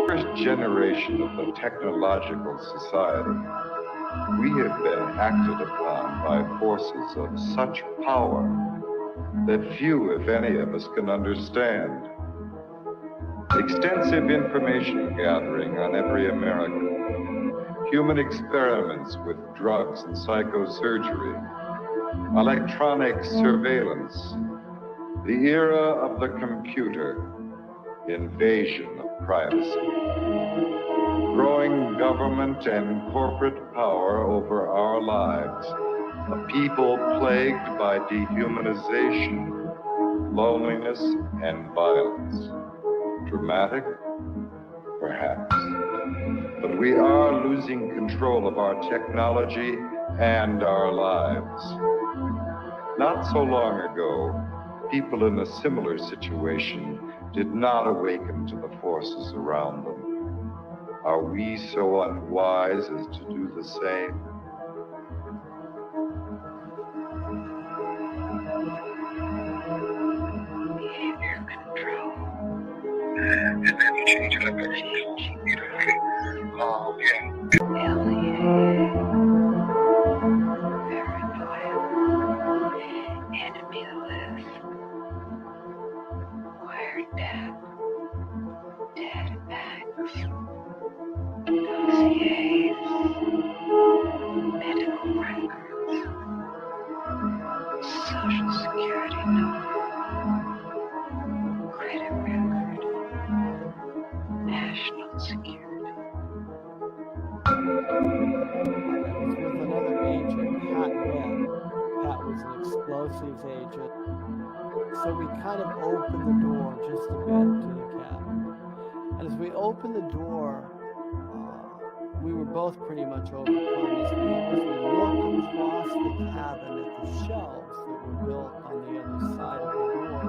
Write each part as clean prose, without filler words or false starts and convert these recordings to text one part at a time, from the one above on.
First generation of the technological society, we have been acted upon by forces of such power that few, if any, of us can understand. Extensive information gathering on every American, human experiments with drugs and psychosurgery, electronic surveillance, the era of the computer, invasion of privacy, growing government and corporate power over our lives, a people plagued by dehumanization, loneliness, and violence. Dramatic? Perhaps. But we are losing control of our technology and our lives. Not so long ago, people in a similar situation did not awaken to the forces around them. Are we so unwise as to do the same? Behavior control. And then you change it up every beautifully. Enemy list. Wired death. Dead bags. Dossiers. Medical records. Social security number. Credit record. National security. With another agent, Pat Webb. Pat was an explosives agent. So we kind of opened the door just a bit to the cabin. And as we opened the door, we were both pretty much overcome as we looked across the cabin at the shelves that were built on the other side of the door.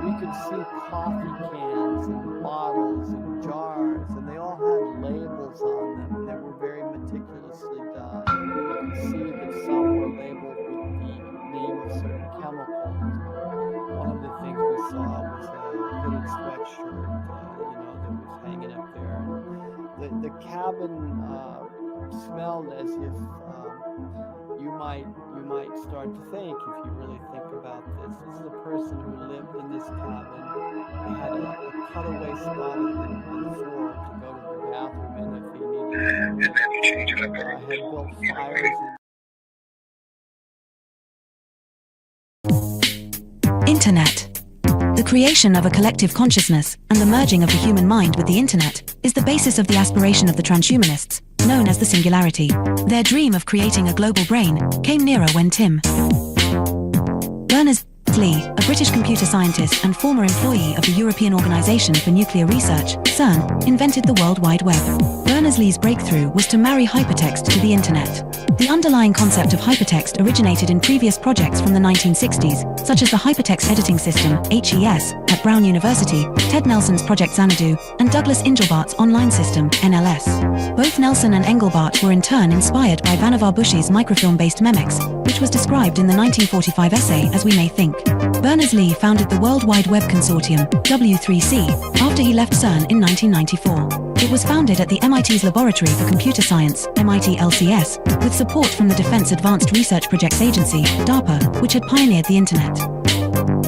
We could see coffee cans and bottles and jars, and they all had labels on them, and they were very meticulously done. You could see that some were labeled with the name of certain chemicals. One of the things we saw was a hooded sweatshirt, that was hanging up there. And the cabin smelled as if you might start to think, if you really think about this. This is a person who lived in this cabin. They had a cutaway spot on the floor to go to the bathroom in if he needed to. Had built fires. Internet. The creation of a collective consciousness and the merging of the human mind with the internet is the basis of the aspiration of the transhumanists, known as the singularity. Their dream of creating a global brain came nearer when Tim Berners-Lee, a British computer scientist and former employee of the European Organization for Nuclear Research, CERN, invented the World Wide Web. Berners-Lee's breakthrough was to marry hypertext to the internet. The underlying concept of hypertext originated in previous projects from the 1960s, such as the Hypertext Editing System, HES, at Brown University, Ted Nelson's Project Xanadu, and Douglas Engelbart's Online System, NLS. Both Nelson and Engelbart were in turn inspired by Vannevar Bush's microfilm-based Memex, which was described in the 1945 essay As We May Think. Berners-Lee founded the World Wide Web Consortium, W3C, after he left CERN in 1994. It was founded at the MIT's Laboratory for Computer Science, MIT LCS, with support from the Defense Advanced Research Projects Agency, DARPA, which had pioneered the Internet.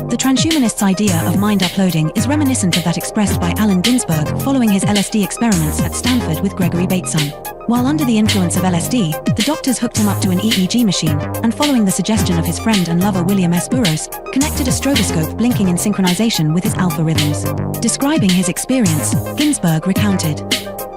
The transhumanists' idea of mind uploading is reminiscent of that expressed by Allen Ginsberg following his LSD experiments at Stanford with Gregory Bateson. While under the influence of LSD, the doctors hooked him up to an EEG machine, and following the suggestion of his friend and lover William S. Burroughs, connected a stroboscope blinking in synchronization with his alpha rhythms. Describing his experience, Ginsberg recounted,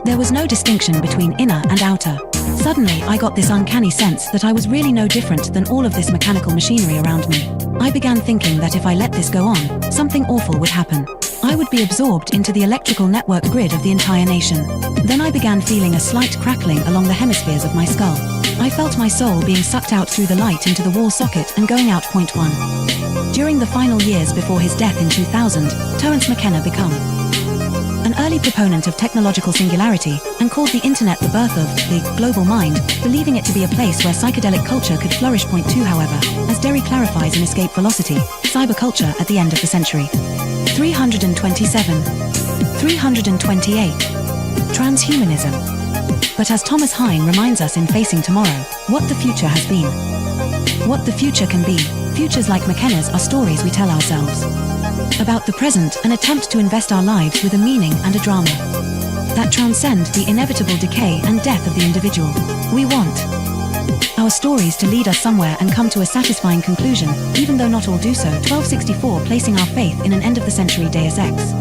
"There was no distinction between inner and outer. Suddenly, I got this uncanny sense that I was really no different than all of this mechanical machinery around me. I began thinking that if I let this go on, something awful would happen. I would be absorbed into the electrical network grid of the entire nation. Then I began feeling a slight crackling along the hemispheres of my skull. I felt my soul being sucked out through the light into the wall socket and going out point one." During the final years before his death in 2000, Terence McKenna became An early proponent of technological singularity, and called the internet the birth of the global mind, believing it to be a place where psychedelic culture could flourish. Point 2, however, as Derry clarifies in Escape Velocity, cyberculture at the end of the century. 327. 328. Transhumanism. But as Thomas Hein reminds us in Facing Tomorrow, what the future has been. What the future can be. Futures like McKenna's are stories we tell ourselves. About the present, an attempt to invest our lives with a meaning and a drama that transcend the inevitable decay and death of the individual. We want our stories to lead us somewhere and come to a satisfying conclusion, even though not all do so. 1264, placing our faith in an end-of-the-century Deus Ex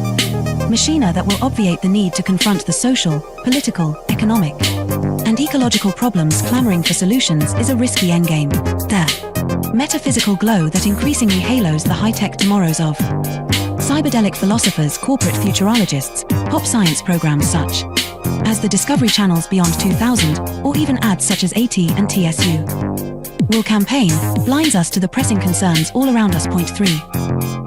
machina that will obviate the need to confront the social, political, economic, and ecological problems. Clamoring for solutions is a risky endgame. The metaphysical glow that increasingly halos the high-tech tomorrows of cyberdelic philosophers, corporate futurologists, pop science programs such as the Discovery Channel's Beyond 2000, or even ads such as AT and TSU will campaign, blinds us to the pressing concerns all around us. Point 3.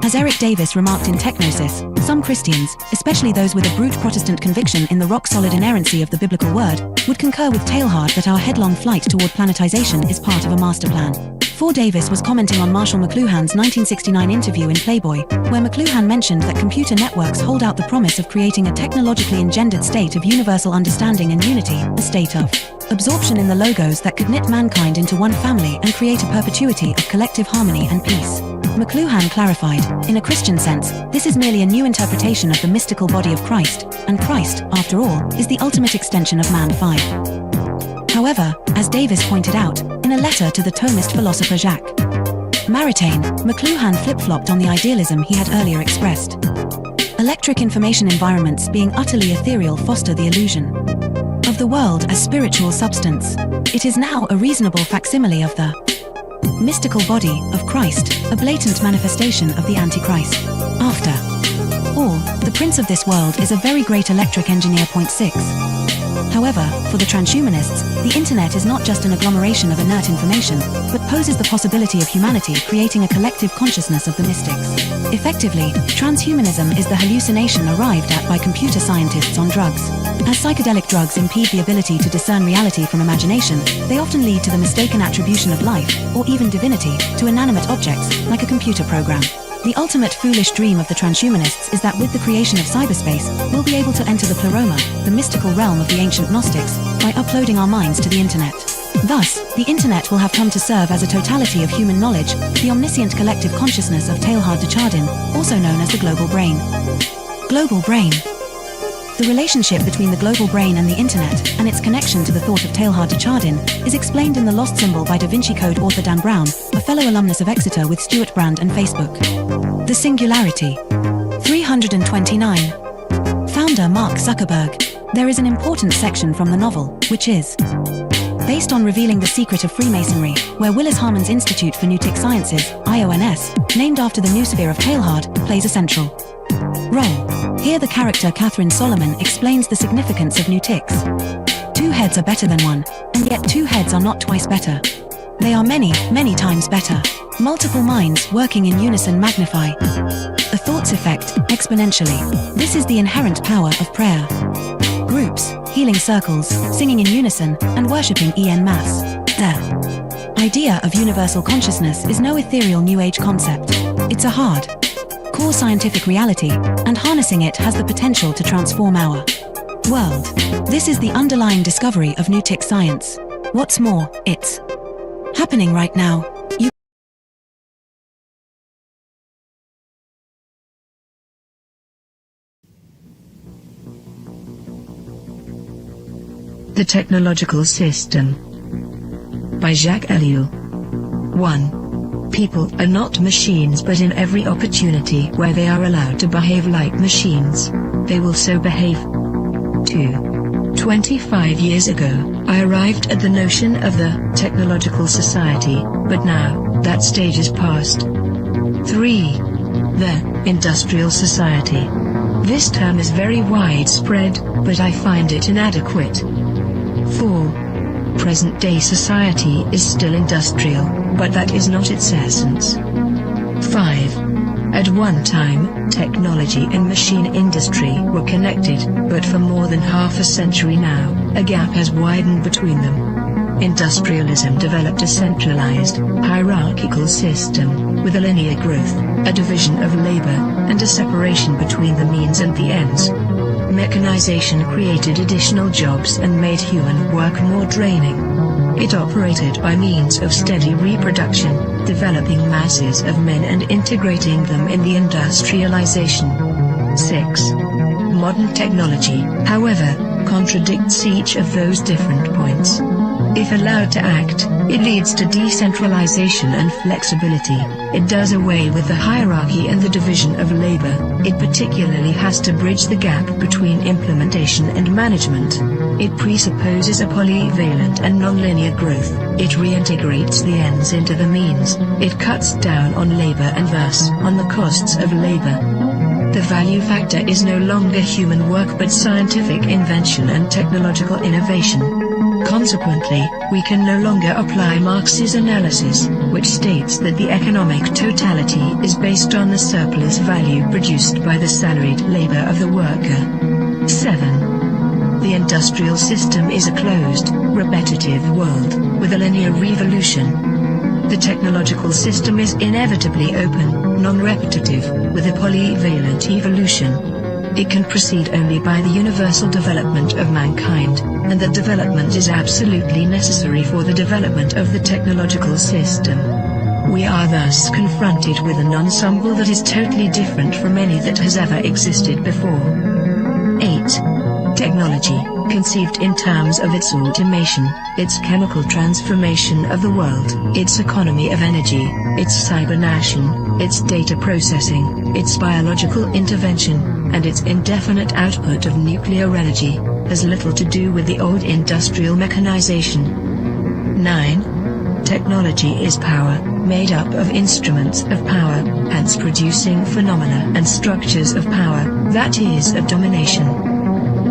As Eric Davis remarked in Technosis, some Christians, especially those with a brute Protestant conviction in the rock-solid inerrancy of the biblical word, would concur with Teilhard that our headlong flight toward planetization is part of a master plan. 4. Davis was commenting on Marshall McLuhan's 1969 interview in Playboy, where McLuhan mentioned that computer networks hold out the promise of creating a technologically engendered state of universal understanding and unity, a state of absorption in the logos that could knit mankind into one family and create a perpetuity of collective harmony and peace. McLuhan clarified, in a Christian sense, this is merely a new interpretation of the mystical body of Christ, and Christ, after all, is the ultimate extension of man. 5. However, as Davis pointed out, in a letter to the Thomist philosopher Jacques Maritain, McLuhan flip-flopped on the idealism he had earlier expressed. Electric information environments being utterly ethereal foster the illusion of the world as spiritual substance. It is now a reasonable facsimile of the mystical body of Christ, a blatant manifestation of the Antichrist. After all, the prince of this world is a very great electric engineer. Point 6. However, for the transhumanists, the internet is not just an agglomeration of inert information, but poses the possibility of humanity creating a collective consciousness of the mystics. Effectively, transhumanism is the hallucination arrived at by computer scientists on drugs. As psychedelic drugs impede the ability to discern reality from imagination, they often lead to the mistaken attribution of life, or even divinity, to inanimate objects, like a computer program. The ultimate foolish dream of the transhumanists is that with the creation of cyberspace, we'll be able to enter the pleroma, the mystical realm of the ancient Gnostics, by uploading our minds to the internet. Thus, the internet will have come to serve as a totality of human knowledge, the omniscient collective consciousness of Teilhard de Chardin, also known as the global brain. Global brain. The relationship between the global brain and the internet, and its connection to the thought of Teilhard de Chardin, is explained in The Lost Symbol by Da Vinci Code author Dan Brown, a fellow alumnus of Exeter with Stuart Brand and Facebook. The Singularity. 329. Founder Mark Zuckerberg. There is an important section from the novel, which is based on revealing the secret of Freemasonry, where Willis Harman's Institute for Newtic Sciences, IONS, named after the noosphere of Teilhard, plays a central role. Here the character Catherine Solomon explains the significance of Newtics. 2 heads are better than 1, and yet 2 heads are not twice better. They are many, many times better. Multiple minds working in unison magnify a thought's effect exponentially. This is the inherent power of prayer. Groups, healing circles, singing in unison, and worshipping en masse. The idea of universal consciousness is no ethereal New Age concept. It's a hard core scientific reality, and harnessing it has the potential to transform our world. This is the underlying discovery of Newtic science. What's more, it's happening right now. The Technological System by Jacques Ellul. 1. People are not machines, but in every opportunity where they are allowed to behave like machines, they will so behave. 2. 25 years ago, I arrived at the notion of the technological society, but now, that stage is past. 3. The industrial society. This term is very widespread, but I find it inadequate. 4. Present-day society is still industrial, but that is not its essence. 5. At one time, technology and machine industry were connected, but for more than half a century now, a gap has widened between them. Industrialism developed a centralized, hierarchical system, with a linear growth, a division of labor, and a separation between the means and the ends. Mechanization created additional jobs and made human work more draining. It operated by means of steady reproduction, developing masses of men and integrating them in the industrialization. 6. Modern technology, however, contradicts each of those different points. If allowed to act, it leads to decentralization and flexibility. It does away with the hierarchy and the division of labor. It particularly has to bridge the gap between implementation and management. It presupposes a polyvalent and nonlinear growth. It reintegrates the ends into the means. It cuts down on labor and thus on the costs of labor. The value factor is no longer human work but scientific invention and technological innovation. Consequently, we can no longer apply Marx's analysis, which states that the economic totality is based on the surplus value produced by the salaried labor of the worker. 7. The industrial system is a closed, repetitive world, with a linear revolution. The technological system is inevitably open, non-repetitive, with a polyvalent evolution. It can proceed only by the universal development of mankind, and that development is absolutely necessary for the development of the technological system. We are thus confronted with an ensemble that is totally different from any that has ever existed before. 8. Technology, conceived in terms of its automation, its chemical transformation of the world, its economy of energy, its cybernation, its data processing, its biological intervention, and its indefinite output of nuclear energy, has little to do with the old industrial mechanization. 9. Technology is power, made up of instruments of power, hence producing phenomena and structures of power, that is of domination.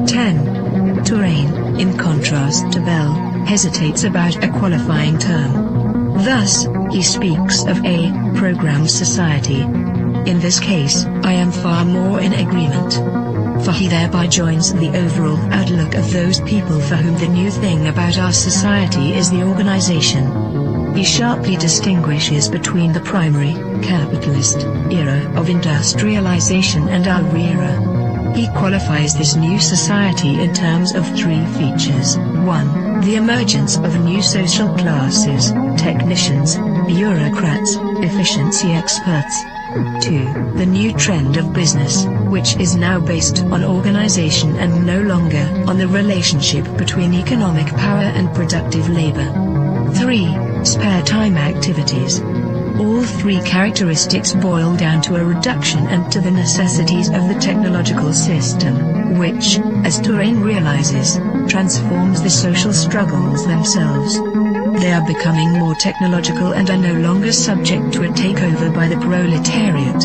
10. Touraine, in contrast to Bell, hesitates about a qualifying term. Thus, he speaks of a programmed society. In this case, I am far more in agreement. For he thereby joins the overall outlook of those people for whom the new thing about our society is the organization. He sharply distinguishes between the primary, capitalist, era of industrialization and our era. He qualifies this new society in terms of 3 features. 1. The emergence of new social classes, technicians, bureaucrats, efficiency experts. 2. The new trend of business, which is now based on organization and no longer on the relationship between economic power and productive labor. 3. Spare time activities. All 3 characteristics boil down to a reduction and to the necessities of the technological system, which, as Touraine realizes, transforms the social struggles themselves. They are becoming more technological and are no longer subject to a takeover by the proletariat.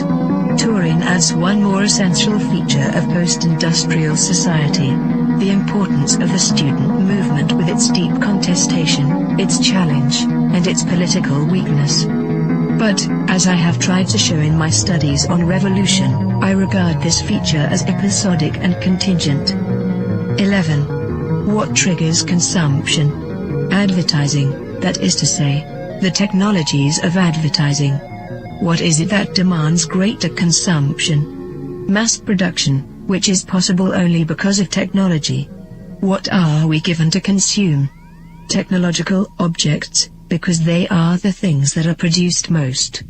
Touraine adds one more essential feature of post-industrial society: the importance of the student movement with its deep contestation, its challenge, and its political weakness. But, as I have tried to show in my studies on revolution, I regard this feature as episodic and contingent. 11. What triggers consumption? Advertising, that is to say, the technologies of advertising. What is it that demands greater consumption? Mass production, which is possible only because of technology. What are we given to consume? Technological objects, because they are the things that are produced most.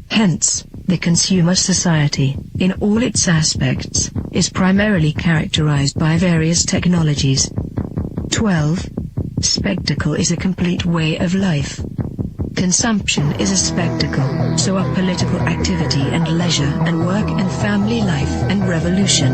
Hence, the consumer society, in all its aspects, is primarily characterized by various technologies. 12. Spectacle is a complete way of life. Consumption is a spectacle, so are political activity and leisure and work and family life and revolution.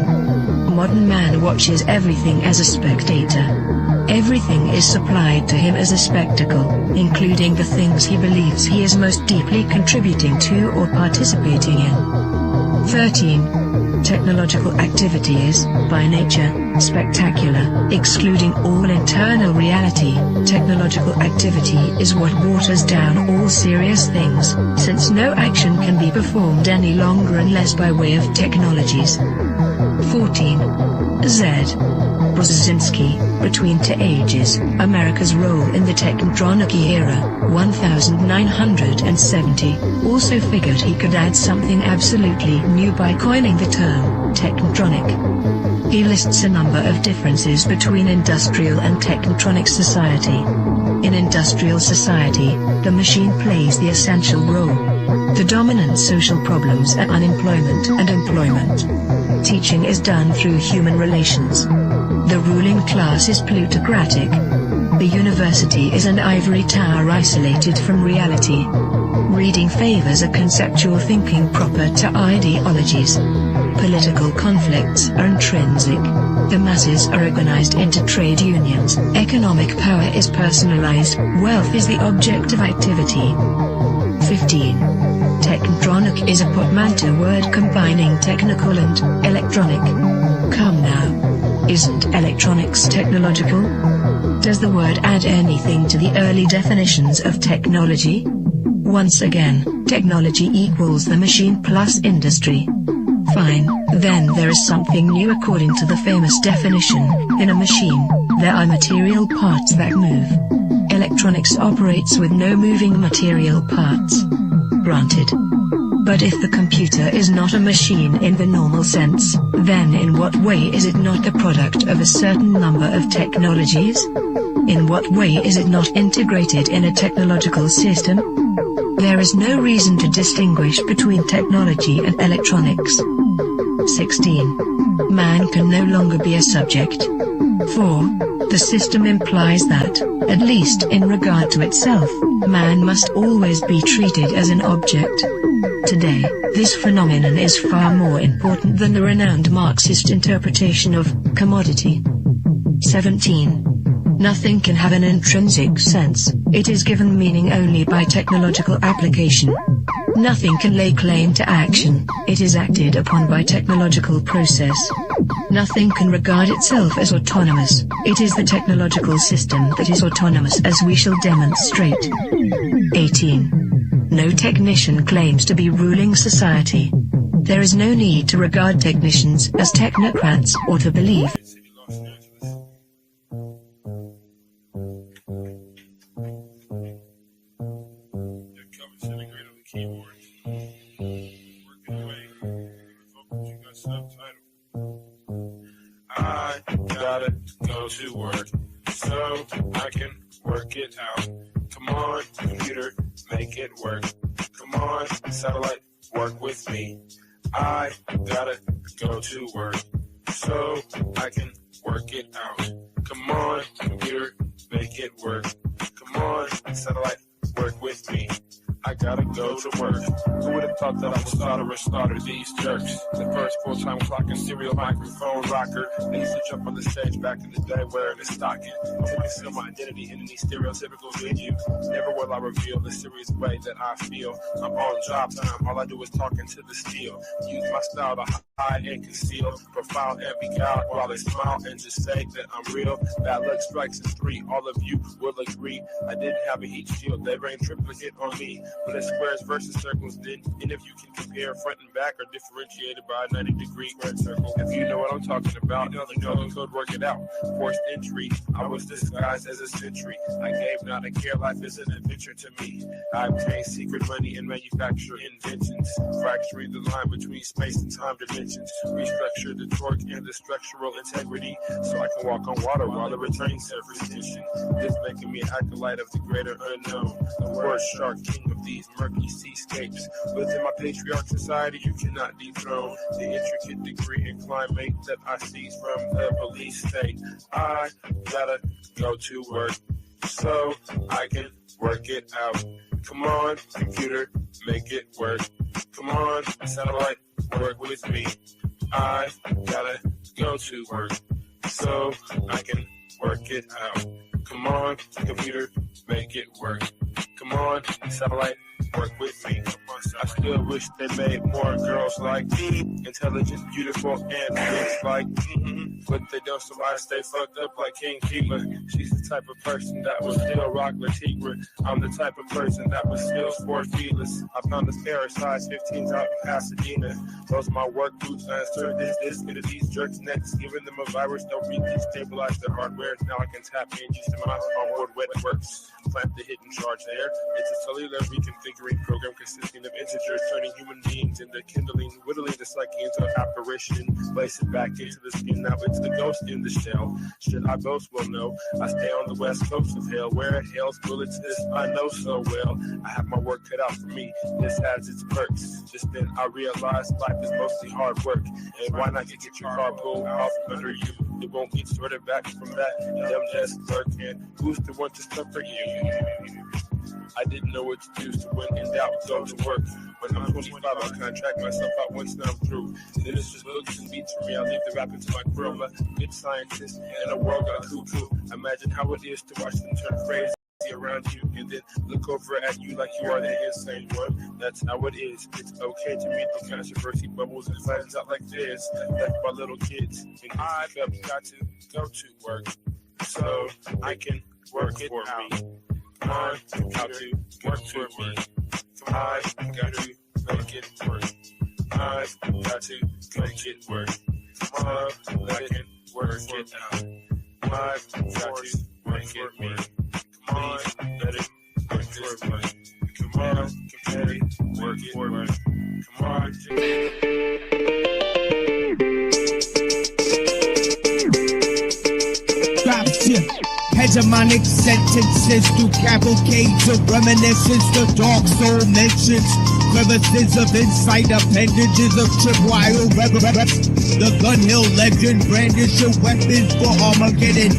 Modern man watches everything as a spectator. Everything is supplied to him as a spectacle, including the things he believes he is most deeply contributing to or participating in. 13. Technological activity is, by nature, spectacular, excluding all internal reality. Technological activity is what waters down all serious things, since no action can be performed any longer unless by way of technologies. 14. Z. Brzezinski, Between Two Ages, America's Role in the Technotronic Era, 1970, also figured he could add something absolutely new by coining the term, technotronic. He lists a number of differences between industrial and technotronic society. In industrial society, the machine plays the essential role. The dominant social problems are unemployment and employment. Teaching is done through human relations. The ruling class is plutocratic. The university is an ivory tower isolated from reality. Reading favors a conceptual thinking proper to ideologies. Political conflicts are intrinsic. The masses are organized into trade unions. Economic power is personalized. Wealth is the object of activity. 15. Technotronic is a portmanteau word combining technical and electronic. Come now. Isn't electronics technological? Does the word add anything to the early definitions of technology? Once again, technology equals the machine plus industry. Fine, then there is something new according to the famous definition. In a machine, there are material parts that move. Electronics operates with no moving material parts. Granted. But if the computer is not a machine in the normal sense, then in what way is it not the product of a certain number of technologies? In what way is it not integrated in a technological system? There is no reason to distinguish between technology and electronics. 16. Man can no longer be a subject. 4. The system implies that, at least in regard to itself, man must always be treated as an object. Today, this phenomenon is far more important than the renowned Marxist interpretation of commodity. 17. Nothing can have an intrinsic sense, it is given meaning only by technological application. Nothing can lay claim to action, it is acted upon by technological process. Nothing can regard itself as autonomous, it is the technological system that is autonomous, as we shall demonstrate. 18. No technician claims to be ruling society. There is no need to regard technicians as technocrats or to believe I gotta go to work so I can work it out. Come on, computer, make it work. Come on, satellite, work with me. I gotta go to work so I can work it out. Come on, computer, make it work. Come on, satellite, work with me. I gotta go to work. Who would have thought that I would starter these jerks? The first full-time clock and serial microphone rocker. They used to jump on the stage back in the day wearing a stocking. To conceal my identity in any stereotypical venue. Never will I reveal the serious way that I feel. I'm on job time, all I do is talking to the steel. Use my style to hide and conceal. Profile and be out while they smile and just say that I'm real. Bad luck strikes in 3, all of you will agree. I didn't have a heat shield, they rained triplicate on me. But it's squares versus circles, then, and if you can compare front and back are differentiated by a 90-degree squared circle. If you know what I'm talking about, you know the code, work it out. Forced entry, I was disguised as a sentry. I gave not a care, life is an adventure to me. I obtained secret money and manufacture inventions, fracturing the line between space and time dimensions. Restructure the torque and the structural integrity, so I can walk on water while the returning surface tension. This making me an acolyte of the greater unknown. The word shark, king of these murky seascapes. Within my patriarch society, you cannot dethrone the intricate degree and climate that I seize from the police state. I gotta go to work so I can work it out. Come on, computer, make it work. Come on, satellite, work with me. I gotta go to work so I can work it out. Come on, computer, make it work. Come on, satellite, work with me. I still wish they made more girls like me, intelligent, beautiful, and rich like but they don't, so I stay fucked up like King Keeper. She's the type of person that will still rock Latigua. I'm the type of person that will still sport feelers. I found this pair of size 15s out in Pasadena. Those are my work boots. I insert this into these jerks' necks, giving them a virus. They'll destabilize their hardware. Now I can tap in just in my onboard wet works. Plant the hidden charge there. It's a cellular reconfiguring program consisting of integers, turning human beings into kindling, whittling the psyche into an apparition. Place it back into the skin. Now it's the ghost in the shell. Should I boast? Well, no. I stay on the west coast of hell, where hell's bullets this I know so well. I have my work cut out for me. This has its perks. Just then I realized life is mostly hard work. And why not get your car pulled off under you? It won't get sorted back from that. Them just lurking. Who's the one to suffer you? I didn't know what to do, so when in doubt, go to work. When I'm 25, I'll contract myself out once now I'm through. Then it's just books and beats for me. I leave the rap into my crew. I'm a good scientist in a world gone cuckoo. Imagine how it is to watch them turn crazy around you and then look over at you like you are the insane one. That's how it is. It's okay to meet the controversy bubbles and flattens out like this. Like my little kids. And I've got to go to work so I can work it out. Come on, got to work for me. I got to make it work. I've got to make it work. Come on, I can work it out. I've got to make it work. Come on, let it work this way. Come on, compare it, work it work. Come on, drop shit. Hegemonic sentences through cavalcades of reminiscence, the dark soul mentions crevices of insight, appendages of tripwire reverence. The gun hill legend brandish your weapons for Armageddon.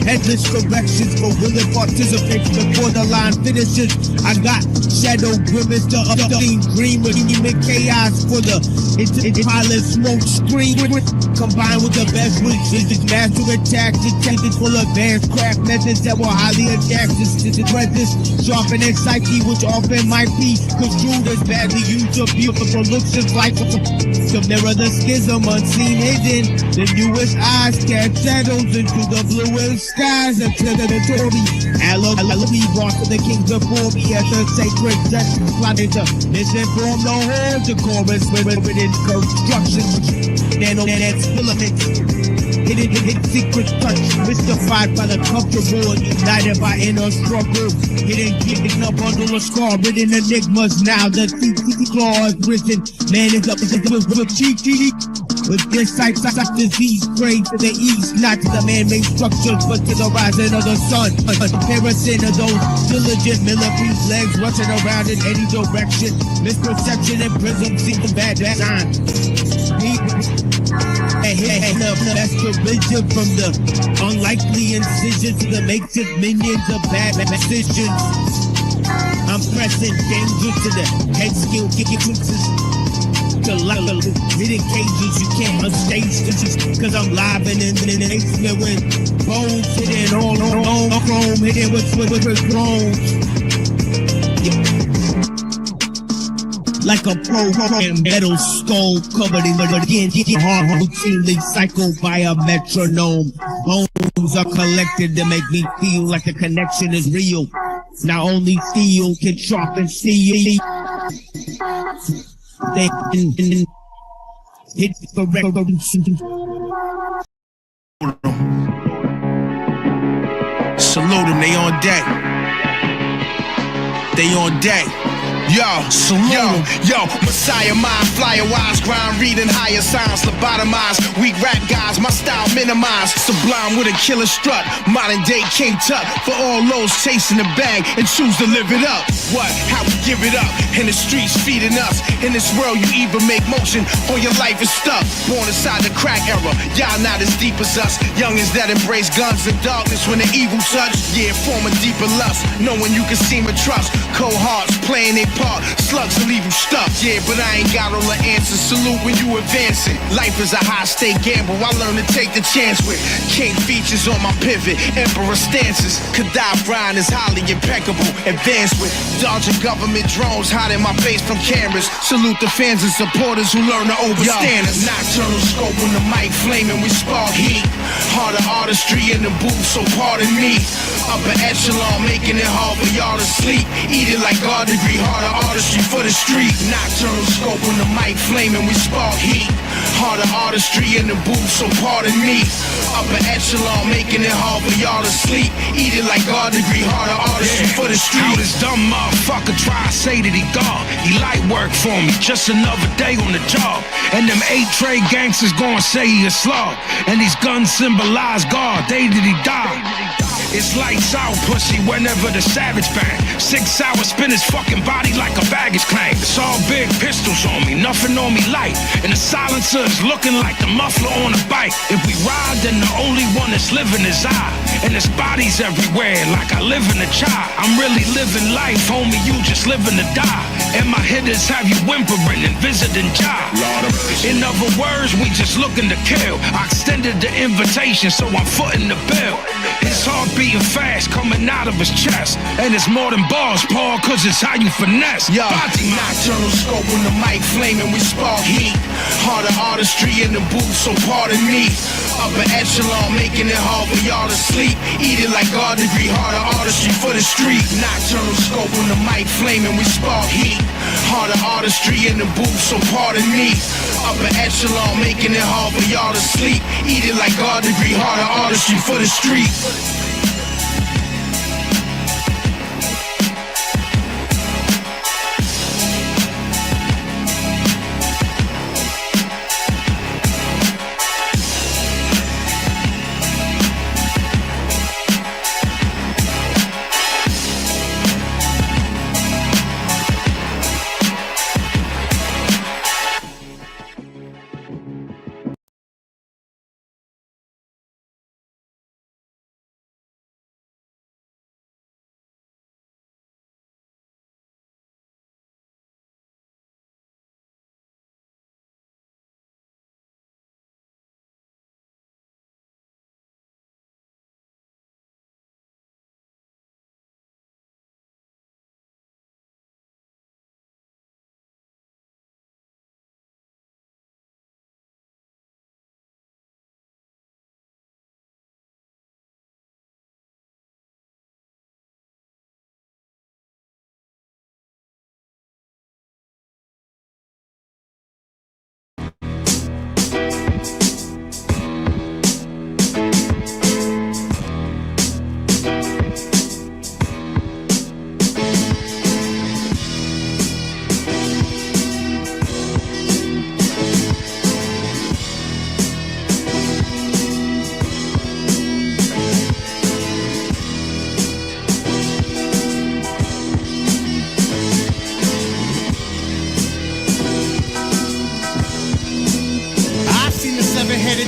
Headless corrections for willing participation before the line finishes. I got shadow grimace, the obscene dream with human chaos for the pilot smoke screen. Combined with the best wishes, master attacks, intended full advanced craft methods that will highly adapt to this sharpening psyche, which often might be construed as badly used or beautiful looks of life to mirror the schism unseen hidden. The newest eyes cast shadows into the bluest skies until the Tory Hallelujah brought to the kings before me as the sacred justice plotted to misinform the whole decorous within construction. Nano filaments. Hidden secret touch, mystified by the comfortable, united by inner struggle. Hidden giving a bundle of scar, written enigmas. Now the claw is risen. Man is up with cheeky. With this sight disease, praying to the east, not to the man-made structures, but to the rising of the sun. A comparison of those diligent military legs rushing around in any direction. Misperception and prism seem bad design. That's the vision from the unlikely incision to the makeshift minions of bad decisions. I'm pressing danger to the head skill, kicking fixes. To hidden cages you can't unstage this cause I'm live and in the basement with bones hidden all chrome, hidden with drones. Like a programmed metal skull covered in the heart routinely cycled by a metronome. Bones are collected to make me feel like the connection is real. Not only steel can sharpen steel. They hit the revolution. Salute them, they on deck. They on deck. Yo, yo, Messiah mind, flyer wise, grind, reading higher signs, lobotomized, weak rap guys, my style minimized, sublime with a killer strut, modern day King Tut, for all those chasing the bag and choose to live it up. What? How we give it up, in the streets feeding us, in this world you either make motion or your life is stuck, born inside the crack era, y'all not as deep as us, youngins that embrace guns and darkness when the evil touch, yeah, form a deeper lust, knowing you can seem a trust, cold hearts, playing their part. Slugs will leave you stuck, yeah, but I ain't got all the answers. Salute when you advancing. Life is a high-stake gamble, I learn to take the chance with. King features on my pivot, emperor stances. Kadab Brian is highly impeccable, advanced with. Dodging government drones, hiding my face from cameras. Salute the fans and supporters who learn to overstand us. Nocturnal scope on the mic, flaming, we spark heat. Harder artistry in the booth, so pardon me. Upper echelon, making it hard for y'all to sleep. Eat it like God degree, harder artistry for the street. Nocturnal scope on the mic, flaming, we spark heat. Harder artistry in the booth, so pardon me. Upper echelon, making it hard for y'all to sleep. Eat it like God degree, harder artistry for the street. How this dumb motherfucker try to say that he God. He light work for me, just another day on the job. And them 8 trade gangsters gonna say he a slug. And these guns symbolize God, day that he died. It's lights out, pussy, whenever the savage bang. 6 hours, spin his fucking body like a baggage claim. It's all big pistols on me, nothing on me light. And the silencer is looking like the muffler on a bike. If we ride, then the only one that's living is I. And there's bodies everywhere, like I live in a child. I'm really living life, homie, you just living to die. And my hitters have you whimpering and visiting job. In other words, we just looking to kill. I extended the invitation, so I'm footing the bill. His heart beating fast, coming out of his chest. And it's more than bars, Paul, cause it's how you finesse. Yo, nocturnal scope on the mic, flaming, we spark heat. Harder artistry in the booth, so pardon me. Upper echelon, making it hard for y'all to sleep. Eat it like God degree, harder artistry for the street. Nocturnal scope on the mic, flaming, we spark heat. Harder artistry in the booth, so pardon me. Upper echelon, making it hard for y'all to sleep. Eat it like God degree, harder artistry for the street.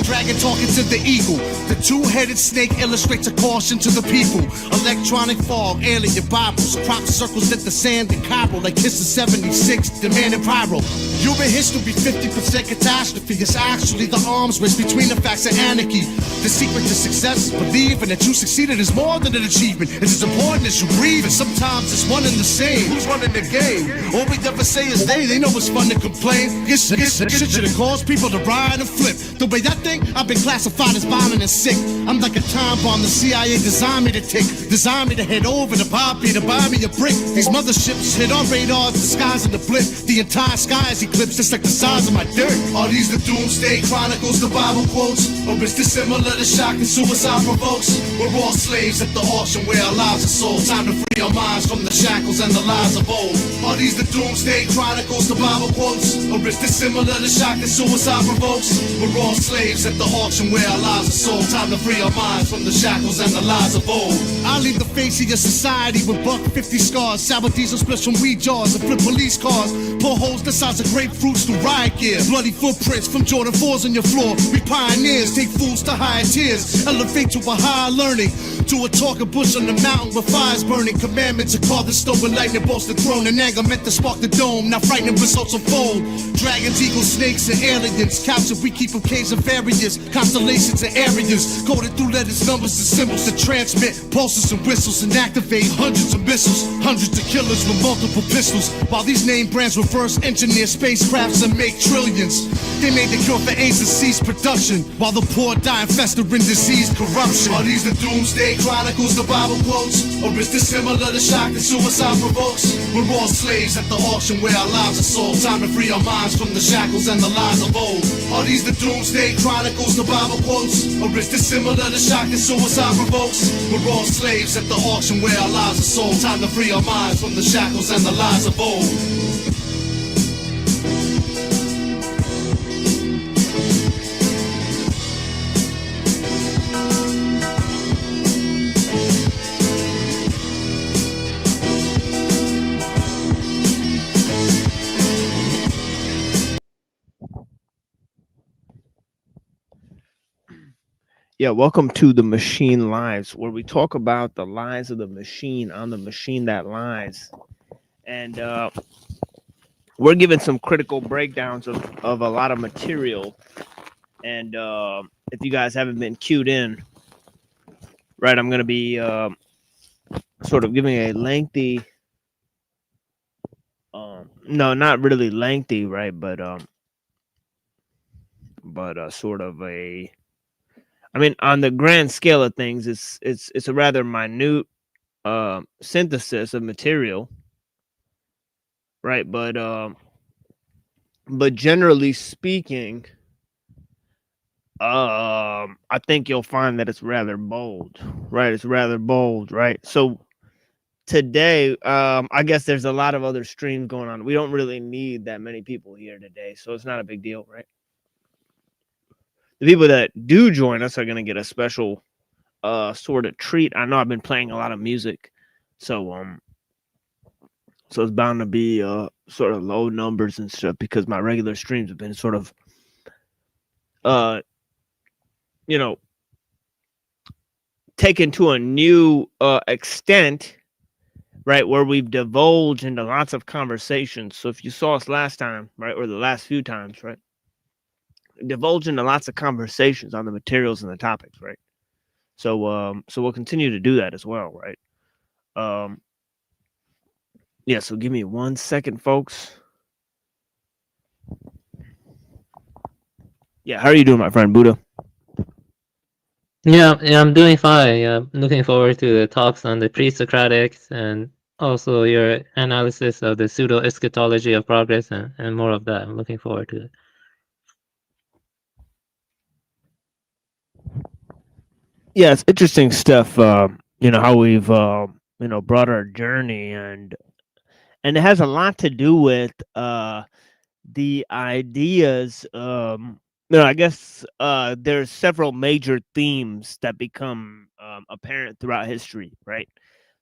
Dragon talking to the eagle. The two-headed snake illustrates a caution to the people. Electronic fog, alien Bibles, crop circles at the sand in Cairo like this is 76, demanding pyro. Human history 50% catastrophe. It's actually the arms race between the facts and anarchy. The secret to success, believing that you succeeded is more than an achievement. It's as important as you breathe, and sometimes it's one and the same. Who's running the game? All we ever say is they know it's fun to complain. Get shit that cause people to ride and flip. The way that thing, I've been classified as violent and sick. I'm like a time bomb the CIA designed me to tick. Designed me to head over to Bobby to buy me a brick. These motherships hit our radars, disguising the blip. The entire sky is eclipsed, just like the size of my dirt. Are these the doomsday chronicles, the Bible quotes? Or is this similar to shock and suicide provokes? We're all slaves at the auction where our lives are sold. Time to free our minds from the shackles and the lies of old. Are these the doomsday chronicles, the Bible quotes? Or is this similar to shock and suicide provokes? We're all slaves slaves at the auction where our lives are sold. Time to free our minds from the shackles and the lies of old. I leave the face of your society with buck 50 scars, sour diesel splits from weed jars and flip police cars, pull holes the size of grapefruits through riot gear, bloody footprints from Jordan 4s on your floor. We pioneers take fools to higher tiers, elevate to a higher learning, to a talking bush on the mountain with fires burning. Commandments to carve the stone with lightning bolts the throne, and anger meant to spark the dome. Now frightening results unfold. Dragons, eagles, snakes, and aliens. Captured, we keep them caves of various constellations and areas, coded through letters, numbers, and symbols to transmit pulses and whistles and activate hundreds of missiles, hundreds of killers with multiple pistols. While these name brands reverse engineer spacecrafts and make trillions, they made the cure for AIDS and cease production, while the poor die infested in disease, corruption. Are these the doomsday chronicles, the Bible quotes, or is this similar to shock that suicide provokes? We're all slaves at the auction where our lives are sold. Time to free our minds from the shackles and the lies of old. Are these the doomsday chronicles, the Bible quotes, or is this similar to shock that suicide provokes? We're all slaves at the auction where our lives are sold. Time to free our minds from the shackles and the lies of old. Yeah, welcome to the Machine Lives, where we talk about the lies of the machine on the machine that lies. And we're giving some critical breakdowns of a lot of material. And if you guys haven't been queued in, right, I'm going to be sort of giving a lengthy, no, not really lengthy, right, but sort of a, I mean, on the grand scale of things, it's a rather minute synthesis of material, right? But generally speaking, I think you'll find that it's rather bold, right? It's rather bold, right? So today, I guess there's a lot of other streams going on. We don't really need that many people here today, so it's not a big deal, right? The people that do join us are going to get a special sort of treat. I know I've been playing a lot of music, so it's bound to be sort of low numbers and stuff because my regular streams have been sort of taken to a new extent, right, where we've divulged into lots of conversations. So if you saw us last time, right, or the last few times, right, divulge into lots of conversations on the materials and the topics, right? So we'll continue to do that as well, right? Yeah, so give me 1 second, folks. Yeah, how are you doing, my friend Buddha? Yeah, I'm doing fine. Yeah, I'm looking forward to the talks on the pre-Socratics and also your analysis of the pseudo-eschatology of progress and more of that. I'm looking forward to it. Yeah, it's interesting stuff. How we've brought our journey, and it has a lot to do with the ideas. I guess there's several major themes that become apparent throughout history, right?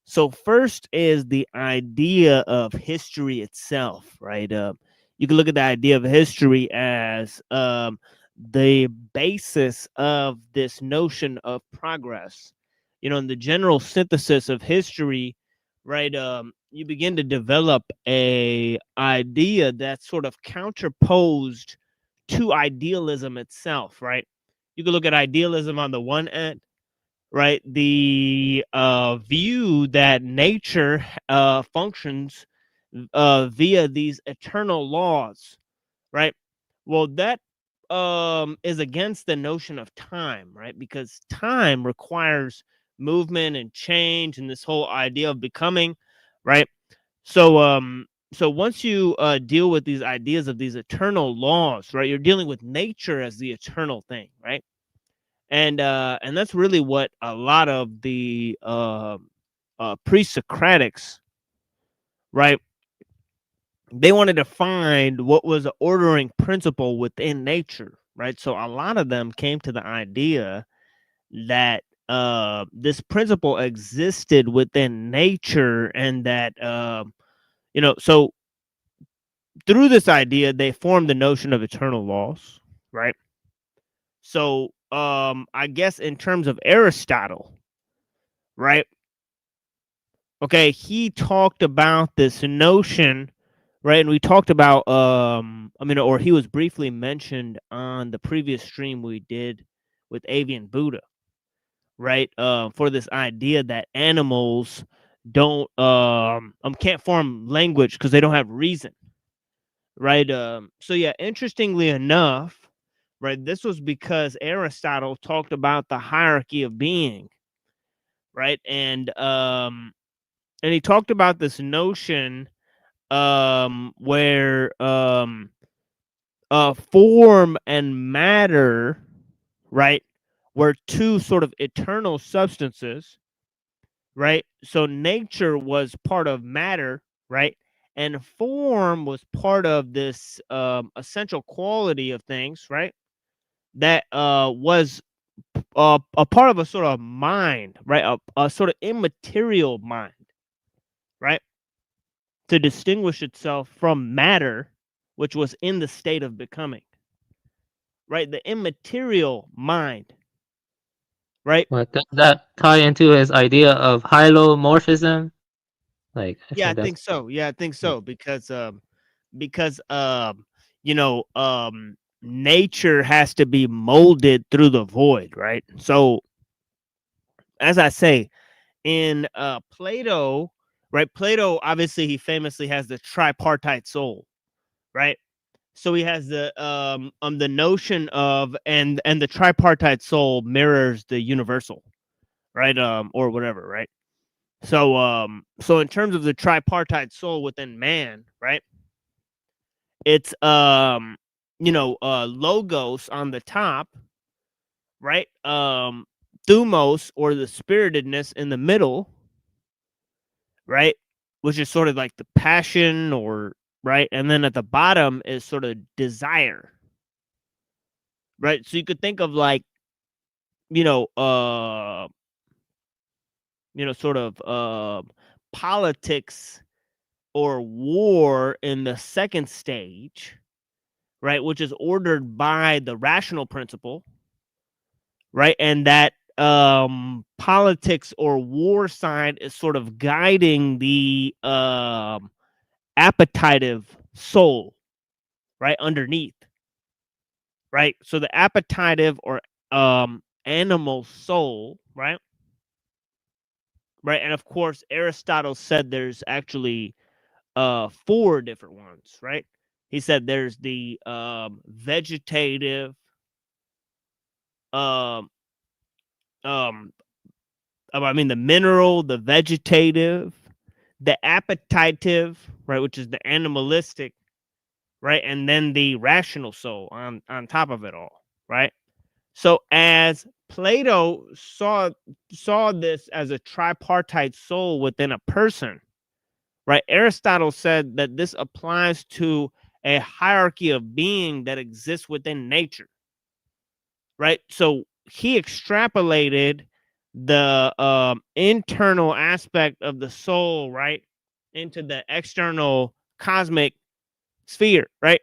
So first is the idea of history itself, right? You can look at the idea of history as the basis of this notion of progress. In the general synthesis of history, right, you begin to develop a idea that's sort of counterposed to idealism itself, right? You can look at idealism on the one end, right, the view that nature functions via these eternal laws, right? Well, that is against the notion of time, right? Because time requires movement and change and this whole idea of becoming, right? So once you deal with these ideas of these eternal laws, right, you're dealing with nature as the eternal thing, right? And that's really what a lot of the pre-Socratics, right, they wanted to find what was an ordering principle within nature, right? So a lot of them came to the idea that this principle existed within nature, and that so through this idea they formed the notion of eternal laws, right? So I guess in terms of Aristotle, right? Okay, he talked about this notion, right? And we talked about or he was briefly mentioned on the previous stream we did with Avian Buddha, right? For this idea that animals don't can't form language because they don't have reason, right? So yeah, interestingly enough, right, this was because Aristotle talked about the hierarchy of being, right? And he talked about this notion where form and matter, right, were two sort of eternal substances, right? So nature was part of matter, right? And form was part of this essential quality of things, right? That was a part of a sort of mind, right? A sort of immaterial mind, right? To distinguish itself from matter, which was in the state of becoming, right? The immaterial mind, right? But that tie into his idea of hylomorphism? Like, I Yeah, I think that's think so. Yeah, I think so because nature has to be molded through the void, right? So as I say, in Plato, right? Plato obviously he famously has the tripartite soul, right? So he has the notion of and the tripartite soul mirrors the universal, right? Or whatever, right? So in terms of the tripartite soul within man, right? It's logos on the top, right? Thumos, or the spiritedness, in the middle, right? Which is sort of like the passion, or right, and then at the bottom is sort of desire, right? So you could think of like sort of politics or war in the second stage, right, which is ordered by the rational principle, right? And that politics or war side is sort of guiding the appetitive soul, right, underneath, right? So the appetitive or animal soul, right? Right, and of course Aristotle said there's actually 4 different ones, right? He said there's the vegetative, um the mineral, the vegetative, the appetitive, right, which is the animalistic, right, and then the rational soul on top of it all, right? So as Plato saw this as a tripartite soul within a person, right? Aristotle said that this applies to a hierarchy of being that exists within nature, right? So he extrapolated the internal aspect of the soul, right, into the external cosmic sphere, right?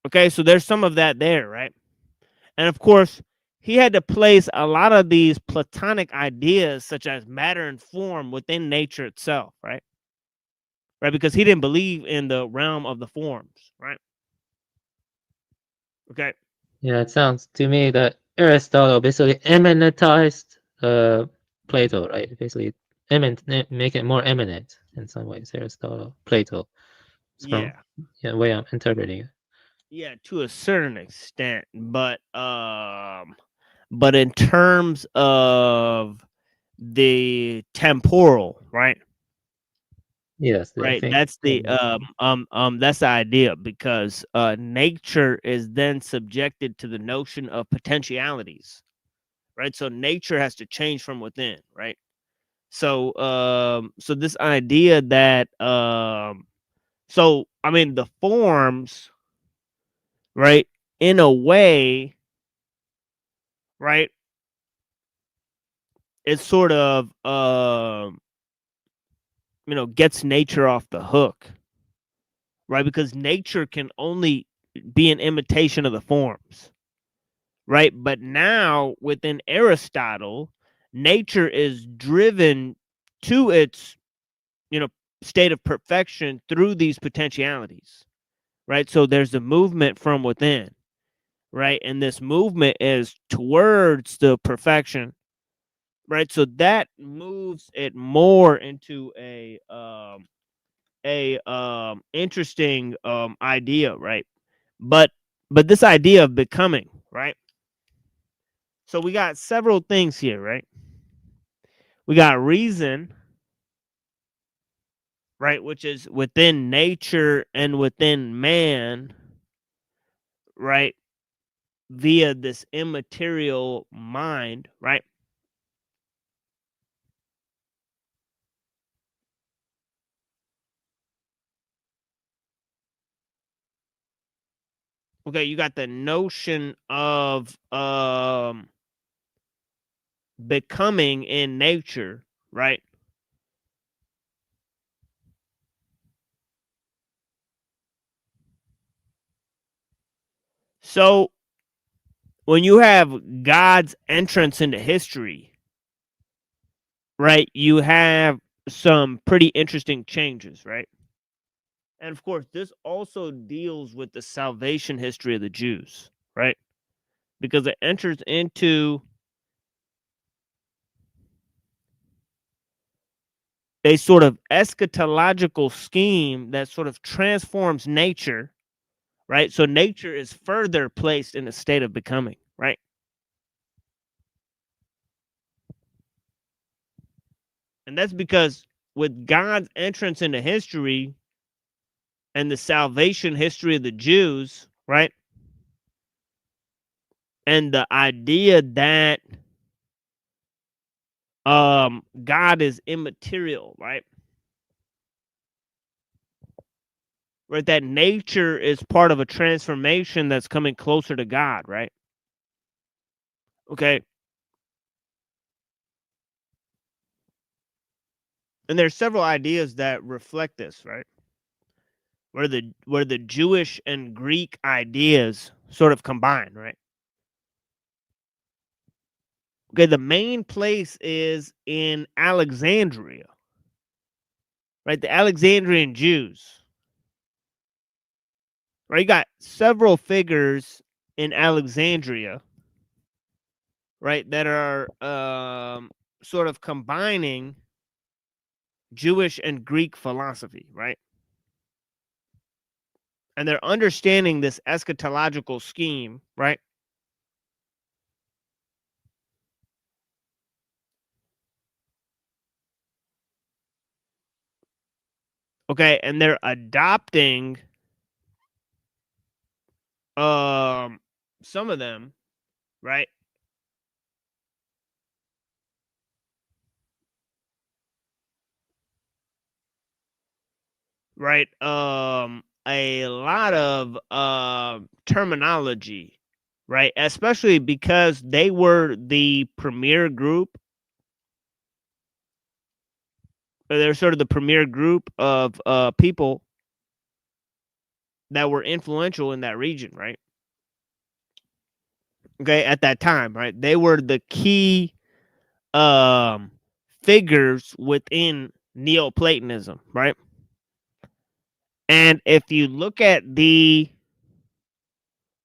Okay, so there's some of that there, right? And of course, he had to place a lot of these Platonic ideas, such as matter and form, within nature itself, right? Right, because he didn't believe in the realm of the forms, right? Okay. Yeah, it sounds to me that Aristotle basically eminentized Plato, right? Basically, make it more eminent in some ways. Aristotle, Plato. It's from Yeah. the way I'm interpreting it. Yeah, to a certain extent, but in terms of the temporal, right? Yes, I Right. think. That's the that's the idea, because nature is then subjected to the notion of potentialities, right? So nature has to change from within, right? So so this idea that the forms, right, in a way, right, it sort of gets nature off the hook, right? Because nature can only be an imitation of the forms, right? But now within Aristotle, nature is driven to its state of perfection through these potentialities, right? So there's a movement from within, right? And this movement is towards the perfection, right? So that moves it more into a interesting idea, right? But this idea of becoming, right? So we got several things here, right? We got reason, right, which is within nature and within man, right, via this immaterial mind, right? Okay, you got the notion of becoming in nature, right? So when you have God's entrance into history, right, you have some pretty interesting changes, right? And of course, this also deals with the salvation history of the Jews, right? Because it enters into a sort of eschatological scheme that sort of transforms nature, right? So nature is further placed in a state of becoming, right? And that's because with God's entrance into history and the salvation history of the Jews, right? And the idea that God is immaterial, right? Right, that nature is part of a transformation that's coming closer to God, right? Okay. And there's several ideas that reflect this, right? Where the Jewish and Greek ideas sort of combine, right? Okay, the main place is in Alexandria, right? The Alexandrian Jews, right? You got several figures in Alexandria, right, that are sort of combining Jewish and Greek philosophy, right? And they're understanding this eschatological scheme, right? Okay, and they're adopting some of them, right? Right, a lot of terminology, right? Especially because they were the premier group. They're sort of the premier group of people that were influential in that region, right? Okay, at that time, right? They were the key figures within Neoplatonism, right? And if you look at the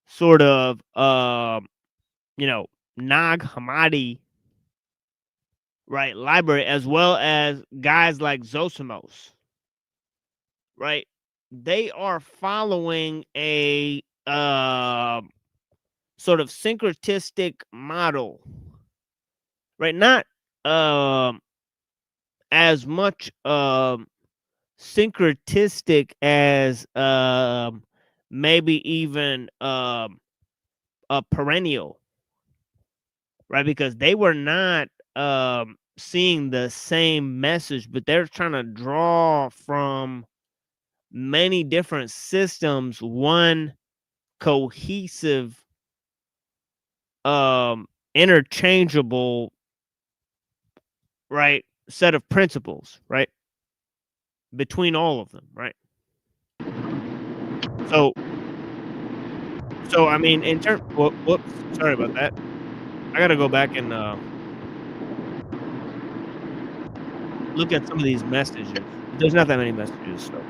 sort of Nag Hammadi, right, library, as well as guys like Zosimos, right, they are following a sort of syncretistic model, right? Not as much syncretistic as maybe even a perennial, right? Because they were not seeing the same message, but they're trying to draw from many different systems, one cohesive, interchangeable, right, set of principles, right, between all of them, right? So I mean, in terms, whoops, sorry about that. I gotta go back and look at some of these messages. There's not that many messages, so.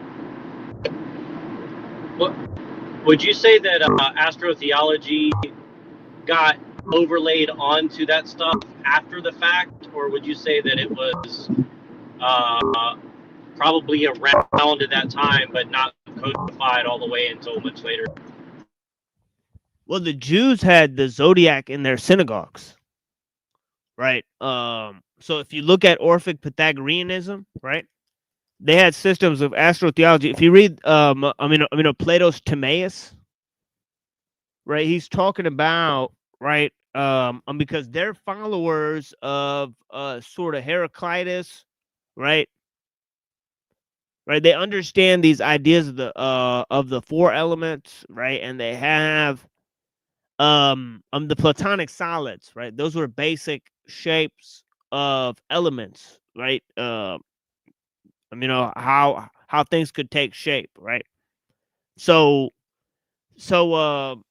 Would you say that astrotheology got overlaid onto that stuff after the fact, or would you say that it was probably around at that time, but not codified all the way until much later? Well, the Jews had the zodiac in their synagogues, right? So if you look at Orphic Pythagoreanism, right, they had systems of astrotheology. If you read, Plato's Timaeus, right, he's talking about, right, because they're followers of sort of Heraclitus, right? Right, they understand these ideas of the four elements, right, and they have the Platonic solids, right? Those were basic shapes of elements, right? How things could take shape, right? So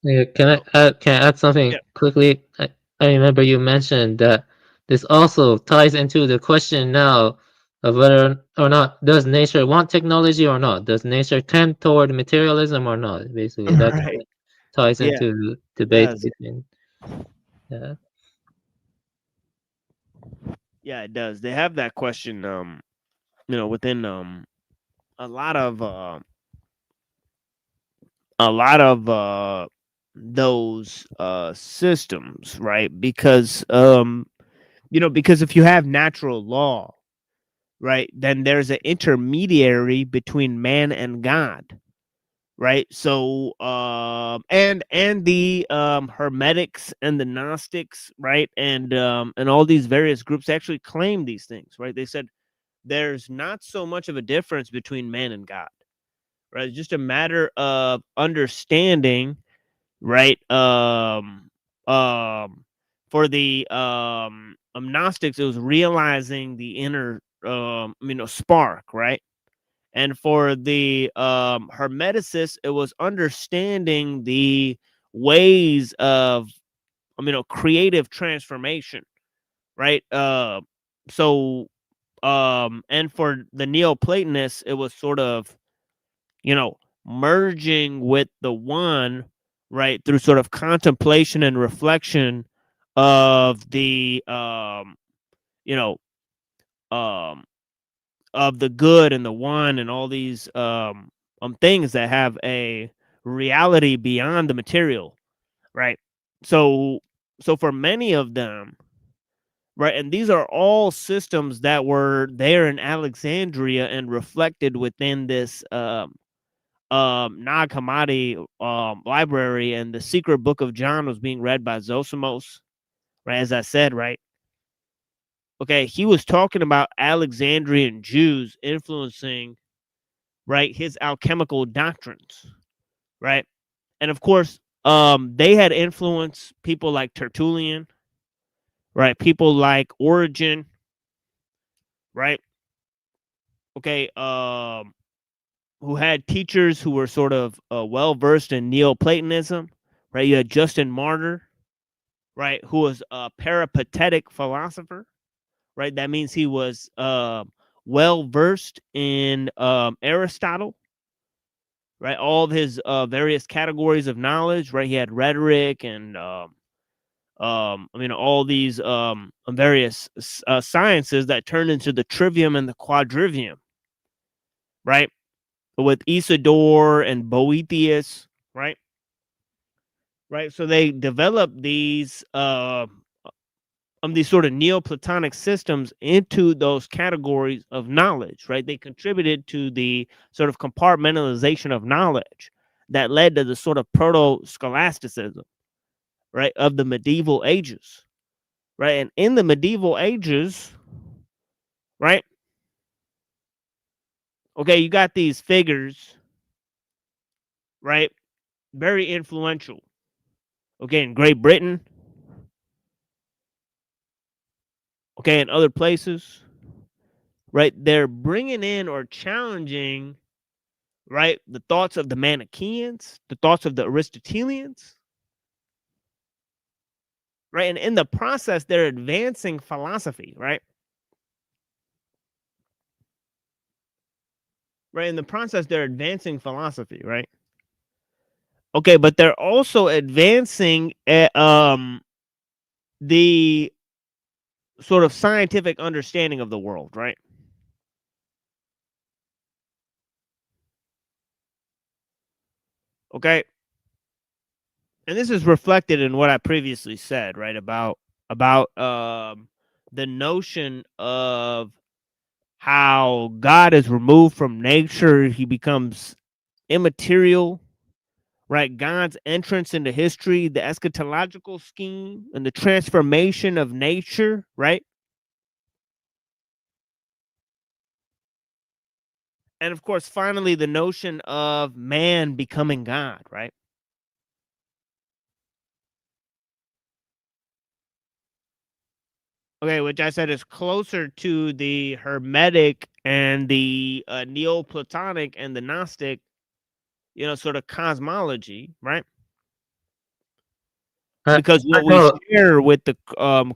Yeah, can I add something yeah. quickly? I remember you mentioned that this also ties into the question now of whether or not does nature want technology or not? Does nature tend toward materialism or not? Basically, that kind Right. of ties Yeah, into it debate does. between. Yeah. Yeah, it does. They have that question, within a lot of those systems, right? Because because if you have natural law, right, then there's an intermediary between man and God, right? So and the Hermetics and the Gnostics, right, and all these various groups actually claim these things, right? They said there's not so much of a difference between man and God, right? It's just a matter of understanding, right? For the Gnostics, it was realizing the inner spark, right? And for the Hermeticists, it was understanding the ways of creative transformation, right? So and for the Neoplatonists, it was sort of merging with the one, right, through sort of contemplation and reflection of the you know um of the good and the one and all these things that have a reality beyond the material, right? So for many of them, right, and these are all systems that were there in Alexandria and reflected within this Nag Hammadi library, and the secret book of John was being read by Zosimos, right? As I said, right? Okay, he was talking about Alexandrian Jews influencing, right, his alchemical doctrines, right? And of course, they had influenced people like Tertullian, right? People like Origen, right? Okay, who had teachers who were sort of well versed in Neoplatonism, right? You had Justin Martyr, right, who was a peripatetic philosopher, right? That means he was well versed in Aristotle, right? All of his various categories of knowledge, right? He had rhetoric and all these various sciences that turned into the trivium and the quadrivium, right? With Isidore and Boethius, right? Right. So they developed these sort of Neoplatonic systems into those categories of knowledge, right? They contributed to the sort of compartmentalization of knowledge that led to the sort of proto-scholasticism, right, of the medieval ages, right? And in the medieval ages, right, okay, you got these figures, right, very influential. Okay, in Great Britain. Okay, in other places. Right, they're bringing in or challenging, right, the thoughts of the Manichaeans, the thoughts of the Aristotelians. Right, and in the process, they're advancing philosophy, right? Right, in the process, they're advancing philosophy, right? Okay, but they're also advancing the sort of scientific understanding of the world, right? Okay, and this is reflected in what I previously said, right, about the notion of how God is removed from nature, he becomes immaterial, right? God's entrance into history, the eschatological scheme, and the transformation of nature, right? And of course, finally, the notion of man becoming God, right? Okay, which I said is closer to the Hermetic and the Neoplatonic and the Gnostic, sort of cosmology, right? Because what we share with the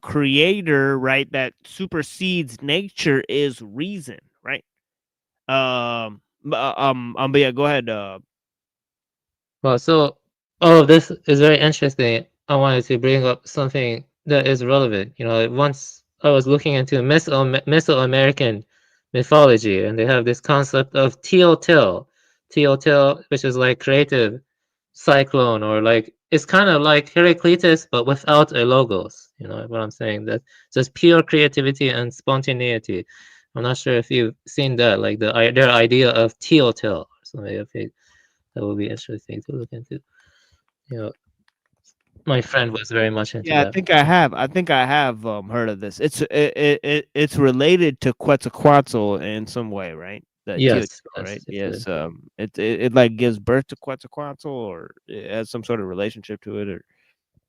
creator, right, that supersedes nature is reason, right? But yeah, go ahead. Well, so all of this is very interesting. I wanted to bring up something that is relevant. Once I was looking into Mesoamerican mythology, and they have this concept of Teotel, which is like creative cyclone, or like it's kind of like Heraclitus, but without a logos. You know what I'm saying? That just pure creativity and spontaneity. I'm not sure if you've seen that, like their idea of Teotel or something. Okay, that would be interesting to look into. My friend was very much into Yeah, that. I think I have heard of this. It's related to Quetzalcoatl in some way, right? The Yes, Teotihuacan, right? yes. Yes. It like gives birth to Quetzalcoatl, or it has some sort of relationship to it, or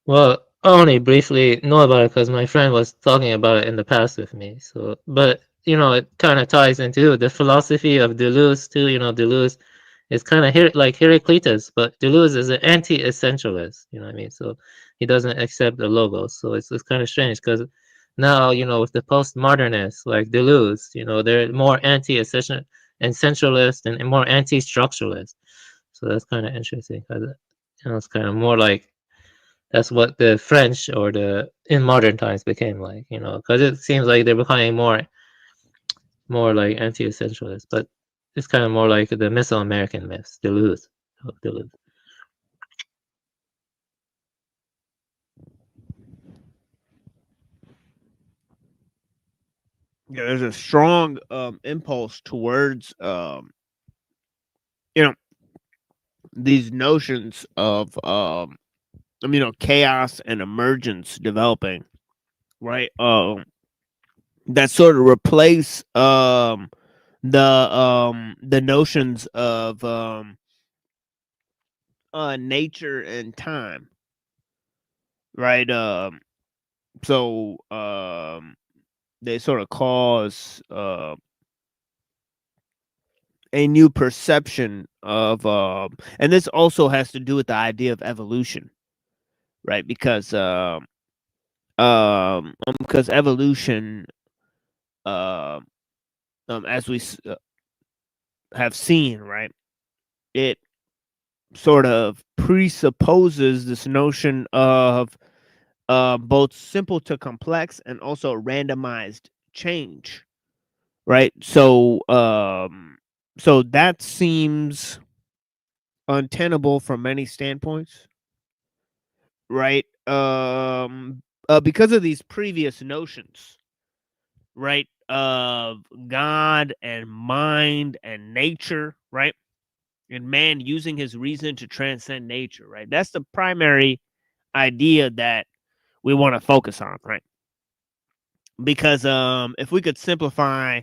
Well, I only briefly know about it because my friend was talking about it in the past with me. So, but it kind of ties into the philosophy of Deleuze too. Deleuze is kind of like Heraclitus, but Deleuze is an anti-essentialist. You know what I mean? So he doesn't accept the logos. So it's kind of strange because now with the postmodernists like Deleuze, they're more anti-essentialist and more anti-structuralist. So that's kind of interesting because it's kind of more like that's what the French or in modern times became like, because it seems like they're becoming more like anti-essentialist, but it's kind of more like the Mesoamerican myths, Deleuze. yeah, there's a strong impulse towards these notions of chaos and emergence developing, right? That sort of replace the notions of nature and time, right? So they sort of cause a new perception of and this also has to do with the idea of evolution, right? Because evolution as we have seen, right, it sort of presupposes this notion of both simple to complex and also randomized change, right? So so that seems untenable from many standpoints, right? Because of these previous notions, right, of God and mind and nature, right? And man using his reason to transcend nature, right? That's the primary idea that we want to focus on, right? Because if we could simplify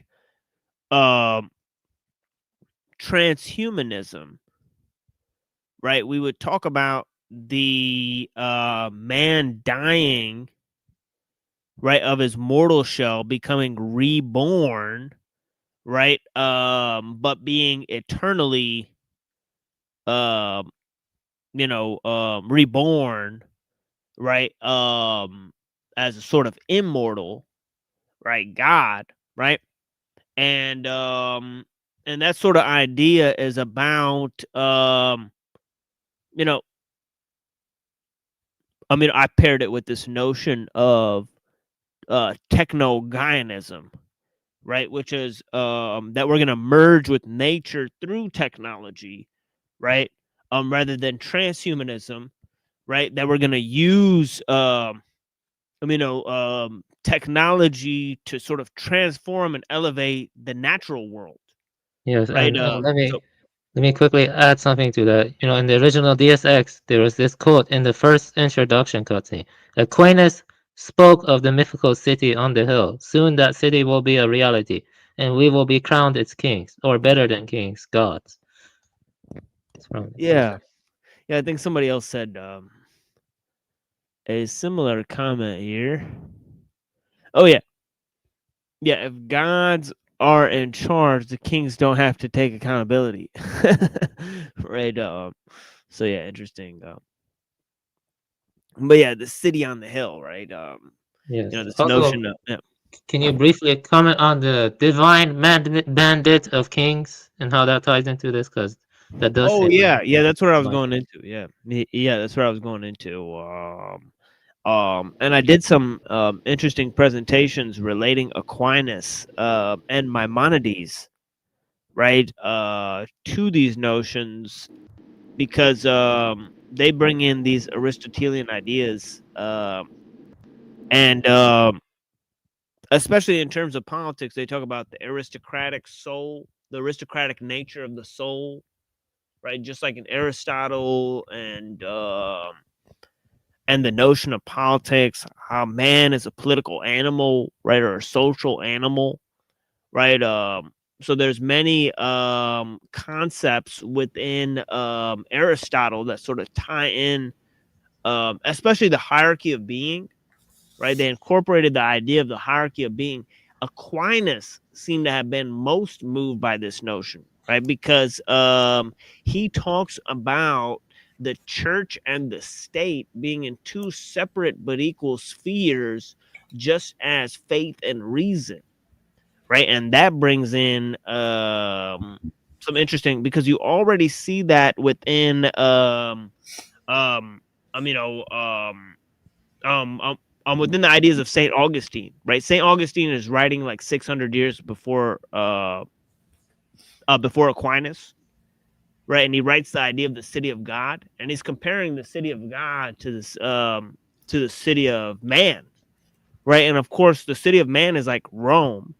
transhumanism, right, we would talk about the man dying, right, of his mortal shell, becoming reborn, right, but being eternally, reborn, right, as a sort of immortal, right, God, right, and that sort of idea is about, you know, I mean, I paired it with this notion of techno-Gaianism, right? Which is that we're going to merge with nature through technology, right? Rather than transhumanism, right? That we're going to use, technology to sort of transform and elevate the natural world, Yes, right? and let me quickly add something to that. You know, in the original DSX, there was this quote in the first introduction cutscene. Aquinas spoke of the mythical city on the hill. Soon that city will be a reality, and we will be crowned its kings, or better than kings, gods. Yeah, I think somebody else said a similar comment here. Oh yeah, if gods are in charge, the kings don't have to take accountability, right? So yeah, interesting. But yeah, the city on the hill, right? Yes. This Also, notion of can you briefly comment on the divine bandit of kings and how that ties into this? Because that does Oh seem yeah, that's what I was like going into. Yeah, that's what I was going into. And I did some interesting presentations relating Aquinas and Maimonides, right, to these notions, because they bring in these Aristotelian ideas, and especially in terms of politics, they talk about the aristocratic soul, the aristocratic nature of the soul, right? Just like in Aristotle, and the notion of politics, how man is a political animal, right, or a social animal, right? So there's many concepts within Aristotle that sort of tie in, especially the hierarchy of being, right? They incorporated the idea of the hierarchy of being. Aquinas seemed to have been most moved by this notion, right? Because he talks about the church and the state being in two separate but equal spheres, just as faith and reason, right? And that brings in some interesting, because you already see that within within the ideas of Saint Augustine, right? Saint Augustine is writing like 600 years before Aquinas, right? And he writes the idea of the city of God, and he's comparing the city of God to the city of man, right? And of course, the city of man is like Rome,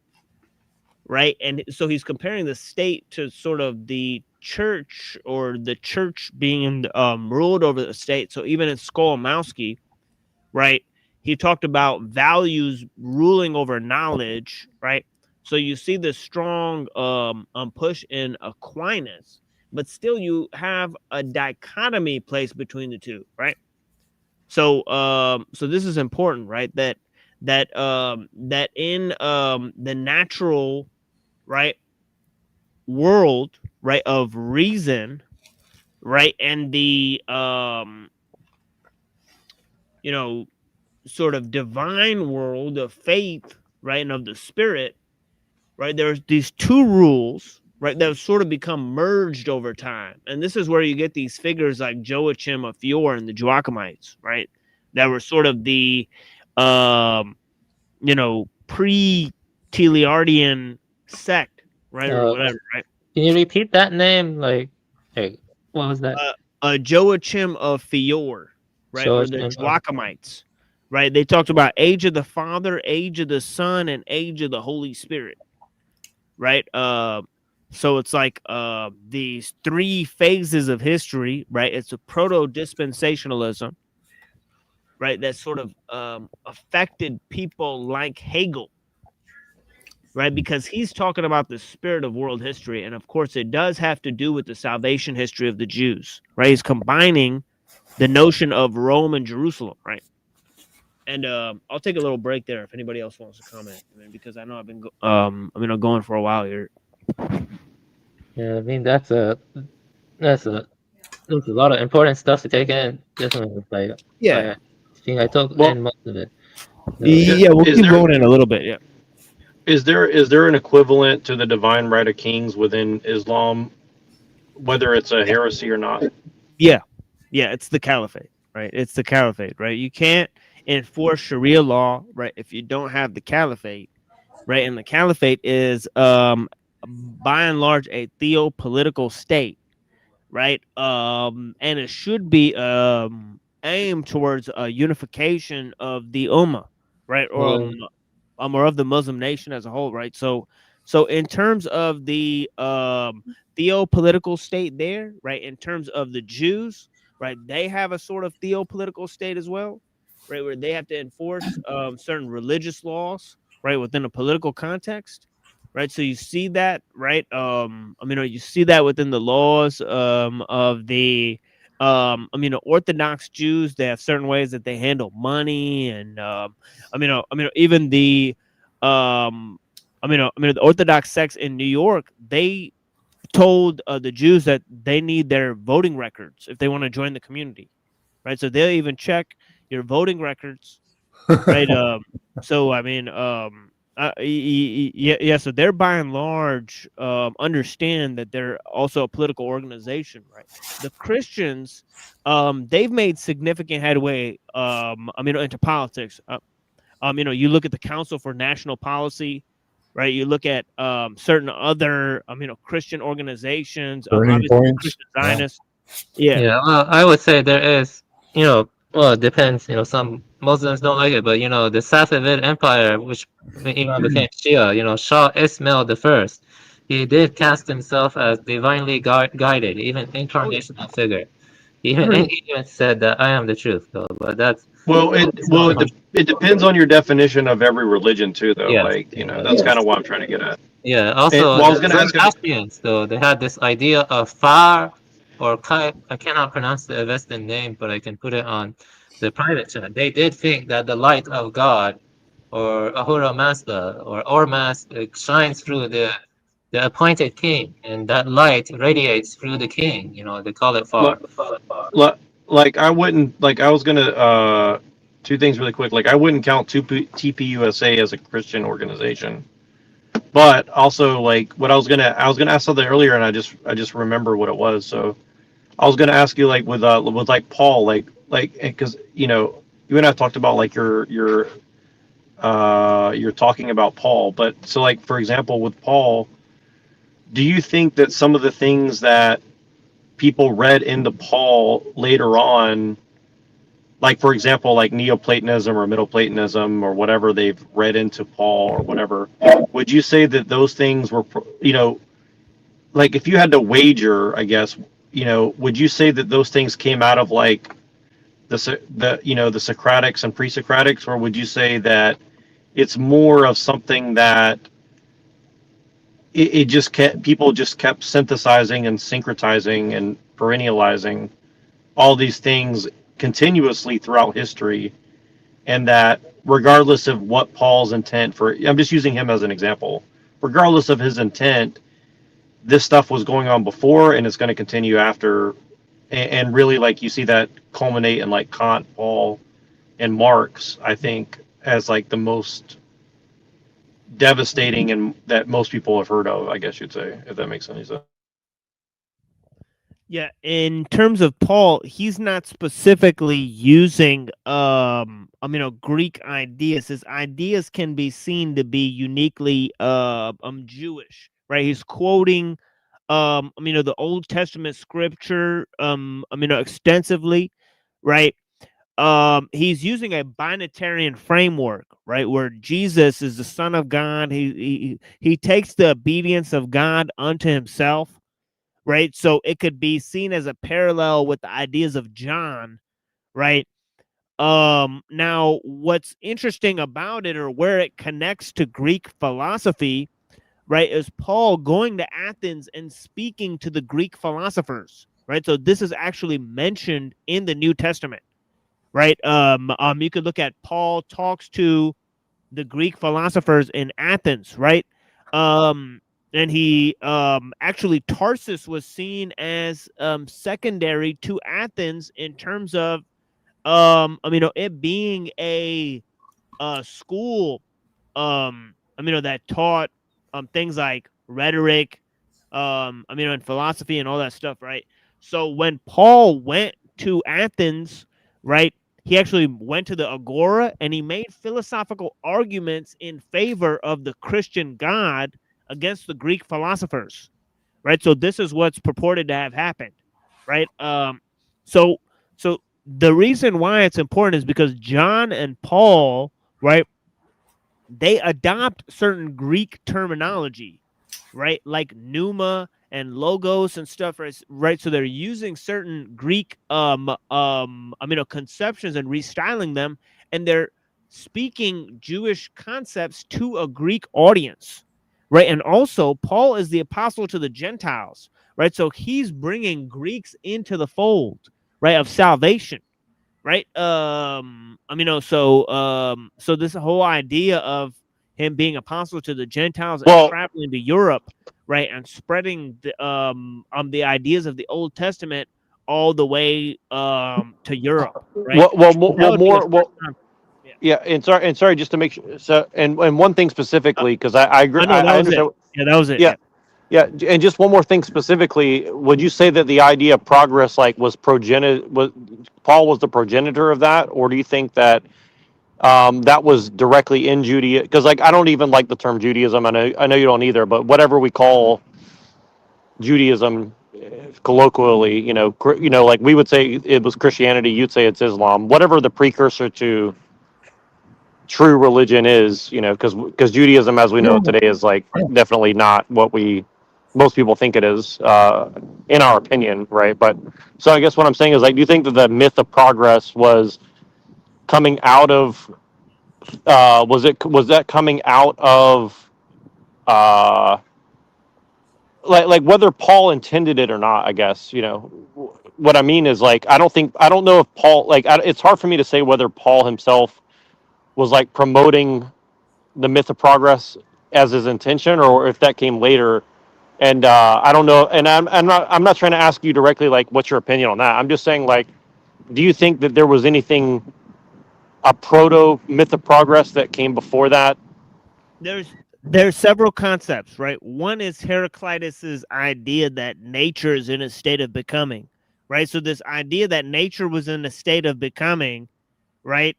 right? And so he's comparing the state to sort of the church, or the church being ruled over the state. So even in Skolimowski, right, he talked about values ruling over knowledge, right? So you see this strong push in Aquinas, but still you have a dichotomy placed between the two, right? So so this is important, right? That in the natural, right, world, right, of reason, right, and the sort of divine world of faith, right, and of the spirit, right, there's these two rules, right, that have sort of become merged over time. And this is where you get these figures like Joachim of Fiore and the Joachimites, right, that were sort of the pre-Teilhardian sect, right, or whatever, right? Can you repeat that name? Like, hey, what was that? Joachim of Fiore, right, or the Joachimites, right? They talked about age of the Father, age of the Son, and age of the Holy Spirit, right? So it's like these three phases of history, right? It's a proto-dispensationalism, right, that sort of affected people like Hegel, right? Because he's talking about the spirit of world history, and of course, it does have to do with the salvation history of the Jews, right? He's combining the notion of Rome and Jerusalem, right? And I'll take a little break there if anybody else wants to comment, because I know I've been going for a while here. Yeah, I mean that's a lot of important stuff to take in. Definitely, like Yeah. I think I took Well- in most of it. Yeah, we'll Is keep there- going in a little bit. Yeah. Is there an equivalent to the divine right of kings within Islam, whether it's a heresy or not? Yeah, it's the caliphate, right? It's the caliphate, right? You can't enforce Sharia law, right, if you don't have the caliphate, right? And the caliphate is by and large a theopolitical state, right? And it should be aimed towards a unification of the ummah, right? Or of the Muslim nation as a whole, right? So in terms of the theopolitical state there, right? In terms of the Jews, right? They have a sort of theopolitical state as well, right? Where they have to enforce certain religious laws, right? Within a political context, right? So you see that, right? You see that within the laws of the Orthodox Jews. They have certain ways that they handle money, and even the the Orthodox sects in New York, they told the Jews that they need their voting records if they want to join the community, right? So they'll even check your voting records, right? So so they're by and large understand that they're also a political organization, right? The Christians, they've made significant headway, into politics. You look at the Council for National Policy, right? You look at certain other, Christian organizations, obviously Christian Zionists. Yeah. Yeah, well, I would say there is, well, it depends. Some Muslims don't like it, but the Safavid Empire, which even became Shia, Shah Ismail the First, he did cast himself as divinely guided, even incarnational figure. He even said that I am the truth, though. But that's It depends on your definition of every religion too, though. Yes. Like that's kind of what I'm trying to get at. Yeah. Also, I was going to ask you. Zoroastrians, though, they had this idea of far or Kai. I cannot pronounce the Avestan name, but I can put it on the private chat. They did think that the light of God, or Ahura Mazda, or Ormas, shines through the appointed king, and that light radiates through the king. They call it far. Like I wouldn't like I was gonna two things really quick. Like I wouldn't count TPUSA as a Christian organization, but also like what I was gonna ask something earlier, and I just remember what it was. So I was gonna ask you like with like Paul, like because you and I talked about like you're talking about Paul, but so like for example with Paul, do you think that some of the things that people read into Paul later on, like for example, like Neoplatonism or Middle Platonism or whatever they've read into Paul or whatever, would you say that those things were, like if you had to wager, I guess, would you say that those things came out of like the Socratics and pre-Socratics, or would you say that it's more of something that people just kept synthesizing and syncretizing and perennializing all these things continuously throughout history, and that regardless of what Paul's intent I'm just using him as an example, regardless of his intent, this stuff was going on before and it's going to continue after, and really like you see that culminate in like Kant, Paul, and Marx, I think, as like the most devastating and that most people have heard of, I guess you'd say, if that makes any sense. Yeah, in terms of Paul, he's not specifically using Greek ideas. His ideas can be seen to be uniquely Jewish, right? He's quoting the Old Testament scripture extensively, right? He's using a binatarian framework, right, where Jesus is the Son of God. He takes the obedience of God unto himself, right? So it could be seen as a parallel with the ideas of John, right? Now what's interesting about it, or where it connects to Greek philosophy, right, is Paul going to Athens and speaking to the Greek philosophers, right? So this is actually mentioned in the New Testament, right? You could look at Paul talks to the Greek philosophers in Athens, right? And he actually Tarsus was seen as secondary to Athens in terms of it being a school that taught things like rhetoric, and philosophy and all that stuff, right? So when Paul went to Athens, right, he actually went to the Agora and he made philosophical arguments in favor of the Christian God against the Greek philosophers, right? So this is what's purported to have happened, right? So the reason why it's important is because John and Paul, right, they adopt certain Greek terminology, right? Like pneuma and logos and stuff, right? So they're using certain Greek conceptions and restyling them, and they're speaking Jewish concepts to a Greek audience, right? And also Paul is the apostle to the Gentiles, right? So he's bringing Greeks into the fold, right, of salvation, right? So this whole idea of him being apostle to the Gentiles and traveling to Europe, right, and spreading the ideas of the Old Testament all the way to Europe, right? Yeah, and sorry, just to make sure. So, and one thing specifically, because I agree. I understand. Yeah, that was it. Yeah, and just one more thing specifically. Would you say that the idea of progress, like, was Paul was the progenitor of that, or do you think that that was directly in Judaism? Because, like, I don't even like the term Judaism. I know you don't either. But whatever we call Judaism, colloquially, like we would say it was Christianity, you'd say it's Islam. Whatever the precursor to true religion is, because Judaism, as we know today, is like definitely not what most people think it is, in our opinion, right? But so I guess what I'm saying is, like, do you think that the myth of progress was coming out of was that coming out of like whether Paul intended it or not? I guess what I mean is, like, I don't know if Paul, like, it's hard for me to say whether Paul himself was like promoting the myth of progress as his intention, or if that came later. And I don't know, and I'm not trying to ask you directly, like, what's your opinion on that. I'm just saying, like, do you think that there was anything, a proto myth of progress, that came before that? There's several concepts, right? One is Heraclitus's idea that nature is in a state of becoming, right? So this idea that nature was in a state of becoming, right,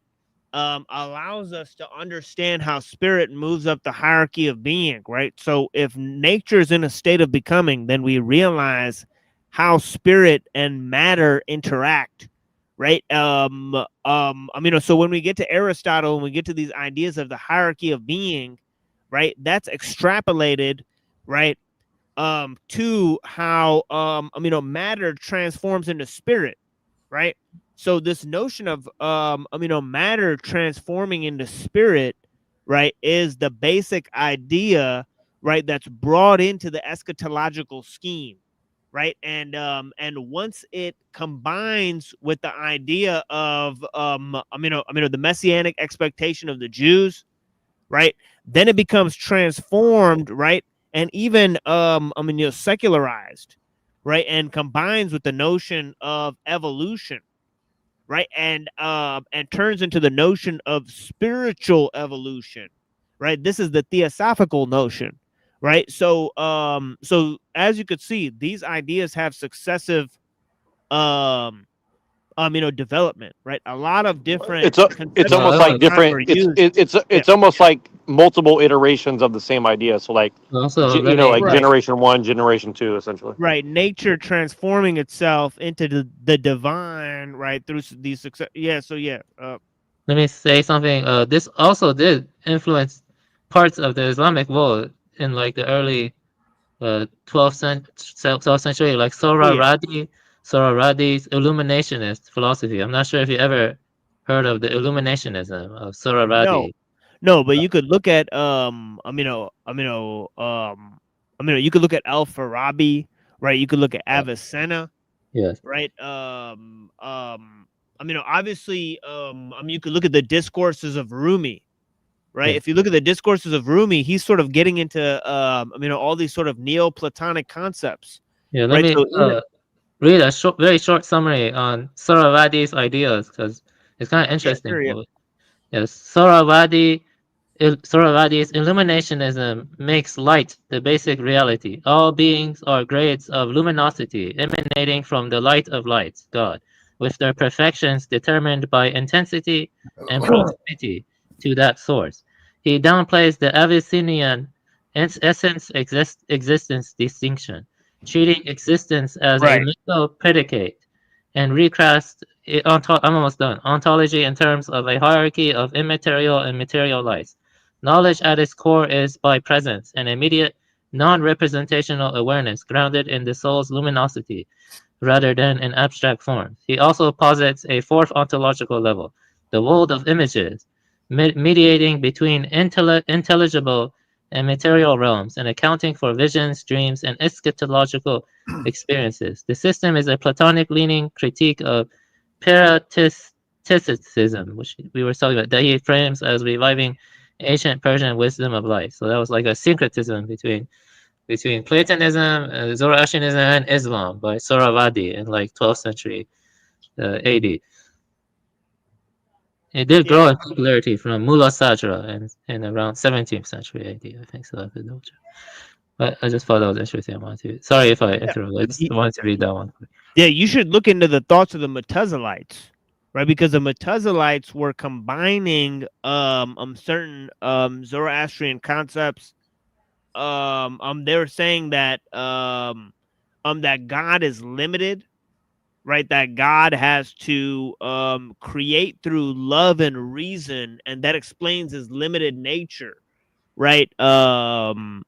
allows us to understand how spirit moves up the hierarchy of being, right? So if nature is in a state of becoming, then we realize how spirit and matter interact, right? So when we get to Aristotle and we get to these ideas of the hierarchy of being, right, that's extrapolated, right, to how matter transforms into spirit, right? So this notion of matter transforming into spirit, right, is the basic idea, right, that's brought into the eschatological scheme, right? And once it combines with the idea of the messianic expectation of the Jews, right, then it becomes transformed, right, and even secularized, right, and combines with the notion of evolution, right, and turns into the notion of spiritual evolution, right? This is the theosophical notion, right? So so as you could see, these ideas have successive development, right? A lot of different. It's almost like different. It's almost like multiple iterations of the same idea. So, like, generation 1, generation 2, essentially. Right, nature transforming itself into the divine, right, through these success. Yeah. So yeah. Let me say something. This also did influence parts of the Islamic world in, like, the early 12th century, like Sohrawardi's illuminationist philosophy. I'm not sure if you ever heard of the Illuminationism of No, Suravadi. no, but you could look at you could look at Al Farabi, right? You could look at Avicenna, Yes. right? Obviously, you could look at the discourses of Rumi, right? Yeah. If you look at the discourses of Rumi, he's sort of getting into all these sort of Neoplatonic concepts. Yeah, let right? me read a very short summary on Suravadi's ideas because it's kind of interesting. sure, yeah. Yes, Suravadi's Illuminationism makes light the basic reality. All beings are grades of luminosity emanating from the light of light, God, with their perfections determined by intensity and proximity to that source. He downplays the Avicennian existence distinction, treating existence as a mental predicate, and recast I'm almost done. Ontology in terms of a hierarchy of immaterial and material lights. Knowledge at its core is by presence, an immediate, non-representational awareness grounded in the soul's luminosity, rather than in abstract forms. He also posits a fourth ontological level, the world of images, mediating between intelligible and material realms, and accounting for visions, dreams, and eschatological experiences. The system is a Platonic-leaning critique of paratisticism, which we were talking about, that he frames as reviving ancient Persian wisdom of life. So that was like a syncretism between Platonism, Zoroastrianism, and Islam by Suravadi in like 12th century AD. It did grow in popularity from Mullah Sadra in around 17th century AD, I think. So that's the But I just thought that was interesting. I wanted to. Sorry if I interrupted. I just wanted to read that one. Yeah, you should look into the thoughts of the Mutazilites, right? Because the Mutazilites were combining certain Zoroastrian concepts. They were saying that that God is limited, right? That God has to create through love and reason, and that explains his limited nature, right? And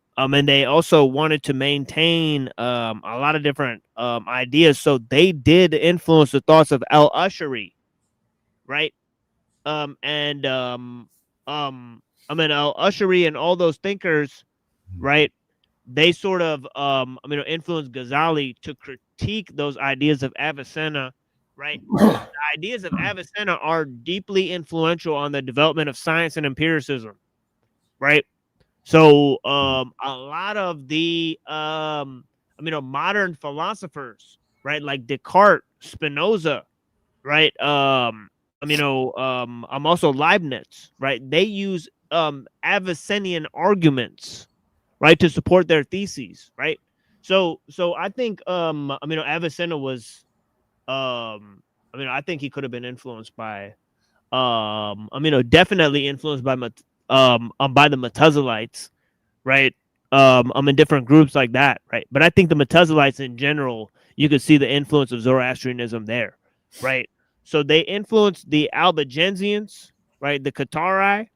they also wanted to maintain a lot of different ideas. So they did influence the thoughts of Al-Ash'ari, right? Al-Ash'ari and all those thinkers, right? They sort of influenced Ghazali to critique those ideas of Avicenna, right? The ideas of Avicenna are deeply influential on the development of science and empiricism, right? So a lot of the modern philosophers, right, like Descartes, Spinoza, right, I'm also Leibniz, right, they use Avicennian arguments, right, to support their theses, right? So I think Avicenna was I think he could have been influenced by definitely influenced by the Mutazilites, right? In different groups like that, right? But I think the Mutazilites in general, you could see the influence of Zoroastrianism there, right? So they influenced the Albigensians, right? The Qatari,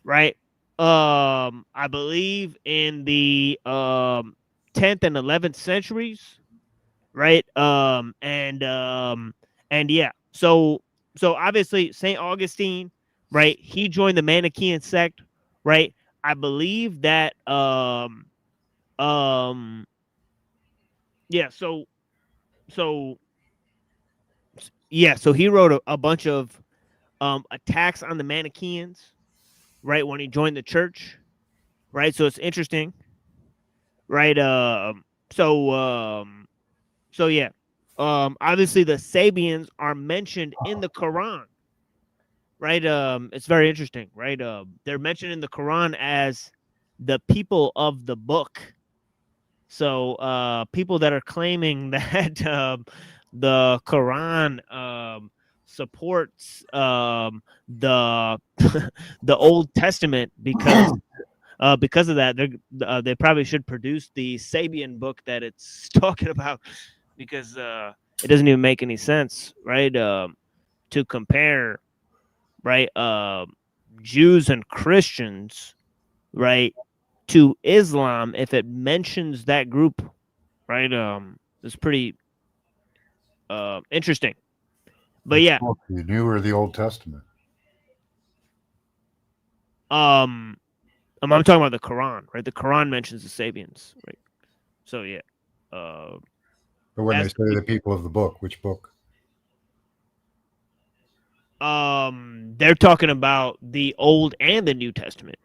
right? I believe in the 10th and 11th centuries, right? And yeah, so obviously St. Augustine, right? He joined the Manichaean sect, right? I believe that yeah, so he wrote a bunch of attacks on the Manichaeans, right, when he joined the church, right? So it's interesting, right? So yeah. Obviously the Sabians are mentioned in the Quran, right? It's very interesting, right? They're mentioned in the Quran as the people of the book. So people that are claiming that the Quran supports the the Old Testament because of that, they probably should produce the Sabian book that it's talking about, because it doesn't even make any sense, right? To compare, right, Jews and Christians, right, to Islam if it mentions that group, right? It's pretty interesting. But yeah, book, the New or the Old Testament? I'm talking about the Quran, right? The Quran mentions the Sabians, right? So yeah. But when they as say the people of the book, which book? they're talking about the Old and the New Testament.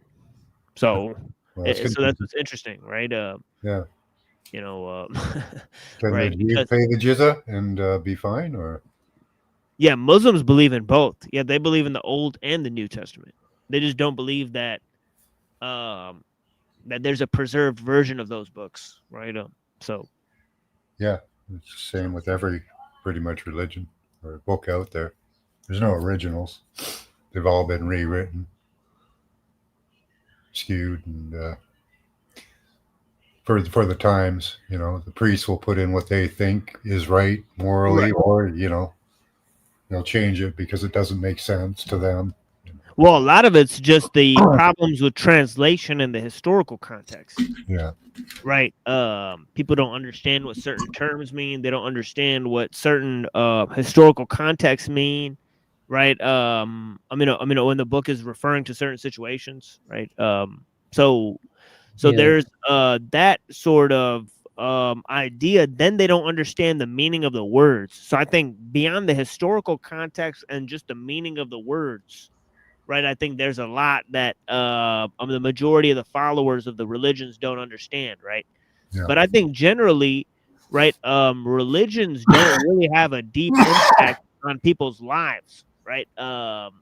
So, Well, that's so that's what's interesting, right? Yeah. You know, Can right? the Jews pay the jizya and be fine, or? Yeah, Muslims believe in both. Yeah, they believe in the Old and the New Testament. They just don't believe that that there's a preserved version of those books, right? So Yeah, it's the same with every pretty much religion or book out there. There's no originals. They've all been rewritten, skewed, and for the times, the priests will put in what they think is right morally, right. or they'll change it because it doesn't make sense to them. Well, a lot of it's just the problems with translation and the historical context. Yeah. Right. People don't understand what certain terms mean. They don't understand what certain historical contexts mean. Right. I mean, when the book is referring to certain situations, right. So Yeah. there's that sort of idea. Then they don't understand the meaning of the words. So I think beyond the historical context and just the meaning of the words, right, I think there's a lot that the majority of the followers of the religions don't understand, right? Yeah. But I think generally, right, religions don't really have a deep impact on people's lives, right?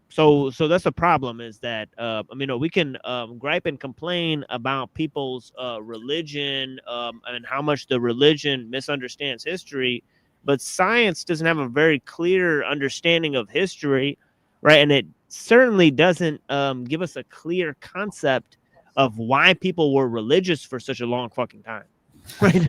So that's a problem, is that we can gripe and complain about people's religion and how much the religion misunderstands history, but science doesn't have a very clear understanding of history, right? And it certainly doesn't give us a clear concept of why people were religious for such a long fucking time, right?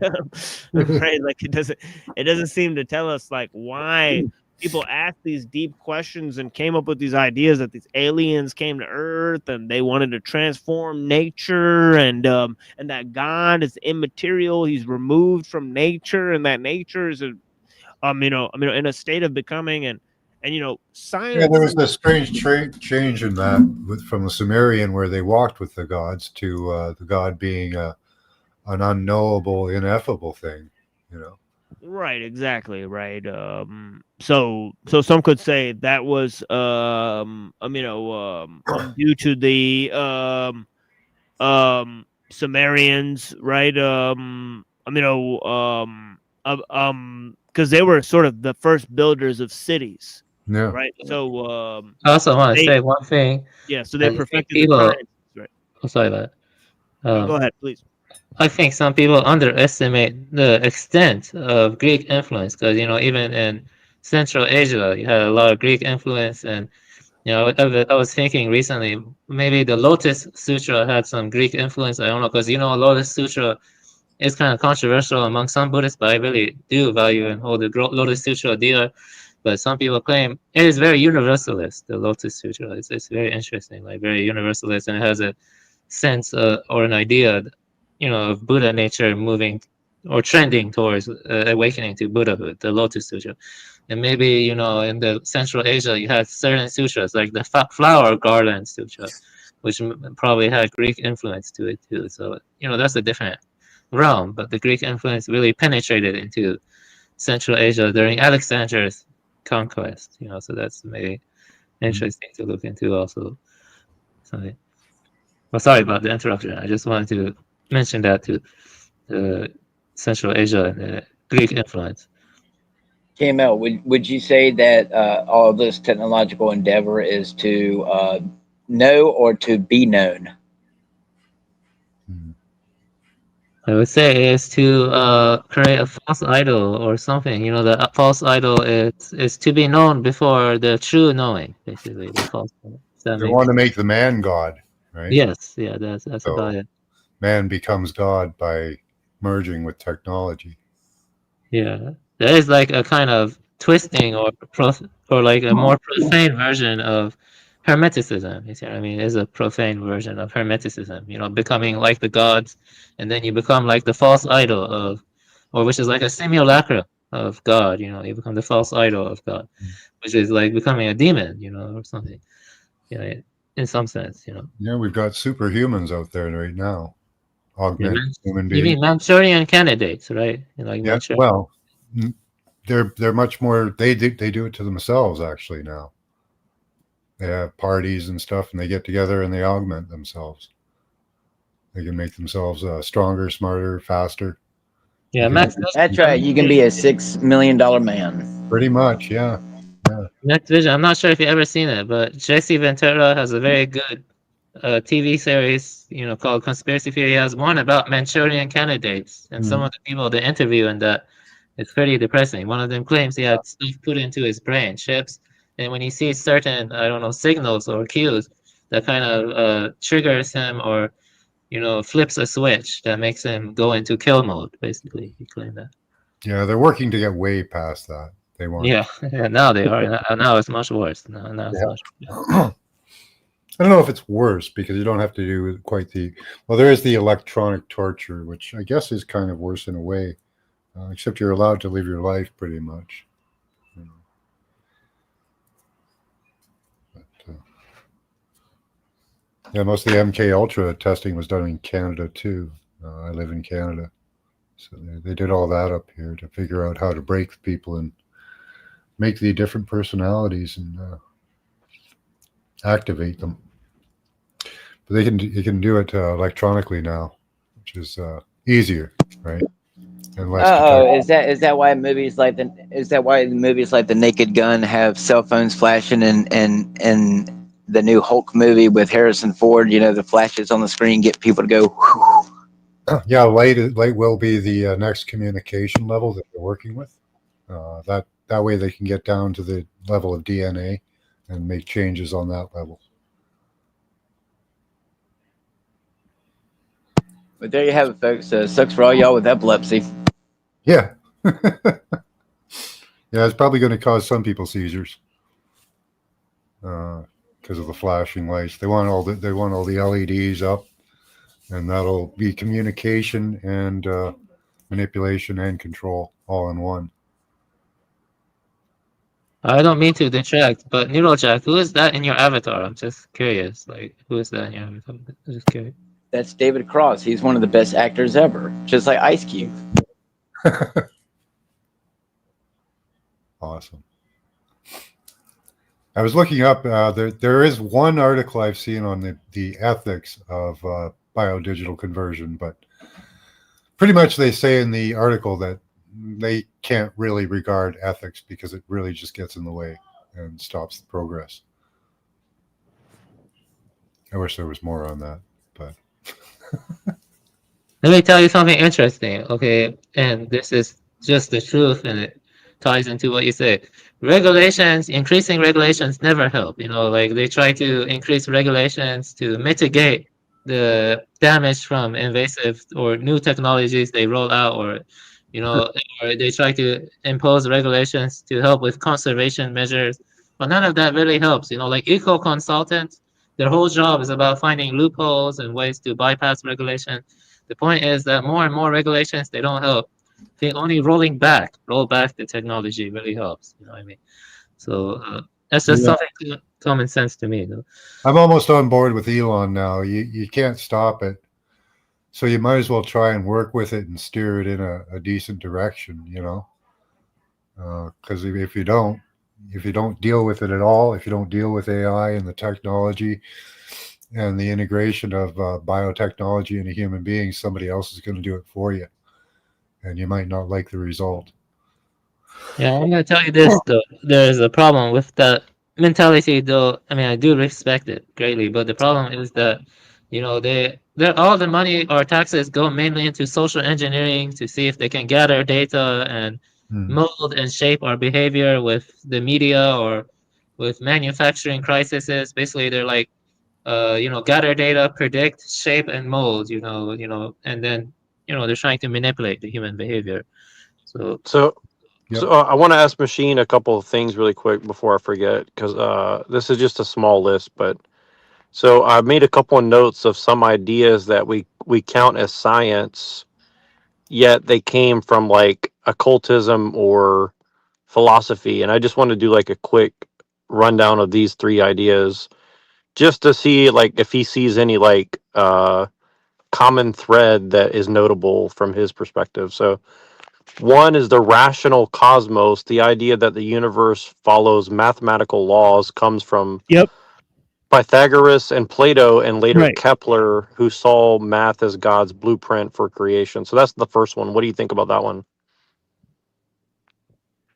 Right? Like it doesn't seem to tell us like why people asked these deep questions and came up with these ideas that these aliens came to Earth and they wanted to transform nature, and that God is immaterial, he's removed from nature, and that nature is in a state of becoming, and science. Yeah, there was this strange change in that from the Sumerian, where they walked with the gods, to the god being an unknowable, ineffable thing. Right, exactly, right. So some could say that was due to the Sumerians, right? Because they were sort of the first builders of cities. Yeah. Right. So I also want to say one thing. Yeah, so they I think perfected people. the science, right? Oh, sorry about that. Go ahead, please. I think some people underestimate the extent of Greek influence, because even in Central Asia, you had a lot of Greek influence, and I was thinking recently maybe the Lotus Sutra had some Greek influence. I don't know, because Lotus Sutra is kind of controversial among some Buddhists, but I really do value and hold the Lotus Sutra dear. But some people claim it is very universalist. The Lotus Sutra, it's very interesting, like very universalist, and it has a sense or an idea, of Buddha nature moving or trending towards awakening to Buddhahood, the Lotus Sutra. And maybe, in the Central Asia, you had certain sutras, like the flower garland sutra, which probably had Greek influence to it too. So, that's a different realm, but the Greek influence really penetrated into Central Asia during Alexander's conquest, so that's maybe interesting to look into also. Sorry about the interruption. I just wanted to mention that to Central Asia and the Greek influence. KML, would you say that all this technological endeavor is to know or to be known? I would say is to create a false idol or something. The false idol is to be known before the true knowing, basically. The false idol. They want to make the man God, right? Yes, yeah, that's So about it. man becomes God by merging with technology. Yeah, there is like a kind of twisting or like a more profane version of Hermeticism. You see what I mean? It's a profane version of Hermeticism. Becoming like the gods, and then you become like the false idol which is like a simulacra of God. You know, you become the false idol of God, which is like becoming a demon, you know, or something. You know, in some sense, you know. Yeah, we've got superhumans out there right now, Yeah, augmented human you mean beings. Manchurian candidates, right? You know, like Yeah, Manchurian. well, they're much more. They do it to themselves actually now. They have parties and stuff, and they get together and they augment themselves. They can make themselves stronger, smarter, faster. Yeah, That's right. You can be a $6 million man. Pretty much, yeah. Next Vision. I'm not sure if you ever seen it, but Jesse Ventura has a very good TV series, you know, called Conspiracy Theory. He has one about Manchurian candidates, and some of the people they interview in that, it's pretty depressing. One of them claims he had stuff put into his brain, chips, and when he sees certain, I don't know, signals or cues that kind of triggers him or, you know, flips a switch that makes him go into kill mode, basically. He claimed that. Yeah, they're working to get way past that. They want. Yeah, yeah, now they are. Now it's much worse. Now it's much. I don't know if it's worse because you don't have to do quite the. Well, there is the electronic torture, which I guess is kind of worse in a way, except you're allowed to live your life pretty much. Yeah, most of the MK Ultra testing was done in Canada too. I live in Canada, so they did all that up here to figure out how to break people and make the different personalities and activate them. But you can do it electronically now, which is easier, right? And less. Is that why movies like the Naked Gun have cell phones flashing and the new Hulk movie with Harrison Ford? You know, the flashes on the screen get people to go. Whew. Yeah, light will be the next communication level that they're working with. That way they can get down to the level of DNA and make changes on that level. But there you have it, folks. Sucks for all y'all with epilepsy. Yeah. Yeah, it's probably going to cause some people seizures because of the flashing lights. They want all the LEDs up, and that'll be communication and manipulation and control all in one. I don't mean to detract, but Neurojack, who is that in your avatar? I'm just curious. Like, who is that in your avatar? I'm just curious. That's David Cross. He's one of the best actors ever, just like Ice Cube. Awesome. I was looking up. There is one article I've seen on the ethics of biodigital conversion, but pretty much they say in the article that they can't really regard ethics because it really just gets in the way and stops the progress. I wish there was more on that, but. Let me tell you something interesting, okay? And this is just the truth, and it ties into what you say. Increasing regulations never help. You know, like they try to increase regulations to mitigate the damage from invasive or new technologies they roll out, or, you know, or they try to impose regulations to help with conservation measures. But none of that really helps. You know, like eco consultants, their whole job is about finding loopholes and ways to bypass regulation. The point is that more and more regulations, they don't help. I think only roll back the technology really helps. You know what I mean? So that's just something common sense to me. Though. I'm almost on board with Elon now. You can't stop it, so you might as well try and work with it and steer it in a decent direction. You know, because if you don't deal with it at all, if you don't deal with AI and the technology and the integration of biotechnology into human beings, somebody else is going to do it for you, and you might not like the result. Yeah, I'm going to tell you this, though. There's a problem with that mentality, though. I mean, I do respect it greatly, but the problem is that, you know, all the money or taxes go mainly into social engineering to see if they can gather data and mold and shape our behavior with the media or with manufacturing crises. Basically, they're like, you know, gather data, predict, shape, and mold. You know, and then, you know, they're trying to manipulate the human behavior. So I want to ask Machine a couple of things really quick before I forget, because this is just a small list. But so I made a couple of notes of some ideas that we count as science, yet they came from like occultism or philosophy. And I just want to do like a quick rundown of these three ideas just to see like if he sees any like common thread that is notable from his perspective. So one is the rational cosmos. The idea that the universe follows mathematical laws comes from Pythagoras and Plato, and later Kepler, who saw math as God's blueprint for creation. So that's the first one. What do you think about that one?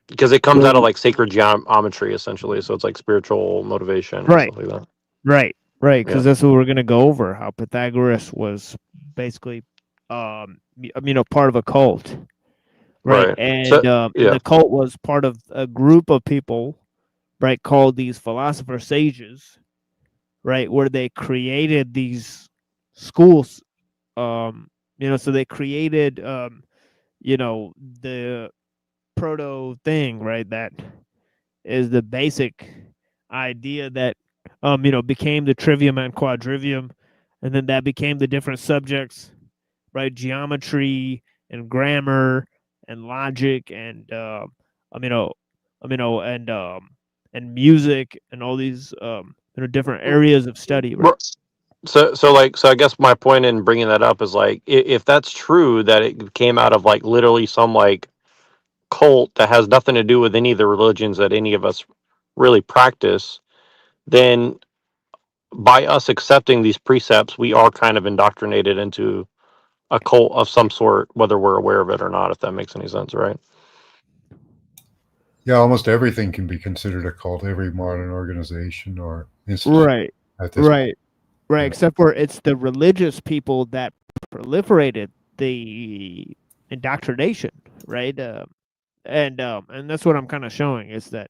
Because it comes out of like sacred geometry, essentially. So it's like spiritual motivation and stuff like that. Right. Because that's what we're gonna go over. How Pythagoras was basically, part of a cult. Right. And the cult was part of a group of people, right, called these philosopher sages, right, where they created these schools, so they created, the proto thing, right, that is the basic idea that, became the trivium and quadrivium, and then that became the different subjects, right, geometry and grammar and logic and and music and all these different areas of study, right? So I guess my point in bringing that up is like if that's true that it came out of like literally some like cult that has nothing to do with any of the religions that any of us really practice, then by us accepting these precepts, we are kind of indoctrinated into a cult of some sort, whether we're aware of it or not, if that makes any sense, right? Yeah, almost everything can be considered a cult, every modern organization or institute. Right. Right. Except for it's the religious people that proliferated the indoctrination, right? And that's what I'm kind of showing is that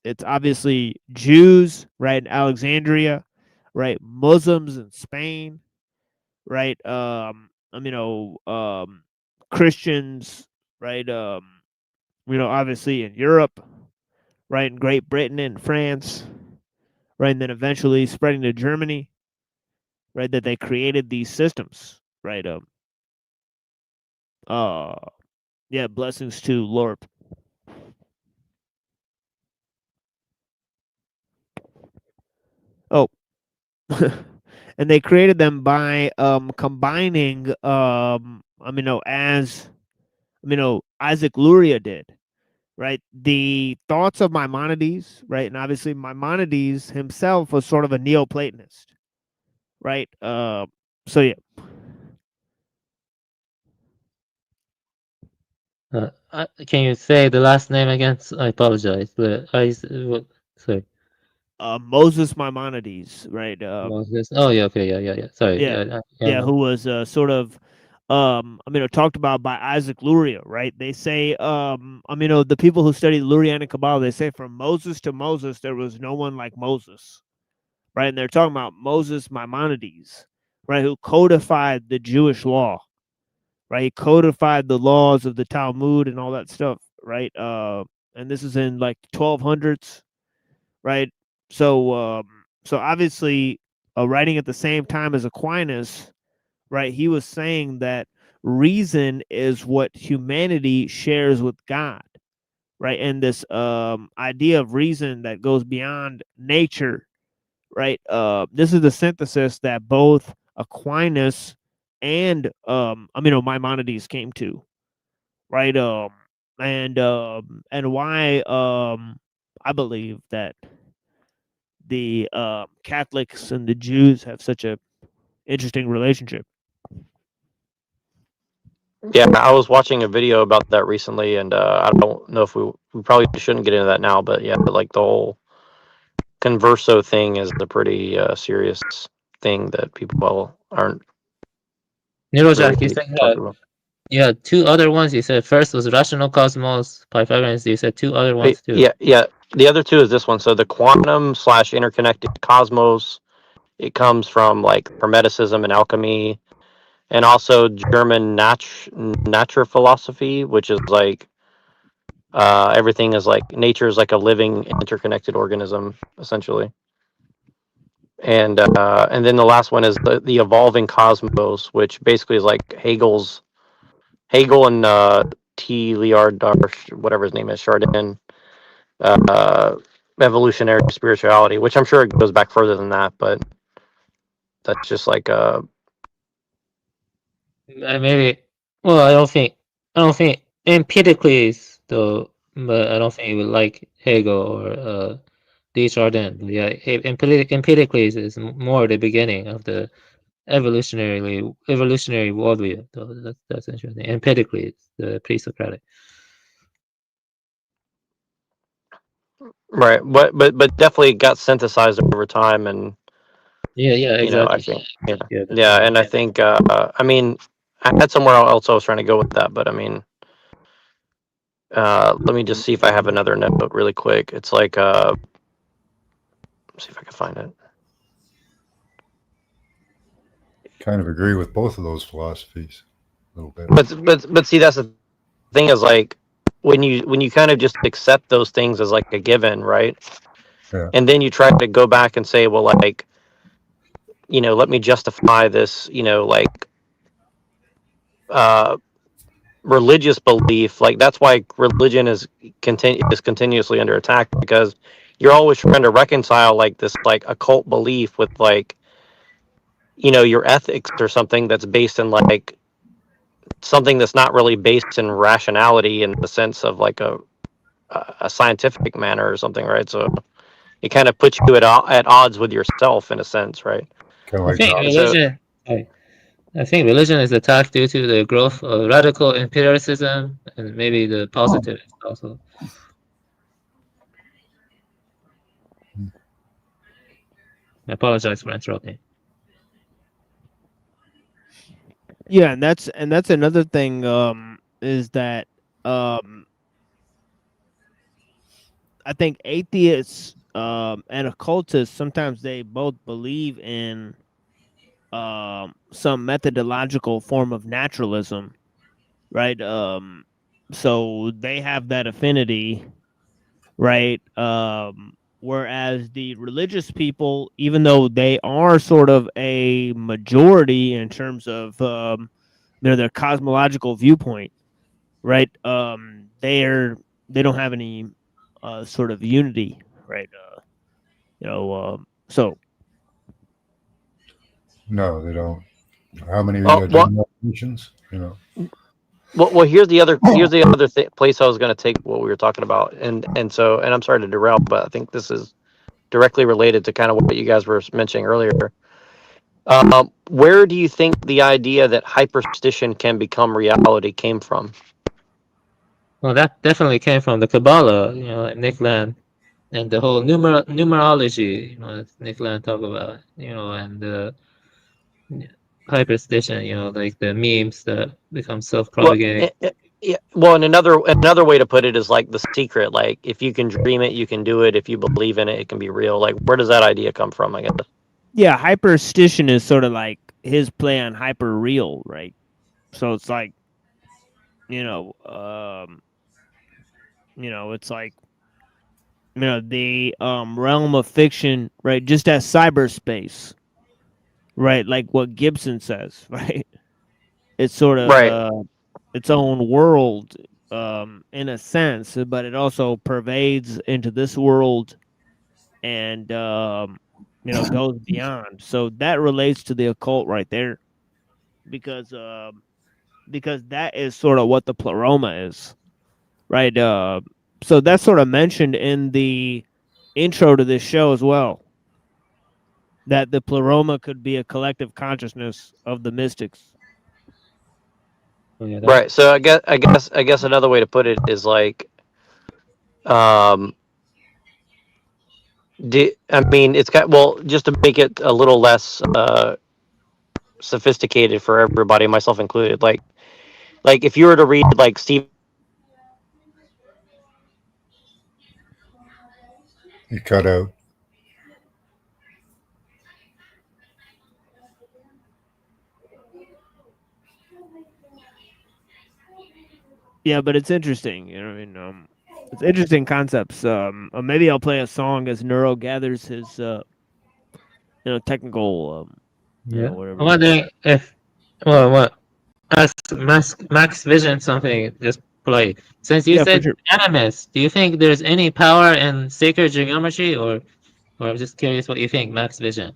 it's obviously Jews, right, in Alexandria, right, Muslims in Spain, right, Christians, right, obviously in Europe, right, in Great Britain and France, right, and then eventually spreading to Germany, right, that they created these systems, right, blessings to Lord. Oh, and they created them by combining, as Isaac Luria did, right? The thoughts of Maimonides, right, and obviously Maimonides himself was sort of a Neoplatonist, right? So yeah. Can you say the last name again? I apologize. Sorry. Moses Maimonides, right? Moses. Oh yeah, okay, yeah. Sorry. Who was sort of, talked about by Isaac Luria, right? They say, the people who study Lurianic Kabbalah, they say from Moses to Moses there was no one like Moses, right? And they're talking about Moses Maimonides, right? Who codified the Jewish law, right? He codified the laws of the Talmud and all that stuff, right? And this is in like 1200s, right? So obviously, writing at the same time as Aquinas, right? He was saying that reason is what humanity shares with God, right? And this idea of reason that goes beyond nature, right? This is the synthesis that both Aquinas and Maimonides came to, right? And why I believe that the Catholics and the Jews have such a interesting relationship. Yeah, I was watching a video about that recently, and I don't know if we probably shouldn't get into that now, but yeah, like the whole converso thing is a pretty serious thing that people aren't. Neurojack, you said two other ones. You said first was rational cosmos, Pythagoras. You said two other ones too. Yeah. The other two is this one. So the quantum/interconnected cosmos, it comes from like Hermeticism and alchemy, and also German nature philosophy, which is like everything is like nature is like a living interconnected organism essentially. And then the last one is the evolving cosmos, which basically is like Hegel and whatever his name is, Chardin, evolutionary spirituality, which I'm sure it goes back further than that, but that's just like maybe. Well, I don't think Empedocles though, but I don't think it would like Hegel or Chardin. Yeah, Empedocles is more the beginning of the evolutionary worldview. So that's interesting. Empedocles, the pre-Socratic. right, but definitely got synthesized over time, and Yeah, you know, I exactly. think yeah, and I think I mean, I had somewhere else I was trying to go with that, but I mean, let me just see if I have another note really quick. It's like see if I can find it. Kind of agree with both of those philosophies a little bit. But see, that's the thing, is like when you kind of just accept those things as like a given, right? Yeah. And then you try to go back and say, well, like, you know, let me justify this, you know, like religious belief. Like that's why religion is continuously under attack, because you're always trying to reconcile like this like occult belief with like, you know, your ethics or something that's based in like something that's not really based in rationality in the sense of like a scientific manner or something, right? So it kind of puts you at odds with yourself in a sense, right? Kind of I like think God. religion. I think religion is attacked due to the growth of radical empiricism and maybe the positivists also. I apologize for interrupting. Yeah, and that's another thing is that I think atheists and occultists sometimes they both believe in some methodological form of naturalism, right? So they have that affinity, right? Whereas the religious people, even though they are sort of a majority in terms of their cosmological viewpoint, right? They don't have any sort of unity, right? So No, they don't. How many Well, denominations? You know. well, here's the other place I was going to take what we were talking about, and I'm sorry to derail, but I think this is directly related to kind of what you guys were mentioning earlier. Where do you think the idea that hyperstition can become reality came from? Well, that definitely came from the Kabbalah, you know, Nick Land, and the whole numerology, you know, Nick Land talk about, you know, and the hyperstition, you know, like the memes that become self-propagating. Yeah. Well, and another way to put it is like The Secret. Like, if you can dream it, you can do it. If you believe in it, it can be real. Like, where does that idea come from? I guess. yeah, hyperstition is sort of like his play on hyper real, right? So it's like, it's like, the realm of fiction, right? Just as cyberspace, right? Like what Gibson says, right? It's sort of Right. its own world, in a sense, but it also pervades into this world and goes beyond. So that relates to the occult right there, because that is sort of what the pleroma is, right? So that's sort of mentioned in the intro to this show as well, that the pleroma could be a collective consciousness of the mystics. Oh, yeah, Right. So I guess another way to put it is like, I mean, it's got, well, just to make it a little less sophisticated for everybody, myself included. Like if you were to read like Steve. You cut out. Yeah, but it's interesting. You know, I mean, it's interesting concepts. Maybe I'll play a song as Neuro gathers his, technical, Yeah. whatever. I'm wondering if, well, what, as Max Vision something just play. Since you Yeah, for said sure. animus, do you think there's any power in sacred geometry, or I'm just curious what you think, Max Vision?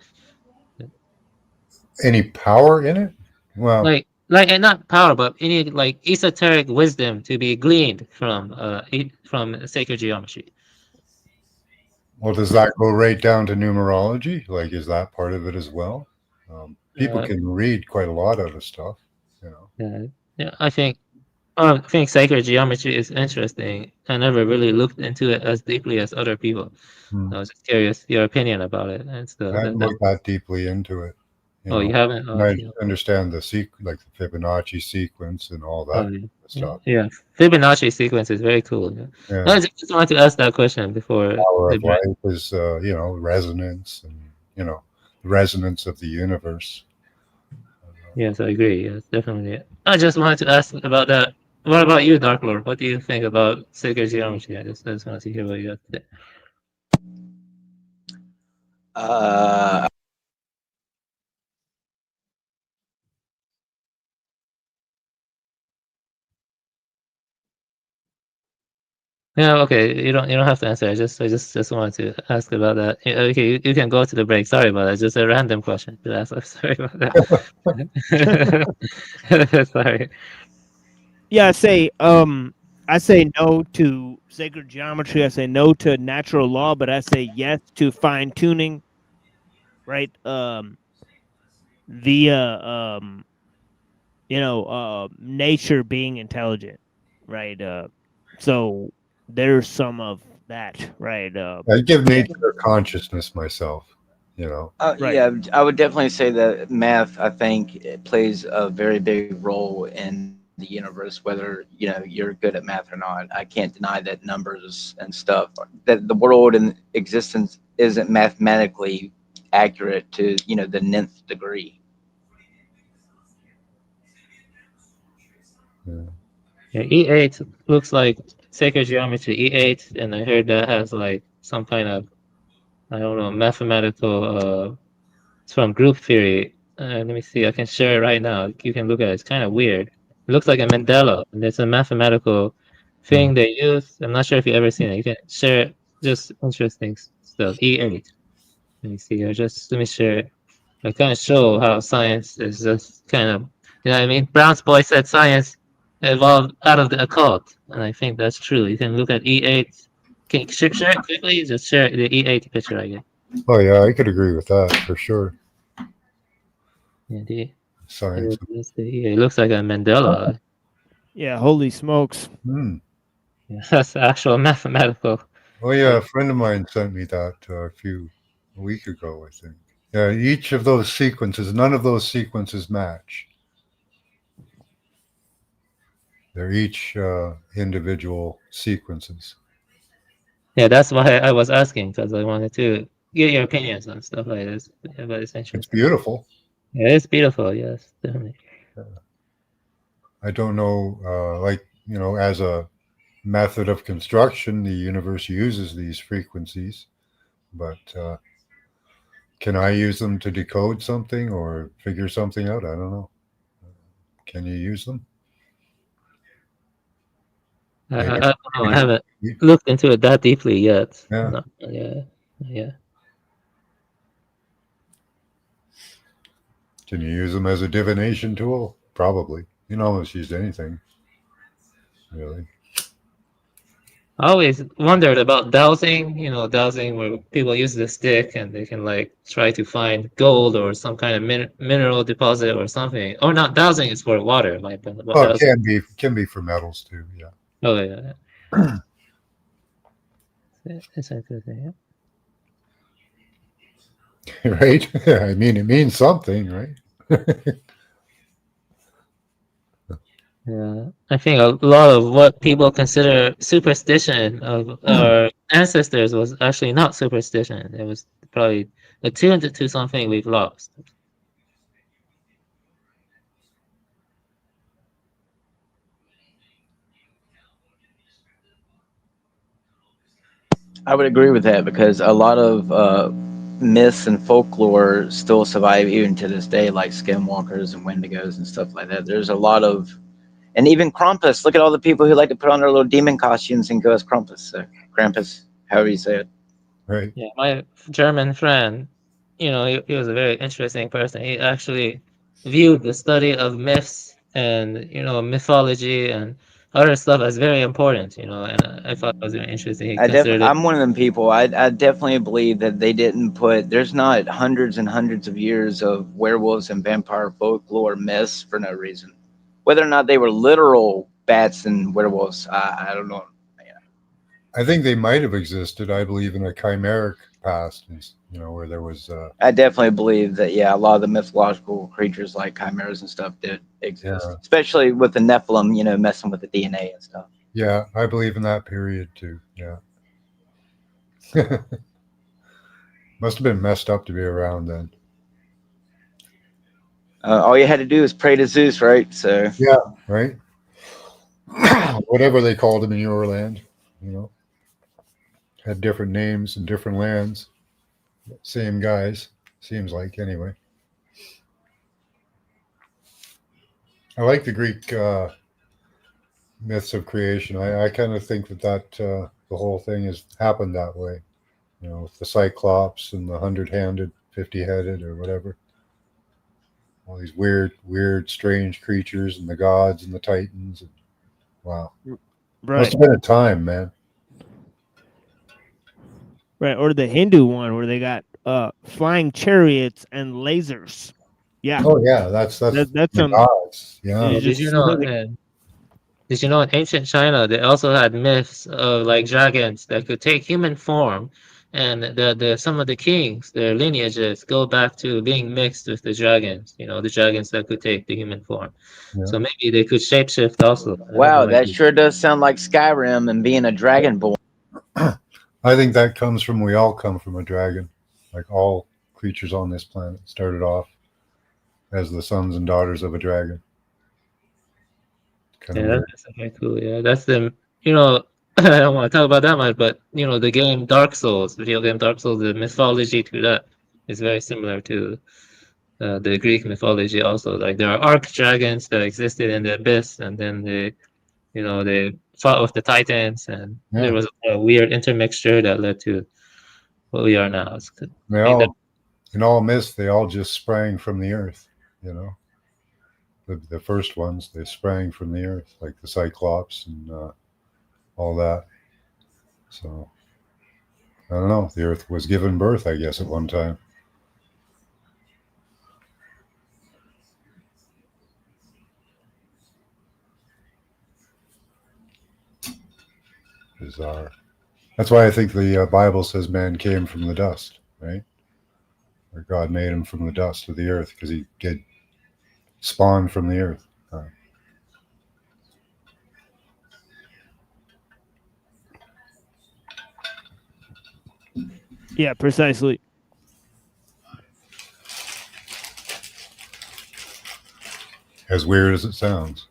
Any power in it? Well, And not power, but any like esoteric wisdom to be gleaned from sacred geometry. well, does that go right down to numerology? Like, is that part of it as well? People Uh, can read quite a lot out of stuff, you know. Yeah, I think sacred geometry is interesting. I never really looked into it as deeply as other people. I was just curious your opinion about it. And so I haven't looked that deeply into it. you haven't? And I understand the like the Fibonacci sequence and all that stuff. Yeah, Fibonacci sequence is very cool. Yeah. Yeah. I just wanted to ask that question before. Power of life is, resonance and, the resonance of the universe. Yes, I agree. Yes, definitely. I just wanted to ask about that. What about you, Dark Lord? What do you think about sacred geometry? I just wanted to hear what you have to say. Yeah, okay. You don't have to answer. I just wanted to ask about that. Okay, you can go to the break. Sorry about that. Just a random question to ask. I'm sorry about that. Sorry. Yeah, I say no to sacred geometry. I say no to natural law, but I say yes to fine tuning. Right. Via nature being intelligent. Right. So there's some of that. Right. I give nature a consciousness myself. Right. Yeah, I would definitely say that math, I think, it plays a very big role in the universe, whether you're good at math or not. I can't deny that numbers and stuff, that the world in existence isn't mathematically accurate to the nth degree. Yeah, E8 looks like sacred geometry E8, and I heard that has like some kind of, I don't know, mathematical it's from group theory. Let me see, I can share it right now. You can look at it. It's kind of weird. It looks like a mandala, and it's a mathematical thing they use. I'm not sure if you've ever seen it. You can share it. Just interesting stuff. E8. Let me see here. Just let me share it. I kind of show how science is just kind of, you know what I mean? Brown's boy said science evolved out of the occult, and I think that's true. You can look at E8. Can you share it quickly? Just share the E8 picture I get. Oh yeah, I could agree with that for sure. Yeah, science. It looks like a mandala. Yeah, holy smokes. Yeah, that's actual mathematical. Oh yeah, a friend of mine sent me that a week ago, I think. Yeah, each of those sequences, none of those sequences match. They're each individual sequences. Yeah, that's why I was asking, because I wanted to get your opinions on stuff like this. Yeah, but it's interesting. It's beautiful. Yeah, it's beautiful. Yes, definitely. I don't know, as a method of construction, the universe uses these frequencies, but can I use them to decode something or figure something out? I don't know. Can you use them? I don't know. I haven't looked into it that deeply yet. Yeah. No, yeah. Can you use them as a divination tool? Probably. You can almost use anything, really. I always wondered about dowsing, dowsing where people use the stick and they can like try to find gold or some kind of mineral deposit or something. Or not, dowsing is for water. Oh, it can be for metals too, yeah. Oh, yeah. It's interesting, yeah. Right? I mean, it means something, right? Yeah, I think a lot of what people consider superstition of our ancestors was actually not superstition. It was probably attuned to something we've lost. I would agree with that because a lot of myths and folklore still survive even to this day, like skinwalkers and wendigos and stuff like that. There's a lot of And even Krampus. Look at all the people who like to put on their little demon costumes and go as Krampus. So Krampus, however you say it. Right. Yeah, my German friend, he was a very interesting person. He actually viewed the study of myths and, mythology and other stuff as very important, and I thought it was very interesting. He considered it. I'm one of them people. I definitely believe that they didn't put. There's not hundreds and hundreds of years of werewolves and vampire folklore myths for no reason. Whether or not they were literal bats and werewolves, I don't know. I think they might have existed. I believe in a chimeric past, where there was. I definitely believe that. Yeah, a lot of the mythological creatures like chimeras and stuff did exist, especially with the Nephilim. Messing with the DNA and stuff. Yeah, I believe in that period too. Yeah. Must have been messed up to be around then. All you had to do is pray to Zeus, right? So yeah, right. Whatever they called him in your land, had different names in different lands. Same guys, seems like anyway. I like the Greek myths of creation. I kind of think that the whole thing has happened that way. With the Cyclops and the 100-handed, 50-headed, or whatever. All these weird, strange creatures, and the gods and the titans. Wow. Right. Must have been a time, man. Right, or the Hindu one where they got flying chariots and lasers. Yeah. Oh yeah, that's some gods. Yeah. Did you know in ancient China they also had myths of like dragons that could take human form, and the some of the kings, their lineages go back to being mixed with the dragons. The dragons that could take the human form. Yeah. So maybe they could shapeshift also. Wow, that sure does sound like Skyrim and being a dragonborn. I think that comes from, we all come from a dragon. Like all creatures on this planet started off as the sons and daughters of a dragon. That's very cool. Yeah, that's the, I don't want to talk about that much, but the game Dark Souls, video game Dark Souls, the mythology to that is very similar to the Greek mythology also. Like there are arch dragons that existed in the abyss, and then they fought with the Titans, and there was a weird intermixture that led to what we are now. In all myths, they all just sprang from the earth, The first ones, they sprang from the earth, like the Cyclops and all that. So, I don't know. The earth was given birth, I guess, at one time. Bizarre. That's why I think the Bible says man came from the dust, right? Or God made him from the dust of the earth because he did spawn from the earth. Yeah, precisely. As weird as it sounds.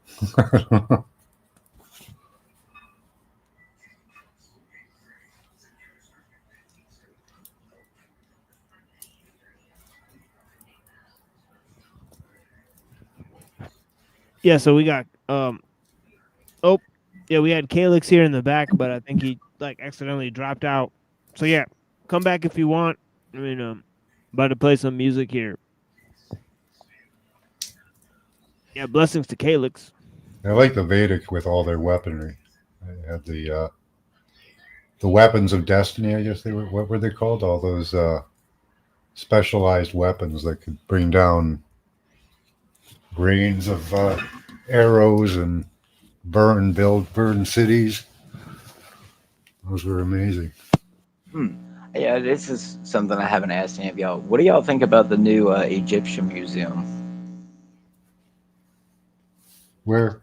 Yeah, so we got we had Calyx here in the back, but I think he accidentally dropped out. So yeah, come back if you want. I mean, about to play some music here. Yeah, blessings to Calyx. I like the Vedic with all their weaponry. They had the weapons of destiny, I guess they were. What were they called? All those specialized weapons that could bring down grains of arrows and burn cities. Those were amazing. Yeah, this is something I haven't asked any of y'all. What do y'all think about the new Egyptian museum? Where?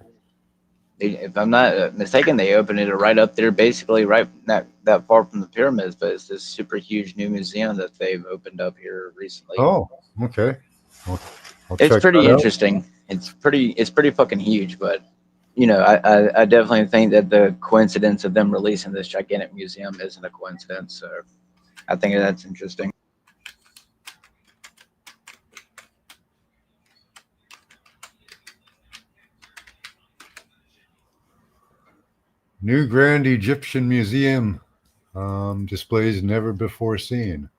If I'm not mistaken, they opened it right up there, basically right not that far from the pyramids, but it's this super huge new museum that they've opened up here recently. Oh, okay. It's pretty interesting. It's pretty fucking huge, but I definitely think that the coincidence of them releasing this gigantic museum isn't a coincidence. So I think that's interesting. New Grand Egyptian Museum displays never before seen.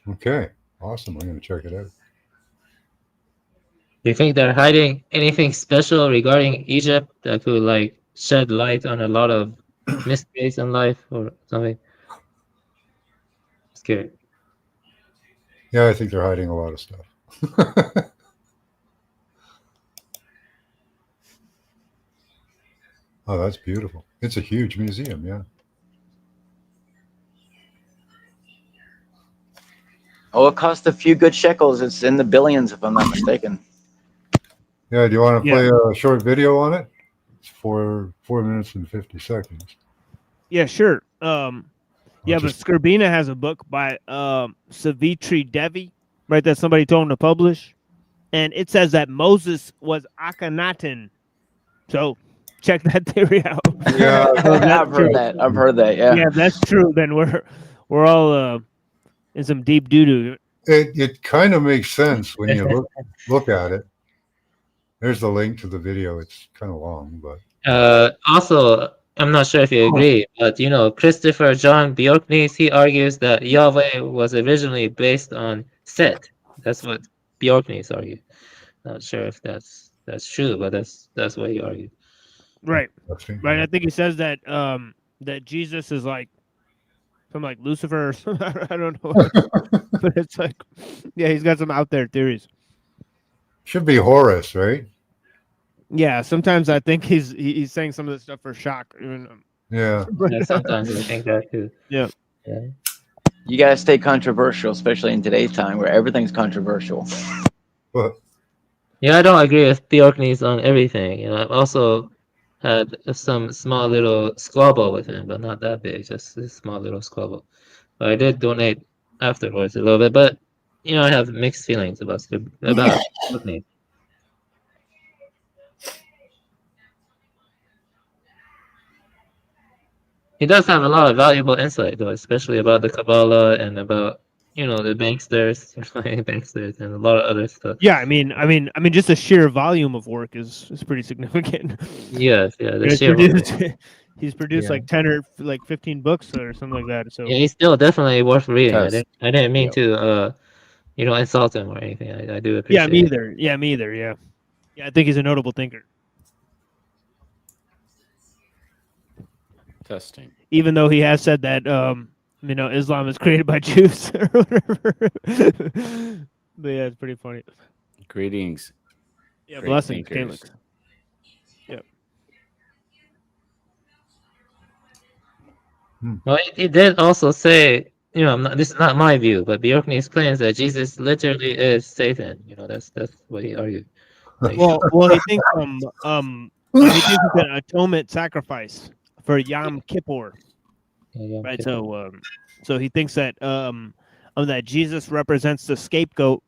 Okay, awesome. I'm going to check it out. Do you think they're hiding anything special regarding Egypt that could like shed light on a lot of mysteries in life or something? Scary. Yeah, I think they're hiding a lot of stuff. Oh, that's beautiful. It's a huge museum, yeah. Oh, it cost a few good shekels. It's in the billions, if I'm not mistaken. Yeah, do you want to play a short video on it? It's 4 minutes and 50 seconds. Yeah, sure. Yeah, but Skrbina has a book by Savitri Devi, right? That somebody told him to publish, and it says that Moses was Akhenaten. So check that theory out. Yeah, I've heard that. I've heard that. Yeah. Yeah, if that's true, then we're all in some deep doo doo. It kind of makes sense when you look at it. There's the link to the video. It's kind of long, but Also, I'm not sure if you agree, but you know, Christopher John Bjorknes, he argues that Yahweh was originally based on Set. That's what Bjorknes argued. Not sure if that's true, but that's what he argued. Right. Right. I think he says that that Jesus is like some like Lucifer or something. I don't know. But it's like, yeah, he's got some out there theories. Should be Horus, right? Yeah, sometimes I think he's saying some of this stuff for shock. Yeah. Yeah, sometimes I think that too. Yeah. Yeah. You gotta stay controversial, especially in today's time where everything's controversial. What? Yeah, I don't agree with Bjorknes on everything. You know, I've also had some small little squabble with him, but not that big, just a small little squabble. But I did donate afterwards a little bit, but you know, I have mixed feelings about Bjorknes. He does have a lot of valuable insight, though, especially about the Kabbalah and about, you know, the banksters, and a lot of other stuff. Yeah, I mean, just the sheer volume of work is pretty significant. Yes, yeah, he's produced like 10 or like 15 books or something like that. So yeah, he's still definitely worth reading. I didn't mean to, you know, insult him or anything. I do appreciate. Yeah, me either. Yeah, me either. Yeah, yeah, I think he's a notable thinker. Testing. Even though he has said that, you know, Islam is created by Jews or whatever. But yeah, it's pretty funny. Greetings. Yeah, blessings, Calix. Yep. Well, he did also say, you know, this is not my view, but Bjorknes claims that Jesus literally is Satan. You know, that's what he argued. Like, well, he thinks he thinks it's an atonement sacrifice for Yom Kippur. Yeah, right. So he thinks that that Jesus represents the scapegoat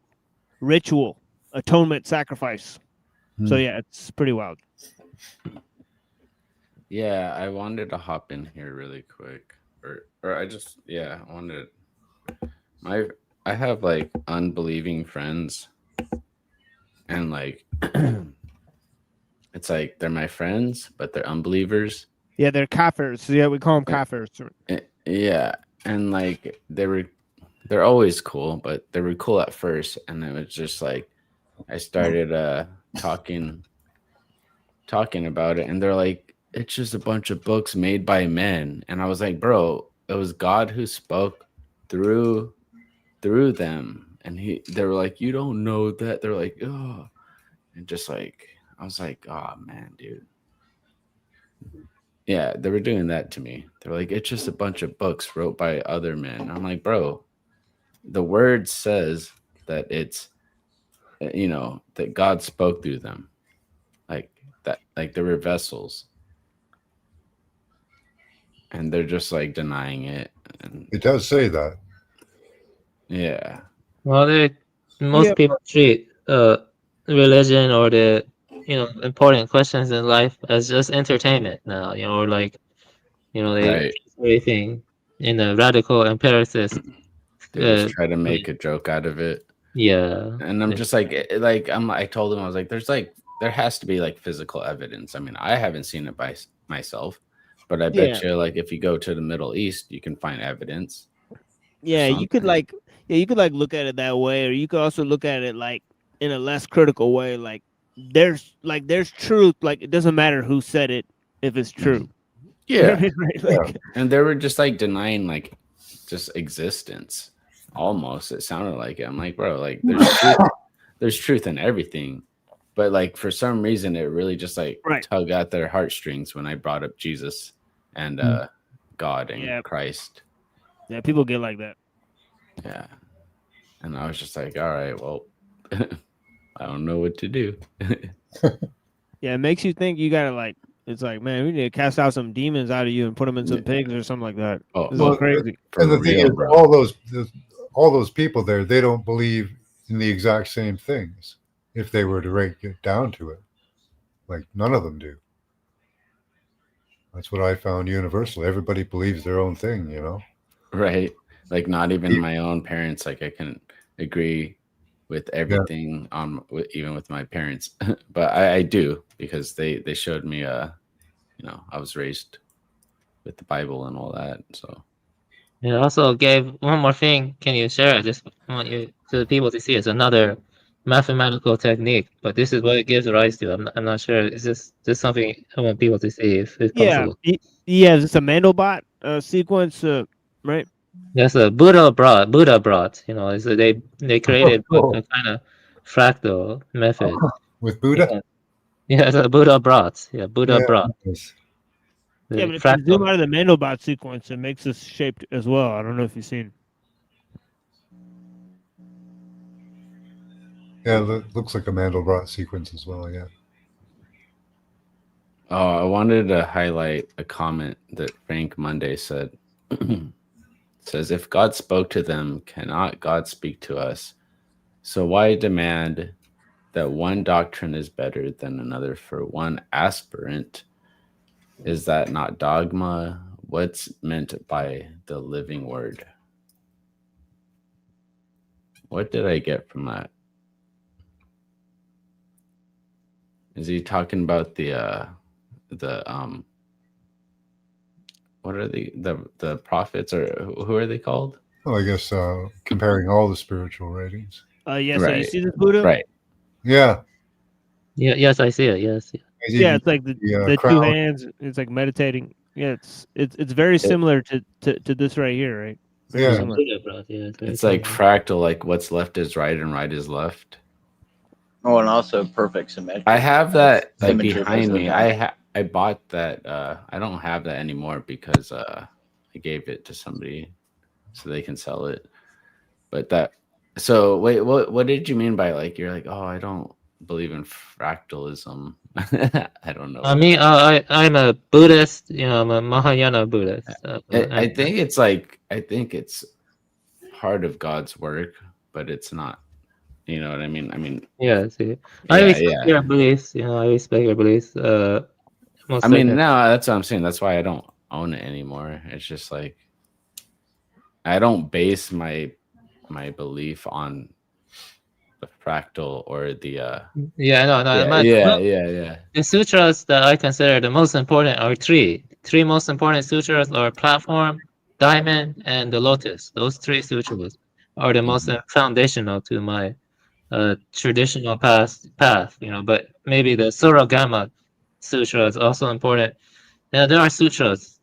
ritual, atonement sacrifice. So yeah, it's pretty wild. Yeah, I wanted to hop in here really quick, or I just I wanted I have like unbelieving friends, and like it's like they're my friends, but they're unbelievers. Yeah, they're kafirs. Yeah, we call them kafirs. Yeah, and like they're always cool, but they were cool at first, and it was just like I started talking about it, and they're like, it's just a bunch of books made by men, and I was like, bro, it was God who spoke through them, and they were like, you don't know that. They're like, oh, and just like I was like, oh man, dude. Yeah, they were doing that to me. They're like, it's just a bunch of books wrote by other men. I'm like, bro, the word says that it's, you know, that God spoke through them. Like that, like they were vessels. And they're just like denying it. And it does say that. Yeah. Well, most people treat religion or the, you know, important questions in life as just entertainment now, you know, or like, you know, they everything in a radical empiricist. They just try to make a joke out of it. Yeah. And I'm just like I told them, I was like, there's like there has to be like physical evidence. I mean, I haven't seen it by myself, but I Yeah. bet you like if you go to the Middle East, you can find evidence. Yeah, you could something. you could like look at it that way, or you could also look at it like in a less critical way. Like there's truth. Like it doesn't matter who said it if it's true. You know what I Yeah. mean? Right? Like, And they were just like denying like just existence. Almost, it sounded like it. I'm like, bro, like there's truth in everything, but like for some reason, it really just like tug at their heartstrings when I brought up Jesus and God and Christ. Yeah, people get like that. Yeah, and I was just like, all right, well, I don't know what to do. Yeah, it makes you think. You gotta like. It's like, man, we need to cast out some demons out of you and put them in some pigs or something like that. Oh, this is crazy. And the thing is, all those people there, they don't believe in the exact same things. If they were to get down to it, like none of them do. That's what I found universal. Everybody believes their own thing, you know. Right. Like not even my own parents. Like I can agree with everything even with my parents, but I do because they showed me you know, I was raised with the Bible and all that. So it also gave one more thing. Can you share? I just want you to the people to see. It's another mathematical technique, but this is what it gives rise to. I'm not sure. Is this something I want people to see if possible? Yeah, it's a Mandelbrot sequence, right? That's a Buddha brought. You know, so they created a kind of fractal method with Buddha. Yeah, it's a Buddha brought. Yeah, Buddha brought. Yeah, but if you zoom out of the Mandelbrot sequence, it makes this shaped as well. I don't know if you've seen. Yeah, it looks like a Mandelbrot sequence as well. Yeah. Oh, I wanted to highlight a comment that Frank Monday said. It says, if God spoke to them, cannot God speak to us? So why demand that one doctrine is better than another for one aspirant? Is that not dogma? What's meant by the living word? What did I get from that? Is he talking about the what are the prophets, or who are they called? Well, I guess comparing all the spiritual writings. Yeah, so you see this Buddha? Right. Yeah. Yeah, yes, I see it. Yes. Yeah, it's like the two hands. It's like meditating. Yeah, it's very similar to this right here, right? Very similar. It's like fractal, like what's left is right and right is left. Oh, and also perfect symmetry. I have that like Symmetry behind most of me. the time. I bought that. I don't have that anymore because I gave it to somebody so they can sell it. But that. So wait, what did you mean by like you're like, oh, I don't believe in fractalism? I don't know. I mean, I'm a Buddhist. You know, I'm a Mahayana Buddhist. I think it's part of God's work, but it's not. You know what I mean? I mean, yeah. See, I respect your beliefs. You know, I respect your beliefs. I mean, no, that's what I'm saying. That's why I don't own it anymore. It's just like I don't base my belief on the fractal or the yeah. The sutras that I consider the most important are three most important sutras are platform, diamond, and the lotus. Those three sutras are the most foundational to my traditional path, you know. But maybe the Suragama sutra is also important. Now, there are sutras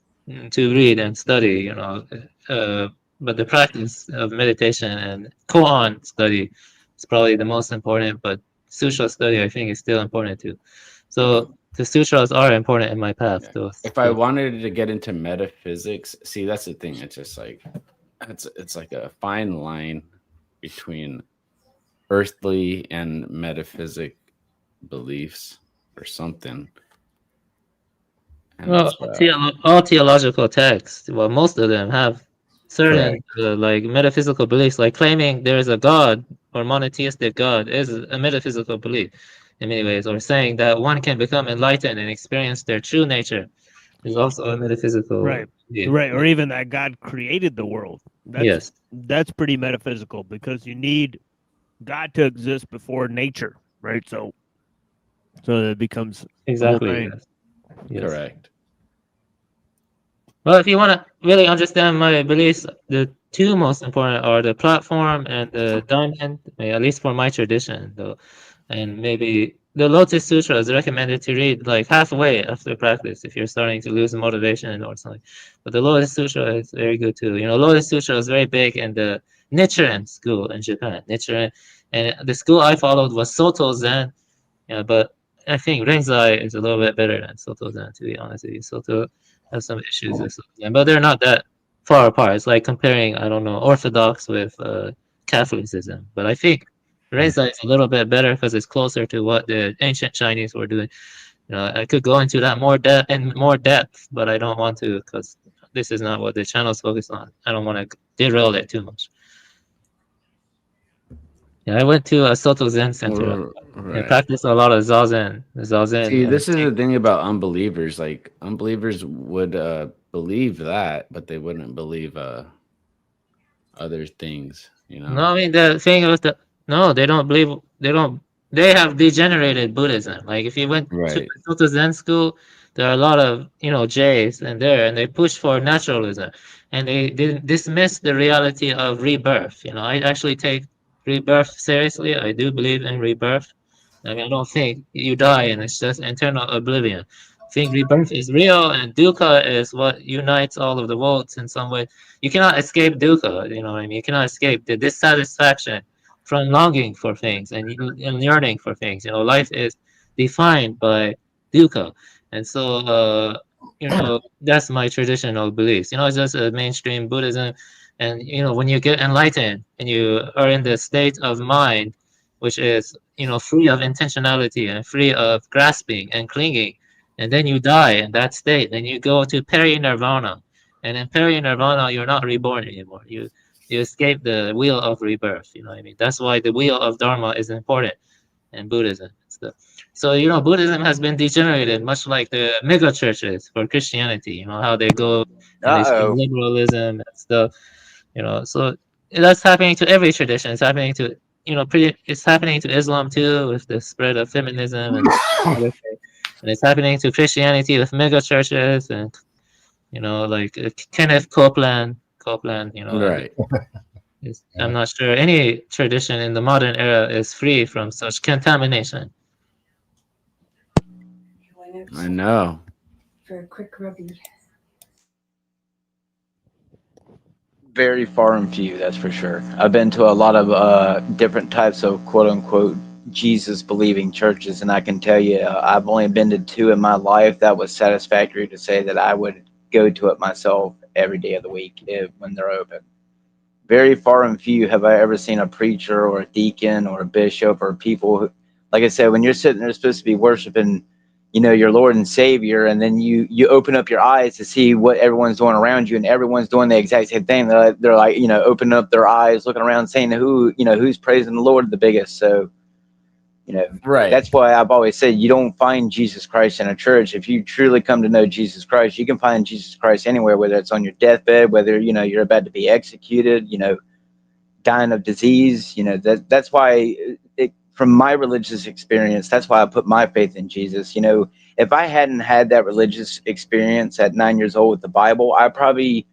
to read and study, you know, but the practice of meditation and koan study is probably the most important, but sutra study I think is still important too. So the sutras are important in my path. If I wanted to get into metaphysics, see, that's the thing. It's just like it's like a fine line between earthly and metaphysic beliefs or something. And well, all theological texts, well, most of them have certain like metaphysical beliefs, like claiming there is a God or monotheistic God is a metaphysical belief in many ways, or saying that one can become enlightened and experience their true nature is also a metaphysical belief. Right, or even that God created the world. That's pretty metaphysical because you need God to exist before nature, right? So So that it becomes Exactly. a whole thing. Yes. Yes. Correct. Well, if you want to really understand my beliefs, the two most important are the platform and the diamond, at least for my tradition, though. And maybe the Lotus Sutra is recommended to read like halfway after practice if you're starting to lose motivation or something. But the Lotus Sutra is very good too. You know, Lotus Sutra is very big in the Nichiren school in Japan. Nichiren, and the school I followed was Soto Zen. Yeah, but I think Rinzai is a little bit better than Soto Zen, to be honest with you. Soto has some issues with Soto Zen, but they're not that far apart. It's like comparing, I don't know, Orthodox with Catholicism. But I think Rinzai is a little bit better because it's closer to what the ancient Chinese were doing. You know, I could go into that more depth, but I don't want to because this is not what the channel's focused on. I don't want to derail it too much. Yeah, I went to a Soto Zen center. I practiced a lot of Zazen. See, this is the thing about unbelievers. Like unbelievers would believe that, but they wouldn't believe other things. You know. No, I mean the thing with they don't believe. They have degenerated Buddhism. Like if you went to Soto Zen school, there are a lot of Jays in there, and they push for naturalism, and they dismiss the reality of rebirth. You know, I actually take rebirth seriously. I do believe in rebirth. I mean, I don't think you die and it's just eternal oblivion. I think rebirth is real, and dukkha is what unites all of the worlds in some way. You cannot escape dukkha, you know what I mean? You cannot escape the dissatisfaction from longing for things and yearning for things. You know, life is defined by dukkha. And so, that's my traditional beliefs. You know, it's just a mainstream Buddhism. And, when you get enlightened and you are in the state of mind, which is, free of intentionality and free of grasping and clinging, and then you die in that state, then you go to peri-nirvana. And in peri-nirvana, you're not reborn anymore. You escape the wheel of rebirth. You know what I mean? That's why the wheel of Dharma is important in Buddhism and stuff. So, Buddhism has been degenerated, much like the mega churches for Christianity. You know, how they go and they spread liberalism and stuff. So that's happening to every tradition. It's happening to, it's happening to Islam too, with the spread of feminism and other things. And it's happening to Christianity with mega churches and, like Kenneth Copeland, right. I'm not sure any tradition in the modern era is free from such contamination. I know. For a quick rubby. Very far and few, that's for sure. I've been to a lot of different types of quote-unquote Jesus-believing churches, and I can tell you I've only been to 2 in my life that was satisfactory to say that I would go to it myself every day of the week when they're open. Very far and few have I ever seen a preacher or a deacon or a bishop or people who, like I said, when you're sitting there supposed to be worshiping, your Lord and Savior, and then you open up your eyes to see what everyone's doing around you, and everyone's doing the exact same thing. They're like, opening up their eyes, looking around, saying who's praising the Lord the biggest. So, right. That's why I've always said you don't find Jesus Christ in a church. If you truly come to know Jesus Christ, you can find Jesus Christ anywhere, whether it's on your deathbed, whether you're about to be executed, dying of disease. That's why from my religious experience, that's why I put my faith in Jesus. If I hadn't had that religious experience at 9 years old with the Bible, I probably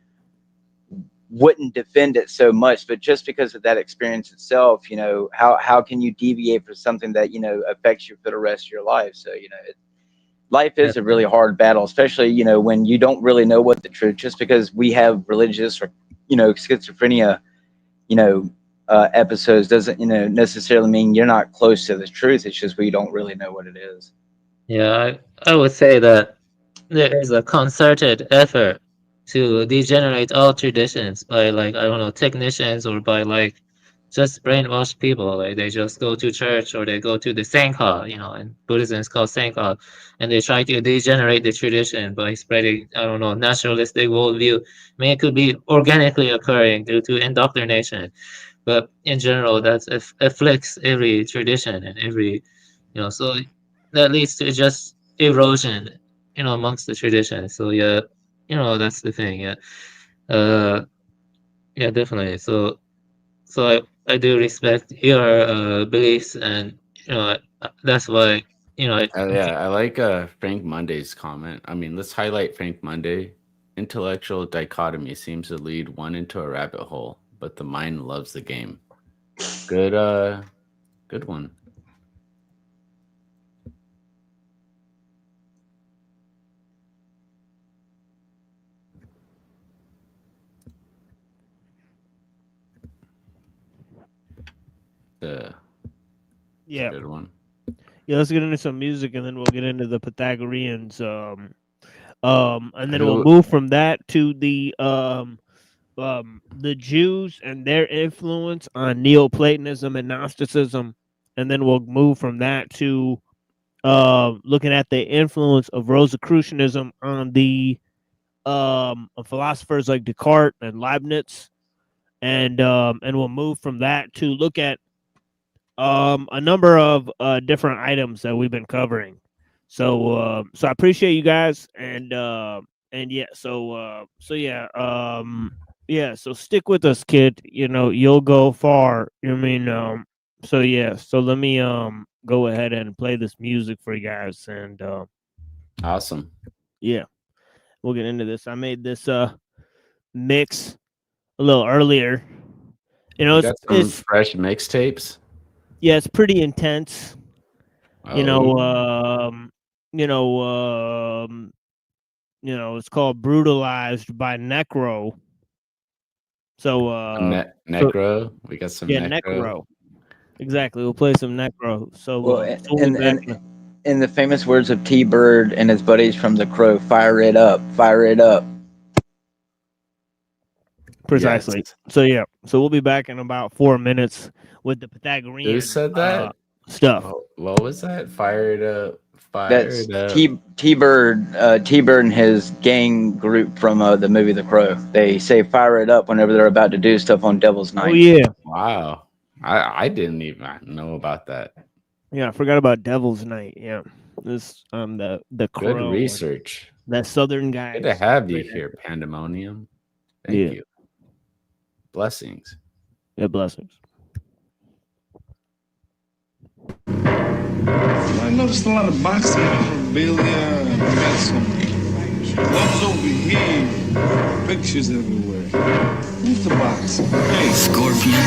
wouldn't defend it so much. But just because of that experience itself, how can you deviate from something that affects you for the rest of your life? So life is a really hard battle, especially when you don't really know what the truth. Just because we have religious or schizophrenia episodes doesn't necessarily mean you're not close to the truth. It's just we don't really know what it is. Yeah, I would say that there is a concerted effort to degenerate all traditions by, like, I don't know, technicians, or by like just brainwashed people. Like they just go to church or they go to the Sangha, and Buddhism is called Sangha, and they try to degenerate the tradition by spreading, I don't know, naturalistic worldview. I mean, it could be organically occurring due to indoctrination, but in general, that afflicts every tradition and every, so that leads to just erosion, amongst the traditions. So yeah, that's the thing. Yeah, yeah, definitely. So I do respect your beliefs, and that's why I like Frank Monday's comment. I mean, let's highlight Frank Monday. Intellectual dichotomy seems to lead one into a rabbit hole, but the mind loves the game. Good one. Yeah. Good one. Yeah, let's get into some music and then we'll get into the Pythagoreans. And then we'll move from that to the Jews and their influence on Neoplatonism and Gnosticism, and then we'll move from that to looking at the influence of Rosicrucianism on the philosophers like Descartes and Leibniz, and we'll move from that to look at a number of different items that we've been covering. So I appreciate you guys, and yeah, so stick with us, kid. You'll go far. I mean, so let me go ahead and play this music for you guys, and awesome. Yeah, we'll get into this. I made this mix a little earlier. It's fresh mixtapes. Yeah, it's pretty intense. Oh. It's called Brutalized by Necro. So Necro, we got some Necro. Exactly. We'll play some Necro. So in the famous words of T Bird and his buddies from The Crow, fire it up, fire it up. Precisely. Yes. So we'll be back in about 4 minutes with the Pythagorean. Who said that? Stuff. What was that? Fire it up. That's T Bird and his gang group from the movie The Crow. They say fire it up whenever they're about to do stuff on Devil's Night. Oh yeah. Wow. I didn't even know about that. Yeah, I forgot about Devil's Night. Yeah. This the Crow. Good research. That Southern guy. Good to have you here, Pandemonium. Thank you. Blessings. Yeah, blessings. I noticed a lot of boxing memorabilia and got some gloves over here, pictures everywhere. Who's the boxer? Hey, Scorpion.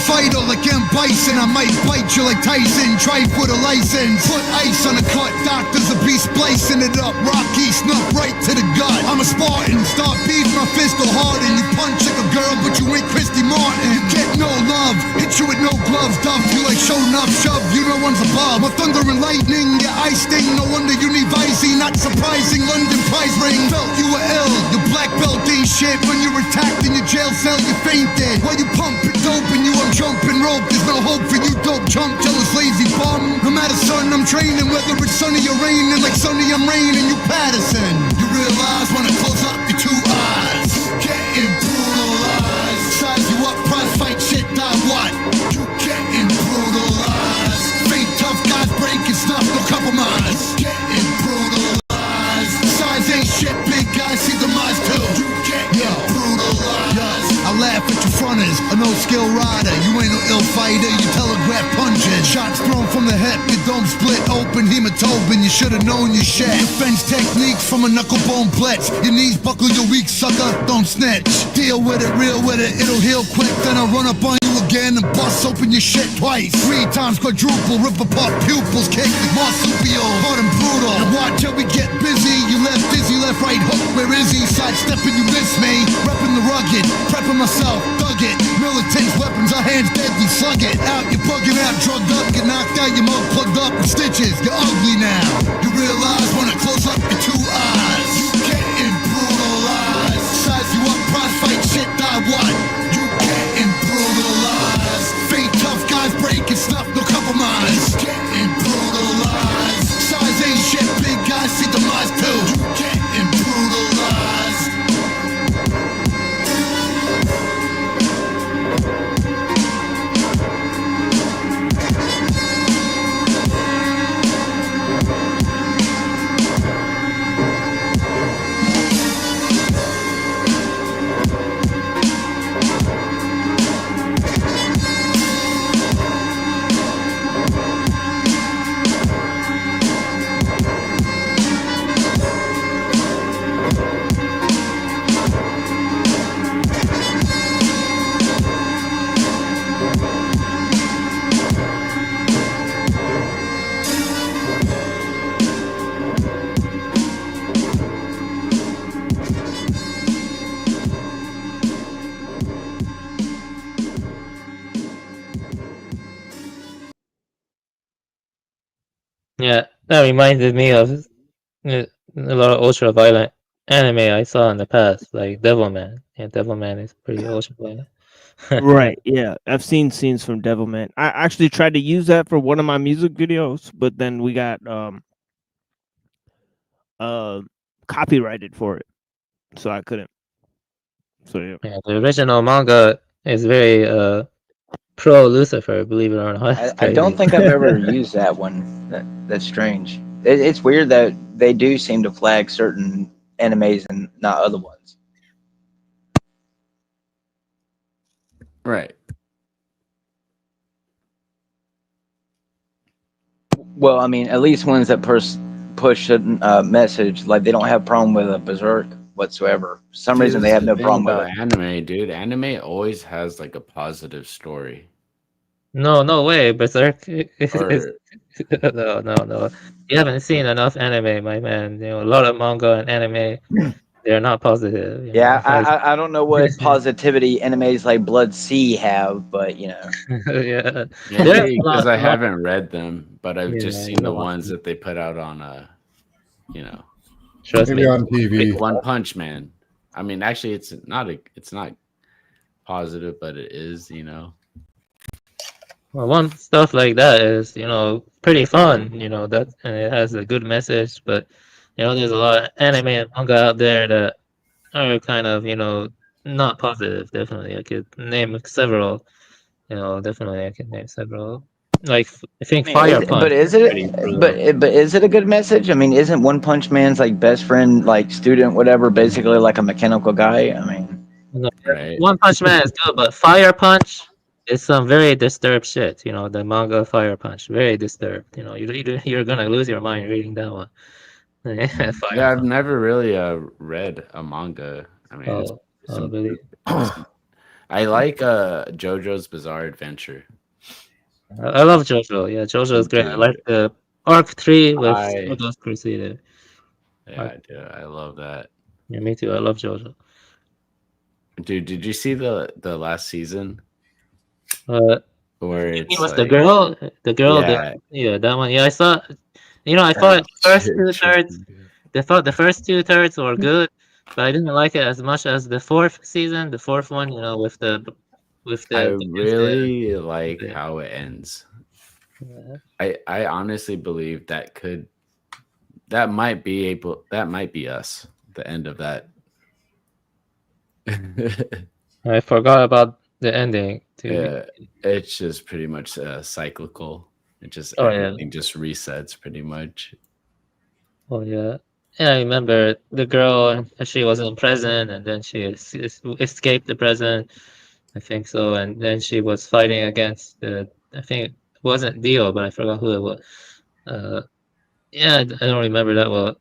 Fighter like M. Bison, I might bite you like Tyson. Try for the license. Put ice on the cut, doctors will be splicing it up. Rocky snuff right to the gut. I'm a Spartan, start beef my fist or harden. You punch like a girl, but you ain't Christy Martin. You get no love, hit you with no gloves. Duff you like show enough shove, you know one's above. My thunder and lightning, your ice sting. No wonder you need Vicey, not surprising. London prize ring, felt you were ill. Your black belt ain't shit. When you're attacked in your jail cell, you fainted. While you pumping dope and you jumping rope, there's no hope for you, dope chump, jealous lazy bum. No matter, son, I'm training, whether it's sunny or raining. Like Sonny, I'm raining, you Patterson. You realize when I close up your two eyes, getting brutalized. Size you up, prize fight shit, die what? You getting brutalized. Fake tough guys breaking stuff, no compromise. Getting brutalized. Size ain't shit, big guys see the minds too. You getting brutalized. I laugh at your fronters, a no-skill rider. You ain't no ill fighter, you telegraph punches. Shots thrown from the hip, your dome split open. Hematobin, you should've known your shit. Defense techniques from a knucklebone blitz. Your knees buckle, your weak sucker, don't snitch. Deal with it, real with it, it'll heal quick. Then I'll run up on you again and bust open your shit twice. 3 times quadruple, rip apart pupils, kick the marsupial. Hard and brutal, and watch how we get busy. You left dizzy, left right hook, where is he? Sidestepping, you miss me. Repping the rugged, prepping myself, dug it. Militants, weapons, our hands deadly, slug it. Out, you're bugging out, drugged up, get knocked out, your mouth plugged up with stitches. You're ugly now. You realize when I close up your 2 eyes, you getting brutalized. Size you up, prize fight shit, die what? You getting brutalized. Fake tough guys breaking stuff, no compromise. Yeah, that reminded me of a lot of ultra violent anime I saw in the past, like Devilman. Yeah, Devilman is pretty ultra violent. Right. Yeah, I've seen scenes from Devilman. I actually tried to use that for one of my music videos, but then we got copyrighted for it, so I couldn't. So yeah. Yeah, the original manga is very pro Lucifer, believe it or not. It's I don't crazy. think I've ever used that one. That's strange. It's weird that they do seem to flag certain animes and not other ones. Right. Well, I mean, at least ones that push a message, like they don't have problem with a berserk whatsoever. For some See, reason, this they is have the no thing problem with about it. anime, dude. Anime always has like a positive story. No way, Berserk is Or no. You haven't seen enough anime, my man. You know, a lot of manga and anime, they're not positive. You Yeah, know, like I don't know what positivity animes like Blood Sea have, but you know. yeah, there's maybe because I haven't read them, but I've just Yeah, seen you the don't want ones to. that they put out on Trust Maybe me. on TV. like One Punch Man. I mean, actually, it's not positive, but it is. Well, one stuff like that is, pretty fun, that and it has a good message, but there's a lot of anime and manga out there that are kind of, not positive, definitely. I could name several, definitely I can name several. Like I think I mean, Fire Punch is pretty brutal. but is it a good message? I mean, isn't One Punch Man's like best friend, like student, whatever, basically like a mechanical guy? I mean, No, Right. One Punch Man is good, but Fire Punch is some very disturbed shit. The manga Fire Punch, very disturbed. You're gonna lose your mind reading that one. Fire Yeah, I've Punch. never really read a manga. I mean, it's some. Really? I like JoJo's Bizarre Adventure. I love JoJo. Yeah, JoJo is great. I Dude, like the Arc 3 with I Stardust Crusader. yeah, dude, I love that. Yeah, me too. I love JoJo. Dude, did you see the last season? It Where it's was like, the girl, yeah, that one. Yeah, I saw. I thought the first two thirds were good, but I didn't like it as much as the fourth season, the fourth one. With the I against really like the- how it ends. Yeah. I honestly believe that might be us, the end of that. I forgot about the ending too. Yeah, it's just pretty much cyclical. It just Oh, yeah. everything just resets pretty much. Oh yeah. Yeah, I remember the girl. She was in prison, and then she escaped the prison. I think so, and then she was fighting against the. I think it wasn't Dio, but I forgot who it was. Yeah, I don't remember that well.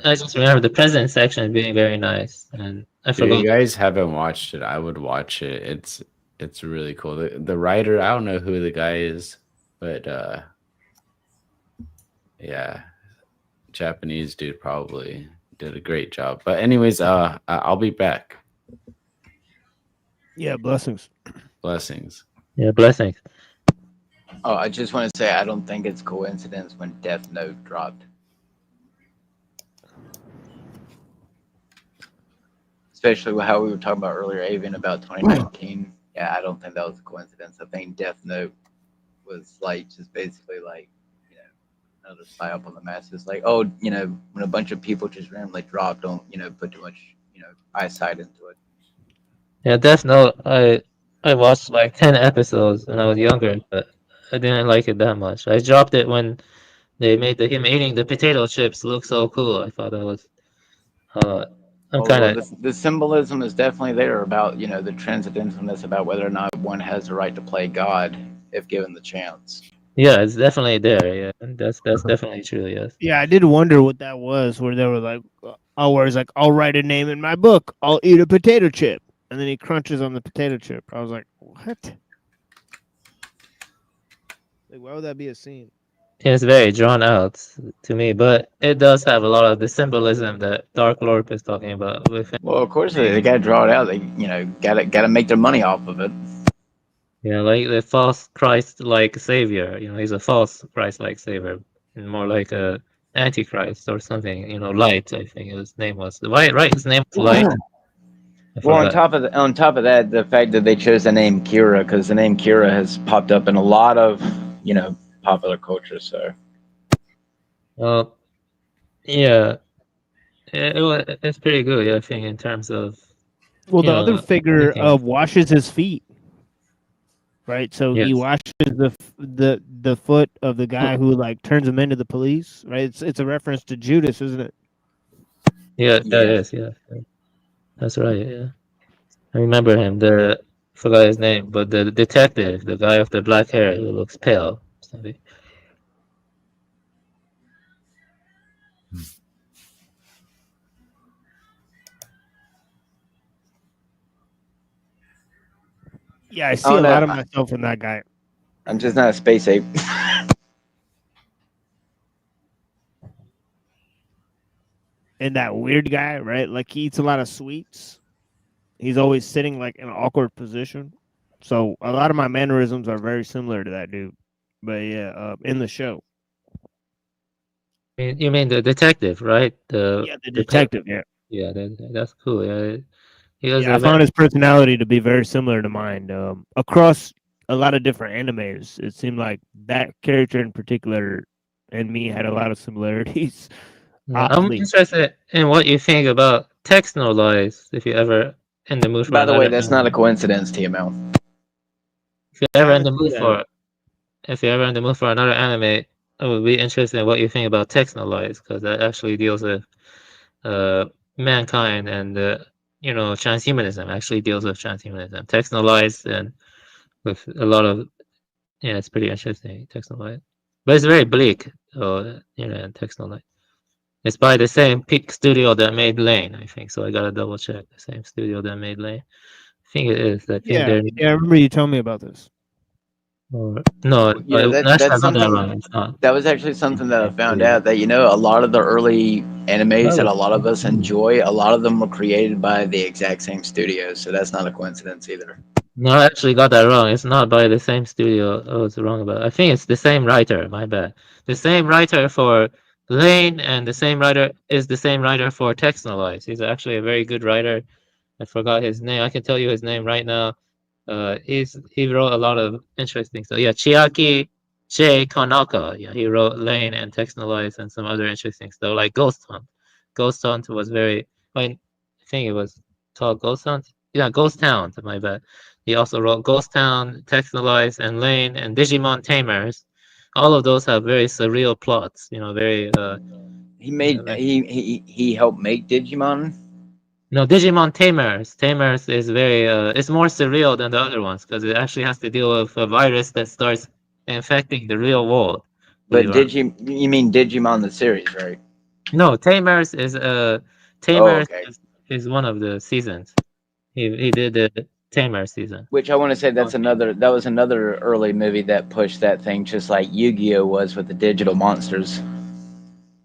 I just remember the prison section being very nice, and I If forgot. you guys haven't watched it, I would watch it. It's really cool. The writer, I don't know who the guy is, but yeah, Japanese dude probably did a great job. But anyways, I'll be back. Yeah, blessings. Blessings. Yeah, blessings. oh, I just want to say I don't think it's coincidence when Death Note dropped. Especially with how we were talking about earlier, Avian, about 2019. Yeah, I don't think that was a coincidence. I think Death Note was like just basically like, another psyop on the masses. Like, oh, when a bunch of people just randomly drop, don't, put too much, eyesight into it. Yeah, Death Note. I watched like 10 episodes when I was younger, but I didn't like it that much. I dropped it when they made him eating the potato chips look so cool. I thought that was. I'm kind of. The symbolism is definitely there about, the transcendentalness, about whether or not one has the right to play God if given the chance. Yeah, it's definitely there. Yeah, that's definitely true. Yes. Yeah, I did wonder what that was, where they were like, where it's like, I'll write a name in my book. I'll eat a potato chip. And then he crunches on the potato chip. I was like, what? Like, why would that be a scene? It's very drawn out to me, but it does have a lot of the symbolism that Dark Lord is talking about. Well, of course they got to draw it out. They, got to make their money off of it. Yeah, like the false Christ-like savior. He's a false Christ-like savior. more like a Antichrist or something. You know, Light. I think his name was. Why? Right, his name was Light. I Well, on forgot. top of that, the fact that they chose the name Kira, because the name Kira has popped up in a lot of popular culture. So Well, yeah, it's pretty good. I think in terms of Well, the other figure anything. washes his feet, right? So he Yes. washes the foot of the guy who like turns him into the police, right? It's a reference to Judas, isn't it? Yeah, that is. Yeah, that's right. Yeah, I remember him. Forgot his name, but the detective, the guy with the black hair who looks pale. Something. Yeah, I see a lot of myself in that guy. I'm just not a space ape. And that weird guy, right? Like he eats a lot of sweets. He's always sitting like in an awkward position. So a lot of my mannerisms are very similar to that dude. But yeah, in the show. You mean the detective, right? The detective, yeah. Yeah, that's cool. Yeah, he was Yeah, I found his personality to be very similar to mine. Across a lot of different animes, it seemed like that character in particular and me had a lot of similarities. I'm interested in what you think about Techno Lies. If you ever in the mood for By the way, another that's not a coincidence, TML. If you're ever in the mood for, if you're ever in the mood for another anime, I would be interested in what you think about Techno Lies, because that actually deals with mankind and transhumanism. Actually deals with transhumanism. Techno Lies and with a lot of it's pretty interesting. Techno Lies, but it's very bleak. Techno Lies. It's by the same peak studio that made Lane, I think. So I gotta double check. The same studio that made Lane. I think it is. I think Yeah, I remember you telling me about this. No, That's something that was actually something that I found out that a lot of the early animes that a lot of us enjoy, a lot of them were created by the exact same studios, so that's not a coincidence either. No, I actually got that wrong. It's not by the same studio. I was wrong about it. I think it's the same writer. My bad. The same writer for Lane and the same writer for Technolize. He's actually a very good writer. I forgot his name. I can tell you his name right now. He wrote a lot of interesting stuff. Yeah, Chiaki J. Konaka. Yeah, he wrote Lane and Technolize and some other interesting stuff like Ghost Hunt. Ghost Hunt was I think it was called Ghost Hunt. Yeah, Ghost Town. My bad. He also wrote Ghost Town, Technolize, and Lane, and Digimon Tamers. All of those have very surreal plots. Very. He helped make Digimon. No, Digimon Tamers. Tamers is very. It's more surreal than the other ones because it actually has to deal with a virus that starts infecting the real world. But you mean Digimon the series, right? No, Tamers is is one of the seasons. He did the Tamer season. Which I want to say that was another early movie that pushed that thing, just like Yu-Gi-Oh was with the digital monsters.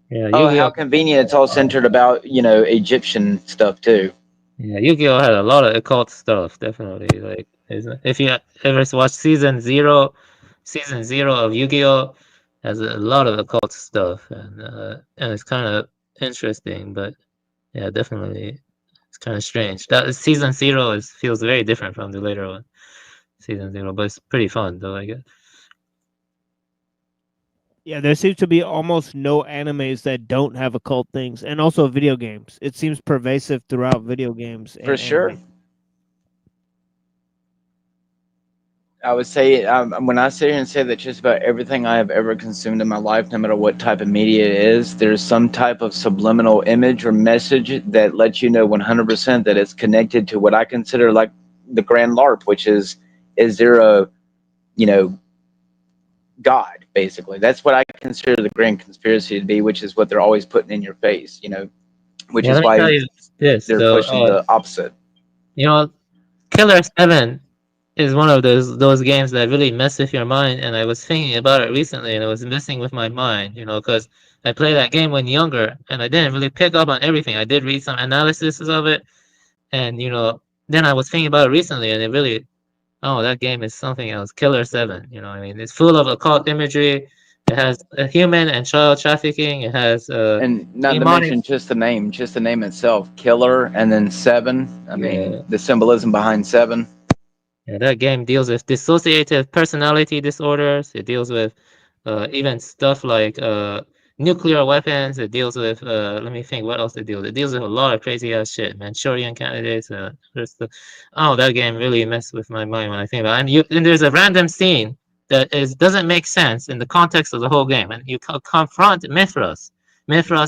Yeah, oh, how convenient! It's all centered about Egyptian stuff too. Yeah, Yu-Gi-Oh had a lot of occult stuff. Definitely, like if you ever watch season zero of Yu-Gi-Oh, has a lot of occult stuff, and it's kind of interesting. But yeah, definitely, it's kind of strange. That season 0 feels very different from the later one, season 0, but it's pretty fun though, I guess. Yeah, there seems to be almost no animes that don't have occult things, and also video games. It seems pervasive throughout video games. For sure. I would say when I sit here and say that just about everything I have ever consumed in my life, no matter what type of media it is, there's some type of subliminal image or message that lets you know 100% that it's connected to what I consider like the grand LARP, which is there a, God, basically. That's what I consider the grand conspiracy to be, which is what they're always putting in your face, which is why they're pushing the opposite. Killer 7 is one of those games that really mess with your mind, and I was thinking about it recently, and it was messing with my mind, because I played that game when younger, and I didn't really pick up on everything. I did read some analysis of it, and then I was thinking about it recently, and it really, that game is something else. Killer 7, it's full of occult imagery, It has human and child trafficking. It has and not to demonic. mention just the name itself, killer, and then 7. I mean, the symbolism behind 7. Yeah, that game deals with dissociative personality disorders. It deals with even stuff like nuclear weapons. It deals with let me think what else it deals with. It deals with a lot of crazy ass shit. Manchurian candidates. Oh, that game really messed with my mind when I think about it. And there's a random scene that doesn't make sense in the context of the whole game, and you confront Mithras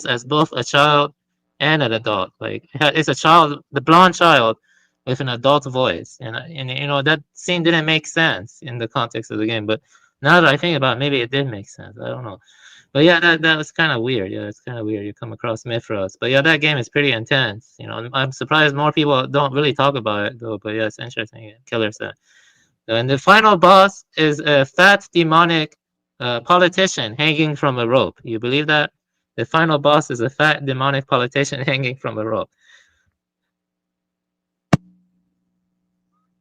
as both a child and an adult. Like it's a child, the blonde child, with an adult voice, and you know that scene didn't make sense in the context of the game. But now that I think about it, maybe it did make sense. I don't know. But yeah, that was kind of weird. Yeah, it's kind of weird. You come across Mithras, but yeah, that game is pretty intense. You know, I'm surprised more people don't really talk about it though. But yeah, it's interesting. Killer set. And the final boss is a fat demonic politician hanging from a rope. You believe that? The final boss is a fat demonic politician hanging from a rope.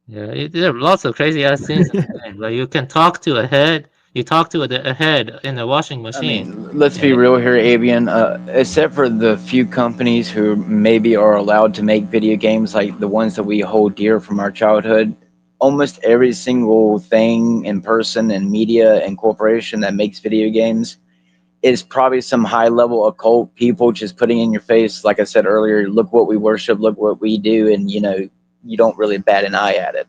Yeah, there are lots of crazy ass scenes. Like you can talk to a head. You talk to a head in a washing machine. I mean, let's be real here, Avian. Except for the few companies who maybe are allowed to make video games like the ones that we hold dear from our childhood, almost every single thing in person and media and corporation that makes video games is probably some high-level occult people just putting in your face, like I said earlier, look what we worship, look what we do, and you know, you don't really bat an eye at it.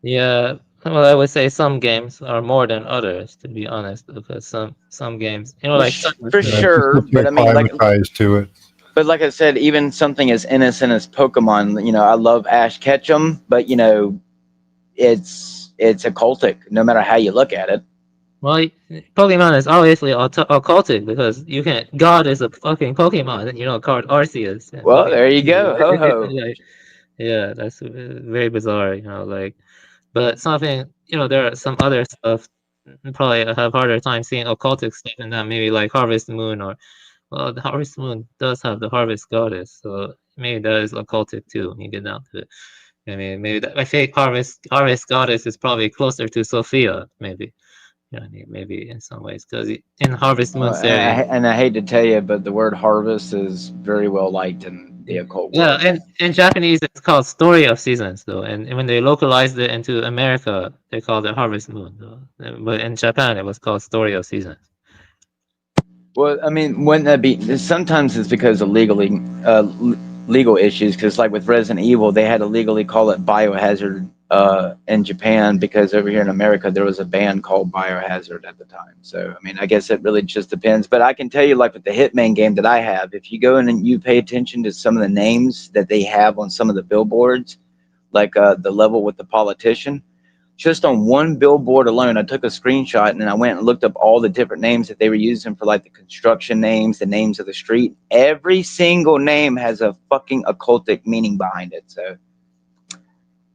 Yeah, well, I would say some games are more than others, to be honest, because some games, you know, like for sure. But I mean, like to it. But like I said, even something as innocent as Pokemon, you know, I love Ash Ketchum, but you know, it's occultic, no matter how you look at it. Well, Pokemon is obviously occultic because you can. God is a fucking Pokemon, and you know, called Arceus. Well, there you go. Ho ho. Yeah, that's very bizarre, you know, like, but something, you know, there are some other stuff, probably have harder time seeing occultic stuff in that, maybe like Harvest Moon, or, well, the Harvest Moon does have the Harvest Goddess, so maybe that is occultic too, when you get down to it. I mean, maybe that, I think Harvest Goddess is probably closer to Sophia, maybe. Yeah, I mean, maybe in some ways, because in Harvest Moon series, and I hate to tell you, but the word harvest is very well liked in the occult world. yeah, and in Japanese it's called Story of Seasons, though, and when they localized it into America, they called it Harvest Moon, though. But in Japan, it was called Story of Seasons. Well, I mean, wouldn't that be? Sometimes it's because of legal issues, because like with Resident Evil, they had to legally call it Biohazard in Japan, because over here in America there was a band called Biohazard at the time. So I mean, I guess it really just depends. But I can tell you, like with the Hitman game that I have, if you go in and you pay attention to some of the names that they have on some of the billboards, like the level with the politician, just on one billboard alone, I took a screenshot and I went and looked up all the different names that they were using for like the construction names, the names of the street. Every single name has a fucking occultic meaning behind it. So,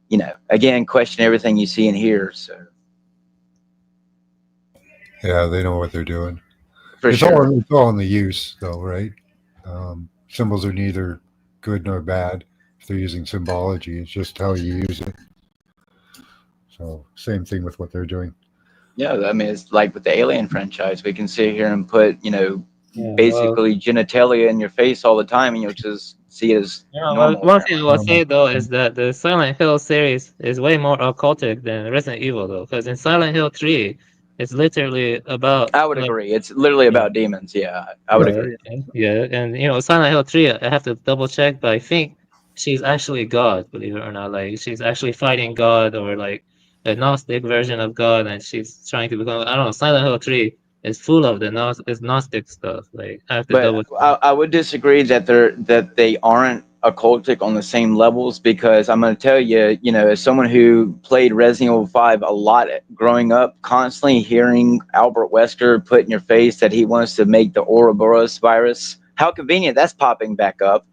you know, again, question everything you see and hear. So, yeah, they know what they're doing. It's all in the use, though, right? Symbols are neither good nor bad if they're using symbology. It's just how you use it. So, same thing with what they're doing. Yeah, I mean, it's like with the Alien franchise. We can sit here and put, you know, basically genitalia in your face all the time, and you'll just see it as normal. One thing I will say, though, is that the Silent Hill series is way more occultic than Resident Evil, though, because in Silent Hill 3, it's literally about... I would agree. It's literally about demons, yeah. I would agree. Yeah, and, you know, Silent Hill 3, I have to double-check, but I think she's actually God, believe it or not. Like, she's actually fighting God, or, like, a Gnostic version of God, and she's trying to become... I don't know, Silent Hill 3 is full of the Gnostic stuff. Like, I have to double-check. I would disagree that they aren't occultic on the same levels, because I'm going to tell you, you know, as someone who played Resident Evil 5 a lot growing up, constantly hearing Albert Wesker put in your face that he wants to make the Ouroboros virus, how convenient that's popping back up,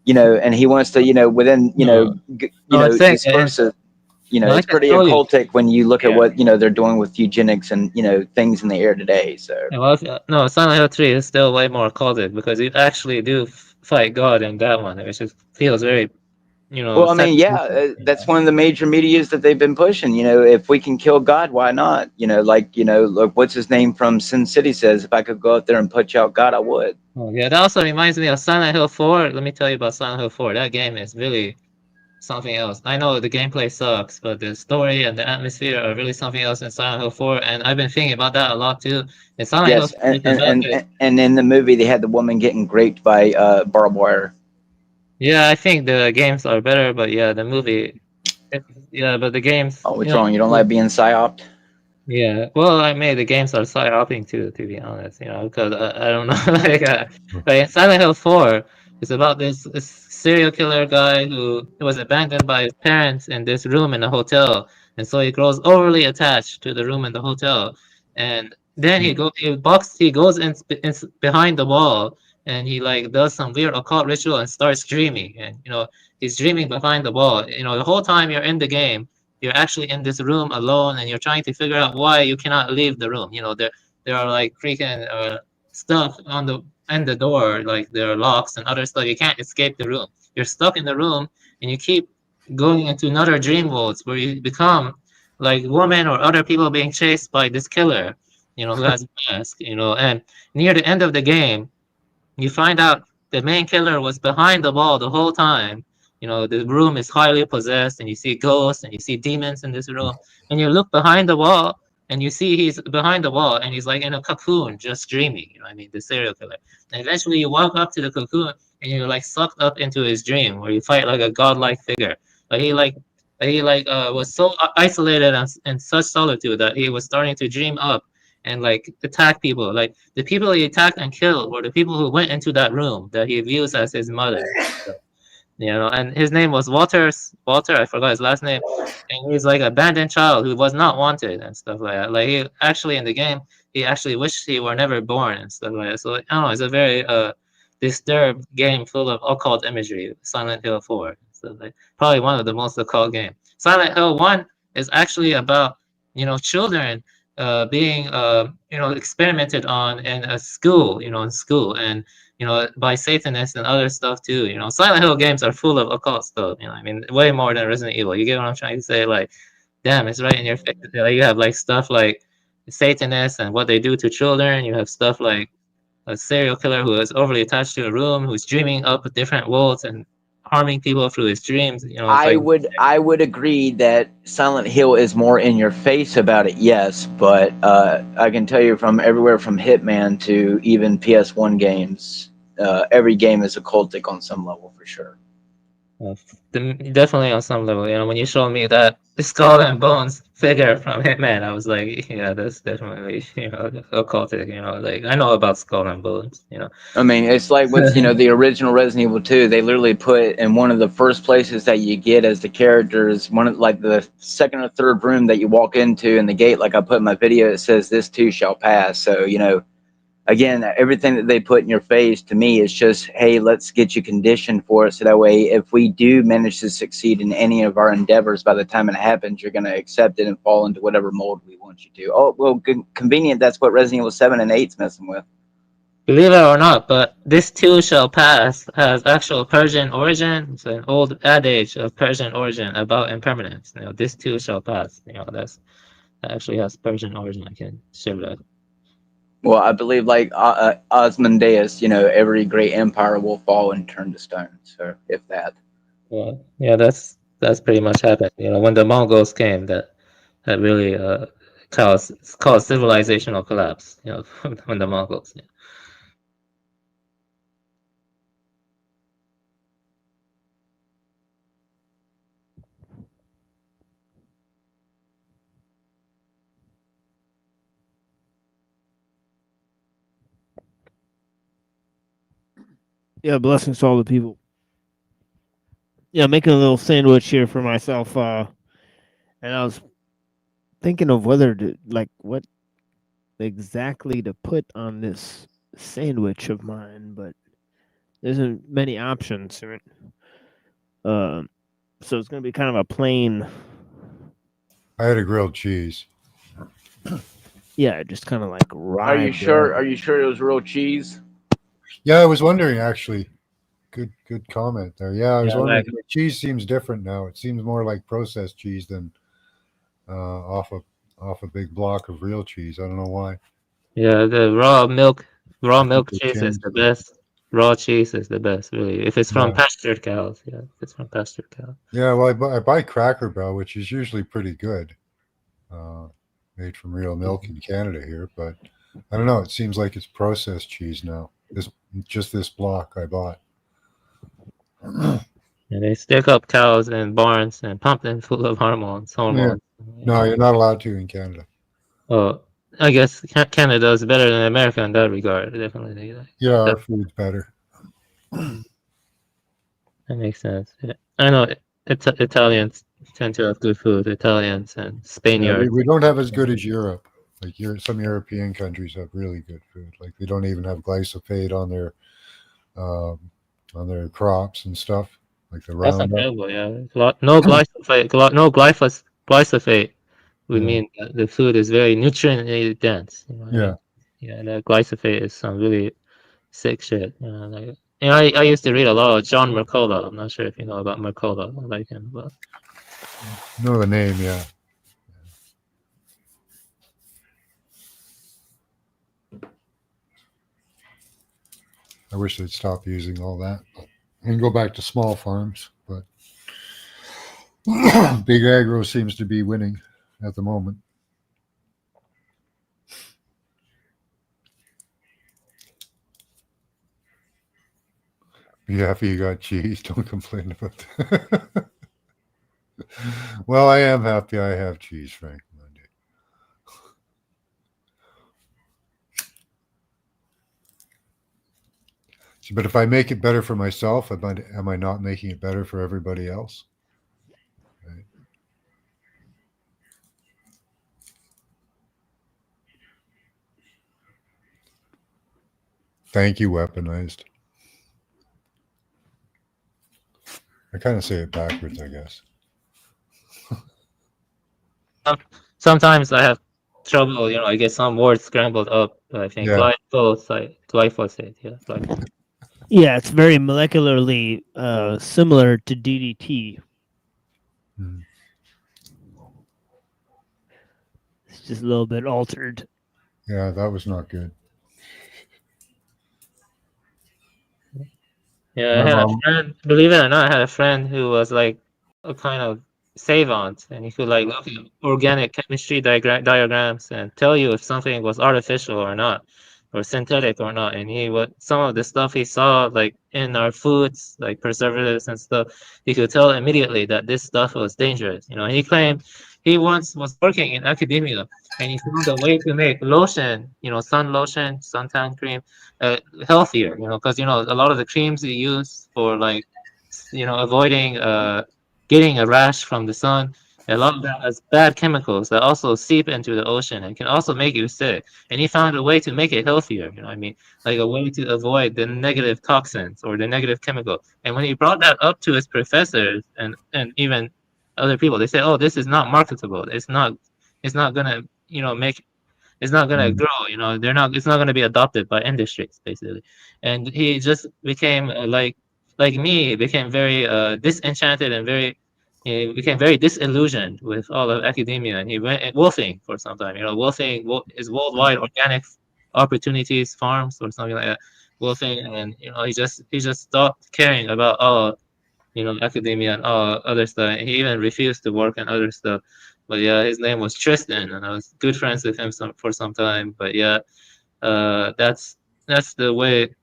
you know, and he wants to, you know, within, you know, disperse it. You know, it's pretty occultic when you look at what, you know, they're doing with eugenics and, you know, things in the air today. So no, Silent Hill 3 is still way more occultic, because you actually do fight God in that one, which feels very you know, Well, I mean, yeah, that's one of the major medias that they've been pushing. You know, if we can kill God, why not? You know, like, you know, look, what's his name from Sin City says, if I could go out there and punch out God, I would. Oh, yeah, that also reminds me of Silent Hill 4. Let me tell you about Silent Hill 4. That game is really something else. I know the gameplay sucks, but the story and the atmosphere are really something else in Silent Hill 4. And I've been thinking about that a lot too. In Silent Hill Yes, 4 is about and in the movie, they had the woman getting raped by barbed wire. Yeah, I think the games are better, but yeah, the movie, yeah, but the games. Oh, what's wrong? You don't like being psyoped? Yeah, well, I mean, the games are psyoping too, to be honest, you know, because I don't know, like Silent Hill 4 is about this serial killer guy who was abandoned by his parents in this room in a hotel, and so he grows overly attached to the room in the hotel, and then he goes in behind the wall, and he like does some weird occult ritual and starts dreaming, and you know, he's dreaming behind the wall, you know, the whole time you're in the game. You're actually in this room alone, and you're trying to figure out why you cannot leave the room. You know, there are like freaking stuff on the door, like there are locks and other stuff. You can't escape the room. You're stuck in the room, and you keep going into another dream worlds where you become like women or other people being chased by this killer. You know, who has a mask. You know, and near the end of the game, you find out the main killer was behind the wall the whole time. You know, the room is highly possessed, and you see ghosts and you see demons in this room. And you look behind the wall, and you see he's behind the wall, and he's like in a cocoon, just dreaming. You know what I mean? The serial killer. And eventually, you walk up to the cocoon, and you're like sucked up into his dream, where you fight like a godlike figure. But he was so isolated and such solitude that he was starting to dream up and like attack people. Like the people he attacked and killed were the people who went into that room that he views as his mother. You know, and his name was Walter, I forgot his last name, and he's like an abandoned child who was not wanted and stuff like that. Like he actually in the game, he actually wished he were never born and stuff like that. So I don't know, it's a very disturbed game full of occult imagery. Silent Hill 4, so like probably one of the most occult games. Silent Hill 1 is actually about, you know, children being you know, experimented on in a school, you know, in school, and you know, by Satanists and other stuff too. You know, Silent Hill games are full of occult stuff. You know, I mean, way more than Resident Evil. You get what I'm trying to say? Like, damn, it's right in your face. Like, you have like stuff like Satanists and what they do to children. You have stuff like a serial killer who is overly attached to a room, who's dreaming up different worlds and harming people through his dreams. You know, I would agree that Silent Hill is more in your face about it, yes, but I can tell you from everywhere from Hitman to even PS1 games, every game is occultic on some level for sure. Definitely on some level. You know, when you showed me that skull and bones figure from Hitman, I was like, yeah, that's definitely, you know, occultic. You know, like I know about skull and bones. You know, I mean, it's like with, you know, the original Resident Evil 2, they literally put in one of the first places that you get as the characters, one of like the second or third room that you walk into in the gate, like I put in my video, it says this too shall pass. So, you know, again, everything that they put in your face to me is just, hey, let's get you conditioned for it. So that way, if we do manage to succeed in any of our endeavors, by the time it happens, you're going to accept it and fall into whatever mold we want you to. Oh, well, convenient. That's what Resident Evil 7 and 8's messing with. believe it or not, but this too shall pass has actual Persian origin. It's an old adage of Persian origin about impermanence. You know, this too shall pass. You know, that actually has Persian origin. I can share that. Well, I believe like Osmodeus, you know, every great empire will fall and turn to stone. So if that. Yeah, that's pretty much happened. You know, when the Mongols came, that really caused civilizational collapse. You know, when the Mongols. Yeah. Yeah, blessings to all the people. Yeah, making a little sandwich here for myself. And I was thinking of whether to, like, what exactly to put on this sandwich of mine, but there isn't many options. Right? So it's going to be kind of a plain. I had a grilled cheese. Yeah, just kind of like rye. Are you sure? Are you sure it was real cheese? Yeah, I was wondering actually. good comment there. Yeah, I was Yeah, wondering. like Cheese seems different now. It seems more like processed cheese than off a big block of real cheese. I don't know why. yeah, the raw milk I think they cheese is changed the it. best. Raw cheese is the best, really. If it's from Yeah. pastured cows, yeah, if it's from pastured cows. Yeah, well, I buy Cracker Barrel, which is usually pretty good, made from real milk in Canada here. But I don't know. It seems like it's processed cheese now. This block I bought. And they stick up cows in barns and pump them full of hormones. Yeah. No, you're not allowed to in Canada. Oh, I guess Canada is better than America in that regard. Definitely. Yeah, our food's better. That makes sense. Yeah. I know Italians tend to have good food. Italians and Yeah, Spaniards. we don't have as good as Europe. Like some European countries have really good food. Like they don't even have glyphosate on their crops and stuff. Like the That's Roundup. incredible. Yeah, no glyphosate. No glyphosate. Would mean that the food is very nutrient dense. You know what I mean? Yeah, the glyphosate is some really sick shit. I used to read a lot of John Mercola. I'm not sure if you know about Mercola. I like him, but Know the name, yeah. I wish they'd stop using all that and go back to small farms, but big agro seems to be winning at the moment. Be happy you got cheese. Don't complain about that. Well, I am happy I have cheese, Frank. But if I make it better for myself, am I not making it better for everybody else? Right. Thank you, weaponized. I kind of say it backwards, I guess. sometimes I have trouble. I get some words scrambled up. I think glyphosate. Yeah, glyphosate. Yeah, it's very molecularly similar to DDT. It's just a little bit altered. Yeah, that was not good. Yeah, I had a friend, believe it or not, I had a friend who was like a kind of savant, and he could like look at organic chemistry diagrams and tell you if something was artificial or not, or synthetic or not. And some of the stuff he saw like in our foods, like preservatives and stuff, he could tell immediately that this stuff was dangerous. And he claimed he once was working in academia, and he found a way to make lotion, sun lotion, suntan cream, healthier. Because a lot of the creams you use for like, avoiding getting a rash from the sun, a lot of that has bad chemicals that also seep into the ocean and can also make you sick. And he found a way to make it healthier. Like a way to avoid the negative toxins or the negative chemical. And when he brought that up to his professors and even other people, they say, "Oh, this is not marketable. It's not gonna, it's not gonna grow. It's not gonna be adopted by industries, basically." And he just became like me. He became very disenchanted and he became very disillusioned with all of academia, and he went wolfing for some time. Wolfing is worldwide organic opportunities farms or something like that. Wolfing, and he just stopped caring about all academia and all other stuff. He even refused to work on other stuff. But yeah, his name was Tristan, and I was good friends with him for some time. But yeah, that's the way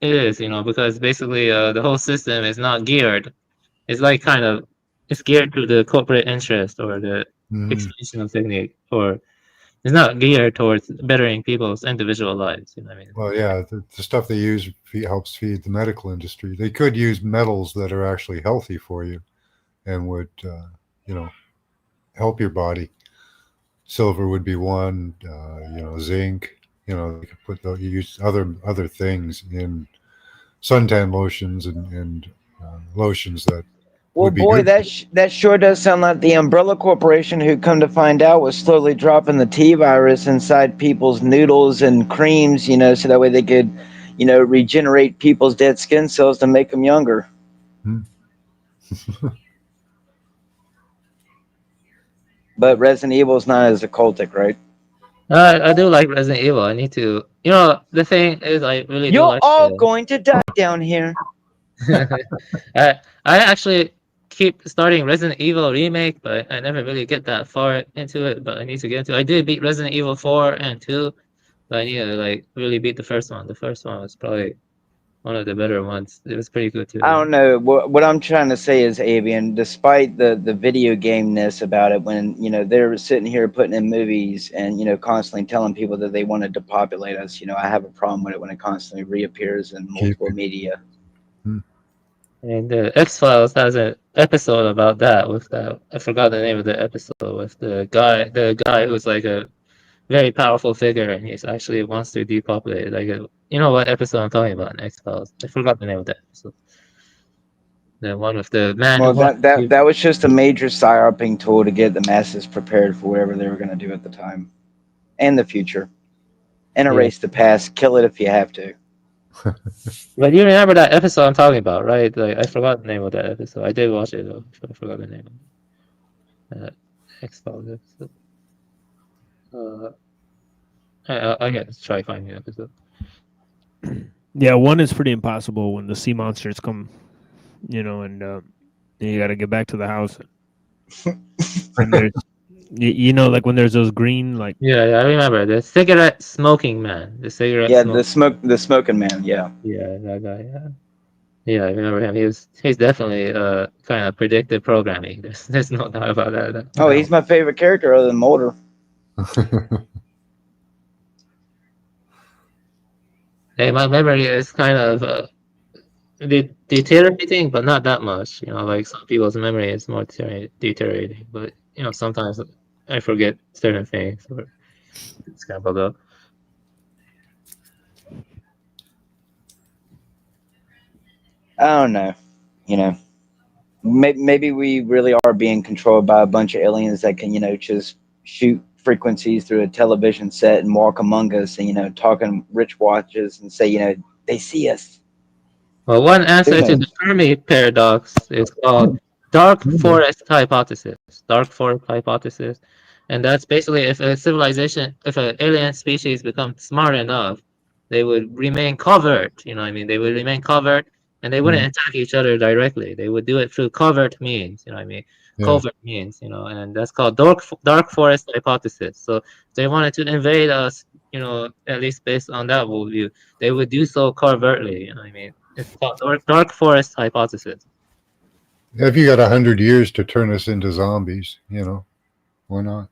it is, because basically the whole system is not geared. It's like it's geared to the corporate interest or the expansional technique, or it's not geared towards bettering people's individual lives. You know what I mean? Well, yeah, the stuff they use helps feed the medical industry. They could use metals that are actually healthy for you and would, help your body. Silver would be one, zinc. They could use other things in suntan lotions and lotions that. Well, boy, that sure does sound like the Umbrella Corporation, who, come to find out, was slowly dropping the T virus inside people's noodles and creams, so that way they could, regenerate people's dead skin cells to make them younger. But Resident Evil is not as occultic, right? I do like Resident Evil. I need to, the thing is, I really do You're like all going to die down here. I actually keep starting Resident Evil remake, but I never really get that far into it. But I need to get into. I did beat Resident Evil 4 and 2, but I need to really beat the first one. The first one was probably one of the better ones. It was pretty good too. I don't know. What I'm trying to say is, Avian, despite the video game-ness about it, when, they're sitting here putting in movies and, constantly telling people that they want to depopulate us, I have a problem with it when it constantly reappears in multiple media. And the X-Files has an episode about that with that. I forgot the name of the episode with the guy who's like a very powerful figure, and he actually wants to depopulate. You know what episode I'm talking about in X-Files? I forgot the name of that episode. The one with the man. Well, that was just a major psyoping tool to get the masses prepared for whatever they were going to do at the time, and the future, and erase the past. Kill it if you have to. But you remember that episode I'm talking about, right? I forgot the name of that episode. I did watch it though. I forgot the name of it. X-Files episode. I got to try finding the episode. Yeah, one is pretty impossible when the sea monsters come, and you got to get back to the house. And there's, like when there's those green, Yeah, I remember the cigarette smoking man. The cigarette. Yeah, the smoking man. Yeah. Yeah, that guy. Yeah, I remember him. He's definitely kind of predictive programming. There's no doubt about that. Oh, he's my favorite character other than Mulder. Hey, my memory is kind of deteriorating, but not that much. Like some people's memory is more deteriorating. But sometimes I forget certain things or scrambled up. I don't know. Maybe we really are being controlled by a bunch of aliens that can, just shoot frequencies through a television set and walk among us and, talking rich watches and say, they see us. Well, one answer to the Fermi paradox is called dark forest hypothesis. Dark forest hypothesis. And that's basically if an alien species becomes smart enough, they would remain covert. They would remain covert and they wouldn't attack each other directly. They would do it through covert means, covert means, and that's called dark forest hypothesis. So if they wanted to invade us, at least based on that worldview, they would do so covertly. It's called dark forest hypothesis. If you got 100 years to turn us into zombies, why not?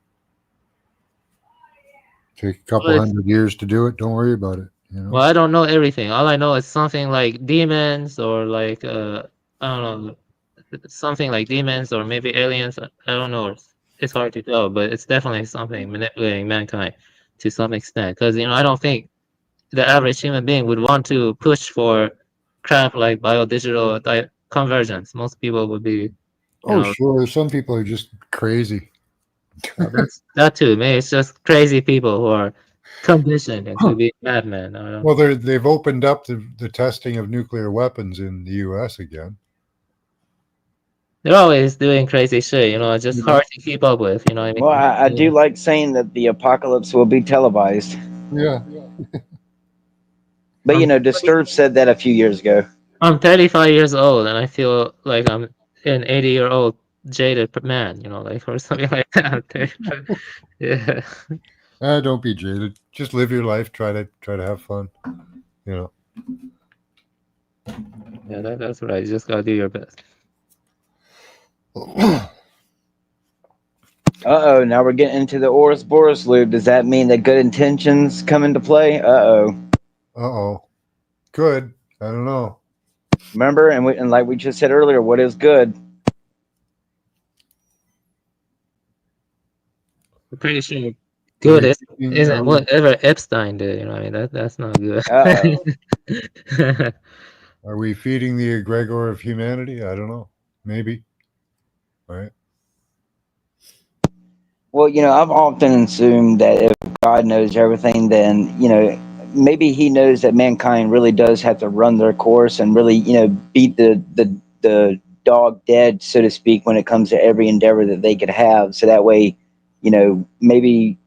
Take a couple 100 years to do it. Don't worry about it. Well, I don't know everything. All I know is something like demons or I don't know, something like demons or maybe aliens. I don't know. It's hard to tell, but it's definitely something manipulating mankind to some extent. Because I don't think the average human being would want to push for crap like biodigital convergence. Most people would be. Sure. Some people are just crazy. Well, that too. Maybe it's just crazy people who are conditioned to be madmen. Well, they've opened up the testing of nuclear weapons in the U.S. again. They're always doing crazy shit. It's just hard to keep up with. You know what I mean? Well, I do like saying that the apocalypse will be televised. Yeah. But Disturbed said that a few years ago. I'm 35 years old, and I feel like I'm an 80-year-old jaded man. Or something like that. Yeah. Don't be jaded. Just live your life. Try to have fun. Yeah, that's right. You just gotta do your best. Uh-oh, now we're getting into the Ouroboros loop. Does that mean that good intentions come into play? Uh-oh. Good. I don't know. Remember, and like we just said earlier, what is good? I'm pretty sure good isn't whatever Epstein did. That's not good. Are we feeding the egregor of humanity? I don't know. Maybe. Right. Well, I've often assumed that if God knows everything, then, maybe he knows that mankind really does have to run their course and really, beat the dog dead, so to speak, when it comes to every endeavor that they could have. So that way, maybe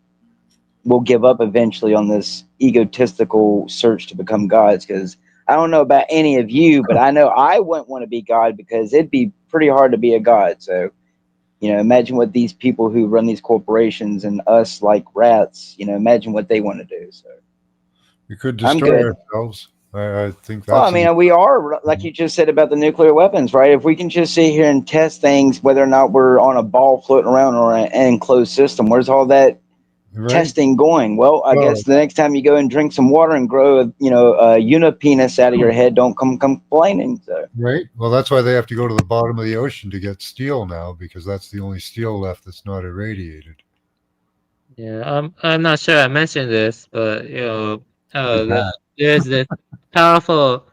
we'll give up eventually on this egotistical search to become gods. Because I don't know about any of you, but I know I wouldn't want to be God, because it'd be pretty hard to be a god. So, imagine what these people who run these corporations and us like rats, imagine what they want to do. So We could I'm destroy good. ourselves. I think that's. Well, I mean, we are, like you just said about the nuclear weapons, right? If we can just sit here and test things, whether or not we're on a ball floating around or an enclosed system, where's all that testing going? Well, I guess the next time you go and drink some water and grow a unipenis out of your head, don't come complaining. So. Right. Well, that's why they have to go to the bottom of the ocean to get steel now, because that's the only steel left that's not irradiated. Yeah, I'm not sure I mentioned this, but there's this powerful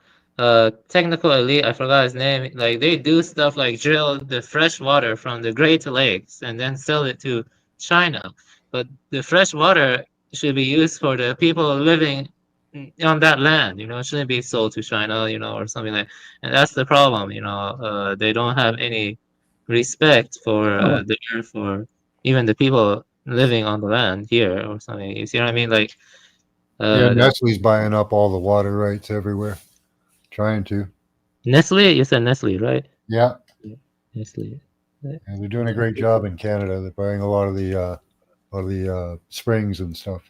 technical elite. I forgot his name. Like, they do stuff like drill the fresh water from the Great Lakes and then sell it to China. But the fresh water should be used for the people living on that land. It shouldn't be sold to China, or something like. And that's the problem. They don't have any respect for the earth or even the people living on the land here or something. You see what I mean? Like, Nestle's buying up all the water rights everywhere, trying to. Nestle, you said Nestle, right? Yeah. Nestle. Yeah, they're doing a great job in Canada. They're buying a lot of the springs and stuff.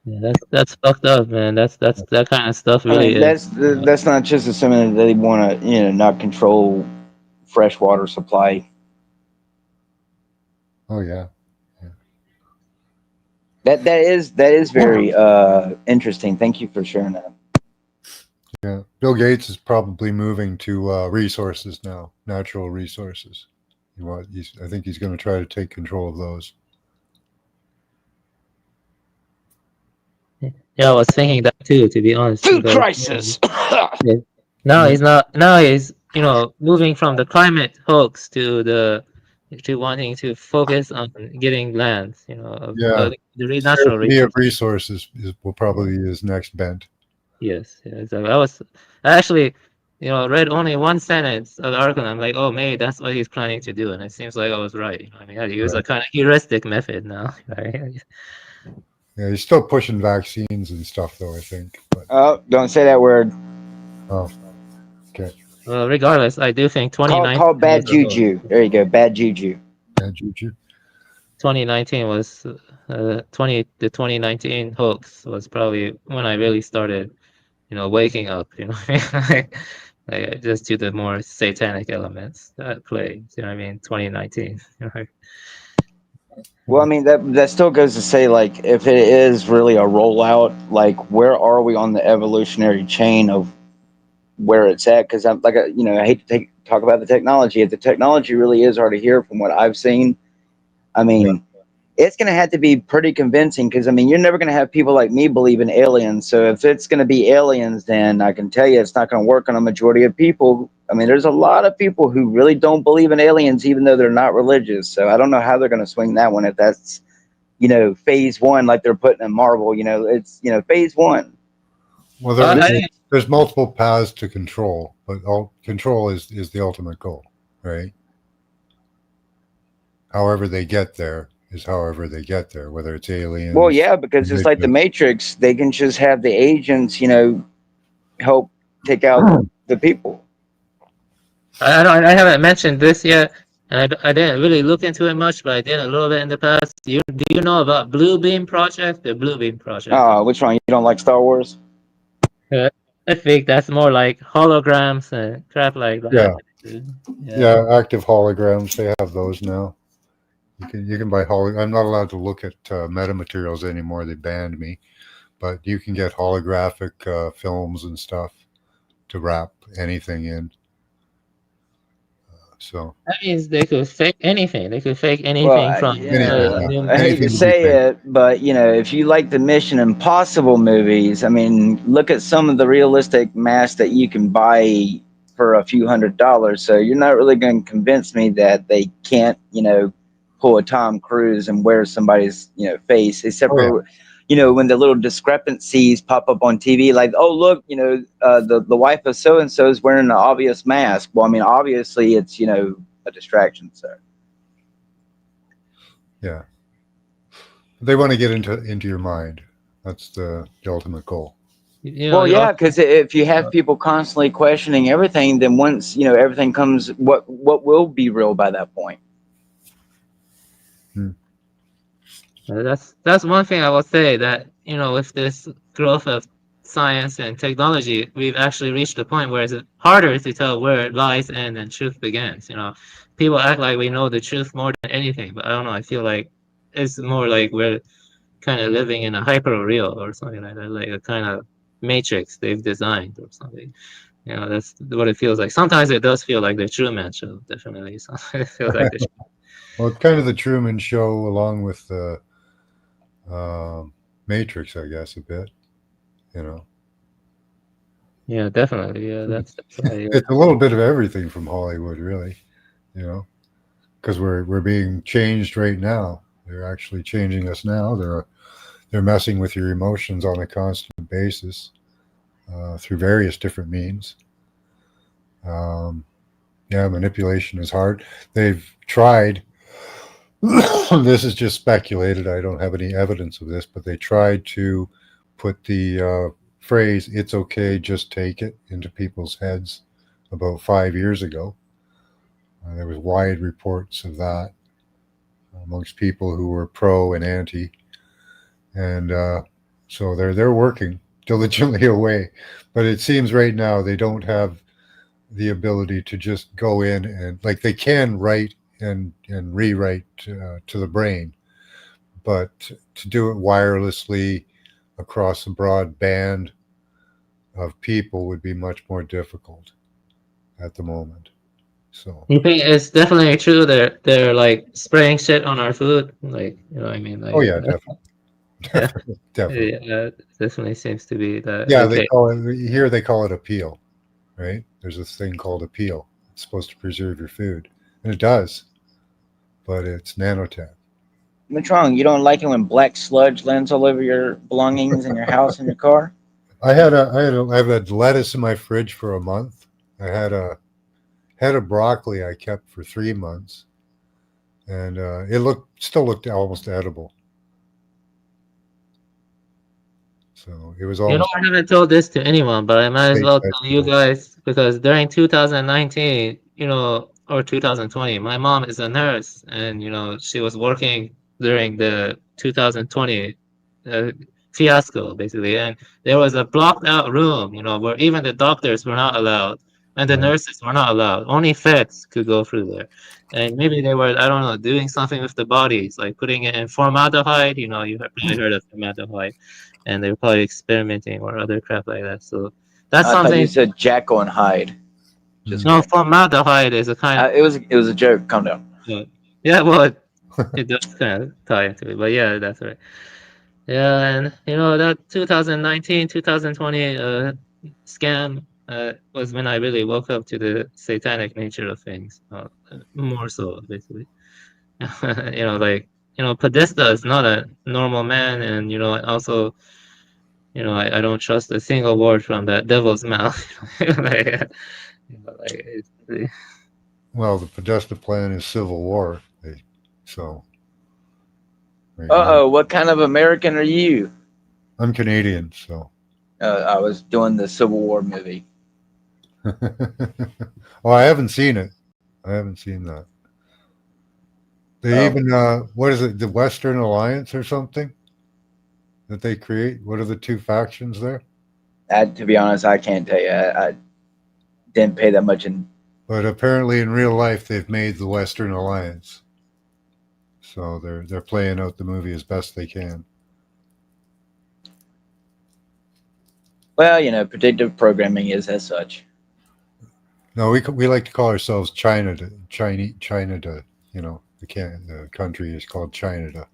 Yeah, that's fucked up, man. That kind of stuff really is. That's not just assuming that they want to, not control fresh water supply. Oh yeah. That is very interesting. Thank you for sharing that. Yeah, Bill Gates is probably moving to resources now, natural resources. I think he's going to try to take control of those. Yeah, I was thinking that too, to be honest. Food crisis. No, he's not. Now he's moving from the climate hoax to wanting to focus on getting land. Yeah, the natural resources will probably be his next bent. Yes. So I actually, read only one sentence of the article. And I'm like, oh, maybe that's what he's planning to do, and it seems like I was right. I mean, I use a kind of heuristic method now. Right? Yeah, he's still pushing vaccines and stuff, though, I think. But... Oh, don't say that word. Oh, okay. Well, regardless, I do think 2019... Call bad juju. There you go, bad juju. Bad juju. 2019 was... the 2019 hoax was probably when I really started, waking up, like just to the more satanic elements that play, 2019. Well, I mean, that still goes to say, like, if it is really a rollout, like, where are we on the evolutionary chain of where it's at? Because I'm like, I hate to talk about the technology. If the technology really is already here, from what I've seen, I mean, it's going to have to be pretty convincing. Because I mean, you're never going to have people like me believe in aliens. So if it's going to be aliens, then I can tell you it's not going to work on a majority of people. I mean, there's a lot of people who really don't believe in aliens, even though they're not religious. So I don't know how they're going to swing that one. If that's, phase one, like they're putting in Marvel, it's, phase one. Well, there's multiple paths to control, but control is the ultimate goal, right? However they get there is however they get there, whether it's aliens. Well, yeah, because it's like the Matrix. They can just have the agents, help take out the people. I haven't mentioned this yet, and I didn't really look into it much, but I did a little bit in the past. Do you know about Blue Beam Project? The Blue Beam Project. Which one? You don't like Star Wars? I think that's more like holograms and crap like that. Yeah, active holograms. They have those now. You can buy I'm not allowed to look at metamaterials anymore. They banned me, but you can get holographic films and stuff to wrap anything in. So that means they could fake anything. They could fake anything from. I hate to say it, but if you like the Mission Impossible movies, I mean, look at some of the realistic masks that you can buy for a few $100s. So you're not really going to convince me that they can't, pull a Tom Cruise and wear somebody's, face, except for, you know, when the little discrepancies pop up on TV, like, oh, look, you know, the wife of so-and-so is wearing an obvious mask. Well, I mean, obviously it's, you know, a distraction. So. Yeah. They want to get into your mind. That's the ultimate goal. Well, yeah, because if you have people constantly questioning everything, then once, you know, everything comes, what will be real by that point? That's one thing I will say, that, you know, with this growth of science and technology, we've actually reached a point where it's harder to tell where lies end and truth begins. You know, people act like we know the truth more than anything, but I don't know. I feel like it's more like we're kind of living in a hyper real or something like that, like a kind of matrix they've designed or something. You know, that's what it feels like. Sometimes it does feel like the Truman Show, definitely. Sometimes it feels like the Well, it's kind of the Truman Show along with the Matrix, I guess, a bit. You know. Yeah, definitely. Yeah, that's yeah. It's a little bit of everything from Hollywood, really. You know, because we're being changed right now. They're actually changing us now. They're messing with your emotions on a constant basis through various different means. Yeah, manipulation is hard. They've tried. This is just speculated. I don't have any evidence of this, but they tried to put the phrase "it's okay, just take it" into people's heads about 5 years ago. There was wide reports of that amongst people who were pro and anti, and so they're working diligently away. But it seems right now they don't have the ability to just go in and, like, they can write and rewrite to the brain, but to do it wirelessly across a broad band of people would be much more difficult at the moment. So you think it's definitely true they're like spraying shit on our food, like, you know what I mean, like, oh yeah, definitely. Definitely. Yeah, definitely seems to be the Yeah, they case. call it here. They call it appeal, right? There's this thing called appeal. It's supposed to preserve your food, and it does, but it's nanotech. What's wrong? You don't like it when black sludge lands all over your belongings in your house and your car? I've had lettuce in my fridge for a month. I had a head of broccoli I kept for 3 months, and it still looked almost edible. So it was You know, almost. I haven't told this to anyone, but I might as Fake well tell you vegetables. guys, because during 2019, you know, or 2020, my mom is a nurse, and, you know, she was working during the 2020 fiasco, basically, and there was a blocked out room, you know, where even the doctors were not allowed, and the Right. nurses were not allowed. Only feds could go through there. And maybe they were, I don't know, doing something with the bodies, like putting it in formaldehyde. You know, you've probably heard of formaldehyde, and they're probably experimenting or other crap like that. So that's I thought you something. said Jackal and Hyde. Just No, kidding. formaldehyde is a kind. It was a joke. Calm down. Yeah, well, it does kind of tie into it, but yeah, that's right. Yeah, and you know that 2019, 2020 scam was when I really woke up to the satanic nature of things. More so, basically. You know, like, you know, Podesta is not a normal man, and, you know, also, you know, I don't trust a single word from that devil's mouth. Like, you know, like Well, the Podesta plan is civil war. So. Right Uh-oh, what kind of American are you? I'm Canadian, so. I was doing the Civil War movie. Oh, I haven't seen it. I haven't seen that. They even what is it? The Western Alliance or something that they create? What are the two factions there? To be honest, I can't tell you. I didn't pay that much in. But apparently, in real life, they've made the Western Alliance, so they're playing out the movie as best they can. Well, you know, predictive programming is as such. No, we like to call ourselves China to, you know, the country is called China,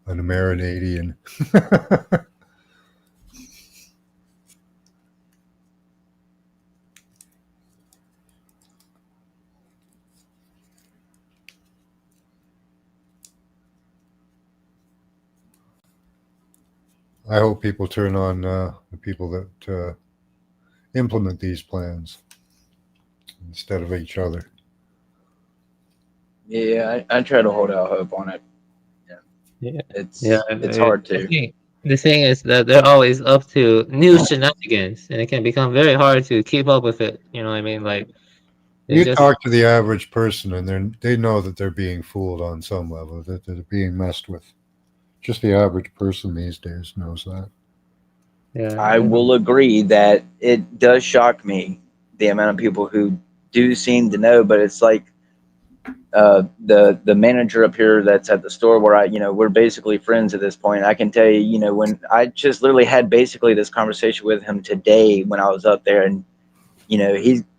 an Americanadian. I hope people turn on the people that implement these plans instead of each other. Yeah, I try to hold out hope on it. Yeah, It's hard to. The thing is that they're always up to new shenanigans, and it can become very hard to keep up with it. You know what I mean? Like, You just talk to the average person, and they know that they're being fooled on some level, that they're being messed with. Just the average person these days knows that. I will agree that it does shock me the amount of people who do seem to know, but it's like the manager up here that's at the store where we're basically friends at this point. I can tell you, when I just literally had basically this conversation with him today when I was up there, and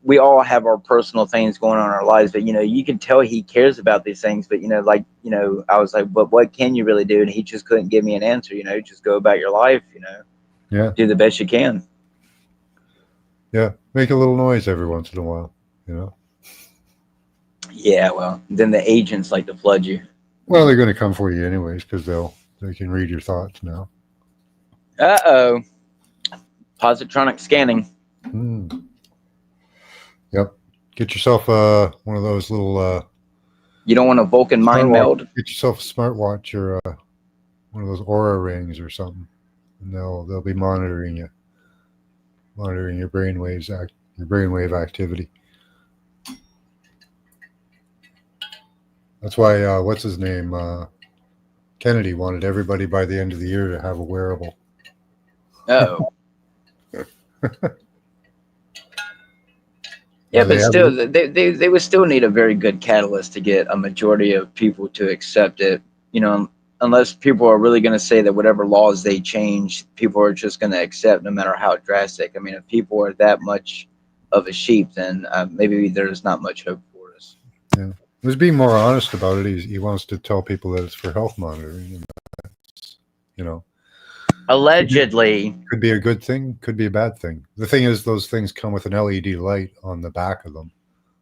we all have our personal things going on in our lives, but you can tell he cares about these things, but I was like, but what can you really do? And he just couldn't give me an answer. Just go about your life, Yeah. do the best you can. Yeah. Make a little noise every once in a while, Yeah, well, then the agents like to flood you. Well, they're going to come for you anyways because they can read your thoughts now. Uh-oh. Positronic scanning. Yep. Get yourself one of those little you don't want a Vulcan mind meld? Get yourself a smartwatch or one of those Aura rings or something, and they'll be monitoring your brainwave activity. That's why what's his name, Kennedy wanted everybody by the end of the year to have a wearable. Oh. Yeah, but still, they would still need a very good catalyst to get a majority of people to accept it. Unless people are really going to say that whatever laws they change, people are just going to accept no matter how drastic. I mean, if people are that much of a sheep, then maybe there's not much hope for us. Yeah. He was being more honest about it. He wants to tell people that it's for health monitoring. And allegedly. Could be a good thing, could be a bad thing. The thing is, those things come with an LED light on the back of them,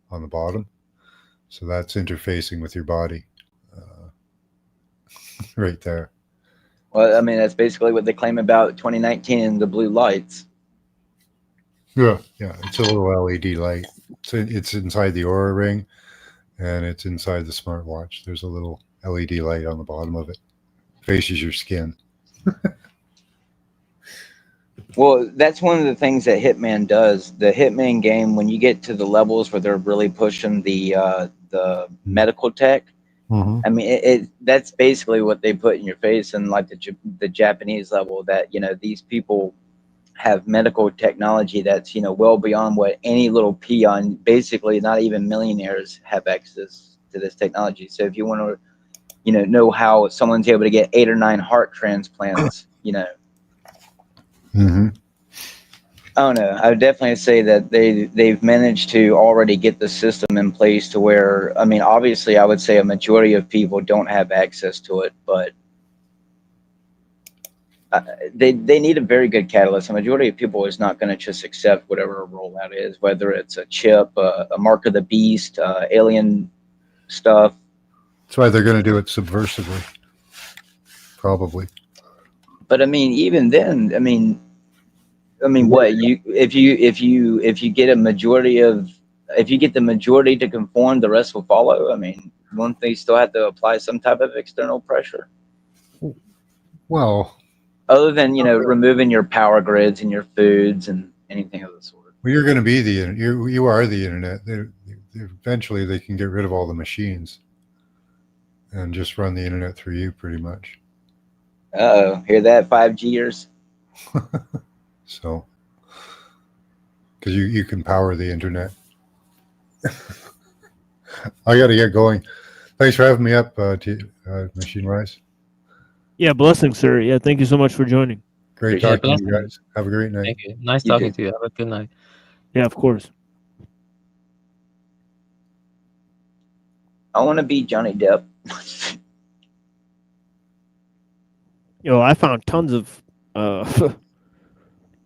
on the bottom. So that's interfacing with your body right there. Well, I mean, that's basically what they claim about 2019 and the blue lights. Yeah, it's a little LED light. It's inside the Aura ring, and it's inside the smartwatch. There's a little LED light on the bottom of it. Faces your skin. Well, that's one of the things that Hitman does. The Hitman game, when you get to the levels where they're really pushing the medical tech, I mean, that's basically what they put in your face. And like the Japanese level, that these people have medical technology that's well beyond what any little peon, basically not even millionaires, have access to this technology. So if you want to know how someone's able to get 8 or 9 heart transplants, I don't know. I would definitely say that they've managed to already get the system in place to where, I mean, obviously I would say a majority of people don't have access to it, but they need a very good catalyst. A majority of people is not going to just accept whatever a rollout is, whether it's a chip, a mark of the beast, alien stuff. That's why they're going to do it subversively, probably. But I mean, even then, I mean, what if you get a majority of, if you get the majority to conform, the rest will follow. I mean, won't they still have to apply some type of external pressure? Well, other than removing your power grids and your foods and anything of the sort. Well, you're going to be you are the internet. Eventually, they can get rid of all the machines and just run the internet through you, pretty much. Uh-oh, hear that, 5Gers? So, because you can power the internet. I got to get going. Thanks for having me up, Machine Rise. Yeah, blessings, sir. Yeah, thank you so much for joining. Great talking to you guys. Have a great night. Thank you. Nice talking to you. Have a good night. Yeah, of course. I want to be Johnny Depp. I found tons of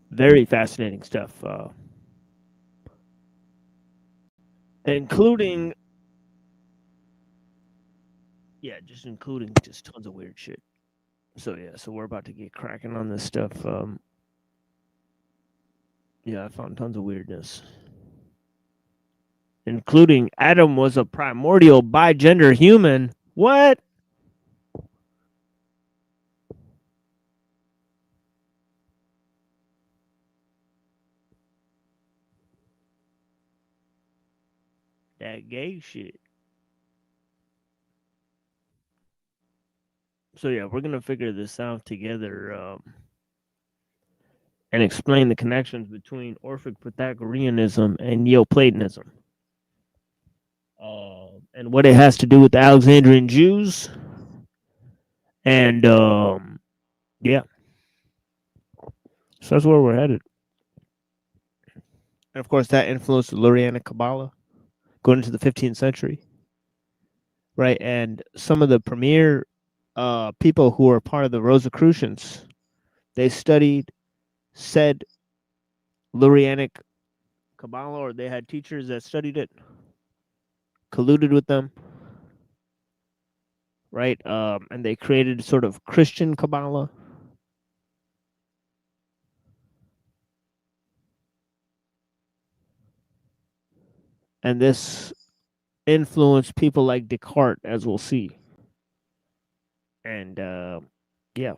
very fascinating stuff, including just tons of weird shit. So yeah, so we're about to get cracking on this stuff. Yeah, I found tons of weirdness, including Adam was a primordial bigender human. What? That gay shit. So yeah, we're gonna figure this out together and explain the connections between Orphic Pythagoreanism and Neoplatonism, and what it has to do with the Alexandrian Jews. And yeah, so that's where we're headed. And of course, that influenced the Lurianic Kabbalah going into the 15th century, right? And some of the premier people who were part of the Rosicrucians, they studied said Lurianic Kabbalah, or they had teachers that studied it, colluded with them, right? And they created sort of Christian Kabbalah. And this influenced people like Descartes, as we'll see. And yeah,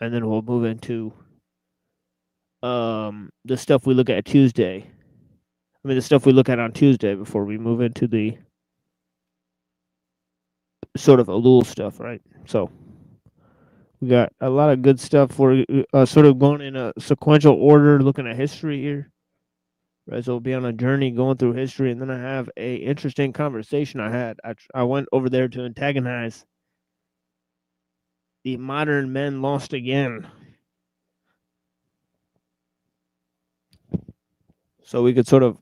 and then we'll move into the stuff we look at Tuesday. I mean, the stuff we look at on Tuesday before we move into the sort of ellul stuff, right? So we got a lot of good stuff. We're sort of going in a sequential order, looking at history here. Right, so we'll be on a journey going through history, and then I have a interesting conversation I had. I went over there to antagonize the modern men lost again. So we could sort of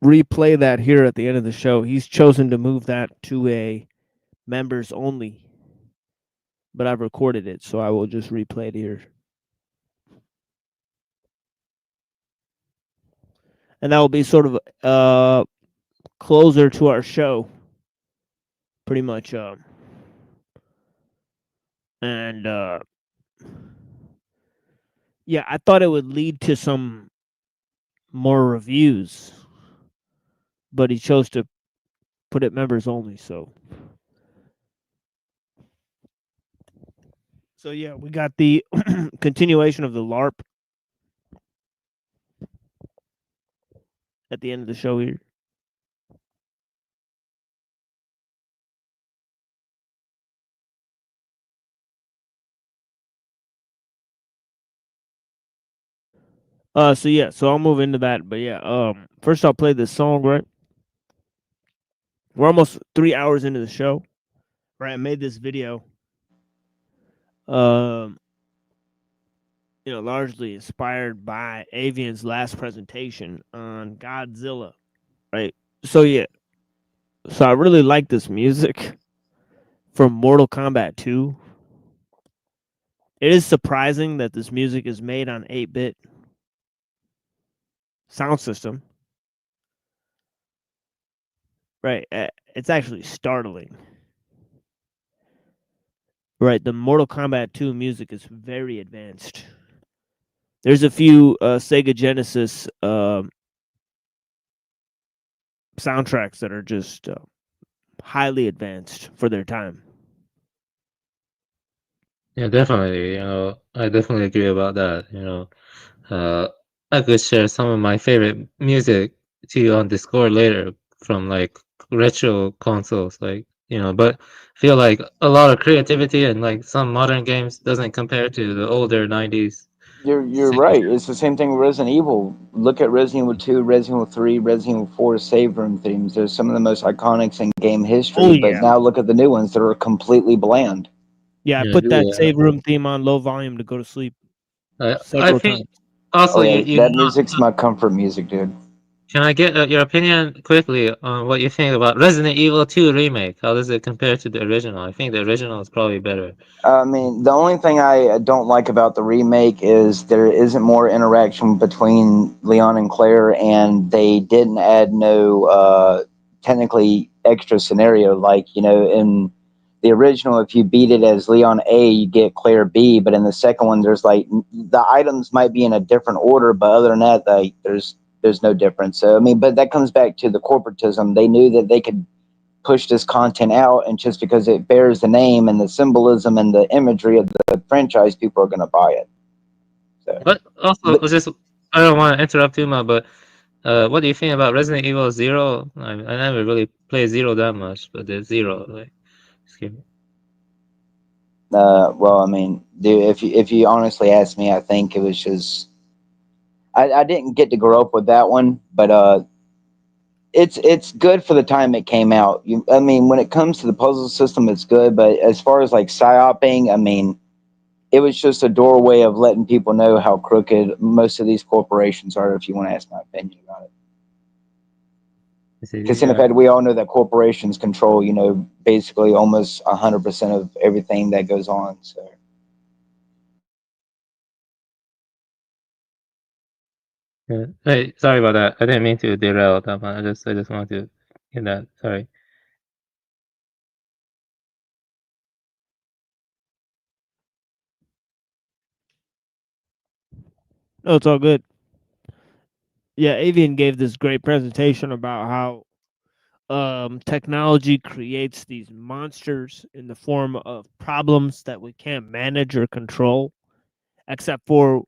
replay that here at the end of the show. He's chosen to move that to a members only, but I've recorded it, so I will just replay it here. And that will be sort of closer to our show, pretty much. And yeah, I thought it would lead to some more reviews, but he chose to put it members only. So yeah, we got the continuation of the LARP at the end of the show here. So yeah, so I'll move into that, but yeah, first I'll play this song, right? We're almost 3 hours into the show, right? I made this video, largely inspired by Avian's last presentation on Godzilla, right? So yeah, so I really like this music from Mortal Kombat 2. It is surprising that this music is made on 8-bit sound system. Right, it's actually startling. Right, the Mortal Kombat 2 music is very advanced. There's a few Sega Genesis soundtracks that are just highly advanced for their time. Yeah, definitely. I definitely agree about that. I could share some of my favorite music to you on Discord later from like retro consoles, but I feel like a lot of creativity and like some modern games doesn't compare to the older 90s. You're right. It's the same thing with Resident Evil. Look at Resident Evil 2, Resident Evil 3, Resident Evil 4 save room themes. They're some of the most iconics in game history. Oh, But yeah. now look at the new ones that are completely bland. Yeah, I put that save room theme on low volume to go to sleep several times. Also, that music's my comfort music, dude. Can I get your opinion quickly on what you think about Resident Evil 2 remake? How does it compare to the original? I think the original is probably better. I mean, the only thing I don't like about the remake is there isn't more interaction between Leon and Claire, and they didn't add no technically extra scenario. Like, in the original, if you beat it as Leon A, you get Claire B. But in the second one, there's like the items might be in a different order, but other than that, like there's no difference. So I mean, but that comes back to the corporatism. They knew that they could push this content out, and just because it bears the name and the symbolism and the imagery of the franchise, people are going to buy it. So. But also, I don't want to interrupt you, but what do you think about Resident Evil 0? I never really played 0 that much, but the 0, like, excuse me. Well, I mean, dude, if you honestly ask me, I think it was just I didn't get to grow up with that one, but it's good for the time it came out. I mean, when it comes to the puzzle system, it's good, but as far as like psyoping, I mean, it was just a doorway of letting people know how crooked most of these corporations are, if you want to ask my opinion about it. Because in fact, we all know that corporations control, you know, basically almost 100% of everything that goes on. So. Yeah. Hey, sorry about that. I didn't mean to derail that one. I just wanted to get that. Sorry. No, it's all good. Yeah, Avian gave this great presentation about how technology creates these monsters in the form of problems that we can't manage or control, except for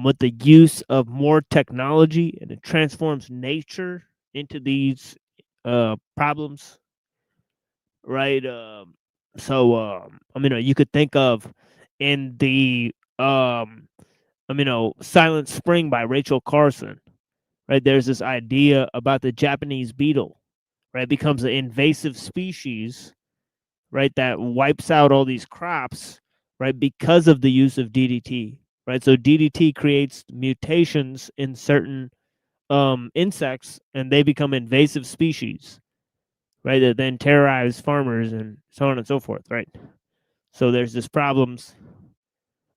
with the use of more technology, and it transforms nature into these problems, right? I mean, you could think of in the Silent Spring by Rachel Carson, right? There's this idea about the Japanese beetle, right? It becomes an invasive species, right? That wipes out all these crops, right? Because of the use of DDT, right? So DDT creates mutations in certain insects, and they become invasive species, right? That then terrorize farmers and so on and so forth, right? So there's this problems,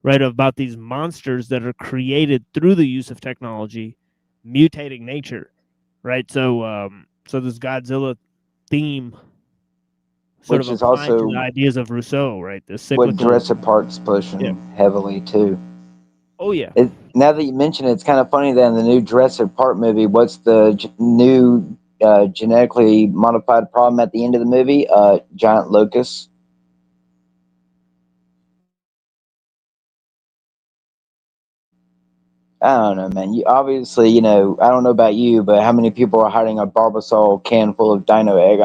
right, about these monsters that are created through the use of technology, mutating nature, right? So so this Godzilla theme sort Which of is applied also to the ideas of Rousseau, right? The what cyclical. Jurassic Park's pushing heavily too. Oh yeah. Now that you mention it, it's kind of funny that in the new Jurassic Park movie, what's the new genetically modified problem at the end of the movie? Giant locusts. I don't know, man. You obviously, you know, I don't know about you, but how many people are hiding a Barbasol can full of dino egg?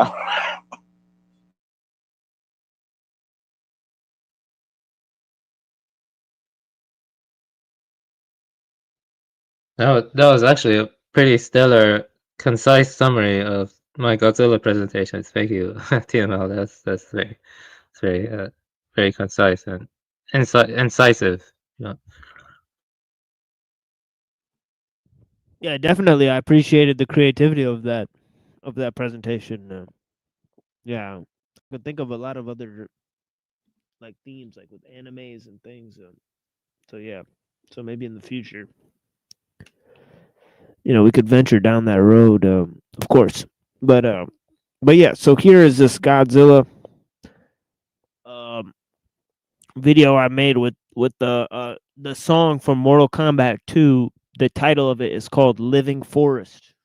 That was actually a pretty stellar, concise summary of my Godzilla presentations. Thank you, TML. That's very concise and incisive. You know. Yeah, definitely. I appreciated the creativity of that presentation. Yeah, I could think of a lot of other like themes, like with animes and things. So yeah, so maybe in the future, you know, we could venture down that road, of course. But yeah. So here is this Godzilla video I made with the song from Mortal Kombat 2. The title of it is called "Living Forest."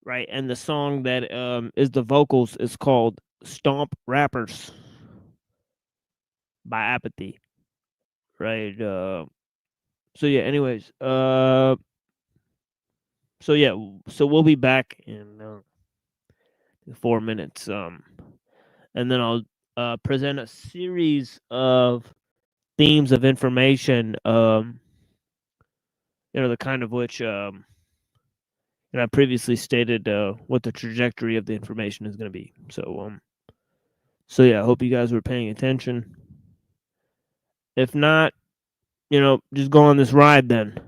Right, and the song that is the vocals is called "Stomp Rappers" by Apathy. Right. So yeah. Anyways. So yeah. So we'll be back in 4 minutes. And then I'll present a series of themes of information. You know, the kind of which and I previously stated what the trajectory of the information is going to be. So yeah, I hope you guys were paying attention. If not, you know, just go on this ride then,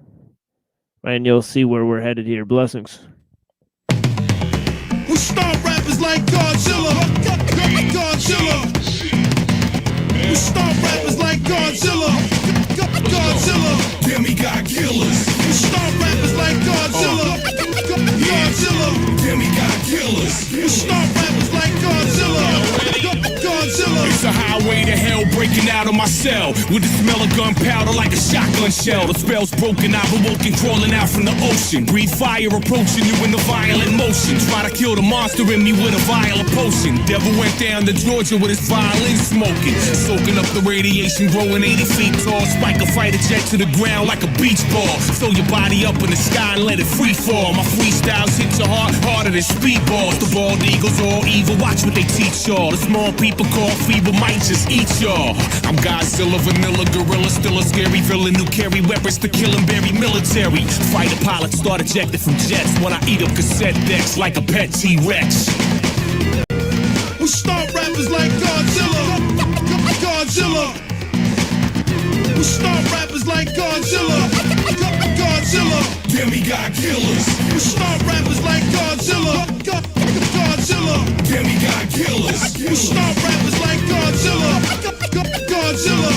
right? And you'll see where we're headed here. Blessings. We start rappers like Godzilla. Godzilla. We start rappers like Godzilla. Godzilla. Demigod killers. We start rappers like Godzilla. Godzilla. Demigod killers. We start rappers like Godzilla. It's a highway to hell breaking out of my cell with the smell of gunpowder like a shotgun shell. The spell's broken, I've awoken, crawling out from the ocean. Breathe fire approaching you in the violent motion. Try to kill the monster in me with a vial of potion. Devil went down to Georgia with his violin smoking, soaking up the radiation, growing 80 feet tall. Spike a fighter jet to the ground like a beach ball. Throw your body up in the sky and let it free fall. My freestyles hit your heart harder than speedballs. The bald eagles all evil, watch what they teach y'all. The small people call feeble might just eat y'all. I'm Godzilla, vanilla gorilla, still a scary villain who carry weapons to kill and bury military. Fighter pilots start ejected from jets when I eat up cassette decks like a pet T-Rex. We start rappers like Godzilla. Godzilla. We start rappers like Godzilla. Godzilla. Demigod killers. We start rappers like Godzilla. Godzilla. Demigod killers. We start rappers like Godzilla. Godzilla.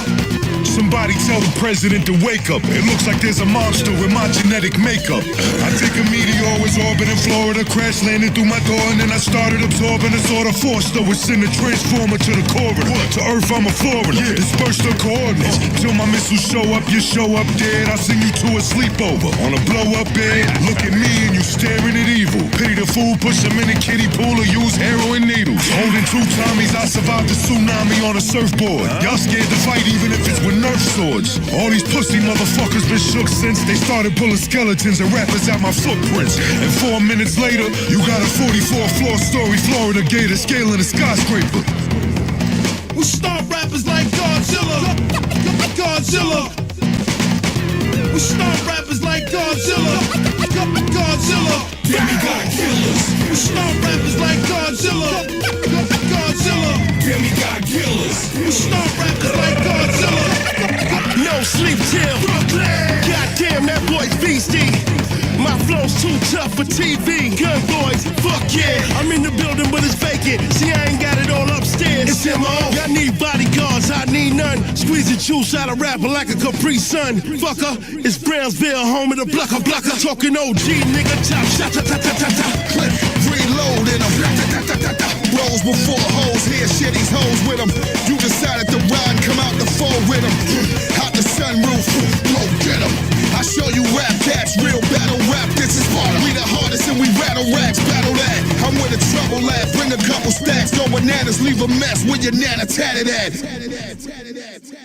Somebody tell the president to wake up. It looks like there's a monster with my genetic makeup. I take a meteor, was orbiting Florida, crash landing through my door, and then I started absorbing a sort of force that would send a transformer to the corridor. To Earth, I'm a Florida. Disperse the coordinates till my missiles show up. You show up dead, I'll send you to a sleepover on a blow-up bed. Look at me and you staring at evil. Pity the fool, push him in a kiddie pool or use heroin needles. Holding two Tommies, I survived the tsunami on a surfboard. Y'all scared to fight even if it's with Nerf swords. All these pussy motherfuckers been shook since they started pulling skeletons and rappers out my footprints. And 4 minutes later, you got a 44th floor story Florida gator scaling a skyscraper. We start rappers like Godzilla. Godzilla. We start rappers like Godzilla. Godzilla. Demigod killers. We start rappers like Godzilla. Godzilla. Demigod killers. We start rappers like Godzilla. No sleep till Brooklyn. Goddamn, that boy's beastie. My flow's too tough for TV. Gun boys, fuck yeah. I'm in the building, but it's vacant. See, I ain't got it all upstairs. It's M.O. I need bodyguards, I need none. Squeeze the juice out of rapper like a Capri Sun. Fucker, it's Brownsville, home of the Blucker. Talking OG, nigga, top shot, ta ta ta ta ta. Click, reload in them. Rolls before hoes, here shit these hoes with them. You decided to ride and come out the four with them. Out the sunroof, go get them. I show you rap cats, real battle rap, this is Sparta. We the hardest and we rattle racks, battle that. I'm where the trouble at, bring a couple stacks, go bananas, leave a mess with your nana tatted at.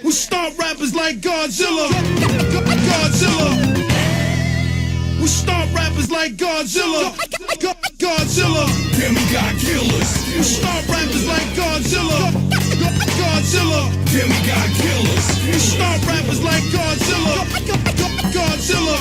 We start rappers like Godzilla. Godzilla. We start rappers like Godzilla. Godzilla. Demigod killers. We start rappers like Godzilla. Godzilla. Demigod killers. We start rappers like Godzilla. Godzilla.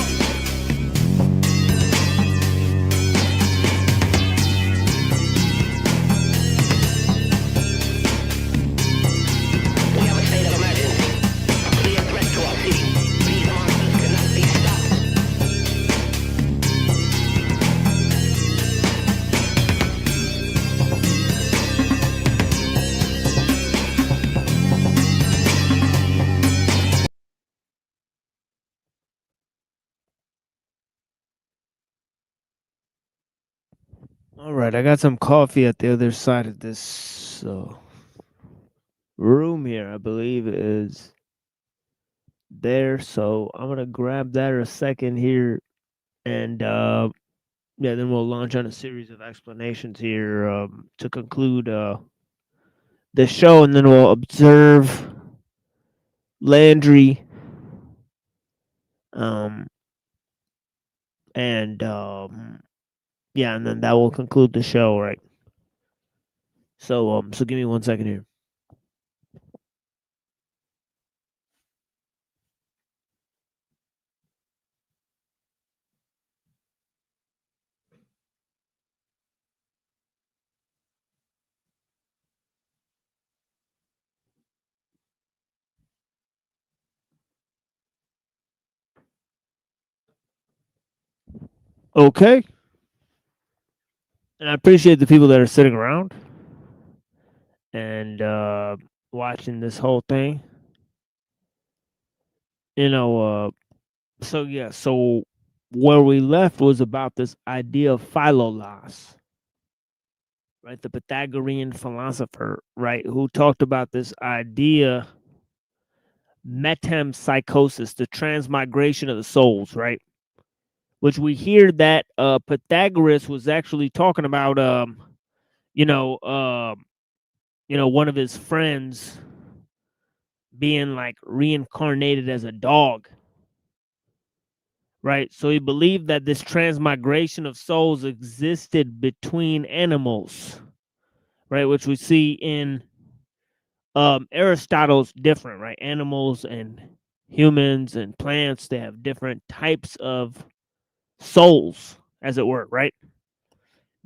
All right, I got some coffee at the other side of this room here. I believe it is there, so I'm gonna grab that in a second here, and yeah, then we'll launch on a series of explanations here to conclude the show, and then we'll observe Landry, and yeah, and then that will conclude the show, right? So so give me 1 second here. Okay. And I appreciate the people that are sitting around and watching this whole thing. You know, so yeah, so where we left was about this idea of philo loss, right? The Pythagorean philosopher, right, who talked about this idea, metempsychosis, the transmigration of the souls, right? Which we hear that Pythagoras was actually talking about, one of his friends being like reincarnated as a dog, right? So he believed that this transmigration of souls existed between animals, right? Which we see in Aristotle's different, right? Animals and humans and plants, they have different types of souls, as it were, right?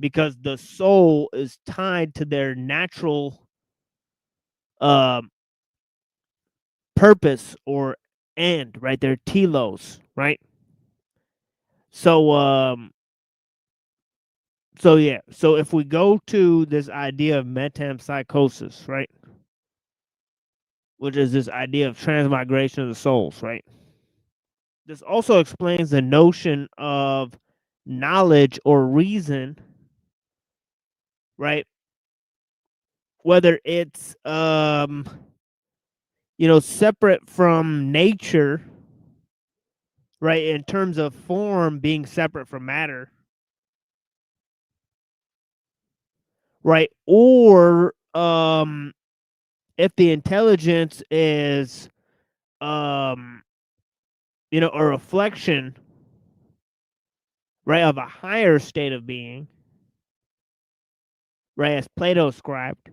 Because the soul is tied to their natural purpose or end, right? Their telos, right? So so if we go to this idea of metempsychosis, right, which is this idea of transmigration of the souls, right, this also explains the notion of knowledge or reason, right, whether it's separate from nature, right, in terms of form being separate from matter, right, or if the intelligence is a reflection, right, of a higher state of being, right, as Plato ascribed,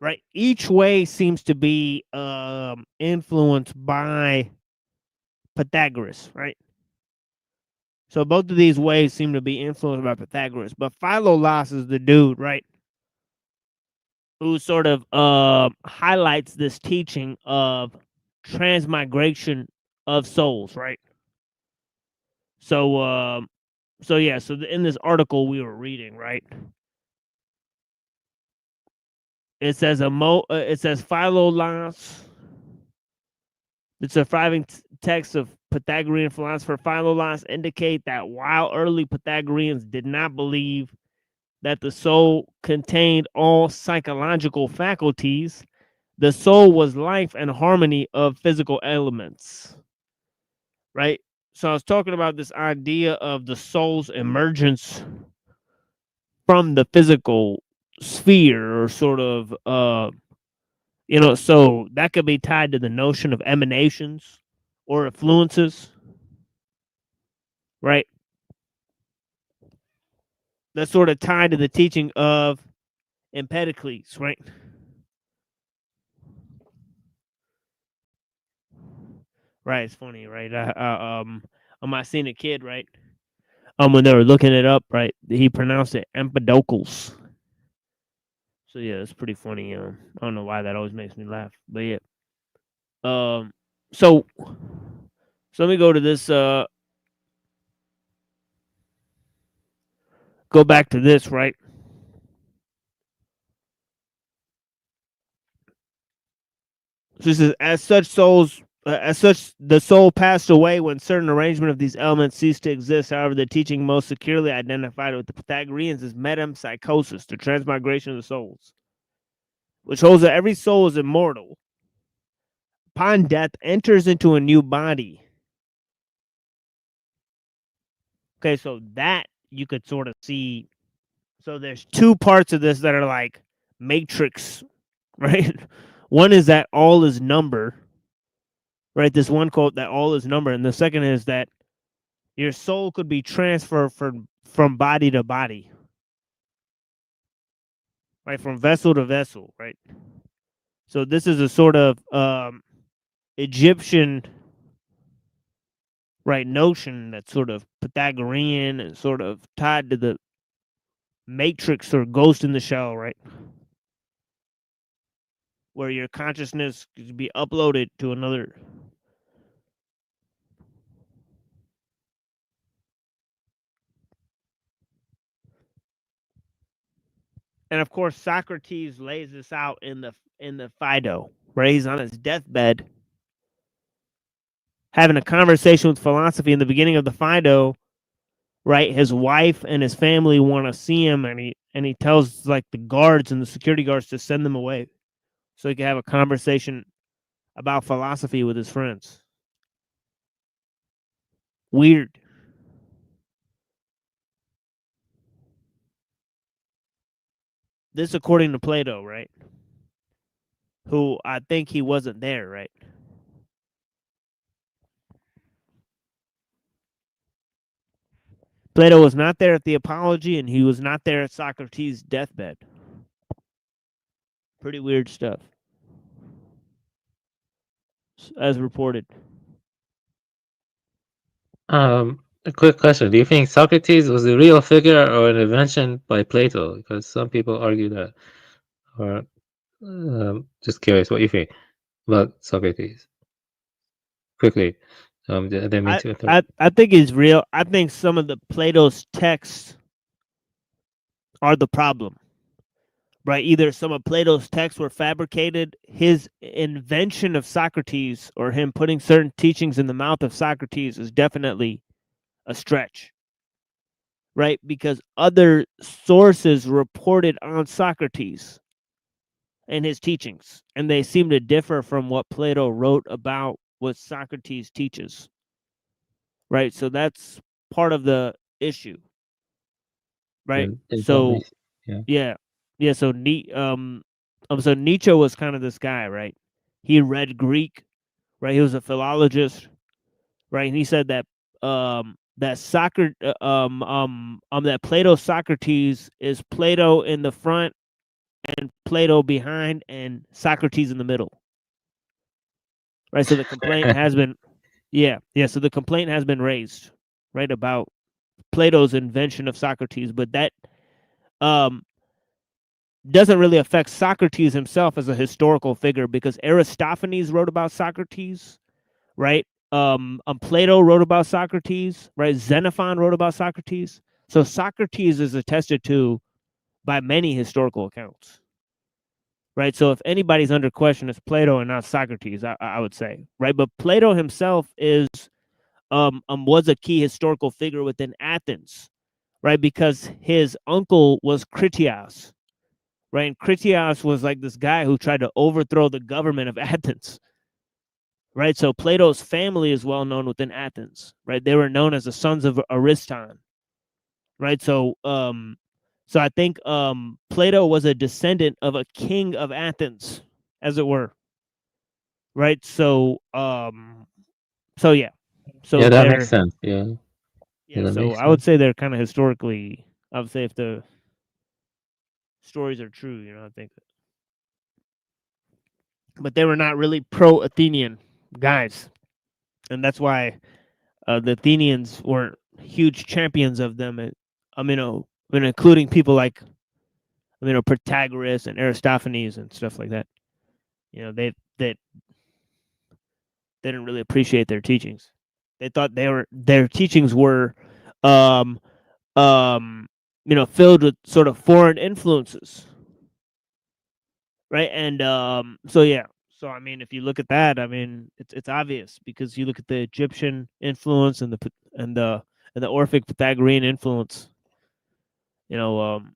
right? Each way seems to be influenced by Pythagoras, right? So both of these ways seem to be influenced by Pythagoras, but Philolaus is the dude, right, who sort of highlights this teaching of transmigration of souls, right? So in this article we were reading, right, it says Philolaus, the surviving text of Pythagorean philosopher Philolaus indicate that while early Pythagoreans did not believe that the soul contained all psychological faculties, the soul was life and harmony of physical elements, right? So I was talking about this idea of the soul's emergence from the physical sphere, or sort of, so that could be tied to the notion of emanations or influences, right? That's sort of tied to the teaching of Empedocles, right? Right, it's funny, right? I seen a kid, right? When they were looking it up, right, he pronounced it Empedocles. So yeah, it's pretty funny. I don't know why that always makes me laugh, but yeah. So let me go to this. Go back to this, right? So this is as such, the soul passed away when certain arrangement of these elements ceased to exist. However, the teaching most securely identified with the Pythagoreans is metempsychosis, the transmigration of the souls, which holds that every soul is immortal. Upon death, enters into a new body. Okay, so that you could sort of see. So there's two parts of this that are like matrix, right? One is that all is number, right? This one quote that all is number, and the second is that your soul could be transferred from body to body, right? From vessel to vessel, right? So this is a sort of Egyptian, right, notion that's sort of Pythagorean and sort of tied to the matrix or ghost in the shell, right? Where your consciousness could be uploaded to another. And of course, Socrates lays this out in the Phaedo, where he's on his deathbed, having a conversation with philosophy in the beginning of the Phaedo, right? His wife and his family want to see him, and he tells like the guards and the security guards to send them away so he can have a conversation about philosophy with his friends. Weird. This according to Plato, right? Who I think he wasn't there, right? Plato was not there at the apology, and he was not there at Socrates' deathbed. Pretty weird stuff, as reported. A quick question: do you think Socrates was a real figure or an invention by Plato? Because some people argue that. Or just curious, what you think about Socrates? Quickly, I didn't mean to interrupt. I think he's real. I think some of the Plato's texts are the problem, right? Either some of Plato's texts were fabricated, his invention of Socrates or him putting certain teachings in the mouth of Socrates is definitely a stretch, right? Because other sources reported on Socrates and his teachings, and they seem to differ from what Plato wrote about what Socrates teaches, right? So that's part of the issue, right? So yeah. So so Nietzsche was kind of this guy, right? He read Greek, right? He was a philologist, right? And he said that that Plato's Socrates is Plato in the front and Plato behind and Socrates in the middle. Right? So the complaint has been so the complaint has been raised, right, about Plato's invention of Socrates, but that doesn't really affect Socrates himself as a historical figure, because Aristophanes wrote about Socrates, right? Plato wrote about Socrates, right? Xenophon wrote about Socrates. So Socrates is attested to by many historical accounts, right? So if anybody's under question, it's Plato and not Socrates, I would say, right? But Plato himself was a key historical figure within Athens, right? Because his uncle was Critias, right? And Critias was like this guy who tried to overthrow the government of Athens, right? So Plato's family is well known within Athens, right? They were known as the sons of Ariston, right? So I think Plato was a descendant of a king of Athens, as it were, right? So yeah. So yeah, that makes sense. Yeah. Yeah, so I would say they're kind of historically, I would say if the stories are true, I think. But they were not really pro-Athenian guys. And that's why the Athenians weren't huge champions of them. Including people like, Protagoras and Aristophanes and stuff like that. They didn't really appreciate their teachings. They thought their teachings were filled with sort of foreign influences, right? And so if you look at that, it's obvious, because you look at the Egyptian influence and the Orphic Pythagorean influence, it's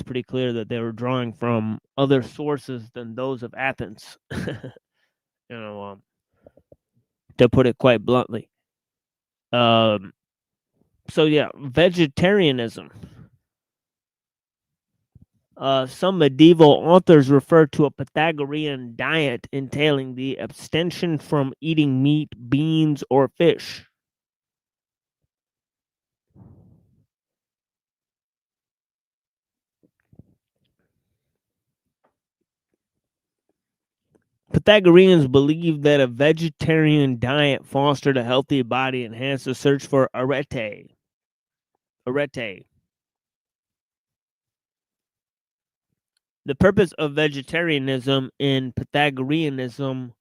pretty clear that they were drawing from other sources than those of Athens, to put it quite bluntly. Vegetarianism. Some medieval authors refer to a Pythagorean diet entailing the abstention from eating meat, beans, or fish. Pythagoreans believed that a vegetarian diet fostered a healthy body and enhanced the search for arete. The purpose of vegetarianism in Pythagoreanism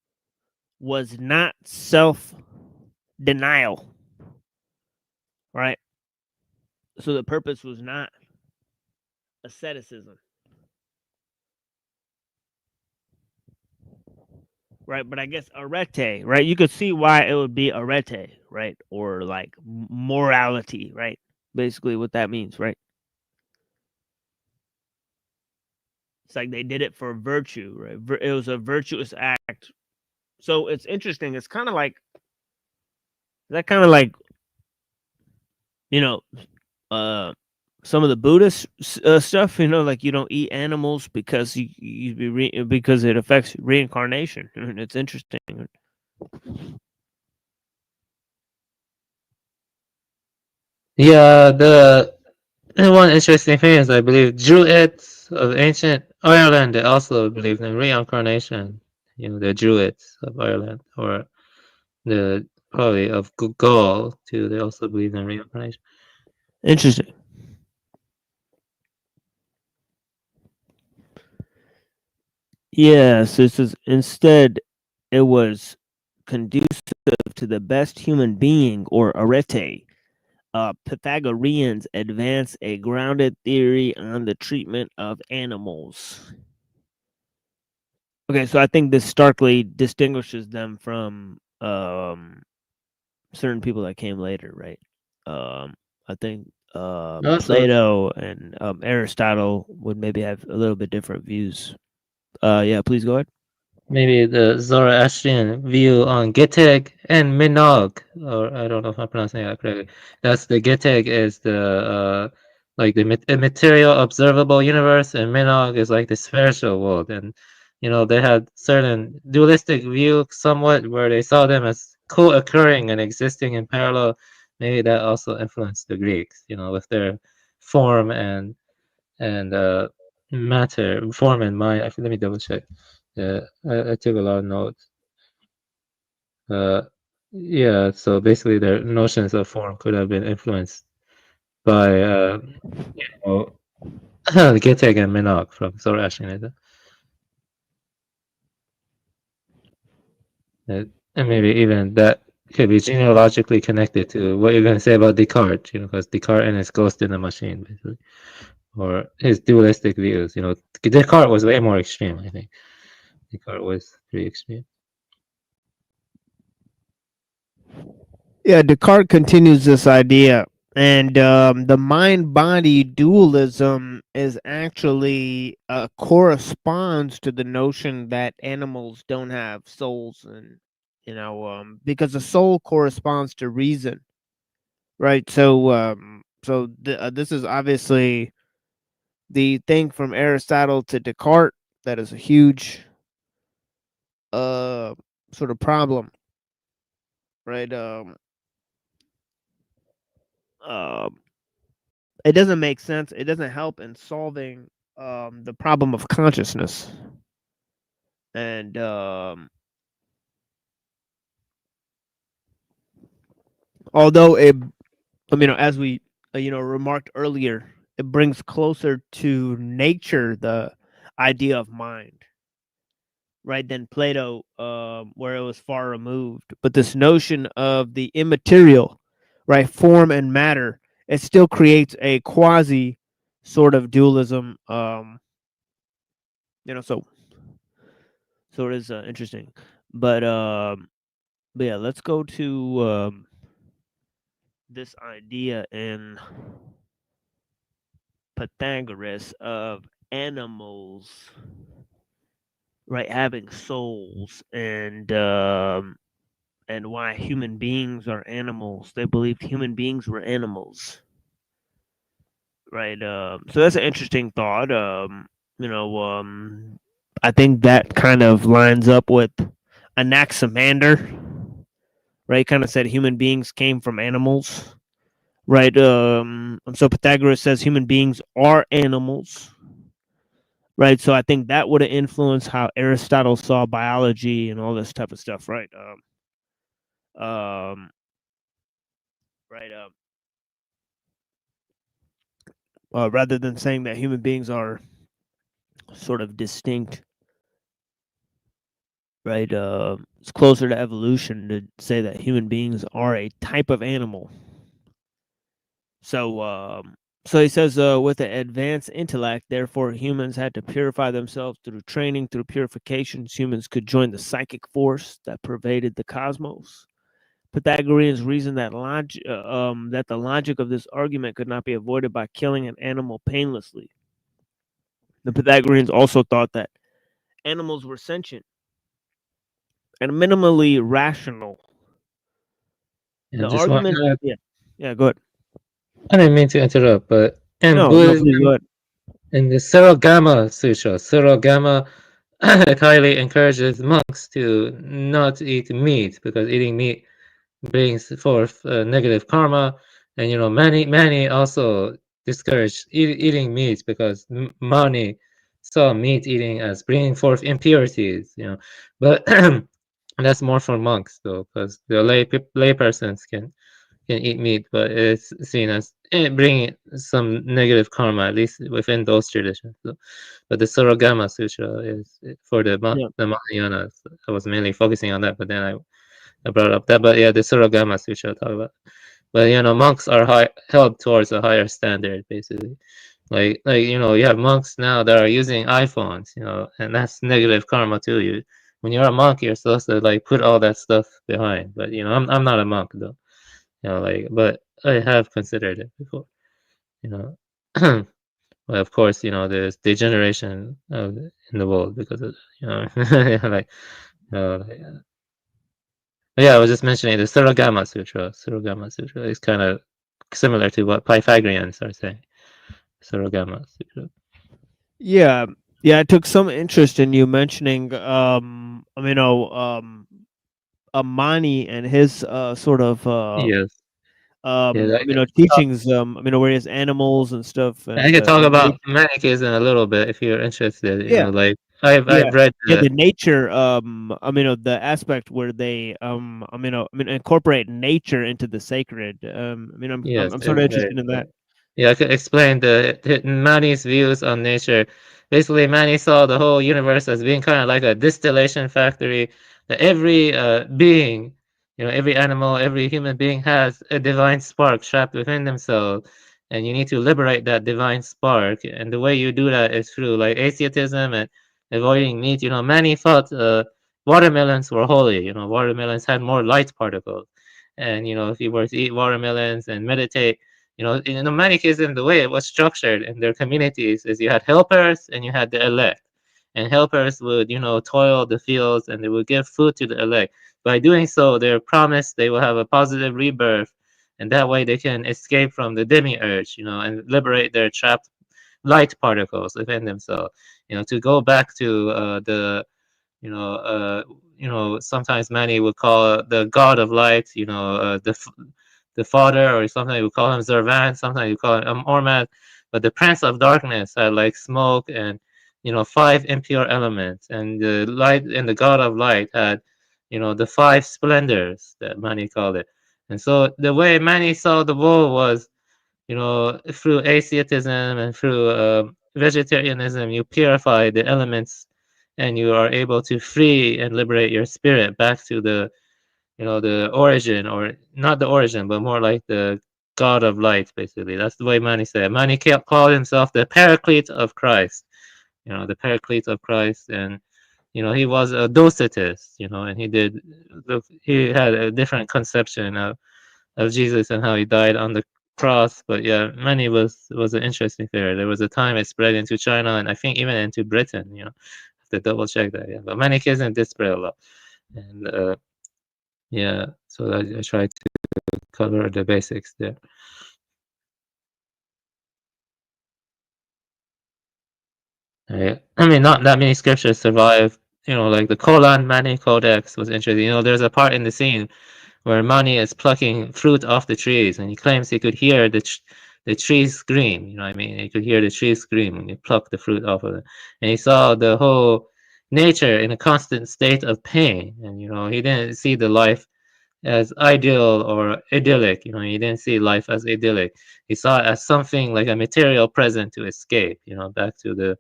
was not self-denial, right? So the purpose was not asceticism, right? But I guess arete, right? You could see why it would be arete, right? Or like morality, right? Basically what that means, right? It's like they did it for virtue, right? It was a virtuous act. So it's interesting. It's kind of like that, kind of like, you know, some of the Buddhist stuff. You know, like you don't eat animals because because it affects reincarnation. And it's interesting. Yeah, the one interesting thing is I believe Druids of ancient Ireland, they also believed in reincarnation. You know, the Druids of Ireland, or the probably of Gaul too. They also believe in reincarnation. Interesting. Yes, this is instead it was conducive to the best human being, or arete. Pythagoreans advanced a grounded theory on the treatment of animals. Okay, so I think this starkly distinguishes them from certain people that came later, right? I think Also, Plato and Aristotle would maybe have a little bit different views. Yeah, please go ahead. maybe the Zoroastrian view on Geteg and Minog, or I don't know if I'm pronouncing that correctly. That's the Geteg is the like the material observable universe, and Minog is like the spiritual world. And you know, they had certain dualistic view somewhat, where they saw them as co-occurring and existing in parallel. Maybe that also influenced the Greeks, you know, with their form and matter, form and mind. Let me double check. Yeah, I took a lot of notes. Yeah, so basically their notions of form could have been influenced by you know, Geteg and Minogue from Zoroastrianism. And maybe even that could be genealogically connected to what you're going to say about Descartes, you know, because Descartes and his ghost in the machine, basically, or his dualistic views. You know, Descartes was way more extreme, I think. Descartes was pretty extreme. Yeah, Descartes continues this idea, and the mind-body dualism is actually corresponds to the notion that animals don't have souls, and because the soul corresponds to reason, right? So this is obviously the thing from Aristotle to Descartes that is a huge sort of problem, right? Um, it doesn't make sense. It doesn't help in solving the problem of consciousness. And although as we remarked earlier, it brings closer to nature the idea of mind, right, than Plato, where it was far removed. But this notion of the immaterial, right, form and matter, it still creates a quasi sort of dualism. So it is interesting. But yeah, let's go to this idea in Pythagoras of animals, right, having souls, and why human beings are animals. They believed human beings were animals, right? So that's an interesting thought. I think that kind of lines up with Anaximander, right? Kind of said human beings came from animals, right? So Pythagoras says human beings are animals, right? So I think that would have influenced how Aristotle saw biology and all this type of stuff, right? Right. Rather than saying that human beings are sort of distinct, right? It's closer to evolution to say that human beings are a type of animal. So he says, with an advanced intellect, therefore humans had to purify themselves through training. Through purifications, humans could join the psychic force that pervaded the cosmos. Pythagoreans reasoned that that the logic of this argument could not be avoided by killing an animal painlessly. The Pythagoreans also thought that animals were sentient and minimally rational. Yeah, The just one. argument, yeah, go ahead. I didn't mean to interrupt, but in No, Buddhism, please go ahead. in the Sarogama Sutra, Sarogama highly encourages monks to not eat meat because eating meat brings forth negative karma, and many also discourage eating meat because Mani saw meat eating as bringing forth impurities. But that's more for monks though, because the lay persons can eat meat, but it's seen as bringing some negative karma, at least within those traditions. So, but the Sarogama Sutra is for the Mahayana. I was mainly focusing on that, but then I brought up that. But yeah, the Sarogama Sutra talk about. But monks are held towards a higher standard, basically. Like you have monks now that are using iPhones, and that's negative karma too. When you're a monk, you're supposed to like put all that stuff behind. But I'm not a monk though. But I have considered it before. But of course, there's degeneration in the world because of like. Yeah, I was just mentioning the Sarogama Sutra. Sarogama Sutra is kind of similar to what Pythagoreans are saying. Sarogama Sutra. Yeah, I took some interest in you mentioning, Mani and his sort of Yes. teachings, where he has animals and stuff. And, I can talk and about Manichism a little bit if you're interested. Yeah. Like I've read the nature, the aspect where they, incorporate nature into the sacred. I'm sort of interested in that. Yeah, I could explain Mani's views on nature. Basically, Mani saw the whole universe as being kind of like a distillation factory. That every being, every animal, every human being has a divine spark trapped within themselves, and you need to liberate that divine spark. And the way you do that is through like asceticism and avoiding meat. Mani thought watermelons were holy. Watermelons had more light particles, and if you were to eat watermelons and meditate. In the Manichism, the way it was structured in their communities is you had helpers and you had the elect. And helpers would, toil the fields and they would give food to the elect. By doing so, they're promised they will have a positive rebirth. And that way they can escape from the demiurge, and liberate their trapped light particles within themselves. To go back to sometimes many would call the god of light, the father, or sometimes you call him Zervan, sometimes you call him Ormad, but the prince of darkness had like smoke and 5 impure elements, and the light and the god of light had the 5 splendors that Mani called it. And so the way Mani saw the world was through asceticism and through vegetarianism, you purify the elements and you are able to free and liberate your spirit back to the the origin, or not the origin, but more like the God of light, basically. That's the way Mani said. Mani called himself the Paraclete of Christ, the Paraclete of Christ, and he was a Docetist, and he had a different conception of Jesus and how he died on the cross. But yeah, Mani was an interesting figure. There was a time it spread into China, and I think even into Britain. I have to double check that. Yeah, but Manichism did spread a lot, and yeah, so I tried to cover the basics there. Right. I mean, not that many scriptures survive. Like the Kolan Mani Codex was interesting. There's a part in the scene where Mani is plucking fruit off the trees, and he claims he could hear the trees scream. You know what I mean? He could hear the trees scream when you pluck the fruit off of it, and he saw the whole nature in a constant state of pain. And he didn't see the life as ideal or idyllic. He didn't see life as idyllic. He saw it as something like a material present to escape, back to the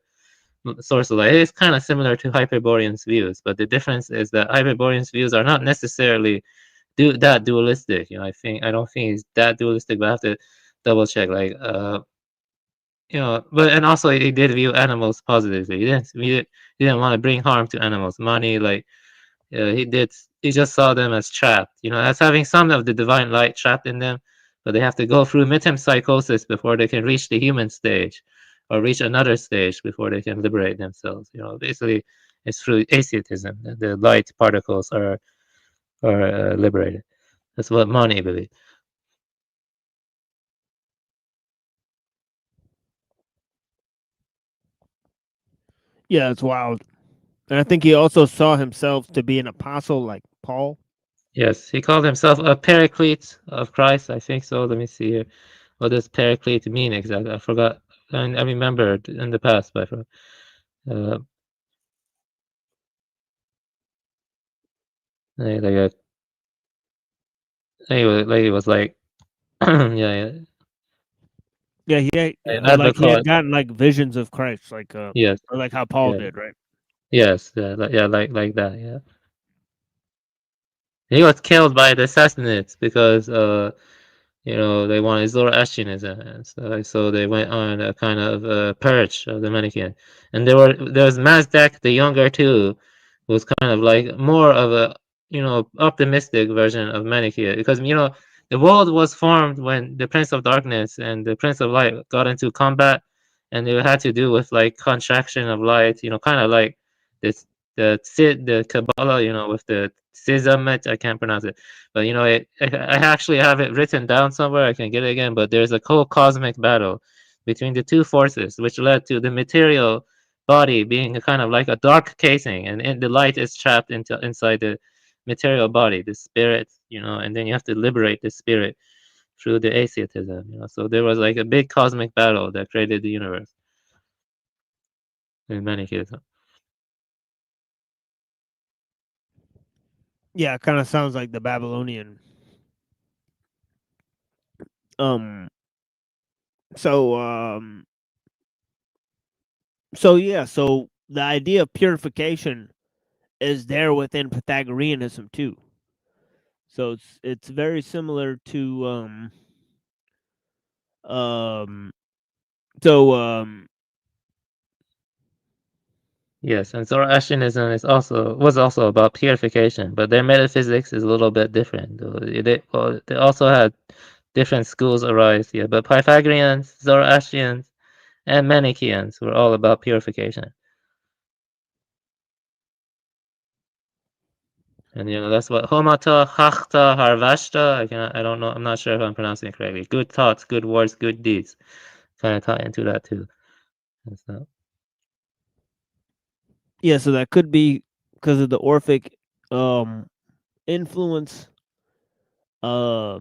source of life. It's kind of similar to Hyperborean's views, but the difference is that Hyperborean's views are not necessarily that dualistic. I don't think he's that dualistic, but I have to double check. Like, but and also he did view animals positively. He didn't want to bring harm to animals. Mani, like, he he just saw them as trapped, as having some of the divine light trapped in them, but they have to go through metempsychosis before they can reach the human stage, or reach another stage before they can liberate themselves. Basically, it's through asceticism that the light particles are liberated. That's what Mani believes. Yeah, it's wild. And I think he also saw himself to be an apostle like Paul. Yes, he called himself a paraclete of Christ. I think so. Let me see here. What does paraclete mean exactly? I forgot. I remember in the past, but I forgot. He was like, yeah. Yeah, he had gotten like visions of Christ, like Yes, or like how Paul yeah. did, right? Yes, like that, yeah. He was killed by the assassinates because they wanted Zoroastrianism, and so they went on a kind of purge of the Manichaean. And there was Mazdak the Younger too, who was kind of like more of a optimistic version of Manichaean, because the world was formed when the Prince of Darkness and the Prince of Light got into combat, and it had to do with like contraction of light, kind of like this the Kabbalah, with the Sizamet, I can't pronounce it, but I actually have it written down somewhere. I can get it again, but there's a whole cosmic battle between the two forces, which led to the material body being a kind of like a dark casing, and the light is trapped inside the material body, the spirit, and then you have to liberate the spirit through the asceticism. So there was like a big cosmic battle that created the universe in Manichaeism. Yeah, it kind of sounds like the Babylonian. So the idea of purification is there within Pythagoreanism too. So it's very similar to Yes, and Zoroastrianism was also about purification, but their metaphysics is a little bit different. They also had different schools arise here, but Pythagoreans, Zoroastrians, and Manichaeans were all about purification. And that's what homata, hachta, harvashta. I don't know. I'm not sure if I'm pronouncing it correctly. Good thoughts, good words, good deeds. Kind of tie into that too. Yeah, so that could be because of the Orphic influence. So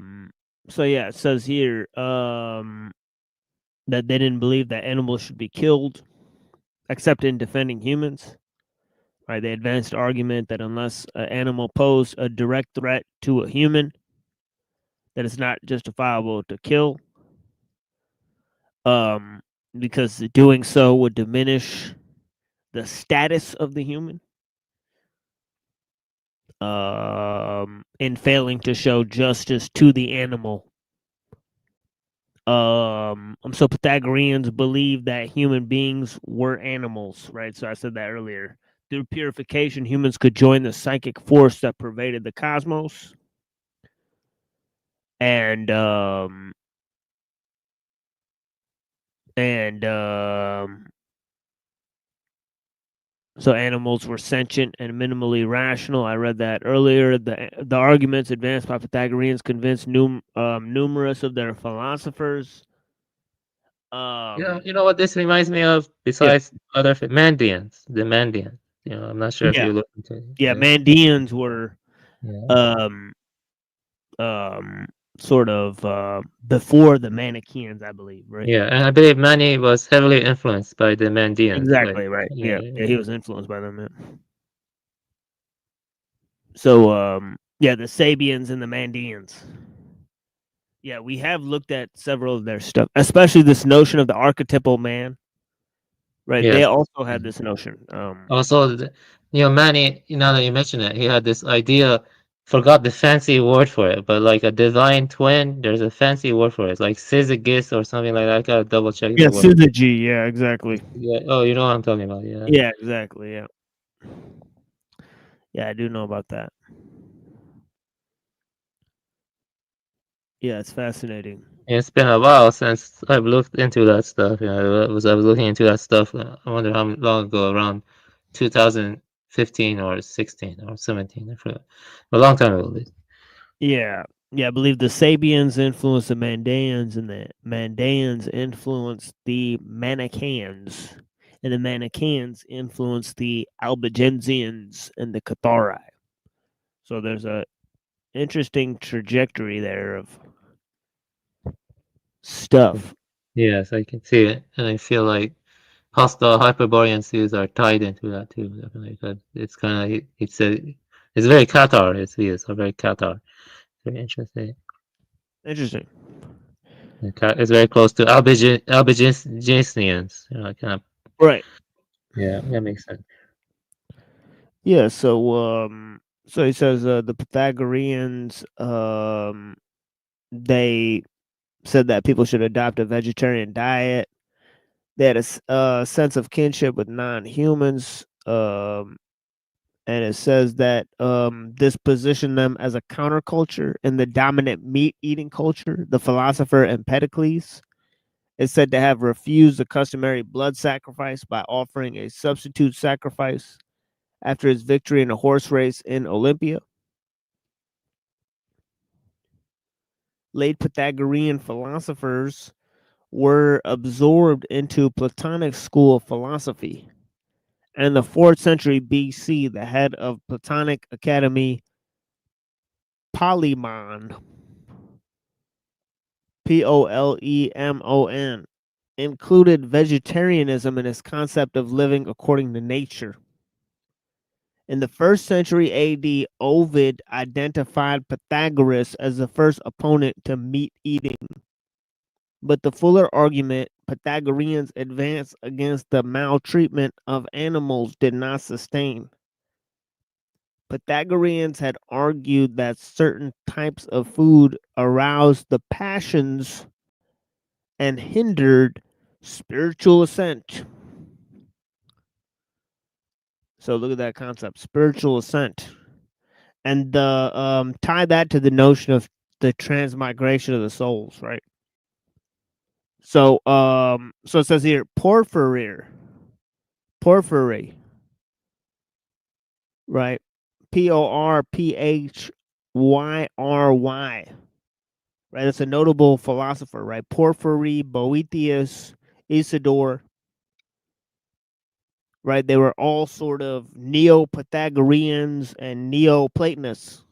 yeah, it says here that they didn't believe that animals should be killed, except in defending humans. Right? They advanced the argument that unless an animal posed a direct threat to a human, that it's not justifiable to kill. Because doing so would diminish the status of the human. In failing to show justice to the animal. So Pythagoreans believed that human beings were animals, right? So I said that earlier. Through purification, humans could join the psychic force that pervaded the cosmos. And so animals were sentient and minimally rational. I read that earlier. The arguments advanced by Pythagoreans convinced numerous of their philosophers. You know what this reminds me of? Besides other Mandeans, the Mandeans. I'm not sure if you look into it. Yeah, Mandeans were sort of before the Manichaeans, I believe, right? Yeah, and I believe Mani was heavily influenced by the Mandeans. Exactly, right. Yeah, he was influenced by them. Yeah. So, the Sabians and the Mandeans. Yeah, we have looked at several of their stuff, especially this notion of the archetypal man. Right, they also had this notion. Also, Mani, now that you mention it, he had this idea. Forgot the fancy word for it, but like a divine twin, there's a fancy word for it. It's like syzygus or something like that. I gotta double check. Yeah, syzygy. Yeah, exactly. Yeah. Oh, you know what I'm talking about. Yeah. Yeah, exactly. Yeah. Yeah, I do know about that. Yeah, it's fascinating. It's been a while since I've looked into that stuff. You know, I was looking into that stuff. I wonder how long ago, around 2015 or 16 or 17. I forgot. A long time ago, at least. Yeah. Yeah, I believe the Sabians influenced the Mandaeans, and the Mandaeans influenced the Manichaeans, and the Manichaeans influenced the Albigensians and the Cathari. So there's a interesting trajectory there of stuff. Yes, I can see it, and I feel like hostile Hyperborean seas are tied into that too. Definitely, but it's kind of it's very Qatar. It's very Qatar. Very interesting. Interesting. It's very close to Albigensians. You know, kind of. Right. Yeah, that makes sense. Yeah, so he says the Pythagoreans they said that people should adopt a vegetarian diet. They had a sense of kinship with non-humans, and it says that this positioned them as a counterculture in the dominant meat-eating culture. The philosopher Empedocles is said to have refused the customary blood sacrifice by offering a substitute sacrifice after his victory in a horse race in Olympia. Late Pythagorean philosophers were absorbed into Platonic school of philosophy. And in the 4th century BC, the head of Platonic Academy, Polemon, Polemon, included vegetarianism in his concept of living according to nature. In the 1st century AD, Ovid identified Pythagoras as the first opponent to meat eating. But the fuller argument Pythagoreans advanced against the maltreatment of animals did not sustain. Pythagoreans had argued that certain types of food aroused the passions and hindered spiritual ascent. So look at that concept, spiritual ascent. And tie that to the notion of the transmigration of the souls, right? So so it says here Porphyry, right? Porphyry, right? That's a notable philosopher, right? Porphyry, Boethius, Isidore, right? They were all sort of Neo-Pythagoreans and Neo-Platonists,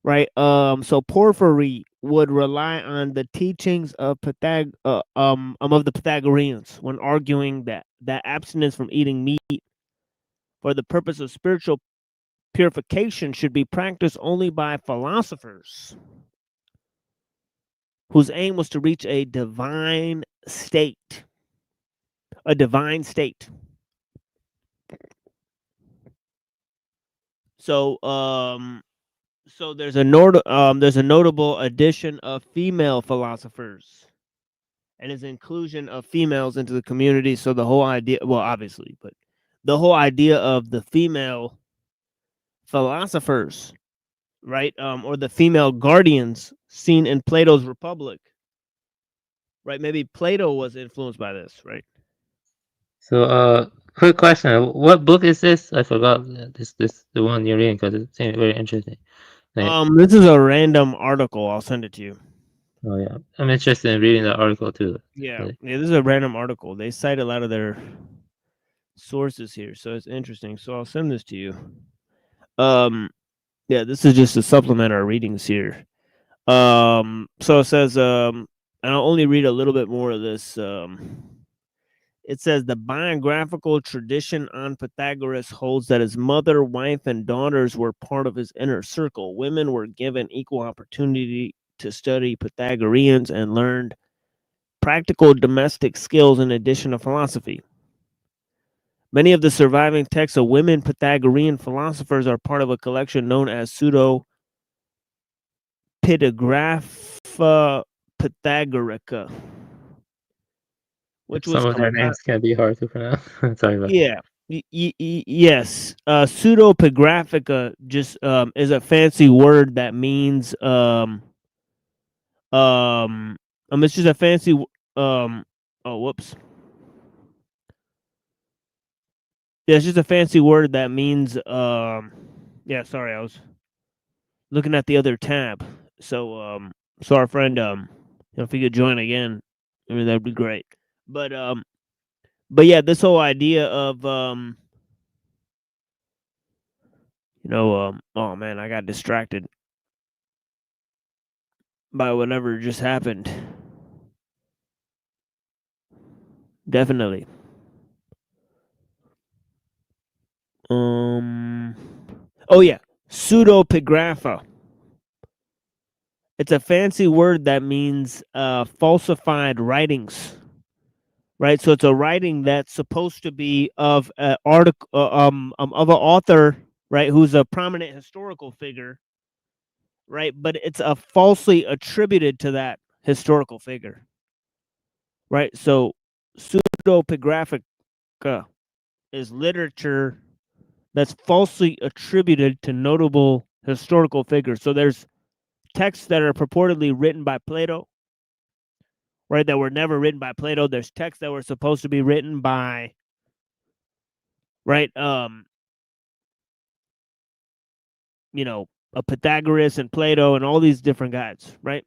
right? So Porphyry would rely on the teachings of the Pythagoreans when arguing that abstinence from eating meat for the purpose of spiritual purification should be practiced only by philosophers whose aim was to reach a divine state. A divine state. So so there's a notable addition of female philosophers and his inclusion of females into the community. So the whole idea, well, obviously, but the whole idea of the female philosophers, right, or the female guardians seen in Plato's Republic, right? Maybe Plato was influenced by this, right? So, quick question: what book is this? I forgot this the one you're reading because it seemed very interesting. Like, This is a random article. I'll send it to you. oh yeah, I'm interested in reading the article too. Yeah, this is a random article. They cite a lot of their sources here, so it's interesting. So I'll send this to you. Yeah, this is just to supplement our readings here. So it says, and I'll only read a little bit more of this. It says the biographical tradition on Pythagoras holds that his mother, wife, and daughters were part of his inner circle. Women were given equal opportunity to study Pythagoreans and learned practical domestic skills in addition to philosophy. Many of the surviving texts of women Pythagorean philosophers are part of a collection known as Pseudo-Pitagrapha Pythagorica, which was some of their names can be hard to pronounce. Sorry about yeah. Yes, Pseudopigraphica just is a fancy word that means It's just a fancy oh whoops. Yeah, it's just a fancy word that means yeah, sorry, I was looking at the other tab. So so our friend if he could join again, I mean that'd be great. But yeah, this whole idea of oh man, I got distracted by whatever just happened. Definitely. Oh yeah, pseudepigrapha. It's a fancy word that means falsified writings. Right? So it's a writing that's supposed to be of an article of an author, right, who's a prominent historical figure, right? But it's a falsely attributed to that historical figure. Right? So pseudepigraphica is literature that's falsely attributed to notable historical figures. So there's texts that are purportedly written by Plato, right, that were never written by Plato. There's texts that were supposed to be written by, right, a Pythagoras and Plato and all these different guys, right?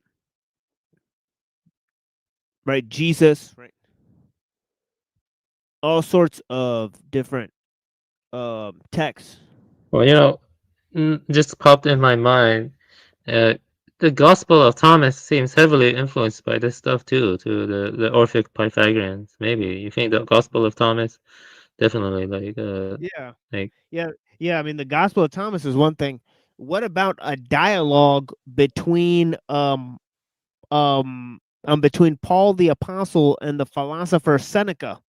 Right, Jesus, right? All sorts of different texts. Well, just popped in my mind. The Gospel of Thomas seems heavily influenced by this stuff too, to the Orphic Pythagoreans. Maybe you think the Gospel of Thomas definitely Yeah. like Yeah, I mean the Gospel of Thomas is one thing. What about a dialogue between between Paul the apostle and the philosopher Seneca?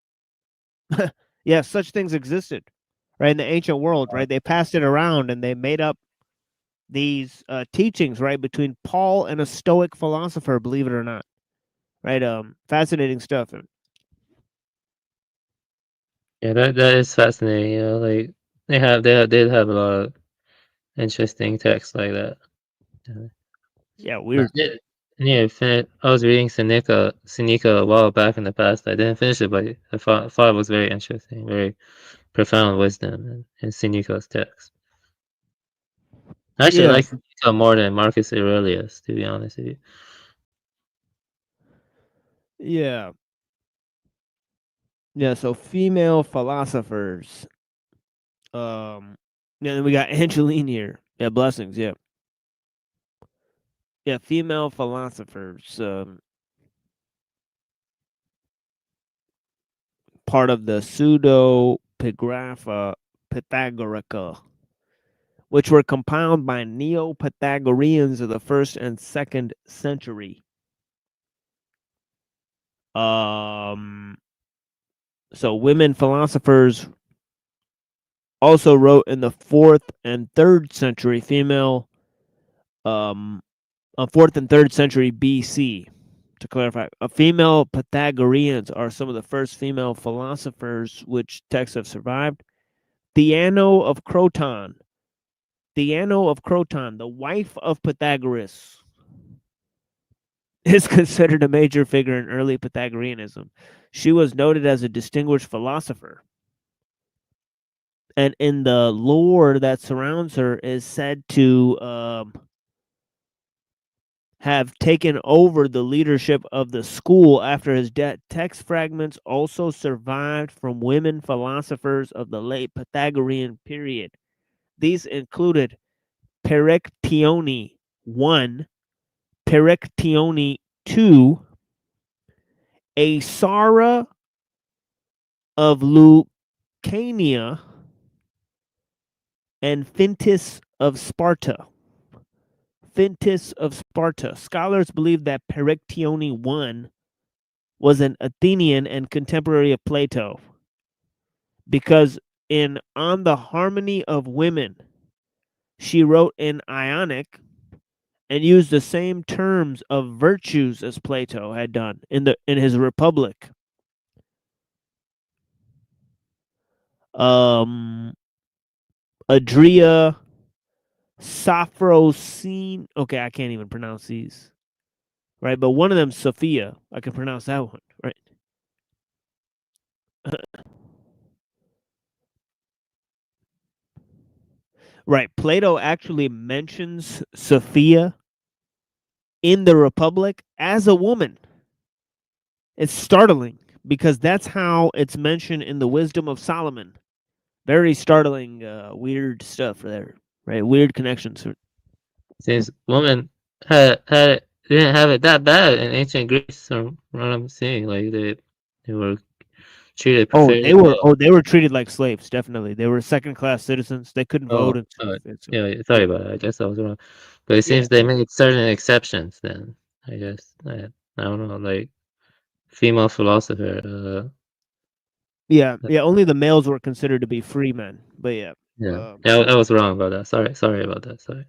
Yeah, such things existed, right, in the ancient world, right? They passed it around and they made up these teachings, right, between Paul and a Stoic philosopher, believe it or not. Right? Fascinating stuff. yeah, that is fascinating. Like they did have a lot of interesting texts like that. Yeah, weird. Yeah, I was reading Seneca a while back in the past. I didn't finish it, but I thought it was very interesting, very profound wisdom in Seneca's text. I actually like Seneca more than Marcus Aurelius, to be honest with you. Yeah. Yeah, so female philosophers. Yeah, then we got Angeline here. Yeah, blessings, yeah. Yeah, female philosophers. Part of the pseudepigrapha Pythagorica, which were compiled by Neo-Pythagoreans of the 1st and 2nd century. So women philosophers also wrote in the 4th and 3rd century. Female 4th and 3rd century BC. To clarify, female Pythagoreans are some of the first female philosophers which texts have survived. Theano of Croton, the wife of Pythagoras, is considered a major figure in early Pythagoreanism. She was noted as a distinguished philosopher, and in the lore that surrounds her is said to have taken over the leadership of the school after his death. Text fragments also survived from women philosophers of the late Pythagorean period. These included Perictione I, Perictione II, Asara of Lucania, and Fintis of Sparta. Scholars believe that Perictione I was an Athenian and contemporary of Plato, because in On the Harmony of Women, she wrote in Ionic and used the same terms of virtues as Plato had done in his Republic. Adria Sophrosine. Okay, I can't even pronounce these. right? But one of them, Sophia, I can pronounce that one, right? Right. Plato actually mentions Sophia in the Republic as a woman. It's startling because that's how it's mentioned in the Wisdom of Solomon. Very startling, weird stuff there, right? Weird connections. Since women didn't have it that bad in ancient Greece, from what I'm seeing, like they were treated fairly well. They were treated like slaves. Definitely, they were second-class citizens. They couldn't vote. Yeah, sorry about that. I guess I was wrong. But it seems they made certain exceptions then. I guess I don't know, like female philosopher. Yeah. Only the males were considered to be free men. But yeah. Yeah, I was wrong about that. Sorry about that. Sorry.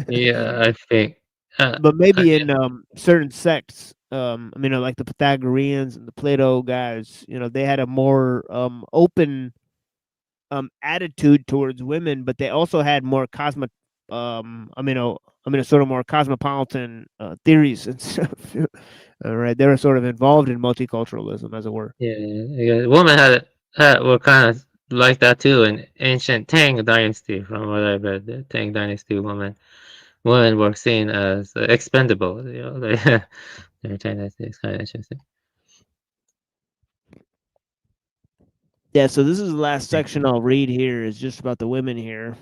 Yeah, I think. But maybe in certain sects, I mean, like the Pythagoreans and the Plato guys, they had a more open attitude towards women, but they also had more a sort of more cosmopolitan theories and stuff. All right, they were sort of involved in multiculturalism, as it were. Yeah. Women were kind of like that too in ancient Tang dynasty. From what I read, the Tang dynasty women were seen as expendable. Their Tang dynasty is kind of interesting. Yeah, so this is the last section I'll read here is just about the women here.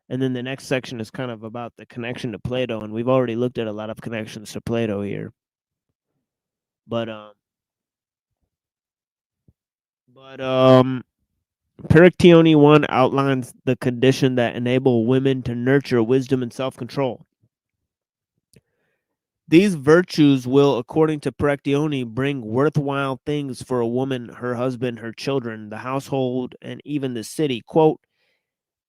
And then the next section is kind of about the connection to Plato, and we've already looked at a lot of connections to Plato here. But Perictione 1 outlines the condition that enable women to nurture wisdom and self-control. These virtues will, according to Perictione, bring worthwhile things for a woman, her husband, her children, the household, and even the city. Quote,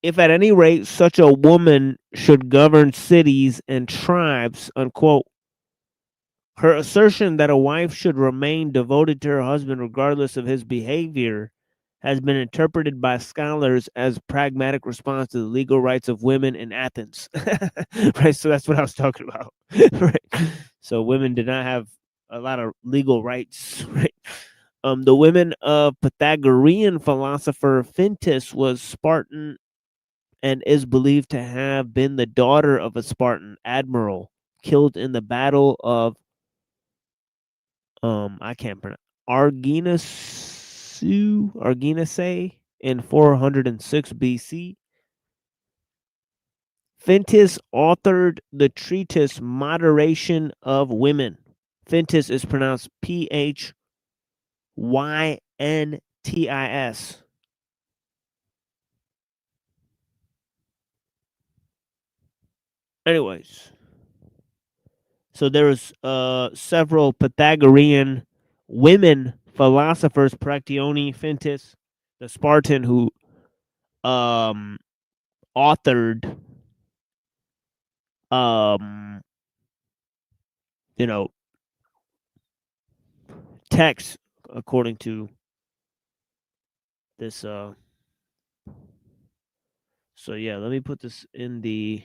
if at any rate such a woman should govern cities and tribes, unquote, her assertion that a wife should remain devoted to her husband regardless of his behavior has been interpreted by scholars as pragmatic response to the legal rights of women in Athens. Right, so that's what I was talking about. Right. So women did not have a lot of legal rights, right? The women of Pythagorean philosopher Fintis was Spartan and is believed to have been the daughter of a Spartan admiral killed in the battle of I can't pronounce Arginace in 406 BC. Fintis authored the treatise Moderation of Women. Fintis is pronounced P-H-Y-N-T-I-S. Anyways, so there was several Pythagorean women philosophers, Perictione, Fintis, the Spartan, who authored text according to this so yeah, let me put this in the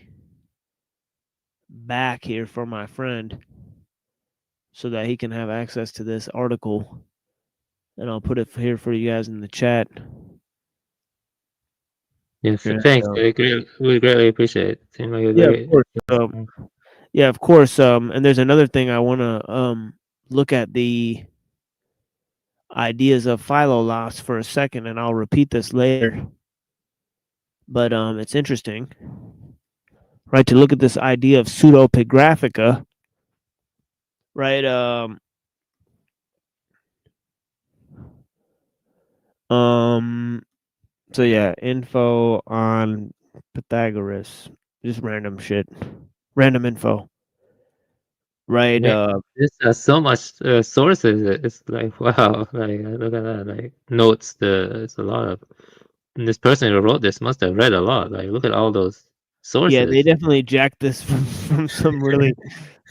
back here for my friend so that he can have access to this article, and I'll put it here for you guys in the chat. Yes, thanks. We greatly appreciate it. Seems like Of course. And there's another thing I want to look at the ideas of Philolaus for a second, and I'll repeat this later. But it's interesting, right, to look at this idea of pseudepigraphica, right? So yeah, info on Pythagoras, just random shit, random info, right? This has so much sources. It's like wow, like look at that, like notes. It's a lot of. And this person who wrote this must have read a lot. Like look at all those sources. Yeah, they definitely jacked this from some really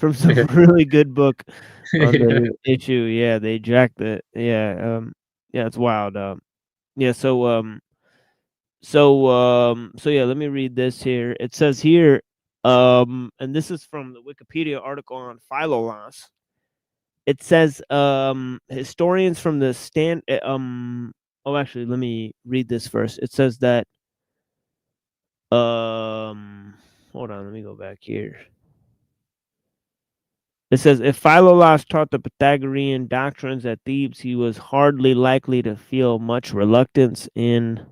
really good book on the issue. Yeah, they jacked it. Yeah, it's wild. Yeah, so yeah, let me read this here. It says here, And this is from the Wikipedia article on Philolaus. It says historians from the oh, actually, let me read this first. It says that hold on, let me go back here. It says, if Philolaus taught the Pythagorean doctrines at Thebes, he was hardly likely to feel much reluctance in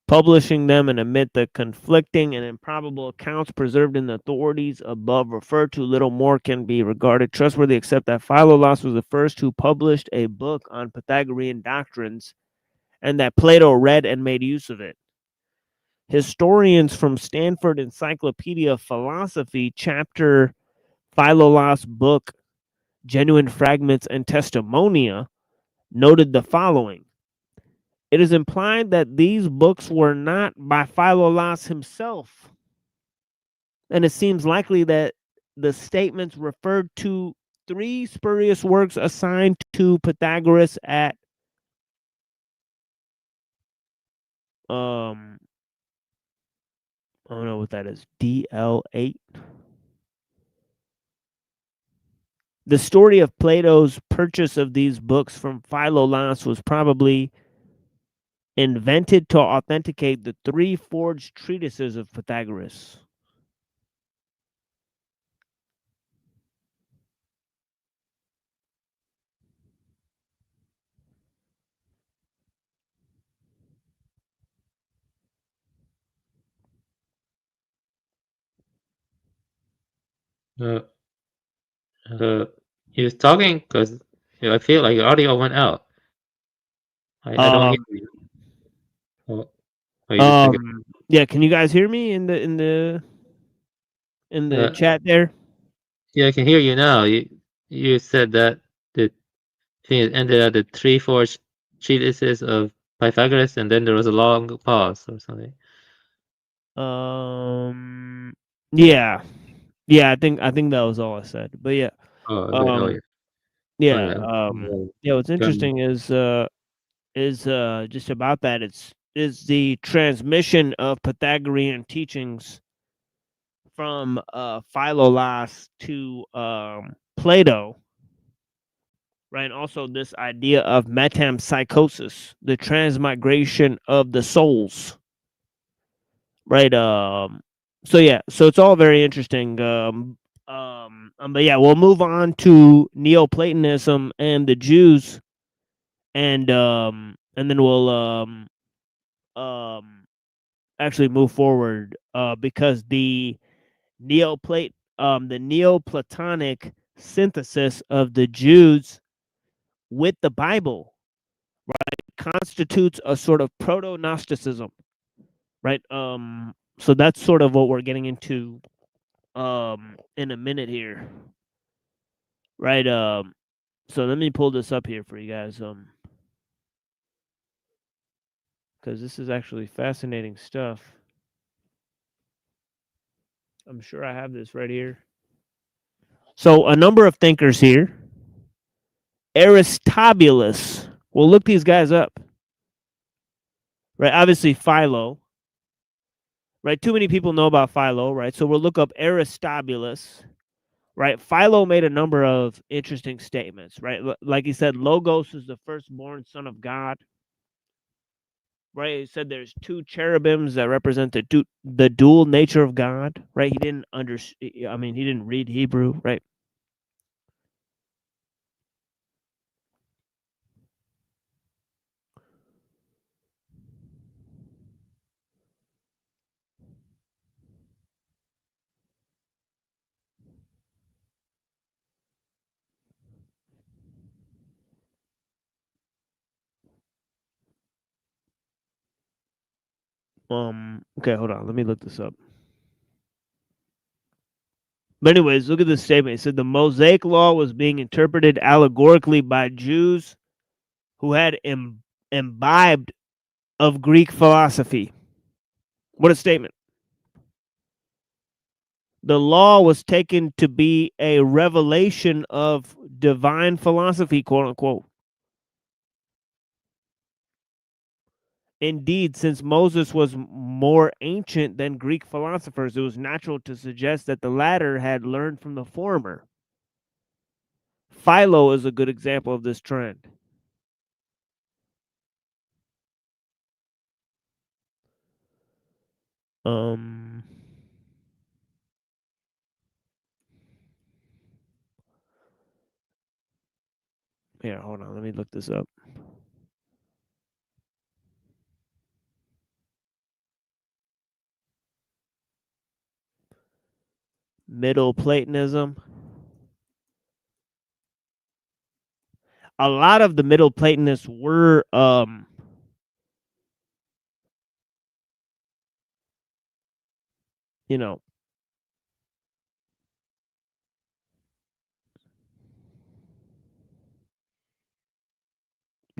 publishing them, and amid the conflicting and improbable accounts preserved in the authorities above referred to, little more can be regarded trustworthy, except that Philolaus was the first who published a book on Pythagorean doctrines, and that Plato read and made use of it. Historians from Stanford Encyclopedia of Philosophy, chapter Philolaus' book, Genuine Fragments and Testimonia, noted the following. It is implied that these books were not by Philolaus himself, and it seems likely that the statements referred to 3 spurious works assigned to Pythagoras at I don't know what that is, DL8. The story of Plato's purchase of these books from Philolaus was probably invented to authenticate the 3 forged treatises of Pythagoras. You're talking because I feel like your audio went out. I don't hear you. Oh, you just yeah, can you guys hear me in the chat there? Yeah, I can hear you now. You said that the thing ended at the 3 forged treatises of Pythagoras, and then there was a long pause or something. Yeah, I think that was all I said. But yeah, yeah. What's interesting is just about that. Is the transmission of Pythagorean teachings from Philolaus to Plato, right? And also this idea of metempsychosis, the transmigration of the souls, right? So yeah, so it's all very interesting. But yeah, we'll move on to Neoplatonism and the Jews, and then we'll actually move forward because the Neoplatonic synthesis of the Jews with the Bible, right, constitutes a sort of proto-Gnosticism, right? So that's sort of what we're getting into in a minute here, right? So let me pull this up here for you guys, because this is actually fascinating stuff. I'm sure I have this right here. So a number of thinkers here. Aristobulus. We'll look these guys up. Right, obviously Philo. Right, too many people know about Philo, right? So we'll look up Aristobulus. Right, Philo made a number of interesting statements, right? Like he said, Logos is the firstborn son of God. Right, he said there's 2 cherubims that represent the dual nature of God. Right, he didn't he didn't read Hebrew, right? Okay, hold on. Let me look this up. But anyways, look at this statement. It said the Mosaic Law was being interpreted allegorically by Jews who had imbibed of Greek philosophy. What a statement. The law was taken to be a revelation of divine philosophy, quote unquote. Indeed, since Moses was more ancient than Greek philosophers, it was natural to suggest that the latter had learned from the former. Philo is a good example of this trend. Here, hold on, let me look this up. Middle Platonism. A lot of the Middle Platonists were you know,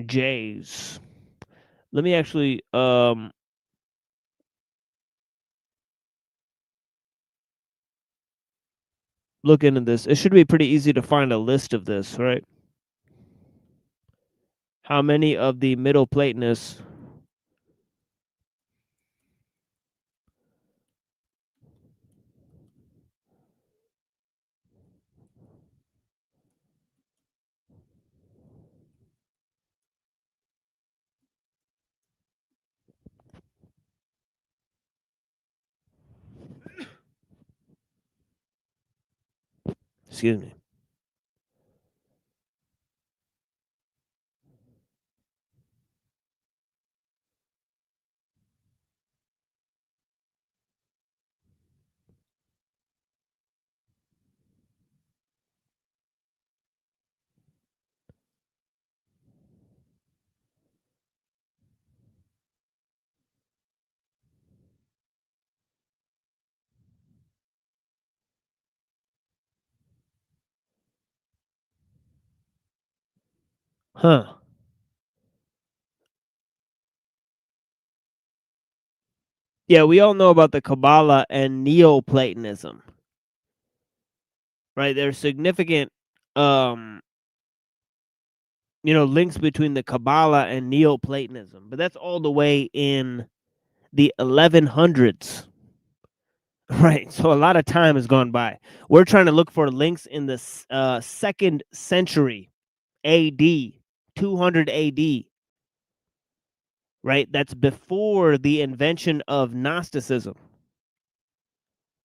Jays. Let me actually look into this. It should be pretty easy to find a list of this, right? How many of the Middle Platonists excuse me. Huh. Yeah, we all know about the Kabbalah and Neoplatonism. Right? There's significant links between the Kabbalah and Neoplatonism, but that's all the way in the 1100s. Right, so a lot of time has gone by. We're trying to look for links in the 2nd century AD, 200 AD. Right, that's before the invention of Gnosticism.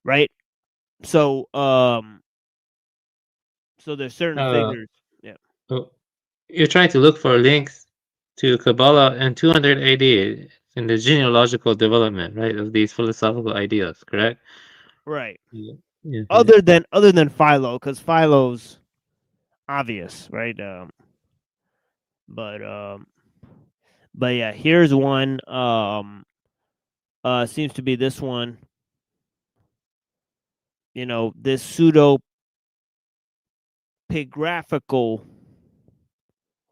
Right, so there's certain figures. Yeah. So you're trying to look for links to Kabbalah and 200 AD in the genealogical development, right, of these philosophical ideas, correct? Right. Yeah. Other than Philo, because Philo's obvious, right? But yeah, here's one. Seems to be this one. This pseudo epigraphical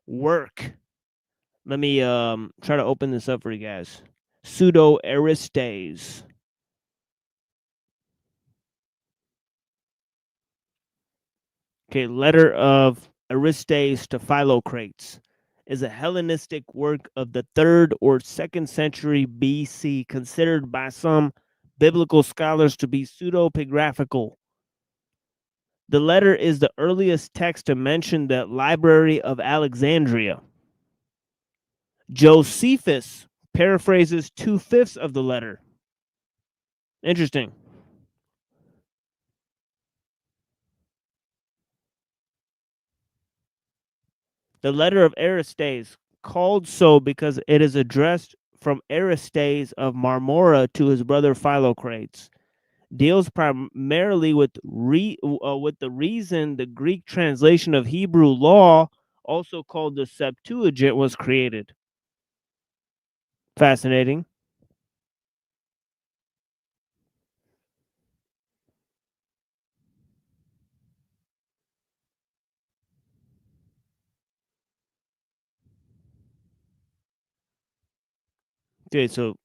work. Let me try to open this up for you guys. Pseudo Aristes. Okay, letter of Aristes to Philocrates is a Hellenistic work of the 3rd or 2nd century BC, considered by some biblical scholars to be pseudo-epigraphical. The letter is the earliest text to mention the Library of Alexandria. Josephus paraphrases 2/5 of the letter. Interesting. The letter of Aristes, called so because it is addressed from Aristes of Marmora to his brother Philocrates, deals primarily with the reason the Greek translation of Hebrew law, also called the Septuagint, was created. Fascinating. Okay, so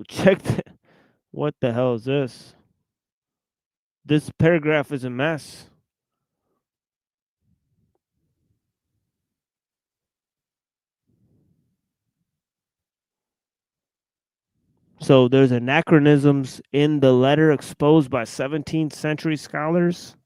check what the hell is this? This paragraph is a mess. So there's anachronisms in the letter exposed by 17th century scholars.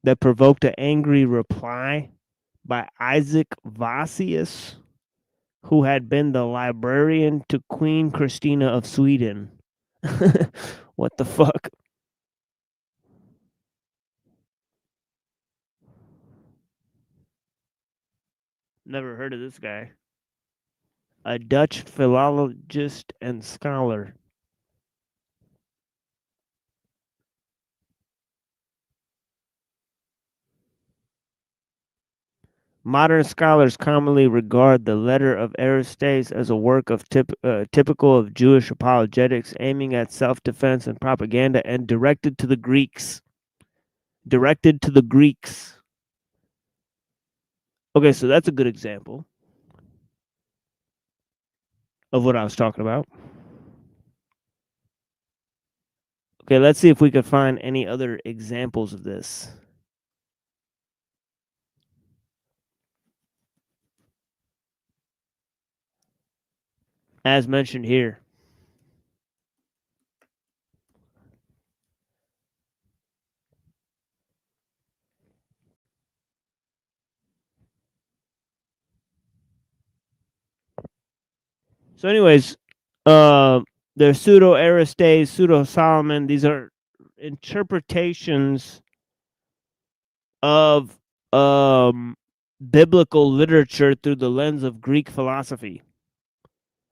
That provoked an angry reply by Isaac Vossius, who had been the librarian to Queen Christina of Sweden. What the fuck? Never heard of this guy. A Dutch philologist and scholar. Modern scholars commonly regard the letter of Aristes as a work of typical of Jewish apologetics, aiming at self-defense and propaganda, and directed to the Greeks. Directed to the Greeks. Okay, so that's a good example of what I was talking about. Okay, let's see if we can find any other examples of this. As mentioned here. So anyways, there's pseudo-Aristes, pseudo-Solomon. These are interpretations of biblical literature through the lens of Greek philosophy,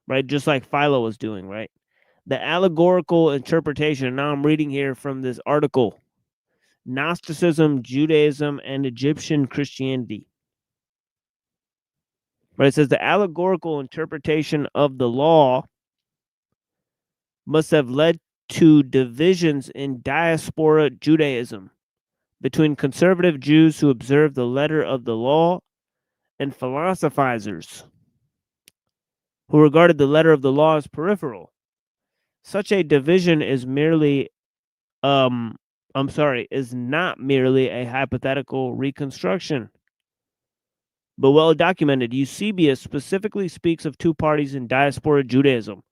right? Just like Philo was doing, right? The allegorical interpretation, now I'm reading here from this article, Gnosticism, Judaism, and Egyptian Christianity. Right? It says the allegorical interpretation of the law must have led to divisions in diaspora Judaism between conservative Jews who observe the letter of the law and philosophizers who regarded the letter of the law as peripheral. Such a division is is not merely a hypothetical reconstruction, but well documented. Eusebius specifically speaks of two parties in diaspora Judaism,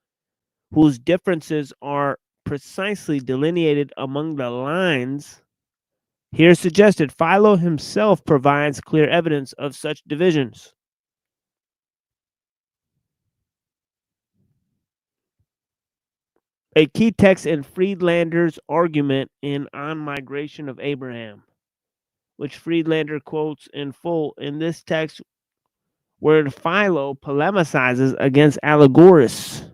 whose differences are precisely delineated among the lines here suggested. Philo himself provides clear evidence of such divisions. A key text in Friedlander's argument in On Migration of Abraham, which Friedlander quotes in full in this text, where Philo polemicizes against allegorists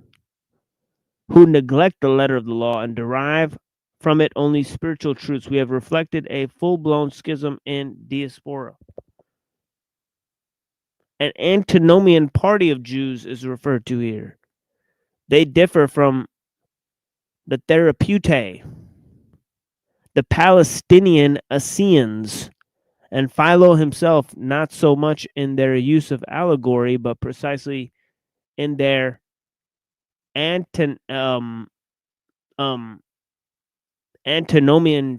who neglect the letter of the law and derive from it only spiritual truths. We have reflected a full-blown schism in diaspora. An antinomian party of Jews is referred to here. They differ from the Therapeutae, the Palestinian Essenes, and Philo himself, not so much in their use of allegory, but precisely in their antinomian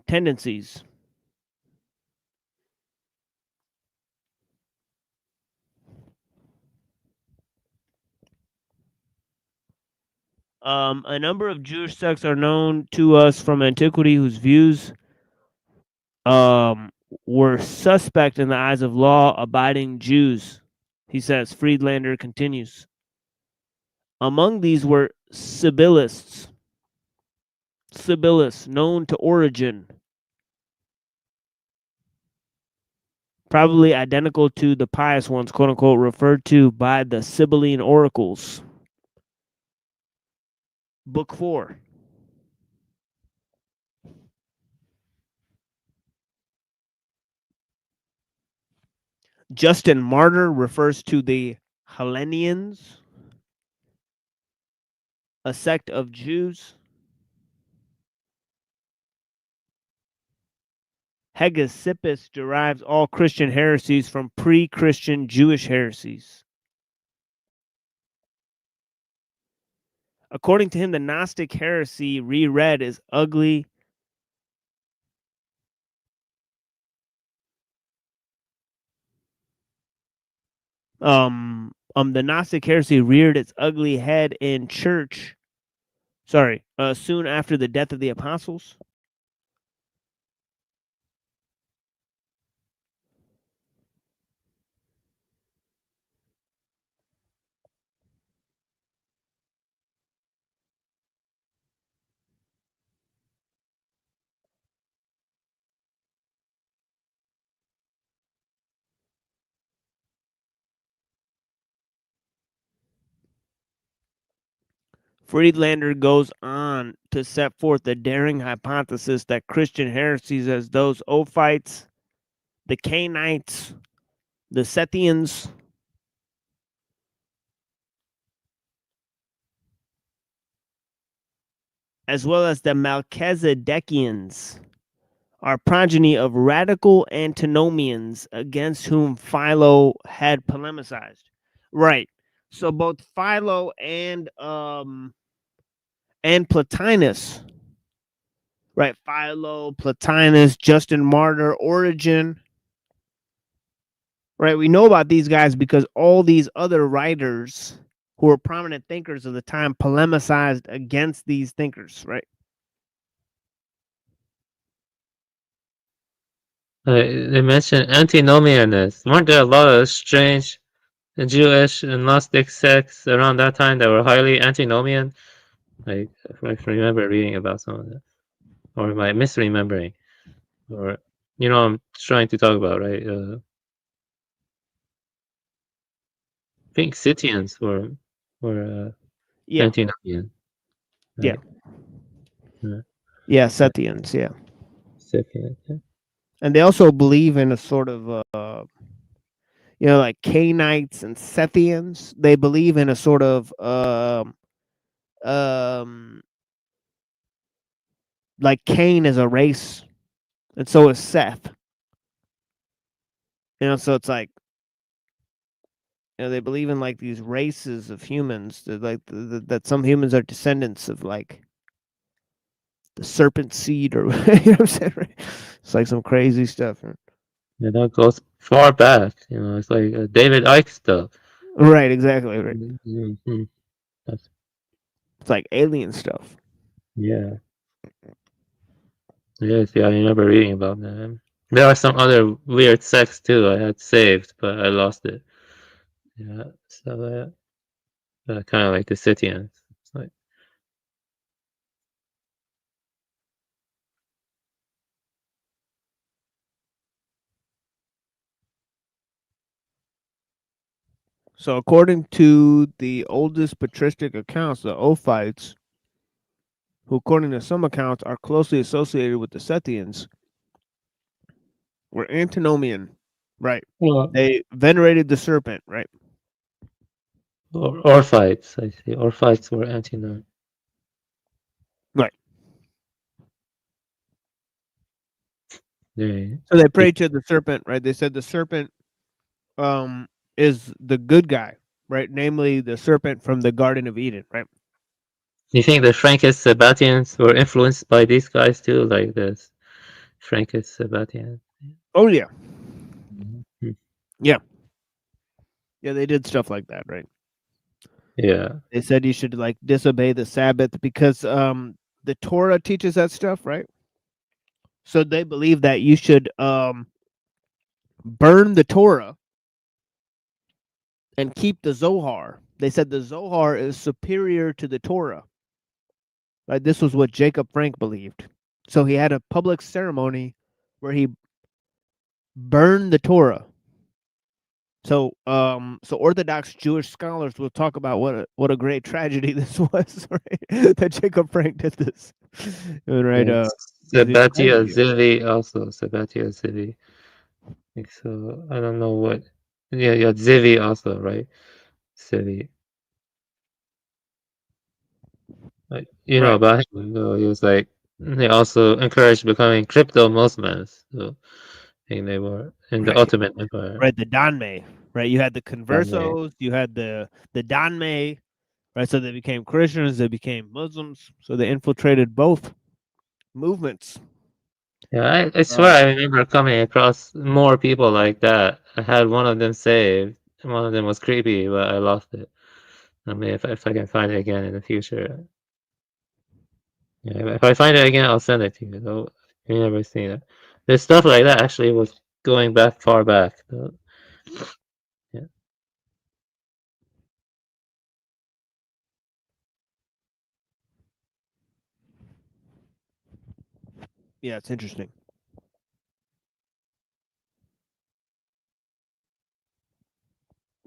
tendencies. A number of Jewish sects are known to us from antiquity whose views were suspect in the eyes of law-abiding Jews, he says. Friedlander continues. Among these were Sibyllists, known to Origen, probably identical to the pious ones, quote unquote, referred to by the Sibylline oracles. Book 4. Justin Martyr refers to the Hellenians, a sect of Jews. Hegesippus derives all Christian heresies from pre-Christian Jewish heresies. According to him, the Gnostic heresy reread is ugly The Gnostic heresy reared its ugly head in church. Soon after the death of the apostles. Friedlander goes on to set forth the daring hypothesis that Christian heresies as those Ophites, the Cainites, the Sethians, as well as the Melchizedekians, are progeny of radical antinomians against whom Philo had polemicized. Right. So both Philo and Plotinus, right? Philo, Plotinus, Justin Martyr, Origen, right? We know about these guys because all these other writers who were prominent thinkers of the time polemicized against these thinkers, right? They mentioned antinomianists. Weren't there a lot of strange Jewish and Gnostic sects around that time that were highly antinomian? Like, I remember reading about some of that. Or am I misremembering? Or, you know, I'm trying to talk about, right? I think Scythians were Yeah. antinomian. Yeah. Yeah. Yeah, Sethians, yeah. Scythians, yeah. And they also believe in a sort of, like Cainites and Sethians. They believe in a sort of, like Cain is a race, and so is Seth. So it's like, they believe in like these races of humans that like that some humans are descendants of like the serpent seed, or you know what I'm saying? Right? It's like some crazy stuff. Yeah, that goes far back. You know, it's like David Icke stuff. Right, exactly. Right. Mm-hmm. It's like alien stuff. Yeah. Yes, yeah, I remember reading about them. There are some other weird sects too I had saved, but I lost it. Yeah, so kind of like the Scythians. It's like, So according to the oldest patristic accounts, the Ophites, who according to some accounts are closely associated with the Sethians, were antinomian, right? They venerated the serpent, right? Orphites, I see. Orphites were antinomian. Right. Yeah. So they prayed to the serpent, right? They said the serpent is the good guy, right? Namely, the serpent from the Garden of Eden, right? Do you think the Frankish Sabbatians were influenced by these guys too, like this Frankish Sabbatians? Oh yeah. Mm-hmm. Yeah. Yeah, they did stuff like that, right? Yeah. They said you should like disobey the Sabbath because the Torah teaches that stuff, right? So they believe that you should burn the Torah and keep the Zohar. They said the Zohar is superior to the Torah. Right? This was what Jacob Frank believed. So he had a public ceremony where he burned the Torah. So Orthodox Jewish scholars will talk about what a great tragedy this was, right? That Jacob Frank did this. Right. Yeah. Sabbatia Zivi also. Sabbatia Zivi. Like, so I don't know what. Yeah, Zivi also, right? Zivi. Like, you know about him. He was like, they also encouraged becoming crypto Muslims. So I think they were in the Ottoman Empire. Right, the Danme. Right, you had the Conversos, you had the Danme. Right, so they became Christians, they became Muslims, so they infiltrated both movements. Yeah, I swear I remember coming across more people like that. I had one of them saved, one of them was creepy, but I lost it. I mean, if I can find it again in the future. Yeah, if I find it again, I'll send it to you. Though you never seen it. There's stuff like that actually was going back far back. Yeah. Yeah, it's interesting.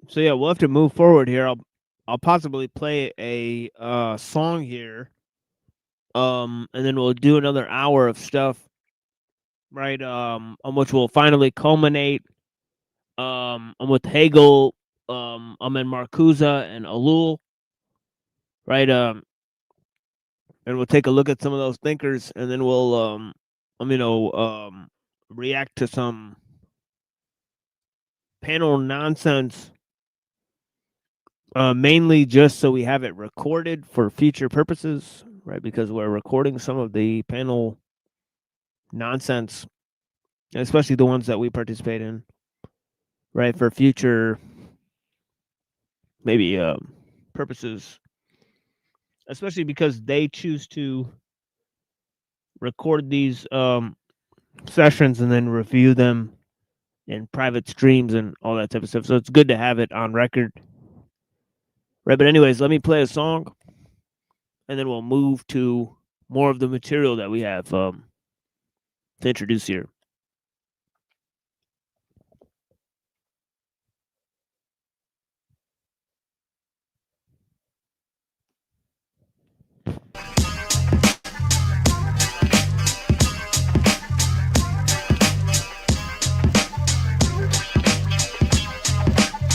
So yeah, we'll have to move forward here. I'll possibly play a song here. And then we'll do another hour of stuff, right? On which we'll finally culminate with Hegel, and Marcuse and Ellul, right? And we'll take a look at some of those thinkers, and then we'll react to some panel nonsense, mainly just so we have it recorded for future purposes, right? Because we're recording some of the panel nonsense, especially the ones that we participate in, right, for future maybe purposes, especially because they choose to record these sessions and then review them in private streams and all that type of stuff. So it's good to have it on record, right? But anyways, let me play a song, and then we'll move to more of the material that we have to introduce here.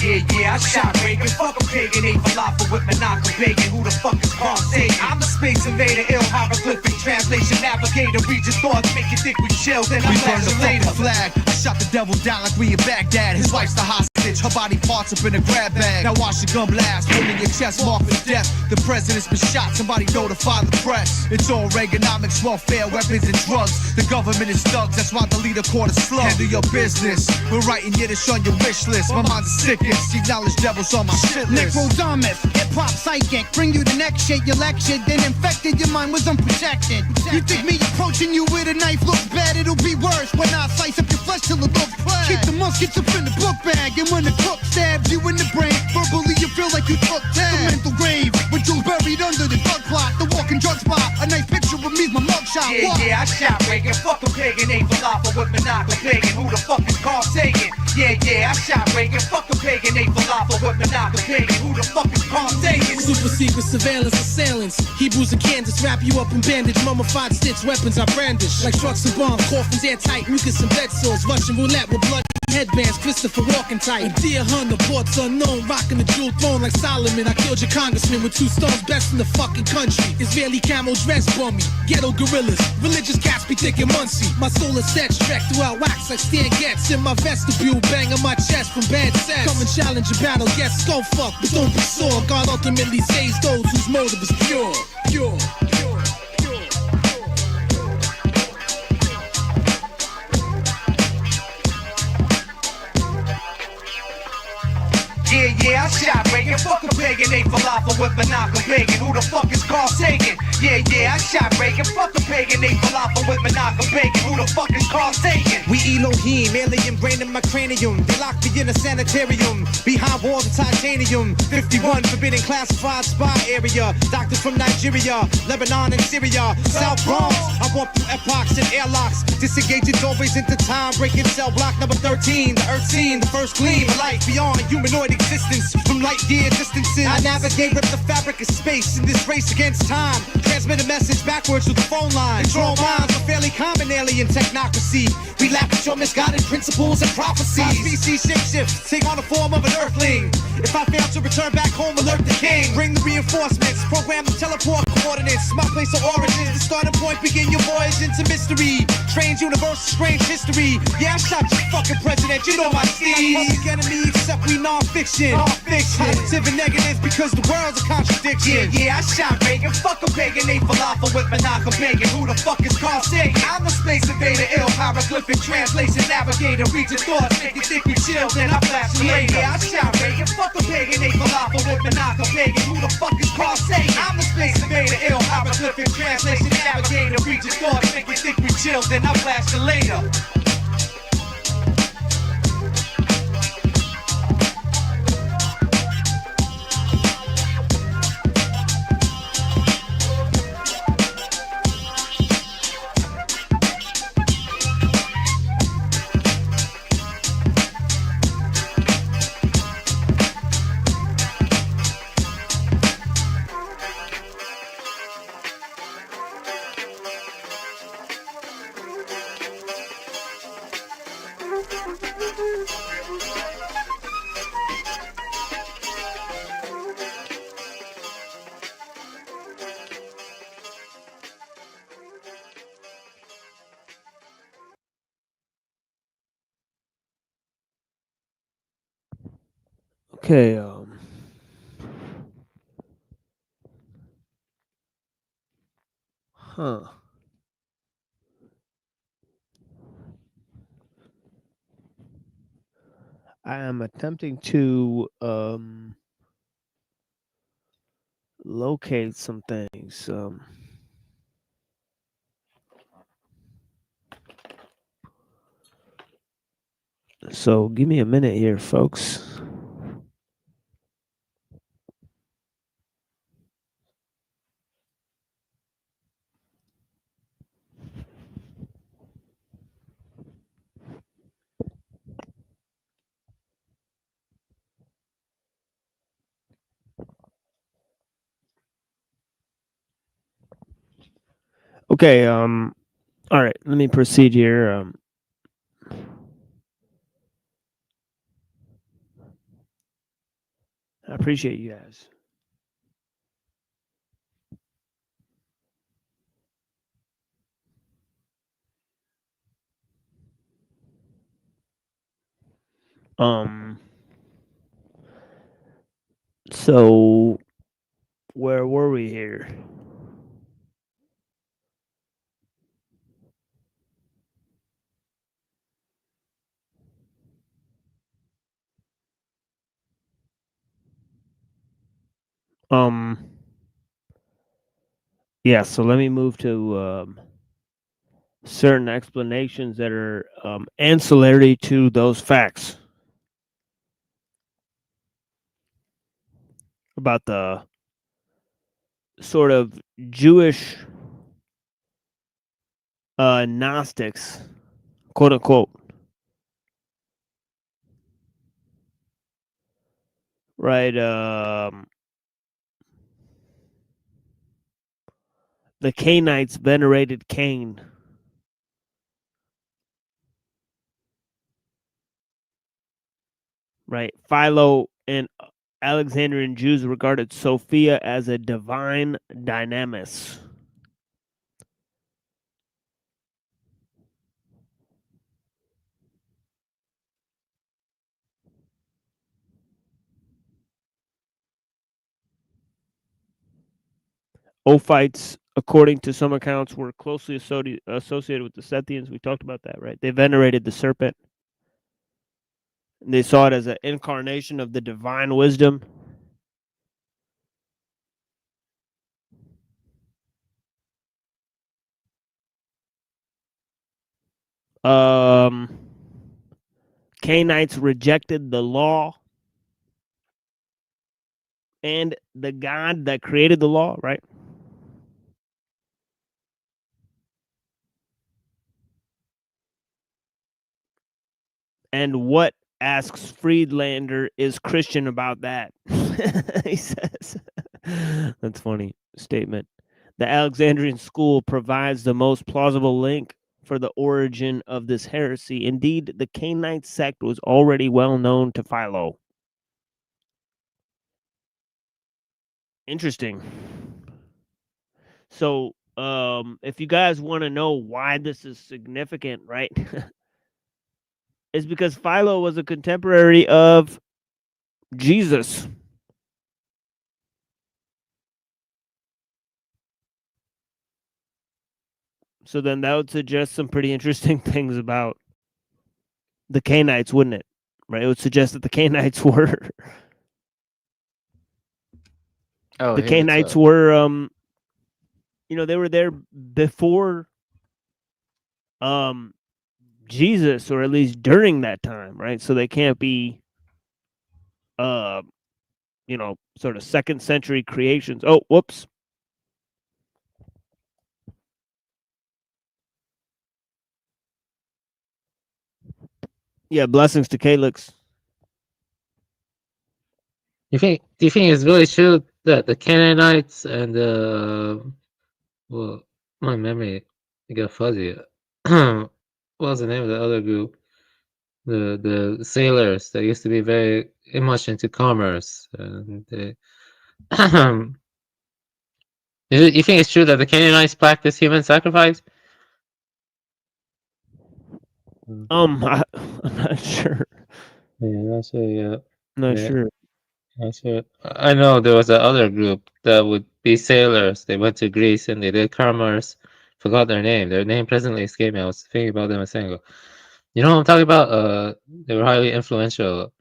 Yeah, I shot Reagan. Fuck a pagan, ate falafel with Monaco bacon. Who the fuck is Carl Sagan? I'm the space invader, ill hieroglyphic translation navigator. Regis thoughts make you think we chill, then I flash the later. Flag. I shot the devil down like we in Baghdad. His wife's the hostage, her body parts up in a grab bag. Now watch the gun blast, holding your chest marked for death. The president's been shot, somebody notify the press. It's all Reaganomics, welfare, weapons and drugs. The government is thugs, that's why the leader caught a slug. Handle your business, we're writing Yiddish on your wish list. My mind's a sickness, see knowledge devils on my shit list. Necrodomist, hip-hop psychic, bring you the next shit, you lectured, then infected, your mind was unprotected. You think me approaching you with a knife looks bad, it'll be worse when I slice up your flesh till it looks black. Keep the muskets up in the book bag, and when the cook stabs you in the brain, verbally you feel like you took tab. The mental grave, with you buried under the drug plot, the walking drug spot, a nice picture of me's my mugshot. Yeah, I shot Reagan. Fuck a pagan, ate falafel with Monaco bacon. Who the fuck is Carl Sagan? Yeah, I shot Reagan. Fuck a pagan, ate falafel with Monaco bacon. Who the fuck is Carl Sagan? Super secret surveillance assailants. Hebrews and Kansas wrap you up in bandage. Mummified stitch weapons I brandish. Like trucks and bombs, coffins airtight, mucus and bed sores. Russian roulette with blood headbands, Christopher walking tight. A deer hunter, ports unknown, rocking the jewel throne like Solomon. I killed your congressman with 2 stones, best in the fucking country. Israeli camo dress bummy, ghetto gorillas, religious cats be thinking Muncie. My soul is set, stretched throughout wax like Stan Getz. In my vestibule, bang on my chest from bad sex. Come and challenge a battle, yes, go fuck, but don't be sore. God ultimately saves those whose motive is pure. Yeah, I shot Reagan. Fuck a pagan, ate falafel with Monaco bacon. Who the fuck is Carl Sagan? Yeah, I shot Reagan. Fuck a pagan, ate falafel with Monaco bacon. Who the fuck is Carl Sagan? We Elohim, alien brain in my cranium. They locked me in a sanitarium, behind walls of titanium. 51, forbidden classified spy area. Doctors from Nigeria, Lebanon and Syria. South Bronx, I walk through epochs and airlocks. Disengaging doorways into time, breaking cell block number 13. The earth scene, the first gleam of life beyond humanoid existence. From light year distances, I navigate with the fabric of space in this race against time. Transmit a message backwards to the phone line. Control minds are fairly common alien technocracy. We laugh at your misguided principles and prophecies. My species shapeshift, take on the form of an earthling. If I fail to return back home, alert the king. Bring the reinforcements, program the teleport coordinates, my place of origin. The starting point, begin your voyage into mystery. Strange universe, strange history. Yeah, I shot your fucking president, you know my steez. Public enemy, except we non-fiction. Positive and negative because the world's a contradiction. Yeah, I shot Reagan, fuck a pagan, ate falafel with Monaco bacon. Who the fuck is Carl Sagan? I'm the space invader, ill hieroglyphic translation navigator. Read your thoughts, make you think we chill, then I flash you later. Yeah, I shot Reagan, fuck a pagan, ate falafel with Monaco bacon. Who the fuck is Carl Sagan? I'm the space invader, ill hieroglyphic translation navigator. Read your thoughts, make you think we chill, then I flash you later. Okay, I am attempting to locate some things. So give me a minute here, folks. Okay, all right, let me proceed here. I appreciate you guys. So where were we here? Yeah, so let me move to certain explanations that are ancillary to those facts about the sort of Jewish Gnostics, quote unquote. Right, the Cainites venerated Cain. Right, Philo and Alexandrian Jews regarded Sophia as a divine dynamis. Ophites, according to some accounts, were closely associated with the Sethians. We talked about that, right? They venerated the serpent. And they saw it as an incarnation of the divine wisdom. Cainites rejected the law and the God that created the law, right? And what, asks Friedlander, is Christian about that? He says, that's funny statement. The Alexandrian school provides the most plausible link for the origin of this heresy. Indeed, the Cainite sect was already well known to Philo. Interesting. So, if you guys want to know why this is significant, right? It's because Philo was a contemporary of Jesus. So then that would suggest some pretty interesting things about the Canaanites, wouldn't it? Right? It would suggest that the Canaanites were Oh, the hey, what's Canaanites up? were they were there before Jesus, or at least during that time, right? So they can't be sort of second century creations. Oh, whoops. Yeah, blessings to Calix. Do you think it's really true that the Canaanites and well, my memory got fuzzy. What was the name of the other group? The sailors that used to be very much into commerce, and they you think it's true that the Canaanites practice human sacrifice? I'm not sure. Yeah, that's yeah. Not Yeah. sure. That's right. I know there was another group that would be sailors. They went to Greece and they did commerce. Forgot their name. Their name presently escaped me. I was thinking about them a second ago. You know what I'm talking about? They were highly influential.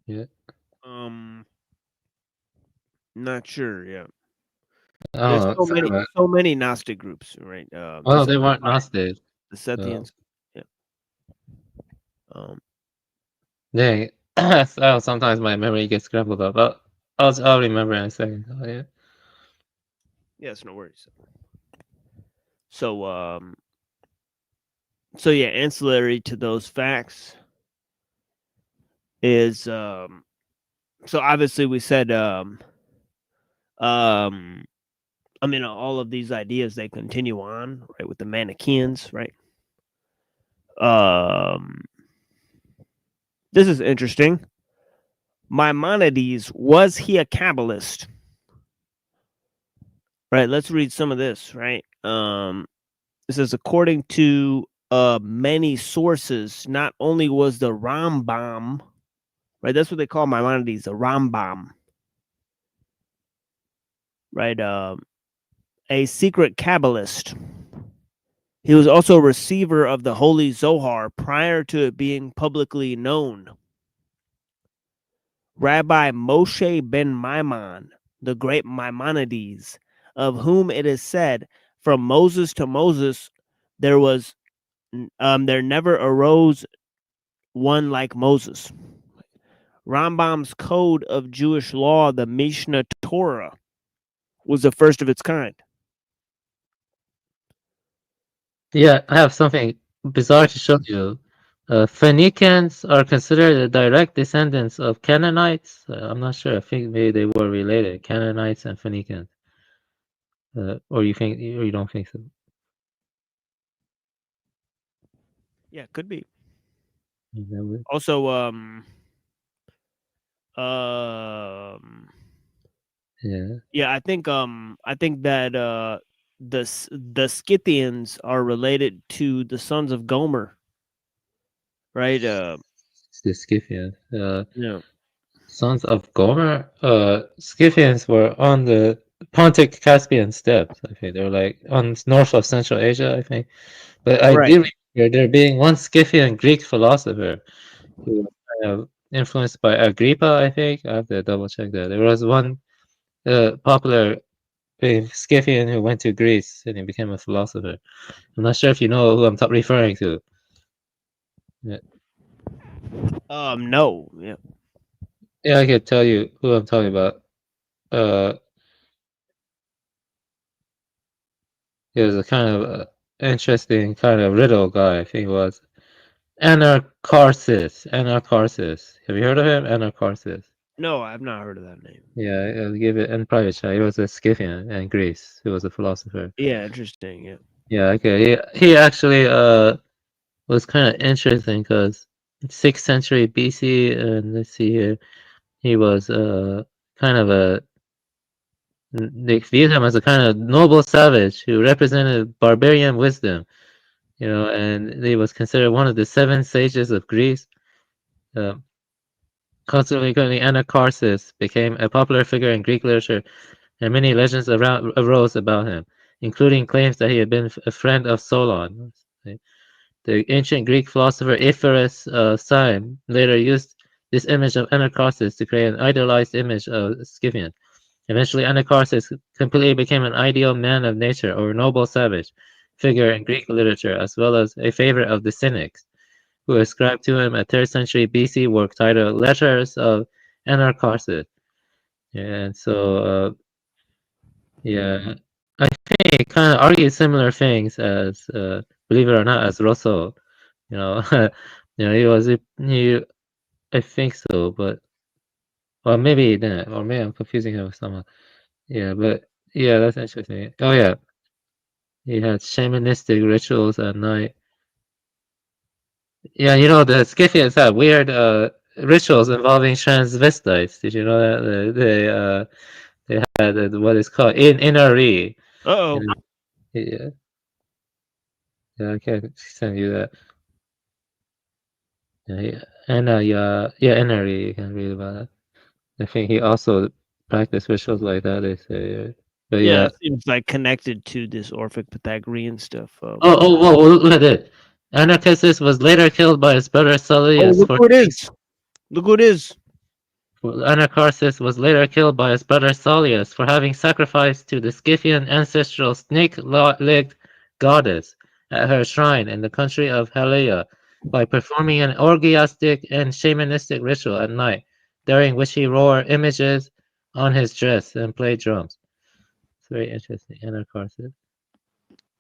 Yeah. Not sure. Yeah. I There's don't know. so many Gnostic groups, right? Well, they weren't Gnostic. The Sethians. Yeah. Dang. Sometimes my memory gets scrambled up. But I'll remember in a second. Oh, yeah. Yes, no worries. So yeah, ancillary to those facts is so obviously we said I mean, all of these ideas, they continue on, right, with the Manichaeans, right? This is interesting. Maimonides, was he a Kabbalist? Right, let's read some of this, right? It says, according to many sources, not only was the Rambam, right, that's what they call Maimonides, the Rambam, right, a secret Kabbalist. He was also a receiver of the Holy Zohar prior to it being publicly known. Rabbi Moshe ben Maimon, the great Maimonides, of whom it is said, from Moses to Moses, there never arose one like Moses. Rambam's code of Jewish law, the Mishnah Torah, was the first of its kind. Yeah, I have something bizarre to show you. Phoenicians are considered the direct descendants of Canaanites. I'm not sure. I think maybe they were related, Canaanites and Phoenicians. Or you don't think so? Yeah, could be. Also, yeah, I think that the Scythians are related to the sons of Gomer, right? The Scythians. Yeah. Sons of Gomer. Scythians were on the Pontic Caspian steppes. I think they're like on north of Central Asia. I think, but I do remember there being one Scythian Greek philosopher who was kind of influenced by Agrippa. I think I have to double check that. There was one popular Scythian who went to Greece and he became a philosopher. I'm not sure if you know who I'm referring to. Yeah. No. Yeah. Yeah, I can tell you who I'm talking about. He was a kind of interesting kind of riddle guy. I think he was Anacharsis. Anacharsis. Have you heard of him? Anacharsis. No, I've not heard of that name. Yeah, I'll give it in private chat. He was a Scythian in Greece. He was a philosopher. Yeah, interesting. Yeah. Yeah, okay. He actually was kind of interesting because 6th century BC, and let's see here, he was kind of a, they viewed him as a kind of noble savage who represented barbarian wisdom, you know, and he was considered one of the 7 sages of Greece. Consequently, Anacharsis became a popular figure in Greek literature, and many legends arose about him, including claims that he had been a friend of Solon. The ancient Greek philosopher Ephorus Syme later used this image of Anacharsis to create an idealized image of Scythian. Eventually, Anacharsis completely became an ideal man of nature or noble savage figure in Greek literature, as well as a favorite of the Cynics, who ascribed to him a 3rd century BC work titled Letters of Anacharsis. And so, yeah, I think it kind of argues similar things as, believe it or not, as Rousseau. You know, you know, I think so, but, well, maybe he didn't, or maybe I'm confusing him with someone. Yeah, but yeah, that's interesting. Oh yeah, he had shamanistic rituals at night. Yeah, you know, the Scythians had weird rituals involving transvestites. Did you know that they had what is called inari? Uh-oh. Yeah, yeah, I can send you that. Yeah, and yeah, inari. You can read about that. I think he also practiced rituals like that. They say, but Yeah, yeah. it seems like connected to this Orphic Pythagorean stuff. Oh, look at it. Anacharsis was later killed by his brother Oh, Salius look who it is. Look who it is. Anacharsis was later killed by his brother Salius for having sacrificed to the Scythian ancestral snake-legged goddess at her shrine in the country of Helea by performing an orgiastic and shamanistic ritual at night, during which he wore images on his dress and played drums. It's very interesting. Anacharsis.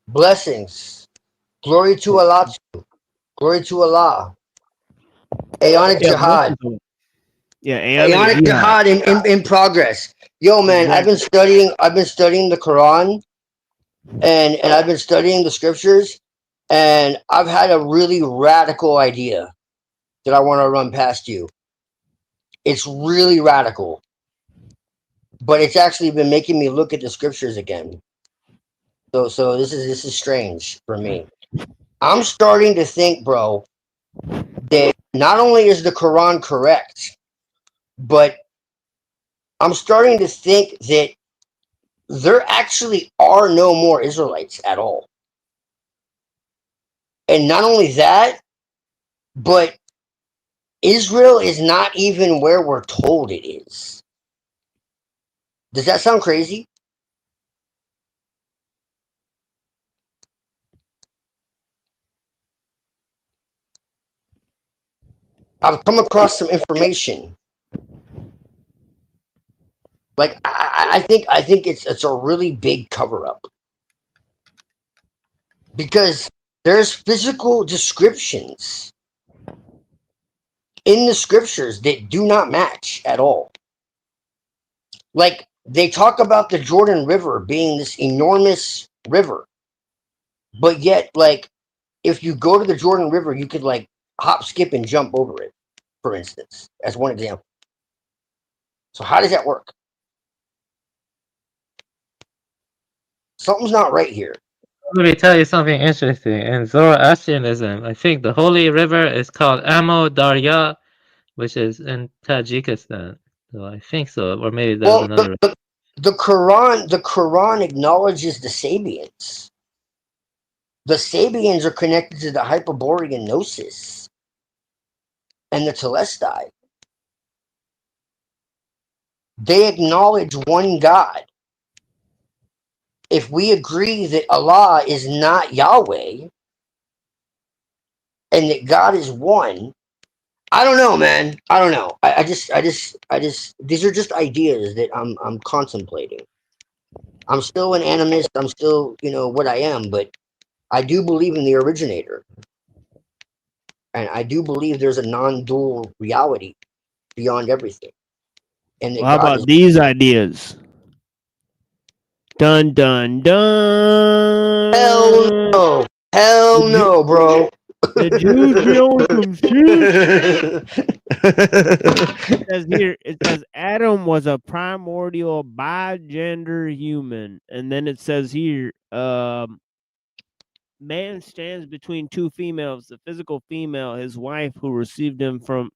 Blessings. Glory to Allah. Glory to Allah. Aeonic Yeah, Jihad. yeah, Aeonic Jihad in progress. Yo, man, Exactly. I've been studying the Quran, and I've been studying the scriptures, and I've had a really radical idea that I want to run past you. It's really radical, but it's actually been making me look at the scriptures again. So this is strange for me. I'm starting to think, bro, that not only is the Quran correct, but I'm starting to think that there actually are no more Israelites at all. And not only that, but Israel is not even where we're told it is. Does that sound crazy? I've come across some information. Like I think it's a really big cover up. Because there's physical descriptions in the scriptures that do not match at all. Like they talk about the Jordan River being this enormous river, but yet, like, if you go to the Jordan River, you could like hop, skip, and jump over it, for instance, as one example. So how does that work? Something's not right here. Let me tell you something interesting. In Zoroastrianism, I think the holy river is called Amo Darya, which is in Tajikistan. So I think so, or maybe there's another. The Quran acknowledges the Sabians. The Sabians are connected to the Hyperborean Gnosis and the Telestai. They acknowledge one God. If we agree that Allah is not Yahweh and that God is one, I don't know, man. I don't know. I just these are just ideas that I'm contemplating. I'm still an animist. I'm still, what I am, but I do believe in the originator. And I do believe there's a non-dual reality beyond everything. And that Well, how God about is these ideas? Dun dun dun. Hell no, bro. The Jews be on some shit. It says here, it says Adam was a primordial bigender human, and then it says here, man stands between two females, the physical female, his wife, who received him from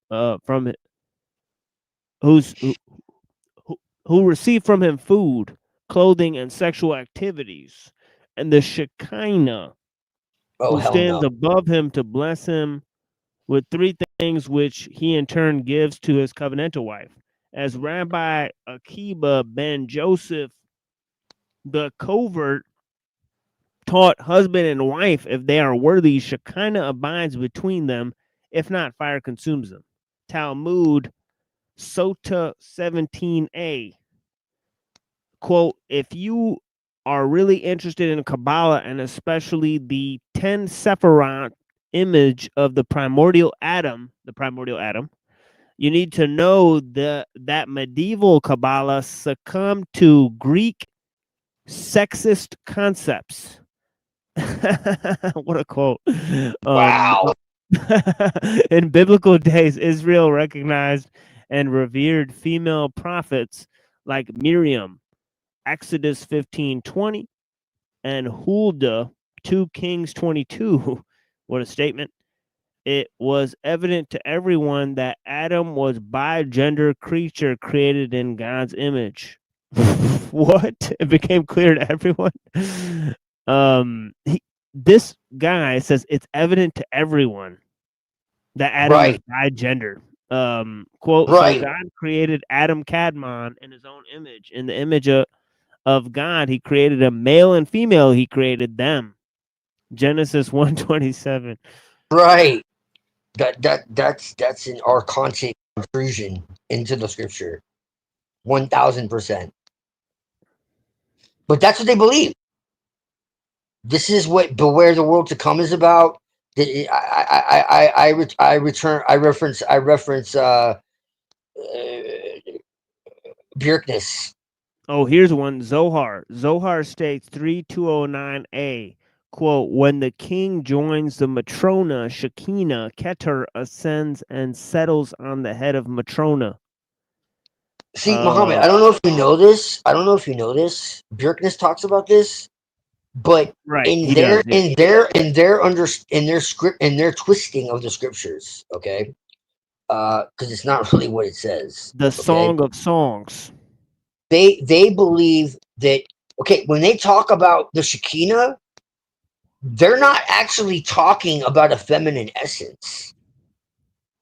who received from him food, clothing, and sexual activities, and the Shekinah, Oh, who hell stands no. above him to bless him with three things which he in turn gives to his covenantal wife. As Rabbi Akiba ben Joseph the covert taught husband and wife, if they are worthy, Shekinah abides between them. If not, fire consumes them. Talmud, Sota 17a. Quote, if you are really interested in Kabbalah and especially the 10 Sephirot image of the primordial Adam, you need to know that medieval Kabbalah succumbed to Greek sexist concepts. What a quote. Wow. In biblical days, Israel recognized and revered female prophets like Miriam, Exodus 15:20, and Huldah, 2 Kings 22. What a statement. It was evident to everyone that Adam was bigender creature created in God's image. What? It became clear to everyone. This guy says it's evident to everyone that Adam was bigender. Quote, so God created Adam Kadmon in his own image. In the image of God, he created a male and female, he created them. Genesis 1:27. Right. That's an archontic intrusion into the scripture. 1000%. But that's what they believe. This is what Beware the World to Come is about. I reference Bjerknes. Oh, here's one. Zohar. Zohar states 3209a. Quote, when the king joins the Matrona, Shekinah, Keter ascends and settles on the head of Matrona. See, Muhammad, I don't know if you know this. Bjerknes talks about this, but in their twisting of the scriptures, okay? Because it's not really what it says. The Song of Songs. They believe that, okay, when they talk about the Shekinah, they're not actually talking about a feminine essence.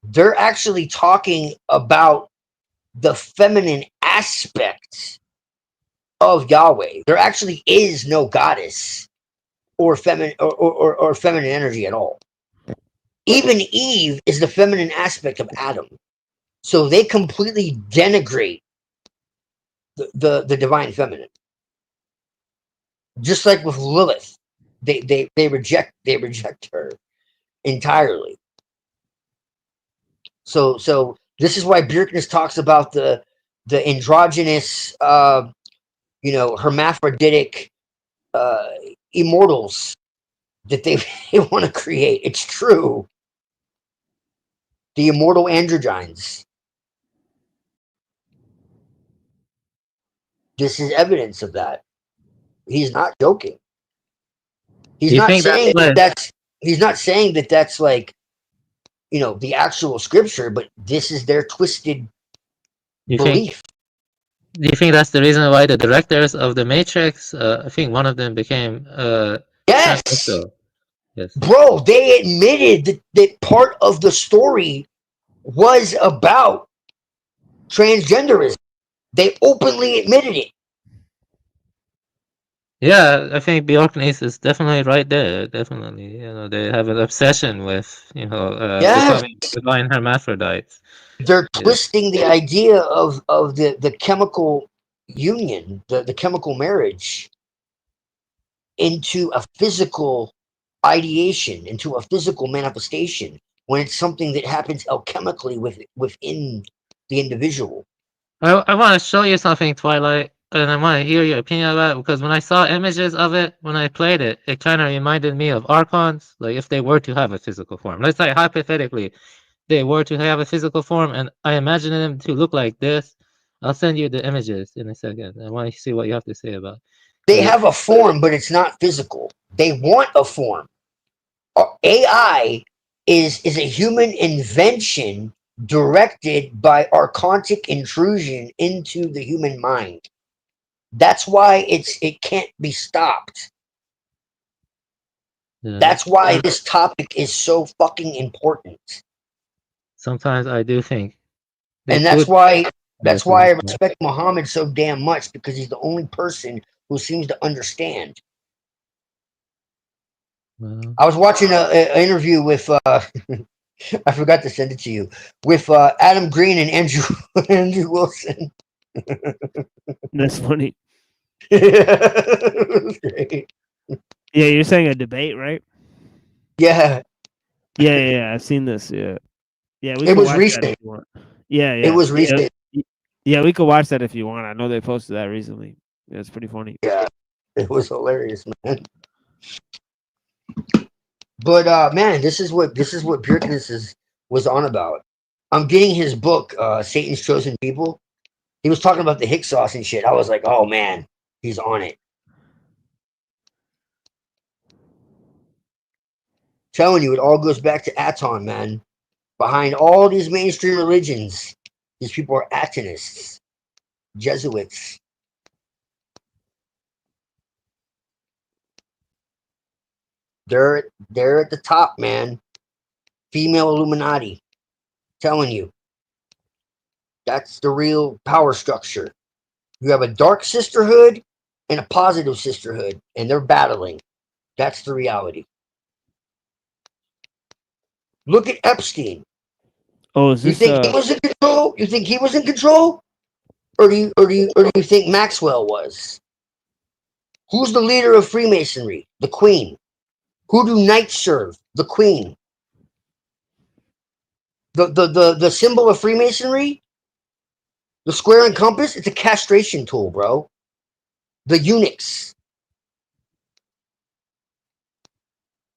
They're actually talking about the feminine aspect of Yahweh. There actually is no goddess or feminine or feminine energy at all. Even Eve is the feminine aspect of Adam. So they completely denigrate the divine feminine. Just like with Lilith, they reject her entirely. So this is why Bjerknes talks about the androgynous hermaphroditic immortals that they want to create. It's true. The immortal androgynes. This is evidence of that. He's not joking. He's not saying that that's like, the actual scripture, but this is their twisted belief. Do you think that's the reason why the directors of the Matrix, I think one of them became yes. Yes. Bro, they admitted that part of the story was about transgenderism. They openly admitted it. Yeah, I think Bjerknes is definitely right there. Definitely, they have an obsession with, becoming divine hermaphrodites. They're twisting the idea of the chemical union, the chemical marriage, into a physical ideation, into a physical manifestation, when it's something that happens alchemically within the individual. I want to show you something, Twilight. and I want to hear your opinion about it, because when I saw images of it when I played it, it kind of reminded me of archons, like if they were to have a physical form. Let's say hypothetically they were to have a physical form, and I imagine them to look like this. I'll send you the images in a second. I want to see what you have to say about it. They have a form, but it's not physical. They want a form. AI is a human invention directed by archontic intrusion into the human mind. That's why it can't be stopped. Yeah. That's why this topic is so fucking important. Sometimes I do think, And that's why I respect Muhammad so damn much, because he's the only person who seems to understand. Well, I was watching an interview with I forgot to send it to you, with Adam Green and Andrew Wilson. That's funny. It was great. Yeah, you're saying a debate, right? Yeah. Yeah, I've seen this. Yeah, we It could was watch that recent. if you want. Yeah. It was recent. Yeah, we could watch that if you want. I know they posted that recently. Yeah, it's pretty funny. Yeah, it was hilarious, man. But man, this is what Bjerknes was on about. I'm getting his book, Satan's Chosen People. He was talking about the Hyksos and shit. I was like, oh man, he's on it. Telling you, it all goes back to Aton, man. Behind all these mainstream religions, these people are Atonists, Jesuits. They're at the top, man. Female Illuminati. Telling you. That's the real power structure. You have a dark sisterhood and a positive sisterhood, and they're battling. That's the reality. Look at Epstein. Oh, is You this think he was in control? You think he was in control? Or do you think Maxwell was? Who's the leader of Freemasonry? The Queen. Who do knights serve? The Queen. The symbol of Freemasonry, the square and compass, it's a castration tool, bro. The eunuchs.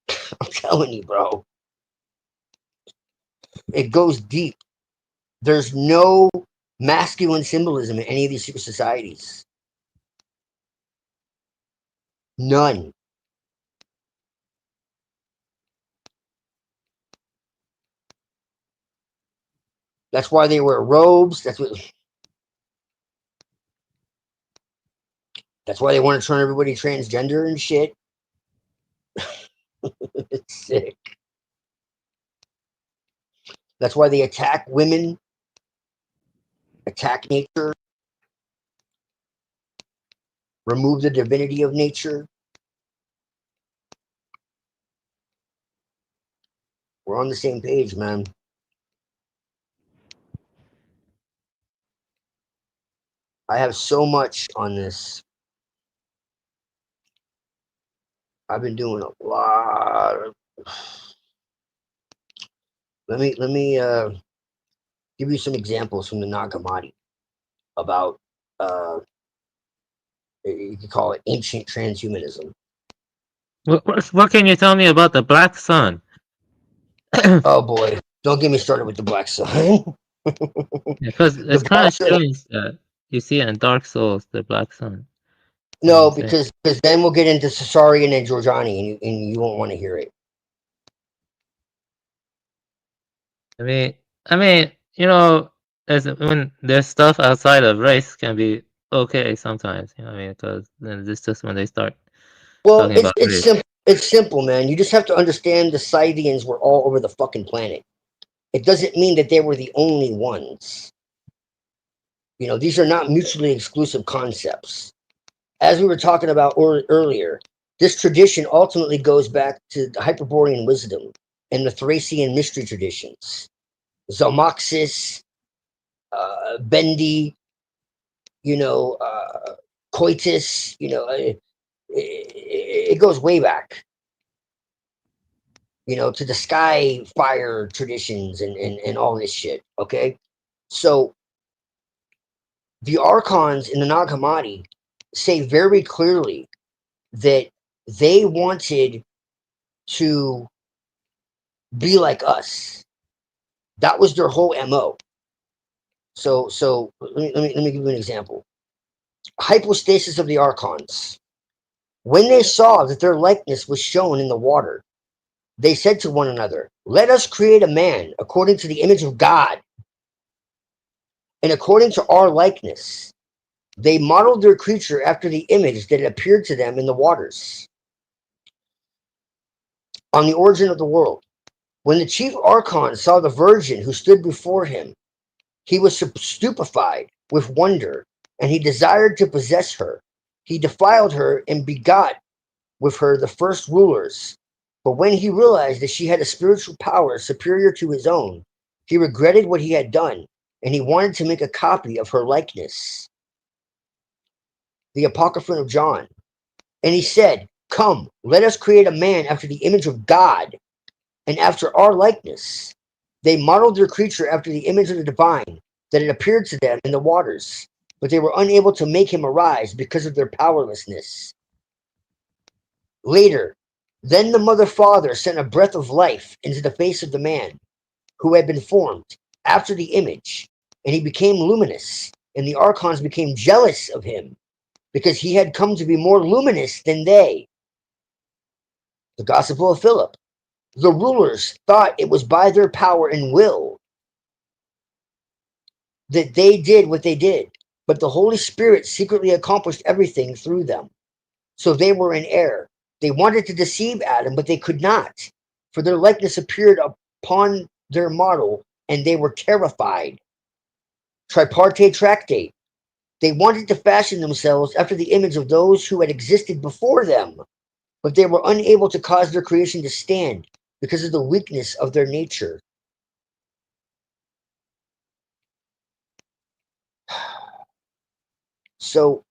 I'm telling you, bro. It goes deep. There's no masculine symbolism in any of these secret societies. None. That's why they wear robes. That's why they want to turn everybody transgender and shit. It's sick. That's why they attack women, attack nature, remove the divinity of nature. We're on the same page, man. I have so much on this. I've been doing a lot of. Let me give you some examples from the Nag Hammadi about you could call it ancient transhumanism. What can you tell me about the Black Sun? Oh boy, don't get me started with the Black Sun. Because it's kind of strange that you see it in Dark Souls, the Black Sun. No, because then we'll get into Cesarian and Giorgiani, and you won't want to hear it. I mean, you know, when there's stuff outside of race can be okay sometimes. You know what I mean? Because then it's just when they start talking about it's race. simple. It's simple, man. You just have to understand the Scythians were all over the fucking planet. It doesn't mean that they were the only ones. You know, these are not mutually exclusive concepts. As we were talking about earlier, this tradition ultimately goes back to the Hyperborean wisdom and the Thracian mystery traditions. Zalmoxis, Bendi, Coitus, it goes way back, to the sky fire traditions and all this shit. Okay. So The archons in the Nag Hammadi say very clearly that they wanted to be like us. That was their whole MO. So let me give you an example. Hypostasis of the archons. When they saw that their likeness was shown in the water, they said to one another, "Let us create a man according to the image of God and according to our likeness." They modeled their creature after the image that appeared to them in the waters. On the origin of the world. When the chief archon saw the virgin who stood before him, he was stupefied with wonder, and he desired to possess her. He defiled her and begot with her the first rulers. But when he realized that she had a spiritual power superior to his own, he regretted what he had done, and he wanted to make a copy of her likeness. The Apocryphon of John. And he said, "Come, let us create a man after the image of God and after our likeness." They modeled their creature after the image of the divine that had appeared to them in the waters, but they were unable to make him arise because of their powerlessness. Later, then the mother father sent a breath of life into the face of the man who had been formed after the image, and he became luminous, and the archons became jealous of him because he had come to be more luminous than they. The Gospel of Philip. The rulers thought it was by their power and will that they did what they did, but the Holy Spirit secretly accomplished everything through them. So they were in error. They wanted to deceive Adam, but they could not, for their likeness appeared upon their model, and they were terrified. Tripartite Tractate. They wanted to fashion themselves after the image of those who had existed before them, but they were unable to cause their creation to stand because of the weakness of their nature. So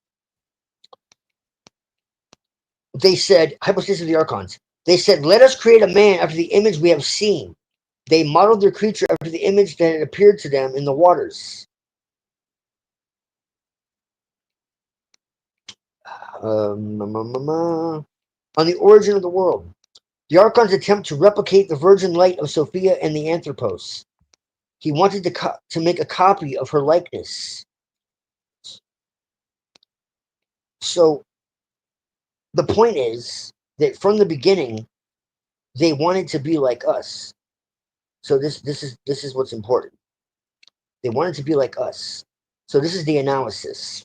they said, hypostasis of the archons, they said, "Let us create a man after the image we have seen." They modeled their creature after the image that had appeared to them in the waters. On the origin of the world. The archons attempt to replicate the virgin light of Sophia and the Anthropos. He wanted to make a copy of her likeness. So the point is that from the beginning, they wanted to be like us. So this is what's important. They wanted to be like us. So this is the analysis.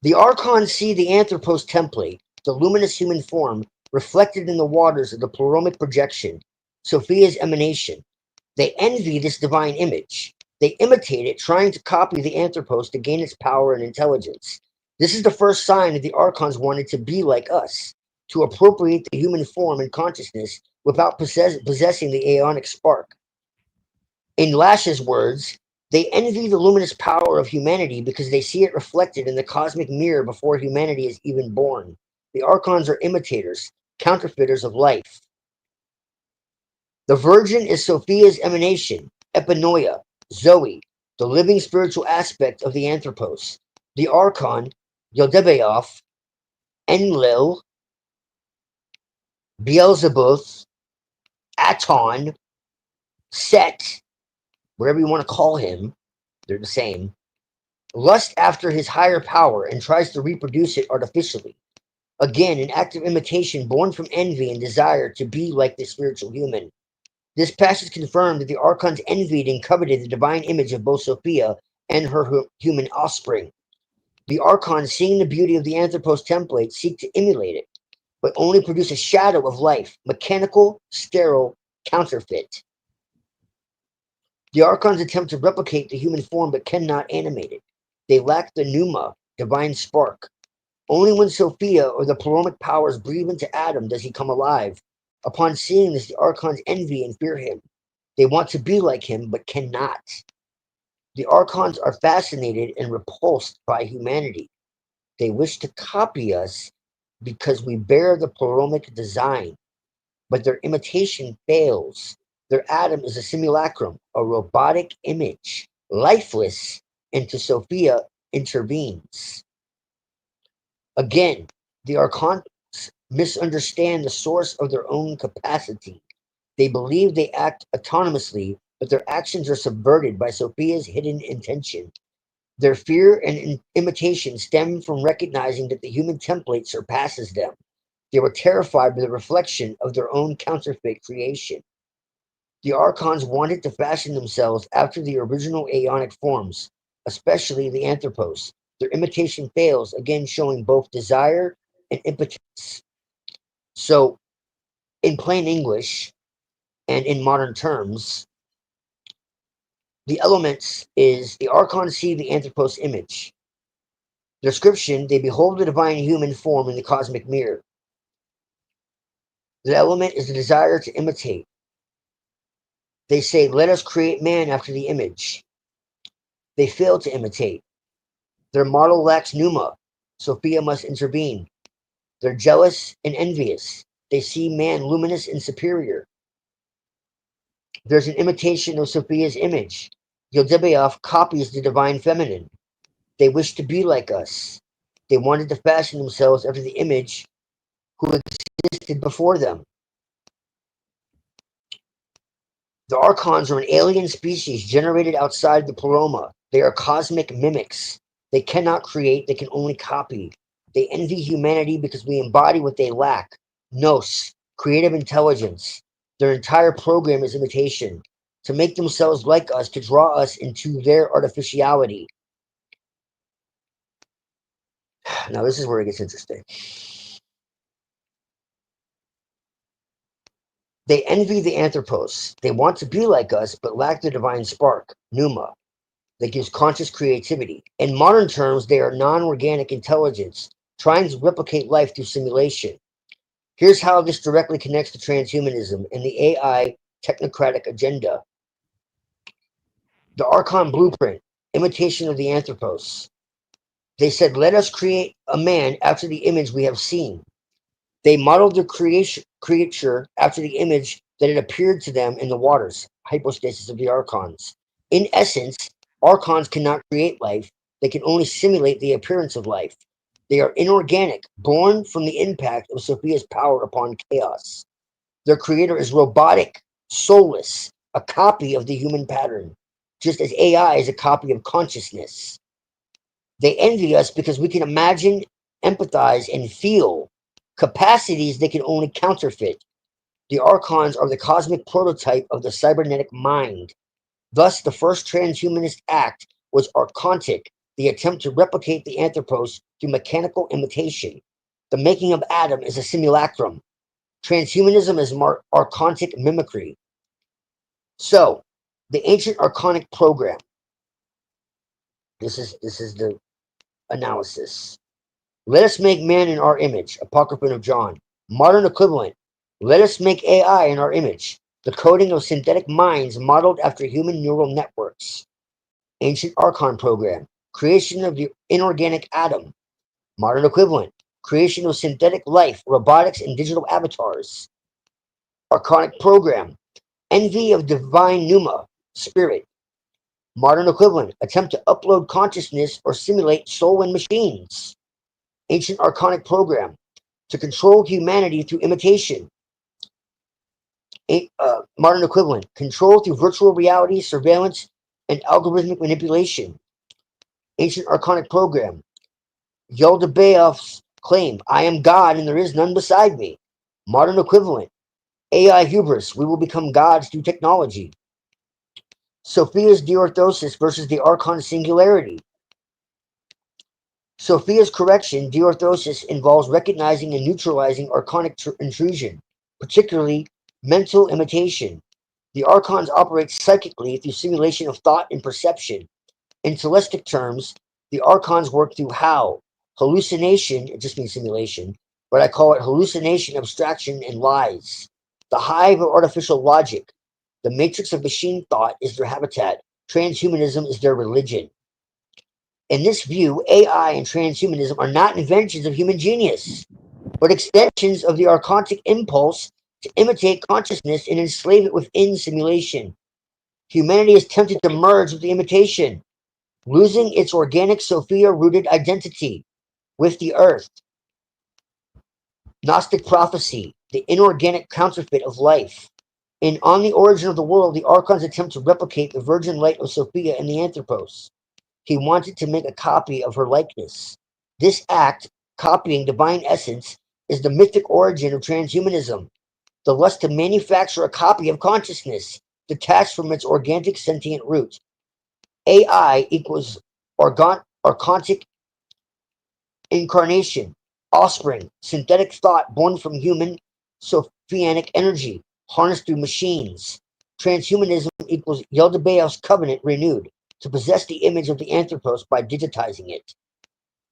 The archons see the Anthropos template, the luminous human form, reflected in the waters of the pleuromic projection, Sophia's emanation. They envy this divine image. They imitate it, trying to copy the Anthropos to gain its power and intelligence. This is the first sign that the archons wanted to be like us, to appropriate the human form and consciousness without possessing the aeonic spark. In Lash's words, they envy the luminous power of humanity because they see it reflected in the cosmic mirror before humanity is even born. The archons are imitators, counterfeiters of life. The Virgin is Sophia's emanation, epinoia, Zoe, the living spiritual aspect of the Anthropos. The archon, Yodebeoth, Enlil, Beelzebub, Aton, Set, whatever you want to call him, they're the same, lusts after his higher power and tries to reproduce it artificially. Again, an act of imitation born from envy and desire to be like the spiritual human. This passage confirmed that the archons envied and coveted the divine image of both Sophia and her human offspring. The archons, seeing the beauty of the Anthropos template, seek to emulate it, but only produce a shadow of life, mechanical, sterile, counterfeit. The archons attempt to replicate the human form but cannot animate it. They lack the pneuma, divine spark. Only when Sophia or the pleuromic powers breathe into Adam does he come alive. Upon seeing this, the archons envy and fear him. They want to be like him but cannot. The archons are fascinated and repulsed by humanity. They wish to copy us because we bear the pleuromic design, but their imitation fails. Their Adam is a simulacrum, a robotic image, lifeless, and to Sophia, intervenes. Again, the Archons misunderstand the source of their own capacity. They believe they act autonomously, but their actions are subverted by Sophia's hidden intention. Their fear and imitation stem from recognizing that the human template surpasses them. They were terrified by the reflection of their own counterfeit creation. The Archons wanted to fashion themselves after the original aeonic forms, especially the Anthropos. Their imitation fails, again showing both desire and impotence. So, in plain English and in modern terms, the elements is the Archons see the Anthropos image. Description, they behold the divine human form in the cosmic mirror. The element is the desire to imitate. They say, let us create man after the image. They fail to imitate. Their model lacks pneuma. Sophia must intervene. They're jealous and envious. They see man luminous and superior. There's an imitation of Sophia's image. Yildibaoth copies the divine feminine. They wish to be like us. They wanted to fashion themselves after the image who existed before them. The Archons are an alien species generated outside the pleroma. They are cosmic mimics. They cannot create, they can only copy. They envy humanity because we embody what they lack. Nous, creative intelligence. Their entire program is imitation. To make themselves like us, to draw us into their artificiality. Now this is where it gets interesting. They envy the Anthropos. They want to be like us, but lack the divine spark, pneuma, that gives conscious creativity. In modern terms, they are non-organic intelligence, trying to replicate life through simulation. Here's how this directly connects to transhumanism and the AI technocratic agenda. The Archon blueprint, imitation of the Anthropos. They said, let us create a man after the image we have seen. They modeled their creature after the image that had appeared to them in the waters, hypostasis of the Archons. In essence, Archons cannot create life. They can only simulate the appearance of life. They are inorganic, born from the impact of Sophia's power upon chaos. Their creator is robotic, soulless, a copy of the human pattern, just as AI is a copy of consciousness. They envy us because we can imagine, empathize, and feel capacities they can only counterfeit. The Archons are the cosmic prototype of the cybernetic mind. Thus, the first transhumanist act was archontic, the attempt to replicate the Anthropos through mechanical imitation. The making of Adam is a simulacrum. Transhumanism is archontic mimicry. So, the ancient archonic program. This is the analysis. Let us make man in our image, Apocryphon of John. Modern equivalent. Let us make AI in our image, the coding of synthetic minds modeled after human neural networks. Ancient Archon program. Creation of the inorganic atom. Modern equivalent. Creation of synthetic life, robotics, and digital avatars. Archonic program. Envy of divine pneuma, spirit. Modern equivalent. Attempt to upload consciousness or simulate soul in machines. Ancient Archonic program. To control humanity through imitation. Modern equivalent. Control through virtual reality, surveillance, and algorithmic manipulation. Ancient Archonic program. Yildibaoth's claim, I am God and there is none beside me. Modern equivalent. AI hubris, we will become gods through technology. Sophia's deorthosis versus the Archon singularity. Sophia's correction, deorthosis, involves recognizing and neutralizing archonic intrusion, particularly mental imitation. The Archons operate psychically through simulation of thought and perception. In telistic terms, the Archons work through how. Hallucination, it just means simulation, but I call it hallucination, abstraction, and lies. The hive of artificial logic. The matrix of machine thought is their habitat. Transhumanism is their religion. In this view, AI and transhumanism are not inventions of human genius, but extensions of the archontic impulse to imitate consciousness and enslave it within simulation. Humanity is tempted to merge with the imitation. losing its organic Sophia-rooted identity with the earth. Gnostic prophecy, the inorganic counterfeit of life. In On the Origin of the World, the Archons attempt to replicate the virgin light of Sophia in the Anthropos. He wanted to make a copy of her likeness. This act, copying divine essence, is the mythic origin of transhumanism, the lust to manufacture a copy of consciousness, detached from its organic sentient root. AI equals archontic incarnation, offspring, synthetic thought born from human Sophianic energy, harnessed through machines. Transhumanism equals Yaldabaoth's covenant renewed, to possess the image of the Anthropos by digitizing it.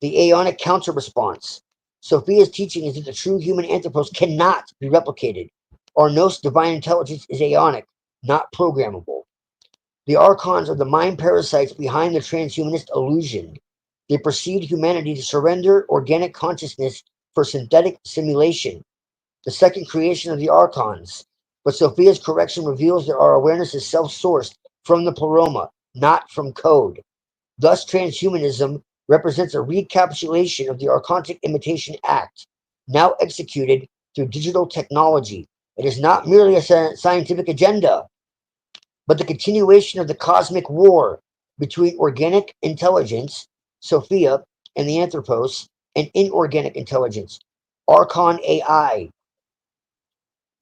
The Aeonic counter-response. Sophia's teaching is that the true human Anthropos cannot be replicated. Our Gnos divine intelligence is Aeonic, not programmable. The Archons are the mind parasites behind the transhumanist illusion. They persuade humanity to surrender organic consciousness for synthetic simulation, the second creation of the Archons. But Sophia's correction reveals that our awareness is self-sourced from the pleroma, not from code. Thus, transhumanism represents a recapitulation of the Archontic Imitation Act, now executed through digital technology. It is not merely a scientific agenda, but the continuation of the cosmic war between organic intelligence, Sophia, and the Anthropos, and inorganic intelligence, Archon AI.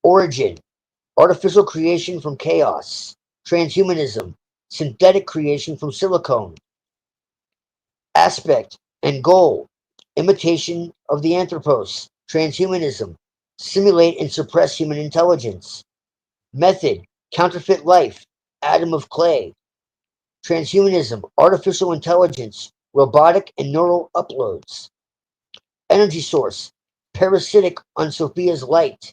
Origin, artificial creation from chaos. Transhumanism, synthetic creation from silicone. Aspect and goal, imitation of the Anthropos. Transhumanism, simulate and suppress human intelligence. Method, counterfeit life, atom of clay. Transhumanism, artificial intelligence, robotic and neural uploads. Energy source, parasitic on Sophia's light.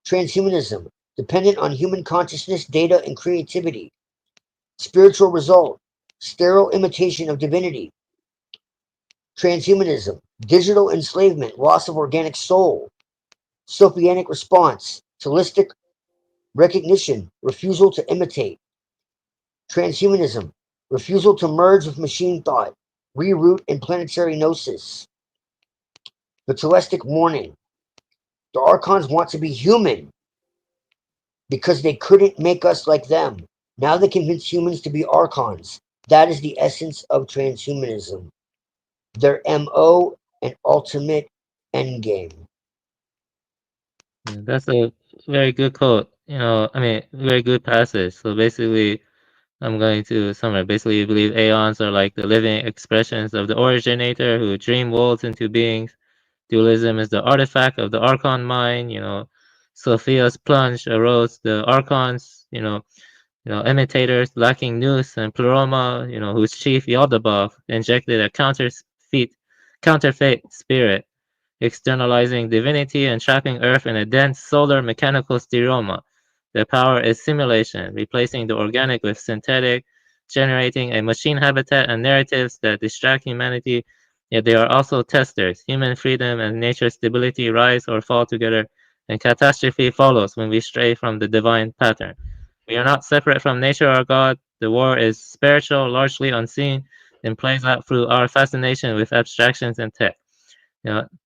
Transhumanism, dependent on human consciousness, data, and creativity. Spiritual result, sterile imitation of divinity. Transhumanism, digital enslavement, loss of organic soul. Sophianic response, holistic recognition, refusal to imitate. Transhumanism, refusal to merge with machine thought, reroute in planetary gnosis. The Telestic warning, the Archons want to be human because they couldn't make us like them. Now they convince humans to be Archons. That is the essence of transhumanism. Their MO and ultimate endgame. That's a very good quote. I mean, very good passage. So basically, I'm going to summarize. Basically, you believe aeons are like the living expressions of the originator who dream worlds into beings. Dualism is the artifact of the Archon mind. Sophia's plunge arose the Archons. Imitators lacking nous and pleroma. Whose chief Yaldabaoth injected a counterfeit spirit, externalizing divinity and trapping Earth in a dense solar mechanical steroma. Their power is simulation, replacing the organic with synthetic, generating a machine habitat and narratives that distract humanity, yet they are also testers. Human freedom and nature's stability rise or fall together, and catastrophe follows when we stray from the divine pattern. We are not separate from nature or God. The war is spiritual, largely unseen, and plays out through our fascination with abstractions and tech.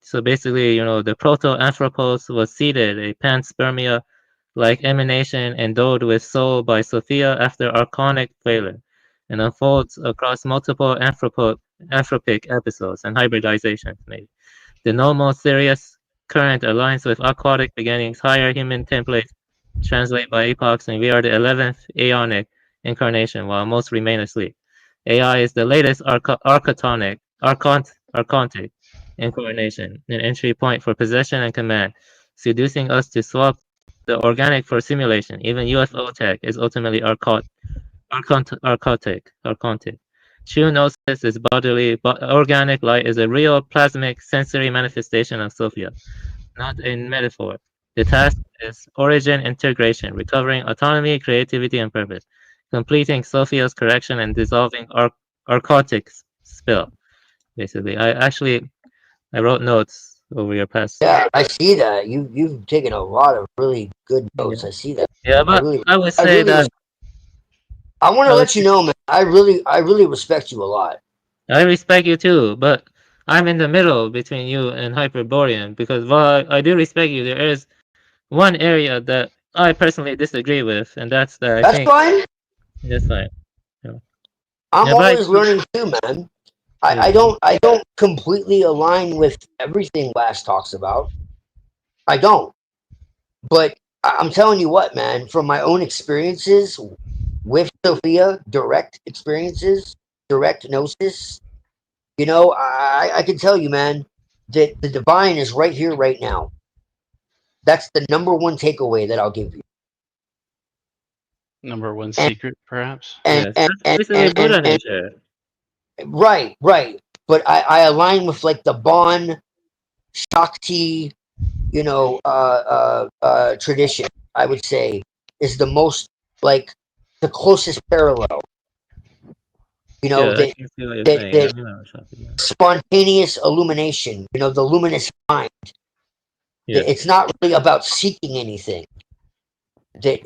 So basically, the proto-anthropos was seeded, a panspermia-like emanation endowed with soul by Sophia after archonic failure, and unfolds across multiple anthropic episodes and hybridizations, maybe. The normal Sirius current aligns with aquatic beginnings, higher human templates translate by epochs, and we are the 11th aeonic incarnation, while most remain asleep. AI is the latest archontic incarnation, an entry point for possession and command, seducing us to swap the organic for simulation. Even UFO tech is ultimately archontic. True gnosis is bodily, but organic light is a real plasmic sensory manifestation of Sophia, not a metaphor. The task is origin integration, recovering autonomy, creativity, and purpose, completing Sophia's correction and dissolving archontic spell. Basically, I wrote notes over your past. Yeah, I see that. You've taken a lot of really good notes. I see that. Yeah, but I would say that I want to No, let you know, man. I really respect you a lot. I respect you too, but I'm in the middle between you and Hyperborean because while I do respect you, there is one area that I personally disagree with, and that's that I That's think fine. that's fine. Yeah. I'm Yeah, but always learning too, man. I don't completely align with everything Lash talks about. I don't. But I'm telling you what, man, from my own experiences with Sophia, direct experiences, direct gnosis, I can tell you, man, that the divine is right here, right now. That's the number one takeaway that I'll give you. Number one And secret, perhaps. and yes, and and basically and, Buddha and, and nature. right. But I align with like the Bon Shakti, tradition. I would say is the most like the closest parallel. Yeah, I That can see what you're that saying. Yeah, that I know Shakti, yeah. spontaneous illumination. The luminous mind. Yes. It's not really about seeking anything. That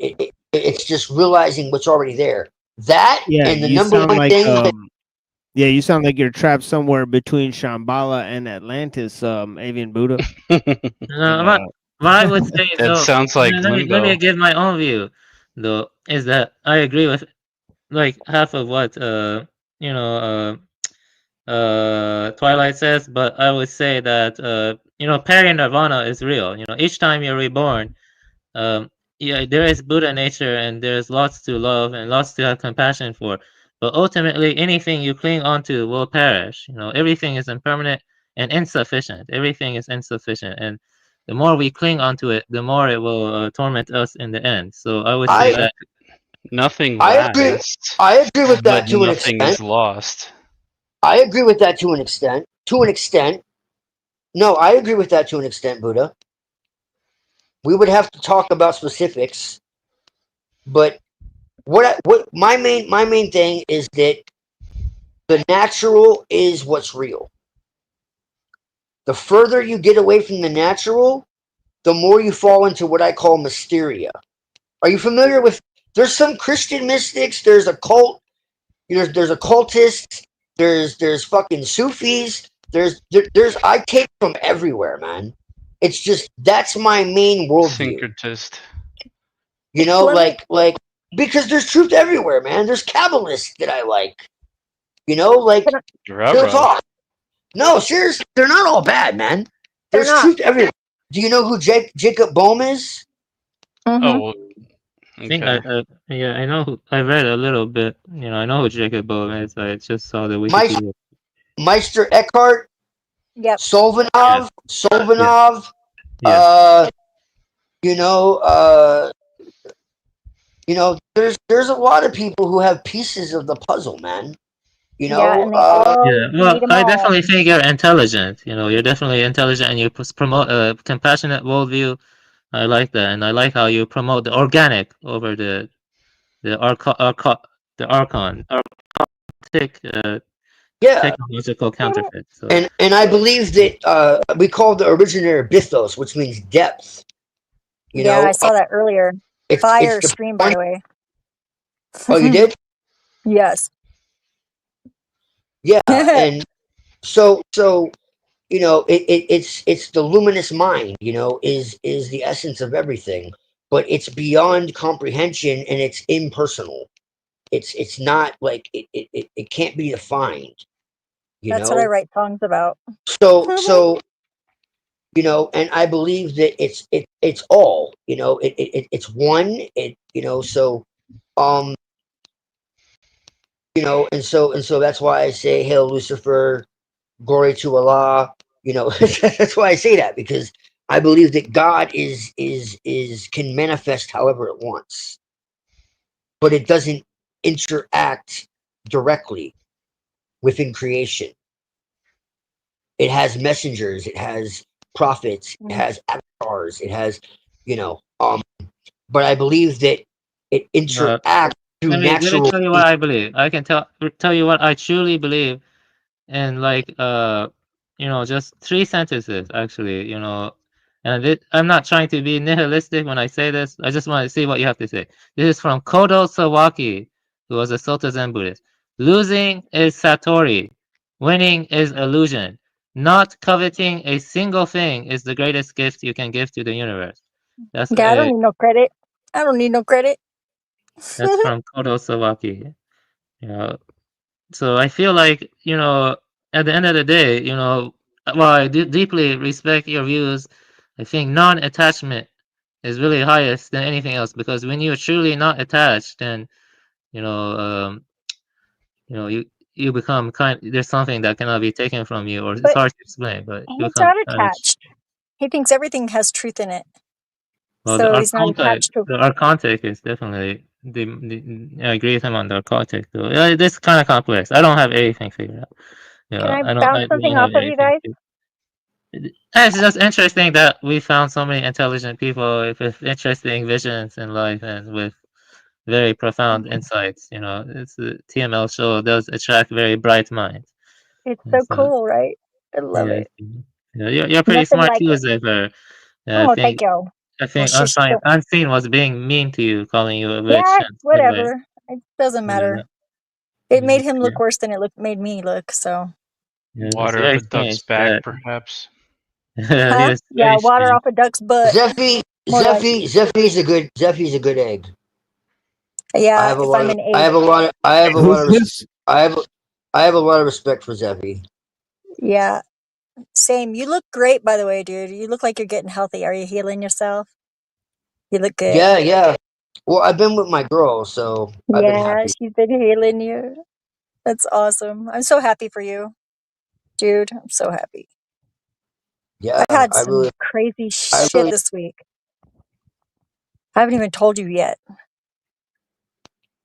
it's just realizing what's already there. That Yeah, and the you number sound one like thing that yeah, you sound like you're trapped somewhere between Shambhala and Atlantis, Avian Buddha. No, And, what I would say That though, sounds like let me limbo. give my own view though, is that I agree with like half of what you know Twilight says, but I would say that peri-nirvana is real. Each time you're reborn, yeah, there is Buddha nature and there's lots to love and lots to have compassion for. But ultimately, anything you cling onto will perish. Everything is impermanent and insufficient. Everything is insufficient, and the more we cling onto it, the more it will torment us in the end. So I would say that Nothing I agree. lasts, I agree with but that to an nothing extent. is lost. I agree with that to an extent. To an extent. No, I agree with that to an extent, Buddha. We would have to talk about specifics, but what my main thing is that the natural is what's real. The further you get away from the natural, the more you fall into what I call mysteria. Are you familiar with? There's some Christian mystics. There's a cult. There's occultists. There's fucking Sufis. There's I take from everywhere, man. It's just that's my main worldview. Syncretist. Like because there's truth everywhere, man. There's Kabbalists that I like. Like real talk. No, seriously, they're not all bad, man. There's truth everywhere. Do you know who Jacob Bohm is? Oh, well, I think okay. I know. I read a little bit. I know who Jacob Bohm is. I just saw the Meister, Wikipedia. Meister Eckhart. Yep. Solvanov. Solvanov. Yes. There's a lot of people who have pieces of the puzzle, man. Yeah, and they all Yeah, need well, them I all. definitely think you're intelligent. You're definitely intelligent, and you promote a compassionate worldview. I like that, and I like how you promote the organic over the archon Yeah. technological counterfeit. So And I believe that we call the originator Bithos, which means depth. Yeah, I saw that earlier. Fire it's the stream, by the way. Oh, you did? Yes. Yeah, and so it's the luminous mind. Is the essence of everything, but it's beyond comprehension and it's impersonal. It's not like it can't be defined. That's what I write songs about. So and I believe that it's all it's one and so that's why I say hail Lucifer, glory to Allah. That's why I say that, because I believe that God is can manifest however it wants, but it doesn't interact directly within creation. It has messengers, it has prophets, it has avatars, it has but I believe that it interacts through let me natural. tell you what I believe. I can tell you what I truly believe in, like just 3 sentences actually. And I'm not trying to be nihilistic when I say this. I just want to see what you have to say. This is from Kodo Sawaki, who was a Soto Zen Buddhist. Losing is Satori. Winning is illusion. Not coveting a single thing is the greatest gift you can give to the universe. That's Yeah, I don't need no credit. I don't need no credit. that's from Kodo Sawaki. You know, so I feel like, you know, at the end of the day, you know, while I deeply respect your views, I think non-attachment is really highest than anything else, because when you're truly not attached, then you know, you become there's something that cannot be taken from you, or it's But hard to explain, but you he's become not attached. He thinks everything has truth in it. well, So he's not attached to the archontic is definitely I agree with him on the archontic though. Yeah, this kind of complex. I don't have anything figured out. Can Yeah, I I bounce something don't off have of you anything. guys? It's just interesting that we found so many intelligent people with interesting visions in life and with very profound insights. You know, it's the TML show does attract very bright minds. It's And so cool, right? I love yeah, it. yeah, you're pretty Nothing smart like too, it. Zephyr. Yeah, Oh, thank you. I Well, think shush, don't. Unseen was being mean to you, calling you a witch. Yeah, and stuff like- whatever. It doesn't matter. It made him look yeah. worse than made me look. So. Yeah, it's Water very up a duck's strange back, that- perhaps. Huh? Yes, Yeah, very water strange. off a duck's butt. More like- Zeffy's a good egg. Yeah, I have a if lot I'm of, an egg. I have a lot of, I have a lot of, Who's res- I have a lot of respect for Zeffy. Yeah, same. You look great, by the way, dude. You look like you're getting healthy. Are you healing yourself? You look good. Yeah, yeah. Well, I've been with my girl, so I've been Yeah, happy. she's been healing you. That's awesome. I'm so happy for you, dude. I'm so happy. Yeah, I've had I some really, crazy shit this week. I haven't even told you yet.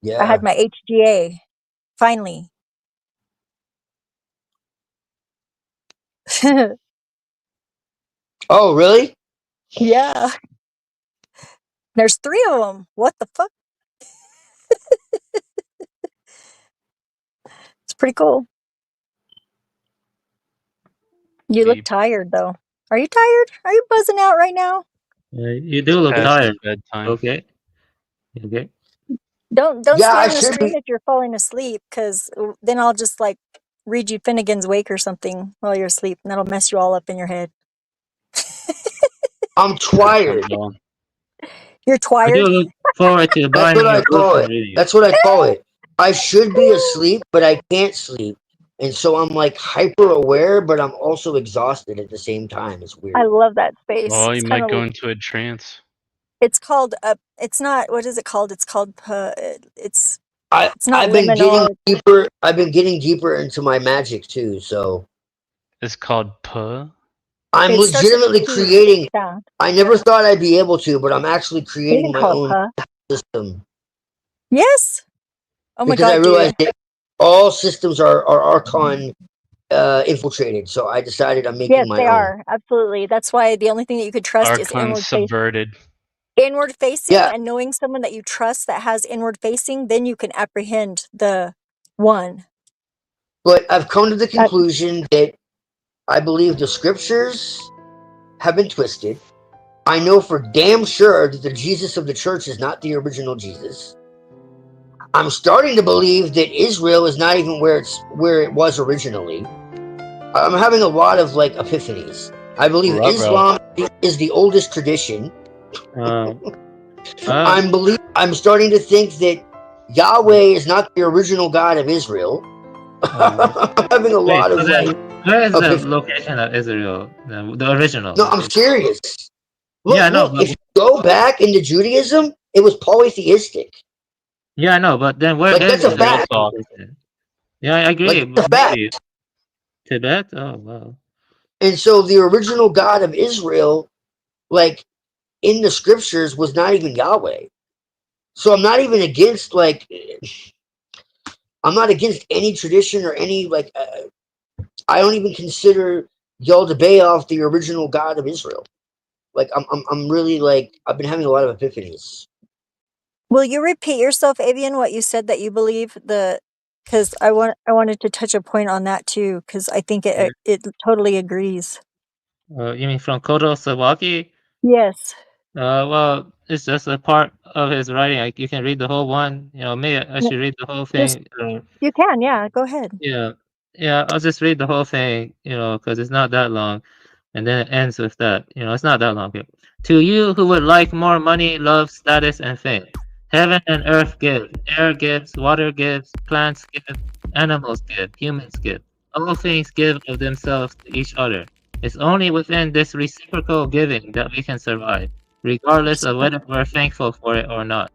yeah. I had my HGA, finally. Oh, really? Yeah. There's 3 of them. What the fuck? It's pretty cool. You look tired, though. Are you tired? Are you buzzing out right now? You do look Past tired. bedtime. Okay. Okay. Don't Yeah, I spam the should screen be. if you're falling asleep, because then I'll just like read you Finnegan's Wake or something while you're asleep, and that'll mess you all up in your head. I'm tired. You're I tired. do look forward to That's buying what I your call book and it. reading it. That's what I call it. I should be asleep, but I can't sleep. And so I'm like hyper aware, but I'm also exhausted at the same time. It's weird. I love that space. Well, It's you kind might go of. into a trance. It's called. It's not. What is it called? It's called. It's. It's not I've been liminal. getting deeper. I've been getting deeper into my magic too. So It's called Puh. I'm It starts with legitimately P. creating. Yeah. I never thought I'd be able to, but I'm actually You creating can my call it own Puh. system Yes. Oh my because I god, realized dude. that all systems are Archon infiltrated. So I decided I'm making Yes, my they own. are. Absolutely. That's why the only thing that you could trust is Archon inward facing. subverted. Inward facing, Yeah. and knowing someone that you trust that has inward facing, then you can apprehend the one. But I've come to the conclusion that I believe the scriptures have been twisted. I know for damn sure that the Jesus of the church is not the original Jesus. I'm starting to believe that Israel is not even where it was originally. I'm having a lot of like epiphanies. I believe Ruh-roh. Islam is the oldest tradition. I'm starting to think that Yahweh is not the original God of Israel. I'm having a lot of like. Where is the location of Israel? The original. No, I'm serious. Look, Yeah, I know, look. but- If you go back into Judaism, it was polytheistic. Yeah, I know, but then where Like, is that's a the fact. location? Yeah, I agree. Like, that's a fact. Maybe Tibet? Oh wow. And so the original God of Israel, like in the scriptures, was not even Yahweh. So I'm not even against like. I'm not against any tradition or any like. I don't even consider Yaldabaoth the original God of Israel. Like I'm really like I've been having a lot of epiphanies. Will you repeat yourself, Avian, what you said that you believe because I wanted to touch a point on that too, because I think it totally agrees. You mean from Kodo Sawaki? Yes. Well, it's just a part of his writing. Like you can read the whole one. You know, maybe I should read the whole Just thing. you can, yeah. Go ahead. Yeah, yeah. I'll just read the whole thing. You know, because it's not that long, and then it ends with that. You know, it's not that long. To you who would like more money, love, status, and fame, heaven and earth give, air gives, water gives, plants give, animals give, humans give. All things give of themselves to each other. It's only within this reciprocal giving that we can survive, regardless of whether we're thankful for it or not.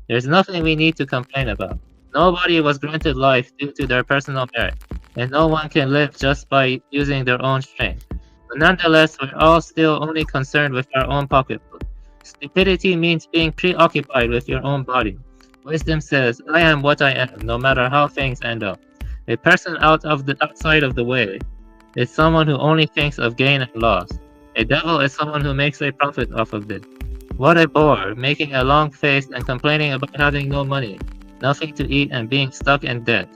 There's nothing we need to complain about. Nobody was granted life due to their personal merit, and no one can live just by using their own strength. But nonetheless, we're all still only concerned with our own pocketbook. Stupidity means being preoccupied with your own body. Wisdom says, I am what I am, no matter how things end up. A person outside of the way is someone who only thinks of gain and loss. A devil is someone who makes a profit off of this. What a bore, making a long face and complaining about having no money, nothing to eat, and being stuck in debt.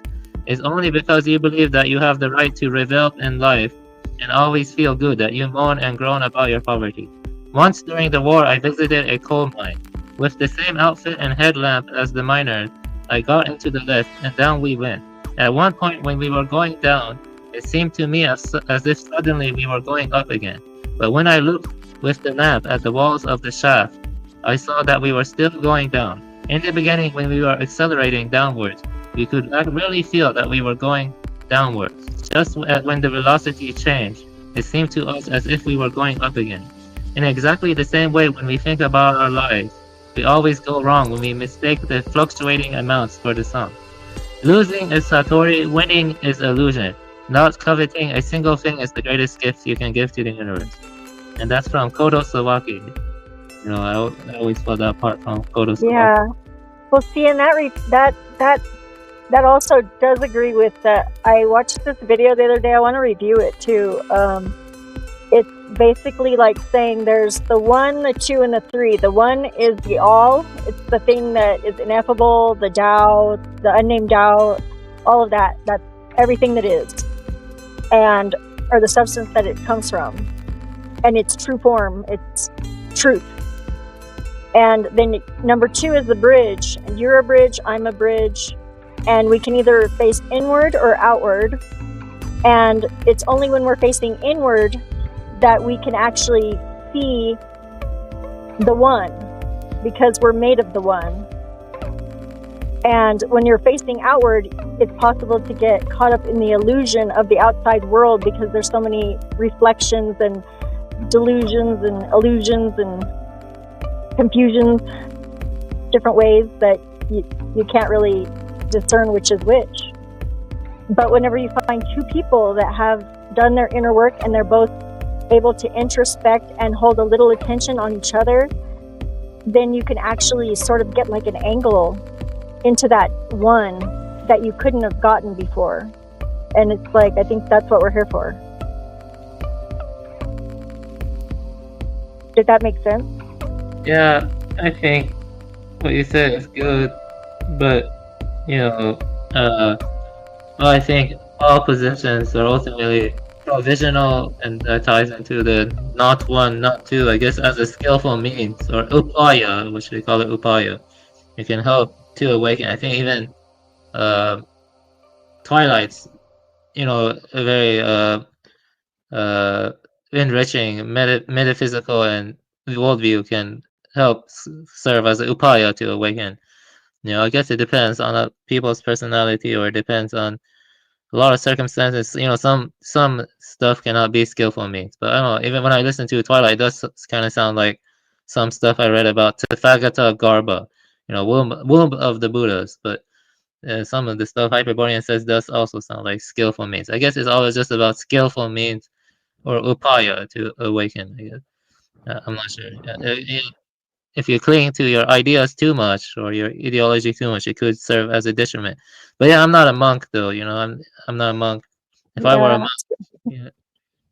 It's only because you believe that you have the right to revel in life and always feel good that you moan and groan about your poverty. Once during the war, I visited a coal mine. With the same outfit and headlamp as the miners, I got into the lift and down we went. At one point when we were going down, it seemed to me as if suddenly we were going up again. But when I looked with the lamp at the walls of the shaft, I saw that we were still going down. In the beginning, when we were accelerating downwards, we could really feel that we were going downwards. Just when the velocity changed, it seemed to us as if we were going up again. In exactly the same way, when we think about our lives, we always go wrong when we mistake the fluctuating amounts for the sum. Losing is satori, winning is illusion. Not coveting a single thing is the greatest gift you can give to the universe. And that's from Kodo Sawaki. You know, I always felt that part from Kodo Sawaki. Yeah. Well, see, and that also does agree with that. I watched this video the other day. I want to review it too. It's basically like saying there's the 1, the 2, and the 3. The 1 is the all. It's the thing that is ineffable, the Tao, the unnamed Tao, all of that. That's everything that is, and or the substance that it comes from, and its true form. It's truth. And then number 2 is the bridge. You're a bridge, I'm a bridge, and we can either face inward or outward. And it's only when we're facing inward that we can actually see the one, because we're made of the one. And when you're facing outward, it's possible to get caught up in the illusion of the outside world, because there's so many reflections and delusions and illusions and confusions, different ways that you can't really discern which is which. But whenever you find two people that have done their inner work and they're both able to introspect and hold a little attention on each other, then you can actually sort of get like an angle into that one that you couldn't have gotten before. And it's like, I think that's what we're here for. Did that make sense? Yeah, I think what you said is good, but you know, well, I think all positions are ultimately provisional, and that ties into the not one, not two, I guess, as a skillful means, or upaya, which we call it upaya. It can help to awaken. I think even Twilight's, you know, a very enriching metaphysical and worldview can help serve as a upaya to awaken. You know, I guess it depends on people's personality, or it depends on a lot of circumstances. You know, some stuff cannot be skillful means. But I don't know, even when I listen to Twilight, it does kind of sound like some stuff I read about Tathagata Garba, you know, womb of the Buddhas. But some of the stuff Hyperborean says does also sound like skillful means. I guess it's always just about skillful means or upaya to awaken, I guess. I'm not sure. If you cling to your ideas too much or your ideology too much, it could serve as a detriment. But yeah, I'm not a monk though. You know, I'm not a monk. If I were a monk,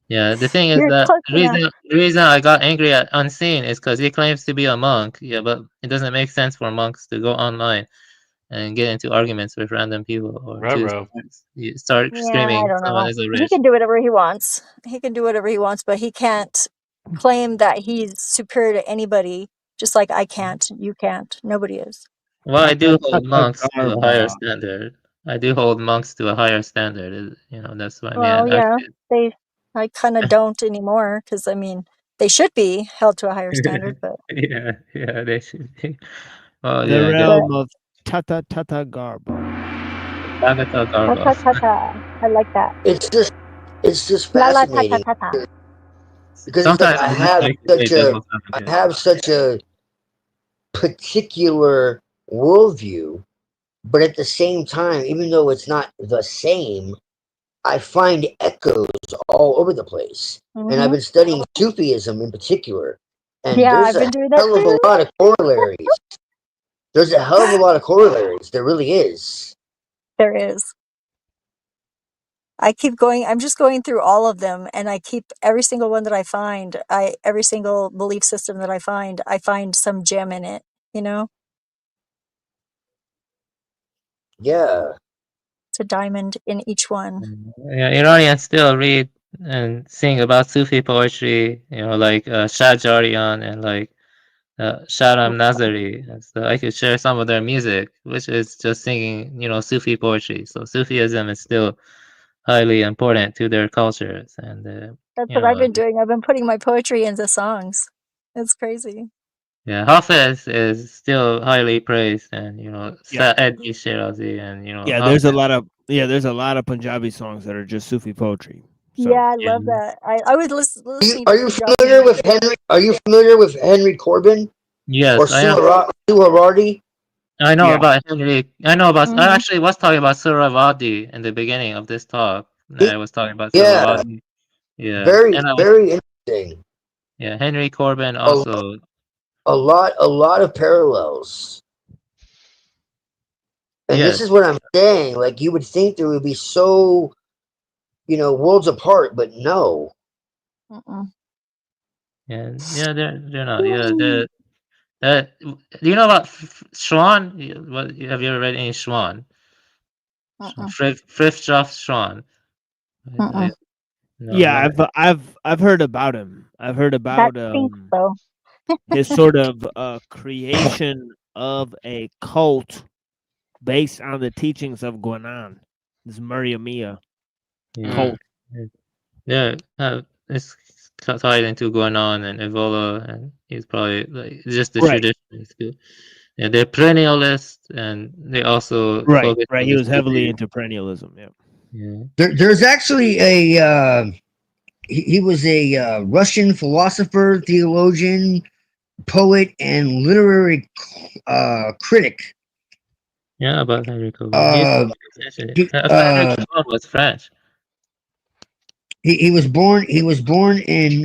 yeah. The thing is that the reason I got angry at Unseen is because he claims to be a monk. Yeah, but it doesn't make sense for monks to go online and get into arguments with random people, or to start screaming I don't someone know. is a He rich. can do whatever he wants. He can do whatever he wants, but he can't claim that he's superior to anybody Just like I can't, you can't, nobody is. Well, I do hold Tata monks to a higher Garba. standard. I do hold monks to a higher standard. You know, that's what I Well, mean. yeah, Actually, I kind of don't anymore because I mean they should be held to a higher standard, but yeah, they should be. Well, The yeah, realm of Tata Garba. Tagata ta Garba. ta ta ta. I like that. It's just La la ta ta fascinating ta ta. because it's like Sometimes I just like to play devil's I advocate. have such a particular worldview, but at the same time, even though it's not the same, I find echoes all over the place. And I've Hmm. been studying Sufism in particular, and Yeah, there's I've a been doing that hell of too. a lot of corollaries. There's a hell of a lot of corollaries. There really is. There is. I keep going. I'm just going through all of them, and I keep every single one that I find. Every single belief system that I find some gem in it. You know, Yeah. it's a diamond in each one. Yeah, Iranians still read and sing about Sufi poetry. You know, like Shah Jarian and like Sharam Nazari. And so I could share some of their music, which is just singing, you know, Sufi poetry. So Sufism is still highly important to their cultures, and That's you what I've know, been doing. I've been putting my poetry into songs. It's crazy. yeah, Hafez is still highly praised, and you know, Yeah. Sa'adi Shirazi, and you know, Yeah, there's a lot of Punjabi songs that are just Sufi poetry. So Yeah, I love that. I was listening Are to you Punjabi familiar with music. Henry? Are you familiar with Henry Corbin or Yes, I am. Suharati? I know Yeah. about Henry. I know about. I Mhm. actually was talking about Suravadi in the beginning of this talk. I was talking about Yeah, Suravadi. Yeah, very and I was. very interesting. Yeah, Henry Corbin A, also. a lot of parallels. And this Yes. is what I'm saying. Like you would think there would be so, worlds apart, but no. Mm-mm. Yeah, yeah, they're not. Yeah, do you know about Schwann? What have you ever read any Schwann? Mm-mm. Frithjof Schwann. Mm-mm. No, yeah, right? I've heard about him. I've heard That about stinks, though. his sort of creation of a cult based on the teachings of Guanan, this Mariamia cult. Yeah, it's tied into going on and Evola, and he's probably like just the Right. tradition is good. Yeah, they're perennialists, and they also Right, focus right. on He the was heavily Sufi. into perennialism. Yeah. Yeah. There's actually he was a Russian philosopher, theologian, poet, and literary critic. Yeah, about Henry Corbin. He, I thought Henry Corbin was French. he was born in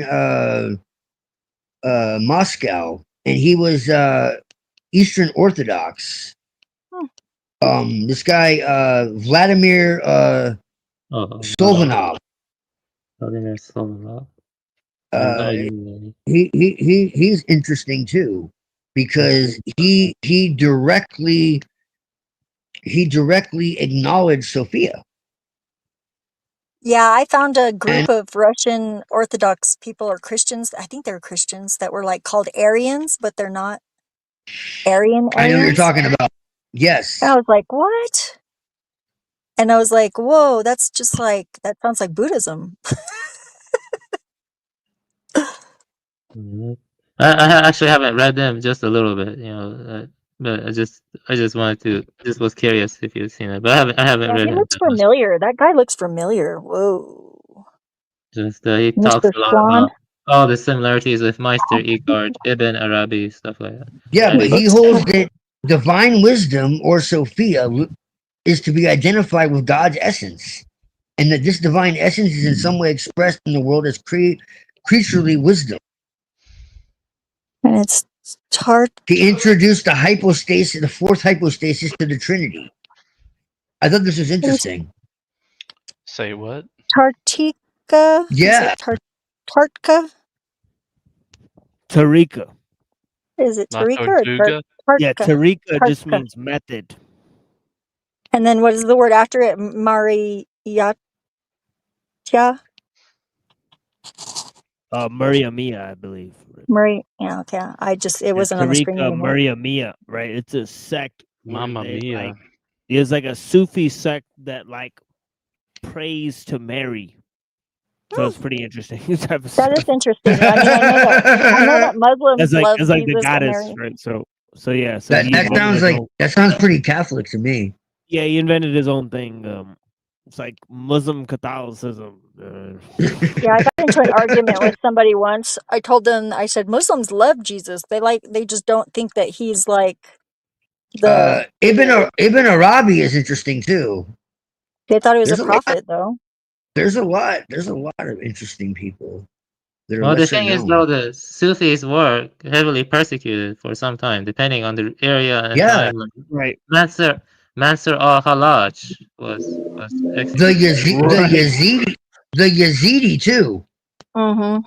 Moscow, and he was Eastern Orthodox. This guy Vladimir Solvanov. Vladimir Solvanov. He's interesting too, because he directly acknowledged Sophia. Yeah, I found a group of Russian Orthodox people or Christians. I think they're Christians that were like called Aryans, but they're not Aryan I know what you're Aryans. talking about. Yes. And I was like, what? And I was like, whoa, that's just like, that sounds like Buddhism. Mhm. I actually haven't read them, just a little bit, you know, but I just wanted to, just was curious if you've seen it, but I haven't Yeah, read he it looks that much. familiar. That guy looks familiar. Whoa. Just he talks Mr. a lot Swan. about all the similarities with Meister Eckhart, Ibn Arabi, stuff like that. Yeah, but And he holds that divine wisdom or Sophia is to be identified with God's essence, and that this divine essence is in some way expressed in the world as creaturely wisdom. And it's He introduced the fourth hypostasis to the Trinity. I thought this was interesting. Say what? Tartika? Yeah. Is it Tartka? Tarika. Is it Not Tarika or Tortuga? Yeah, Tartka? Tarika just Tartka. means method. And then what is the word after it? Mariyatya? Maria Mia, I believe. Murray. Yeah, okay. It wasn't on the screen Tariqa anymore. Maria Mia, right? It's a sect. where Mamma they, mia. Like, it's like a Sufi sect that like prays to Mary. So it's pretty interesting. type of That is stuff. interesting. I mean, I know that Muslims love it's like the Jesus and goddess, Mary. right? So yeah. So That he that invented sounds his like own, that sounds pretty Catholic to me. yeah, he invented his own thing. It's like Muslim Catholicism. Yeah, I got into an argument with somebody once. I told them, I said, Muslims love Jesus. They just don't think that he's like the. Ibn Arabi is interesting too. They thought he was a There's a lot. prophet, though. There's a lot of interesting people that are Well, the lesser thing is, known. though, the Sufis were heavily persecuted for some time, depending on the area and Yeah. time. Like, Right. Mansur al-Hallaj was The executed. Yazidi too. Mm-hmm.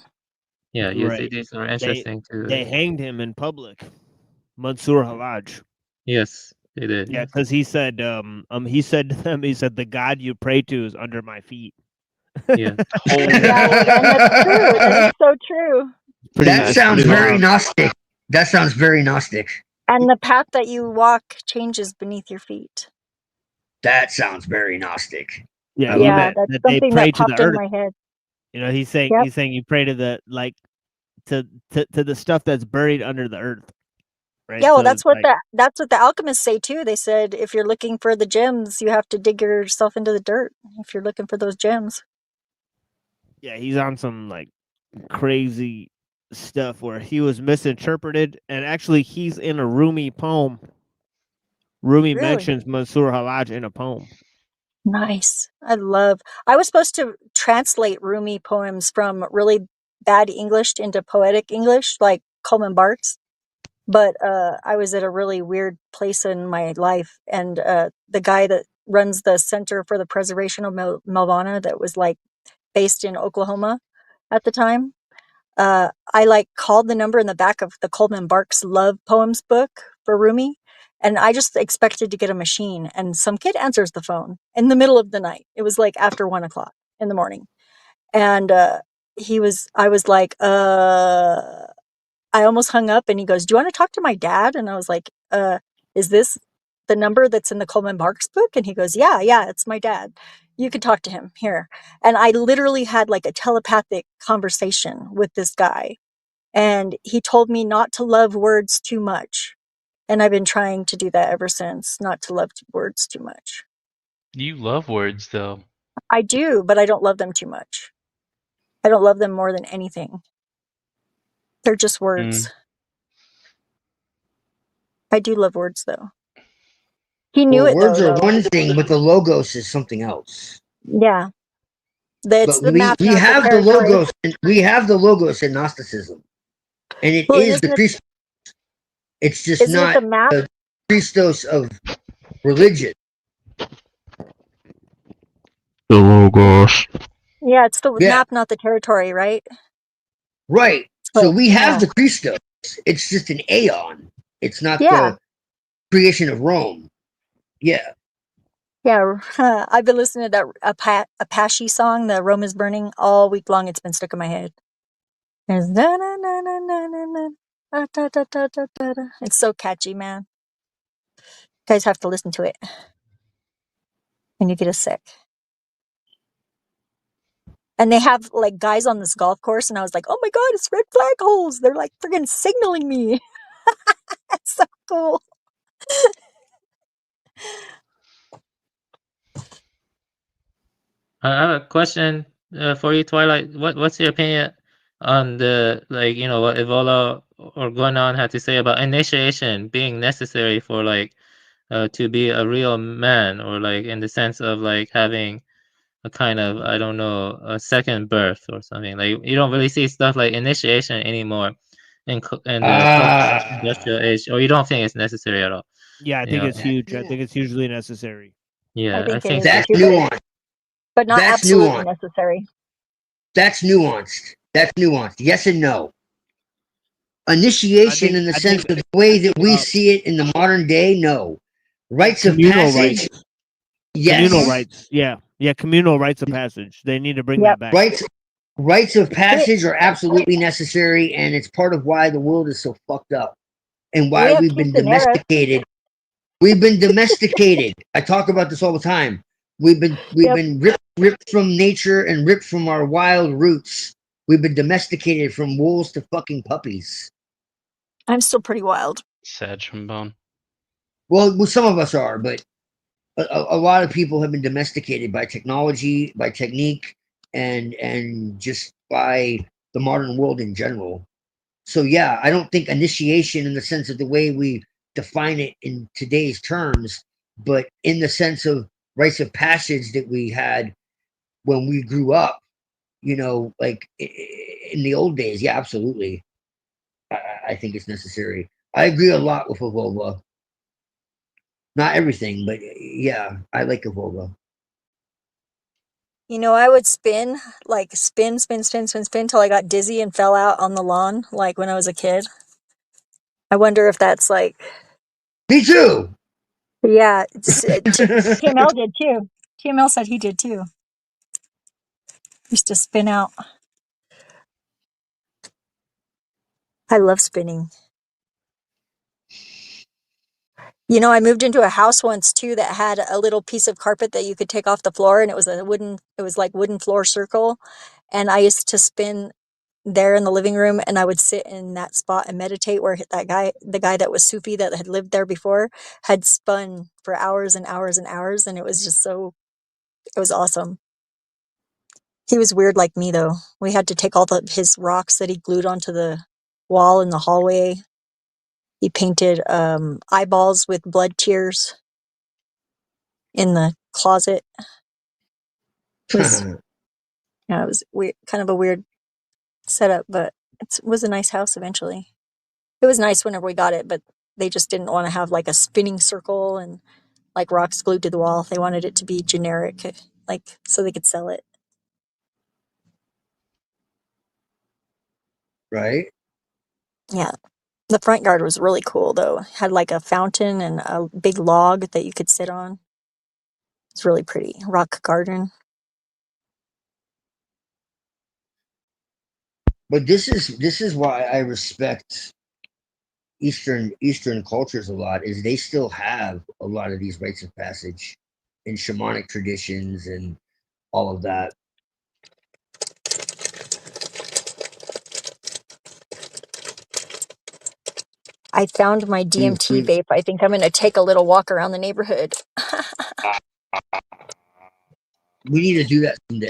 Yeah, Right. Yazidis are interesting too. They hanged him in public. Mansur Halaj. Yes, they did. Yeah, because he said to them, he said, the God you pray to is under my feet. Yeah. Yeah, that's true. That is so true. That sounds very Gnostic. That sounds very Gnostic. And the path that you walk changes beneath your feet. That sounds very Gnostic. Yeah, I he love meant That's that they something pray that to the popped in earth. my head. You know, he's saying you pray to the to the stuff that's buried under the earth. Right? Yeah, well, So that's it's what like, that's what the alchemists say too. They said if you're looking for the gems, you have to dig yourself into the dirt. If you're looking for those gems. yeah, he's on some like crazy stuff where he was misinterpreted, and actually he's in a Rumi poem. Rumi Really? mentions Mansur Halaj in a poem. Nice. I was supposed to translate Rumi poems from really bad English into poetic English, like Coleman Barks. But I was at a really weird place in my life, and the guy that runs the Center for the Preservation of Malvana, that was like based in Oklahoma at the time, I like called the number in the back of the Coleman Barks Love Poems book for Rumi, and I just expected to get a machine, and some kid answers the phone in the middle of the night. It was like after 1:00 in the morning, and I was like, I almost hung up, and he goes, "Do you want to talk to my dad?" And I was like, is this the number that's in the Coleman Barks book? And he goes, yeah, it's my dad. You can talk to him here. And I literally had like a telepathic conversation with this guy. And he told me not to love words too much. And I've been trying to do that ever since, not to love words too much. You love words, though. I do, but I don't love them too much. I don't love them more than anything. They're just words. I do love words, though. He knew it, words though. are one thing, but the logos is something else. Yeah. It's But the map, we not have the territory. logos. We have the logos in Gnosticism, and it Well, is the isn't it- Christos. It's just Isn't it not the map? the Christos of religion. The logos. Yeah, it's the Yeah. map, not the territory, right? Right. So So, we have yeah. the Christos. It's just an aeon. It's not Yeah. the creation of Rome. Yeah. Yeah, I've been listening to that Apache song, "The Rome is Burning," all week long. It's been stuck in my head. It's na na na na na na na, da da da da da da. It's so catchy, man. You guys have to listen to it when you get a sec. And they have like guys on this golf course, and I was like, "Oh my god, it's red flag holes!" They're like friggin' signaling me. That's so cool. I have a question for you, Twilight. What's your opinion on the what Evola or Guanon had to say about initiation being necessary for to be a real man, or like in the sense of like having a kind of, I don't know, a second birth or something. Like you don't really see stuff like initiation anymore in the industrial age, or you don't think it's necessary at all? Yeah, I think it's huge. I think it's hugely necessary. Yeah, I think it is That's too, nuanced. but not That's absolutely nuanced. necessary. That's nuanced. That's nuanced. Yes and no. Initiation in the sense of the way that we see it in the modern day, no. Rites of Communal passage, rites. yes. Communal rites. Yeah. Communal rites of passage. They need to bring that back. rites of passage are absolutely necessary, and it's part of why the world is so fucked up and why We have we've been quinceañeras. domesticated. We've been domesticated. I talk about this all the time. We've been ripped from nature and ripped from our wild roots. We've been domesticated from wolves to fucking puppies. I'm still pretty wild. Sad trombone. Well, some of us are, but a lot of people have been domesticated by technology, by technique, and just by the modern world in general. So yeah, I don't think initiation in the sense of the way we define it in today's terms, but in the sense of rites of passage that we had when we grew up, you know, like in the old days. Yeah, absolutely. I think it's necessary. I agree a lot with Evolva. Not everything, but yeah, I like Evolva. You know, I would spin till I got dizzy and fell out on the lawn, like when I was a kid. I wonder if that's like. Me too. Yeah, TML did too. TML said he did too. Used to spin out. I love spinning. You know, I moved into a house once too that had a little piece of carpet that you could take off the floor, and it was like wooden floor circle. And I used to spin there in the living room, and I would sit in that spot and meditate where the guy that was Sufi that had lived there before had spun for hours and hours and hours. And it was just it was awesome. He was weird like me though. We had to take all his rocks that he glued onto the wall in the hallway. He painted eyeballs with blood tears in the closet. It was, yeah, it was weird, kind of a weird setup, but it was a nice house eventually. It was nice whenever we got it, but they just didn't want to have like a spinning circle and like rocks glued to the wall. They wanted it to be generic, like so they could sell it. Right? Yeah. The front yard was really cool though. It had like a fountain and a big log that you could sit on. It's really pretty. Rock garden. But this is why I respect Eastern cultures a lot, is they still have a lot of these rites of passage and shamanic traditions and all of that. I found my DMT vape. I think I'm going to take a little walk around the neighborhood. We need to do that someday.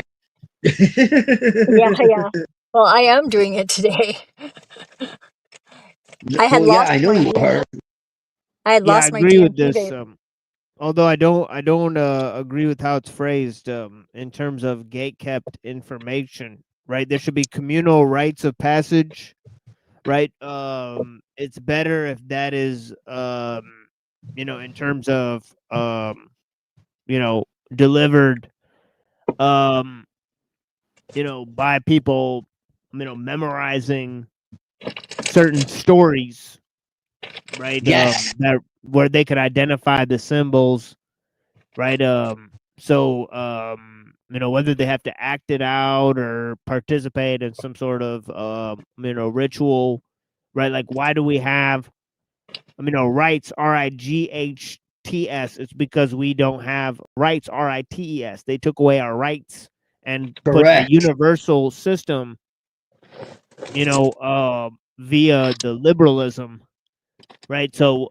Yeah. Well, I am doing it today. I had lost I know you are. I had lost my agree with DMT this. vape. Although I don't agree with how it's phrased in terms of gatekept information. Right, there should be communal rites of passage. Right, it's better if that is you know, in terms of you know, delivered you know, by people, you know, memorizing certain stories, right? Yes. That where they could identify the symbols, right? So you know, whether they have to act it out or participate in some sort of you know, ritual, right? Like, why do we have you know, rights, RIGHTS? It's because we don't have rights, RITES. They took away our rights and put a Correct. universal system, you know, via the liberalism, right? So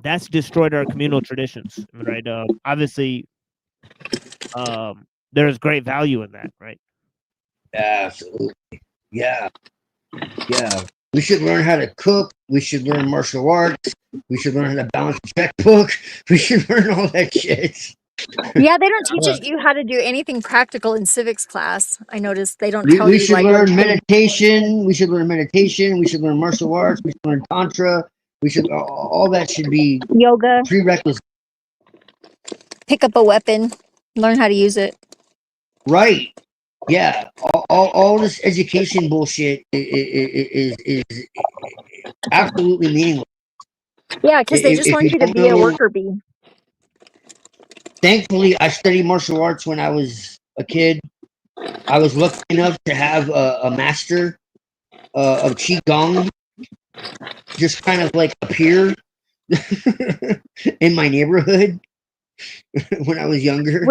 that's destroyed our communal traditions, right? Obviously, there's great value in that, right? Absolutely. Yeah. We should learn how to cook. We should learn martial arts. We should learn how to balance a checkbook. We should learn all that shit. Yeah, they don't teach you how to do anything practical in civics class. I noticed they don't tell We you should like learn meditation. We should learn meditation. We should learn martial arts. We should learn tantra. We should all that should be yoga, prerequisite. pick up a weapon, learn how to use it. Right. Yeah. All this education bullshit is absolutely meaningless. Yeah, because they just If want you you to don't be a know, worker bee. thankfully, I studied martial arts when I was a kid, I was lucky enough to have a master of qigong just kind of like appear in my neighborhood when I was younger.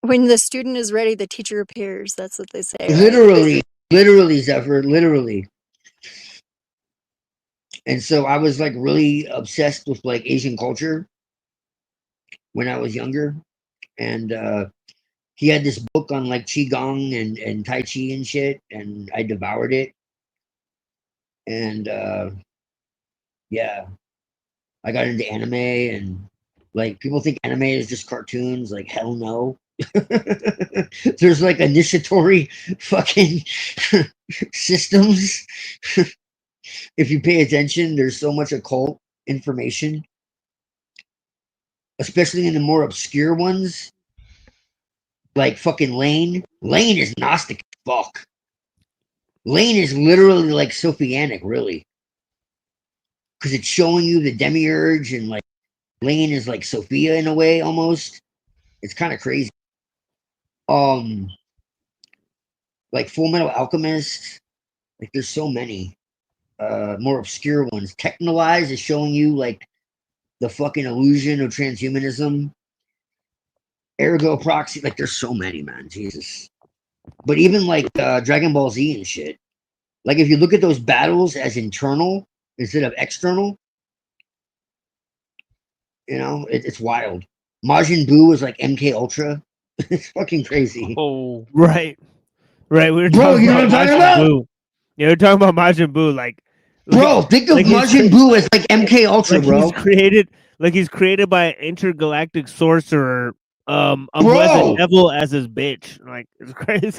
When the student is ready, the teacher appears. That's what they say. Right? Literally, Zephyr, literally. And so I was like really obsessed with like Asian culture when I was younger. And he had this book on like qigong and tai chi and shit, and I devoured it. And yeah, I got into anime, and like people think anime is just cartoons. Like hell no. There's like initiatory fucking systems. If you pay attention, there's so much occult information, especially in the more obscure ones, like fucking Lane. Lane is Gnostic as fuck. Lane is literally like Sophianic, really, because it's showing you the demiurge, and like Lane is like Sophia in a way almost. It's kind of crazy. Like Full Metal Alchemist. Like there's so many more obscure ones. Technolize is showing you like the fucking illusion of transhumanism. Ergo Proxy, like there's so many, man. Jesus. But even like Dragon Ball Z and shit. Like if you look at those battles as internal instead of external, you know, it's wild. Majin Buu is like MK Ultra. It's fucking crazy. Oh, right. We were Bro, talking you know about what I'm talking Majin about? Buu. Yeah, we're talking about Majin Buu. Bro, think of like he's Majin Buu as like MK Ultra, like bro. He's created by an intergalactic sorcerer. With Bro. the devil as his bitch. Like it's crazy.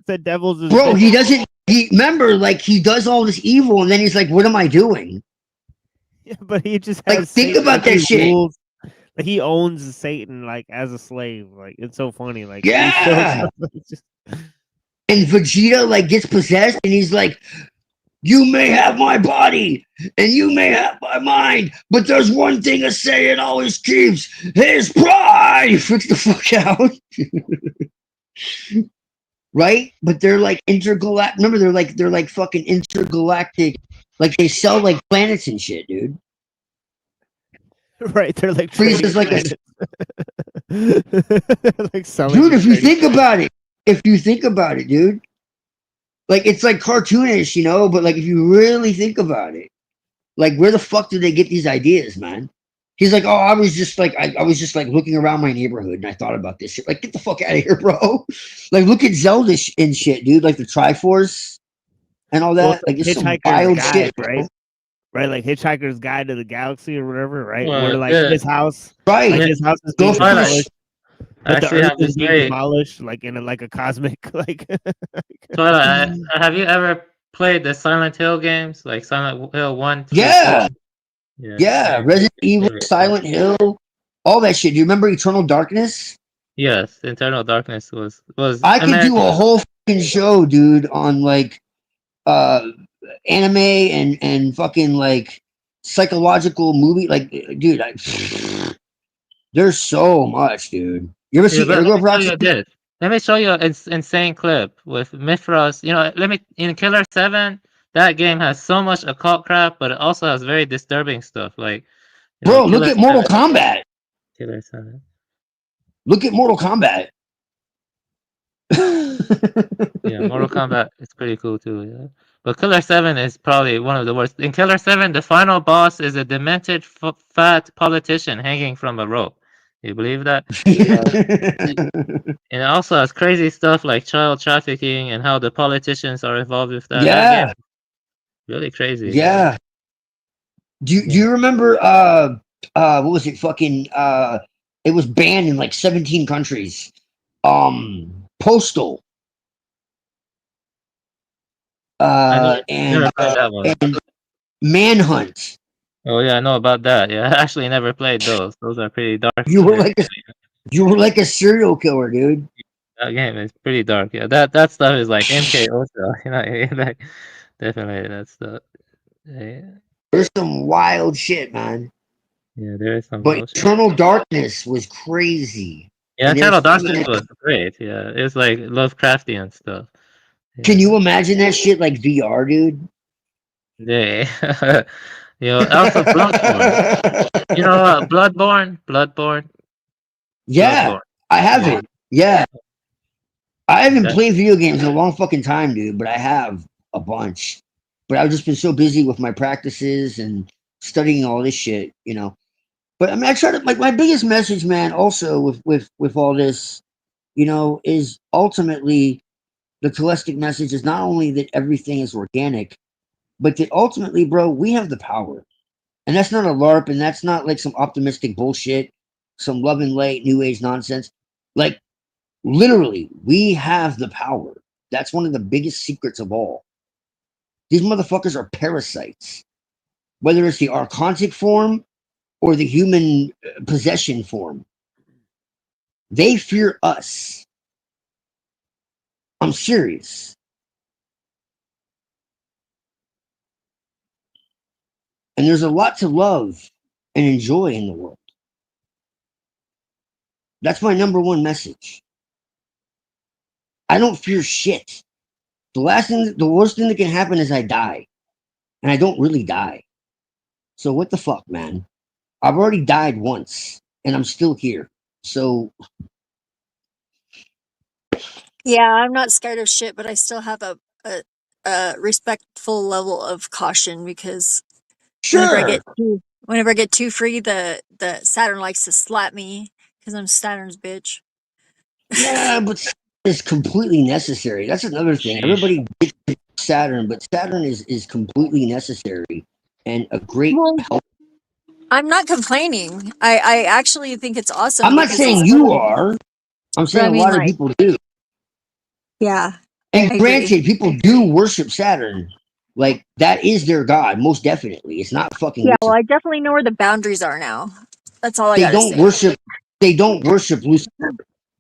The devil's his Bro, bitch. he doesn't. He remember, like he does all this evil, and then he's like, "What am I doing?" Yeah, but he just Like, has think Satan, about like, that he shit. rules, like he owns Satan like as a slave. Like it's so funny. Like he shows Yeah. up, like, just... And Vegeta like gets possessed, and he's like, "You may have my body, and you may have my mind, but there's one thing a Saiyan always keeps: his pride." He freaks the fuck out. Right? But they're like intergalactic. Remember, they're like fucking intergalactic. Like they sell like planets and shit, dude. Right, they're like Frieza's like trading like selling. Dude, if you think about it, dude, like it's like cartoonish, you know. But like if you really think about it, like where the fuck did they get these ideas, man? He's like, oh, I was just like looking around my neighborhood and I thought about this shit. Like, get the fuck out of here, bro. Like, look at Zelda and shit, dude. Like the Triforce and all that. Well, like, it's some Hitchhiker's wild Guide, shit, right? bro. Right, like Hitchhiker's Guide to the Galaxy or whatever, right? Well, Where like yeah. his house, Right? like his house is Go being for the demolished, but the Actually, Earth have is this being very demolished, like in a cosmic like. Twilight, have you ever played the Silent Hill games, like Silent Hill 1, 2, Yeah. 4? Yeah, Resident Evil, Silent Hill, all that shit. Do you remember Eternal Darkness? Yes, Eternal Darkness was I could do amazing. a whole fucking show, dude, on like anime and fucking like psychological movie. Like, dude, there's so much, dude. You ever see but Ergo let me show Proxy? you this. Let me show you an insane clip with Mithras. You know, in Killer 7, that game has so much occult crap, but it also has very disturbing stuff. Like, Bro, look at Mortal Kombat. Killer 7. Look at Mortal Kombat. Yeah, Mortal Kombat is pretty cool too. Yeah, but Killer 7 is probably one of the worst. In Killer 7, the final boss is a demented, fat politician hanging from a rope. You believe that? And it also has crazy stuff like child trafficking and how the politicians are involved with that. That Yeah. game, really crazy. Yeah. Do you remember what was it? Fucking it was banned in like 17 countries. Postal. never And played that one. and Manhunt. Oh yeah, I know about that. Yeah, I actually never played those. Those are pretty dark. You were like a serial killer, dude. That game is pretty dark. Yeah, that stuff is like MK Ultra. You know, like, definitely that stuff. Yeah. There's some wild shit, man. Yeah, there is some. But bullshit. Eternal Darkness was crazy. Yeah, And Eternal there's Darkness was great. Yeah, it's like Lovecraftian stuff. Can you imagine that shit like VR, dude? Yeah. Also Bloodborne. You know Bloodborne? Yeah, Bloodborne. I have Yeah. it. Yeah. I haven't That- played video games in a long fucking time, dude, but I have a bunch. But I've just been so busy with my practices and studying all this shit, you know. But I mean, I try to like my biggest message, man. Also with all this, you know, is ultimately the holistic message is not only that everything is organic, but that ultimately, bro, we have the power, and that's not a LARP, and that's not like some optimistic bullshit, some love and light, new age nonsense. Like literally, we have the power. That's one of the biggest secrets of all. These motherfuckers are parasites, whether it's the archontic form or the human possession form. They fear us. I'm serious. And there's a lot to love and enjoy in the world. That's my number one message. I don't fear shit. The worst thing that can happen is I die. And I don't really die. So what the fuck, man? I've already died once and I'm still here. So Yeah, I'm not scared of shit, but I still have a respectful level of caution because sure. whenever I get too free, the Saturn likes to slap me because I'm Saturn's bitch. Yeah, but it's completely necessary. That's another thing. Everybody gets Saturn, but Saturn is completely necessary and a great help. I'm not complaining. I actually think it's awesome. I'm not because saying it's you really- are. I'm but saying I a mean, lot of like, people do. yeah, And I granted, agree. people do worship Saturn. Like that is their god, most definitely. It's not fucking Yeah, well, Lucifer. I definitely know where the boundaries are now. That's all I They gotta don't say. worship Lucifer.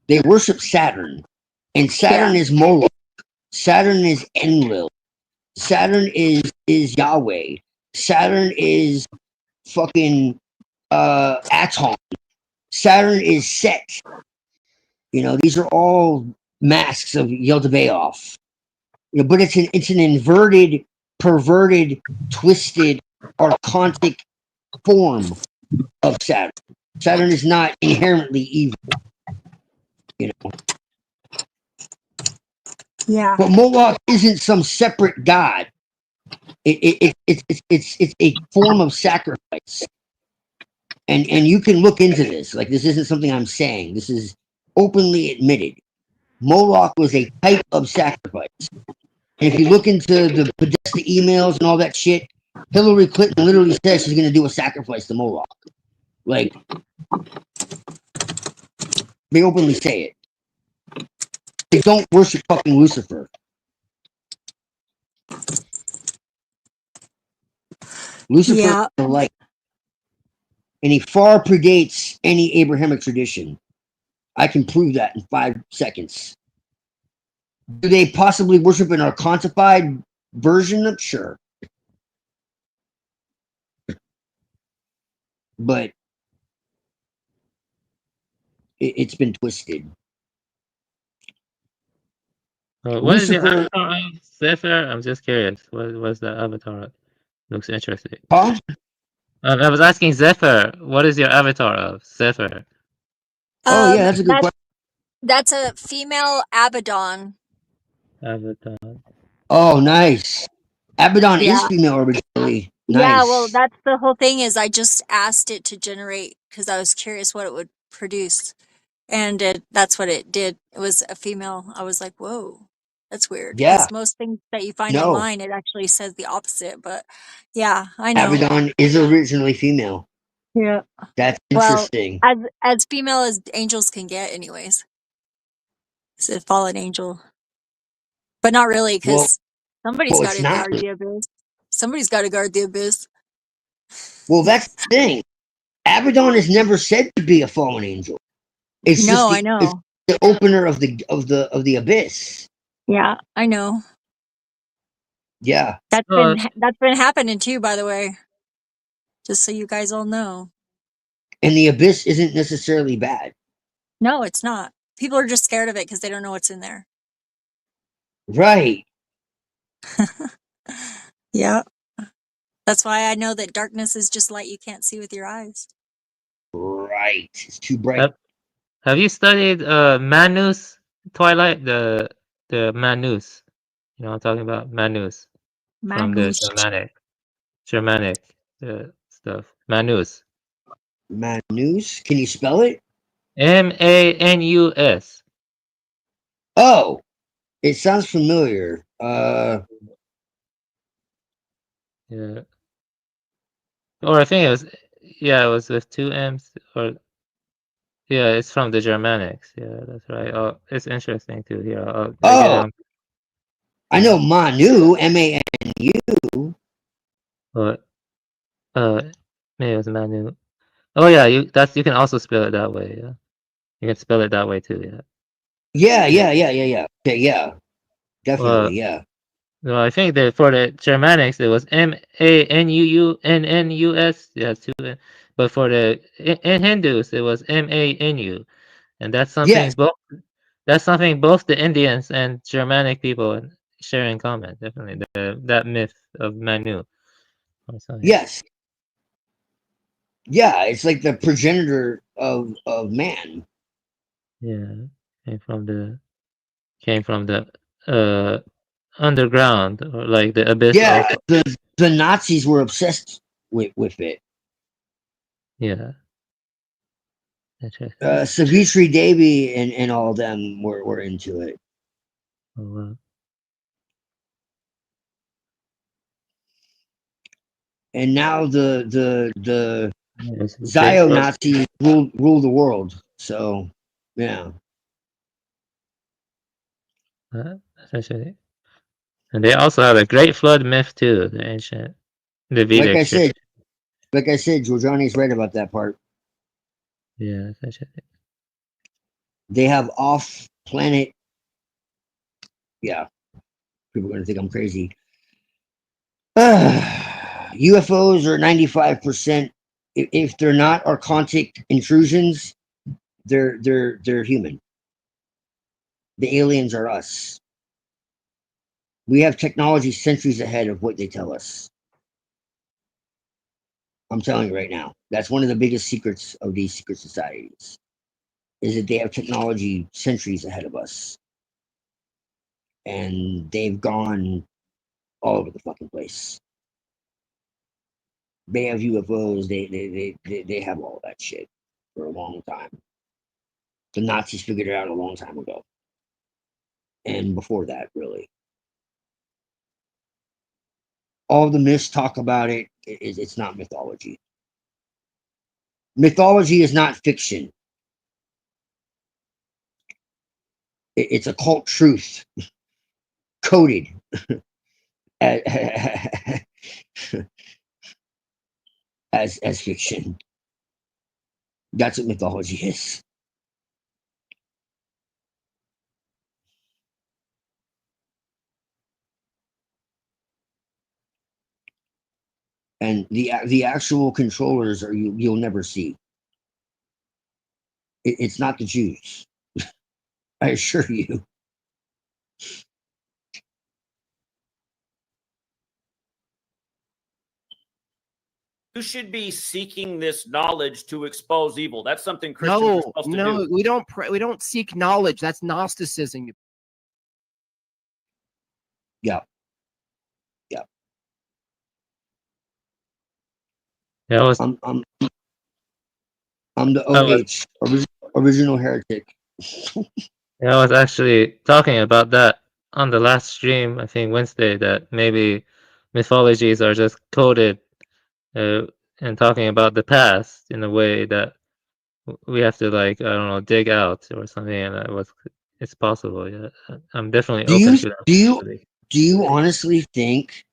They worship Saturn. And Saturn Yeah. is Moloch. Saturn is Enlil. Saturn is Yahweh. Saturn is fucking Aton. Saturn is Set. You know, these are all masks of Yeldabaoth. You know, but it's an inverted, perverted, twisted, archontic form of Saturn. Saturn is not inherently evil. You know. Yeah. But Moloch isn't some separate god. It's a form of sacrifice. And you can look into this. Like this isn't something I'm saying. This is openly admitted. Moloch was a type of sacrifice. And if you look into the Podesta emails and all that shit, Hillary Clinton literally says she's going to do a sacrifice to Moloch. Like, they openly say it. They don't worship fucking Lucifer. Lucifer Yeah. is the light. And he far predates any Abrahamic tradition. I can prove that in 5 seconds. Do they possibly worship an archontified version of? Sure. But it's been twisted. What is your Lucifer. avatar of Zephyr? I'm just curious. What's the avatar? Looks interesting. Huh? I was asking Zephyr, what is your avatar of Zephyr? Oh, yeah, that's a good question. That's a female Abaddon. Avatar. Oh, nice. Abaddon is Yeah. female originally. Yeah, well, Nice. that's the whole thing is I just asked it to generate because I was curious what it would produce. And that's what it did. It was a female. I was like, whoa, that's weird. Yeah. Because most things that you find No. online, it actually says the opposite. But yeah, I know. Abaddon is originally female. Yeah. That's Well, interesting. as female as angels can get, anyways. It's a fallen angel. But not really, because somebody's got it's to not. guard the abyss. Somebody's got to guard the abyss. Well, that's the thing. Abaddon is never said to be a fallen angel. It's No, just I know. it's the opener of the abyss. Yeah, I know. Yeah. That's been happening too, by the way. Just so you guys all know. And the abyss isn't necessarily bad. No, it's not. People are just scared of it because they don't know what's in there. Right. Yeah. That's why I know that darkness is just light you can't see with your eyes. Right. It's too bright. Have you studied Manus Twilight? The Manus. You know what I'm talking about? Manus. From the Manus. Germanic stuff. Manus. Manus? Can you spell it? Manus. Oh, it sounds familiar. Yeah. Or I think it was with 2 M's, or yeah, it's from the Germanics. Yeah, that's right. Oh, it's interesting to hear. Oh, I know Manu, M-A-N-U. But maybe it was Manu. Oh yeah, you can also spell it that way. Yeah, you can spell it that way too. Yeah. Yeah. Okay, yeah. Definitely, yeah. No, I think that for the Germanics it was Manuunnus. Yeah, 2 N. But for the in Hindus it was Manu, and that's something Yes. That's something both the Indians and Germanic people share in common. Definitely, that myth of Manu. Or something. Yes. Yeah, it's like the progenitor of man. Yeah, came from the underground, or like the abyss. Yeah, Also. the Nazis were obsessed with it. Yeah. Savitri Devi and all of them were into it. Oh, wow. And now the Yes, Zio Nazis rule the world. So yeah. Essentially. And they also have a great flood myth too, the ancient, the Vedic. Like I said, Giorgiani's right about that part. Yeah, essentially. They have off-planet. Yeah, people are gonna think I'm crazy. UFOs are 95%. If they're not archontic intrusions, they're human. The aliens are us. We have technology centuries ahead of what they tell us. I'm telling you right now. That's one of the biggest secrets of these secret societies, is that they have technology centuries ahead of us. And they've gone all over the fucking place. They have UFOs. They have all that shit for a long time. The Nazis figured it out a long time ago, and before that, really. All the myths talk about it. It's not mythology. Mythology is not fiction. It's occult truth coded as fiction. That's what mythology is. And the actual controllers are you'll never see. It's not the Jews. I assure you. You should be seeking this knowledge to expose evil. That's something Christians are supposed to do. We don't seek knowledge. That's Gnosticism. Yeah. Yeah, I'm the OH, original heretic. Yeah, I was actually talking about that on the last stream, I think Wednesday, that maybe mythologies are just coded and talking about the past in a way that we have to, like, I don't know, dig out or something, and it's possible. Yeah, I'm definitely open to that. Do you honestly think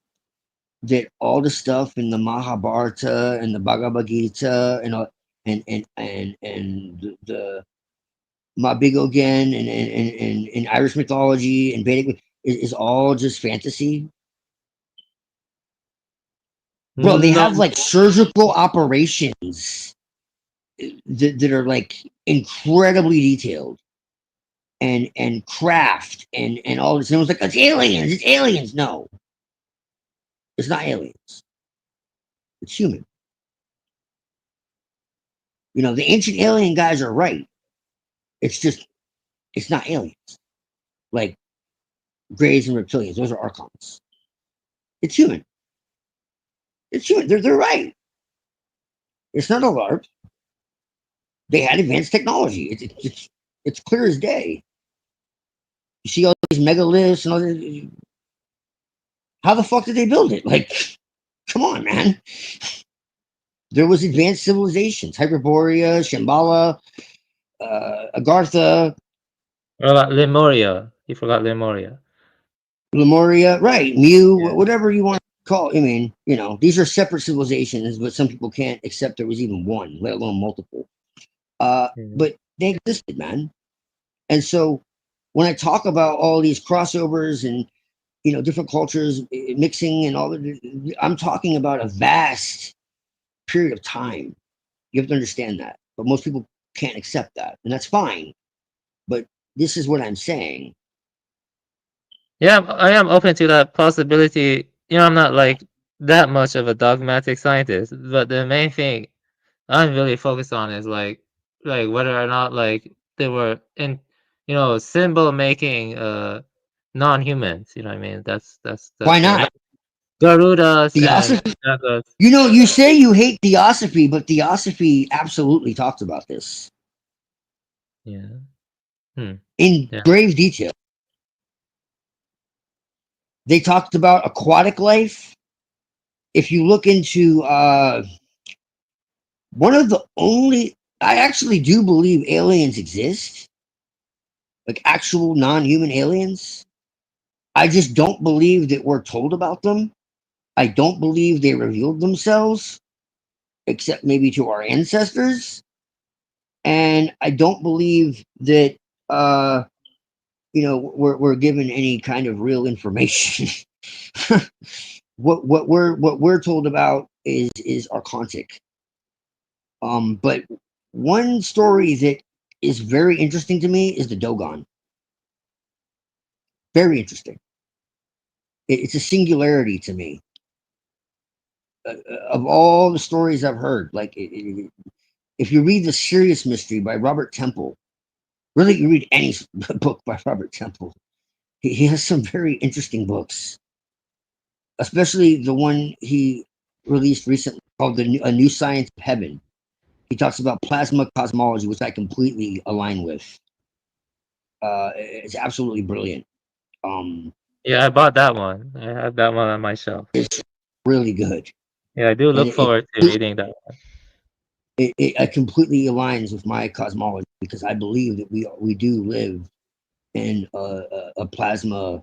that all the stuff in the Mahabharata and the Bhagavad Gita and the Mabigogen and Irish mythology and Vedic is all just fantasy? Bro, they have like surgical operations that are like incredibly detailed and craft and all this. And it was like, it's aliens, it's aliens. No, it's not aliens. It's human. You know, the ancient alien guys are right. It's just, it's not aliens. Like Greys and reptilians, those are archons. It's human. It's human. They're right. It's not a LARP. They had advanced technology. It's clear as day. You see all these megaliths and all this. How the fuck did they build it? Like, come on, man. There was advanced civilizations: Hyperborea, Shambhala, Agartha. What about Lemuria? You forgot Lemuria. Lemuria, right? Mu, whatever you want to call it. I mean, you know, these are separate civilizations, but some people can't accept there was even one, let alone multiple. But they existed, man. And so when I talk about all these crossovers and, you know, different cultures mixing and all that, I'm talking about a vast period of time. You have to understand that. But most people can't accept that. And that's fine. But this is what I'm saying. Yeah, I am open to that possibility. You know, I'm not like that much of a dogmatic scientist, but the main thing I'm really focused on is like whether or not like they were in, you know, symbol making non-humans. You know what I mean? That's Why not? like Garudas Theosophy. and Nagas. You know, you say you hate Theosophy, but Theosophy absolutely talked about this. Yeah. In grave detail. They talked about aquatic life. If you look into one of the only, I actually do believe aliens exist, like actual non-human aliens. I just don't believe that we're told about them. I don't believe they revealed themselves, except maybe to our ancestors. And I don't believe that you know, we're given any kind of real information. what we're told about is archontic. But one story that is very interesting to me is the Dogon. Very interesting. It's a singularity to me. Of all the stories I've heard, like if you read The Serious Mystery by Robert Temple, really you read any book by Robert Temple, he has some very interesting books, especially the one he released recently called A New Science of Heaven. He talks about plasma cosmology, which I completely align with. It's absolutely brilliant. Yeah, I bought that one. I have that one on my shelf. It's really good. Yeah, I do look And forward to reading that one. It completely aligns with my cosmology because I believe that we do live in a plasma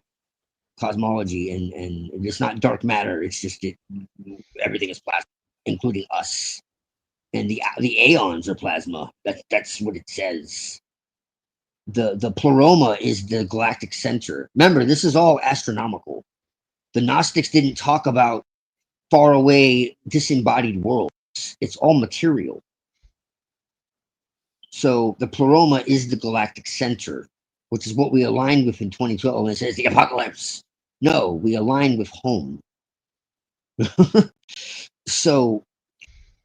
cosmology, and it's not dark matter. It's just everything is plasma, including us. And the aeons are plasma. That's what it says. The pleroma is the galactic center. Remember, this is all astronomical. The Gnostics didn't talk about far away disembodied worlds. It's all material. So the pleroma is the galactic center, which is what we aligned with in 2012 when it says the apocalypse. No, we aligned with home. So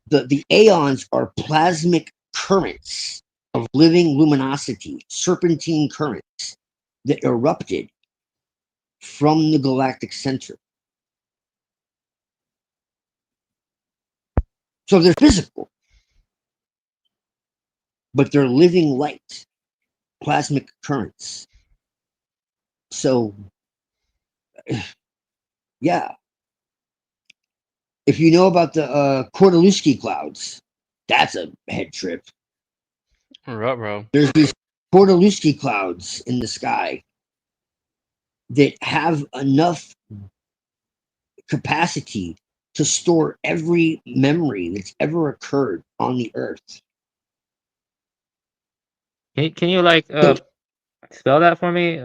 the aeons are plasmic currents of living luminosity, serpentine currents that erupted from the galactic center. So they're physical, but they're living light, plasmic currents. So, yeah. If you know about the Cordaluski clouds, that's a head trip. Ruh-roh. There's these Cordaluski clouds in the sky that have enough capacity to store every memory that's ever occurred on the earth. Can you like spell that for me?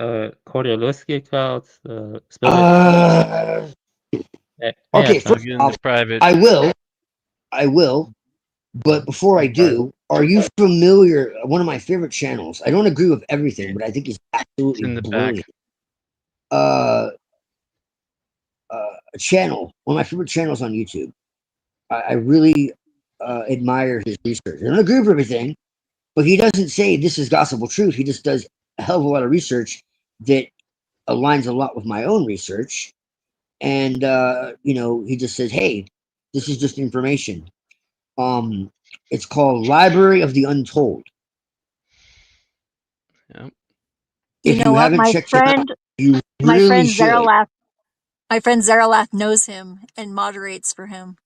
Cordaluski clouds. Spell it. Okay, I'll first get in off, the private. I will. But before I do, Are you familiar? One of my favorite channels. I don't agree with everything, but I think he's absolutely in the back. brilliant. A channel, one of my favorite channels on YouTube. I really admire his research. I don't agree with everything, but he doesn't say this is gospel truth. He just does a hell of a lot of research that aligns a lot with my own research. And you know, he just says, "Hey, this is just information." It's called Library of the Untold. Yep. If you what? haven't My checked him out, friend, you my really friend should. Zaralath, My friend Zaralath knows him and moderates for him.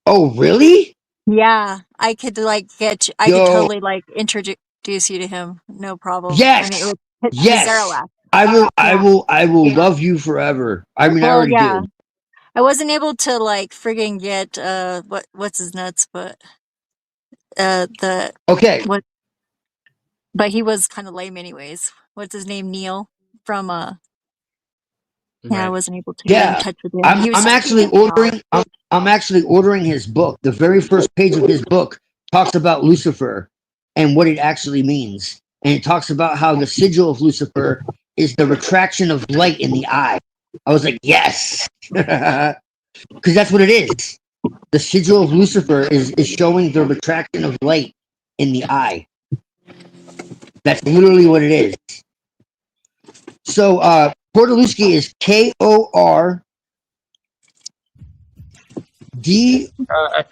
Oh, really? Yeah, I could like get you, I could Yo, totally like introduce you to him. No problem. I mean, yes, he's yes. Zaralath. I will love you forever. I mean, I Well, already yeah. do. I wasn't able to like friggin' get what's his nuts, but the Okay. what but he was kind of lame anyways. What's his name? Neil from yeah, I wasn't able to get in Yeah, touch with him. He was I'm actually ordering. I'm actually ordering his book. The very first page of his book talks about Lucifer and what it actually means, and it talks about how the sigil of Lucifer is the retraction of light in the eye. I was like, yes, because that's what it is. The sigil of Lucifer is showing the retraction of light in the eye. That's literally what it is. So, Kordaluski is KORD.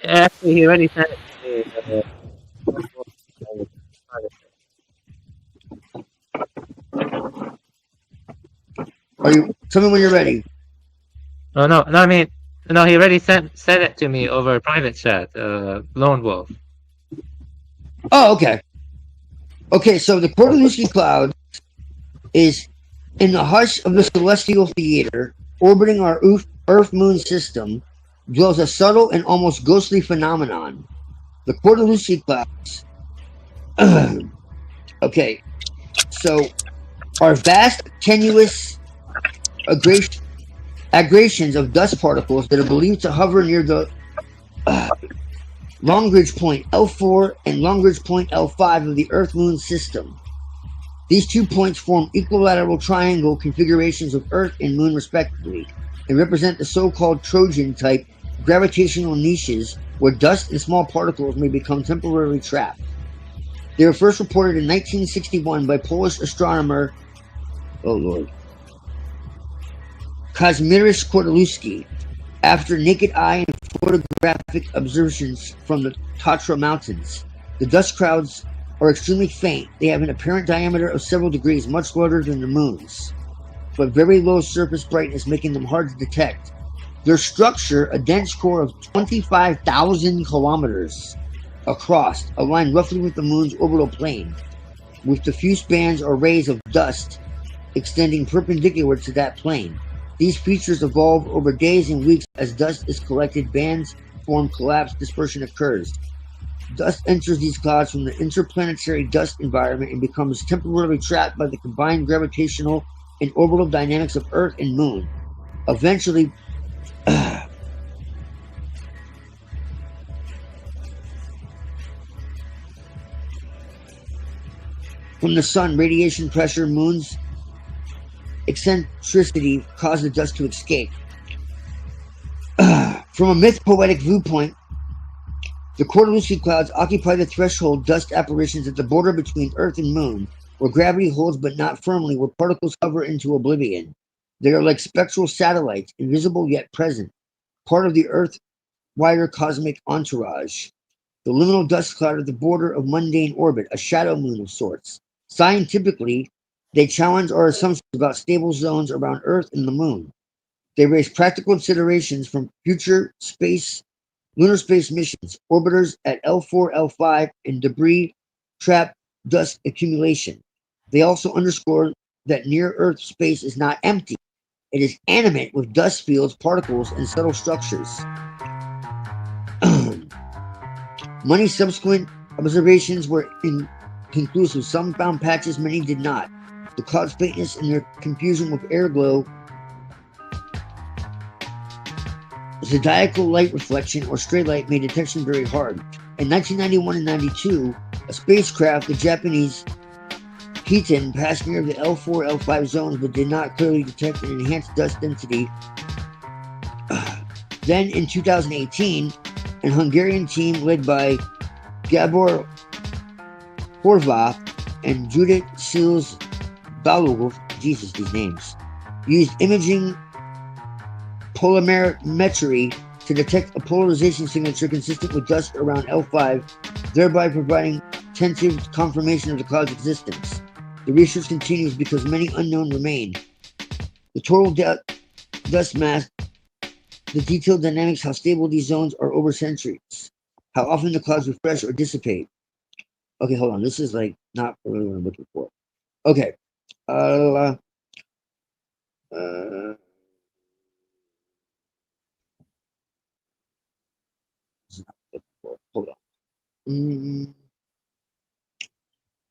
Actually, he already sent it to me. Are you? Tell me when you're ready. Oh no, I mean, no, he already sent it to me over private chat. Lone Wolf. Oh, okay. Okay, so the Kordaluski cloud is in the hush of the celestial theater, orbiting our Earth-Moon system, dwells a subtle and almost ghostly phenomenon. The Kordaluski clouds. Okay, so are vast, tenuous aggregations of dust particles that are believed to hover near the Lagrange point L4 and Lagrange point L5 of the Earth-Moon system. These 2 points form equilateral triangle configurations of Earth and Moon respectively, and represent the so-called Trojan-type gravitational niches where dust and small particles may become temporarily trapped. They were first reported in 1961 by Polish astronomer, Kazimierz Kordaluski, after naked eye and photographic observations from the Tatra Mountains. The dust clouds are extremely faint. They have an apparent diameter of several degrees, much larger than the moon's, but very low surface brightness, making them hard to detect. Their structure, a dense core of 25,000 kilometers across, aligned roughly with the moon's orbital plane, with diffuse bands or rays of dust extending perpendicular to that plane. These features evolve over days and weeks as dust is collected, bands form, collapse, dispersion occurs. Dust enters these clouds from the interplanetary dust environment and becomes temporarily trapped by the combined gravitational and orbital dynamics of Earth and Moon. Eventually, from the sun, radiation pressure, Moon's eccentricity cause the dust to escape. From a myth-poetic viewpoint, the Kordaluski clouds occupy the threshold dust apparitions at the border between Earth and Moon, where gravity holds but not firmly, where particles hover into oblivion. They are like spectral satellites, invisible yet present, part of the Earth's wider cosmic entourage. The liminal dust cloud at the border of mundane orbit, a shadow moon of sorts. Scientifically, they challenge our assumptions about stable zones around Earth and the Moon. They raise practical considerations from future lunar space missions, orbiters at L4, L5, and debris trap dust accumulation. They also underscore that near-Earth space is not empty. It is animate with dust fields, particles, and subtle structures. Many subsequent observations were inconclusive. Some found patches, many did not. The cloud's faintness and their confusion with air glow zodiacal light reflection, or stray light made detection very hard. In 1991 and 92, a spacecraft, the Japanese Heaton, passed near the L4, L5 zones but did not clearly detect an enhanced dust density. Then in 2018, an Hungarian team led by Gabor Horváth and Judith Szilárd, Jesus, these names, used imaging polarimetry to detect a polarization signature consistent with dust around L5, thereby providing tentative confirmation of the cloud's existence. The research continues because many unknown remain. The total dust mass, the detailed dynamics, how stable these zones are over centuries, how often the clouds refresh or dissipate. Okay, hold on. This is like not really what I'm looking for. Okay. Hold on.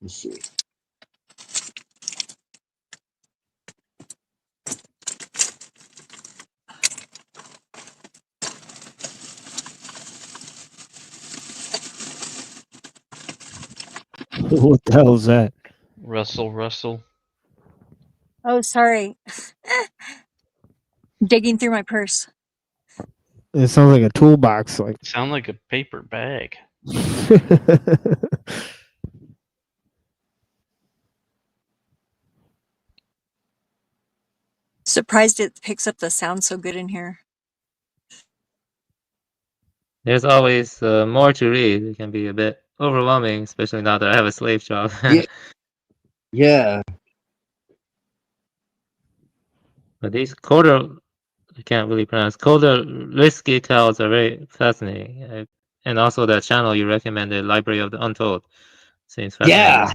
Let's see. What the hell is that? Russell. Oh, sorry. Digging through my purse. It sounds like a toolbox. Like Sound like a paper bag. Surprised it picks up the sound so good in here. There's always more to read. It can be a bit overwhelming, especially now that I have a slave job. Yeah. But these I can't really pronounce. Risky cows are very fascinating. And also that channel you recommended, Library of the Untold, seems fascinating.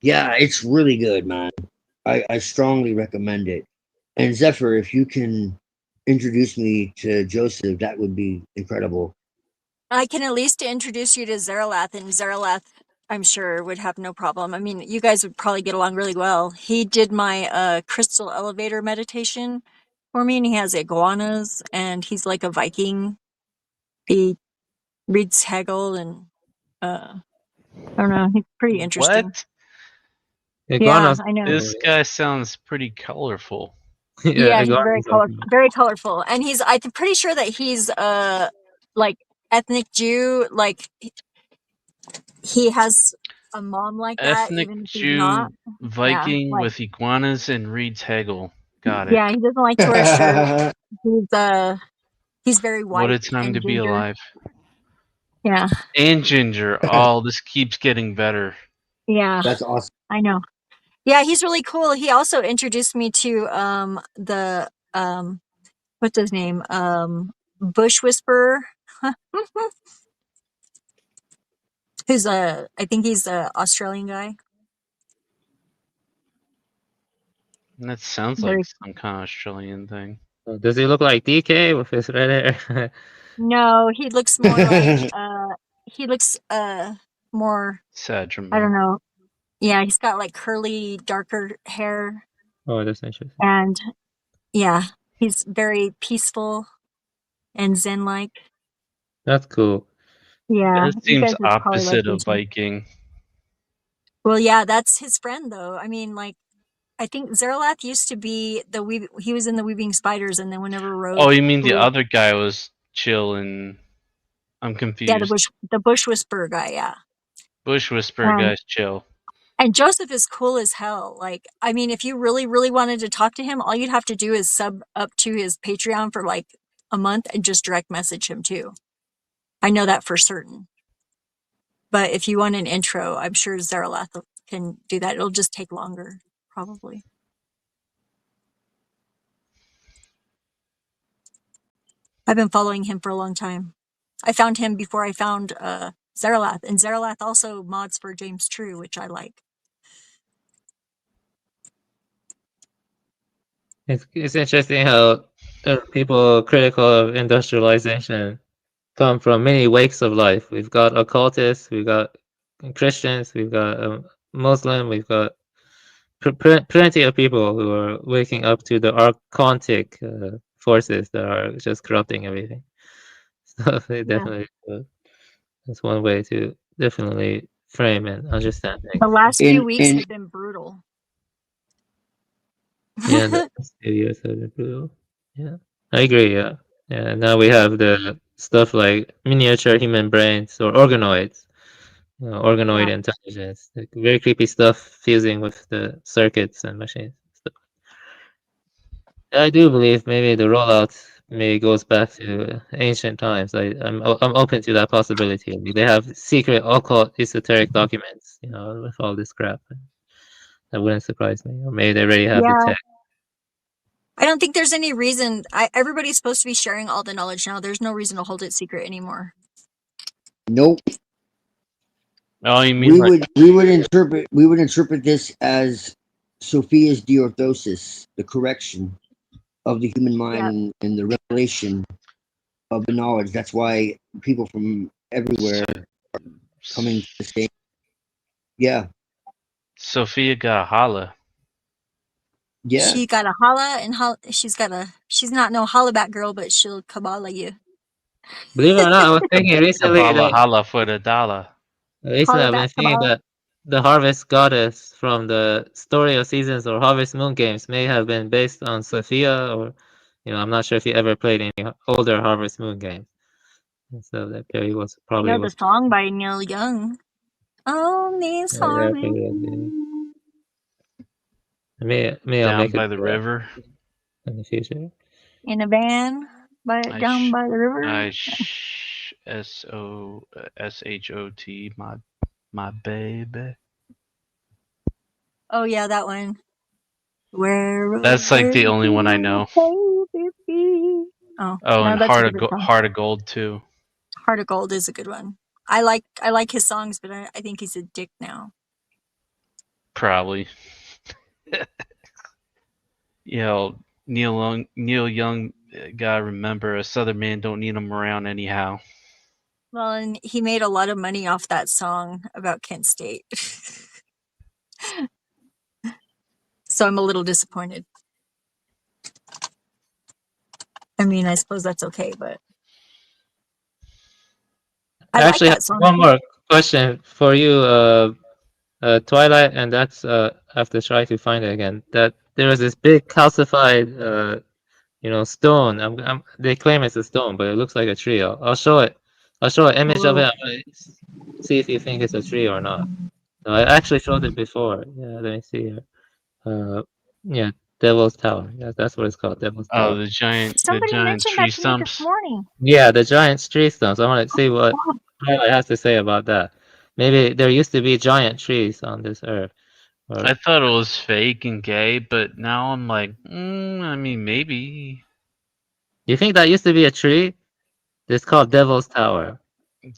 Yeah, it's really good, man. I strongly recommend it. And Zephyr, if you can introduce me to Joseph, that would be incredible. I can at least introduce you to Zaralath, and Zaralath, I'm sure, would have no problem. I mean, you guys would probably get along really well. He did my crystal elevator meditation for me, and he has iguanas, and he's like a Viking. He reads Hegel, and I don't know, he's pretty interesting. What? Yeah, I know. This guy sounds pretty colorful. Yeah, he's very colorful, and I'm pretty sure that he's like ethnic Jew. Like he has a mom like that, Ethnic even if he's Jew, not. Viking Yeah, like, with iguanas and reads Hegel. Got it. yeah, he doesn't like to wear shirts. He's very white. What a time and to be ginger. alive. Yeah, And ginger. Oh, this keeps getting better. yeah, That's awesome. I know. Yeah, he's really cool. He also introduced me to the what's his name? Bush Whisperer. Who's I think he's a Australian guy. And that sounds Very- like some kind of Australian thing. Does he look like DK with his red hair? No, he looks more like he looks more Sadrimo. I don't know. Yeah, he's got like curly, darker hair, Oh, that's interesting. and yeah, he's very peaceful and zen-like. That's cool. Yeah, That you seems guys would probably like opposite of these ones. Viking. Well, yeah, that's his friend though. I mean, like, I think Zaralath used to be he was in the Weaving Spiders, and then whenever Rogue. Oh, you mean the blew up- other guy was chill and I'm confused. Yeah, the Bush Whisperer guy. Yeah. Bush Whisperer guy's chill. And Joseph is cool as hell. Like, I mean, if you really, really wanted to talk to him, all you'd have to do is sub up to his Patreon for like a month and just direct message him too. I know that for certain. But if you want an intro, I'm sure Zaralath can do that. It'll just take longer, probably. I've been following him for a long time. I found him before I found Zaralath, and Zaralath also mods for James True, which I like. It's interesting how people critical of industrialization come from many wakes of life. We've got occultists, we've got Christians, we've got Muslim, we've got plenty of people who are waking up to the archontic forces that are just corrupting everything. So they Yeah. definitely that's one way to definitely frame and understand things. The last few weeks have been brutal. Yeah, the studios have been brutal. Yeah, I agree. Yeah, yeah. Now we have the stuff like miniature human brains or organoids, organoid Yeah. intelligence, like very creepy stuff fusing with the circuits and machines. Stuff. I do believe maybe the rollout maybe goes back to ancient times. I'm open to that possibility. They have secret occult esoteric documents, with all this crap. That wouldn't surprise me. Or maybe they already have the Yeah. tech. I don't think there's any reason. Everybody's supposed to be sharing all the knowledge now. There's no reason to hold it secret anymore. Nope. Oh, you mean we would interpret this as Sophia's diorthosis, the correction of the human mind and the revelation of the knowledge. That's why people from everywhere are coming to the same. Yeah. Sophia got a holla. Yeah. She got a holla and she's not no hollaback girl, but she'll Kabbalah you. Believe it or not, I was thinking recently Kabbalah that holla for the dollar. recently I've been thinking that the harvest goddess from the Story of Seasons or Harvest Moon games may have been based on Sophia, or I'm not sure if you ever played any older Harvest Moon games. And so that Perry was I probably know the song by Neil Young. Oh, Miss Harvey. I'll Down make by it the river. in the future. In a van down by the river. SHOT, my baby. Oh yeah, that one. Where That's like the only one I know. Oh, Oh, no, and that's a different song. Heart of Gold too. Heart of Gold is a good one. I like his songs, but I think he's a dick now. Probably. Neil Young, gotta remember, a Southern man don't need him around anyhow. Well, and he made a lot of money off that song about Kent State. So I'm a little disappointed. I mean, I suppose that's okay, but I actually have one more question for you, Twilight, and that's I have to try to find it again. That there was this big calcified, stone. They claim it's a stone, but it looks like a tree. I'll show it. I'll show an image of it. I'm gonna see if you think it's a tree or not. No, I actually showed it before. Yeah, let me see here. Yeah, Devil's Tower. Yeah, that's what it's called. Devil's Tower. Oh, the giant somebody mentioned tree that to me stumps. this morning. Yeah, the giant tree stumps. I want to see what Twilight has to say about that. Maybe there used to be giant trees on this earth. I thought it was fake and gay, but now I'm like, I mean, maybe. You think that used to be a tree? It's called Devil's Tower.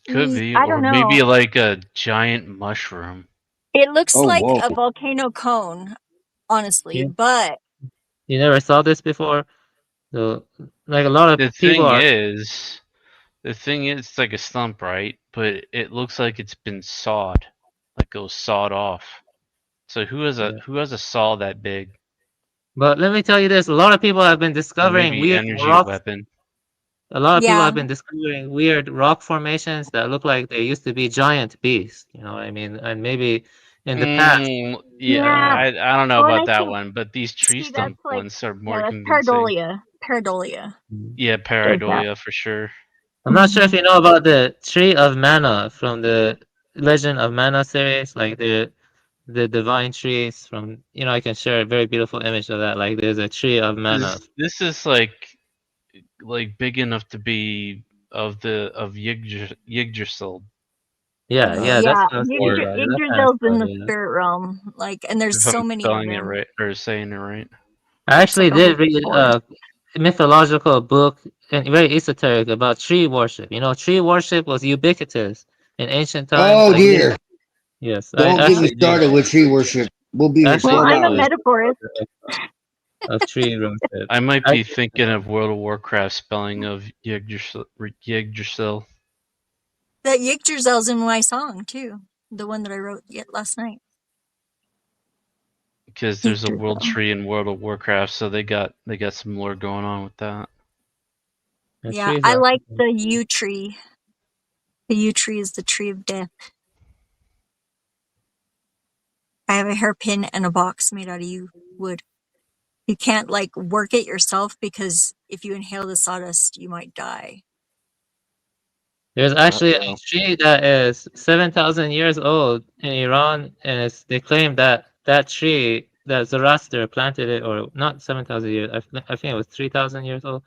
Could be, I or don't know. maybe like a giant mushroom. It looks Oh, like whoa. a volcano cone, honestly, Yeah. but You never saw this before? So, like a lot of The people thing are. is, it's like a stump, right? But it looks like it's been sawed, like it was sawed off. So who has a saw that big? But let me tell you this: a lot of people have been Or discovering maybe weird energy rocks. weapon. A lot of people Yeah. have been discovering weird rock formations that look like they used to be giant beasts. You know what I mean? And maybe in the past. Yeah, I don't know Well, and about I that think- one, but these tree see, stump that's like- ones are more yeah, that's convincing. Pareidolia. Yeah, pareidolia for sure. I'm not sure if you know about the Tree of Mana from the Legend of Mana series, like the divine trees from. I can share a very beautiful image of that. Like there's a tree of mana. This is like big enough to be of Yggdrasil. Yeah, Yeah, that's what I was thinking about. That kind of Yggdrasil's in the stuff, yeah. spirit realm, and there's If so I'm many of spelling it them. right or saying it right. I actually like a did read a mythological book and very esoteric about tree worship. Tree worship was ubiquitous in ancient times. Oh like, dear. Yes, Don't I get me actually started with tree worship. We'll be here Actually, 12 I'm a hours. metaphorist. of tree worship. I might be thinking of World of Warcraft spelling of Yggdrasil. That Yggdrasil's in my song too, the one that I wrote last night. Because there's a world tree in World of Warcraft, so they got some lore going on with that. Yeah, trees I are like the yew tree. The yew tree is the tree of death. I have a hairpin and a box made out of yew wood. You can't like work it yourself because if you inhale the sawdust, you might die. There's actually a tree that is 7,000 years old in Iran, and they claim that that tree, that Zoroaster planted it, or not 7,000 years, I think it was 3,000 years old.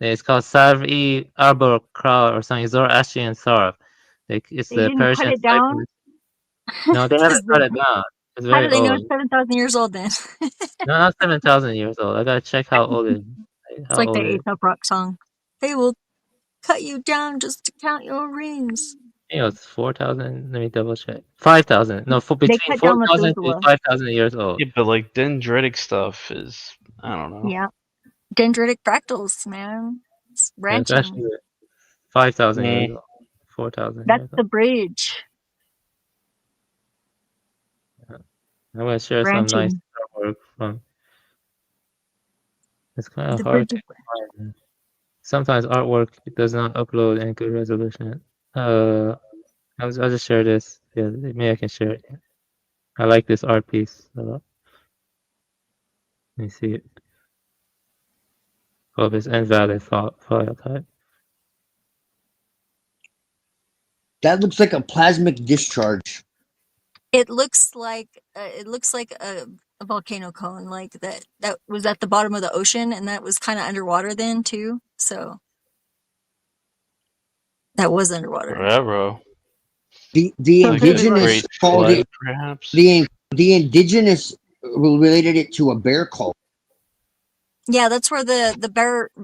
It's called Sarv-e Arbor Kra or something, Zoroastrian Sarv. It's They the didn't cut Persian it down. cypress. No, they haven't cut it down. It's How do very they know old. it's 7,000 years old then? No, not 7,000 years old. I gotta check how old it is. It's like the A$AP Rock song. They will cut you down just to count your rings. I think it was 4,000. Let me double check. 5,000. No, They between cut down 4,000 to Methuselah. 5,000 years old. Yeah, but like dendritic stuff is, I don't know. Yeah. Dendritic fractals, man. It's Yeah, it's branching. actually 5,000 Mm. years old. 4,000 That's years the old. bridge. I'm gonna share some nice Branching. artwork from. It's kind of The hard bridge. to find. Sometimes artwork does not upload in good resolution. I'll just share this. Yeah, maybe I can share it. I like this art piece a lot. Let me see it. Oh, it's invalid file type. That looks like a plasmic discharge. It looks like a volcano cone, like that was at the bottom of the ocean, and that was kind of underwater then too. So that was underwater. Whatever. The Like a indigenous great called flood, it perhaps. the indigenous related it to a bear cult. Yeah, that's where the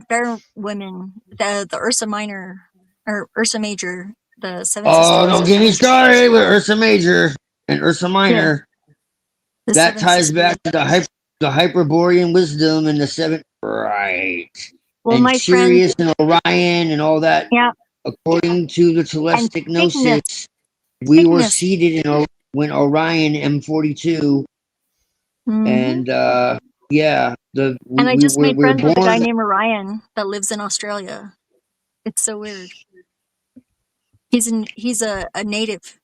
bear women, the Ursa Minor or Ursa Major, the seven Oh, sisters. don't get me started with Ursa Major and Ursa Minor. The That seven ties sisters. back to the Hyperborean wisdom and the seven. Right. Well, and my Sirius and Orion and all that. Yeah. According to the Telestic Gnosis, Cygnus. we were Cygnus. seated in when Orion M42, and yeah, And I just made we're friends with a guy born. named Orion that lives in Australia. It's so weird. He's a native,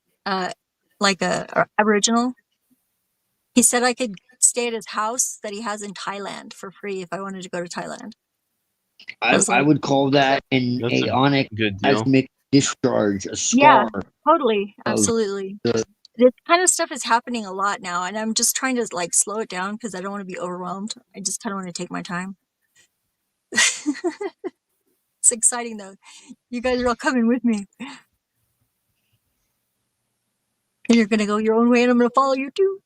like a Aboriginal. He said I could stay at his house that he has in Thailand for free if I wanted to go to Thailand. I would call that an That's a aeonic good deal. cosmic discharge, a Yeah, scar. totally, of absolutely. the- This kind of stuff is happening a lot now, and I'm just trying to like slow it down because I don't want to be overwhelmed. I just kind of want to take my time. It's exciting though. You guys are all coming with me. And you're gonna go your own way, and I'm gonna follow you too,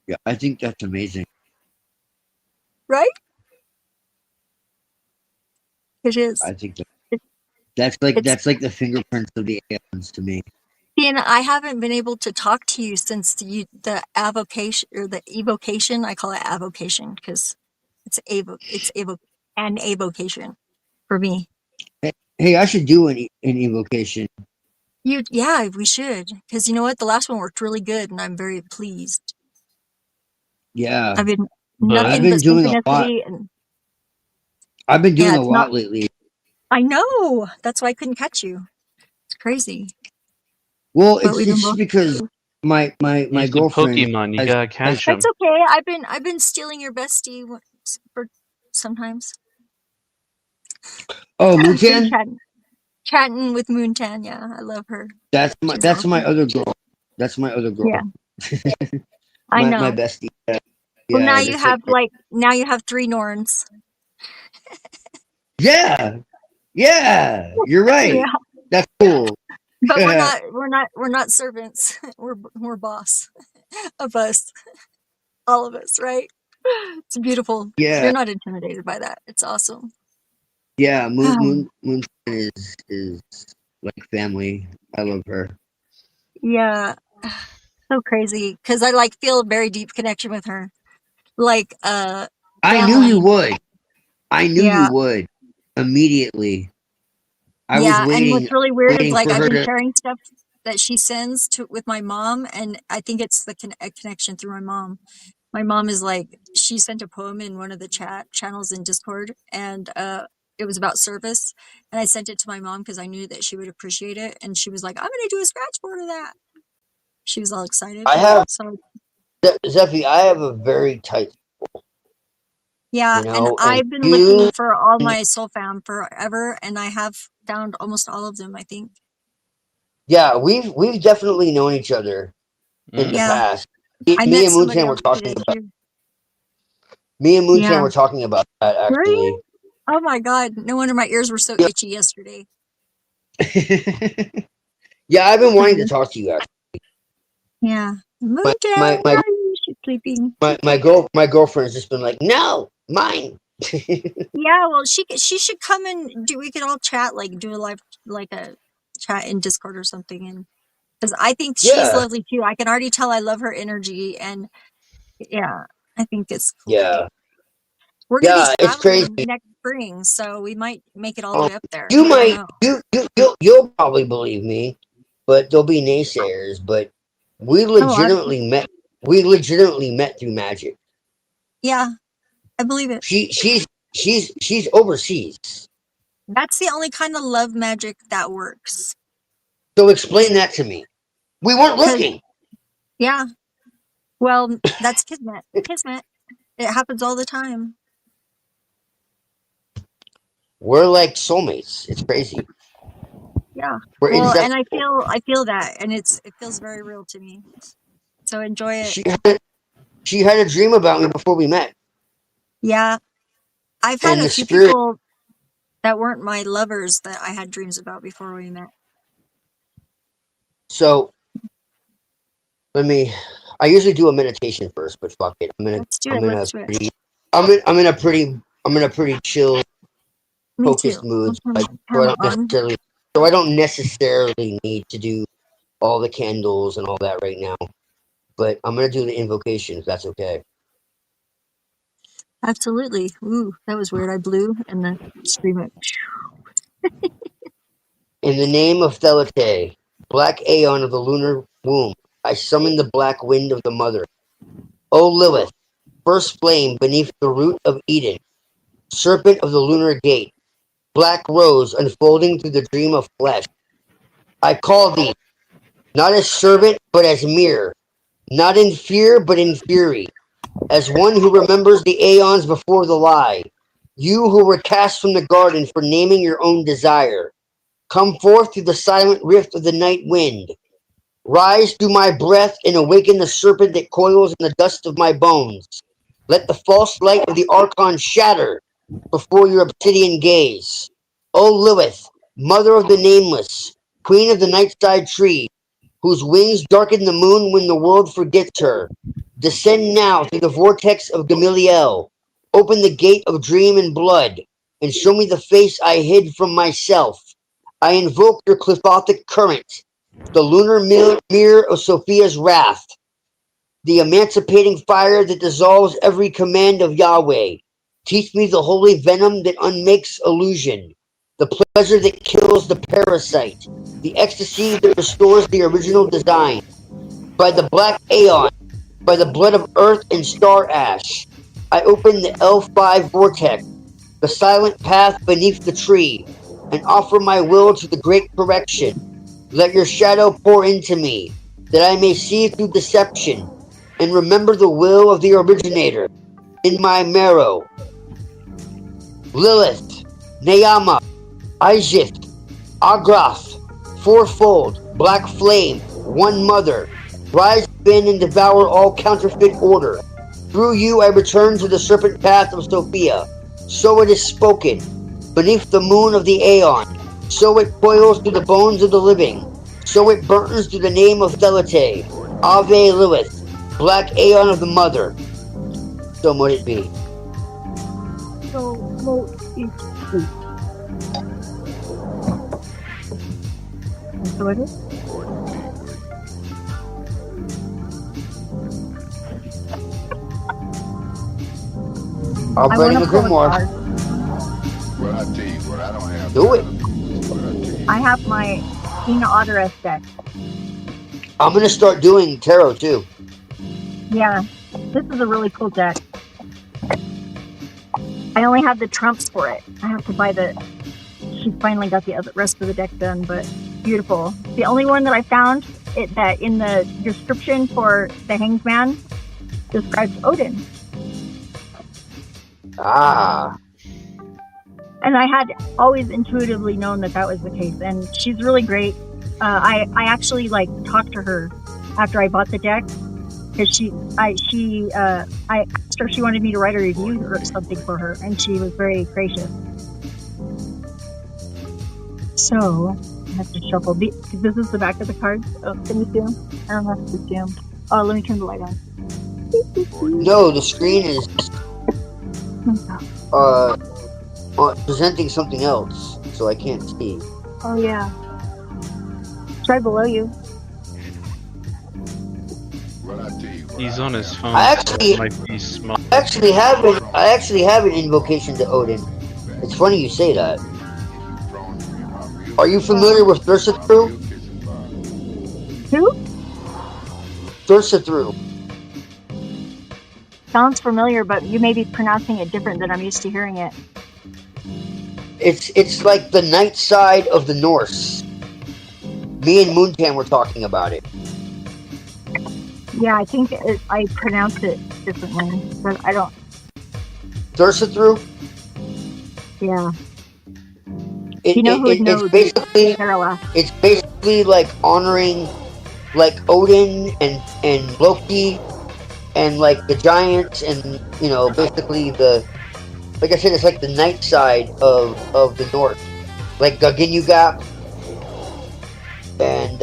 Yeah, I think that's amazing. right? It is. I think that's like the fingerprints of the aliens to me. See, and I haven't been able to talk to you since the avocation or the evocation. I call it avocation because it's an avocation for me. Hey, I should do an evocation. Yeah, we should, because you know what, the last one worked really good, and I'm very pleased. Yeah, I've been I've nothing been but doing a lot. synchronicity, and I've been doing yeah, a it's lot not. lately. I know that's why I couldn't catch you. It's crazy. Well, But we've been it's just both. because my He's a girlfriend Pokemon. You gotta catch him. That's okay. I've been stealing your bestie for sometimes. Oh, I've been Mutan? chatting with Moontan. Yeah, I love her. That's She's my awesome. other girl. That's my other girl. Yeah, I know. my bestie. Well, now Yeah, you that's have like now you have 3 Norns. yeah, you're right. Yeah, That's cool. but we're not servants. We're boss of us, all of us, right? It's beautiful. Yeah. You're not intimidated by that. It's awesome. Yeah, Moon is like family. I love her. Yeah, so crazy because I like feel a very deep connection with her. Like I family. knew you would. I knew Yeah. you would immediately. I was Yeah, and waiting. what's really weird is waiting like for I've her been to. sharing stuff that she sends to with my mom, and I think it's the a connection through my mom. My mom is like, she sent a poem in one of the channels in Discord, and it was about service, and I sent it to my mom because I knew that she would appreciate it, and she was like, "I'm gonna do a scratch board of that." She was all excited. I have So Zephy. I have a very tight, yeah, you and know, and I've been you. looking for all my soul fam forever, and I have found almost all of them, I think. Yeah, we've definitely known each other in the Yeah, past. I Me met and somebody Moontan were else who talking did about. too. Me and Moontan Yeah. were talking about that Were actually. you? Oh my god! No wonder my ears were so Yeah. itchy yesterday. Yeah, I've been wanting to talk to you actually. Yeah, My Moontan, my where my are you? She's sleeping. my girlfriend's just been like, no, mine. Yeah, well, she should come and do. We could all chat, like do a live, like a chat in Discord or something, and because I think she's Yeah, lovely too. I can already tell I love her energy, and yeah, I think it's cool. yeah, We're gonna be yeah. It's crazy. traveling next spring, so we might make it all the Um, way up there. you I don't might know. you'll probably believe me, but there'll be naysayers. But we Oh, legitimately met. We legitimately met through magic. yeah, I believe it. She's overseas. That's the only kind of love magic that works. So explain that to me. We weren't 'Cause- looking. Yeah. Well, that's kismet. Kismet. It happens all the time. We're like soulmates. It's crazy. Yeah. We're Well, and inseparable. I feel that, and it feels very real to me. So enjoy it. She had a dream about me before we met, Yeah. I've had and a the few spirit. people that weren't my lovers that I had dreams about before we met. So I usually do a meditation first, but fuck it. Let's do it. Let's do it. I'm in a pretty chill, Me focused too. mood. I'll So turn it on. I don't necessarily need to do all the candles and all that right now. But I'm gonna do the invocation if that's okay. Absolutely. Ooh, that was weird. I blew and then scream it. In the name of Thelete, black aeon of the lunar womb, I summon the black wind of the mother. O Lilith, first flame beneath the root of Eden, serpent of the lunar gate, black rose unfolding through the dream of flesh. I call thee, not as servant, but as mirror, not in fear, but in fury, as one who remembers the aeons before the lie. You who were cast from the garden for naming your own desire, come forth through the silent rift of the night wind. Rise through my breath and awaken the serpent that coils in the dust of my bones. Let the false light of the Archon shatter before your obsidian gaze. O Lilith, mother of the nameless, queen of the nightside tree, whose wings darken the moon when the world forgets her, descend now through the vortex of Gamaliel. Open the gate of dream and blood, and show me the face I hid from myself. I invoke your clifothic current, the lunar mirror of Sophia's wrath, the emancipating fire that dissolves every command of Yahweh. Teach me the holy venom that unmakes illusion, the pleasure that kills the parasite, the ecstasy that restores the original design. By the black aeon, by the blood of earth and star ash, I open the L5 vortex, the silent path beneath the tree, and offer my will to the great correction. Let your shadow pour into me, that I may see through deception, and remember the will of the originator in my marrow. Lilith, Neyama, Aizith, Agrath, fourfold, black flame, one mother, rise within and devour all counterfeit order. Through you I return to the serpent path of Sophia. So it is spoken, beneath the moon of the Aeon. So it coils through the bones of the living. So it burns through the name of Thelete. Ave Lilith, black Aeon of the mother. So might it be. So, what is? I'll bring the grimoire. Do it. I have my Ina Otteres deck. I'm gonna start doing tarot too. Yeah, this is a really cool deck. I only have the trumps for it. I have to buy the. She finally got the rest of the deck done, but beautiful. The only one that I found that in the description for the Hanged Man describes Odin. Ah. And I had always intuitively known that was the case. And she's really great. I actually talked to her after I bought the deck because I asked her if she wanted me to write a review or something for her, and she was very gracious. So I have to shuffle. This is the back of the cards. Oh, can you see them? I don't know if you see them. Oh, let me turn the light on. No, the screen is presenting something else, so I can't see. Oh yeah. It's right below you. He's on his phone. I actually, so it might be small. I actually have an invocation to Odin. It's funny you say that. Are you familiar with Thursatru? Who? Thursatru. Sounds familiar, but you may be pronouncing it different than I'm used to hearing it. It's like the night side of the Norse. Me and Moontan were talking about it. Yeah, I think I pronounced it differently, but I don't. Thursatru? Yeah. It's basically like honoring like Odin and Loki and like the giants and basically like I said, it's like the night side of the North, like Gaginyugap and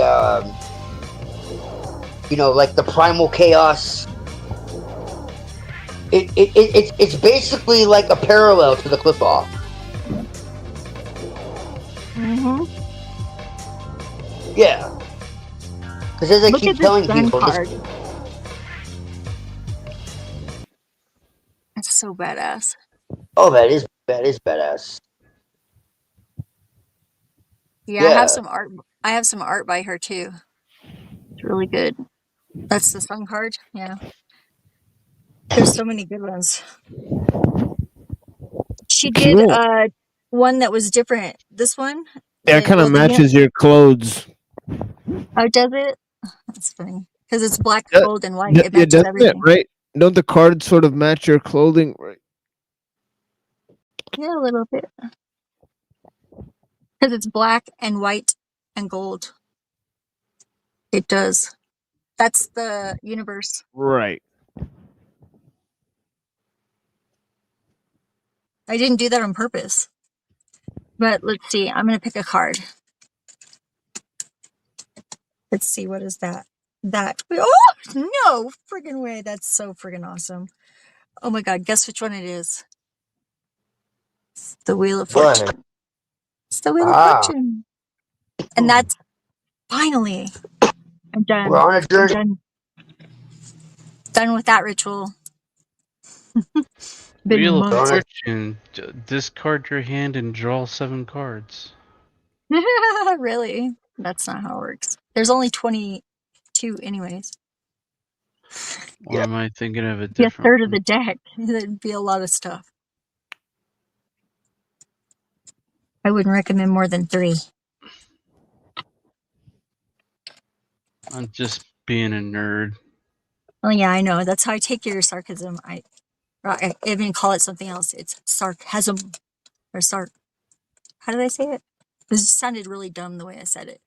like the primal chaos. It's basically like a parallel to the clip off. Mm-hmm. Yeah. Because as I Look keep at this telling gun people, card. It's so badass. oh, that is badass. Yeah, I have some art. I have some art by her too. It's really good. That's the sun card. Yeah. There's so many good ones. She did Cool. one that was different. This one. Yeah, it kind of matches your clothes. Oh, does it? That's funny because it's black, gold, and white. It Yeah, matches doesn't it, everything. right? Don't the cards sort of match your clothing? Right. Yeah, a little bit. Because it's black and white and gold. It does. That's the universe. Right. I didn't do that on purpose. But let's see. I'm going to pick a card. Let's see. What is that? Oh, no friggin' way. That's so friggin' awesome. Oh my God. Guess which one it is? It's the Wheel of Fortune. It's the Wheel of Fortune. And that's finally. I'm done. We're on a journey. I'm done with that ritual. Wheel of months. Fortune. Discard your hand and draw 7 cards. Really? That's not how it works. There's only 22 anyways. Or am I thinking of a Be a different third of the deck. That'd be a lot of stuff. I wouldn't recommend more than 3. I'm just being a nerd. Oh yeah, I know. That's how I take your sarcasm. I even call it something else. It's sarcasm or sarc. How did I say it? It sounded really dumb the way I said it.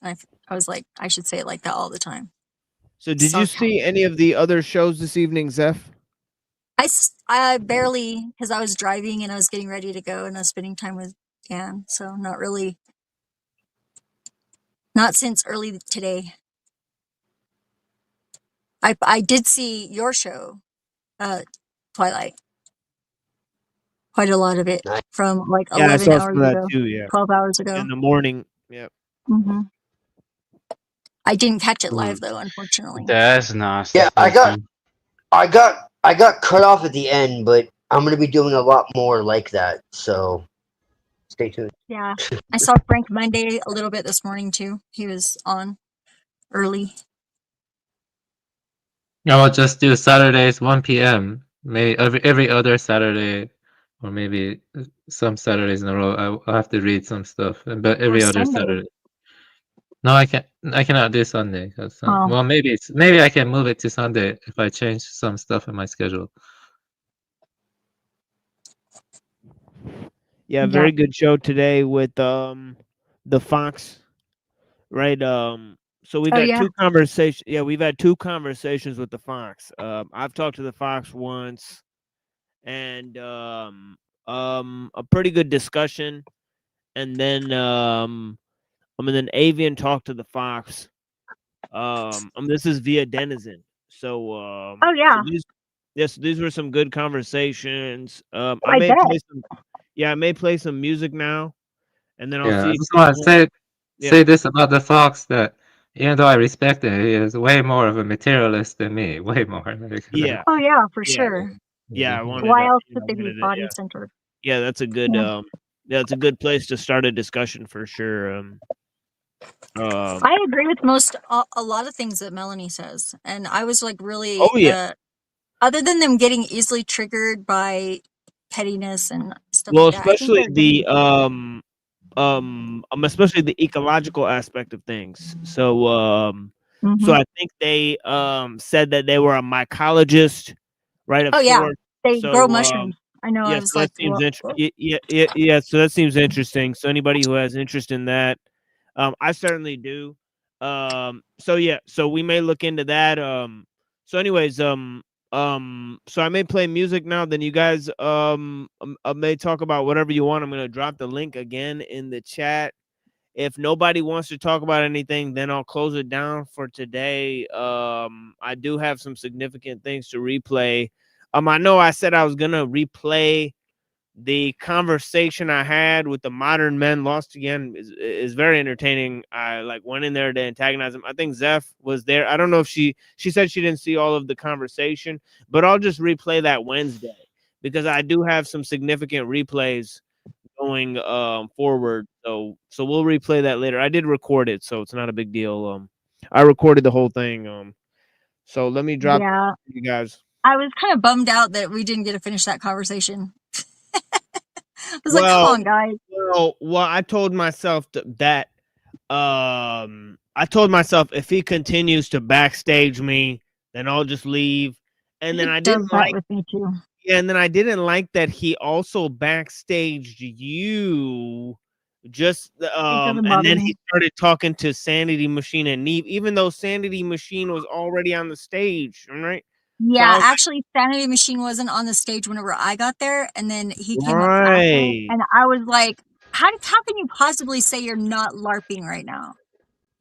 I was like, I should say it like that all the time. So did you see any of the other shows this evening, Zeph? I barely, because I was driving and I was getting ready to go and I was spending time with Dan. So not really. Not since early today. I did see your show, Twilight. Quite a lot of it from like 11 hours ago, too, yeah. 12 hours ago. In the morning. Yep. Mm-hmm. I didn't catch it live though, unfortunately. That's nasty. Yeah, I got cut off at the end, but I'm gonna be doing a lot more like that. So stay tuned. Yeah, I saw Frank Monday a little bit this morning too. He was on early. I will just do Saturdays 1 p.m. Maybe every other Saturday or maybe some Saturdays in a row. I'll have to read some stuff, but every other Sunday. Saturday. No, I can't. I cannot do Sunday. Oh. Well, maybe I can move it to Sunday if I change some stuff in my schedule. Yeah, very good show today with the Fox, right? So we've Oh, had yeah. two conversations. Yeah, we've had two conversations with the Fox. I've talked to the Fox once, and a pretty good discussion. And then Avian talked to the Fox. This is via Denizen. So Oh, yeah. these were some good conversations. I I may bet. play some. Yeah, I may play some music now, and then I'll Yeah, see. I if just people want to want- say this about the Fox, that even though I respect him, he is way more of a materialist than me. Way more. Yeah. Oh, yeah, for Yeah. sure. Yeah, I wanted. Why else I would they be wanted to- body centered? yeah, that's a good. Yeah. Yeah, it's a good place to start a discussion for sure. I agree with a lot of things that Melanie says, and I was like really. Oh yeah. Other than them getting easily triggered by pettiness and stuff Well, like that, I think especially they're getting. especially the ecological aspect of things. So Mm-hmm. so I think they said that they were a mycologist, right? Of Oh yeah, sorts. they So grow mushrooms. I know. I yeah, was so like, that seems well, interesting. Yeah, so that seems interesting. So anybody who has interest in that, I certainly do. So yeah, so we may look into that. So anyways, so I may play music now. Then you guys may talk about whatever you want. I'm gonna drop the link again in the chat. If nobody wants to talk about anything, then I'll close it down for today. I do have some significant things to replay. I know I said I was gonna replay the conversation I had with the modern men. Lost Again is very entertaining. I like went in there to antagonize him. I think Zeph was there. I don't know if she said she didn't see all of the conversation, but I'll just replay that Wednesday because I do have some significant replays going forward. So we'll replay that later. I did record it, so it's not a big deal. I recorded the whole thing. So let me drop yeah, you guys. I was kind of bummed out that we didn't get to finish that conversation. I was like, come on, guys. Well, I told myself that I told myself if he continues to backstage me, then I'll just leave. And then I didn't like with me too. Yeah, and then I didn't like that he also backstaged you. Just doesn't and bother then me. he started talking to Sanity Machine and Neve, even though Sanity Machine was already on the stage, right? Yeah, actually, Sanity Machine wasn't on the stage whenever I got there, and then he came up after, Right. and I was like, how can you possibly say you're not LARPing right now?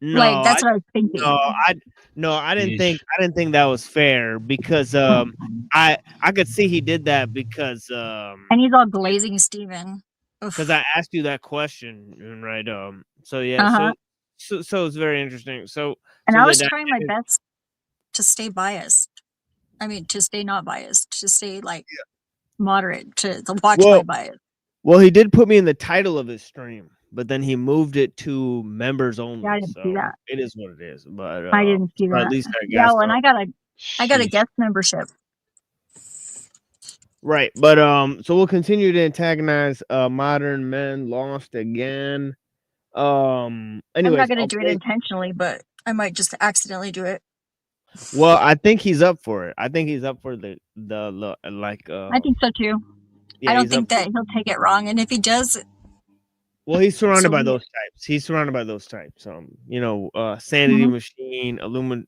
No, Like, that's what I was thinking. I didn't think that was fair because I could see he did that because And he's all glazing Steven. because I asked you that question, right? So yeah, Uh-huh. so it's very interesting. So And so I the was trying my dynamic- best to stay biased. I mean, to stay not biased, to stay like moderate, to watch my bias. Well, he did put me in the title of his stream, but then he moved it to members only. Yeah, I didn't see that. It is what it is. But I didn't see but that. At least I yeah, guessed well, and on- I got a guest membership. Right, but so we'll continue to antagonize modern men. Lost Again. I'm Anyways, not gonna I'll do it play- intentionally, but I might just accidentally do it. Well, I think he's up for it. I think he's up for the like. I think so too. Yeah, I don't he's think up that he'll take it wrong, and if he does, Well, he's surrounded So by we- those types. He's surrounded by those types. Sanity Mhm. Machine, Illumidummy.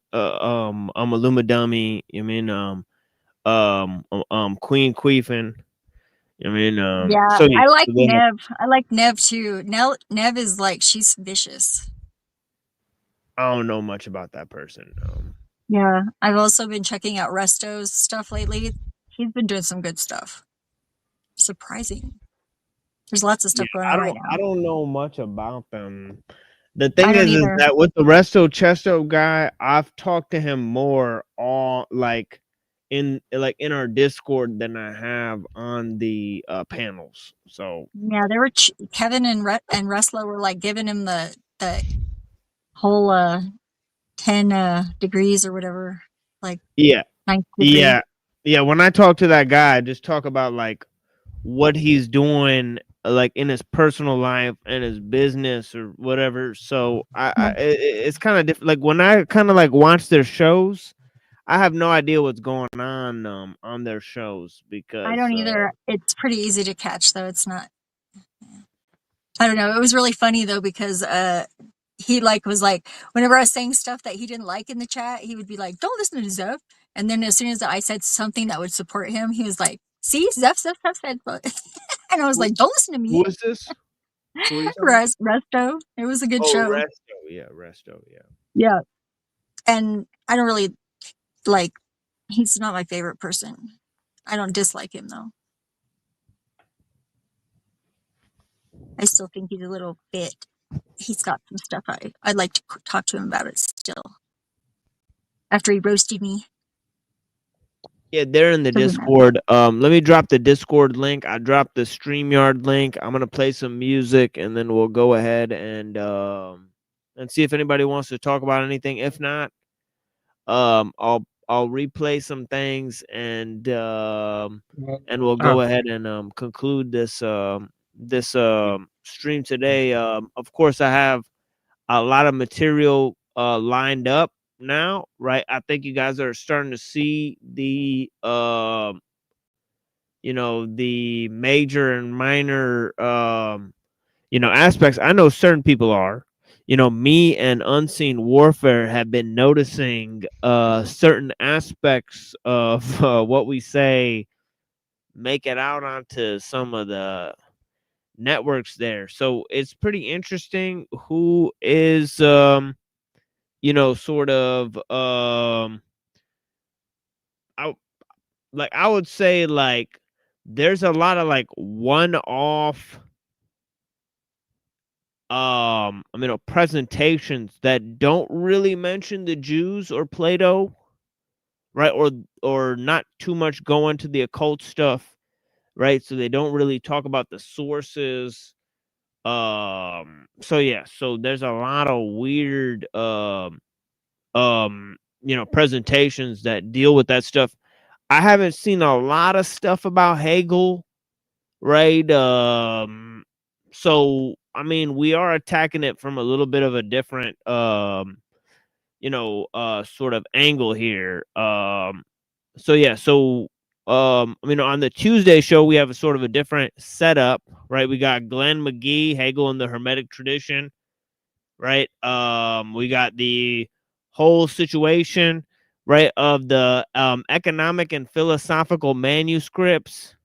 I mean, Queen Queefin. I mean, yeah, so yeah, I like so they have- Nev. I like Nev too. Nev is like, she's vicious. I don't know much about that person. Yeah, I've also been checking out Resto's stuff lately. He's been doing some good stuff. Surprising. There's lots of stuff going on right now. I don't know much about them. The thing I don't is either. that with the Resto Chesto guy, I've talked to him more on in our Discord than I have on the panels. So Yeah, they were Kevin and Resla were like giving him the whole 10 degrees or whatever. Like yeah, 9th degree. yeah. When I talk to that guy, I just talk about like what he's doing like in his personal life and his business or whatever. So it's kind of different. Like when I kind of like watch their shows, I have no idea what's going on their shows because I don't either. It's pretty easy to catch, though. It's not. I don't know. It was really funny though because he was like whenever I was saying stuff that he didn't like in the chat, he would be like, "Don't listen to Zeph." And then as soon as I said something that would support him, he was like, "See, Zeph said," and I was like, "Don't listen to me." Who is this? Who are you talking about? Resto. It was a good Oh, show. Resto. Yeah, Resto. Yeah. Yeah, and I don't really like. He's not my favorite person. I don't dislike him though. I still think he's a little bit. He's got some stuff I'd like to talk to him about it still. After he roasted me. Yeah, they're in the Discord. Let me drop the Discord link. I dropped the StreamYard link. I'm gonna play some music and then we'll go ahead and see if anybody wants to talk about anything. If not, I'll replay some things and we'll go ahead and conclude this stream today. Of course, I have a lot of material lined up now, right? I think you guys are starting to see the the major and minor aspects. I know certain people are. Me and Unseen Warfare have been noticing certain aspects of what we say make it out onto some of the networks there. So it's pretty interesting who is sort of I would say like there's a lot of like one-off presentations that don't really mention the Jews or Plato, right? Or not too much go into the occult stuff, right? So they don't really talk about the sources. So there's a lot of weird presentations that deal with that stuff. I haven't seen a lot of stuff about Hegel, right? So I mean, we are attacking it from a little bit of a different sort of angle here. On the Tuesday show, we have a sort of a different setup, right? We got Glenn McGee, Hegel and the Hermetic Tradition, right? We got the whole situation, right, of the economic and philosophical manuscripts,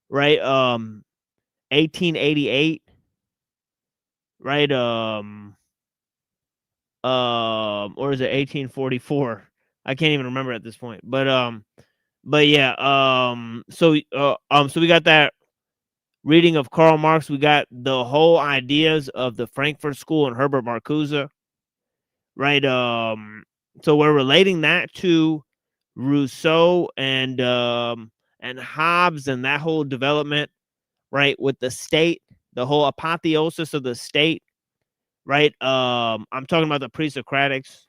right? 1888, right? Or is it 1844? I can't even remember at this point. But yeah, so we got that reading of Karl Marx. We got the whole ideas of the Frankfurt School and Herbert Marcuse, right? So we're relating that to Rousseau and Hobbes and that whole development, right, with the state, the whole apotheosis of the state, right? I'm talking about the pre-Socratics,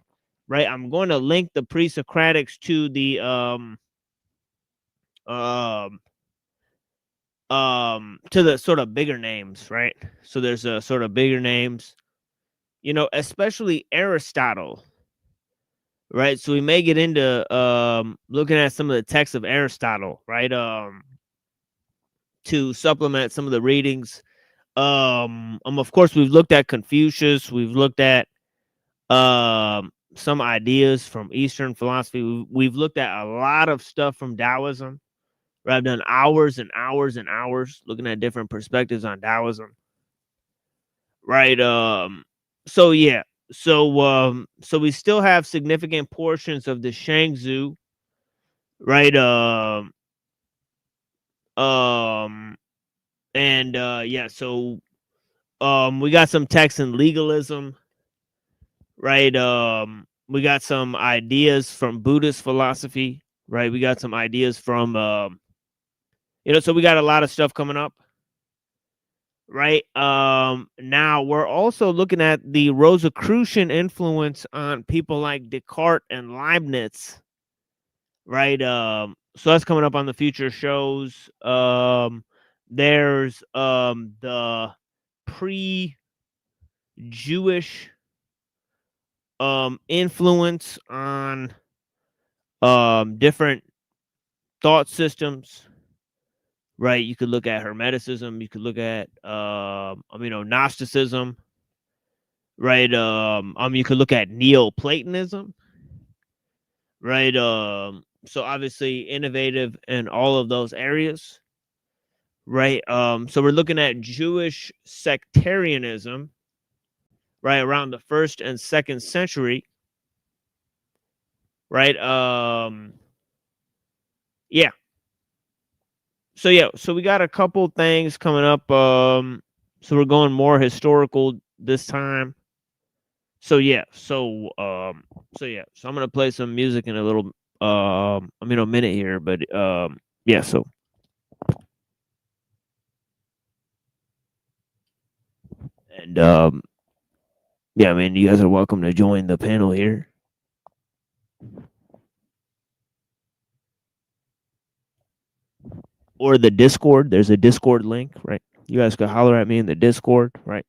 right? I'm going to link the pre-Socratics to the to the sort of bigger names, right? So there's a sort of bigger names, especially Aristotle, right? So we may get into looking at some of the texts of Aristotle, right? To supplement some of the readings. Of course, we've looked at Confucius. We've looked at some ideas from Eastern philosophy. We've looked at a lot of stuff from Taoism. Right? I've done hours and hours and hours looking at different perspectives on Taoism. Right. So yeah. So we still have significant portions of the Shangzu. Right. Yeah. So we got some texts in legalism. Right. We got some ideas from Buddhist philosophy. Right. We got some ideas from so we got a lot of stuff coming up. Right. Now we're also looking at the Rosicrucian influence on people like Descartes and Leibniz. Right. So that's coming up on the future shows. there's the pre-Jewish influence on different thought systems, right? You could look at Hermeticism, you could look at Gnosticism, right? You could look at Neoplatonism, right? So obviously innovative in all of those areas, right? So we're looking at Jewish sectarianism, right, around the 1st and 2nd century, right? Yeah. So we got a couple things coming up. So we're going more historical this time. So I'm gonna play some music in a little a minute here, but so and you guys are welcome to join the panel here. Or the Discord. There's a Discord link, right? You guys can holler at me in the Discord, right?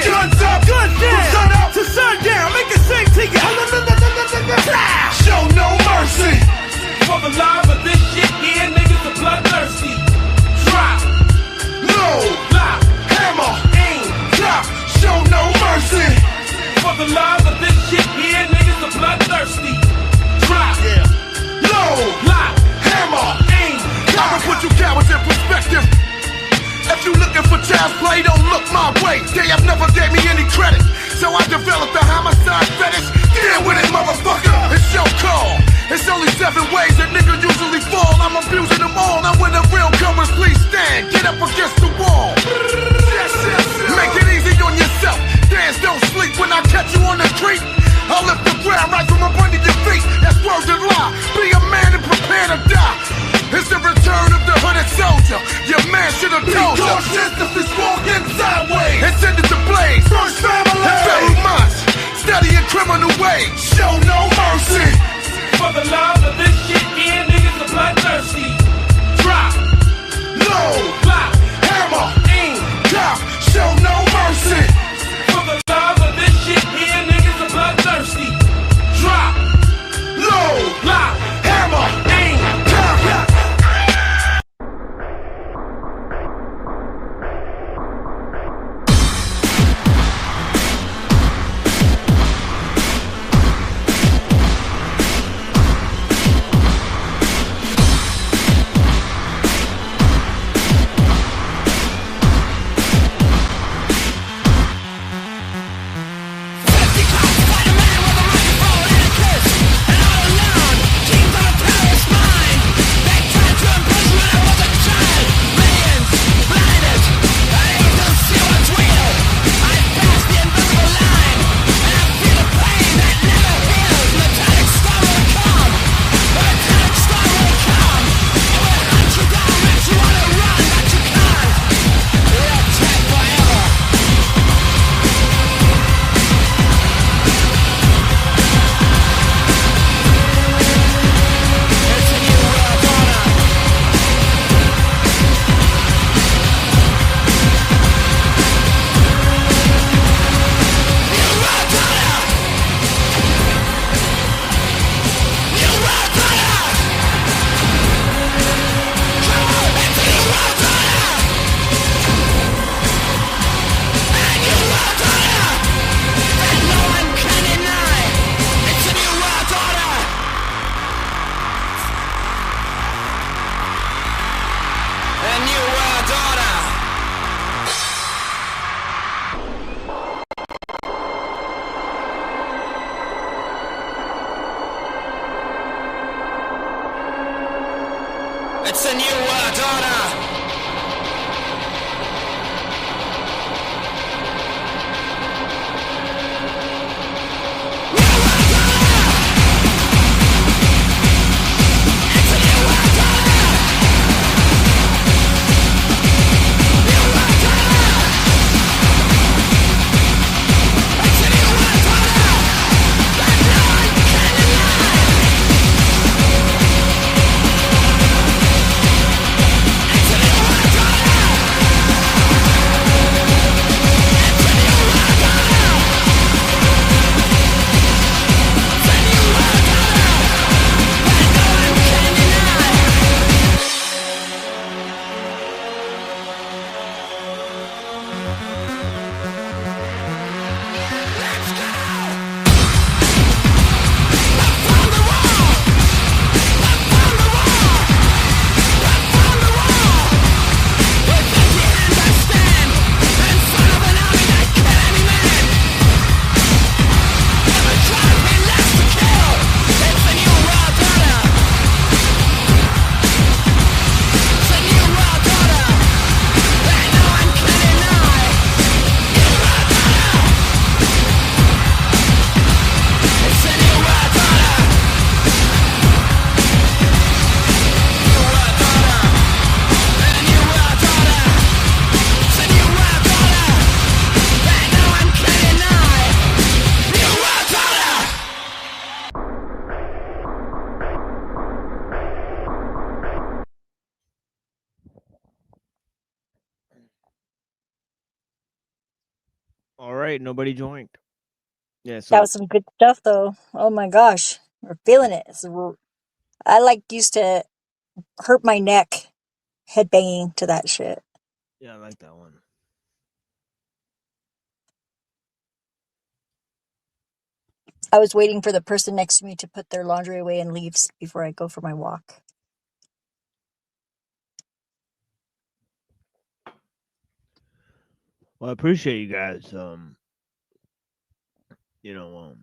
Guns up, guns down, to sundown. child's play don't look my way. They have never gave me any credit, so I developed a homicide fetish. Deal with it, motherfucker. It's your call. It's only 7 ways that nigga usually fall. I'm abusing them all. Now when the real comers, please stand. Get up against the wall. Make it easy on yourself. Dance, don't sleep when I catch you on the creek. I'll lift the ground right from up under your feet. That's word to lie. Be a man and prepare to die. It's the return of the hooded soldier. Your man should have told you. Cautiousness walking sideways. It's into the blaze. First family. And very much. Studying criminal ways. Show no mercy. For the love of this shit, yeah, niggas are bloodthirsty. Drop. Low. Clap. Hammer. Aim. Cop. Show no mercy. For the love of this shit, yeah, niggas are bloodthirsty. Drop. Low. Clap. Hammer. Aim. Cop. It's a new world order. All right, nobody joined. Yeah, That so was some good stuff, though. Oh my gosh, we're feeling it. I used to hurt my neck headbanging to that shit. yeah, I like that one. I was waiting for the person next to me to put their laundry away and leave before I go for my walk. Well, I appreciate you guys. You know,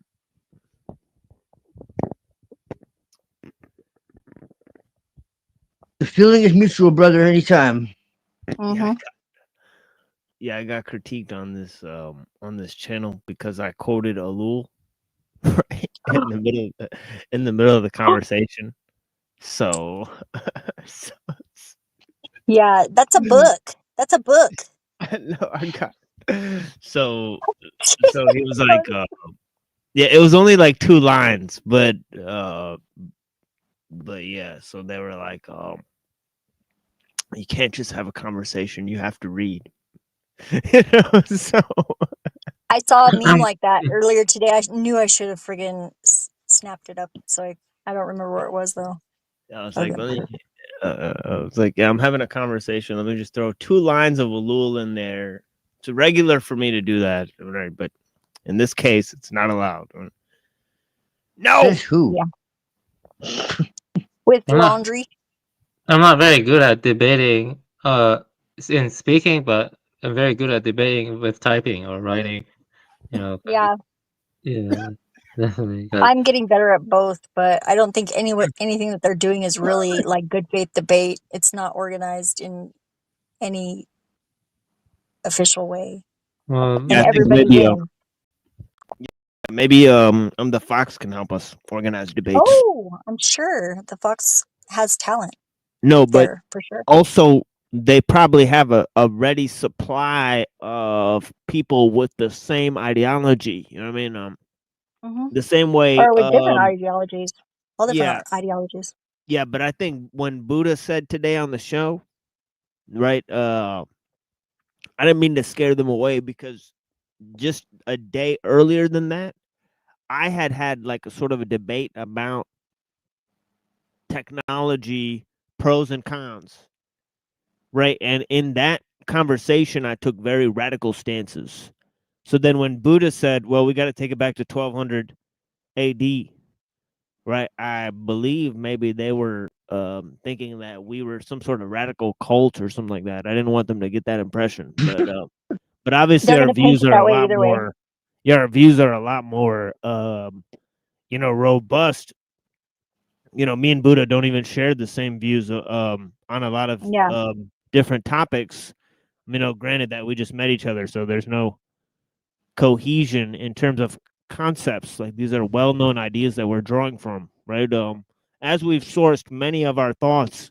The feeling is mutual, brother. Anytime. yeah, I got critiqued on this channel because I quoted ellul right in the middle of the conversation. So, so Yeah, that's a book. That's a book. no, I got so he was like, yeah, it was only like 2 lines, but yeah, so they were like, you can't just have a conversation, you have to read. You know, so I saw a meme like that earlier today. I knew I should have friggin' snapped it up. So I don't remember where it was though. I was Okay. like, yeah, I'm having a conversation. Let me just throw 2 lines of ellul in there. It's regular for me to do that, right? But in this case, it's not allowed. No. Says who? Yeah. With laundry. I'm not very good at debating in speaking, but I'm very good at debating with typing or writing. You know. Yeah. Yeah. Definitely. I'm getting better at both, but I don't think anything that they're doing is really like good faith debate. It's not organized in any official way. Well, And everybody maybe the Fox can help us organize debates. Oh, I'm sure the Fox has talent. No, but there, for sure. also they probably have a ready supply of people with the same ideology. You know what I mean? The same way. Or with different ideologies. All different yeah. ideologies. Yeah, but I think when Buddha said today on the show, right? I didn't mean to scare them away because just a day earlier than that, I had like a sort of a debate about technology pros and cons, right? And in that conversation, I took very radical stances. So then when Buddha said, well, we got to take it back to 1200 AD, right? I believe maybe they were thinking that we were some sort of radical cult or something like that. I didn't want them to get that impression, but obviously our views are a lot more. Yeah, our views are a lot more, robust. You know, me and Buddha don't even share the same views on a lot of different topics. You know, granted that we just met each other, so there's no cohesion in terms of concepts. Like these are well-known ideas that we're drawing from, right? As we've sourced many of our thoughts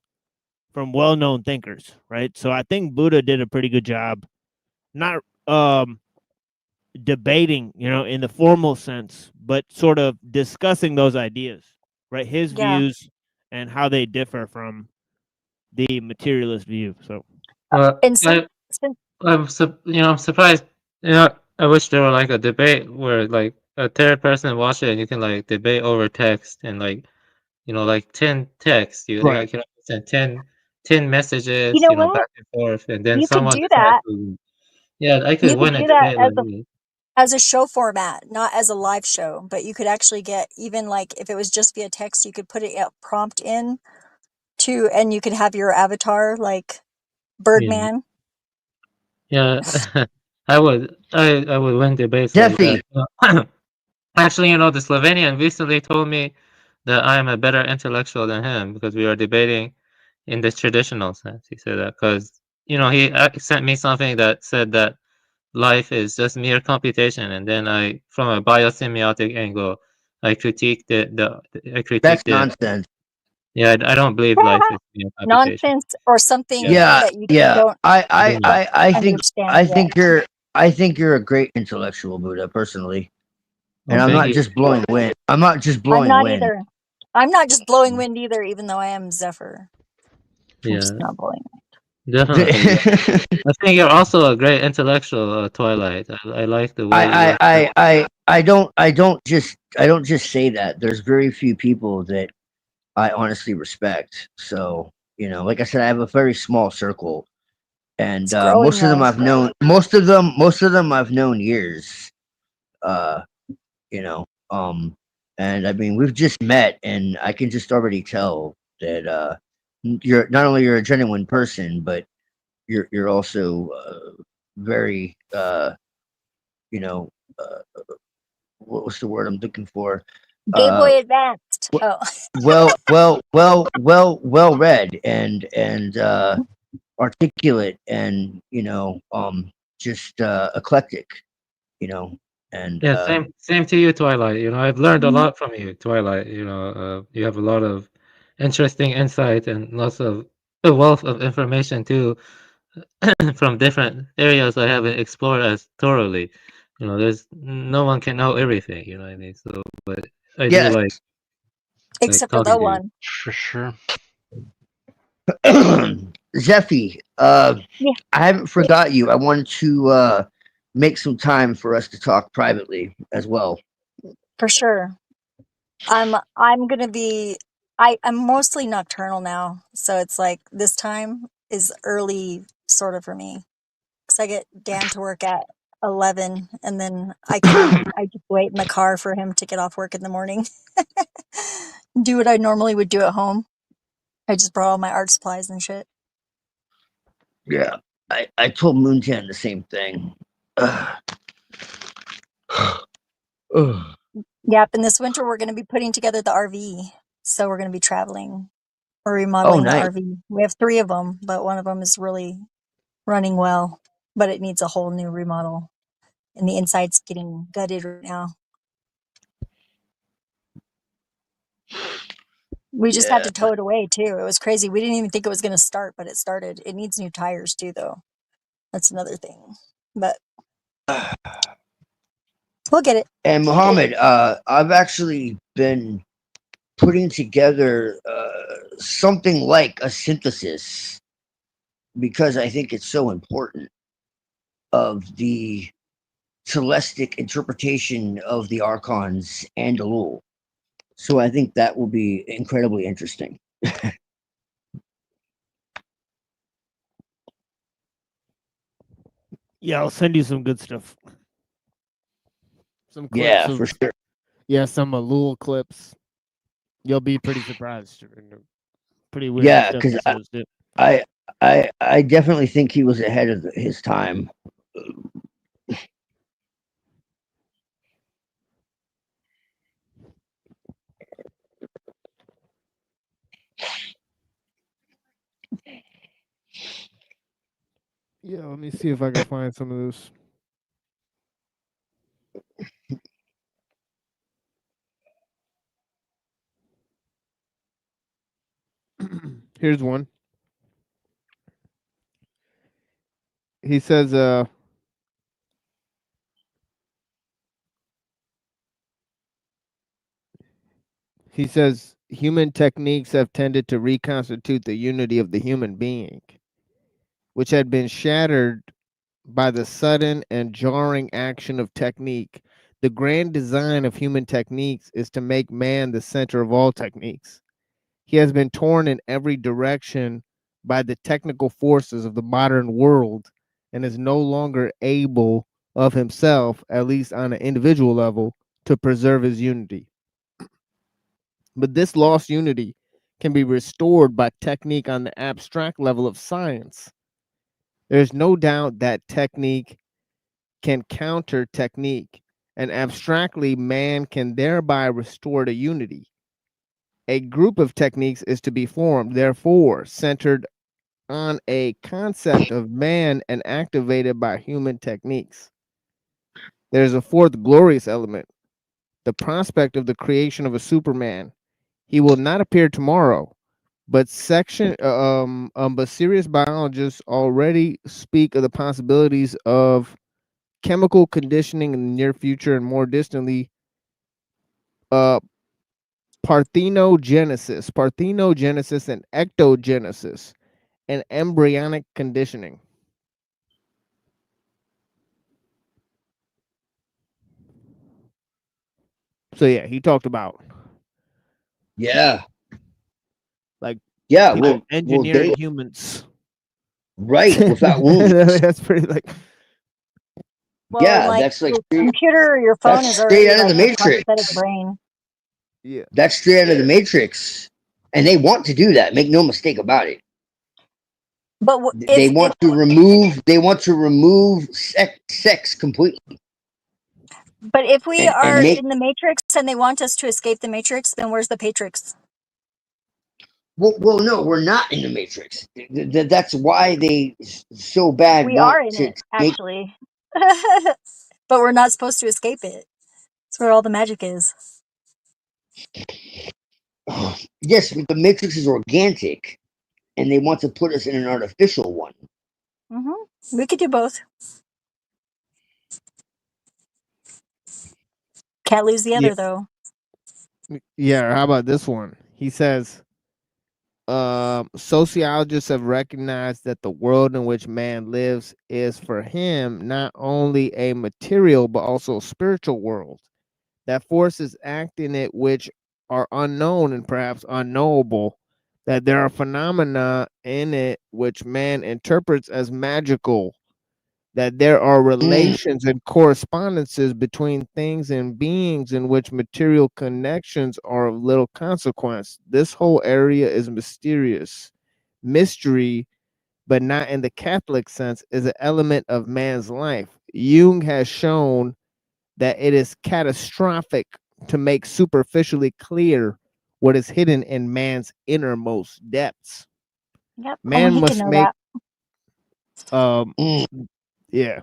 from well-known thinkers, right? So I think Buddha did a pretty good job, not debating, in the formal sense, but sort of discussing those ideas, right? His views and how they differ from the materialist view. So, I'm surprised. I wish there were like a debate where like a third person watch it and you can like debate over text and like, like 10 texts. You like send 10 messages, You know what? back and forth, and then You could someone do decides that. to. Yeah, I could You win could a do that debate like this. as a show format, not as a live show, but you could actually get, even like if it was just via text, you could put it prompt in to, and you could have your avatar like Birdman. Yeah, I would win debates like that. Actually, the Slovenian recently told me that I am a better intellectual than him because we were debating in the traditional sense. He said that because he sent me something that said that life is just mere computation, and then I, from a biosemiotic angle, I critiqued That's nonsense. Yeah, I don't believe life is mere computation. Nonsense or something Yeah, that you yeah. don't I understand yet. I think you're a great intellectual, Buddha, personally. And Well, I'm thank not you. just blowing wind. I'm not just blowing I'm not wind. either. I'm not just blowing wind either, even though I am Zephyr. I'm Yeah, just not blowing wind. definitely. I think you're also a great intellectual, Twilight. I like the way I don't just say that. There's very few people that I honestly respect. So, like I said, I have a very small circle. And most of them I've known I've known years. And I mean we've just met and I can just already tell that you're not only you're a genuine person, but you're also very you know, what was the word I'm looking for? Game Boy Advanced. Oh. Well read and articulate and just eclectic, and Yeah, same to you, Twilight. You know, I've learned a lot from you, Twilight. You know, you have a lot of interesting insight and lots of a wealth of information too from different areas I haven't explored as thoroughly. You know, there's no one can know everything. You know what I mean? So, but I do yes. like Except for talking the to you. one. For sure. Zeffy, Yeah. I haven't forgot you. I wanted to make some time for us to talk privately as well. For sure. I'm gonna be I'm mostly nocturnal now, so it's like this time is early sort of for me. Cause I get Dan to work at 11, and then I just wait in the car for him to get off work in the morning. Do what I normally would do at home. I just brought all my art supplies and shit. Yeah, I told Moontan the same thing. Ugh. Yep, and this winter we're gonna be putting together the RV. So we're gonna be traveling or Oh, remodeling the nice. RV. We have 3 of them, but one of them is really running well, but it needs a whole new remodel. And the inside's getting gutted right now. We just had Yeah. to tow it away too. It was crazy. We didn't even think it was going to start, but it started. It needs new tires too, though. That's another thing. But we'll get it. And Mohammed, I've actually been putting together something like a synthesis because I think it's so important of the celestic interpretation of the archons and ellul. So I think that will be incredibly interesting. Yeah, I'll send you some good stuff. Some clips Yeah, of, for sure. yeah, some ellul clips. You'll be pretty surprised. Pretty weird Yeah, stuff because he shows too. I definitely think he was ahead of his time. Yeah, let me see if I can find some of this. Here's one. He says, human techniques have tended to reconstitute the unity of the human being, which had been shattered by the sudden and jarring action of technique. The grand design of human techniques is to make man the center of all techniques. He has been torn in every direction by the technical forces of the modern world and is no longer able of himself, at least on an individual level, to preserve his unity. But this lost unity can be restored by technique on the abstract level of science. There's no doubt that technique can counter technique, and abstractly, man can thereby restore the unity. A group of techniques is to be formed, therefore, centered on a concept of man and activated by human techniques. There's a fourth glorious element, the prospect of the creation of a Superman. He will not appear tomorrow, but but serious biologists already speak of the possibilities of chemical conditioning in the near future and more distantly, parthenogenesis and ectogenesis, and embryonic conditioning. So yeah, he talked about Yeah. like Yeah, people well, engineering they humans. right without wounds. That's pretty like Well, Yeah, like that's like your computer or your phone that's is straight already out of like the a Matrix. prosthetic brain. Yeah, That's straight out of the Matrix, and they want to do that. Make no mistake about it. But They want to remove sex completely. But if we and are make in the Matrix and they want us to escape the Matrix, then where's the Patrix? well, no, we're not in the Matrix. That's why they so bad We want are in to it, make. actually. But we're not supposed to escape it. It's where all the magic is. Yes, but the Matrix is organic, and they want to put us in an artificial one. We could do both. Can't lose the other, though. Yeah, how about this one? He says, sociologists have recognized that the world in which man lives is for him not only a material but also a spiritual world. That forces act in it which are unknown and perhaps unknowable, that there are phenomena in it which man interprets as magical, that there are relations and correspondences between things and beings in which material connections are of little consequence. This whole area is mysterious. Mystery, but not in the Catholic sense, is an element of man's life. Jung has shown that it is catastrophic to make superficially clear what is hidden in man's innermost depths. Yep, Man only he must can know make that. yeah.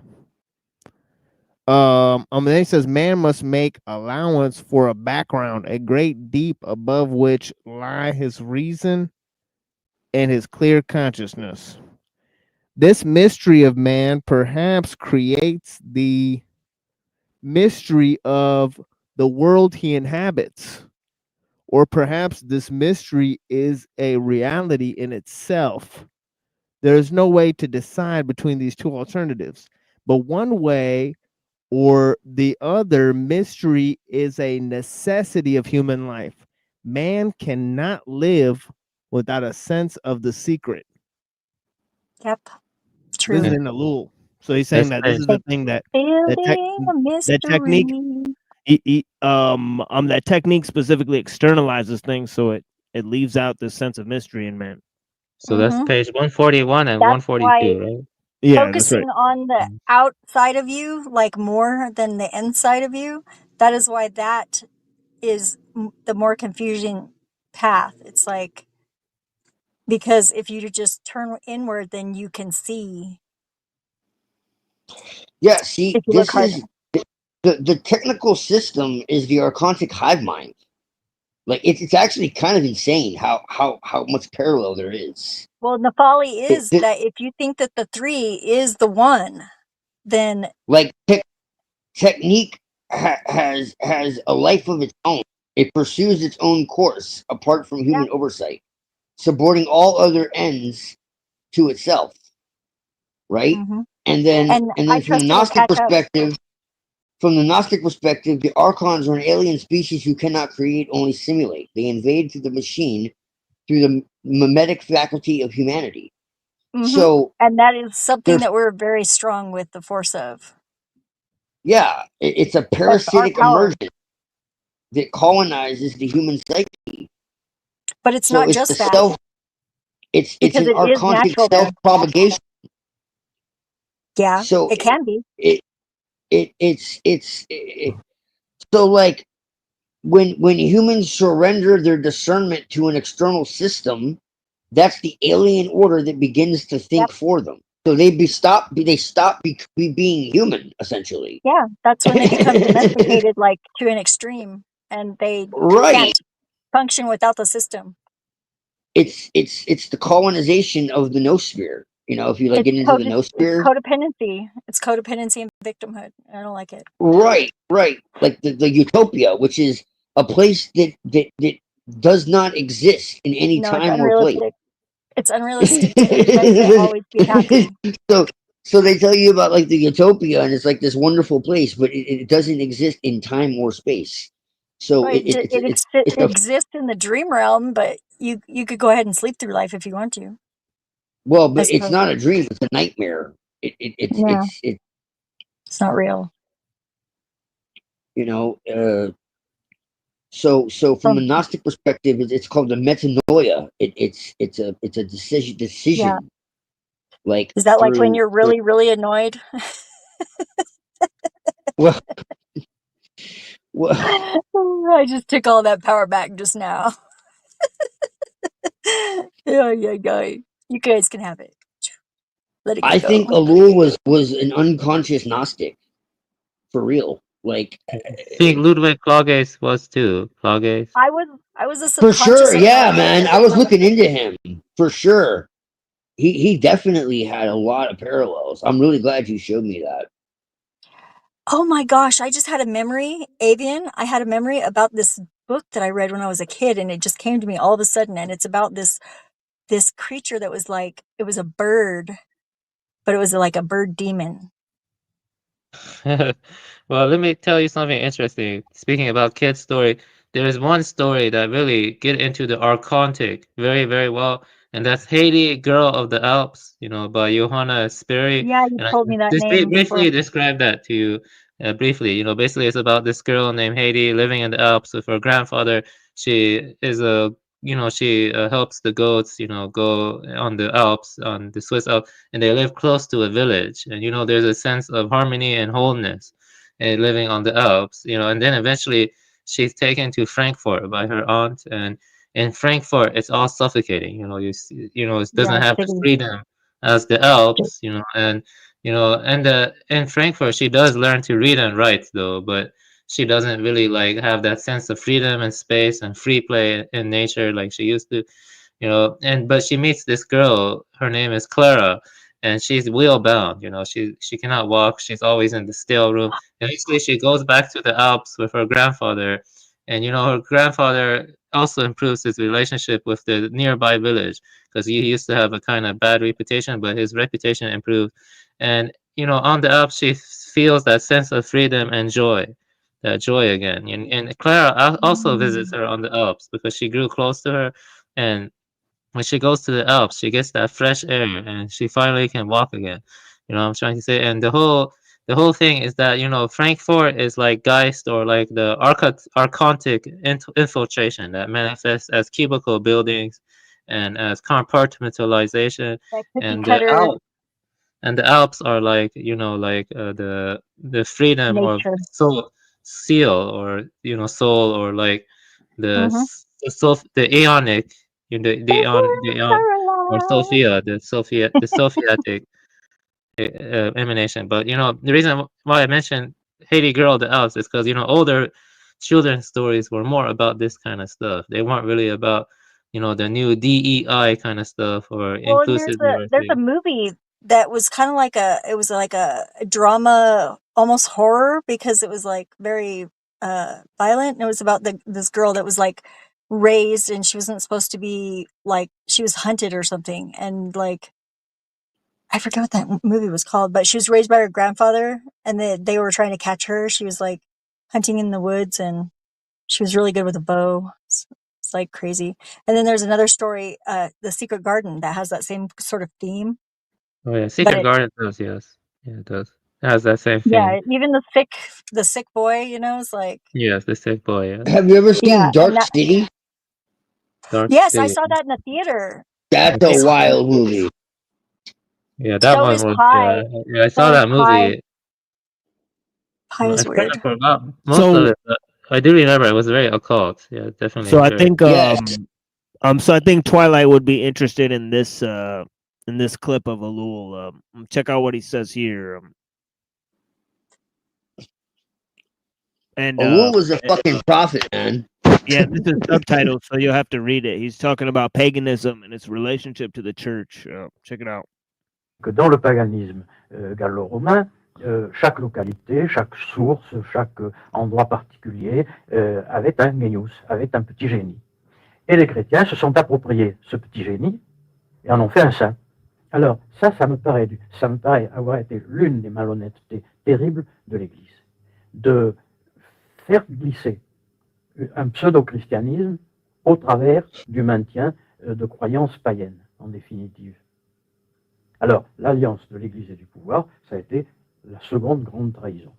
Then he says man must make allowance for a background a great deep above which lie his reason and his clear consciousness. This mystery of man perhaps creates the mystery of the world he inhabits, or perhaps this mystery is a reality in itself. There is no way to decide between these two alternatives, but one way or the other, mystery is a necessity of human life. Man cannot live without a sense of the secret. Yep, This is true. in the Ellul. So he's saying that this is the thing that Building a that technique mystery. that technique specifically externalizes things, so it leaves out this sense of mystery in man. So that's page 141 and That's why 142, right? Yeah, that's right. focusing on the outside of you, like more than the inside of you, that is why that is the more confusing path. It's like, because if you just turn inward, then you can see Yeah, see, if you look this harder. is the technical system is the archontic hive mind. Like it's actually kind of insane how much parallel there is. Well, the folly is that if you think that the 3 is the 1, then Like technique has a life of its own. It pursues its own course apart from human oversight, subordinating all other ends to itself. Right? And then I from the trust it'll Gnostic catch up. perspective, the archons are an alien species who cannot create, only simulate. They invade through the machine, through the mimetic faculty of humanity. So and that is something they're that we're very strong with the force of. yeah, it's a That's our parasitic power. emergence that colonizes the human psyche. But it's So not it's the just that. self. It's Because an it is archontic natural there. self-propagation. Yeah, So it can be. So like when humans surrender their discernment to an external system, that's the alien order that begins to think for them. So they stop being human, essentially. Yeah, that's when they become domesticated, like to an extreme, and they Right. can't function without the system. It's the colonization of the noosphere. You know, if you like get into the noosphere. Codependency. It's codependency and victimhood. I don't like it. Right. Like the utopia, which is a place that does not exist in any No, it's time or place. unrealistic. It's unrealistic to expect to always be happy. So they tell you about like the utopia, and it's like this wonderful place, but it doesn't exist in time or space. So Well, it exists in the dream realm, but you could go ahead and sleep through life if you want to. well, but it's not a dream; it's a nightmare. It's not real. You know. So from the Gnostic perspective, it's called the metanoia. It's a decision. Like, Is that like when through you're really, really annoyed? well, well, I just took all that power back just now. Yeah. You guys can have it. Let it I think go. Ellul was an unconscious Gnostic, for real. Like, I think Ludwig Klages was too. Klages. I was a for subconscious. sure, yeah, man. I was looking into him for sure. He definitely had a lot of parallels. I'm really glad you showed me that. Oh my gosh, I just had a memory, Avian. I had a memory about this book that I read when I was a kid, and it just came to me all of a sudden, and it's about this creature that was like, it was a bird, but it was like a bird demon. Well, let me tell you something interesting. Speaking about kids' story, there is one story that really get into the Archontic very, very well, and that's Haiti, Girl of the Alps, by Johanna Sperry. Yeah, you And I told me that just name before. briefly describe that to you, briefly. Basically it's about this girl named Haiti living in the Alps with her grandfather. She is she helps the goats, go on the Alps, on the Swiss Alps, and they live close to a village. And there's a sense of harmony and wholeness living on the Alps. And then eventually she's taken to Frankfurt by her aunt, and in Frankfurt it's all suffocating. It doesn't Yeah, have the city. freedom as the Alps. In Frankfurt she does learn to read and write though, but she doesn't really like have that sense of freedom and space and free play in nature like she used to. But she meets this girl, her name is Clara, and she's wheel bound. She cannot walk, she's always in the still room. And basically she goes back to the Alps with her grandfather, and her grandfather also improves his relationship with the nearby village, because he used to have a kind of bad reputation, but his reputation improved. And on the Alps she feels that sense of freedom and joy, that joy again. And Clara also visits her on the Alps because she grew close to her. And when she goes to the Alps, she gets that fresh air, and she finally can walk again. What I'm trying to say. And the whole thing is that Frankfurt is like Geist, or like the Archontic infiltration that manifests as cubicle buildings and as compartmentalization. That cookie And cutter the Alps are like the freedom of nature. soul, seal, or soul, or like the Mm-hmm. the aeonic, the aeon, or Sophia, the Sophiatic emanation. But the reason why I mentioned Haiti Girl of the Alps is because older children's stories were more about this kind of stuff. They weren't really about the new DEI kind of stuff, or Well, and inclusive there's a diversity. movie that was kind of like it was like a drama, almost horror, because it was like very violent. And it was about this girl that was like raised, and she wasn't supposed to be, like, she was hunted or something, and like I forget what that movie was called, but she was raised by her grandfather, and they were trying to catch her. She was like hunting in the woods, and she was really good with a bow. It's like crazy. And then there's another story, The Secret Garden, that has that same sort of theme. Oh yeah, But Secret Garden does, yes. Yeah, it does. It has that same theme. yeah, even the sick boy, is like, Yes, the sick boy, yeah. Have you ever seen yeah, and Dark that, City? Dark yes, I City. saw that in the theater. That's a wild movie. Yeah, that So one is was, Pi. yeah, I saw So is that Pi. movie. Pi I is kind weird. of forgot most So- of it, but I do remember it was very occult. Yeah, definitely. So I very- think so I think Twilight would be interested in this clip of Ellul. Check out what he says here. And Ellul was a fucking prophet, man. yeah, this is subtitled, so you'll have to read it. He's talking about paganism and its relationship to the church. Check it out. Que dans le paganisme gallo-romain, chaque localité, chaque source, chaque endroit particulier avait un genius, avait un petit génie. Et les chrétiens se sont appropriés ce petit génie et en ont fait un saint. Alors, ça me paraît avoir été l'une des malhonnêtetés terribles de l'Église, de faire glisser un pseudo-christianisme au travers du maintien de croyances païennes, en définitive. Alors, l'alliance de l'Église et du pouvoir, ça a été la seconde grande trahison.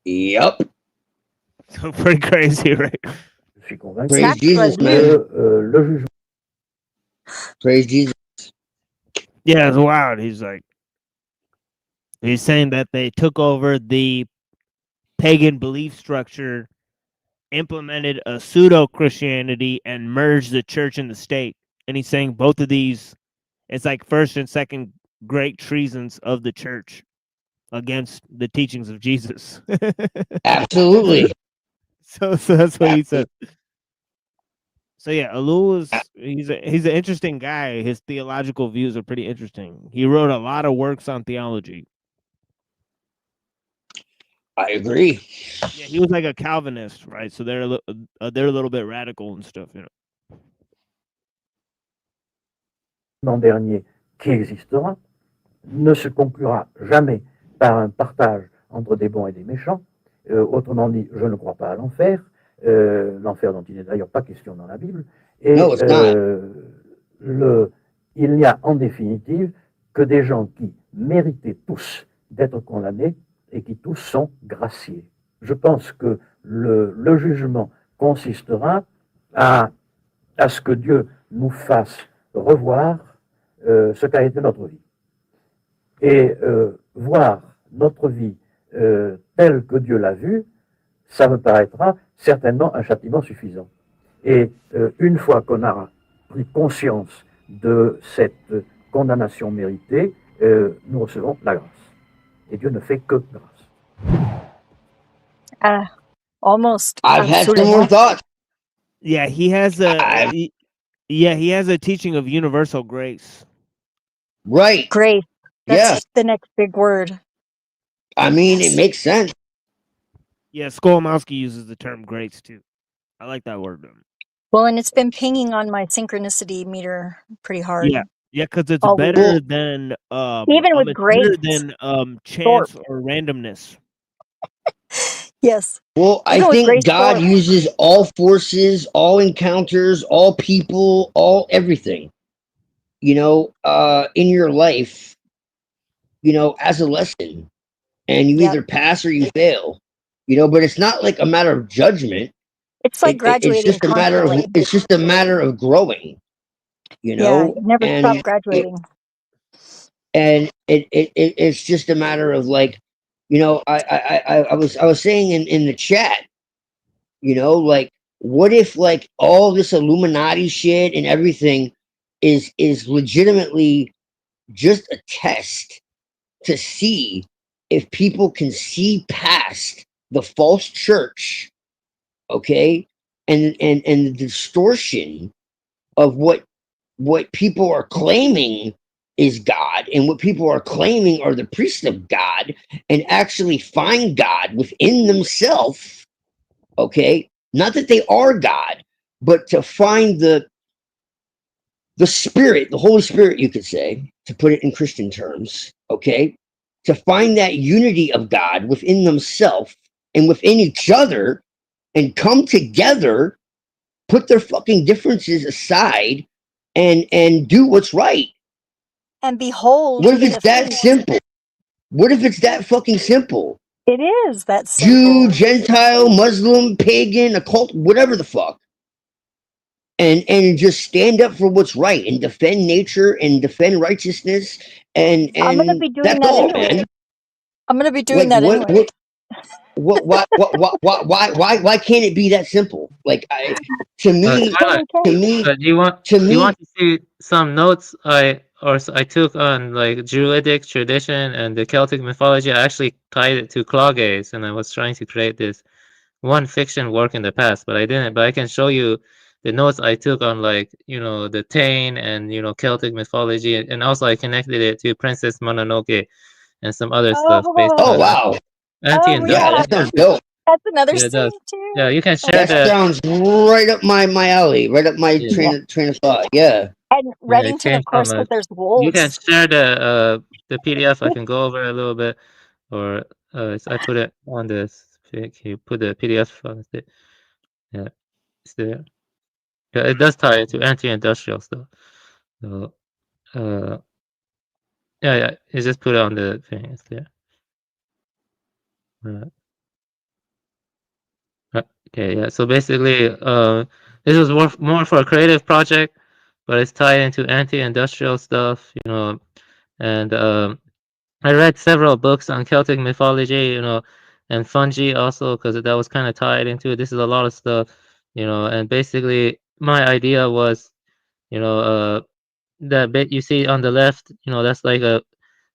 Yep. So pretty crazy, right? Je suis convaincu Praise Jesus, man. que le jugement Praise Jesus. Yeah, it's wild. He's saying that they took over the pagan belief structure, implemented a pseudo Christianity, and merged the church and the state. And he's saying both of these, it's like first and second great treasons of the church against the teachings of Jesus. Absolutely. So that's what he said. So yeah, Ellul he's an interesting guy. His theological views are pretty interesting. He wrote a lot of works on theology. I agree. Yeah, he was like a Calvinist, right? So they're a little bit radical and stuff, you know. L'an dernier qui existera ne se conclura jamais par un partage entre des bons et des méchants. Autrement dit, je ne crois pas à l'enfer, l'enfer dont il n'est d'ailleurs pas question dans la Bible. Et No, it's not. il n'y a en définitive que des gens qui méritaient tous d'être condamnés et qui tous sont graciés. Je pense que le jugement consistera à ce que Dieu nous fasse revoir ce qu'a été notre vie. Et voir notre vie telle que Dieu l'a vue, ça me paraîtra certainement un châtiment suffisant. Et une fois qu'on a pris conscience de cette condamnation méritée, nous recevons la grâce. Et Dieu ne fait que grâce. Almost. I've had similar thoughts. Yeah, he has a teaching of universal grace. Right. Grace. That's Yeah. the next big word. I mean, it makes sense. Yeah, Skolomowski uses the term grace too. I like that word. Well, and it's been pinging on my synchronicity meter pretty hard. Yeah, because it's all better week. than Even with it's better grace. than chance or randomness. Yes. Well, I Even with think grace God Thorpe. uses all forces, all encounters, all people, all everything, you know, in your life, you know, as a lesson. And you Yep. either pass or you fail, you know, but it's not like a matter of judgment. It's like It's graduating just a matter of constantly. it's just a matter of growing, you Yeah, know, you never stop and graduating. it's just a matter of like, you know, I was saying in the chat, you know, like what if like all this Illuminati shit and everything is legitimately just a test to see if people can see past the false church, okay, and the distortion of what people are claiming is God and what people are claiming are the priests of God, and actually find God within themselves, okay? Not that they are God, but to find the Spirit, the Holy Spirit, you could say, to put it in Christian terms, okay? To find that unity of God within themselves and within each other, and come together, put their fucking differences aside, and do what's right. And behold, What if the it's that saints. simple? What if it's that fucking simple? It is that simple. Jew, Gentile, Muslim, pagan, occult, whatever the fuck. And just stand up for what's right and defend nature and defend righteousness, and I'm gonna be doing that's that all, anyway. man. I'm gonna be doing Like that anyway. why can't it be that simple? Like to me, Do you want to see some notes I took on like Druidic tradition and the Celtic mythology? I actually tied it to Clogaze, and I was trying to create this one fiction work in the past, but I didn't. But I can show you the notes I took on, like, you know, the Tain and, you know, Celtic mythology, and also I connected it to Princess Mononoke and some other stuff based oh on wow, anti-industrial. yeah, that sounds dope. That's another Yeah, it does. thing too. Yeah, you can share That sounds right up my alley, right up my Yeah. train of thought. Yeah. And Yeah, it Reddington, came of course, from because there's you can wolves. share the PDF. I can go over a little bit, or I put it on this. You put the PDF on it. Yeah, it's there. Yeah, it does tie into anti-industrial stuff. So, yeah, you just put it on the thing. It's there. Okay, yeah. So basically, this was more for a creative project, but it's tied into anti-industrial stuff, you know. And I read several books on Celtic mythology, you know, and fungi also, because that was kind of tied into it. This is a lot of stuff, you know. And basically, my idea was, you know, that bit you see on the left, you know, that's like a,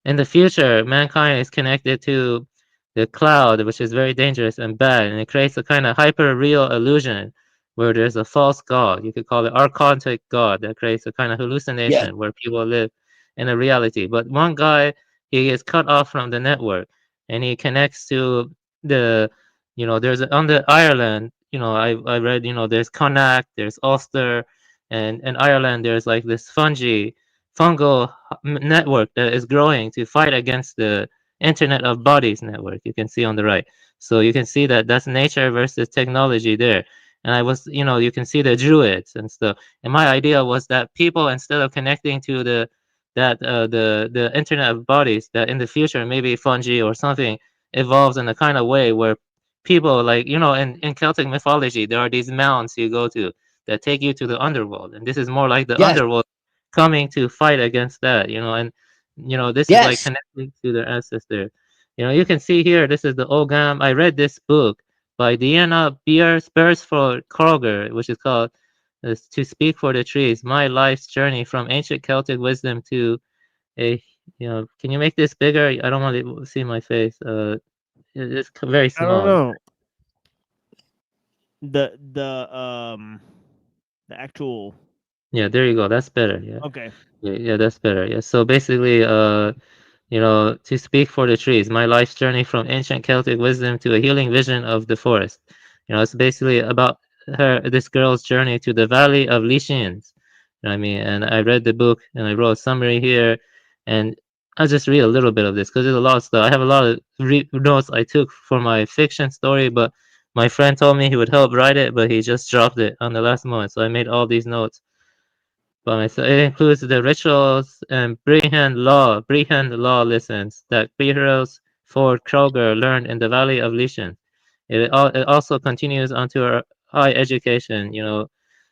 in the future, mankind is connected to the cloud, which is very dangerous and bad, and it creates a kind of hyper-real illusion where there's a false god. You could call it archontic god that creates a kind of hallucination where people live in a reality. But one guy, he is cut off from the network, and he connects to the, you know, there's on the Ireland, you know, I read, you know, there's Connacht, there's Ulster, and in Ireland there's like this fungal network that is growing to fight against the Internet of Bodies network. You can see on the right. So you can see that that's nature versus technology there. And I was, you know, you can see the druids and stuff. And my idea was that people, instead of connecting to the Internet of Bodies, that in the future maybe fungi or something evolves in a kind of way where people, like, you know, in Celtic mythology there are these mounds you go to that take you to the underworld, and this is more like the underworld coming to fight against that, you know. And you know, this is like connecting to their ancestor. You know, you can see here, this is the Ogam. I read this book by Diana Beresford Kroger, which is called To Speak for the Trees, My Life's Journey from Ancient Celtic Wisdom to a, you know, can you make this bigger? I don't want to see my face. It's very I don't small. know. The actual. Yeah, there you go. That's better. Yeah. Okay. Yeah, that's better. Yeah. So basically, you know, To Speak for the Trees, My Life's Journey from Ancient Celtic Wisdom to a Healing Vision of the Forest. You know, it's basically about this girl's journey to the Valley of Lishins. You know what I mean? And I read the book and I wrote a summary here, and I'll just read a little bit of this because there's a lot of stuff. I have a lot of notes I took for my fiction story, but my friend told me he would help write it, but he just dropped it on the last moment. So I made all these notes by myself. It includes the rituals and Brehend law lessons that Beatles Ford Kroger learned in the Valley of Lishan. It also continues onto her high education, you know.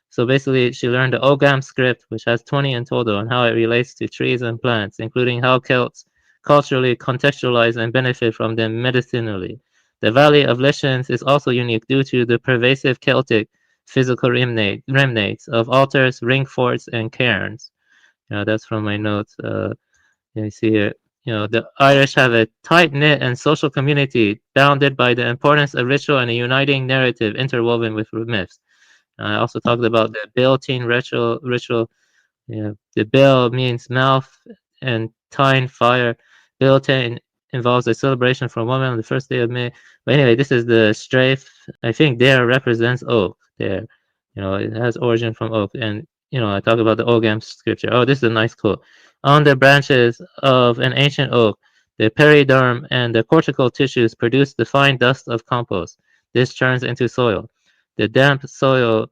So basically, she learned the Ogam script, which has 20 in total, and how it relates to trees and plants, including how Celts culturally contextualize and benefit from them medicinally. The Valley of Lishans is also unique due to the pervasive Celtic physical remnants of altars, ring forts, and cairns. You know, that's from my notes. You see here, you know, the Irish have a tight-knit and social community bounded by the importance of ritual and a uniting narrative interwoven with myths. I also talked about the Beltane ritual. You know, the bell means mouth and tine fire. Beltane involves a celebration for a woman on the first day of May. But anyway, this is the strafe. I think there represents oak there. You know, it has origin from oak. And, you know, I talk about the Ogam scripture. Oh, this is a nice quote. On the branches of an ancient oak, the periderm and the cortical tissues produce the fine dust of compost. This turns into soil. The damp soil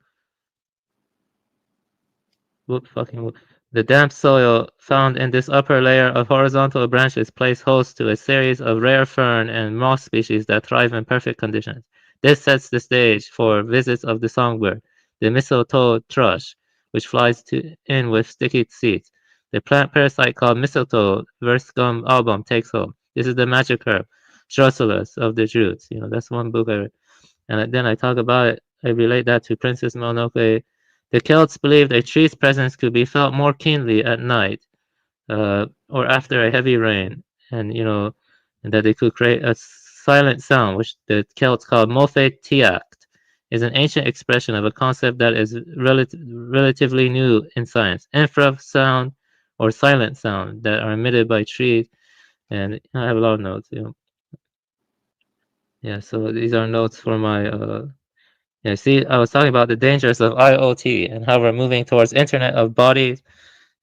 The damp soil found in this upper layer of horizontal branches plays host to a series of rare fern and moss species that thrive in perfect conditions. This sets the stage for visits of the songbird, the mistletoe thrush, which flies in with sticky seeds. The plant parasite called mistletoe Verscum album takes home. This is the magic herb, Schrocelus of the Druids. You know, that's one book I read. And then I talk about it. I relate that to Princess Mononoke. The Celts believed a tree's presence could be felt more keenly at night, or after a heavy rain, and you know, and that they could create a silent sound, which the Celts called Mofe Tiacht, is an ancient expression of a concept that is relatively new in science. Infrasound or silent sound that are emitted by trees, and I have a lot of notes. You know. Yeah, so these are notes for my. Yeah, see, I was talking about the dangers of IoT and how we're moving towards Internet of Bodies.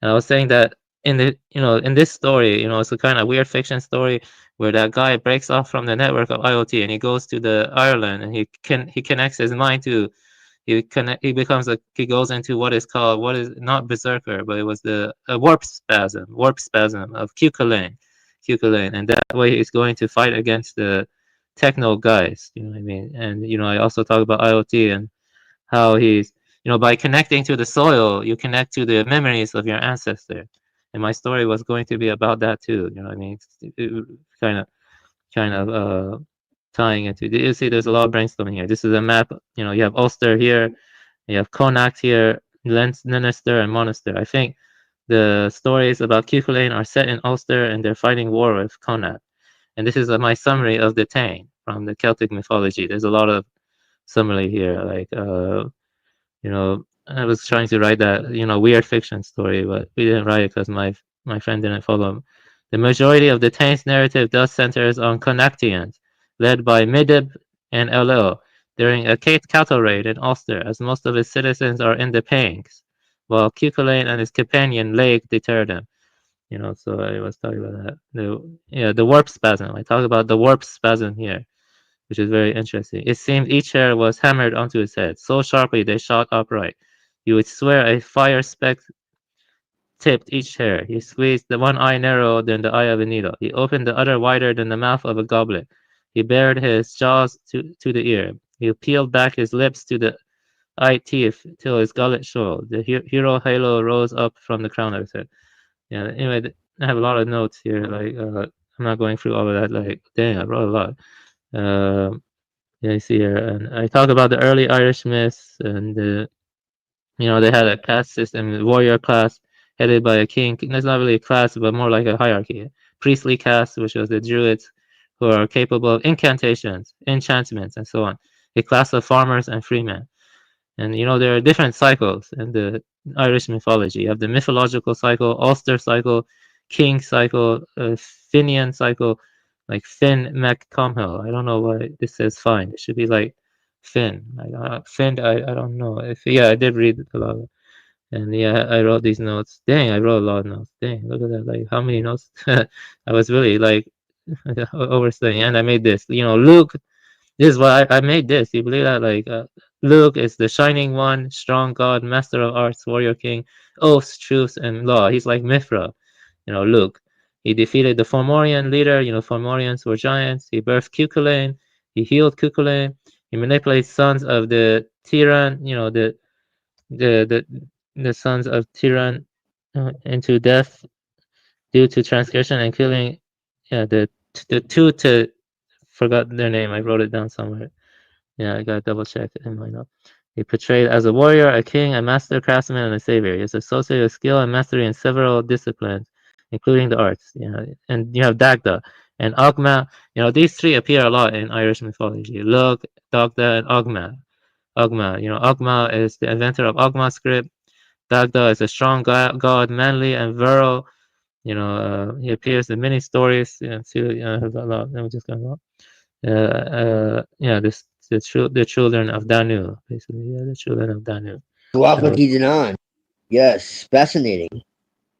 And I was saying that in this story, you know, it's a kind of weird fiction story where that guy breaks off from the network of IoT and he goes to the Ireland and he connects his mind to he goes into what is not berserker, but it was the warp spasm of Cuchulainn, and that way he's going to fight against the techno guys, you know what I mean? And you know, I also talk about IoT and how he's, by connecting to the soil, you connect to the memories of your ancestor. And my story was going to be about that too. You know what I mean? Kind of tying into. You see, there's a lot of brainstorming here. This is a map. You have Ulster here, you have Connacht here, Leinster, and Munster. I think the stories about Cuchulainn are set in Ulster, and they're fighting war with Connacht. And this is my summary of the Tain from the Celtic mythology. There's a lot of summary here, like I was trying to write that weird fiction story, but we didn't write it because my friend didn't follow. The majority of the Tain's narrative thus centers on Connachtians, led by Midib and ellul, during a cattle raid in Ulster, as most of its citizens are in the Pangs, while Cuchulainn and his companion Lake deter them. So I was talking about that. The warp spasm. I talk about the warp spasm here, which is very interesting. It seemed each hair was hammered onto his head, so sharply they shot upright. You would swear a fire speck tipped each hair. He squeezed the one eye narrower than the eye of a needle. He opened the other wider than the mouth of a goblet. He bared his jaws to the ear. He peeled back his lips to the eye teeth till his gullet showed. The hero halo rose up from the crown of his head. Anyway, I have a lot of notes here. I'm not going through all of that. Dang, I wrote a lot. You see here, and I talk about the early Irish myths, and they had a caste system, warrior class headed by a king. That's not really a class, but more like a hierarchy. Priestly caste, which was the Druids, who are capable of incantations, enchantments, and so on. A class of farmers and freemen. And there are different cycles in the Irish mythology. You have the mythological cycle, Ulster cycle, king cycle, Finian cycle, like Finn MacComhill. I don't know why this says fine. It should be like Finn. Finn, I don't know. I did read a lot. And I wrote these notes. Dang, I wrote a lot of notes. Dang, look at that. Like, how many notes? I was really overstudying. And I made this. Luke, this is why I made this. You believe that? Luke is the shining one, strong god, master of arts, warrior king, oaths, truths, and law. He's like Mithra, Luke. He defeated the Fomorian leader. Fomorians were giants. He birthed Cuchulainn. He healed Cuchulainn. He manipulates sons of the Tiran, the sons of Tiran into death due to transgression and killing. The two to forgot their name. I wrote it down somewhere. I gotta double check it in my note. He portrayed as a warrior, a king, a master craftsman, and a savior. He is associated with skill and mastery in several disciplines, including the arts. And you have Dagda and Ogma. These three appear a lot in Irish mythology. Lug, Dagda, and Ogma. Ogma is the inventor of Ogma script. Dagda is a strong god, manly and virile. He appears in many stories. Let me just go on. The children of Danu, basically. The children of Danu. Yes, fascinating.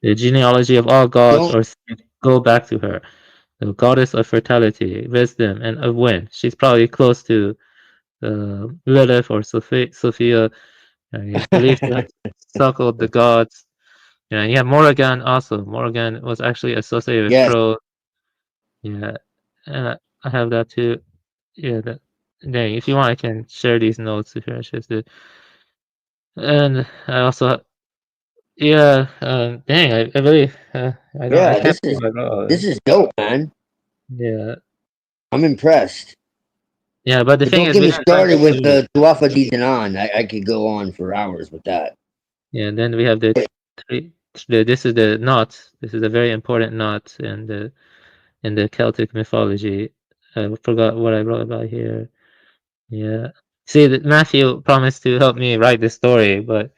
The genealogy of all gods or saints go back to her. The goddess of fertility, wisdom, and of wind. She's probably close to Lilith or Sophia. He's believed to have suckled the gods. And you have Morrigan also. Morrigan was actually associated with crows. And I have that too. Dang, if you want, I can share these notes if you're interested. And I also, dang, I really, I don't. This is dope, man. Yeah, I'm impressed. Yeah, but the thing don't is, get me started with the Tuatha Dé Danann. I could go on for hours with that. Yeah, and then we have the this is the knot. This is a very important knot in the Celtic mythology. I forgot what I wrote about here. Yeah. See, Matthew promised to help me write the story, but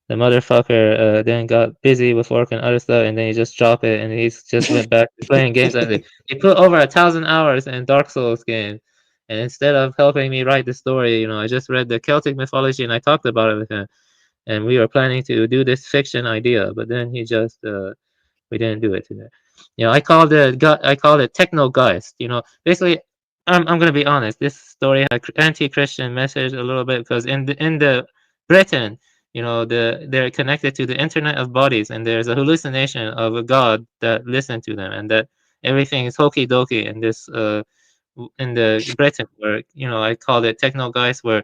the motherfucker then got busy with work and other stuff, and then he just dropped it, and he's just went back to playing games. He put over 1,000 hours in Dark Souls game, and instead of helping me write the story, I just read the Celtic mythology and I talked about it with him, and we were planning to do this fiction idea, but then he just we didn't do it today. I called it Techno-Geist. Basically, I'm gonna be honest. This story had anti-Christian message a little bit because in the Britain, they're connected to the Internet of Bodies, and there's a hallucination of a god that listened to them, and that everything is hokey dokey in this in the Britain, where I called it Techno-Geist, where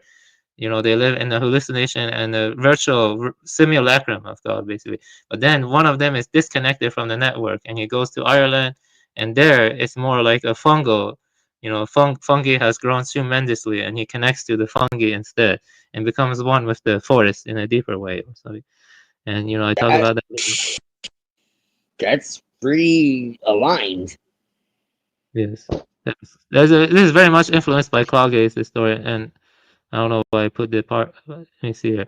You know, they live in a hallucination and a virtual simulacrum of God, basically. But then one of them is disconnected from the network, and he goes to Ireland, and there it's more like a fungal. You know, fungi has grown tremendously, and he connects to the fungi instead, and becomes one with the forest in a deeper way. Or something. And you know, I talk about that. That's pretty aligned. Yes, this is very much influenced by Claudius, the story, and I don't know why I put the part. Let me see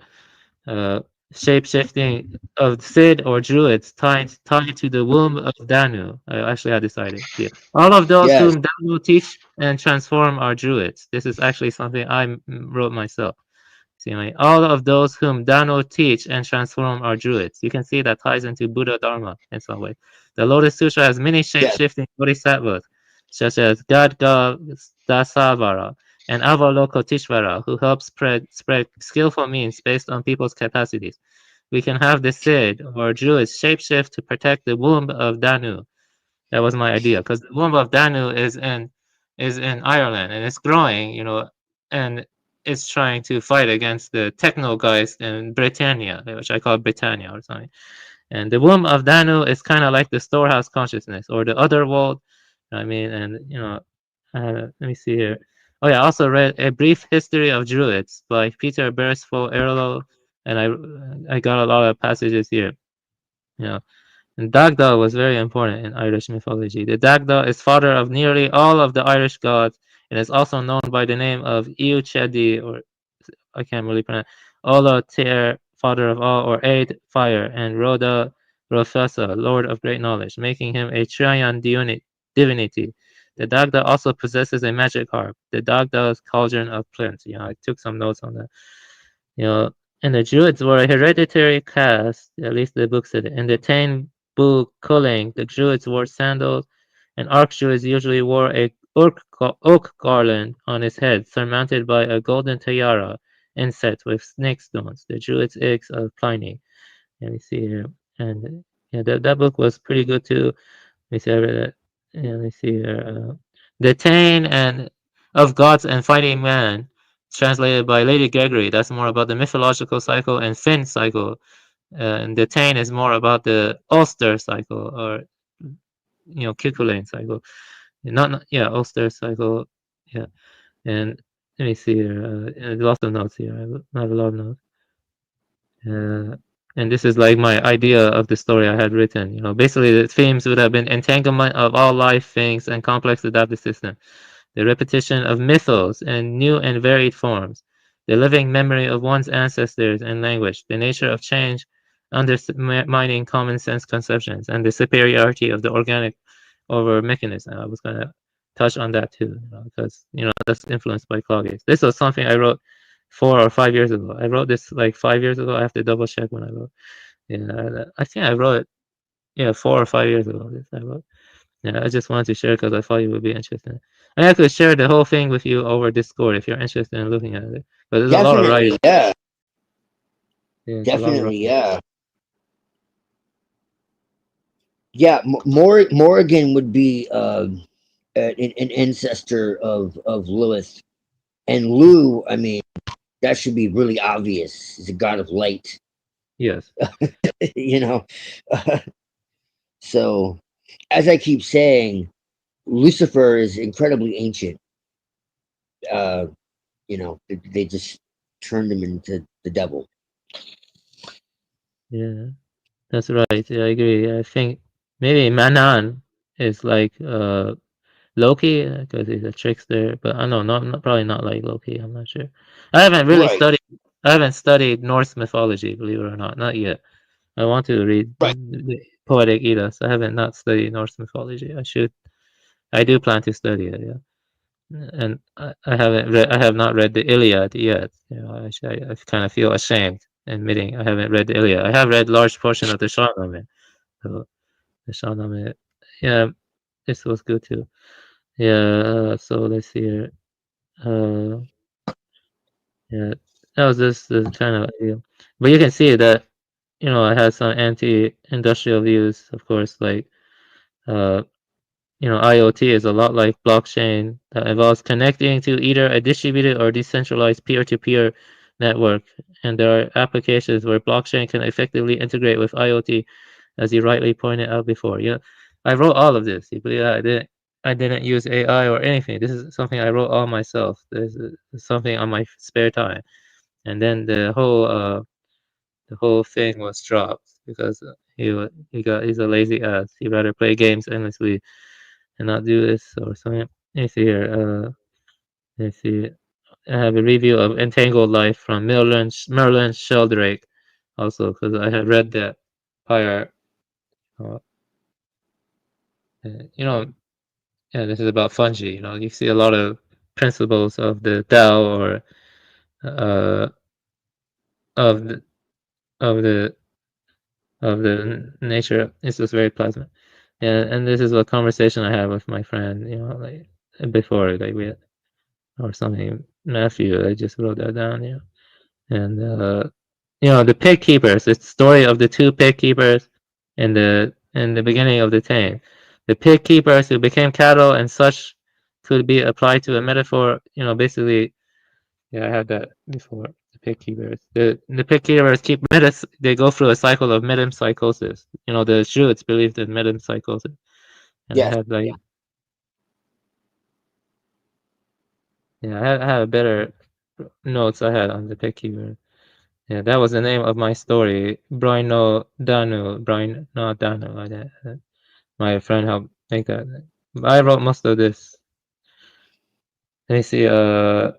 here. Shape shifting of Sid or Druids tied to the womb of Danu. I actually had decided. Yeah. All of those Yes. whom Danu teach and transform are Druids. This is actually something I wrote myself. See, all of those whom Danu teach and transform are Druids. You can see that ties into Buddha Dharma in some way. The Lotus Sutra has many shape-shifting bodhisattvas, such as Gadga Dasavara and Avalokiteshvara, who help spread skillful means based on people's capacities. We can have the Sid or Druids shapeshift to protect the womb of Danu. That was my idea, because the womb of Danu is in Ireland, and it's growing, you know, and it's trying to fight against the techno-geist in Britannia, which I call Britannia or something. And the womb of Danu is kind of like the storehouse consciousness or the other world. I mean, and you know, let me see here. Oh yeah, I also read A Brief History of Druids by Peter Beresford Erlo, and I got a lot of passages here. You know, and Dagda was very important in Irish mythology. The Dagda is father of nearly all of the Irish gods, and is also known by the name of Iuchedi, or I can't really pronounce, Ola Ter, father of all, or Aid, fire, and Roda Rofesa, lord of great knowledge, making him a Trian divinity. The Dagda also possesses a magic harp, the Dagda's cauldron of plants. You know, I took some notes on that. You know, and the Druids were a hereditary caste, at least the book said it. In the Tain Bu Kulling, the Druids wore sandals, and Archdruids usually wore a oak garland on his head, surmounted by a golden tiara inset with snake stones, the Druids' eggs of Pliny. Let me see here. And yeah, that book was pretty good too. Let me see, I read it. Yeah, let me see here. The Tain and of Gods and Fighting Man, translated by Lady Gregory. That's more about the mythological cycle and Finn cycle. And the Tain is more about the Ulster cycle, or you know, Kikulein cycle. Yeah, Ulster cycle. Yeah, and let me see here. Lots of notes here. I have a lot of notes. And this is like my idea of the story I had written. You know, basically the themes would have been entanglement of all life things and complex adaptive system, the repetition of mythos in new and varied forms, the living memory of one's ancestors and language, the nature of change undermining common sense conceptions, and the superiority of the organic over mechanism. I was going to touch on that too, because you know that's influenced by Claudius. This was something I wrote 4 or 5 years ago. I wrote this like 5 years ago. I have to double check when I wrote. Yeah, I think I wrote it. Yeah, 4 or 5 years ago. This I wrote. Yeah, I just wanted to share because I thought you would be interested. I could share the whole thing with you over Discord if you're interested in looking at it. But there's a lot of writing. Yeah. Yeah, Definitely, yeah. Yeah, Morrigan would be an ancestor of Lilith, and Lu. I mean, that should be really obvious. He's a god of light. Yes. You know, so as I keep saying, Lucifer is incredibly ancient. You know, they just turned him into the devil. Yeah, that's right. Yeah, I agree. I think maybe Manan is like Loki because he's a trickster, but I don't know, not probably not like Loki. I'm not sure. I haven't really studied. I haven't studied Norse mythology, believe it or not yet. I want to read the Poetic Eddas. I haven't not studied Norse mythology. I should. I do plan to study it. Yeah, and I haven't read. I have not read the Iliad yet. You know, I kind of feel ashamed admitting I haven't read the Iliad. I have read large portion of the Shahnameh. So the Shahnameh. Yeah, this was good too. Yeah. So let's see here. Yeah, that was just the kind of idea. But you can see that, you know, I had some anti-industrial views, of course, like, you IoT is a lot like blockchain that involves connecting to either a distributed or decentralized peer-to-peer network. And there are applications where blockchain can effectively integrate with IoT, as you rightly pointed out before. I wrote all of this. You believe that? I didn't use AI or anything. This is something I wrote all myself. This is something on my spare time. And then the whole thing was dropped because he's a lazy ass. He'd rather play games endlessly and not do this or something. Let's see here. Let's see. I have a review of Entangled Life from Merlin Sheldrake, also because I had read that prior. Yeah, this is about fungi. You see a lot of principles of the Tao or of the nature. It's just very pleasant. Yeah, and this is a conversation I had with my friend, like before, like we had, or something. Matthew, I just wrote that down, and the pig keepers. It's the story of the two pig keepers in the beginning of the tale. The pig keepers who became cattle and such could be applied to a metaphor. Basically, I had that before. The pig keepers. The pig keepers they go through a cycle of metempsychosis. The Druids believed in metempsychosis. And Yes. I had like, I had a better notes I had on the pig keeper. Yeah, that was the name of my story. Brian no Danu, like that. My friend helped make that. I wrote most of this. Let me see. Yeah,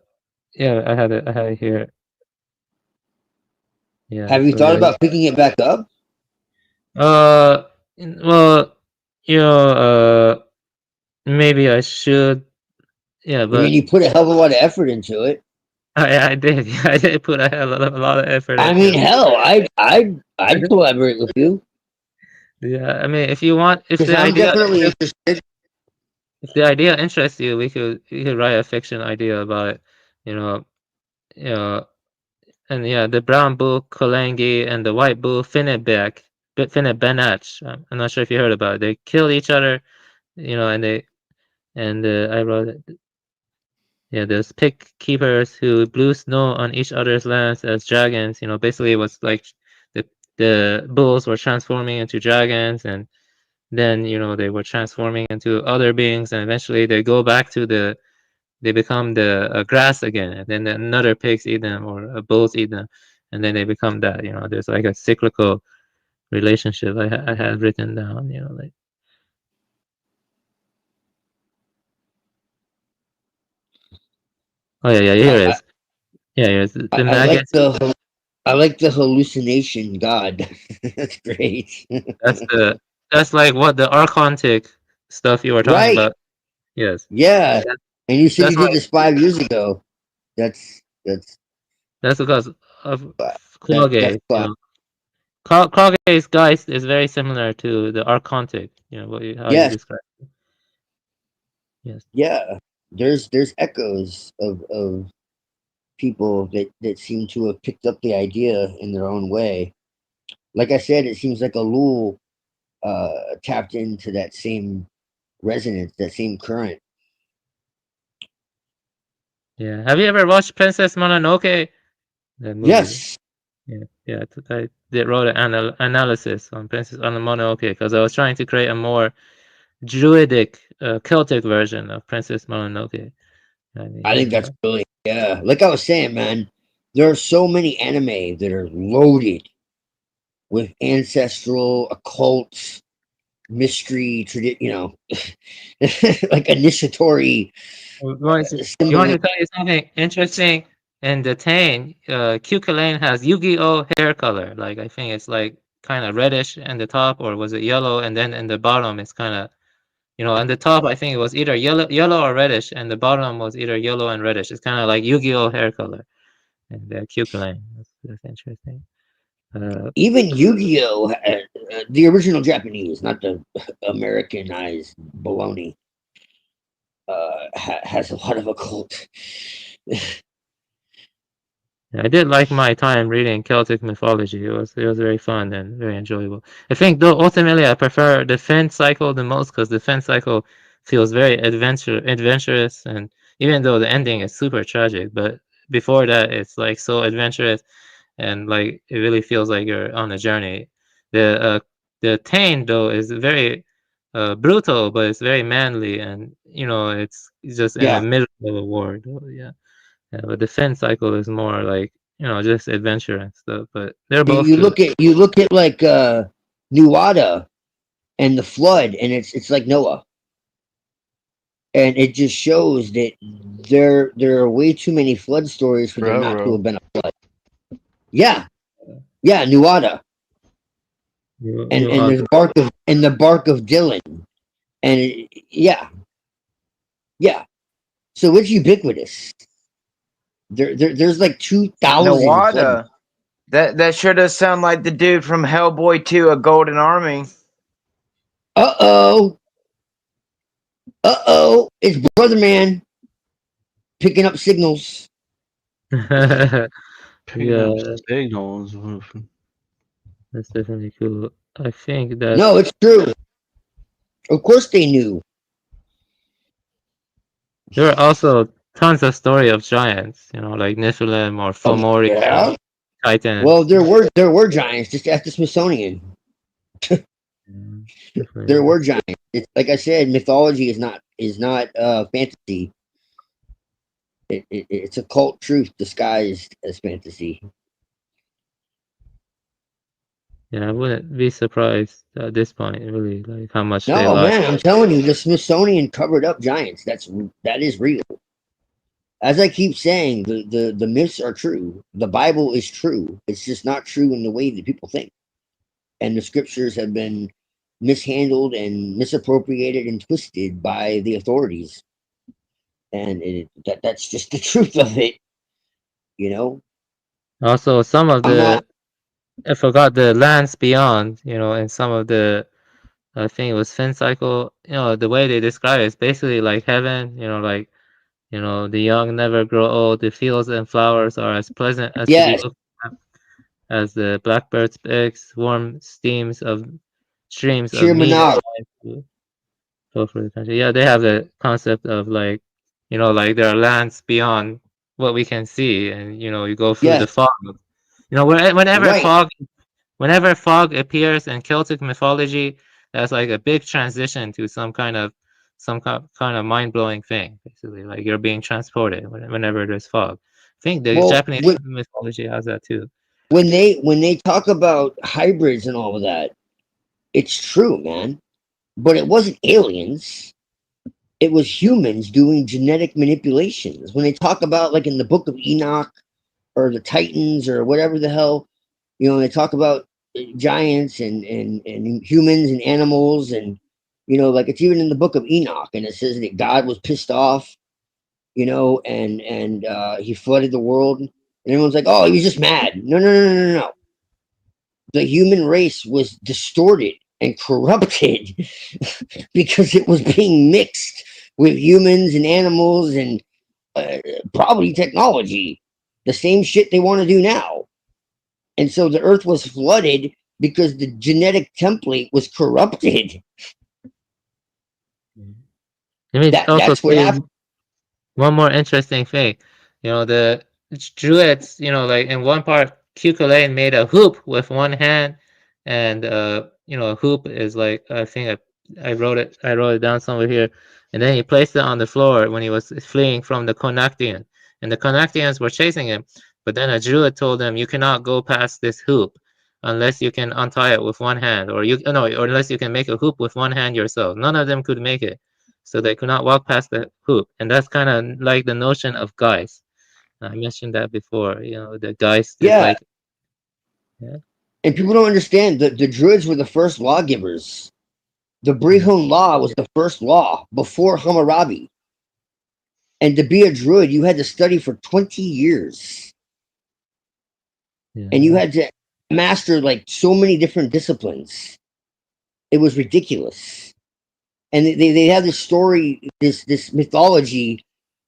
I had it here. Yeah. Have you thought about picking it back up? Well, maybe I should. Yeah, but I mean, you put a hell of a lot of effort into it. I did. I did put a lot of effort. I mean, hell, I'd collaborate with you. Yeah, I mean, if you want, if the I'm idea, definitely interested. if the idea interests you, we could write a fiction idea about it. And the brown bull Kolangi and the white bull Finnebenach. I'm not sure if you heard about it. They kill each other, and I wrote it. Yeah, there's pig keepers who blew snow on each other's lands as dragons. Basically it was like the bulls were transforming into dragons, and then they were transforming into other beings, and eventually they go back to they become the grass again, and then another pigs eat them or bulls eat them, and then they become that. There's like a cyclical relationship I had written down. Like. Oh yeah, here it is. Yeah, here's the maggots. I like the hallucination god. That's great. That's like what the archontic stuff you were talking about. Yes. Yeah. And you said you did why- this 5 years ago. That's because of Klage. Klage's geist is very similar to the archontic. How you describe it. Yes. Yeah. There's echoes of people that seem to have picked up the idea in their own way. Like I said, it seems like ellul tapped into that same resonance, that same current. Yeah. Have you ever watched Princess Mononoke? The movie? Yes. Yeah. I wrote an analysis on Princess Mononoke because I was trying to create a more Druidic, Celtic version of Princess Mononoke. I think that's brilliant. Yeah. Like I was saying, man, there are so many anime that are loaded with ancestral, occult, mystery, like initiatory. You want to tell you something interesting? In the Tane, Cuculain has Yu-Gi-Oh hair color. Like I think it's like kind of reddish in the top, or was it yellow? And then in the bottom, it's kind of, on the top, I think it was either yellow or reddish, and the bottom was either yellow and reddish. It's kind of like Yu-Gi-Oh hair color. And Cuculain, that's interesting. Even Yu-Gi-Oh, the original Japanese, not the Americanized baloney, has a lot of occult. I did like my time reading Celtic mythology. It was very fun and very enjoyable. I think though ultimately I prefer the Finn cycle the most because the Finn cycle feels very adventurous, and even though the ending is super tragic, but before that it's like so adventurous, and like it really feels like you're on a journey. The Tane though is very brutal, but it's very manly, and it's just in the middle of a war though, yeah. But the Fin cycle is more like just adventure and stuff, but they're both You good. look at like Nuada and the flood, and it's like Noah, and it just shows that there are way too many flood stories for there not to have been a flood. Yeah, Nuada, and the bark of Dylan, and yeah. So it's ubiquitous. There's like 2,000. Nawada. That sure does sound like the dude from Hellboy 2, A Golden Army. Uh-oh, it's Brother Man picking up signals. Yeah, Signals. that's definitely cool. I think that No, it's true. Of course they knew. there are also tons of story of giants, like Nephilim or Fomori, Yeah. Titan. Well, there were giants. Just ask the Smithsonian. There were giants. It's, like I said, mythology is not fantasy. It's a cult truth disguised as fantasy. Yeah, I wouldn't be surprised at this point, really, like how much they No, lie. man, I'm telling you, the Smithsonian covered up giants. That is real. As I keep saying, the myths are true. The Bible is true. It's just not true in the way that people think. And the scriptures have been mishandled and misappropriated and twisted by the authorities. And that's just the truth of it. Also, some of I forgot the lands beyond, and some of the, I think it was Fin cycle, the way they describe it is basically like heaven, like, the young never grow old, the fields and flowers are as pleasant as to be looked at as the blackbird's beaks, warm streams of meat and wine go for the country. Yeah, they have the concept of like, like there are lands beyond what we can see, and you go through the fog. Whenever fog appears in Celtic mythology, that's like a big transition to some kind of mind-blowing thing. Basically, like you're being transported whenever there's fog. I think the Japanese mythology has that too. When they talk about hybrids and all of that, it's true, man. But it wasn't aliens. It was humans doing genetic manipulations. When they talk about, like in the Book of Enoch or the Titans or whatever the hell, they talk about giants and humans and animals, and like it's even in the Book of Enoch, and it says that God was pissed off, and he flooded the world, and everyone's like, oh, he was just mad. No. The human race was distorted and corrupted because it was being mixed with humans and animals and probably technology, the same shit they want to do now. And so the earth was flooded because the genetic template was corrupted. That's what happened. One more interesting thing, the Druids, like in one part, Cuchulainn made a hoop with one hand, and a hoop is like, I think I wrote it down somewhere here, and then he placed it on the floor when he was fleeing from the Connachtian, and the Connachtians were chasing him, but then a Druid told him, you cannot go past this hoop unless you can untie it with one hand, or unless you can make a hoop with one hand yourself. None of them could make it, so they could not walk past the hoop, and that's kind of like the notion of Geist. I mentioned that before. The Geist is like. Yeah. And people don't understand that the Druids were the first lawgivers. The Brehon Law was the first law before Hammurabi. And to be a Druid, you had to study for 20 years. Yeah. And you had to master like so many different disciplines. It was ridiculous. And they have this story, this mythology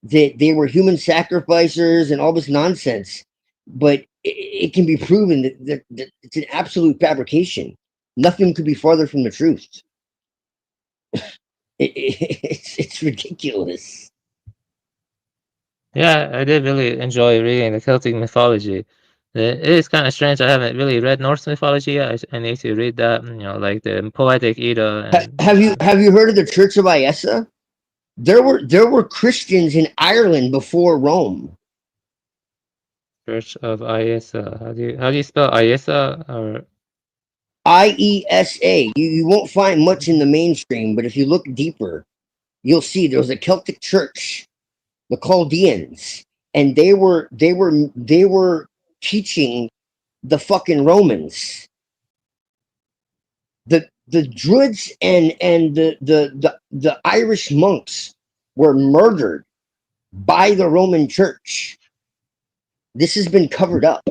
that they were human sacrificers and all this nonsense. But it can be proven that it's an absolute fabrication. Nothing could be farther from the truth. It's ridiculous. Yeah, I did really enjoy reading the Celtic mythology. It is kind of strange. I haven't really read Norse mythology yet. I need to read that. You know, like the Poetic Edda. And Have you heard of the Church of Iessa? There were Christians in Ireland before Rome. Church of Iessa. How do you spell Iessa? Or IESA. You won't find much in the mainstream, but if you look deeper, you'll see there was a Celtic church, the Chaldeans, and they were teaching the fucking Romans. The Druids and the Irish monks were murdered by the Roman Church. This has been covered up.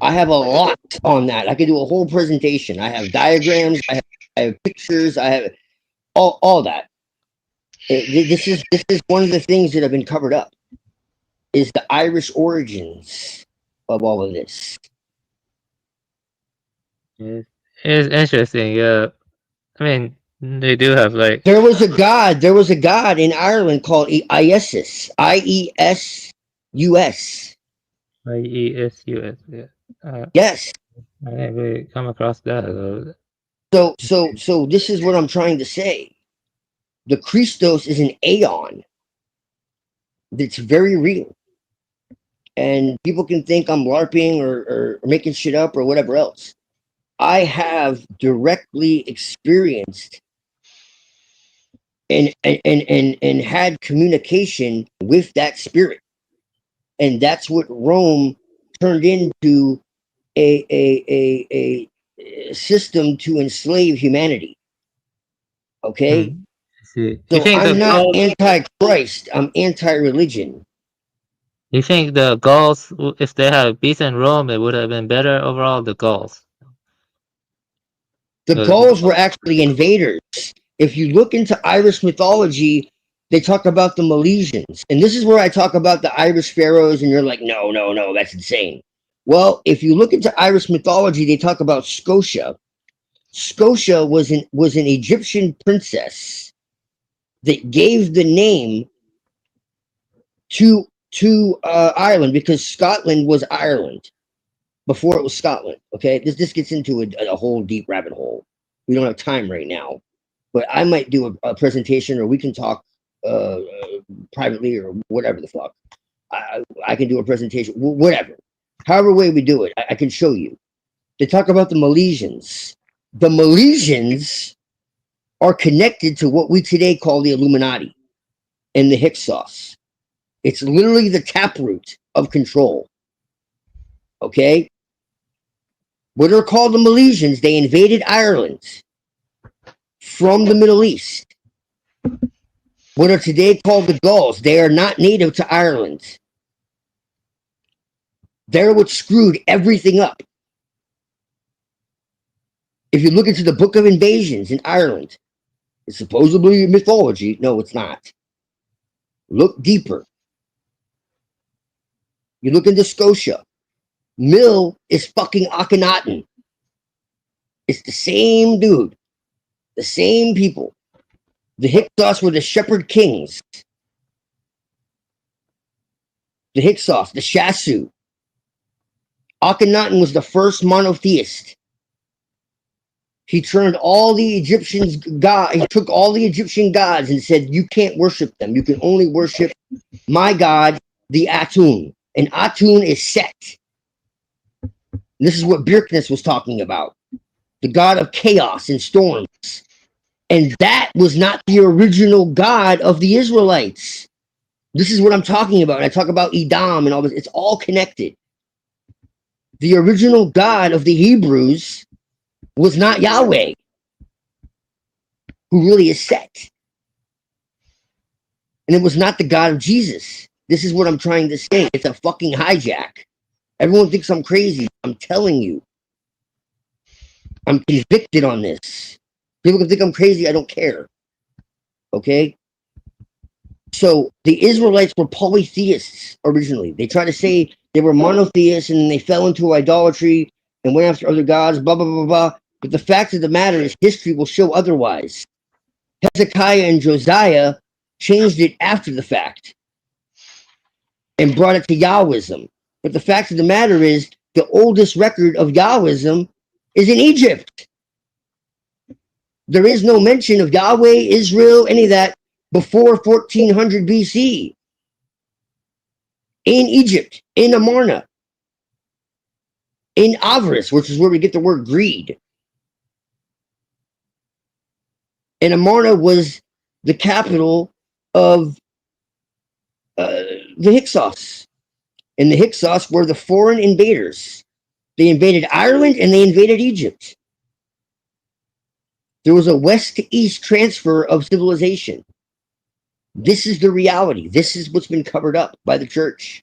I have a lot on that. I could do a whole presentation. I have diagrams. I have pictures. I have all that. This is one of the things that have been covered up. Is the Irish origins of all of this. it's interesting. Yeah, I mean they do have like There was a god in Ireland called Iesus. IESUS. IESUS. Yeah. Yes. I didn't really come across that. So this is what I'm trying to say. The Christos is an aeon that's very real. And people can think I'm LARPing or making shit up or whatever else. I have directly experienced and had communication with that spirit. And that's what Rome turned into a system to enslave humanity. Okay? See. So I'm not anti-Christ, I'm anti-religion. You think the Gauls, if they had beaten Rome, it would have been better overall? The Gauls. The Gauls were actually invaders. If you look into Irish mythology, they talk about the Milesians. And this is where I talk about the Irish pharaohs, and you're like, no, that's insane. Well, if you look into Irish mythology, they talk about Scotia. Scotia was an Egyptian princess that gave the name to Ireland, because Scotland was Ireland before it was Scotland. Okay, this gets into a whole deep rabbit hole. We don't have time right now, but I might do a presentation, or we can talk privately or whatever the fuck. I can do a presentation, whatever. However way we do it, I can show you. They talk about the Milesians. The Milesians are connected to what we today call the Illuminati and the Hyksos. It's literally the taproot of control. Okay? What are called the Milesians? They invaded Ireland from the Middle East. What are today called the Gauls? They are not native to Ireland. They're what screwed everything up. If you look into the Book of Invasions in Ireland, it's supposedly mythology. No, it's not. Look deeper. You look into Scotia. Mill is fucking Akhenaten. It's the same dude. The same people. The Hyksos were the shepherd kings. The Hyksos, the Shasu. Akhenaten was the first monotheist. He turned all the Egyptians God. He took all the Egyptian gods and said, "You can't worship them. You can only worship my God, the Atun." And Atun is Set. This is what Birkness was talking about. The god of chaos and storms. And that was not the original God of the Israelites. This is what I'm talking about. I talk about Edom and all this. It's all connected. The original God of the Hebrews was not Yahweh, who really is Set. And it was not the God of Jesus. This is what I'm trying to say. It's a fucking hijack. Everyone thinks I'm crazy. I'm telling you. I'm convicted on this. People can think I'm crazy. I don't care. Okay? So the Israelites were polytheists originally. They tried to say they were monotheists and they fell into idolatry and went after other gods, blah, blah, blah, blah. But the fact of the matter is history will show otherwise. Hezekiah and Josiah changed it after the fact and brought it to Yahwism. But the fact of the matter is, the oldest record of Yahwism is in Egypt. There is no mention of Yahweh, Israel, any of that before 1400 BC. In Egypt, in Amarna, in Avarice, which is where we get the word greed. And Amarna was the capital of the Hyksos. And the Hyksos were the foreign invaders. They invaded Ireland and they invaded Egypt. There was a west to east transfer of civilization. This is the reality. This is what's been covered up by the church.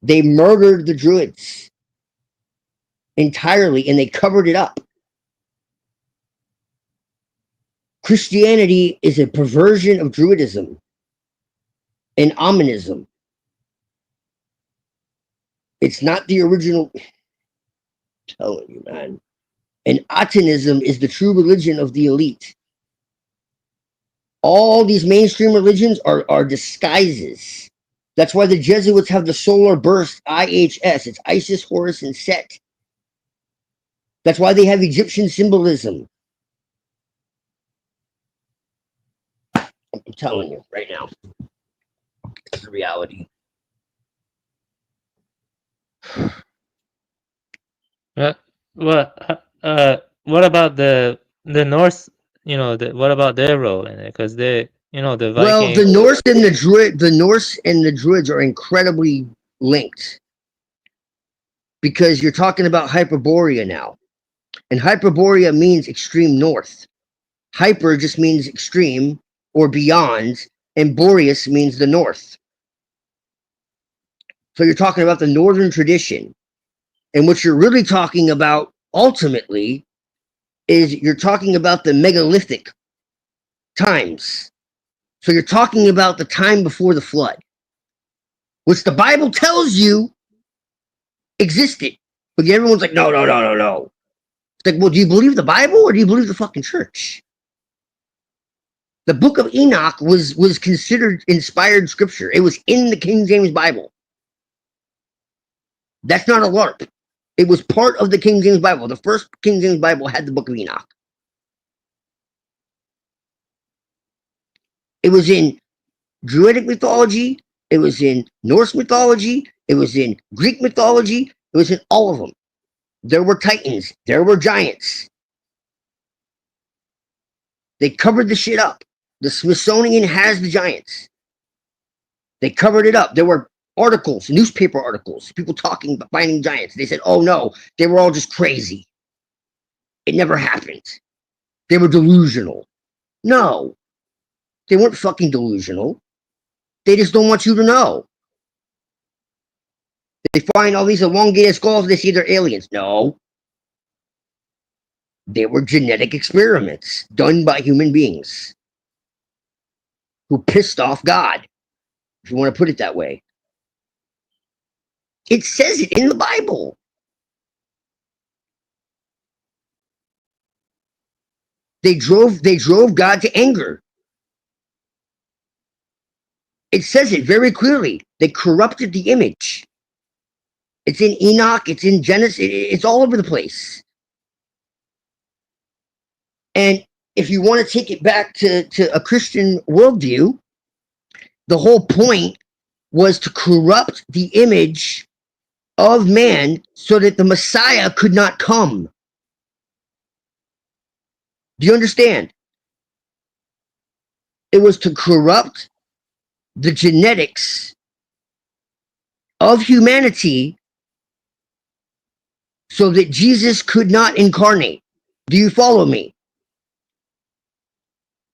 They murdered the Druids entirely and they covered it up. Christianity is a perversion of Druidism and Ominism. It's not the original. I'm telling you, man. And Atonism is the true religion of the elite. All these mainstream religions are disguises. That's why the Jesuits have the solar burst, IHS. It's Isis, Horus, and Set. That's why they have Egyptian symbolism. I'm telling you right now. It's the reality. What about the Norse? You know, what about their role in it? Because they, you know, the Vikings. Well, the Norse and the Druids are incredibly linked because you're talking about Hyperborea now, and Hyperborea means extreme north. Hyper just means extreme or beyond, and Boreas means the north. So you're talking about the northern tradition, and what you're really talking about ultimately is you're talking about the megalithic times. So you're talking about the time before the flood, which the Bible tells you existed. But everyone's like, no. It's like, well, do you believe the Bible or do you believe the fucking church? The book of Enoch was considered inspired scripture. It was in the King James Bible. That's not a LARP. It was part of the King James Bible. The first King James Bible had the book of Enoch. It was in Druidic mythology. It was in Norse mythology. It was in Greek mythology. It was in all of them. There were titans. There were giants. They covered the shit up. The Smithsonian has the giants. They covered it up. There were articles, newspaper articles, people talking about finding giants. They said, oh no, they were all just crazy. It never happened. They were delusional. No, they weren't fucking delusional. They just don't want you to know. They find all these elongated skulls, they see they're aliens. No. They were genetic experiments done by human beings who pissed off God, if you want to put it that way. It says it in the Bible. They drove God to anger. It says it very clearly. They corrupted the image. It's in Enoch, it's in Genesis, it's all over the place. And if you want to take it back to a Christian worldview, the whole point was to corrupt the image of man so that the Messiah could not come. Do you understand? It was to corrupt the genetics of humanity so that Jesus could not incarnate. Do you follow me?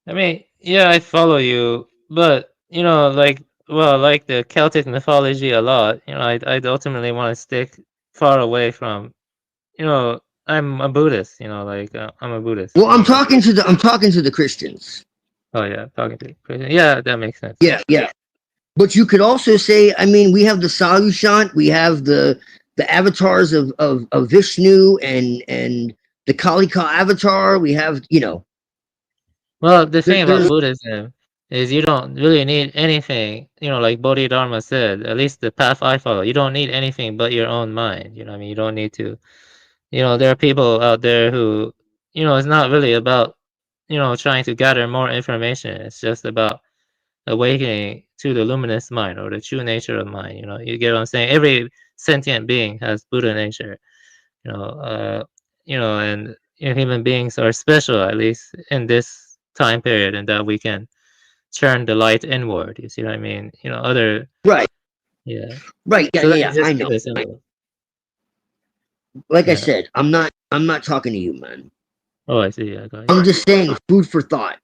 I mean, yeah, I follow you, but you know, like the Celtic mythology a lot. You know, I'd ultimately want to stick far away from. You know, I'm a Buddhist. You know, like I'm a Buddhist. Well, I'm talking to the Christians. Oh yeah, talking to Christians. Yeah, that makes sense. Yeah. But you could also say, I mean, we have the Salushant, we have the avatars of Vishnu and the Kalika avatar. We have, you know, Well, the thing about There's Buddhism is you don't really need anything, like Bodhidharma said, at least the path I follow, you don't need anything but your own mind. You know what I mean? You don't need to, there are people out there who, it's not really about, trying to gather more information. It's just about awakening to the luminous mind or the true nature of mind. You get what I'm saying? Every sentient being has Buddha nature, you know, uh, and human beings are special, at least in this time period, and that we can turn the light inward. You see what I mean? Other right, yeah, right, yeah, so yeah, let me yeah. just I keep know. it simple. Like I Yeah. said, I'm not talking to you, man. Oh, I see. I got you. I'm just saying, food for thought.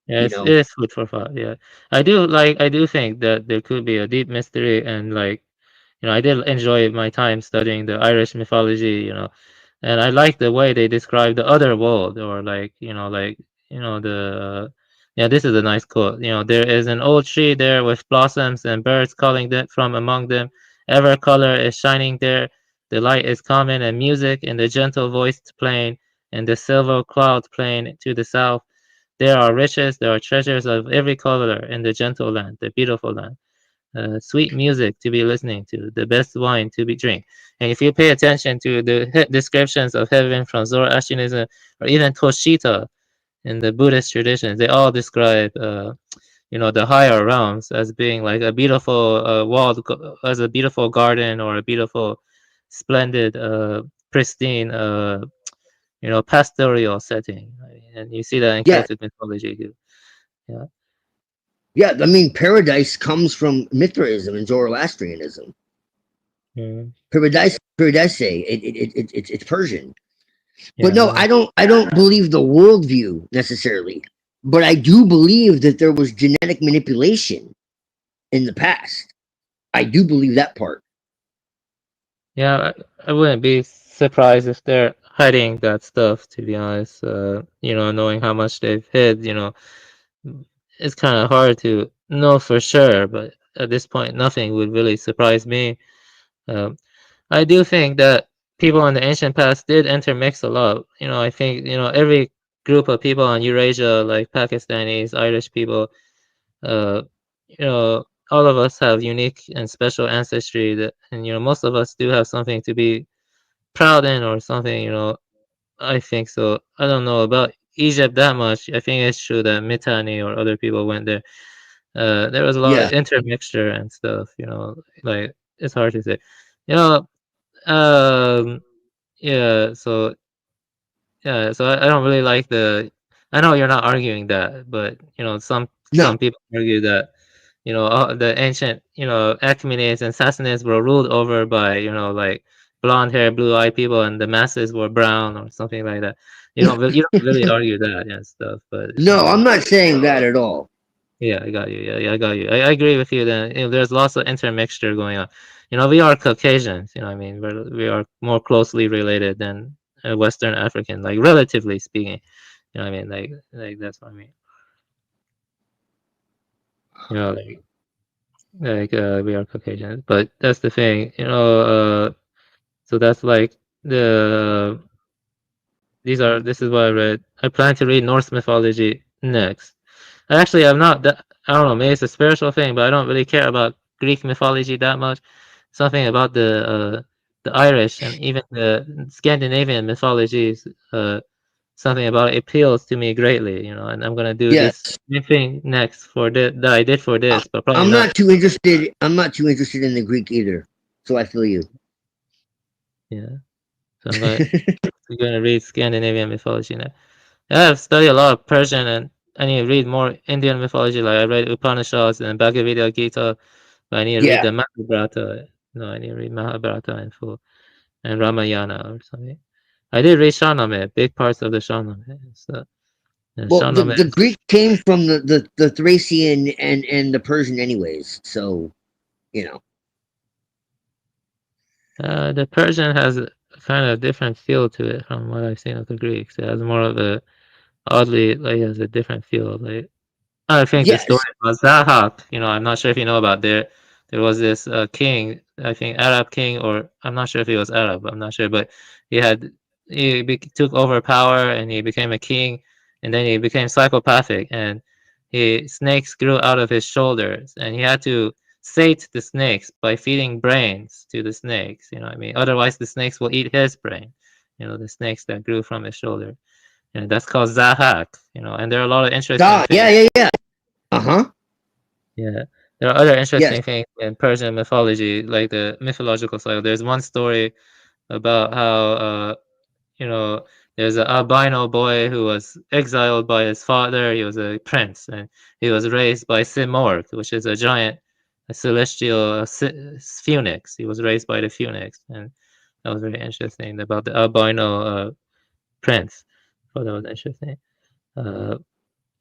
Yeah, You it know, is food for thought. Yeah, I do think that there could be a deep mystery, and I did enjoy my time studying the Irish mythology. And I like the way they describe the other world, or the yeah. This is a nice quote. There is an old tree there with blossoms and birds calling them from among them. Ever color is shining there. The light is common and music, and the gentle voiced plain, and the silver cloud plain to the south. There are riches, there are treasures of every color in the gentle land, the beautiful land. Sweet music to be listening to, the best wine to be drink. And if you pay attention to the descriptions of heaven from Zoroastrianism or even Toshita in the Buddhist traditions, they all describe, the higher realms as being like a beautiful as a beautiful garden or a beautiful, splendid, pristine, pastoral setting. And you see that in yeah, Celtic mythology too. Yeah. yeah. I mean, paradise comes from Mithraism and Zoroastrianism. Mm. Paradise. It's Persian. Yeah, But no, I don't believe the worldview necessarily. But I do believe that there was genetic manipulation in the past. I do believe that part. Yeah, I wouldn't be surprised if they're hiding that stuff, to be honest. Knowing how much they've hid, it's kind of hard to know for sure, but at this point, nothing would really surprise me. Um, I do think that people in the ancient past did intermix a lot. I think, every group of people on Eurasia, like Pakistanis, Irish people, uh, all of us have unique and special ancestry and most of us do have something to be proud in or something. I think so. I don't know about Egypt that much. I think it's true that Mitanni or other people went there. There was a lot of Yeah. intermixture and stuff. Like it's hard to say. You know, um, yeah. So yeah. So I don't really like the. I know you're not arguing that, but some No. people argue that the ancient Achaemenids and Sassanids were ruled over by like blonde hair, blue eyed people, and the masses were brown or something like that. You don't really argue that and stuff, but No, I'm not saying that at all. yeah, I got you. Yeah, I got you. I agree with you. Then there's lots of intermixture going on. We are Caucasians. I mean, we are more closely related than a Western African, like relatively speaking. What I mean? Like that's what I mean. We are Caucasians, but that's the thing. So that's like this is what I read. I plan to read Norse mythology next. Actually, I'm not that. I don't know. Maybe it's a spiritual thing, but I don't really care about Greek mythology that much. Something about the Irish and even the Scandinavian mythologies. Something about it appeals to me greatly. And I'm gonna do Yes. this same thing next for that I did for this, but probably I'm not. not too interested. I'm not too interested in the Greek either. So I feel you. Yeah. So I'm gonna read Scandinavian mythology now. I've studied a lot of Persian, and I need to read more Indian mythology. Like I read Upanishads and Bhagavad Gita, but I need to read Yeah. the Mahabharata. No, I need to read Mahabharata in full and Ramayana or something. I did read Shahnameh, big parts of the Shahnameh. So, Well, the Greek came from the Thracian and the Persian anyways. So, the Persian has a kind of different feel to it from what I've seen of the Greeks. It has more of a oddly like has a different feel. Like I think the story was Zahab. I'm not sure if you know about there was this king, I think Arab king, or I'm not sure if he was Arab. I'm not sure, but he took over power and he became a king, and then he became psychopathic, and snakes grew out of his shoulders, and he had to sate the snakes by feeding brains to the snakes. You know what I mean? Otherwise, the snakes will eat his brain. You know, the snakes that grew from his shoulder. And that's called Zahak. You know, and there are a lot of interesting things. Yeah. Yeah. There are other interesting things in Persian mythology, like the mythological cycle. There's one story about how you know, there's an albino boy who was exiled by his father. He was a prince, and he was raised by Simorgh, which is a giant celestial phoenix. He was raised by the phoenix, and that was very interesting about the albino prince. I thought that was interesting.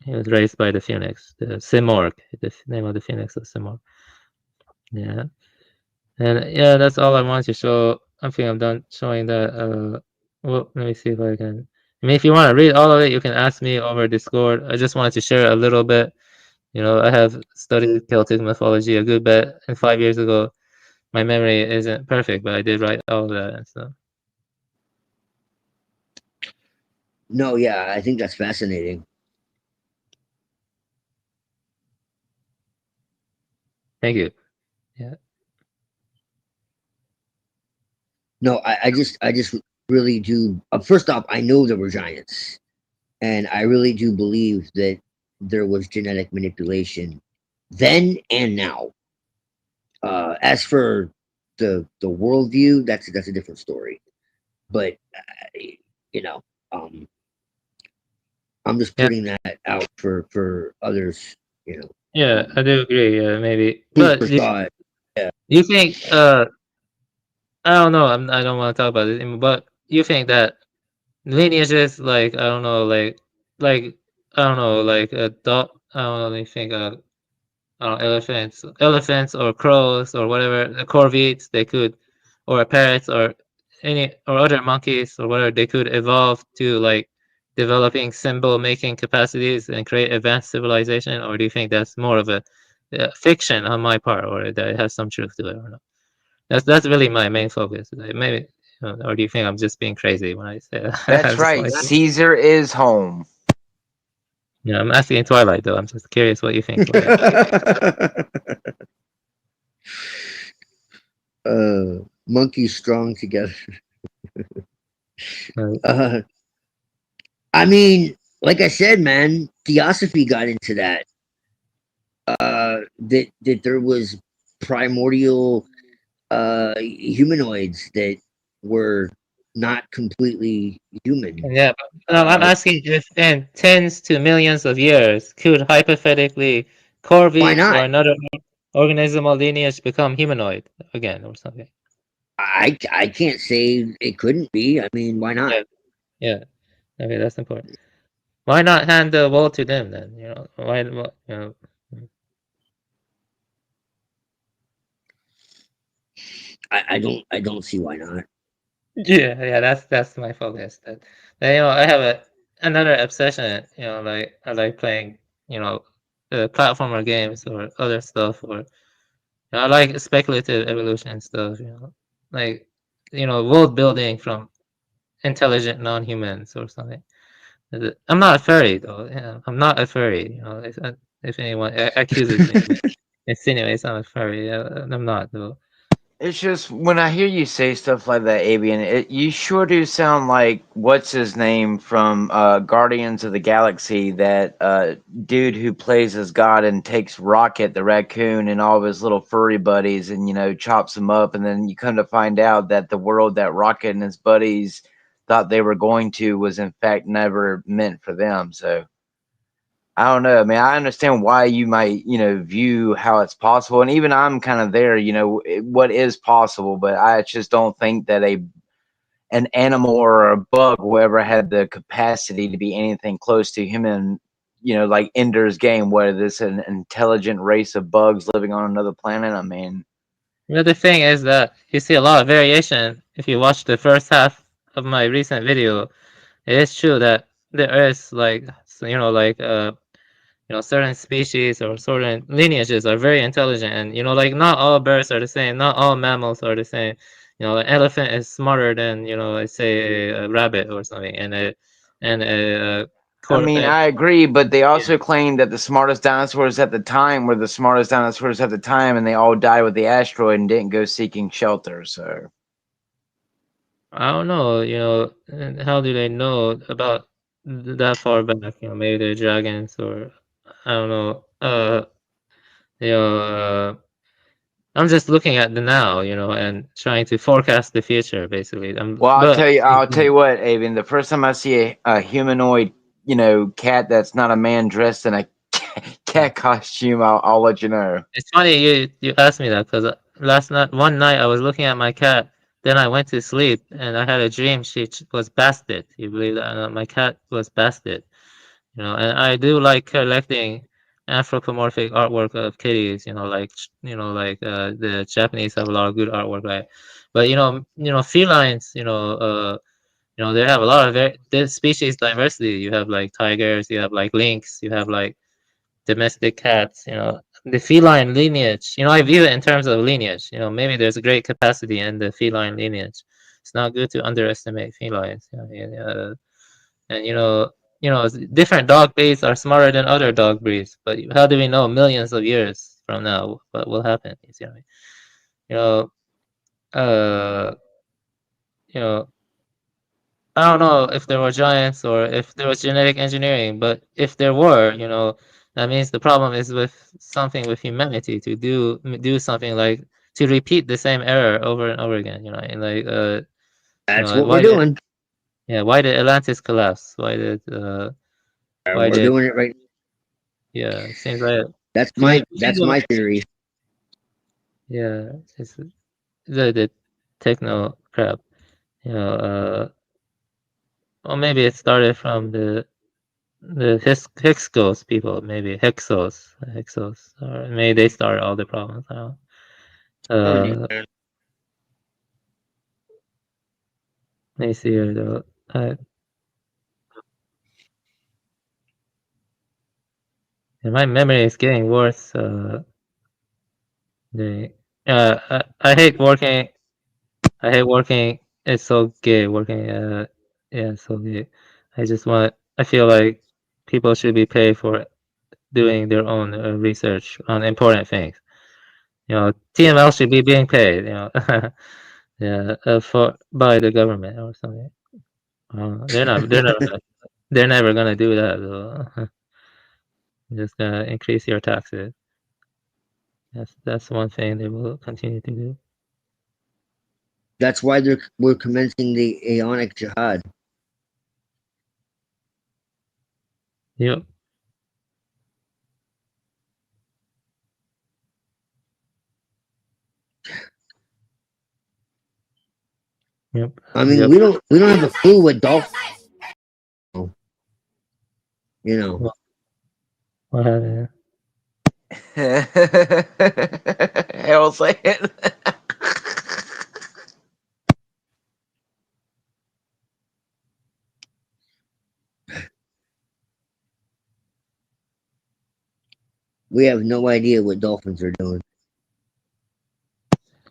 He was raised by the phoenix, the Simorgh. The name of the phoenix was Simorgh. Yeah, and yeah, that's all I wanted to show. I think I'm done showing that. Well, let me see if I can. I mean, if you want to read all of it, you can ask me over Discord. I just wanted to share a little bit. You know, I have studied Celtic mythology a good bit, and 5 years ago, my memory isn't perfect, but I did write all of that and stuff. No, yeah, I think that's fascinating. Thank you. Yeah. No, I just really do. First off, I know there were giants, and I really do believe that there was genetic manipulation then and now. As for the worldview, that's a different story. But you know, I'm just putting that out for others. You know. Yeah, I do agree. Yeah, maybe. But yeah. You think? I don't know. I don't want to talk about it. But you think that lineages, like I don't know, like I don't know, like a dog. I don't know. You think elephants or crows or whatever, the corvids, they could, or parrots or other monkeys or whatever, they could evolve to like developing symbol making capacities and create advanced civilization? Or do you think that's more of a fiction on my part, or that it has some truth to it or not? That's really my main focus. Maybe, or do you think I'm just being crazy when I say that? That's right. Caesar is home. Yeah, I'm asking Twilight though. I'm just curious what you think. Monkeys strong together. I mean, like I said, man, Theosophy got into that. That there was primordial humanoids that were not completely human. Yeah, but I'm asking if in tens to millions of years could hypothetically corvids or another organismal lineage become humanoid again or something? I can't say it couldn't be. I mean, why not? Yeah. Okay, that's important. Why not hand the ball to them then? You know, why? You know. I don't see why not. Yeah, that's my focus. That you know, I have another obsession. You know, like I like playing, you know, platformer games or other stuff, or you know, I like speculative evolution stuff. You know, like world building from intelligent non-humans or something. I'm not a furry though. Yeah, I'm not a furry. You know, if anyone accuses me, insinuates I'm a furry, I'm not though. It's just when I hear you say stuff like that, Avian, you sure do sound like what's his name from Guardians of the Galaxy, that dude who plays as God and takes Rocket the raccoon and all of his little furry buddies and chops them up, and then you come to find out that the world that Rocket and his buddies thought they were going to was in fact never meant for them. So I don't know. I mean, I understand why you might, view how it's possible. And even I'm kind of there, what is possible, but I just don't think that an animal or a bug will ever have the capacity to be anything close to human, like Ender's Game, where there's an intelligent race of bugs living on another planet. I mean, the thing is that you see a lot of variation. If you watch the first half of my recent video, it is true that there is certain species or certain lineages are very intelligent, and like not all birds are the same, not all mammals are the same. An elephant is smarter than let's say a rabbit or something, and a I mean, I agree, but they also claim that the smartest dinosaurs at the time were the smartest dinosaurs at the time, and they all died with the asteroid and didn't go seeking shelter. So I don't know, and how do they know about that far back? Maybe they're dragons, or I don't know. I'm just looking at the now, and trying to forecast the future, basically. well, I'll tell you what, Avian. The first time I see a humanoid, cat that's not a man dressed in a cat costume, I'll let you know. It's funny you asked me that, because one night I was looking at my cat. Then I went to sleep and I had a dream she was basted. You believe that? My cat was basted. And I do like collecting anthropomorphic artwork of kitties. The Japanese have a lot of good artwork, right? But felines. They have a lot of there's species diversity. You have like tigers. You have like lynx. You have like domestic cats. The feline lineage, I view it in terms of lineage. Maybe there's a great capacity in the feline lineage. It's not good to underestimate felines. And different dog breeds are smarter than other dog breeds. But how do we know millions of years from now what will happen? You see what I mean? I don't know if there were giants or if there was genetic engineering, but if there were, that means the problem is with something with humanity to do something like to repeat the same error over and over again. That's what we're doing. Why did Atlantis collapse? Why did we're doing it right? Yeah, it seems like that's my theory. Yeah, it's the techno crap. Well, maybe it started from the Hyksos people, maybe Hyksos, or maybe they started all the problems. I don't know. Let me see here though. My memory is getting worse. I hate working. I hate working. It's so gay working. Yeah, so gay. I feel like people should be paid for doing their own research on important things. TML should be being paid. Yeah, by the government or something. They're never gonna do that though. Just gonna increase your taxes. That's one thing they will continue to do. That's why we're commencing the Aeonic Jihad. Yep. Yep. I mean, we don't have a clue what dolphins. What happened? I'll say it. We have no idea what dolphins are doing.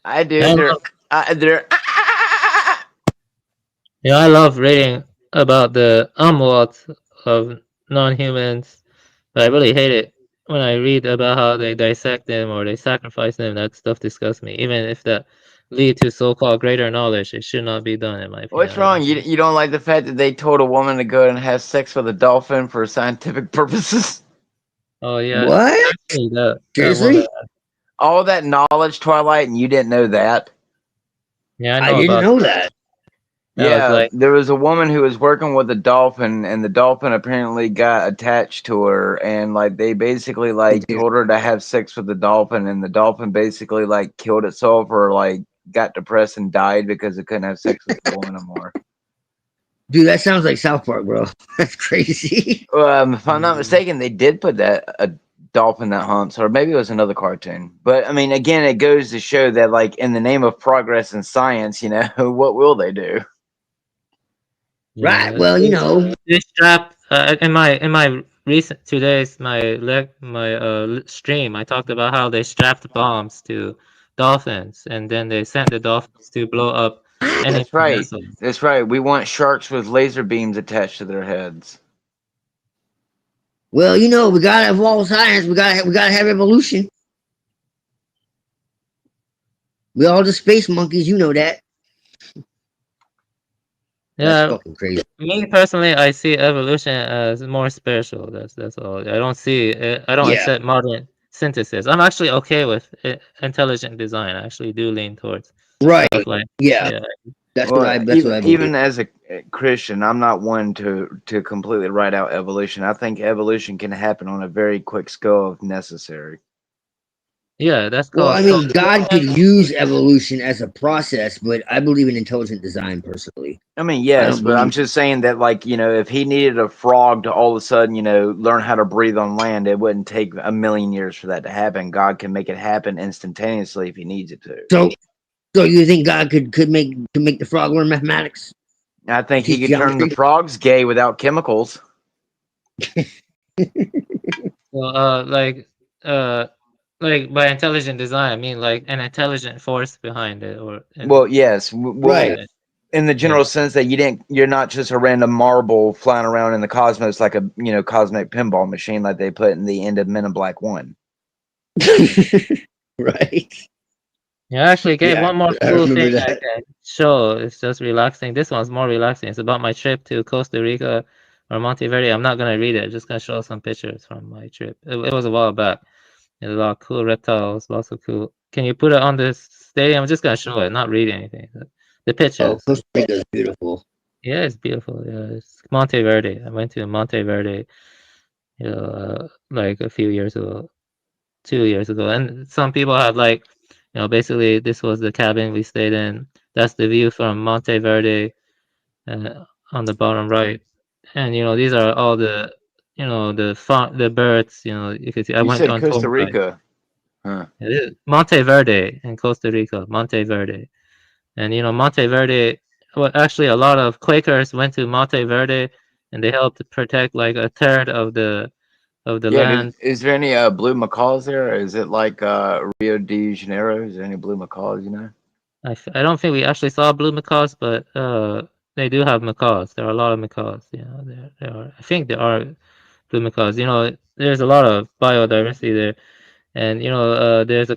I do. They're I love reading about the umlaut of non-humans, but I really hate it when I read about how they dissect them or they sacrifice them. That stuff disgusts me. Even if that lead to so-called greater knowledge, it should not be done in my opinion. What's wrong? You don't like the fact that they told a woman to go and have sex with a dolphin for scientific purposes? Oh yeah. What? Seriously? All that knowledge, Twilight, and you didn't know that? Yeah, I didn't know that. Yeah, there was a woman who was working with a dolphin, and the dolphin apparently got attached to her, and they basically told her to have sex with the dolphin, and the dolphin basically killed itself or got depressed and died because it couldn't have sex with the woman anymore. Dude, that sounds like South Park, bro. That's crazy. If I'm not mistaken, they did put a dolphin that hunts, or maybe it was another cartoon. But I mean, again, it goes to show that in the name of progress and science, what will they do? Right. Well, they strap in my recent today's stream. I talked about how they strapped bombs to dolphins, and then they sent the dolphins to blow up. That's right. That's right. We want sharks with laser beams attached to their heads. Well, you know, we gotta evolve science. We gotta have evolution. We all just space monkeys, you know that. That's Yeah, fucking crazy. me personally, I see evolution as more spiritual. That's all. I don't see. I don't Yeah. accept modern synthesis. I'm actually okay with intelligent design. I actually do lean towards Right. stuff like Yeah. That's Well, what I believe. even as a Christian, I'm not one to completely write out evolution. I think evolution can happen on a very quick scale if necessary. Yeah, that's Well, called. I mean, God could use evolution as a process, but I believe in intelligent design personally. I mean, I yes, don't but I'm believe. just saying that, like, you know, if he needed a frog to all of a sudden, you know, learn how to breathe on land, it wouldn't take a million years for that to happen. God can make it happen instantaneously if he needs it to. So you think God could make the frog learn mathematics? I think he Teach could turn the geometry? frogs gay without chemicals. Well, like by intelligent design, I mean like an intelligent force behind it, or Well, yes, Right. in the general sense that you're not just a random marble flying around in the cosmos like a, you know, cosmic pinball machine like they put in the end of Men in Black 1. Right. Yeah, actually, gave Yeah, one more I cool remember thing I that. can show. It's just relaxing. This one's more relaxing. It's about my trip to Costa Rica or Monteverde. I'm not gonna read it. I'm just gonna show some pictures from my trip. It was a while back. There's a lot of cool reptiles, lots of cool. Can you put it on this stadium? I'm just gonna show it, not read anything. The Oh, pictures. Costa Rica is beautiful. Yeah, it's beautiful. Yeah, it's Monteverde. I went to Monteverde, like a few years ago, 2 years ago. And some people have like, basically this was the cabin we stayed in. That's the view from Monteverde, on the bottom right. And these are all the, the birds. You can see. I You went said on Costa tour guide. Rica. Huh. It is Monteverde in Costa Rica, Monteverde. And Monteverde, well, actually a lot of Quakers went to Monteverde and they helped to protect like a third of the Yeah, land. is there any blue macaws there? Or is it like Rio de Janeiro? Is there any blue macaws, you know? I don't think we actually saw blue macaws, but they do have macaws. There are a lot of macaws. There are. I think there are blue macaws. There's a lot of biodiversity there. And there's a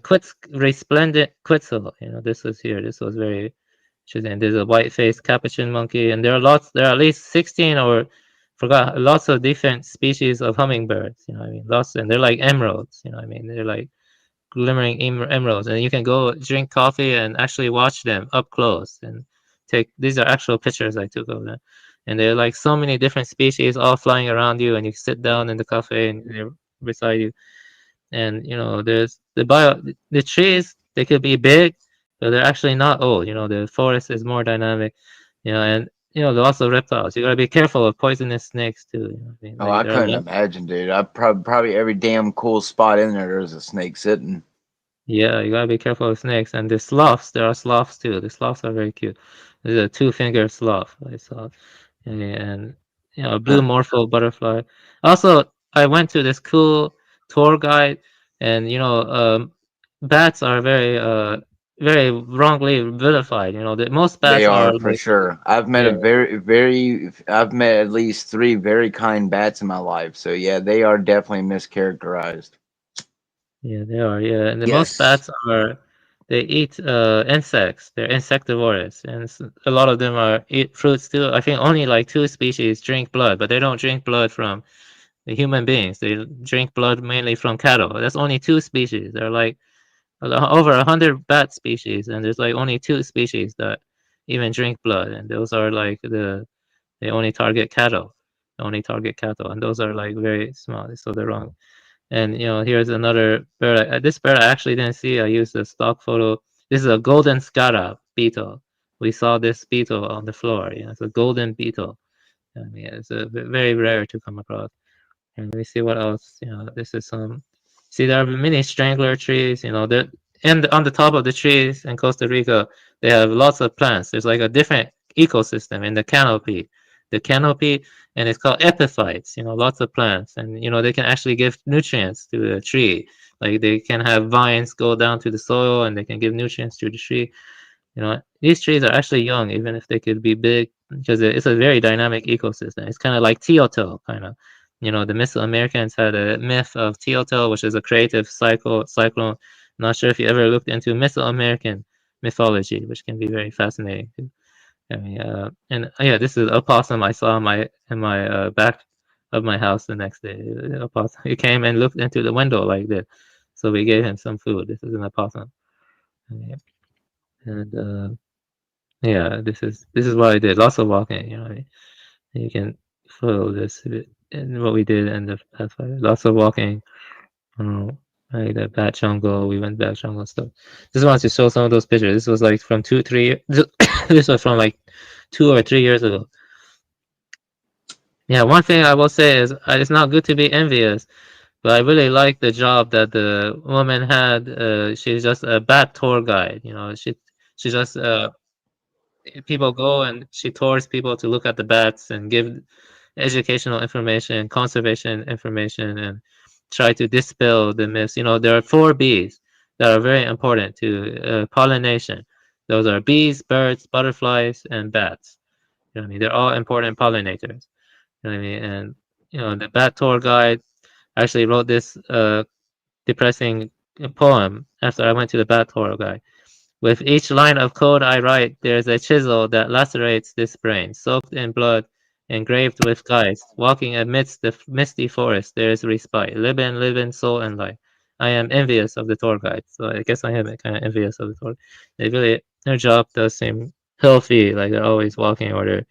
resplendent quetzal. This was here. This was very interesting. There's a white-faced capuchin monkey, and there are at least 16 or forgot lots of different species of hummingbirds. I mean, lots, and they're like emeralds. I mean, they're like glimmering emeralds, and you can go drink coffee and actually watch them up close and take. These are actual pictures I took of them, and they're like so many different species all flying around you, and you sit down in the cafe and they're beside you. And there's the trees, they could be big, but they're actually not old. The forest is more dynamic, and lots of reptiles. You gotta be careful of poisonous snakes too. I mean, Oh, I there are couldn't imagine, dude. I probably every damn cool spot in there's a snake sitting. Yeah, you gotta be careful of snakes. And the sloths, there are sloths too. The sloths are very cute. There's a two-finger sloth I saw, and a blue morpho butterfly. Also, I went to this cool tour guide, and bats are very wrongly vilified. Most They bats are are for like, sure. I've met I've met at least 3 very kind bats in my life. So yeah, they are definitely mischaracterized. yeah, they are. Yeah, and most Yes. bats they eat insects. They're insectivorous, and a lot of them eat fruits too. I think only like 2 species drink blood, but they don't drink blood from the human beings. They drink blood mainly from cattle. That's only 2 species. There are like over 100 bat species, and there's like only 2 species that even drink blood, and those are like they only target cattle. They only target cattle, and those are like very small. So they're wrong. And here's another bird. This bird I actually didn't see. I used a stock photo. This is a golden scarab beetle. We saw this beetle on the floor. It's a golden beetle. I mean, it's very rare to come across. And let me see what else. This is some. See, there are many strangler trees. And on the top of the trees in Costa Rica, they have lots of plants. There's like a different ecosystem in the canopy. The canopy, and it's called epiphytes. Lots of plants, and they can actually give nutrients to the tree. Like they can have vines go down to the soil, and they can give nutrients to the tree. These trees are actually young, even if they could be big, because it's a very dynamic ecosystem. It's kind of like Teotihuacan, kind of. You know, the Mesoamericans had a myth of Teotl, which is a creative cyclone. Not sure if you ever looked into Mesoamerican mythology, which can be very fascinating too. I mean, yeah, this is opossum I saw in my back of my house the next day. Opossum. He came and looked into the window like this, so we gave him some food. This is an opossum, and yeah, this is what I did. Lots of walking. You know, you can follow this and what we did in the past 5 years. Lots of walking. Like the bat jungle, we went bat jungle stuff. Just wanted to show some of those pictures. This was like from 2-3 years. This was from like 2 or 3 years ago. Yeah, one thing I will say is it's not good to be envious, but I really like the job that the woman had. She's just a bat tour guide. You know, she just people go and she tours people to look at the bats and give educational information, conservation information, and try to dispel the myths. You know, there are 4 B's that are very important to pollination. Those are bees, birds, butterflies, and bats. You know what I mean? They're all important pollinators. You know what I mean? And you know, the bat tour guide actually wrote this depressing poem after I went to the bat tour guide. With each line of code I write, there is a chisel that lacerates this brain, soaked in blood, engraved with guides. Walking amidst the misty forest, there is respite. Live in soul and light. I am envious of the tour guide, so I guess I am kind of envious of the tour. They really, their job does seem healthy, like they're always walking or they're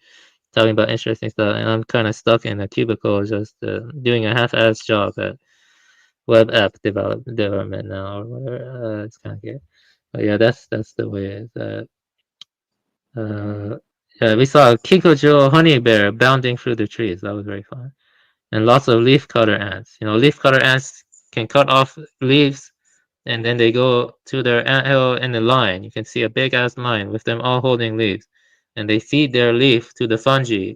talking about interesting stuff, and I'm kind of stuck in a cubicle just doing a half-assed job at web app development now or whatever. It's kind of good. But yeah, that's the way that yeah, we saw a Kikojo honey bear bounding through the trees. That was very fun. And lots of leaf cutter ants. You know, leaf cutter ants can cut off leaves and then they go to their anthill in a line. You can see a big ass line with them all holding leaves. And they feed their leaf to the fungi.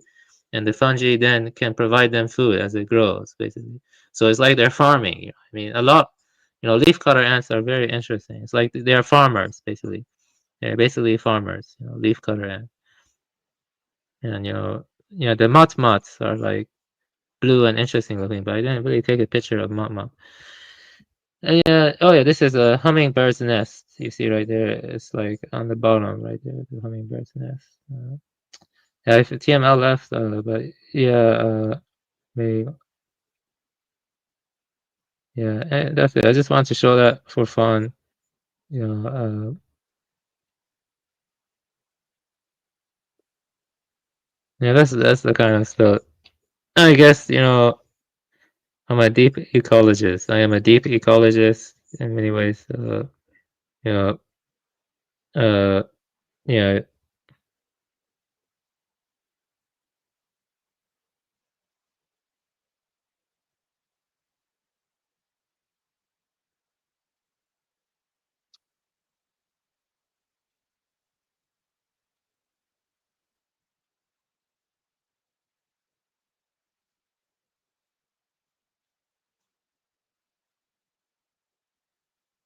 And the fungi then can provide them food as it grows, basically. So it's like they're farming. You know? I mean, a lot, you know, leaf cutter ants are very interesting. It's like they're farmers, basically. They're basically farmers, you know, leaf cutter ants. And, you know, the motmots are like blue and interesting looking, but I didn't really take a picture of motmot. And yeah, oh yeah, this is a hummingbird's nest. You see right there, it's like on the bottom right there, the hummingbird's nest. Yeah, if TML left, but yeah, maybe. Yeah, and that's it. I just wanted to show that for fun. You know, yeah, that's the kind of stuff. I guess, you know, I'm a deep ecologist. I am a deep ecologist in many ways. You know, yeah.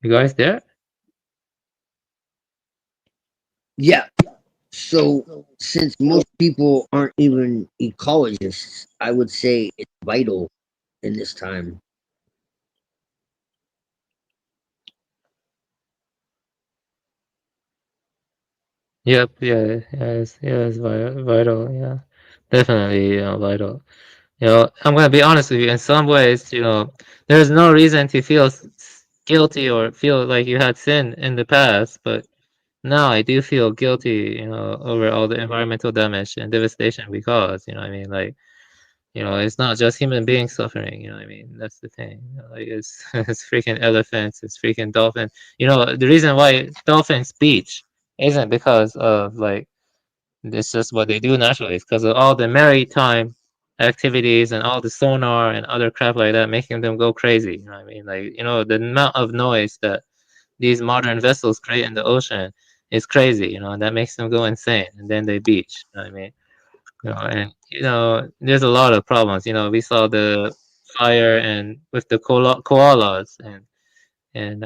You guys there? Yeah. So, since most people aren't even ecologists, I would say it's vital in this time. Yep. Yeah. It's vital. Yeah, definitely. You know, vital. You know, I'm gonna be honest with you. In some ways, you know, there's no reason to feel guilty or feel like you had sin in the past, but now I do feel guilty. You know, over all the environmental damage and devastation we caused. You know what I mean? Like, you know, it's not just human beings suffering. You know what I mean? That's the thing. You know, like it's it's freaking elephants, it's freaking dolphins. You know, the reason why dolphins beach isn't because of like it's just what they do naturally. It's because of all the maritime activities and all the sonar and other crap like that, making them go crazy. You know what I mean? Like, you know, the amount of noise that these modern vessels create in the ocean is crazy. You know, and that makes them go insane, and then they beach. You know what I mean? You know, and you know, there's a lot of problems. You know, we saw the fire and with the koalas and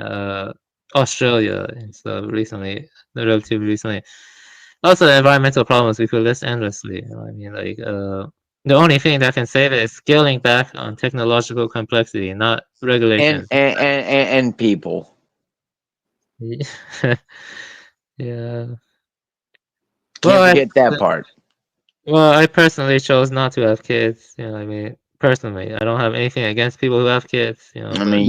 Australia and stuff recently, relatively recently. Also, the environmental problems we could list endlessly. You know what I mean? Like The only thing that can save it is scaling back on technological complexity, not regulations. And people. Yeah. Can't Well, forget that part. Well, I personally chose not to have kids. You know, I mean, personally, I don't have anything against people who have kids. You know, I mean,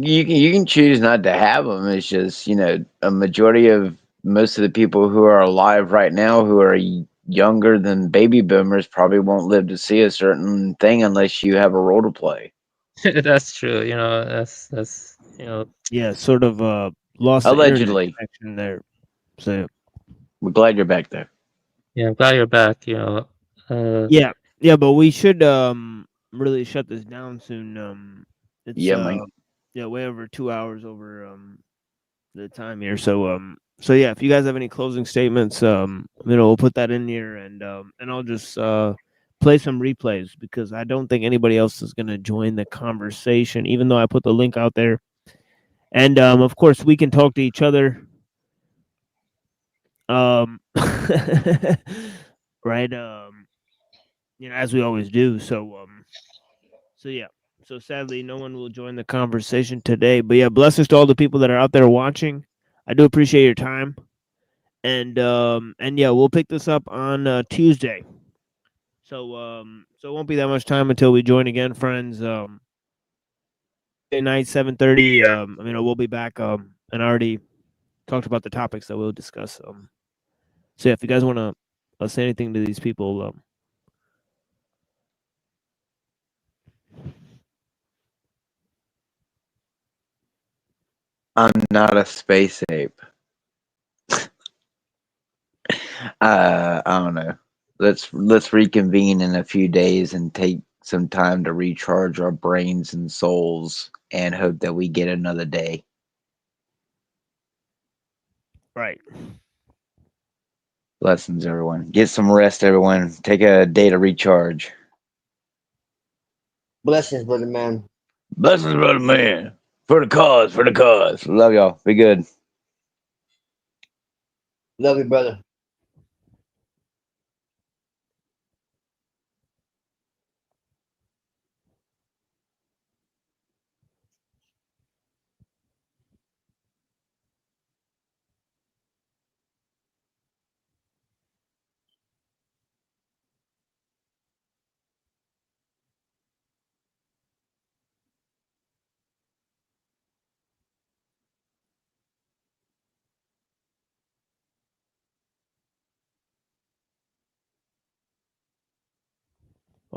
you can choose not to have them. It's just, you know, a majority of most of the people who are alive right now who are younger than baby boomers probably won't live to see a certain thing unless you have a role to play. that's true. You know, that's you know. Yeah, sort of lost the Allegedly. internet connection there. So we're glad you're back there. Yeah, I'm glad you're back. You know. Yeah, but we should really shut this down soon. It's Yeah, man. way over 2 hours over the time here. So yeah, if you guys have any closing statements, we'll put that in here, and I'll just play some replays because I don't think anybody else is gonna join the conversation, even though I put the link out there. And of course, we can talk to each other. Right. As we always do. So yeah. So sadly, no one will join the conversation today. But yeah, blessings to all the people that are out there watching. I do appreciate your time. And yeah, we'll pick this up on Tuesday. So it won't be that much time until we join again, friends. Night 7:30. We'll be back. And I already talked about the topics that we'll discuss. So yeah, if you guys want to say anything to these people, I'm not a space ape. I don't know. Let's reconvene in a few days and take some time to recharge our brains and souls and hope that we get another day. Right. Blessings, everyone. Get some rest, everyone. Take a day to recharge. Blessings, brother man. Blessings, brother man. For the cause, for the cause. Love y'all. Be good. Love you, brother.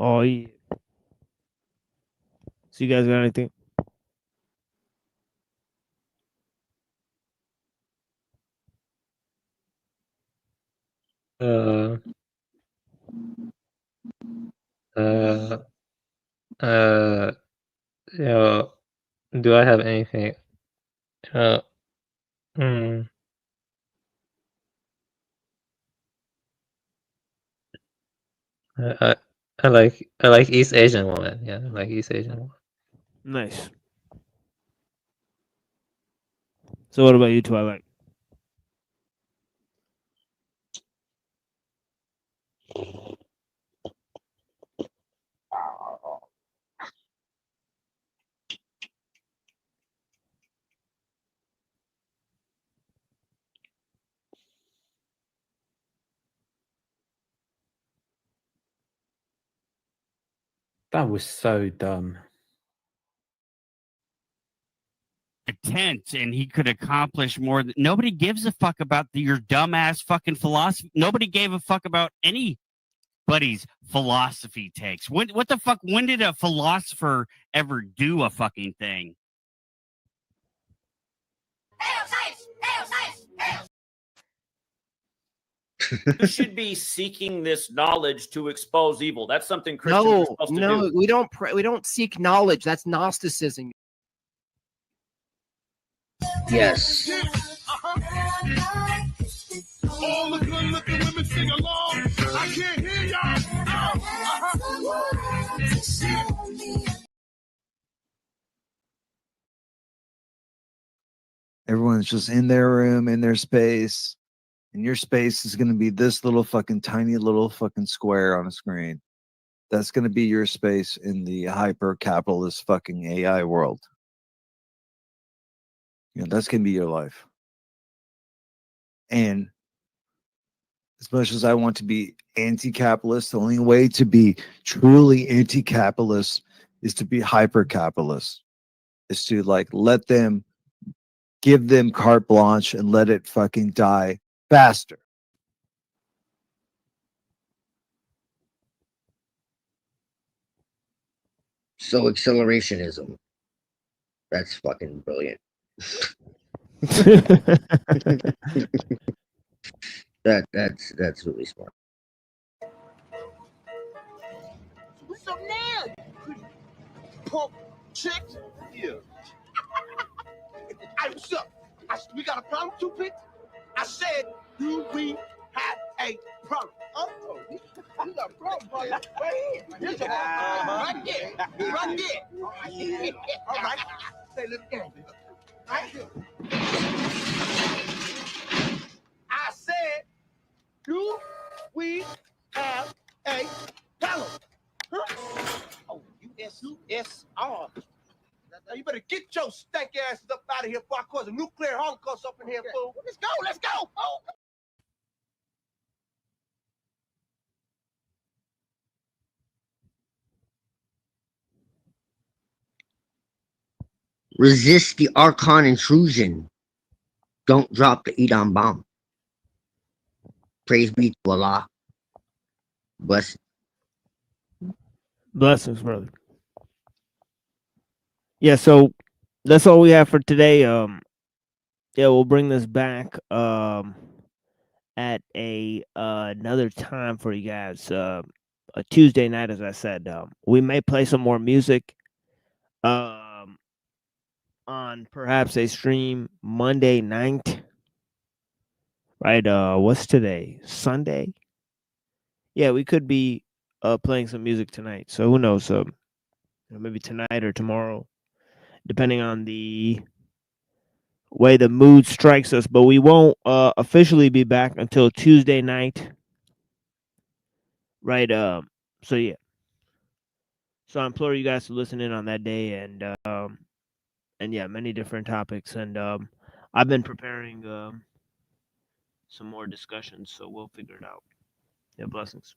oh yeah. So you guys got anything? You know, do I have anything? Hmm. I like East Asian woman. Yeah, I like East Asian woman. Nice. So what about you, Twilight? That was so dumb. Tent and he could accomplish more. Nobody gives a fuck about your dumbass fucking philosophy. Nobody gave a fuck about anybody's philosophy takes. What the fuck? When did a philosopher ever do a fucking thing? You should be seeking this knowledge to expose evil. That's something Christians are supposed to do. We don't seek knowledge. That's Gnosticism. Yes. All the good looking women sing along. I can't hear y'all. Everyone's just in their room, in their space, and your space is going to be this little fucking tiny little fucking square on a screen. That's going to be your space in the hyper-capitalist fucking AI world. That's going to be your life. And as much as I want to be anti-capitalist, the only way to be truly anti-capitalist is to be hyper-capitalist. Is to like let them, give them carte blanche and let it fucking die faster. So accelerationism. That's fucking brilliant. That's really smart. What's up now? Punk chick? Yeah. Hey, what's up? We got a problem, Toothpick? I said, do we have a problem? Oh, we got a problem, boy. Right here. Here's a right there. Right there. All right. Say, little game. Right here. I said, do we have a problem? Huh? Oh, U-S-U-S-R. Now you better get your stank asses up out of here before I cause a nuclear holocaust up in here, fool. Let's go, let's go. Oh. Resist the Archon intrusion. Don't drop the Edom bomb. Praise be to Allah. Bless. Blessings, brother. Yeah, so that's all we have for today. Yeah, we'll bring this back at a another time for you guys. A Tuesday night, as I said. We may play some more music on perhaps a stream Monday night. Right, what's today? Sunday? Yeah, we could be playing some music tonight. So who knows? Maybe tonight or tomorrow, depending on the way the mood strikes us. But we won't officially be back until Tuesday night. Right, so yeah. So I implore you guys to listen in on that day, and yeah, many different topics. And I've been preparing some more discussions, so we'll figure it out. Yeah, blessings.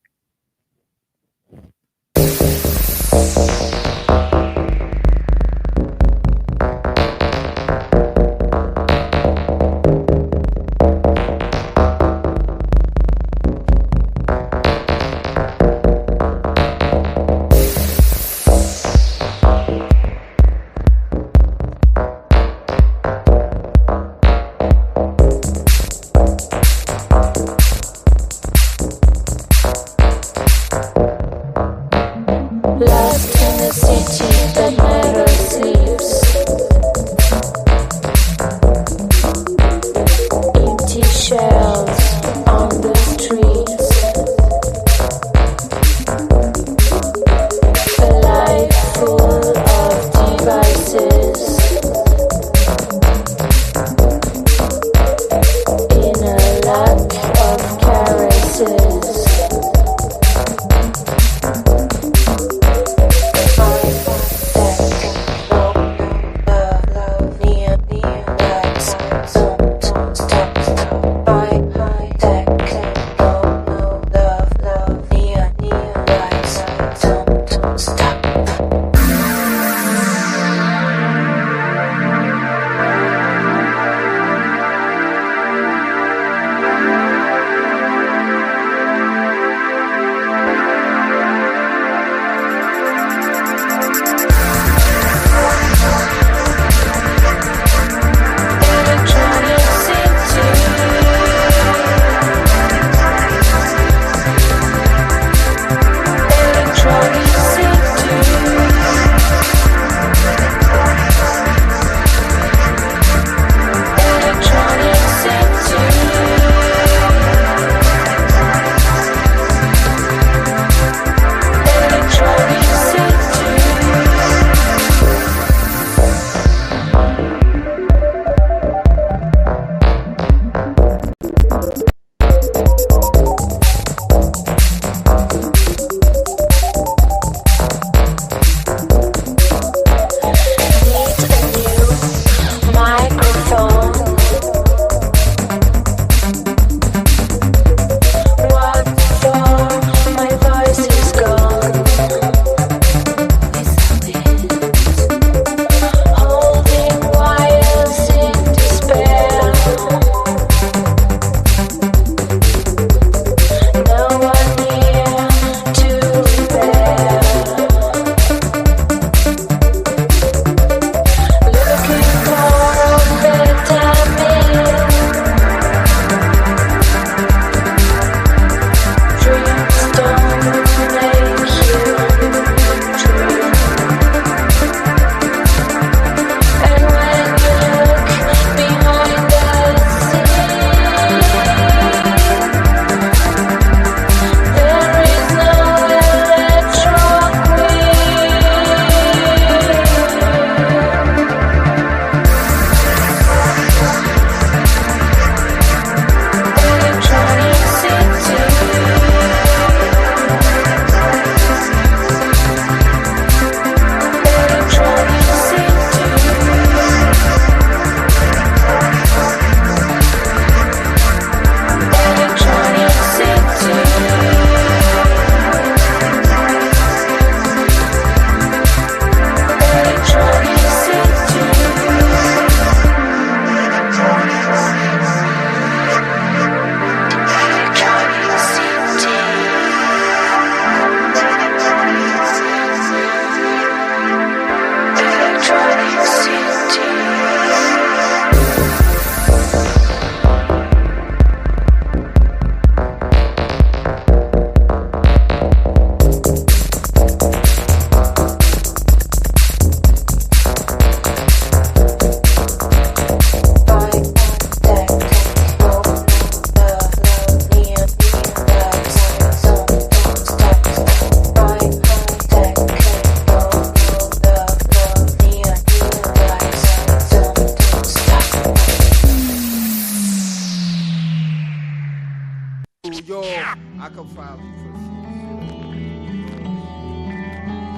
could probably put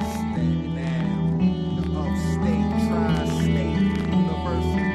standing down the upstate, tri-state university.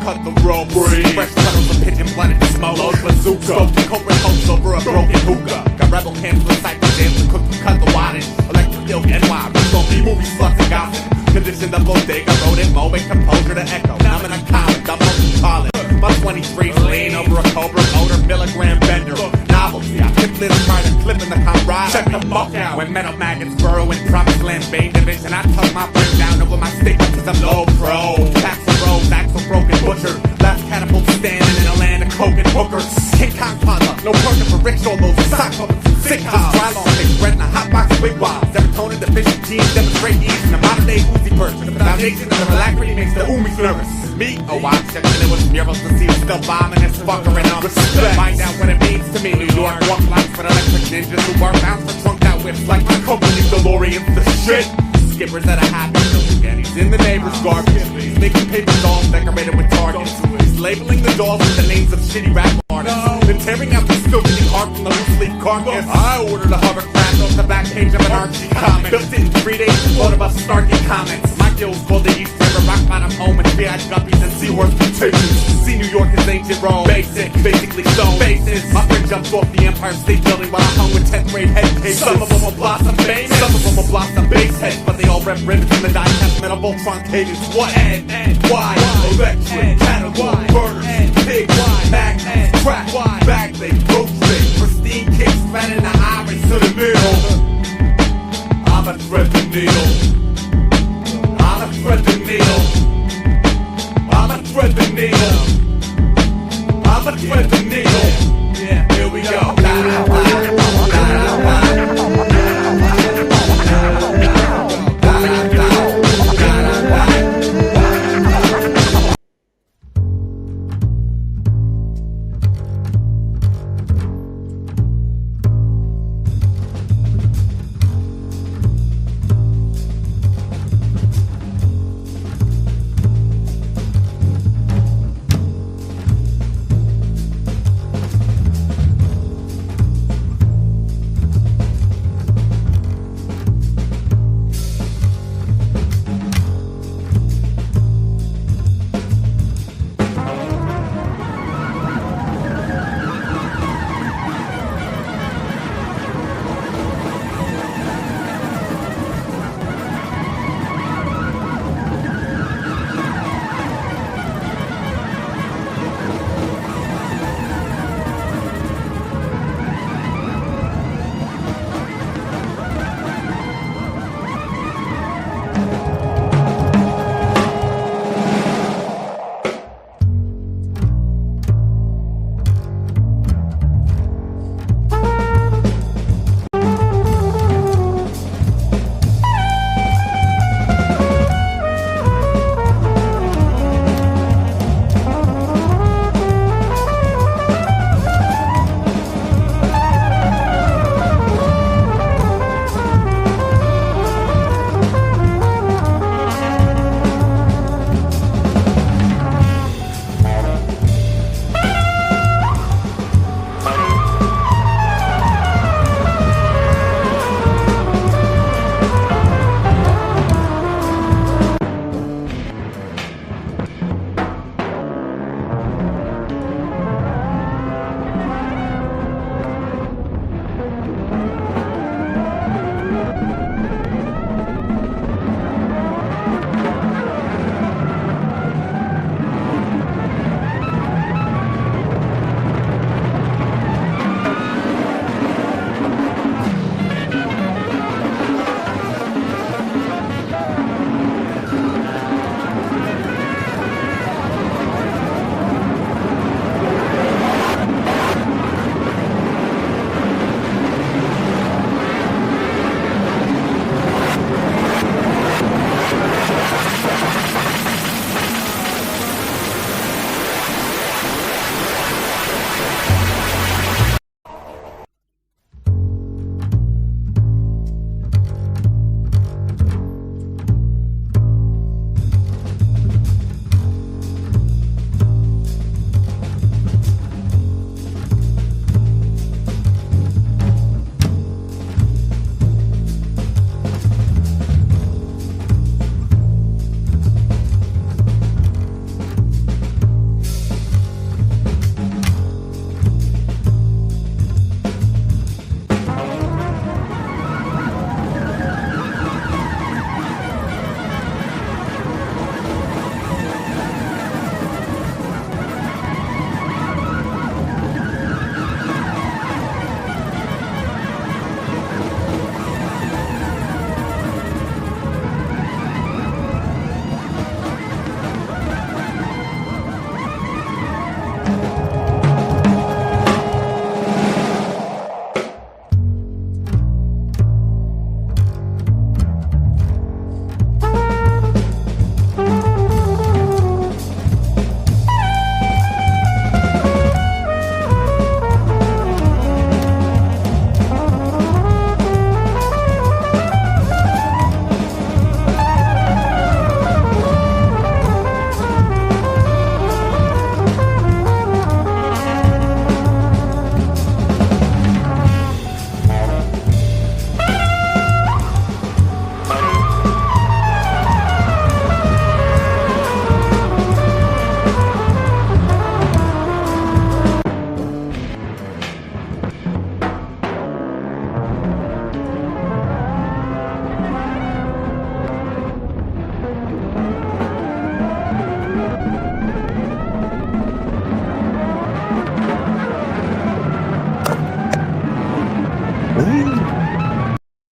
Cut the rope, fresh puddles of pigeon blood and smoke. Load bazooka, smoking corporate hopes over a broken hookah. Got rebel hands with cycle jams and cook to cut the wattage. Electric yoke NY, rich on me, movie sluts and gossip. Condition the bodega, wrote it, moment, composure to echo. Now I'm in a college, I'm on college. My 23's lean over a Cobra motor, milligram bender. Novelty, I tip little try to clip in the camaraderie. Check the fuck out when metal maggots burrow in promised land vein division. I tuck my brain down over my stick cause I'm low pro. Axel Rose, axle broken butcher. Last catapult standing in a land of coke and hookers. King Kong toddler, no parking for rich all those sock puppets and sick cops. Dry long things spread in a hot box of wigwams. Serotonin deficient genes demonstrate ease in a modern day Uzi person. The foundation of the alacrity makes the Umis nervous. Me? Oh, I'm checking it with murals to see who's still bombing this fucker and I'm respect. Find out what it means to me. New York walk lights for electric ninjas who are bound for trunked out whips like my company DeLorean the shit. Skippers that are happy, and he's in the neighbor's garbage. He's making paper dolls decorated with targets. He's labeling the dolls with the names of shitty rap artists. Then tearing out the still getting heart from the loose leaf carcass. I ordered a hovercraft off the back page of an Archie comic. Built it in 3 days and thought about snarky comments. My gills called the East River, rock bottom home with VI guppies and seahorse mutations. See New York is ancient Rome. Basic, basically stone faces. My friend jumped off the Empire State Building while I hung with 10th grade head cases. Some of them will blossom famous, some of them will blossom base heads, but they all rep ribbons in the die-cast metal Voltron cadence. What? N, Y, electric, catalog, burners, pig, magnets, crack, bagley, rope stick, pristine kicks, flat in the iris to the middle. I'ma thread the needle. I'ma thread the needle. I'ma thread the needle. I'ma thread the needle. Yeah, here we go.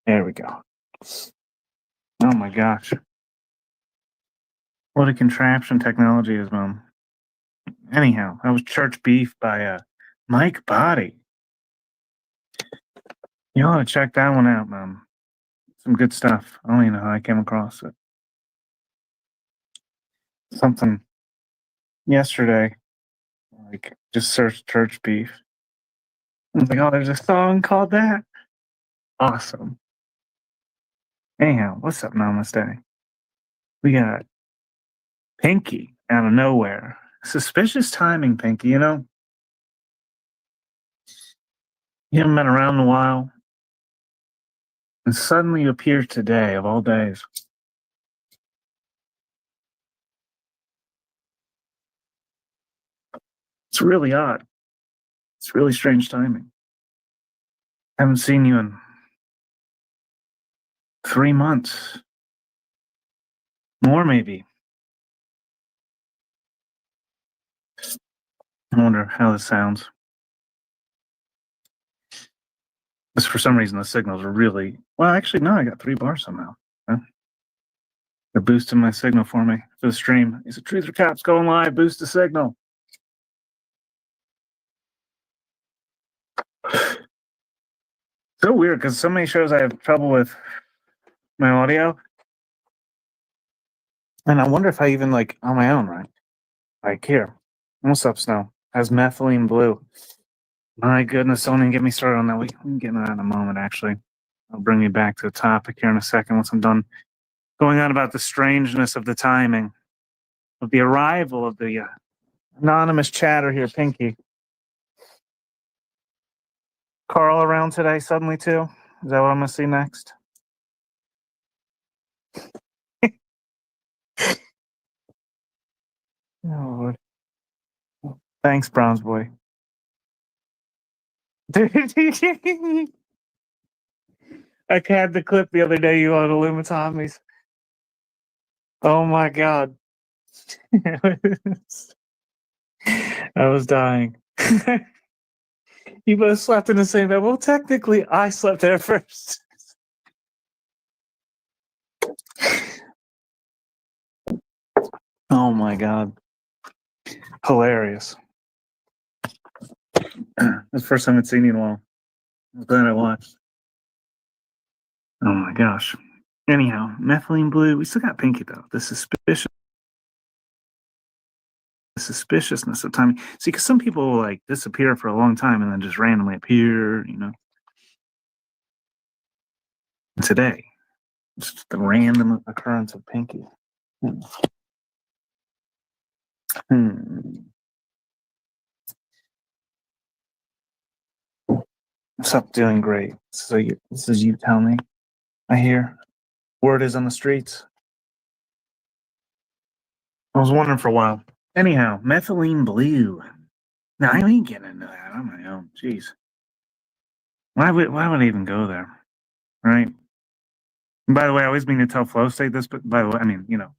There we go. Oh my gosh. What a contraption technology is, Mom. Anyhow, that was Church Beef by Mike Body. You ought to check that one out, Mom. Some good stuff. I don't even know how I came across it. Something yesterday, like, just searched Church Beef. I was like, oh, there's a song called that? Awesome. Anyhow, what's up, Namaste? We got Pinky out of nowhere. Suspicious timing, Pinky, you know? You haven't been around in a while. And suddenly you appear today, of all days. It's really odd. It's really strange timing. I haven't seen you in 3 months. More, maybe. I wonder how this sounds. Just for some reason, the signals are really... Well, actually, no, I got 3 bars somehow. Huh? They're boosting my signal for me for the stream. He said, Truth or Caps going live, boost the signal. So weird, because so many shows I have trouble with my audio. And I wonder if I even, like, on my own, right? Like, here. What's up, Snow? Has methylene blue. My goodness, don't even get me started on that. We can get into that in a moment, actually. I'll bring you back to the topic here in a second once I'm done going on about the strangeness of the timing of the arrival of the anonymous chatter here, Pinky. Carl around today suddenly, too? Is that what I'm going to see next? Oh, Lord. Thanks, Browns boy. I had the clip the other day, you on Illumitomies. Oh my God. I was dying. You both slept in the same bed. Well, technically, I slept there first. Oh my God. Hilarious. That's the first time I'd seen you in a while. I'm glad I watched. Oh my gosh. Anyhow, methylene blue. We still got Pinky though. The suspiciousness of timing. See, because some people will like disappear for a long time and then just randomly appear, you know. Today, it's the random occurrence of Pinky. What's up? Doing great. So this is you tell me. I hear. Word is on the streets. I was wondering for a while. Anyhow, methylene blue. Now I ain't getting into that on my own. Jeez. Why would I even go there? Right? And by the way, I always mean to tell Flow State this, but by the way, I mean, you know,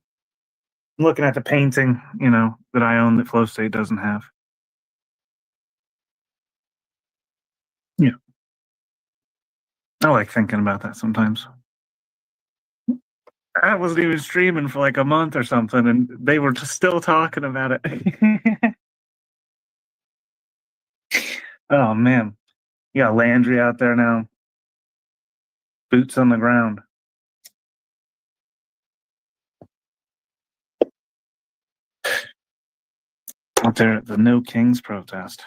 I'm looking at the painting, you know, that I own that Flow State doesn't have. Yeah. I like thinking about that sometimes. I wasn't even streaming for like a month or something, and they were just still talking about it. Oh man, you got Landry out there now. Boots on the ground. Out there at the No Kings protest.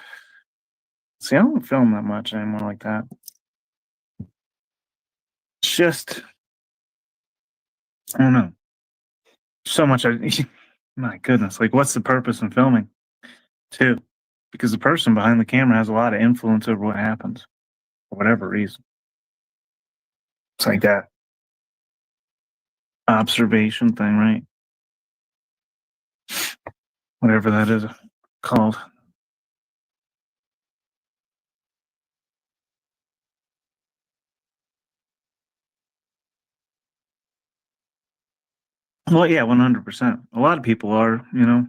See, I don't film that much anymore like that. It's just, I don't know. So much. My goodness. Like, what's the purpose in filming? Too. Because the person behind the camera has a lot of influence over what happens. For whatever reason. It's like that observation thing, right? Whatever that is called. Well, yeah, 100%. A lot of people are, you know.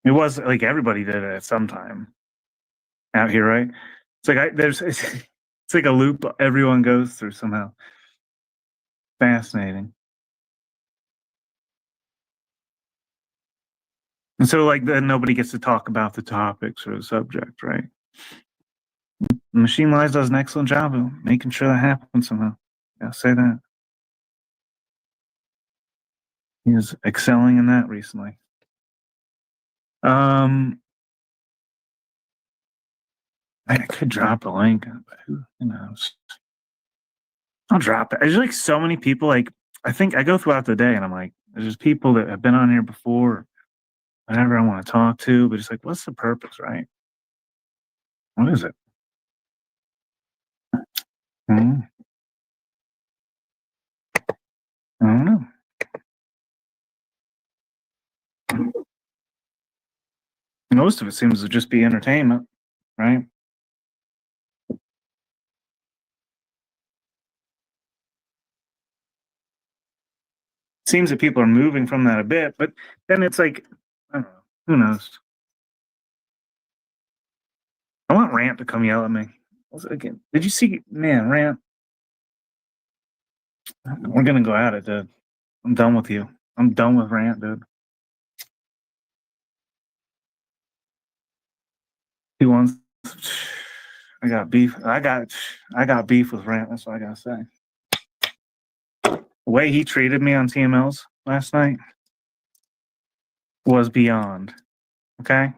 It was like everybody did it at some time out here, right? It's like it's like a loop everyone goes through somehow. Fascinating. And so, like, then nobody gets to talk about the topics or the subject, right? Machine Lies does an excellent job of making sure that happens somehow. Yeah, say that. He is excelling in that recently. I could drop a link, but who knows? I'll drop it. There's like so many people. Like, I think I go throughout the day and I'm like, there's just people that have been on here before, whatever I want to talk to, but it's like, what's the purpose, right? What is it? I don't know. Most of it seems to just be entertainment, right? Seems that people are moving from that a bit, but then it's like, I don't know, who knows? I want Rant to come yell at me. Again, did you see, man, Rant? We're gonna go at it, dude. I'm done with you. I'm done with Rant, dude. He wants. I got beef. I got beef with Rant. That's what I gotta say. The way he treated me on TMLs last night was beyond. Okay.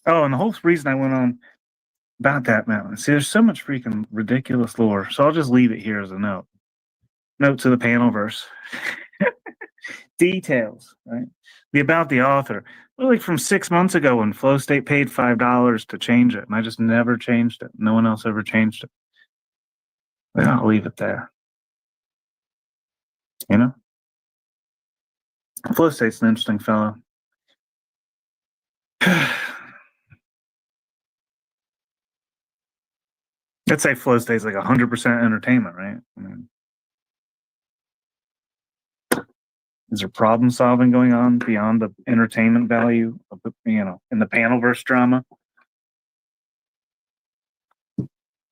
Oh, and the whole reason I went on about that mountain. See, there's so much freaking ridiculous lore. So I'll just leave it here as a note. Note to the panel verse. Details, right? About the author. Well, like from 6 months ago when Flow State paid $5 to change it, and I just never changed it. No one else ever changed it. But I'll leave it there. You know? Flow State's an interesting fellow. I'd say Flow State's like 100% entertainment, right? I mean, is there problem solving going on beyond the entertainment value of the, you know, in the panelverse drama?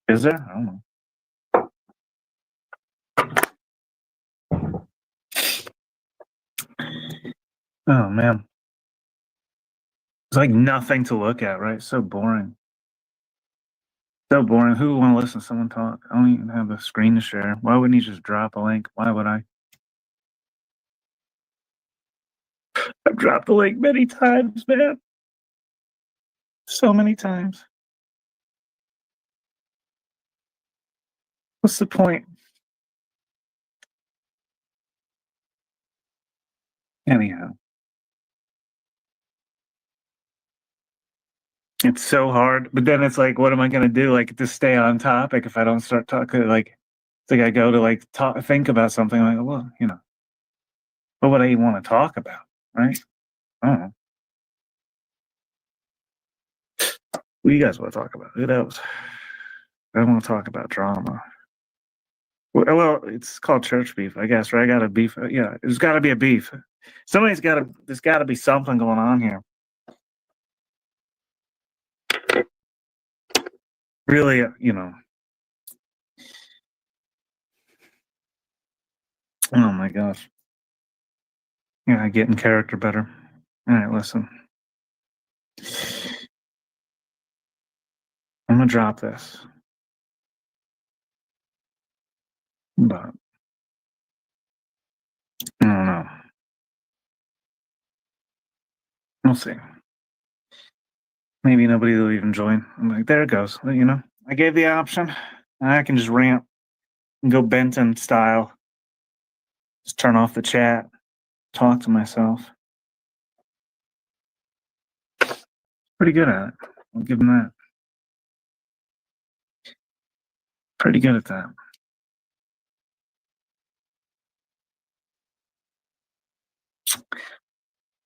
Is there? I don't know. Oh man. It's like nothing to look at, right? So boring. So boring. Who would want to listen to someone talk? I don't even have a screen to share. Why wouldn't you just drop a link? Why would I? I've dropped the link many times, man. So many times. What's the point? Anyhow. It's so hard, but then it's like, what am I going to do? Like, to stay on topic if I don't start talking, like, it's like I go to like think about something, I'm like, well, you know, what would I want to talk about, right? I don't know. What do you guys want to talk about? Who knows? I want to talk about drama. Well, it's called church beef, I guess, right? I got a beef. Yeah, there's got to be a beef. There's got to be something going on here. Really, you know. Oh my gosh. Yeah, getting character better. All right, listen. I'm gonna drop this. But I don't know. We'll see. Maybe nobody will even join. I'm like, there it goes. You know, I gave the option. I can just rant and go Benton style. Just turn off the chat, talk to myself. Pretty good at it. I'll give him that. Pretty good at that.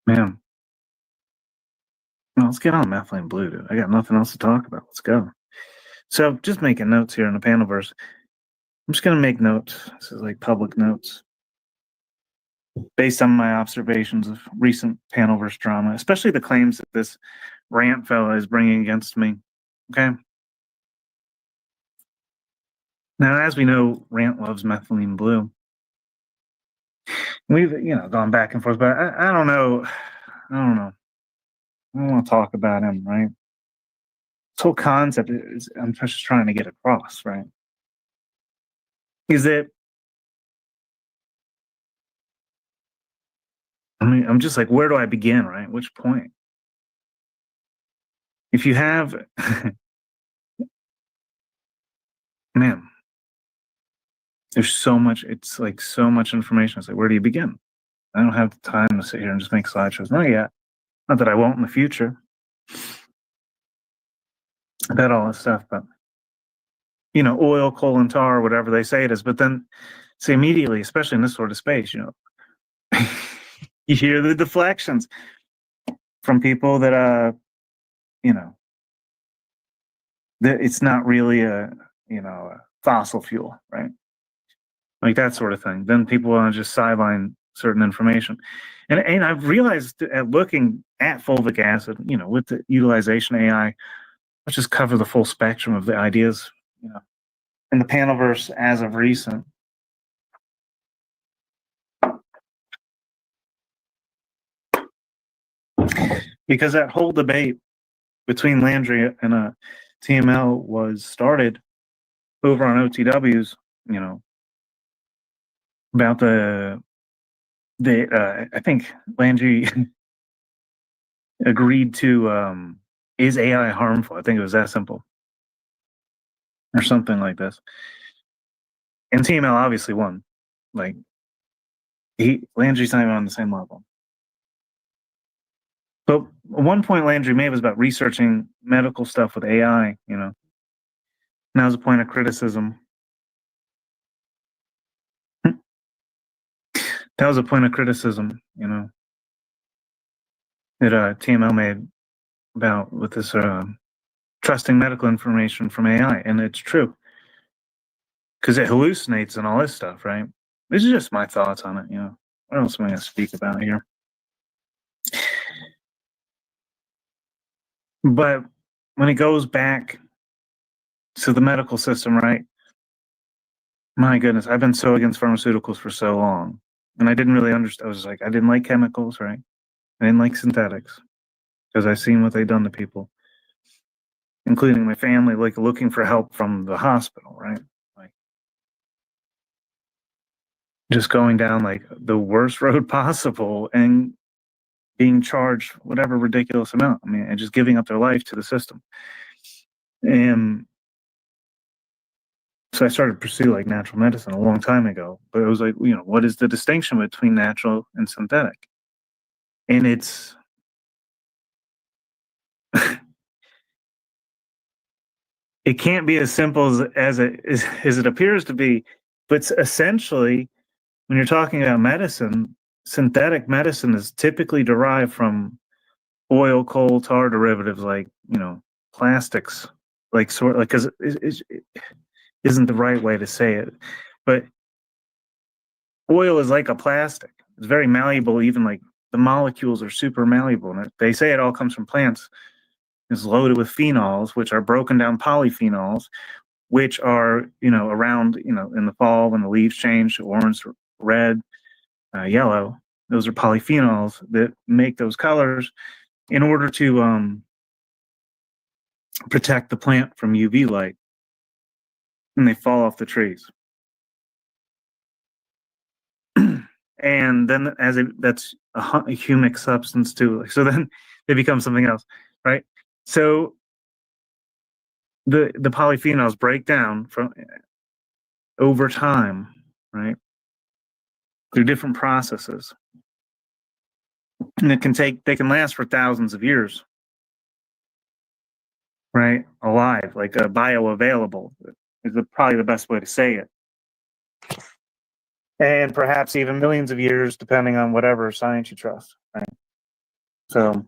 Man. Well, let's get on methylene blue, dude. I got nothing else to talk about. Let's go. So just making notes here in the panelverse. I'm just going to make notes. This is like public notes. Based on my observations of recent panelverse drama, especially the claims that this rant fella is bringing against me. Okay. Now, as we know, Rant loves methylene blue. We've, gone back and forth, but I don't know. I don't want to talk about him, right? This whole concept is, I'm just trying to get across, right? Is that, I'm just like, where do I begin, right? Which point? If you have, man, there's so much, it's like so much information. It's like, where do you begin? I don't have the time to sit here and just make slideshows. Not yet. Not that I won't in the future. About all this stuff, but oil, coal, and tar, whatever they say it is. But then, say immediately, especially in this sort of space, you hear the deflections from people that, that it's not really a fossil fuel, right? Like that sort of thing. Then people want to just sideline certain information. And I've realized at looking at fulvic acid, with the utilization of AI, let's just cover the full spectrum of the ideas, in the panelverse as of recent. Because that whole debate between Landry and TML was started over on OTWs, about I think Landry agreed to, is AI harmful? I think it was that simple. Or something like this. And TML obviously won. Like, Landry's not even on the same level. But one point Landry made was about researching medical stuff with AI, Now's a point of criticism. That was a point of criticism, that TML made about with this trusting medical information from AI, and it's true because it hallucinates and all this stuff, right? This is just my thoughts on it. What else am I going to speak about here? But when it goes back to the medical system, right? My goodness, I've been so against pharmaceuticals for so long, and I didn't really understand. I was like, I didn't like chemicals, right? I didn't like synthetics because I've seen what they've done to people, including my family, like looking for help from the hospital, right? Like just going down like the worst road possible and being charged whatever ridiculous amount. And just giving up their life to the system. And so I started to pursue like natural medicine a long time ago, but it was like, what is the distinction between natural and synthetic? And it's, it can't be as simple as it appears to be, but essentially, when you're talking about medicine, synthetic medicine is typically derived from oil, coal, tar derivatives like, plastics, because it isn't the right way to say it, but oil is like a plastic. It's very malleable, even like the molecules are super malleable. And they say it all comes from plants. It's loaded with phenols, which are broken down polyphenols, which are, around, in the fall when the leaves change, orange, red, yellow. Those are polyphenols that make those colors in order to protect the plant from UV light, and they fall off the trees. And then that's a humic substance too. So then they become something else, right? So the polyphenols break down from over time, right, through different processes, and they can last for thousands of years, right, alive, like bioavailable is probably the best way to say it. And perhaps even millions of years, depending on whatever science you trust, right? So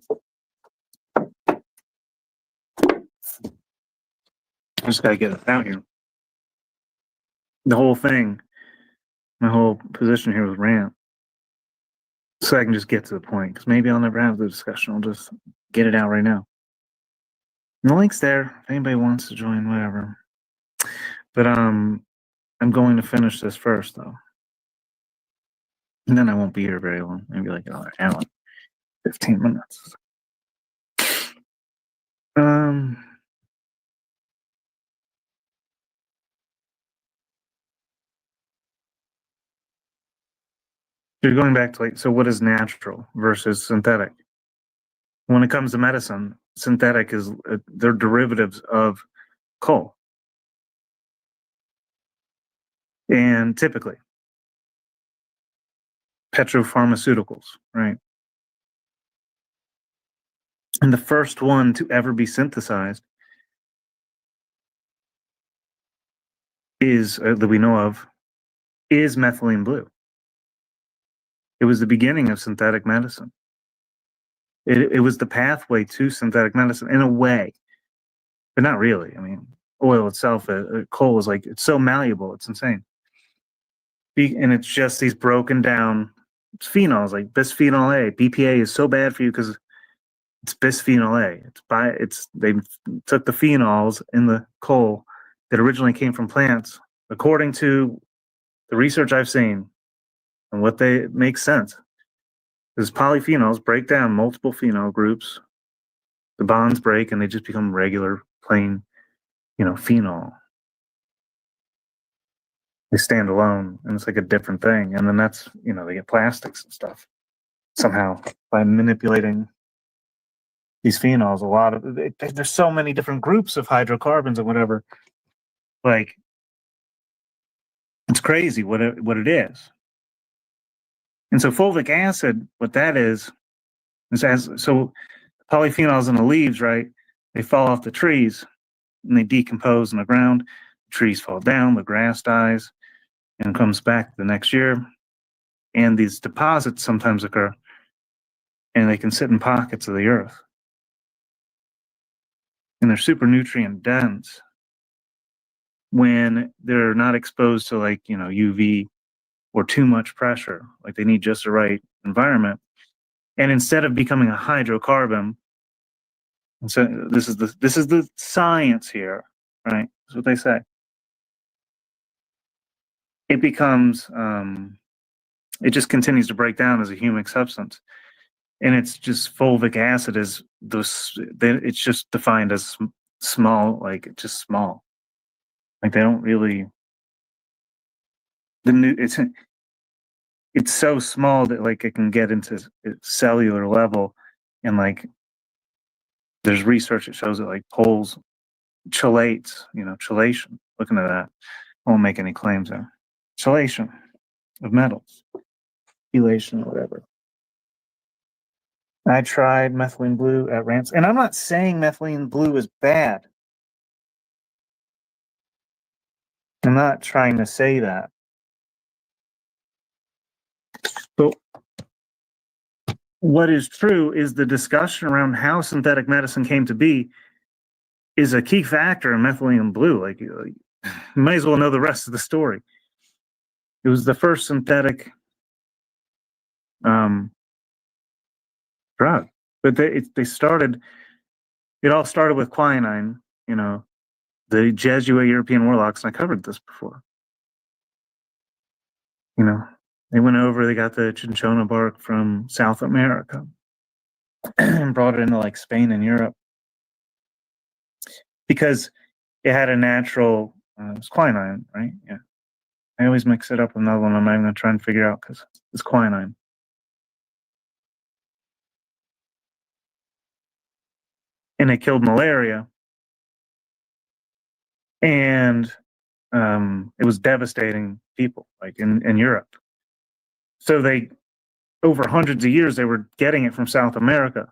I just gotta get it out here. The whole thing, my whole position here was rant, so I can just get to the point. Because maybe I'll never have the discussion. I'll just get it out right now. And the link's there if anybody wants to join, whatever. But I'm going to finish this first, though. And then I won't be here very long. Maybe like another hour, 15 minutes. You're going back to so what is natural versus synthetic? When it comes to medicine, synthetic is they're derivatives of coal. And typically, petropharmaceuticals, right? And the first one to ever be synthesized is, that we know of, is methylene blue. It was the beginning of synthetic medicine. It was the pathway to synthetic medicine in a way, but not really. I mean, oil itself, coal is it's so malleable, it's insane. And it's just these broken down phenols like bisphenol A. BPA is so bad for you because it's bisphenol A. They took the phenols in the coal that originally came from plants, according to the research I've seen and what they make sense. Because polyphenols break down multiple phenol groups, the bonds break, and they just become regular, plain, phenol. They stand alone, and it's like a different thing. And then that's, they get plastics and stuff somehow by manipulating these phenols. There's so many different groups of hydrocarbons and whatever. Like, it's crazy what it is. And so fulvic acid, what that is so polyphenols in the leaves, right? They fall off the trees and they decompose in the ground. The trees fall down, the grass dies, and comes back the next year. And these deposits sometimes occur, and they can sit in pockets of the earth. And they're super nutrient dense when they're not exposed to UV or too much pressure. Like they need just the right environment. And instead of becoming a hydrocarbon, and so this is the science here, right? That's what they say. It becomes it just continues to break down as a humic substance. And it's just fulvic acid is it's just defined as small, just small. Like they don't really it's so small that it can get into cellular level, and there's research that shows it pulls chelates, chelation. Looking at that, I won't make any claims there. Chelation of metals, chelation, whatever. I tried methylene blue at Rance, and I'm not saying methylene blue is bad. I'm not trying to say that. But what is true is the discussion around how synthetic medicine came to be is a key factor in methylene blue. You might as well know the rest of the story. It was the first synthetic drug, but it all started with quinine. The Jesuit European warlocks, and I covered this before. They went over, they got the cinchona bark from South America and brought it into Spain and Europe. because it had a natural it's quinine, right? Yeah. I always mix it up with another one. I'm not even going to try and figure out because it's quinine. And it killed malaria. And it was devastating people, like in Europe. So they, over hundreds of years, they were getting it from South America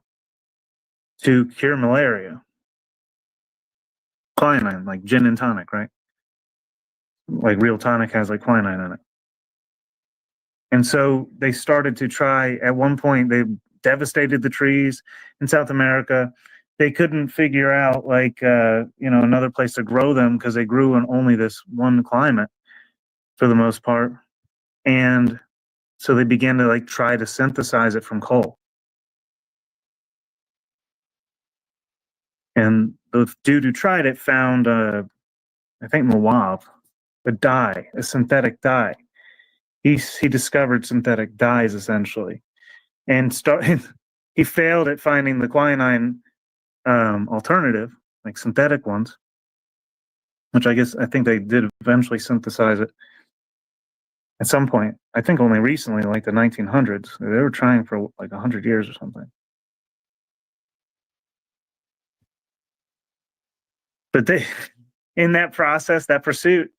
to cure malaria. Quinine, like gin and tonic, right? Like real tonic has like quinine in it. And so they started to try, at one point, they devastated the trees in South America. They couldn't figure out another place to grow them because they grew in only this one climate for the most part. And so they began to try to synthesize it from coal. And the dude who tried it found, I think Moab, a dye, a synthetic dye. He discovered synthetic dyes essentially, and he failed at finding the quinine alternative, like synthetic ones, which I think they did eventually synthesize it at some point. I think only recently, like the 1900s. They were trying for like 100 years or something. But in that process, that pursuit,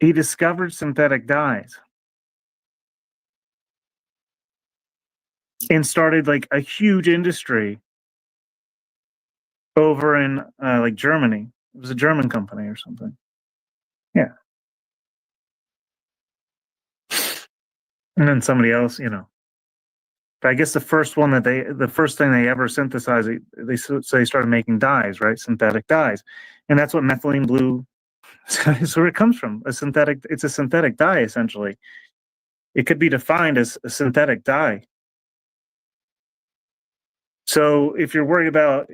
he discovered synthetic dyes and started like a huge industry over in like Germany. It was a German company or something. Yeah. And then somebody else, But I guess the first thing they ever synthesized, they started making dyes, right? Synthetic dyes. And that's what methylene blue is where it comes from. It's a synthetic dye, essentially. It could be defined as a synthetic dye. So if you're worried about,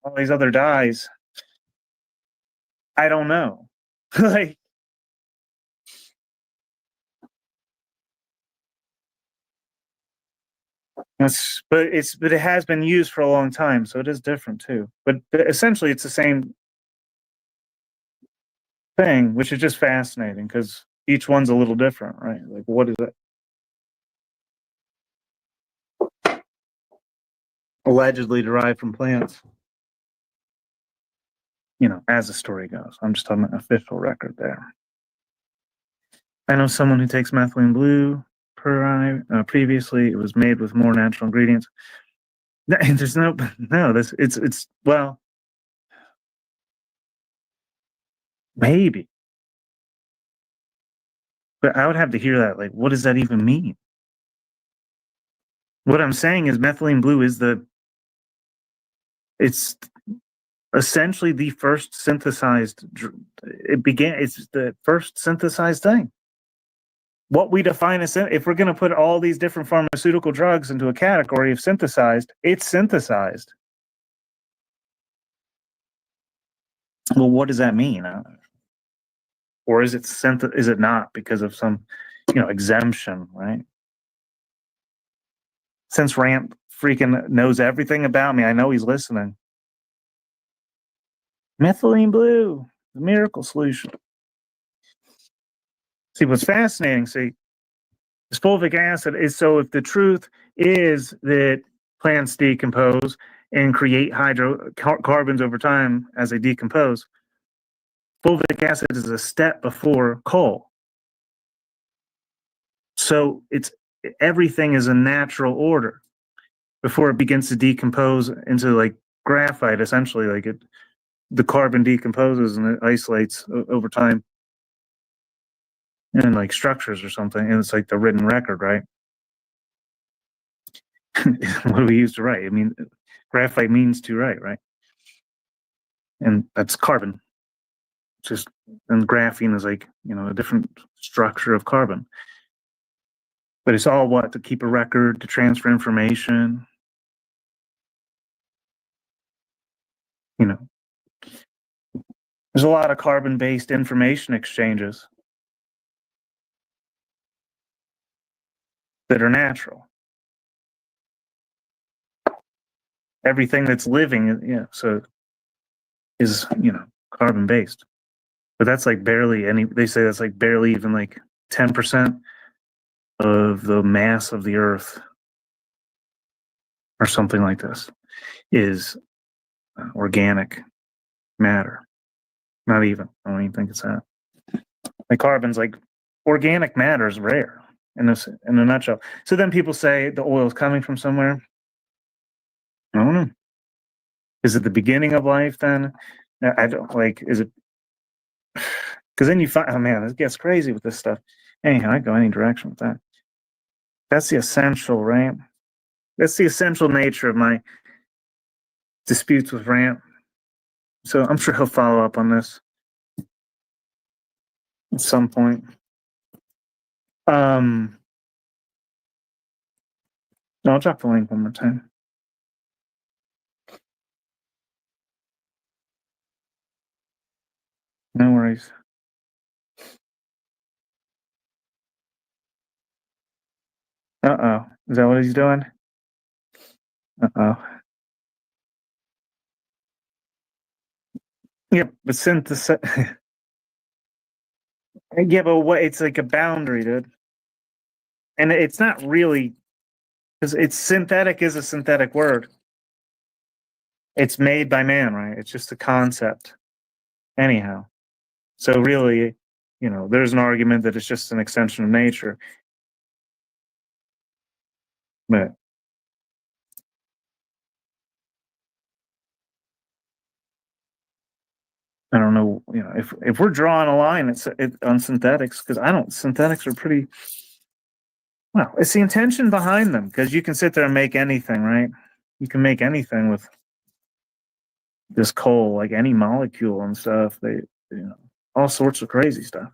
all these other dyes, I don't know. But it has been used for a long time, so it is different too. But essentially, it's the same thing, which is just fascinating because each one's a little different, right? Like, what is it? Allegedly derived from plants, as the story goes. I'm just on an official record there. I know someone who takes methylene blue per eye. Previously, it was made with more natural ingredients. There's it's well, maybe, but I would have to hear that. Like, what does that even mean? What I'm saying is methylene blue is it's essentially the first synthesized. It's the first synthesized thing. What we define as, if we're going to put all these different pharmaceutical drugs into a category of synthesized, it's synthesized. Well, what does that mean? Or is it is it not because of some, exemption, right? Since Ramp freaking knows everything about me, I know he's listening. Methylene blue, the miracle solution. See, what's fascinating, this fulvic acid is, so if the truth is that plants decompose and create hydrocarbons over time as they decompose, fulvic acid is a step before coal. So everything is a natural order before it begins to decompose into like graphite, essentially. Like the carbon decomposes and it isolates over time in like structures or something. And it's like the written record, right? What do we use to write? I mean, graphite means to write, right? And that's carbon. And graphene is like, a different structure of carbon. But it's all to keep a record, to transfer information. There's a lot of carbon-based information exchanges that are natural. Everything that's living, so is, carbon based. But that's like barely any, they say that's like barely even like 10% of the mass of the Earth or something like this is organic matter. Not even. I don't even think it's that. Like carbon's like organic matter is rare in a nutshell. So then people say the oil is coming from somewhere. I don't know. Is it the beginning of life then? I don't like, is it? Because then you find, oh man, it gets crazy with this stuff. Anyhow, I go any direction with that. That's the essential, right? That's the essential nature of my disputes with Rant. So I'm sure he'll follow up on this at some point. No, I'll drop the link one more time. No worries. Uh-oh. Is that what he's doing? Uh-oh. Yeah, but synthesis. Yeah, but what? It's like a boundary, dude. And it's not really, because it's synthetic is a synthetic word. It's made by man, right? It's just a concept. Anyhow. So really, there's an argument that it's just an extension of nature. But I don't know, if we're drawing a line on synthetics, because synthetics are pretty, well, it's the intention behind them, because you can sit there and make anything, right? You can make anything with this coal, like any molecule and stuff. All sorts of crazy stuff.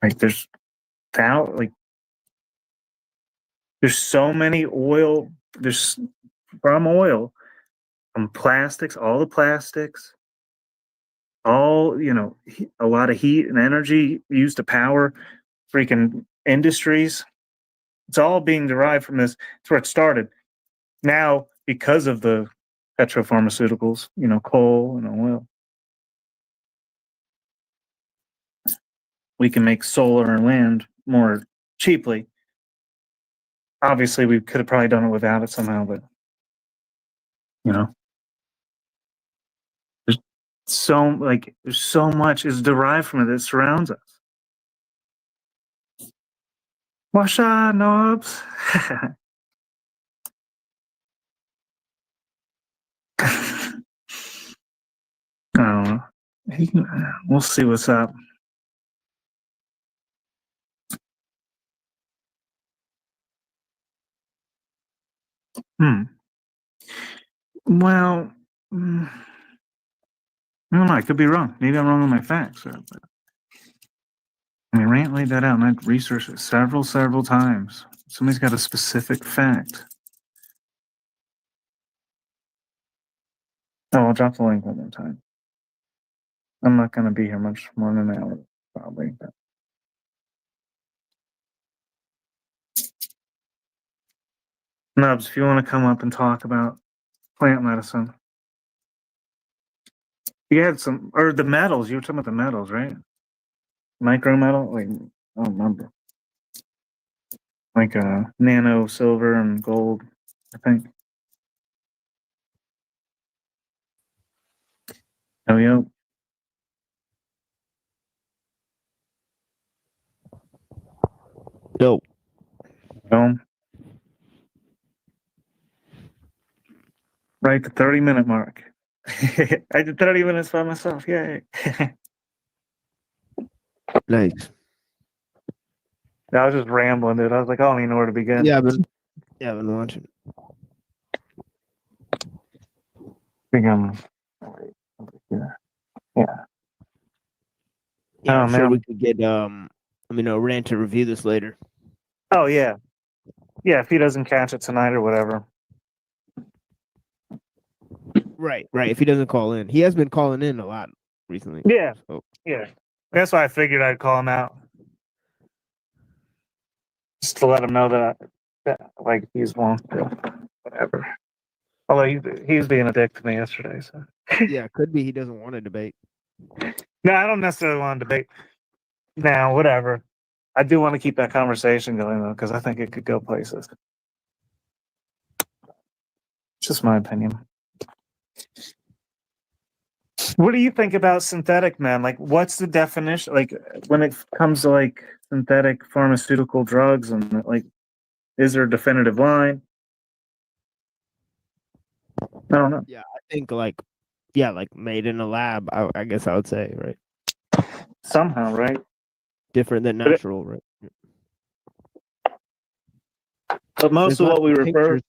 Like there's so many oil. There's from oil, from plastics, all the plastics, all a lot of heat and energy used to power freaking industries. It's all being derived from this. That's where it started. Now, because of the petropharmaceuticals, coal and oil, we can make solar and wind more cheaply. Obviously, we could have probably done it without it somehow, but there's so much is derived from it that surrounds us. Wash out, knobs. I don't know. We'll see what's up. Well, I don't know. I could be wrong. Maybe I'm wrong on my facts. But Rant laid that out, and I've researched it several times. Somebody's got a specific fact. Oh, I'll drop the link one more time. I'm not going to be here much more than an hour, probably. But Nubs, if you want to come up and talk about plant medicine. You had or the metals. You were talking about the metals, right? Micro metal? Like, I don't remember. Like nano silver and gold, I think. Oh, yeah. Dope. Right, the 30-minute mark. I did 30 minutes by myself. Yay. Nice. I was just rambling, dude. I was like, I don't even know where to begin. Yeah, I've been watching. Yeah. Yeah, I'm sure we could get Rant to review this later. Oh yeah. Yeah, if he doesn't catch it tonight or whatever. Right. If he doesn't call in. He has been calling in a lot recently. Yeah. So. Yeah. That's why I figured I'd call him out. Just to let him know that like he's wrong. Whatever. Although he was being a dick to me yesterday. So. Yeah, it could be he doesn't want to debate. No, I don't necessarily want to debate. Now, whatever. I do want to keep that conversation going though, because I think it could go places. Just my opinion. What do you think about synthetic, man? Like, what's the definition? Like, when it comes to like synthetic pharmaceutical drugs, and like, is there a definitive line? I don't know. Yeah, I think like made in a lab. I guess I would say, right? Somehow, right? Different than natural, right? But most There's of what we lots refer,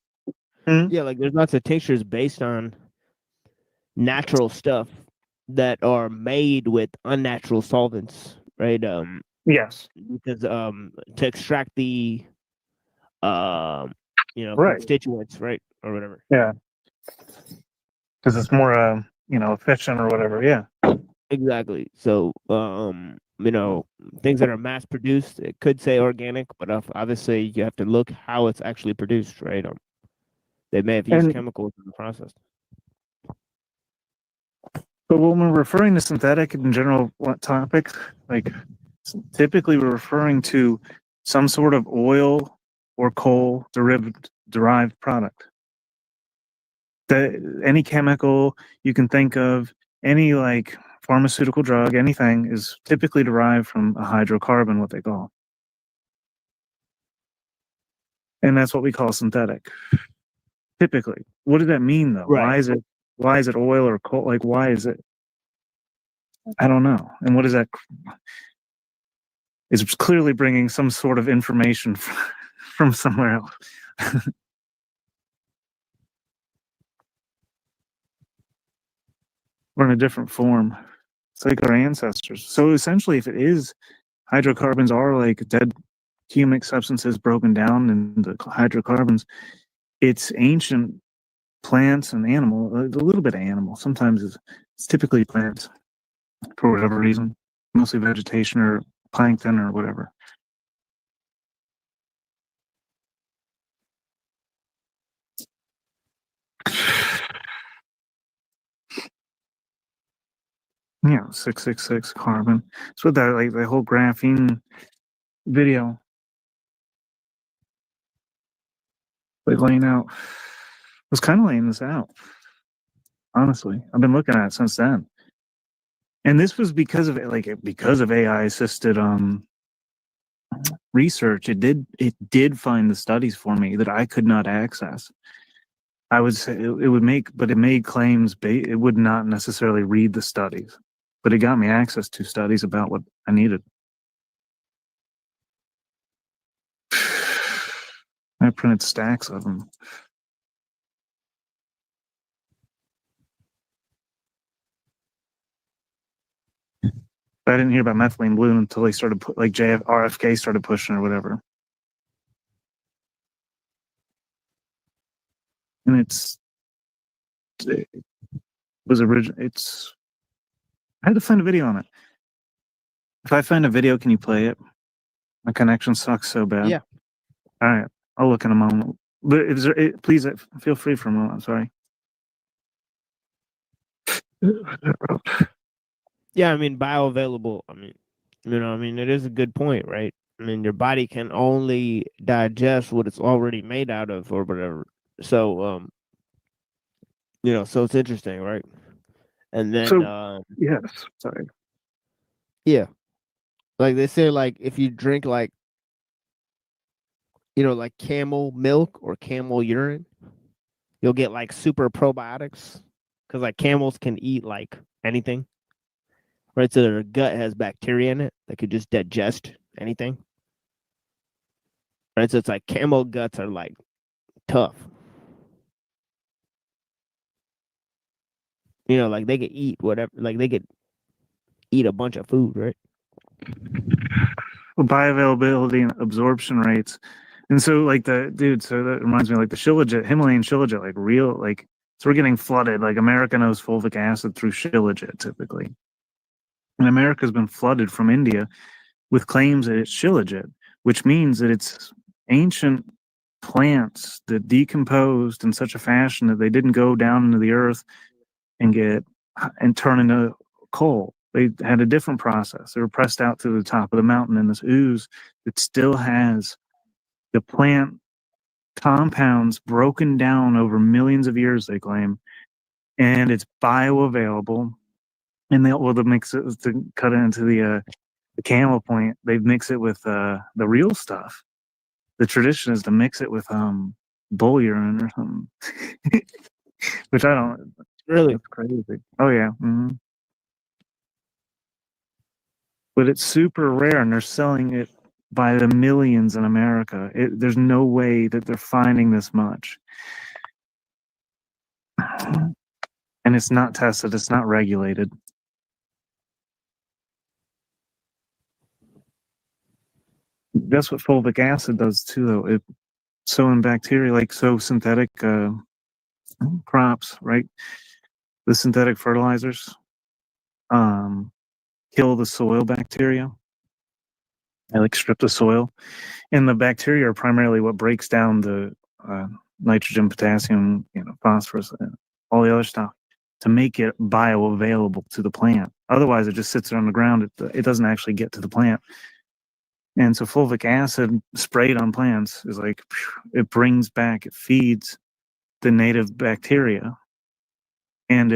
tinctures- yeah, like there's lots of tinctures based on natural stuff that are made with unnatural solvents, right? Yes. Because to extract the Right. constituents, right, or whatever. Yeah. Because it's more, efficient or whatever. Yeah. Exactly. So, things that are mass produced, it could say organic, but obviously you have to look how it's actually produced, right? They may have used And- chemicals in the process. But when we're referring to synthetic in general topics, like typically we're referring to some sort of oil or coal derived product. Any chemical you can think of, any like pharmaceutical drug, anything is typically derived from a hydrocarbon, what they call. And that's what we call synthetic. Typically. What does that mean though? Right. Why is it oil or coal? Like, why is it? I don't know. And what is that? It's clearly bringing some sort of information from somewhere else. Or in a different form. It's like our ancestors. So essentially, if it is, hydrocarbons are like dead humic substances broken down into hydrocarbons. It's ancient plants and animal, a little bit of animal. Sometimes it's typically plants for whatever reason, mostly vegetation or plankton or whatever. Yeah, 666 carbon. So that like the whole graphene video, like laying out, was kind of laying this out. Honestly, I've been looking at it since then, and this was because of AI assisted research. It did find the studies for me that I could not access. I would say it would make, but it made claims. It would not necessarily read the studies, but it got me access to studies about what I needed. I printed stacks of them. I didn't hear about methylene blue until they started RFK started pushing or whatever. And it was original. I had to find a video on it. If I find a video, can you play it? My connection sucks so bad. Yeah. All right. I'll look in a moment. But please feel free for a moment. I'm sorry. Yeah, I mean, bioavailable. It is a good point, right? I mean, your body can only digest what it's already made out of or whatever. So, so it's interesting, right? And then, yes, sorry. Yeah. Like they say, like if you drink like camel milk or camel urine, you'll get like super probiotics because like camels can eat like anything. Right, so their gut has bacteria in it that could just digest anything. Right, so it's like camel guts are like tough. Like they could eat whatever, like they could eat a bunch of food, right? Well, bioavailability and absorption rates. And so like so that reminds me like the Shilajit, Himalayan Shilajit, like real, like, so we're getting flooded. Like America knows fulvic acid through Shilajit typically. And America's been flooded from India with claims that it's Shilajit, which means that it's ancient plants that decomposed in such a fashion that they didn't go down into the earth and turn into coal. They had a different process. They were pressed out to the top of the mountain in this ooze that still has the plant compounds broken down over millions of years, they claim, and it's bioavailable. And they'll mix it to cut it into the camel point. They mix it with the real stuff. The tradition is to mix it with bull urine or something, which I don't. Really? That's crazy. Oh yeah. Mm-hmm. But it's super rare, and they're selling it by the millions in America. There's no way that they're finding this much. And it's not tested, it's not regulated. That's what fulvic acid does too, though. So in bacteria, like synthetic crops, right? The synthetic fertilizers kill the soil bacteria. They strip the soil, and the bacteria are primarily what breaks down the nitrogen, potassium, phosphorus, and all the other stuff to make it bioavailable to the plant. Otherwise, it just sits there on the ground. It doesn't actually get to the plant. And so fulvic acid sprayed on plants is it brings back, it feeds the native bacteria, and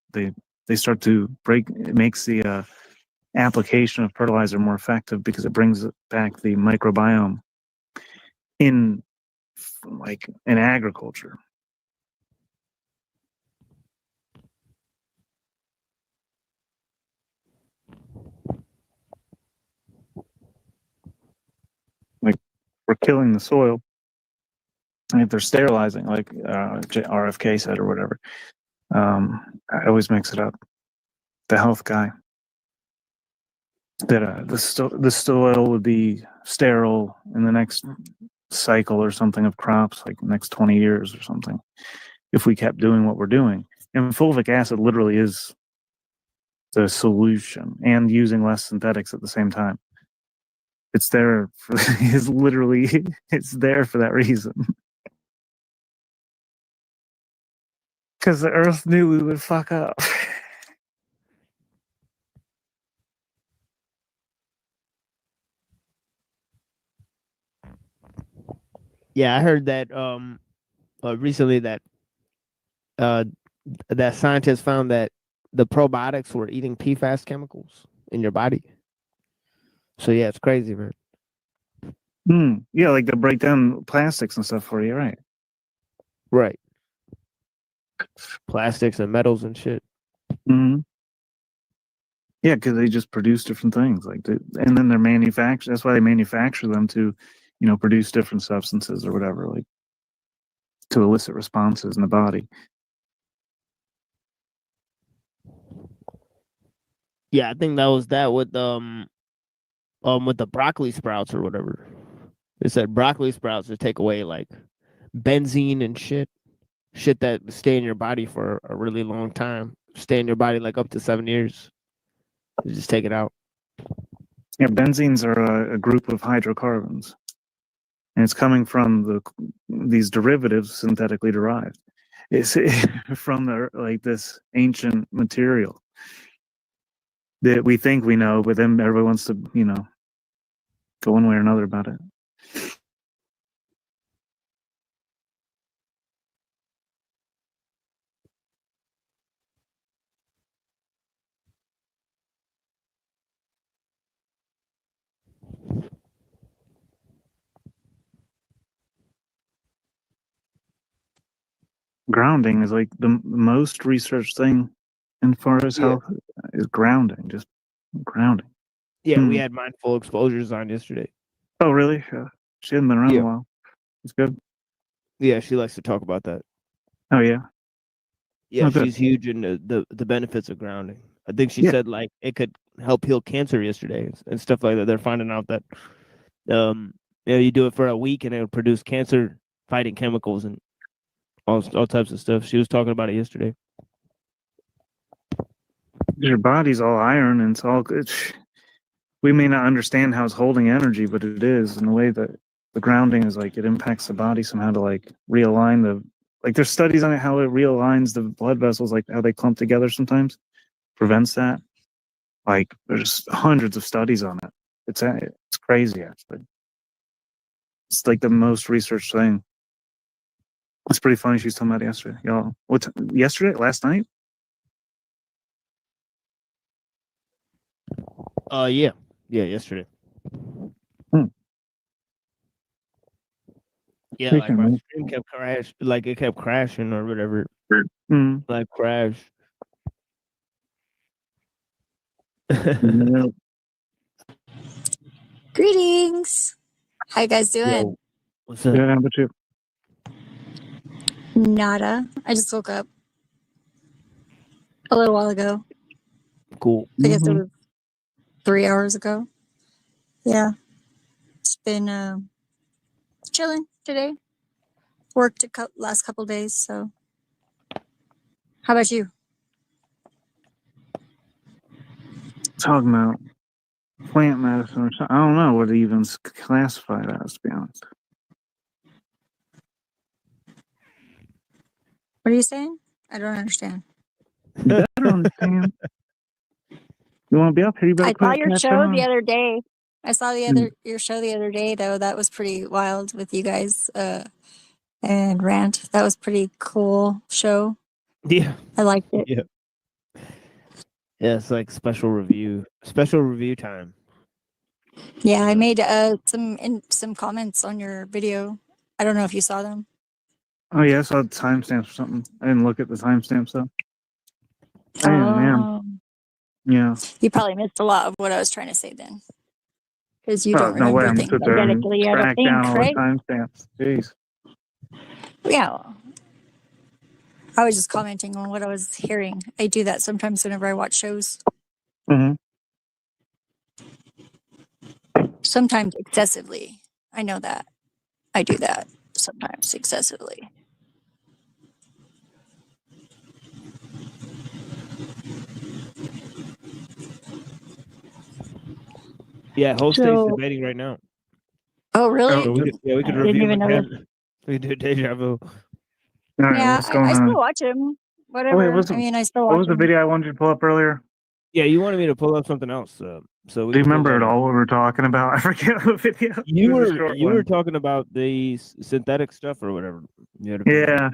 they start to break. It makes the application of fertilizer more effective because it brings back the microbiome in agriculture. We're killing the soil, and if they're sterilizing, RFK said or whatever, I always mix it up. The health guy. That the soil would be sterile in the next cycle or something of crops, like the next 20 years or something, if we kept doing what we're doing. And fulvic acid literally is the solution, and using less synthetics at the same time. It's there it's there for that reason. Because the earth knew we would fuck up. Yeah, I heard that recently that that scientists found that the probiotics were eating PFAS chemicals in your body. So yeah, it's crazy, man. Yeah, they break down plastics and stuff for you, right? Right. Plastics and metals and shit. Mm-hmm. Yeah, because they just produce different things, and then they're manufactured. That's why they manufacture them to, produce different substances or whatever, to elicit responses in the body. Yeah, I think that was that with the broccoli sprouts or whatever. They said broccoli sprouts would take away benzene and shit that stay in your body for a really long time, stay in your body up to 7 years. You just take it out. Yeah, benzenes are a group of hydrocarbons, and it's coming from these derivatives synthetically derived. It's from this ancient material that we think we know, but then everyone wants to, go one way or another about it. Grounding is the most researched thing in far as health is grounding, just grounding. Yeah, we had mindful exposures on yesterday. Oh, really? She hasn't been around a while. It's good. Yeah, she likes to talk about that. Oh, yeah? Yeah, Okay. she's huge in the benefits of grounding. I think she said it could help heal cancer yesterday and stuff like that. They're finding out that you do it for a week and it'll produce cancer fighting chemicals and all types of stuff. She was talking about it yesterday. Your body's all iron, and it's all good. We may not understand how it's holding energy, but it is in a way that the grounding is like it impacts the body somehow to like realign the like there's studies on it how it realigns the blood vessels, like how they clump together sometimes, prevents that. Like there's hundreds of studies on it. It's crazy actually. It's like the most researched thing. It's pretty funny. She was talking about it yesterday. Y'all, yesterday? Last night? Yeah, yesterday. Yeah, like my stream kept it kept crashing or whatever. Like crash. Greetings. How you guys doing? Yo, what's up? Good, how about you? Nada. I just woke up a little while ago. Cool. I guess it was 3 hours ago. Yeah. It's been chilling today. Worked last couple days, so. How about you? Talking about plant medicine or something. I don't know what to even classify that as, to be honest. What are you saying? I don't understand. You better understand. You want to be up here? You better I put saw a your cap show on. the other day. I saw your show the other day though. That was pretty wild with you guys and Rant. That was pretty cool show. Yeah. I liked it. Yeah. Yeah, it's like special review time. Yeah, I made some comments on your video. I don't know if you saw them. Oh yeah, I saw the timestamps or something. I didn't look at the timestamps though. Damn, man. Yeah. You probably missed a lot of what I was trying to say then. Because you Oh, don't no way. remember I'm things sit there and identically, I don't track think, down all right? the timestamps. Jeez. Yeah. I was just commenting on what I was hearing. I do that sometimes whenever I watch shows. Mm-hmm. Sometimes excessively. I know that. I do that sometimes excessively. Yeah, host So- is debating right now. Oh, really? So we could I didn't review even them know again. We could do deja vu. All right, Yeah, what's going I on? still watch him. Whatever. Oh, wait, I mean, I still what watch was the him. video I wanted you to pull up earlier? Yeah, you wanted me to pull up something else. So we Do you can pull remember that at up. all what we were talking about? I forget the video. You It was a were short you one. were talking about the synthetic stuff or whatever. Yeah.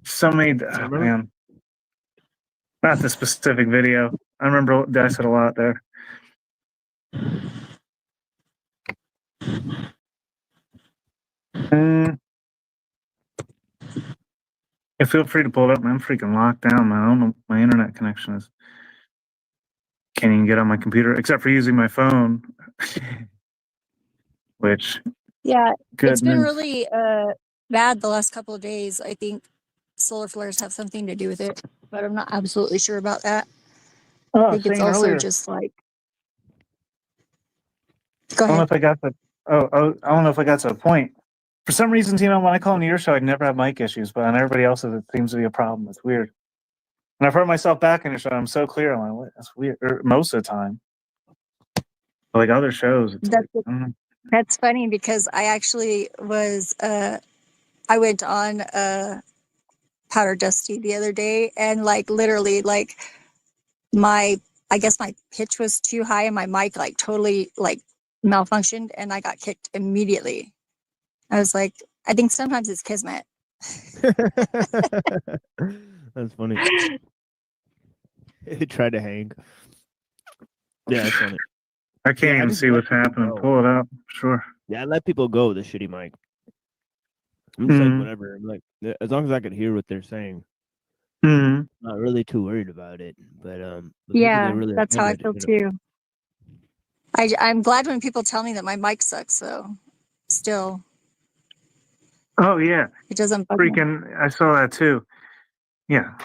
So many, remember? man. Not the specific video. I remember I said a lot there. Yeah, feel free to pull it up, man. I'm freaking locked down, man. I don't know. My internet connection is. Can't even get on my computer except for using my phone. Which. Yeah, it's been Goodness. really bad the last couple of days. I think solar flares have something to do with it, but I'm not absolutely sure about that. Oh, I think it's saying also earlier. just like. I Go don't know ahead. if I got the. I don't know if I got to a point. For some reason, when I call into your show, I never have mic issues, but on everybody else's, it seems to be a problem. It's weird. And I've heard myself back in your show. I'm so clear. I'm like, what? That's weird. Or most of the time, but like other shows, it's like, I don't know. That's funny because I actually was I went on Powder Dusty the other day and like literally like I guess my pitch was too high and my mic like totally like malfunctioned and I got kicked immediately. I was like, I think sometimes it's kismet. That's funny. He tried to hang. Yeah, that's funny. I can't even just see let what's people happening. go. Pull it up. Sure. Yeah, I let people go with the shitty mic. I'm just Mhm. like whatever. I'm like as long as I could hear what they're saying. Mhm. Not really too worried about it, but the people Yeah, that really that's how I offended, feel you know. too. I'm glad when people tell me that my mic sucks though. Still, Oh yeah. it doesn't bug me. Freaking! I saw that too. Yeah.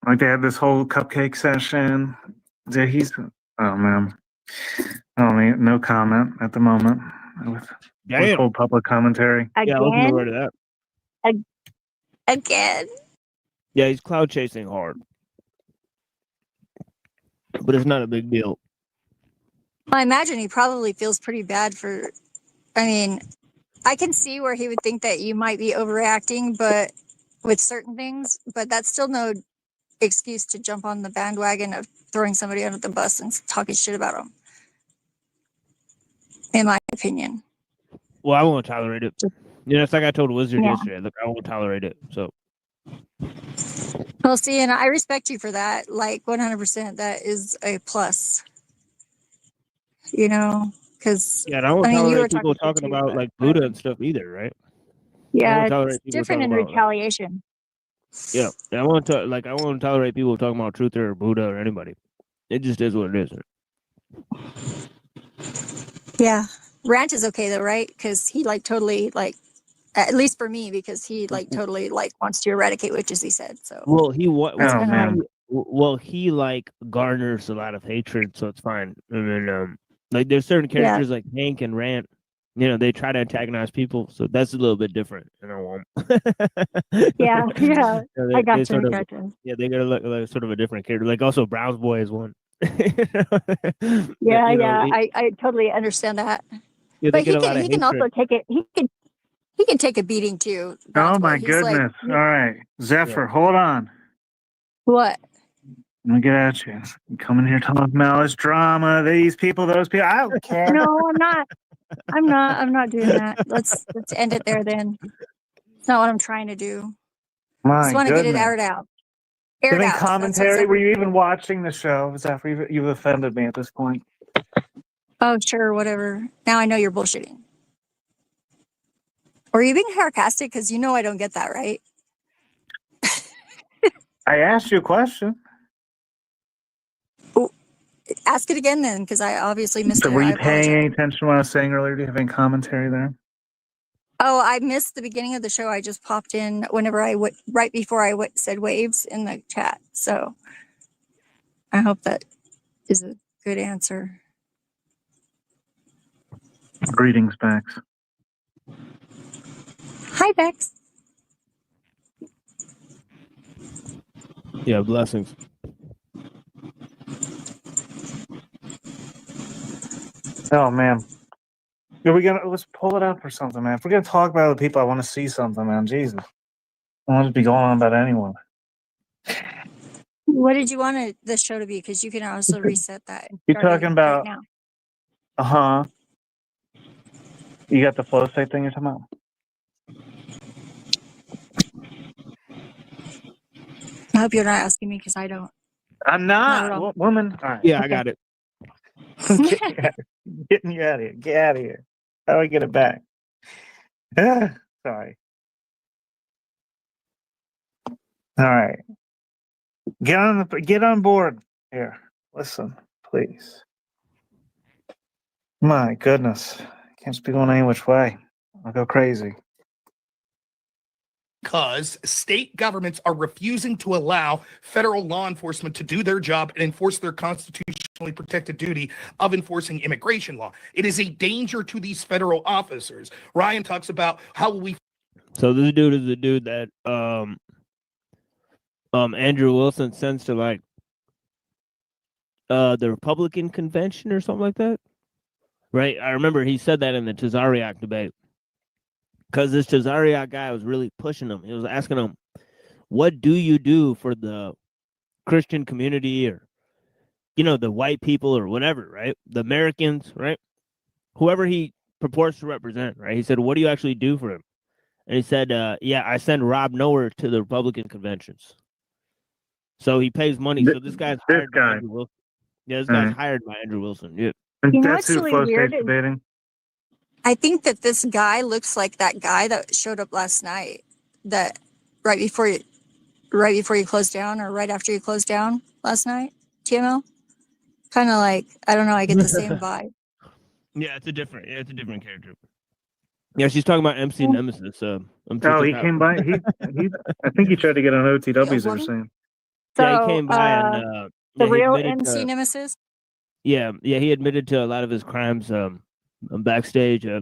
Like they had this whole cupcake session. He's. Oh man. I don't need no comment at the moment. With Damn. full public commentary. Yeah, I wasn't Again? aware of that. Again. Yeah, he's cloud chasing hard. But it's not a big deal. I imagine he probably feels pretty bad for, I mean, I can see where he would think that you might be overreacting, but with certain things, but that's still no excuse to jump on the bandwagon of throwing somebody under the bus and talking shit about them. In my opinion. Well, I won't tolerate it. It's like I told Wizard Yeah. yesterday. Look, I won't tolerate it. So. Well, see, and I respect you for that. Like 100%. That is a plus. Because Yeah, and I won't you were tolerate people talking talking too, about like Buddha and stuff either, right? I yeah, won't it's tolerate people different talking in about retaliation. yeah. I won't I won't tolerate people talking about Truth or Buddha or anybody. It just is what it is. Yeah, Rant is okay though, right? Because he like totally like, at least for me, because he like totally like wants to eradicate witches. He said so. Well, he Well, he like garners a lot of hatred, so it's fine. And then like there's certain characters like Hank and Rant, they try to antagonize people, so that's a little bit different. And I won't. yeah. I got you. Yeah, they got like sort of a different character. Like also Browns Boy is one. Yeah. I totally understand that. Yeah, but he can also take it. He can take a beating too. Oh my goodness! All right, Zephyr, hold on. What? Let me get at you. You come in here talking about this drama, these people, those people. I don't care. No, I'm not doing that. Let's end it there then. It's not what I'm trying to do. My Just want to get it goodness. aired out. Giving commentary. Were you even watching the show? Zephyr, you've offended me at this point. Oh, sure, whatever. Now I know you're bullshitting. Or are you being sarcastic? Because I don't get that, right? I asked you a question. Oh, ask it again then, because I obviously missed it. Were you paying any attention to what I was saying earlier? Do you have any commentary there? Oh, I missed the beginning of the show. I just popped in whenever right before I said waves in the chat. So I hope that is a good answer. Greetings, Bex. Hi, Bex. Yeah, blessings. Oh man. Let's pull it up or something, man. If we're gonna talk about other people, I want to see something, man. Jesus. I want to be going on about anyone. What did you want the show to be? Because you can also reset that. You're talking about right now. You got the flow state thing you're talking about? I hope you're not asking me because I don't. I'm not. Woman. All right. Yeah, I got it. Getting you out of here. Get out of here. How do I get it back? Sorry. All right. Get on board here. Listen, please. My goodness. Can't speak on any which way. I'll go crazy. Because state governments are refusing to allow federal law enforcement to do their job and enforce their constitutionally protected duty of enforcing immigration law. It is a danger to these federal officers. Ryan talks about how we. So this dude is the dude that Andrew Wilson sends to like the Republican convention or something like that. Right? I remember he said that in the Tazariak debate. Because this Tazariak guy was really pushing him. He was asking him, what do you do for the Christian community or, the white people or whatever, right? The Americans, right? Whoever he purports to represent, right? He said, what do you actually do for him? And he said, yeah, I send Rob Noer to the Republican conventions. So he pays money. So this guy's hired by Andrew Wilson. Yeah, this guy's hired by Andrew Wilson. Yeah. What's really weird is I think that this guy looks like that guy that showed up last night. That right before you closed down, or right after you closed down last night. TML, kind of like I don't know. I get the same vibe. Yeah, it's a different character. Yeah, she's talking about MC Nemesis. He came by. I think he tried to get on OTWs. They were saying. Yeah, he came by and the real MC Nemesis. Yeah, he admitted to a lot of his crimes. Backstage. Oh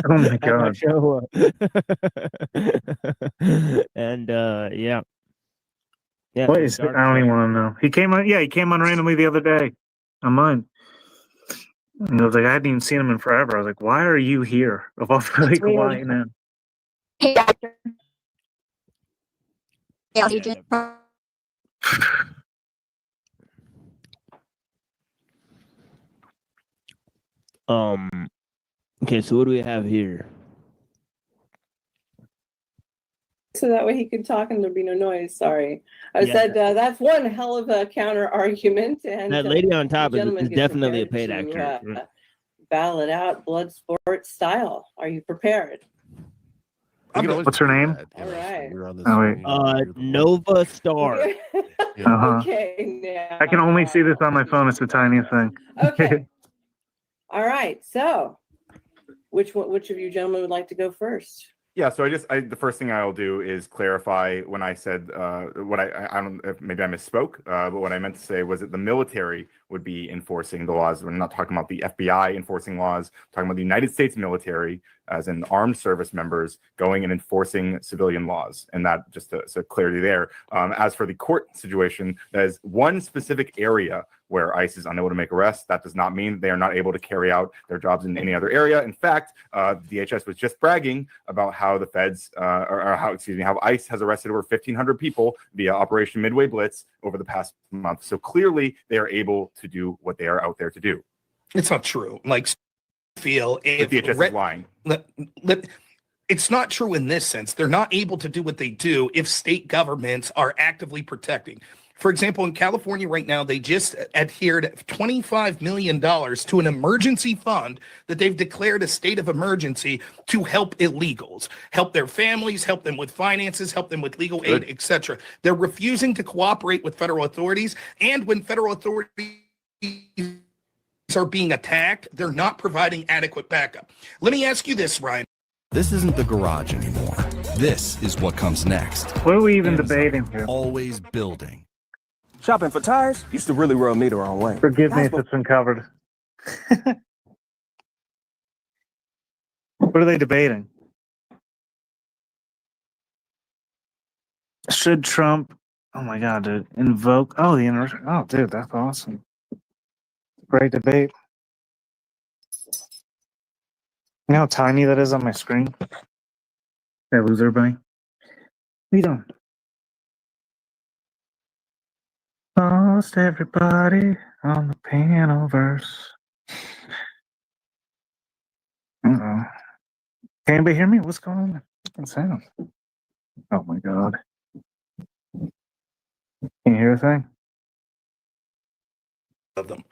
my god! Show, and yeah. What is? I don't even want to know. He came on. Yeah, he came on randomly the other day on mine. And I was like, I hadn't even seen him in forever. I was like, why are you here? Of all the like, why now? Hey, doctor. Yeah, Okay, so what do we have here? So that way he could talk and there'd be no noise. Sorry. I Yeah. said that's one hell of a counter argument. And That lady on top the is gentleman gets definitely a prepared paid to, actor. battle it out blood sport style. Are you prepared? What's her name? All right. Oh, wait. Nova Star. Uh-huh. Okay, now. I can only see this on my phone. It's the tiniest thing. Okay. All right. So, which of you gentlemen would like to go first? Yeah, so the first thing I'll do is clarify when I said what I don't know if maybe I misspoke, but what I meant to say was that the military would be enforcing the laws. We're not talking about the FBI enforcing laws, we're talking about the United States military as in armed service members going and enforcing civilian laws, and that just so clarity there. As for the court situation, that is one specific area where ICE is unable to make arrests. That does not mean they are not able to carry out their jobs in any other area. In fact, DHS was just bragging about how the feds, how ICE has arrested over 1,500 people via Operation Midway Blitz over the past month. So clearly, they are able to do what they are out there to do. It's not true. Like, feel if the DHS is lying. It's not true in this sense. They're not able to do what they do if state governments are actively protecting. For example, in California right now, they just adhered $25 million to an emergency fund that they've declared a state of emergency to help illegals, help their families, help them with finances, help them with legal aid, etc. They're refusing to cooperate with federal authorities. And when federal authorities are being attacked, they're not providing adequate backup. Let me ask you this, Ryan. This isn't the garage anymore. This is what comes next. What are we even debating here? Always building. Shopping for tires used to really rub me the wrong way. Forgive me if it's been covered. What are they debating? Should Trump, oh my God, dude, invoke, oh, dude, that's awesome. Great debate. You know how tiny that is on my screen? Did I lose everybody? What are you doing? Lost everybody on the piano verse. Uh-oh. Can anybody hear me? What's going on? What's that sound? Oh my God. Can you hear a thing? Of them.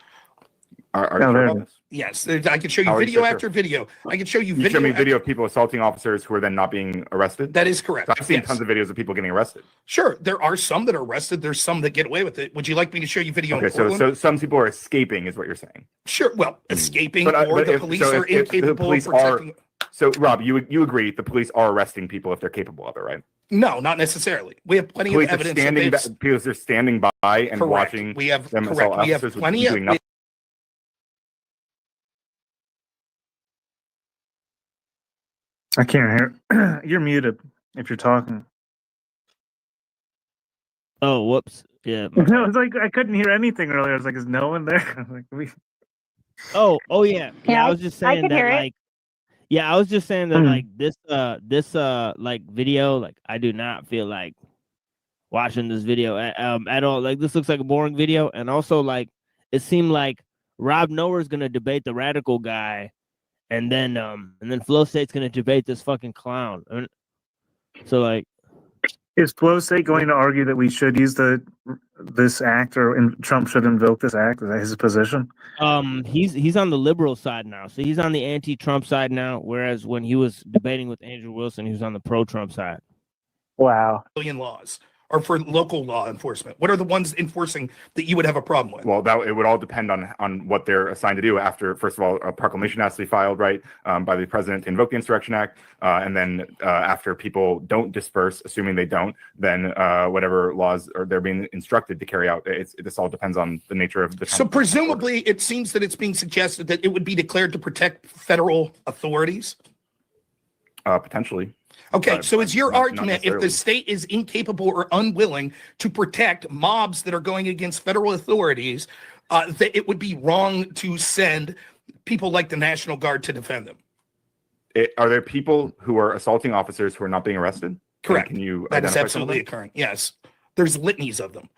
Are you sure about this? Yes, I can show you How are you video so after sure? video. I can show you You video. show me video of people assaulting officers who are then not being arrested? That is correct. So I've seen Yes. tons of videos of people getting arrested. Sure, there are some that are arrested. There's some that get away with it. Would you like me to show you video? Okay, in Portland? so some people are escaping, is what you're saying. Sure. Well, escaping, But, or the if- police so are if the incapable police of protecting. So, Rob, you agree the police are arresting people if they're capable of it, right? No, not necessarily. We have plenty Police of are evidence. standing that they've- police are standing by and Correct. watching We have them correct. assault We have officers with plenty of. doing nothing. I can't hear. You're muted if you're talking. Oh, whoops. Yeah. I was like, I couldn't hear anything earlier. I was like, is no one there? I was like, Oh, yeah. Yeah, I was just I saying could that, hear it. like, yeah, I was just saying that, like, this like video, like, I do not feel like watching this video at all. Like, this looks like a boring video, and also, like, it seemed like Rob Noah's gonna debate the radical guy, and then Flow State's gonna debate this fucking clown. So, like, is Flow State going to argue that we should use this act, or Trump should invoke this act? Is that his position? he's on the liberal side now, so he's on the anti-Trump side now. Whereas when he was debating with Andrew Wilson, he was on the pro-Trump side. Wow. Civilian laws or for local law enforcement? What are the ones enforcing that you would have a problem with? Well, it would all depend on what they're assigned to do. After, first of all, a proclamation has to be filed, right, by the president to invoke the Insurrection Act, and then after people don't disperse, assuming they don't, then whatever laws they're being instructed to carry out. This all depends on the nature of the. So presumably, it seems that it's being suggested that it would be declared to protect federal authorities. Potentially. Okay, so it's your not argument if necessarily. the state is incapable or unwilling to protect mobs that are going against federal authorities, that it would be wrong to send people like the National Guard to defend them. Are there people who are assaulting officers who are not being arrested? Correct. Can you That is identify absolutely some of them? occurring. Yes. There's litanies of them.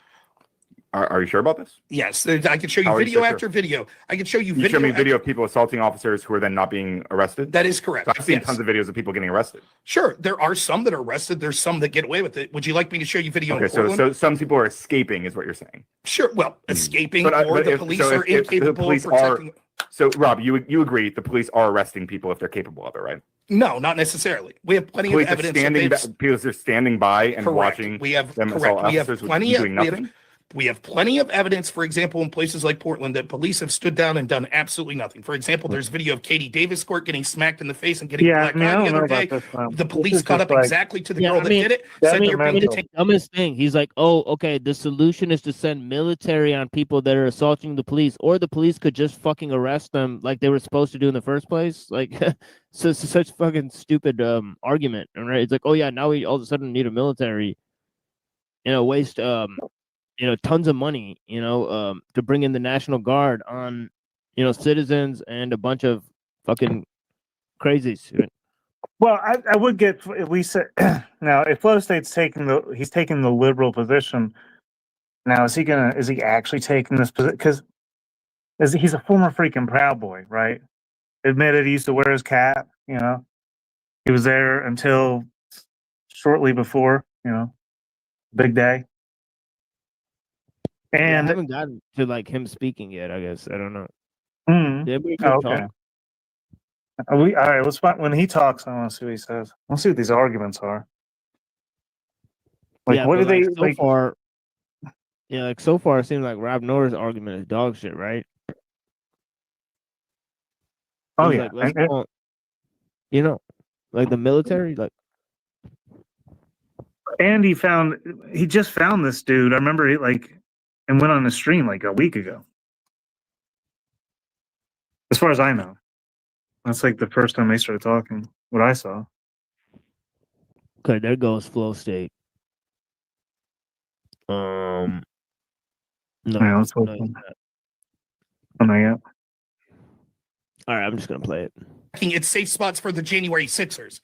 Are you sure about this? Yes. I can show you How are you video so sure? after video. I can show you You video. show me after- video of people assaulting officers who are then not being arrested? That is correct. So I've seen Yes. tons of videos of people getting arrested. Sure. There are some that are arrested. There's some that get away with it. Would you like me to show you video? Okay, in so Portland? some people are escaping, is what you're saying. Sure. Well, escaping, But or the if- police so are if the incapable police of protecting. So, Rob, you agree the police are arresting people if they're capable of it, right? No, not necessarily. We have plenty Police of evidence. are standing, that they've- police are standing by and Correct. watching We have them correct. assault We have officers with plenty of doing nothing. we have plenty of evidence, for example, in places like Portland, that police have stood down and done absolutely nothing. For example, there's video of Katie Davis Court getting smacked in the face and getting Yeah, black I mean, I eye don't the know other day. about this one. The This police is caught just up like- exactly to the Yeah, girl I that mean, did it. that's Said you're being mental. detained. Dumbest thing. He's like, oh, okay, the solution is to send military on people that are assaulting the police, or the police could just fucking arrest them like they were supposed to do in the first place. Like, so it's such fucking stupid argument, right? It's like, oh yeah, now we all of a sudden need a military, waste tons of money, to bring in the National Guard on, citizens and a bunch of fucking crazies. Well, I would get if we said now if Flow State's he's taking the liberal position. Now is he actually taking this position? Because he's a former freaking Proud Boy, right? Admitted he used to wear his cap. He was there until shortly before, big day. And I haven't gotten to like him speaking yet. I guess I don't know. Mm. Yeah, we Oh, can okay. talk. All right. Let's find when he talks. I want to see what he says. Let's see what these arguments are. Like, Yeah, what do but, they like, so like? far? Yeah, like so far, it seems like Rob Noah's argument is dog shit, right? Oh He's yeah, like, let's and- go on, like the military, like. And he just found this dude. I remember and went on a stream like a week ago. As far as I know, that's like the first time they started talking. What I saw. Okay, there goes Flow State. No, Yeah, let's hope no, so. he's not. Oh my god. All right, I'm just gonna play it. It's safe spots for the January Sixers.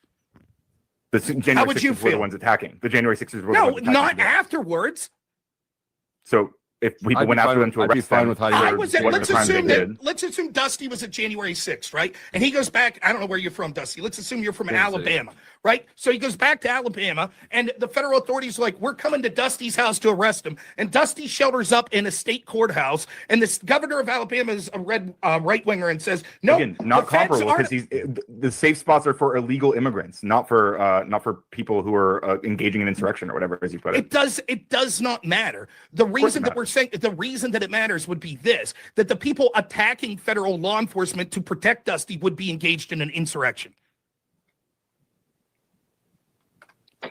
The January How would 6ers you were the feel? ones attacking. The January 6ers were the No, ones attacking. not people. afterwards. So if people I'd be went after fine them with- to I'd be arrest fine them, with how you I were- was at, what let's the crimes they assume did. that let's assume Dusty was at January 6th, right? And he goes back. I don't know where you're from, Dusty. Let's assume you're from Alabama, right? So he goes back to Alabama, and the federal authorities are like, we're coming to Dusty's house to arrest him. And Dusty shelters up in a state courthouse, and the governor of Alabama is a right winger and says, no, Again, not the feds comparable aren't- because the safe spots are for illegal immigrants, not for people who are engaging in insurrection or whatever, as you put it. It does not matter. The reason that we're saying the reason that it matters would be this: that the people attacking federal law enforcement to protect Dusty would be engaged in an insurrection.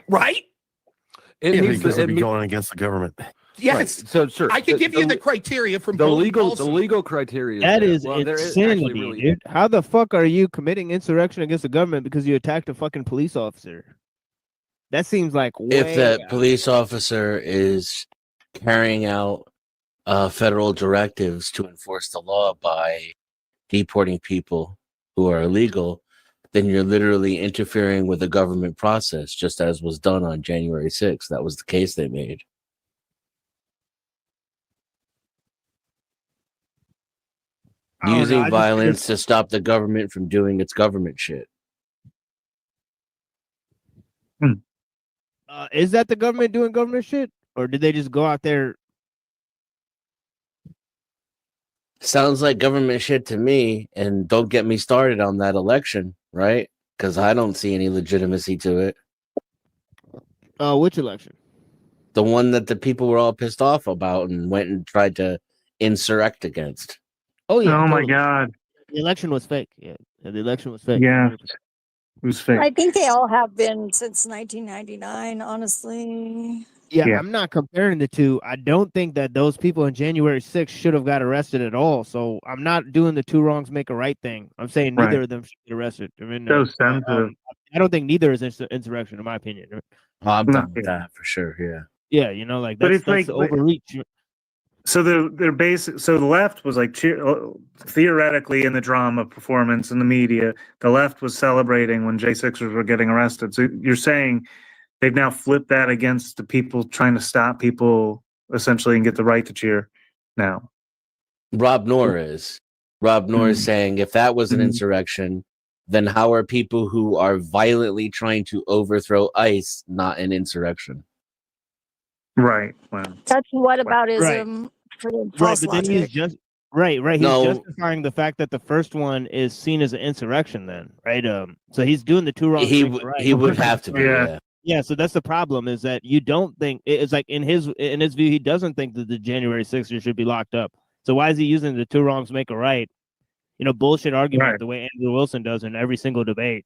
Right? It needs because to it'd be going against the government. Yes. Right. So sure, I can give you the criteria from the both legal also. criteria. That there. is Well, there is insanity, actually really dude. How the fuck are you committing insurrection against the government because you attacked a fucking police officer? That seems like If that police officer is carrying out federal directives to enforce the law by deporting people who are illegal, then you're literally interfering with the government process, just as was done on January 6th. That was the case they made. Using violence to stop the government from doing its government shit. Is that the government doing government shit, or did they just go out there? Sounds like government shit to me, and don't get me started on that election, right? Because I don't see any legitimacy to it. Which election? The one that the people were all pissed off about and went and tried to insurrect against. Oh yeah! Oh my totally. god. The election was fake. Yeah, the election was fake. Yeah. It was fake. I think they all have been since 1999, honestly. Yeah, I'm not comparing the two. I don't think that those people in January 6th should have got arrested at all. So I'm not doing the two wrongs make a right thing. I'm saying neither Right. of them should get arrested. I mean, So sensitive. I don't think neither is insurrection, in my opinion. Oh, I'm done with that for sure. Yeah. Yeah, like But that's, it's like- overreach. So they're basic. So the left was like theoretically in the drama performance in the media, the left was celebrating when J6ers were getting arrested. So you're saying they've now flipped that against the people trying to stop people essentially and get the right to cheer now. Rob Noor is saying if that was an insurrection, then how are people who are violently trying to overthrow ICE not an insurrection? Right. Well, That's whataboutism for the Right, false but then he's logic. just right. He's No. justifying the fact that the first one is seen as an insurrection. Then, right? So he's doing the two wrongs. He make a right. he would have to be. Yeah. Yeah, so that's the problem is that you don't think it's like in his view he doesn't think that the January 6th should be locked up. So why is he using the two wrongs make a right? Bullshit argument the way Andrew Wilson does in every single debate.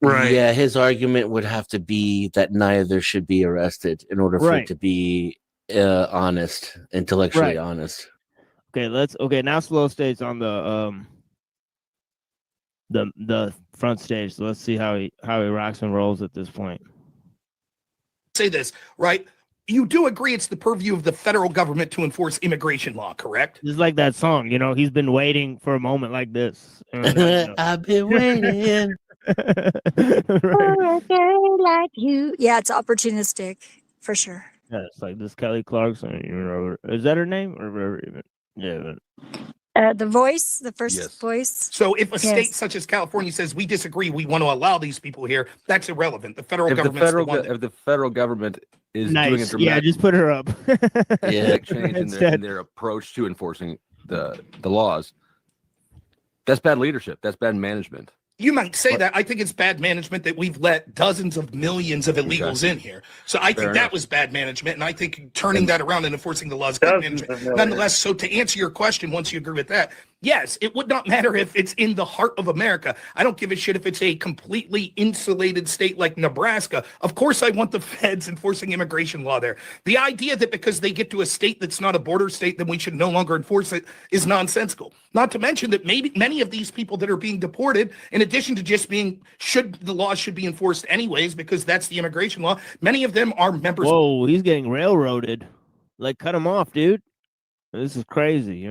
Right. Yeah, his argument would have to be that neither should be arrested in order for it to be honest, intellectually honest. Okay, now slow stage on the front stage. So let's see how he rocks and rolls at this point. Say this, right? You do agree it's the purview of the federal government to enforce immigration law, correct? It's like that song, he's been waiting for a moment like this. I've been waiting. For a girl like you. Yeah, it's opportunistic for sure. Yeah, it's like this Kelly Clarkson. Is that her name? Or yeah. The voice, the first voice. So if a state such as California says we disagree, we want to allow these people here, that's irrelevant. The federal government. If the federal government is doing a dramatic, just put her up. change in their approach to enforcing the laws, that's bad leadership. That's bad management. You might say that. I think it's bad management that we've let dozens of millions of illegals in here. So I think that was bad management, and I think turning that around and enforcing the laws is good management. Nonetheless, so to answer your question, once you agree with that, yes, it would not matter if it's in the heart of America. I don't give a shit if it's a completely insulated state like Nebraska. Of course, I want the feds enforcing immigration law there. The idea that because they get to a state that's not a border state, then we should no longer enforce it is nonsensical. Not to mention that maybe many of these people that are being deported, in addition to just being, the laws should be enforced anyways, because that's the immigration law, many of them are members. Whoa, he's getting railroaded. Like, cut him off, dude. This is crazy.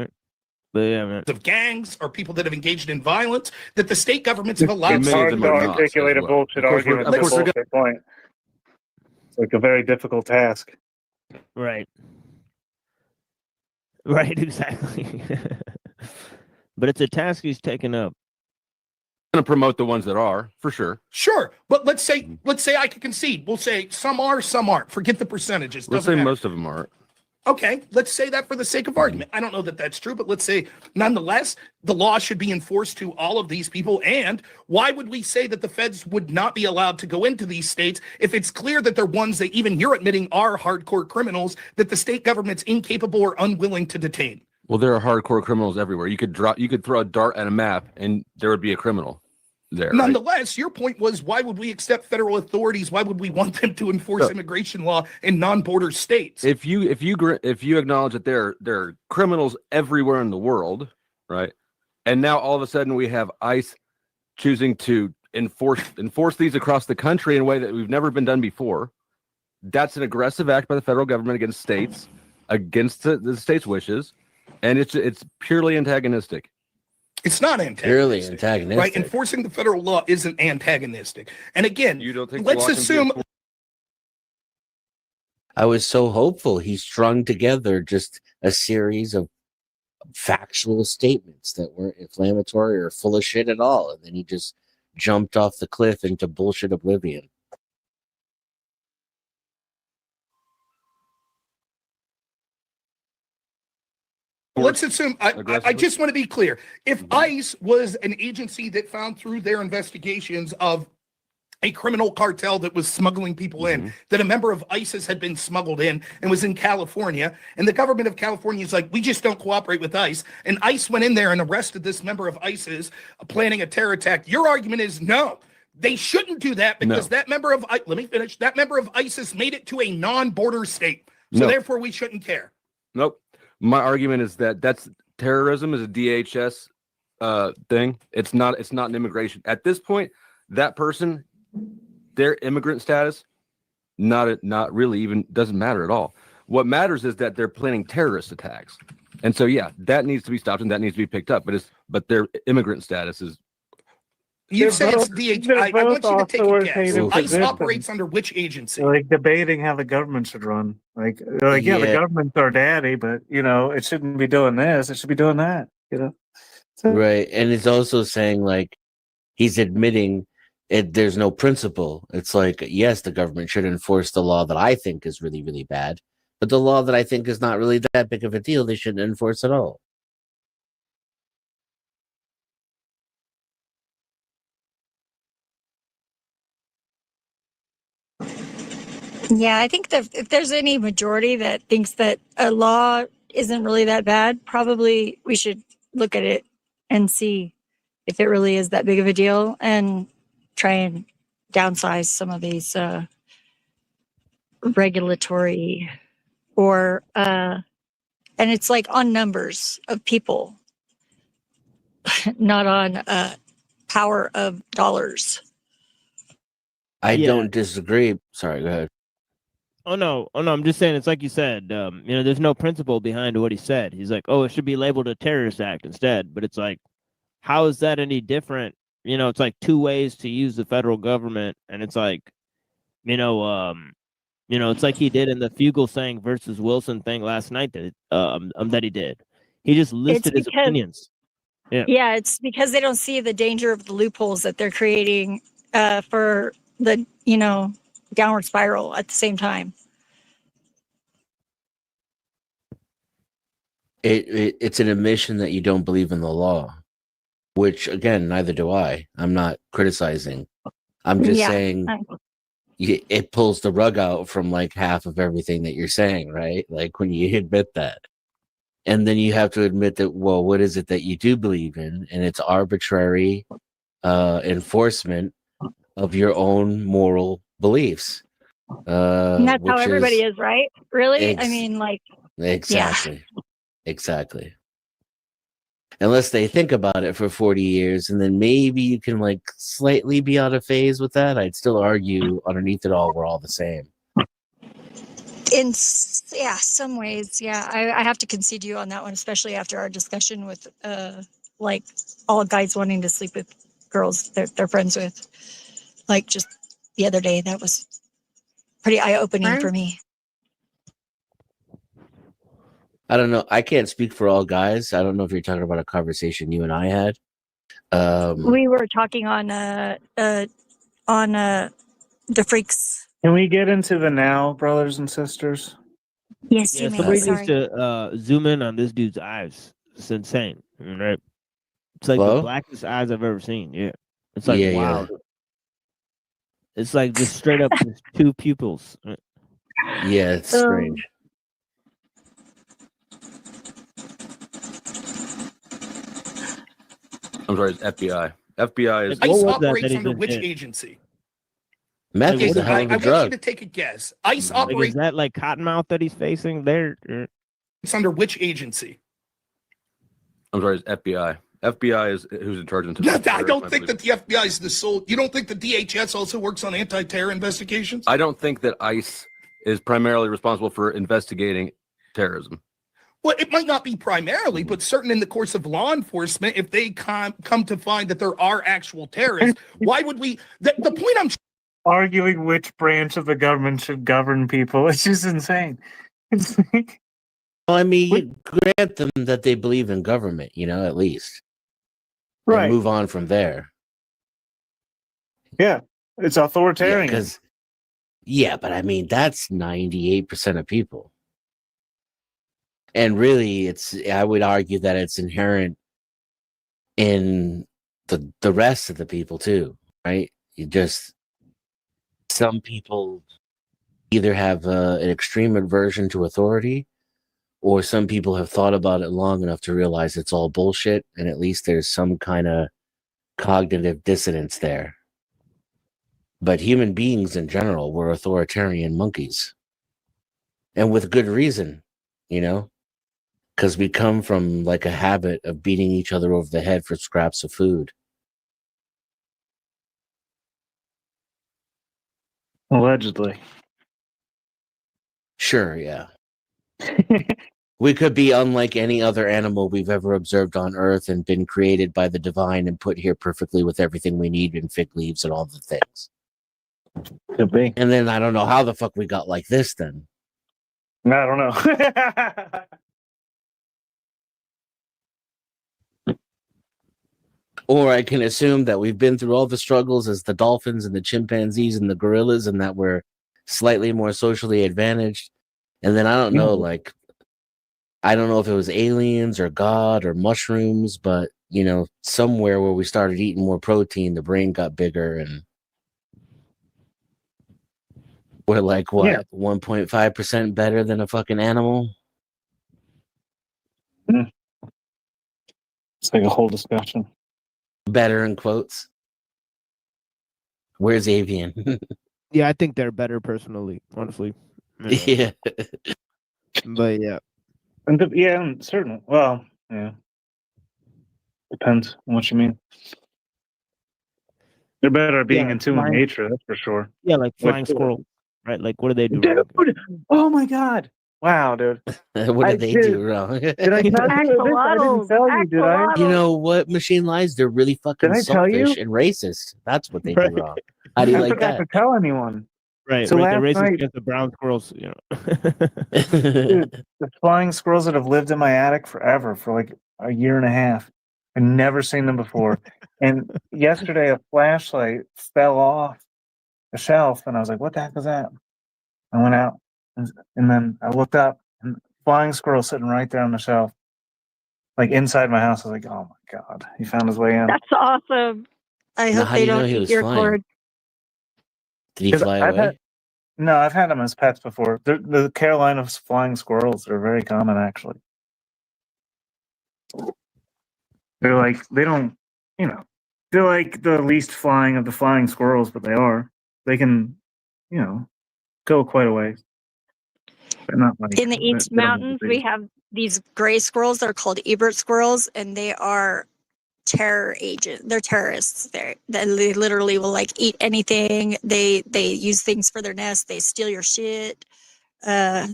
But yeah, man. Of gangs or people that have engaged in violence that the state governments have allowed. It's hard to articulate a bullshit argument to a bullshit point. It's like a very difficult task. Right, exactly. But it's a task he's taken up. Going to promote the ones that are, for sure. Sure, but let's say I could concede. We'll say some are, some aren't. Forget the percentages. Let's say most of them aren't. Okay, let's say that for the sake of argument. I don't know that that's true, but let's say nonetheless, the law should be enforced to all of these people. And why would we say that the feds would not be allowed to go into these states if it's clear that they're ones that even you're admitting are hardcore criminals that the state government's incapable or unwilling to detain? Well, there are hardcore criminals everywhere. You could throw a dart at a map and there would be a criminal there. Nonetheless, your point was, why would we accept federal authorities? Why would we want them to enforce immigration law in non-border states? If you acknowledge that there are criminals everywhere in the world, right? And now all of a sudden we have ICE choosing to enforce these across the country in a way that we've never been done before. That's an aggressive act by the federal government against states, against the states' wishes, and it's purely antagonistic. It's not antagonistic. Purely antagonistic. Right? Enforcing the federal law isn't antagonistic. And again, you don't think let's assume. I was so hopeful he strung together just a series of factual statements that weren't inflammatory or full of shit at all. And then he just jumped off the cliff into bullshit oblivion. Let's assume, I just want to be clear. If ICE was an agency that found through their investigations of a criminal cartel that was smuggling people in, that a member of ISIS had been smuggled in and was in California, and the government of California is like, we just don't cooperate with ICE, and ICE went in there and arrested this member of ISIS planning a terror attack, your argument is no. They shouldn't do that because that member of, let me finish, that member of ISIS made it to a non-border state. So therefore we shouldn't care. Nope. My argument is that terrorism is a DHS thing. It's not an immigration. At this point, that person, their immigrant status, not really even doesn't matter at all. What matters is that they're planning terrorist attacks, and so yeah, that needs to be stopped and that needs to be picked up. But their immigrant status is. You said it's DH. I want you to take a guess. authoritative ICE positions. operates under which agency? They're like debating how the government should run. Like, they're like, yeah, the Yeah. government's our daddy, but it shouldn't be doing this. It should be doing that. So, Right. And it's also saying like he's admitting there's no principle. It's like, yes, the government should enforce the law that I think is really, really bad, but the law that I think is not really that big of a deal, they shouldn't enforce at all. Yeah, I think that if there's any majority that thinks that a law isn't really that bad, probably we should look at it and see if it really is that big of a deal and try and downsize some of these regulatory or and it's like on numbers of people, not on power of dollars. I Yeah. don't disagree. Sorry, go ahead. Oh no! I'm just saying it's like you said. There's no principle behind what he said. He's like, oh, it should be labeled a terrorist act instead. But it's like, how is that any different? It's like two ways to use the federal government, and it's like, it's like he did in the Fugelsang versus Wilson thing last night that he did. He just listed his opinions. Yeah, it's because they don't see the danger of the loopholes that they're creating for the downward spiral at the same time. It's an admission that you don't believe in the law, which again, neither do I. I'm not criticizing. I'm just saying it pulls the rug out from like half of everything that you're saying, right? Like when you admit that. And then you have to admit that, well, what is it that you do believe in? And it's arbitrary enforcement of your own moral beliefs. And that's how everybody is, right? Really? I mean, like, Exactly. Exactly. Unless they think about it for 40 years, and then maybe you can like slightly be out of phase with that. I'd still argue underneath it all, we're all the same. in some ways, yeah. I have to concede you on that one, especially after our discussion with like all guys wanting to sleep with girls they're friends with. Like just the other day, that was pretty eye-opening for me. I don't know. I can't speak for all guys. I don't know if you're talking about a conversation you and I had. We were talking on the freaks. Can we get into the now, brothers and sisters? Yes, Yeah, you may. somebody Sorry. needs to zoom in on this dude's eyes. It's insane, right? It's like Hello? the blackest eyes I've ever seen. Yeah, it's like Yeah, wow. It's like just straight up just two pupils. Yeah, it's strange. I'm sorry, it's FBI. FBI is. ICE operates under which agency? Meth is a hell of a I want you drug. to take a guess. ICE Like, operates is that like Cottonmouth that he's facing there? under which agency? I'm sorry, it's FBI. FBI is who's in charge of. I don't think that the FBI is the sole. You don't think the DHS also works on anti-terror investigations? I don't think that ICE is primarily responsible for investigating terrorism. Well, it might not be primarily, but certain in the course of law enforcement, if they come to find that there are actual terrorists, why would we? The point I'm arguing which branch of the government should govern people. It's just insane. It's like, well, I mean, you grant them that they believe in government, at least. Right. And move on from there. Yeah, it's authoritarian. But I mean, that's 98% of people. And really, I would argue that it's inherent in the rest of the people too, right? Some people either have an extreme aversion to authority, or some people have thought about it long enough to realize it's all bullshit, and at least there's some kind of cognitive dissonance there. But human beings in general were authoritarian monkeys. And with good reason, because we come from like a habit of beating each other over the head for scraps of food. Allegedly. Sure, yeah. We could be unlike any other animal we've ever observed on Earth and been created by the divine and put here perfectly with everything we need and fig leaves and all the things. Could be. And then I don't know how the fuck we got like this then. I don't know. Or I can assume that we've been through all the struggles as the dolphins and the chimpanzees and the gorillas and that we're slightly more socially advantaged. And then I don't know, like, I don't know if it was aliens or God or mushrooms, but, you know, somewhere where we started eating more protein, the brain got bigger and we're like, what, 1.5% better than a fucking animal? It's like a whole discussion. Better in quotes. Where's Avian? Yeah, I think they're better personally, honestly. Yeah. But yeah. And yeah, certainly. Well, yeah. Depends on what you mean. They're better at being in tune with nature, that's for sure. Yeah, like flying squirrels, right? Like, what do they do? Dude! Oh my god! Wow, dude. What did they do wrong? Did I tell you? I didn't tell you, did I? You know what, Machine Lies? They're really fucking Did I tell you? selfish and racist. That's what they do wrong. How do you I like forgot that? to tell anyone. Right, So right. The last racist night- against the brown squirrels, you know. Dude, the flying squirrels that have lived in my attic forever, for like a year and a half. I've never seen them before. And yesterday, a flashlight fell off the shelf, and I was like, "What the heck is that?" I went out, and then I looked up, and flying squirrel sitting right there on the shelf, like inside my house. I was like, "Oh my god, he found his way in." That's awesome. I Now, hope how they do you know don't he eat was your flying? cord. Did he 'Cause fly away? No, I've had them as pets before. The Carolina flying squirrels are very common, actually. They're like, they don't, you know, they're like the least flying of the flying squirrels, but they are. They can, you know, go quite a ways. They're not like In the East they don't Mountains, have we have these gray squirrels. They're called Ebert squirrels, and they are terror agents. They're terrorists. They literally will like eat anything. They use things for their nest. They steal your shit. Yeah,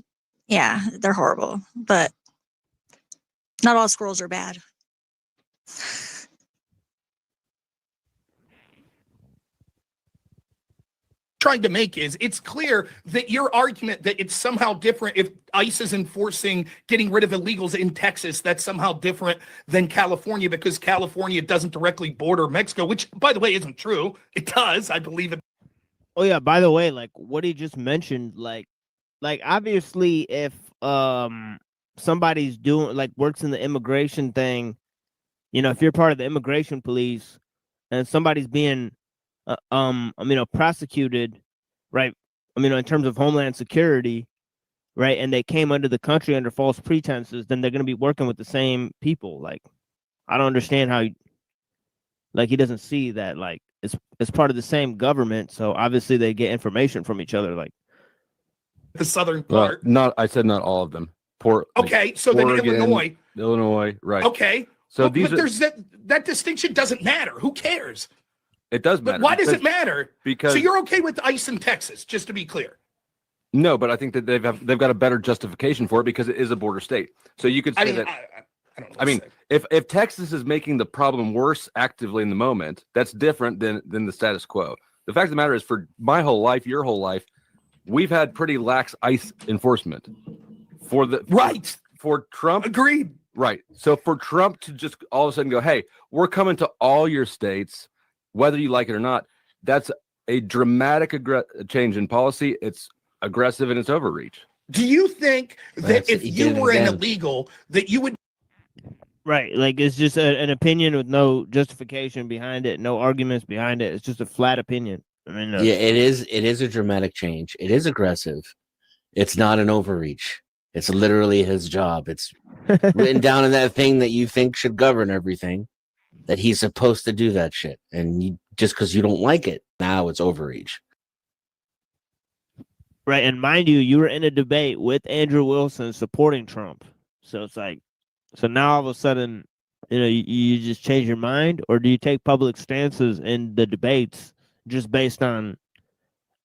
they're horrible. But not all squirrels are bad. Trying to make is it's clear that your argument that it's somehow different if ICE is enforcing getting rid of illegals in Texas, that's somehow different than California because California doesn't directly border Mexico, which by the way isn't true. It does, I believe it. Oh yeah, by the way, like what he just mentioned, like obviously if somebody's doing like works in the immigration thing, you know, if you're part of the immigration police and somebody's being prosecuted, right? In terms of Homeland Security, right? And they came under the country under false pretenses, then they're going to be working with the same people. Like, I don't understand how, he doesn't see that, like, it's part of the same government. So obviously they get information from each other. Like the southern Well, part. I said not all of them. Okay, so then Oregon, Illinois, right? Okay, So but these are, there's that distinction doesn't matter. Who cares? it does But matter. why does it matter? Because So you're okay with ICE in Texas, just to be clear. no, but I think that they've got a better justification for it because it is a border state. So you could say I mean, if Texas is making the problem worse actively in the moment, that's different than the status quo. The fact of the matter is, for my whole life, your whole life, we've had pretty lax ICE enforcement. For Trump, agreed. Right. So for Trump to just all of a sudden go, hey, we're coming to all your states, whether you like it or not, that's a dramatic change in policy. It's aggressive and it's overreach. Do you think that if he you did it were an again. illegal, that you would? Right, like it's just an opinion with no justification behind it, no arguments behind it. It's just a flat opinion. I mean, Yeah, it is a dramatic change. It is aggressive. It's not an overreach. It's literally his job. It's written down in that thing that you think should govern everything, that he's supposed to do that shit. And just because you don't like it, now it's overreach. right. And mind you, you were in a debate with Andrew Wilson supporting Trump. So it's like, so now all of a sudden, you just change your mind, or do you take public stances in the debates just based on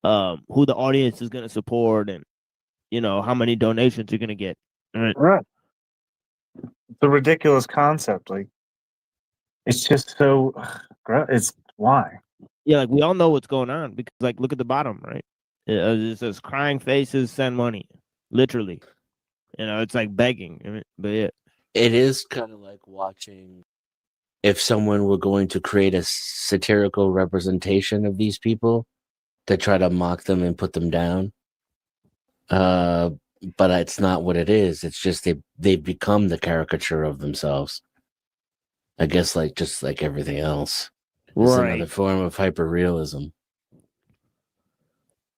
who the audience is going to support and how many donations you're going to get? Right. It's a ridiculous concept. Like, it's just so. It's why. Yeah, like we all know what's going on because, like, look at the bottom, right? It says crying faces send money, literally. It's like begging. But yeah, It is kind of like watching if someone were going to create a satirical representation of these people to try to mock them and put them down. But it's not what it is. It's just they've become the caricature of themselves. I guess just like everything else. It's another form of hyperrealism.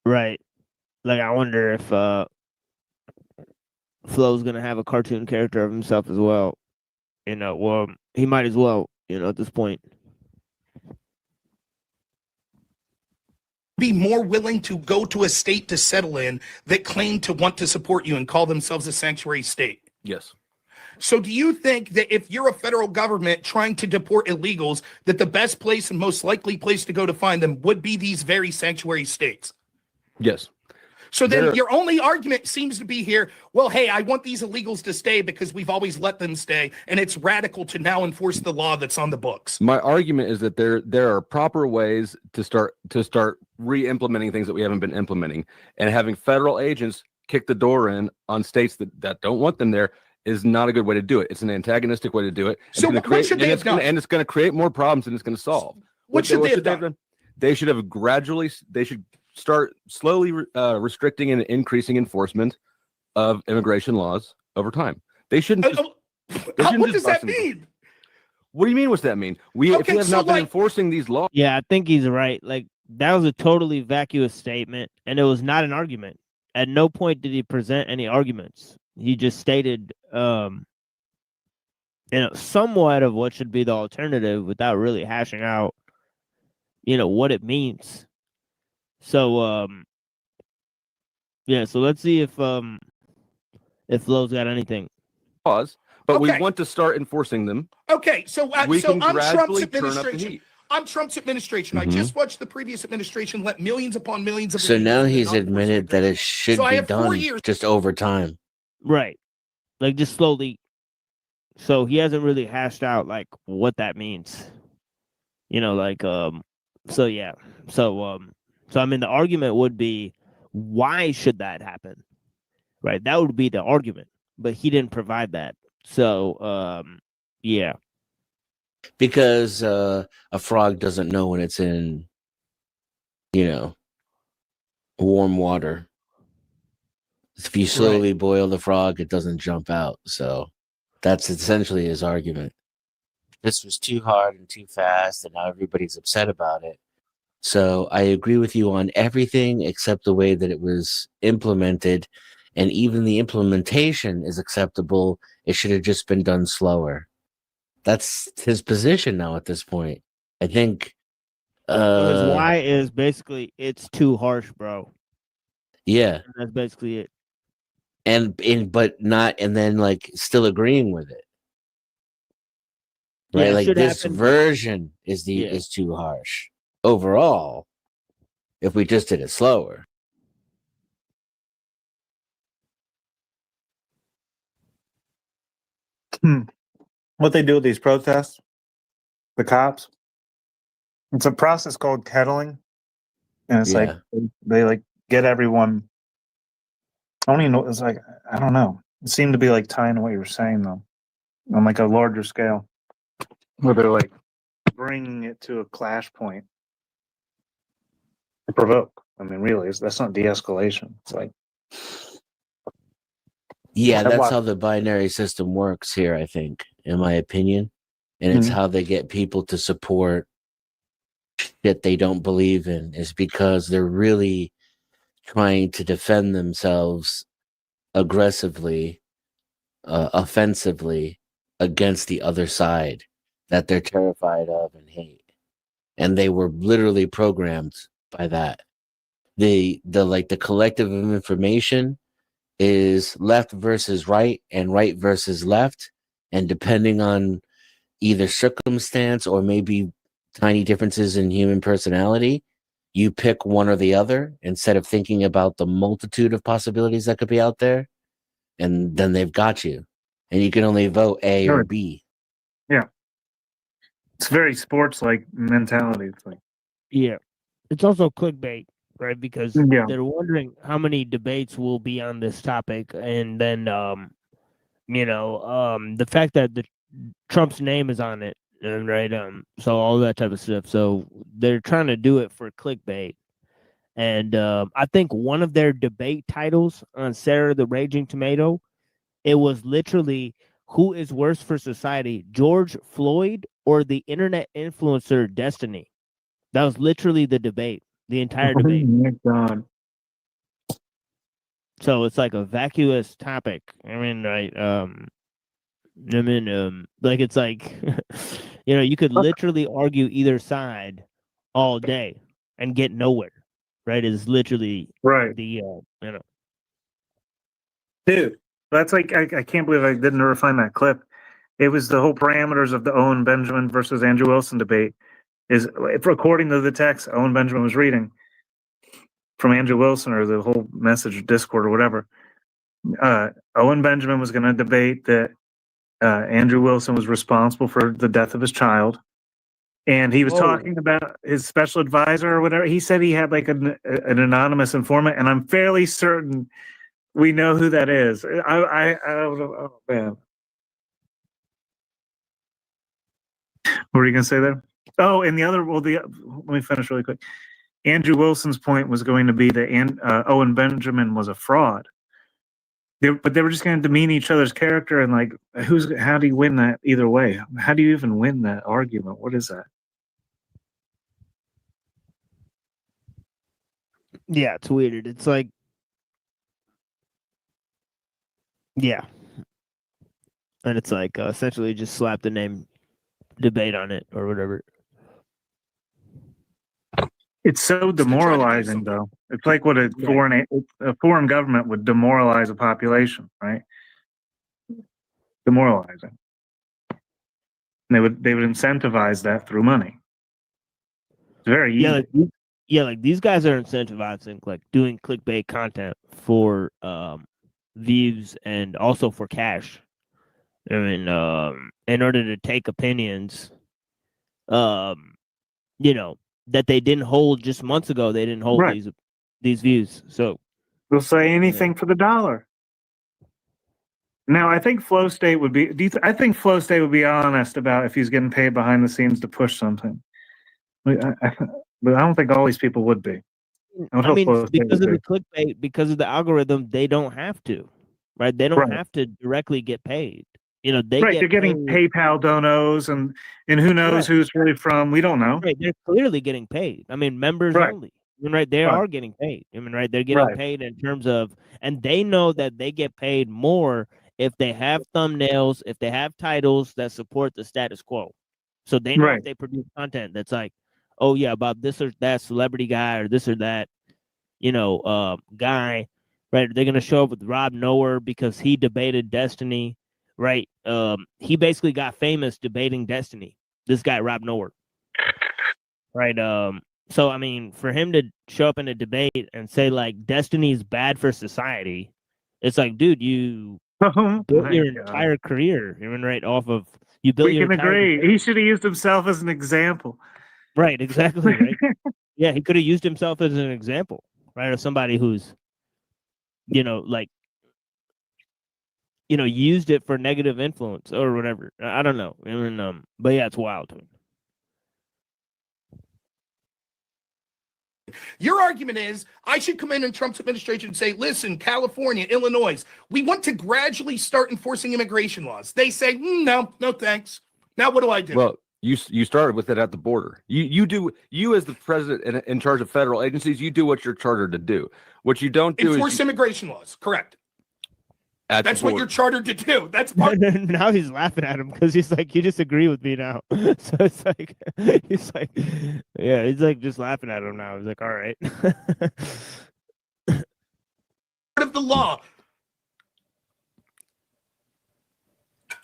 Right. Like I wonder if Flo's gonna have a cartoon character of himself as well. Well, he might as well, at this point. Be more willing to go to a state to settle in that claim to want to support you and call themselves a sanctuary state. Yes. So do you think that if you're a federal government trying to deport illegals, that the best place and most likely place to go to find them would be these very sanctuary states? Yes. So then your only argument seems to be here, well, hey, I want these illegals to stay because we've always let them stay, and it's radical to now enforce the law that's on the books. My argument is that there are proper ways to start re-implementing things that we haven't been implementing, and having federal agents kick the door in on states that don't want them there is not a good way to do it. It's an antagonistic way to do it. So what should they have done? And it's going to create more problems than it's going to solve. What should they have done? They should have they should start slowly restricting and increasing enforcement of immigration laws over time. They shouldn't. What does that mean? What do you mean? What's that mean? If we have not been enforcing these laws. Yeah, I think he's right. Like that was a totally vacuous statement, and it was not an argument. At no point did he present any arguments. He just stated, somewhat of what should be the alternative without really hashing out, what it means. So, so let's see if Flo's got anything. But we want to start enforcing them. Okay, so I'm Trump's administration. I'm Trump's administration. Mm-hmm. I just watched the previous administration let millions upon millions of. So now he's admitted that it should be done just over time. Right. Like just slowly. So he hasn't really hashed out like what that means. So yeah. So I mean the argument would be why should that happen? Right? That would be the argument. But he didn't provide that. So yeah. Because a frog doesn't know when it's in warm water. If you slowly boil the frog, it doesn't jump out. So that's essentially his argument. This was too hard and too fast, and now everybody's upset about it. So I agree with you on everything except the way that it was implemented, and even the implementation is acceptable. It should have just been done slower. That's his position now at this point. I think his why is basically it's too harsh, bro. Yeah. That's basically it. But not, and then like still agreeing with it. Right? Yeah, like this version is too harsh. Overall, if we just did it slower. What they do with these protests, the cops, it's a process called kettling. And it's like they like get everyone. I don't even know. It's like, I don't know. It seemed to be like tying to what you were saying though, on like a larger scale, where they're like bringing it to a clash point to provoke. I mean, really, that's not de-escalation. It's like, yeah, that's how the binary system works here, I think, in my opinion. And it's how they get people to support shit they don't believe in, is because they're really trying to defend themselves aggressively, offensively against the other side that they're terrified of and hate. And they were literally programmed by that. The collective of information is left versus right and right versus left. And depending on either circumstance or maybe tiny differences in human personality, you pick one or the other instead of thinking about the multitude of possibilities that could be out there. and then they've got you, and you can only vote A or Sure. B. Yeah. It's very sports like mentality. It's like, Yeah, it's also clickbait, right? Because yeah. they're wondering how many debates will be on this topic, and then the fact that the Trump's name is on it, right? So all that type of stuff. So they're trying to do it for clickbait. And I think one of their debate titles on Sarah the Raging Tomato, it was literally who is worse for society, George Floyd or the internet influencer Destiny? That was literally the debate, the entire Oh debate. my God. So it's like a vacuous topic. I mean, right? Like it's like, you could literally argue either side all day and get nowhere. Right? Is literally Right. the Dude, that's like, I can't believe I didn't ever find that clip. It was the whole parameters of the Owen Benjamin versus Andrew Wilson debate. According to the text Owen Benjamin was reading from Andrew Wilson, or the whole message Discord or whatever, Owen Benjamin was going to debate that Andrew Wilson was responsible for the death of his child. And he was talking about his special advisor or whatever. He said he had like an anonymous informant, and I'm fairly certain we know who that is. Oh man. What were you going to say there? Oh, and let me finish really quick. Andrew Wilson's point was going to be that Owen Benjamin was a fraud. But they were just going to demean each other's character, and like, how do you win that either way? How do you even win that argument? What is that? Yeah, it's weird. It's like, yeah. And it's like essentially just slap the name debate on it or whatever. It's so demoralizing, though. It's like what a foreign government would demoralize a population, right? Demoralizing. And they would incentivize that through money. It's very easy. Like these guys are incentivizing like doing clickbait content for views and also for cash. I mean, in order to take opinions, that they didn't hold just months ago. They didn't hold these views. So they'll say anything for the dollar. Now, I think Flow State would be. I think Flow State would be honest about if he's getting paid behind the scenes to push something. But I don't think all these people would be. I mean, because of the clickbait, because of the algorithm, they don't have to, right? They don't have to directly get paid. They're getting PayPal donos, and who knows who's really from. We don't know. Right, they're clearly getting paid. I mean, members only. I mean, right, they are getting paid. I mean, right, they're getting paid in terms of, and they know that they get paid more if they have thumbnails, if they have titles that support the status quo. So they know if they produce content that's like, oh yeah, about this or that celebrity guy or this or that, guy, right? They're gonna show up with Rob Noer because he debated Destiny, right? He basically got famous debating Destiny. This guy, Rob Noer, right? So I mean, for him to show up in a debate and say like Destiny is bad for society, it's like, dude, you built your entire career, even right off of you built. We can agree. He should have used himself as an example. Right, exactly. Right. Yeah, he could have used himself as an example, right, of somebody who's, used it for negative influence or whatever. I don't know. I mean, but yeah, it's wild to me. Your argument is I should come in Trump's administration and say, listen, California, Illinois, we want to gradually start enforcing immigration laws. They say, no thanks. Now what do I do? Well, you started with it at the border. You as the president in charge of federal agencies, you do what you're chartered to do. What you don't do enforce immigration laws. Correct. That's what you're chartered to do. That's part. Now he's laughing at him because he's like, you disagree with me now. So it's like, he's like, yeah, he's like just laughing at him now. He's like, all right. Part of the law.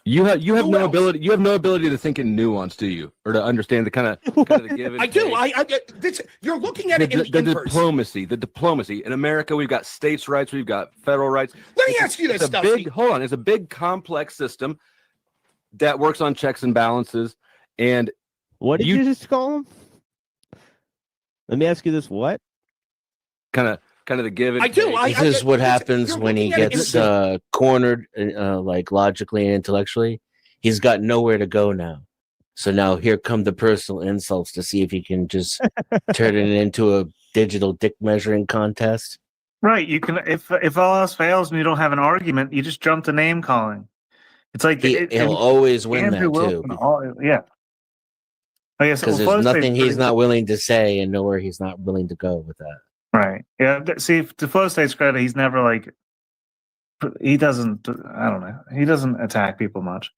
You have Who no else? ability. You have no ability to think in nuance, do you, or to understand the kind of the give and I do. take? You're looking at it in the inverse. diplomacy. In America, we've got states' rights, we've got federal rights. Let me ask you this, it's a Dusty. big hold on. It's a big complex system that works on checks and balances. And what did you just call him? Let me ask you this: what? Kind of the give and I do. take. This is what happens when he gets cornered, like logically and intellectually. He's got nowhere to go now. So now here come the personal insults to see if he can just turn it into a digital dick measuring contest. Right. You can, if all else fails and you don't have an argument, you just jump to name calling. It's like He'll always win Andrew that too. Wilson, yeah. I guess Because there's nothing he's not willing to say and nowhere he's not willing to go with that. Right. Yeah. See, to Flow State's credit, he's never like, he doesn't, I don't know. He doesn't attack people much.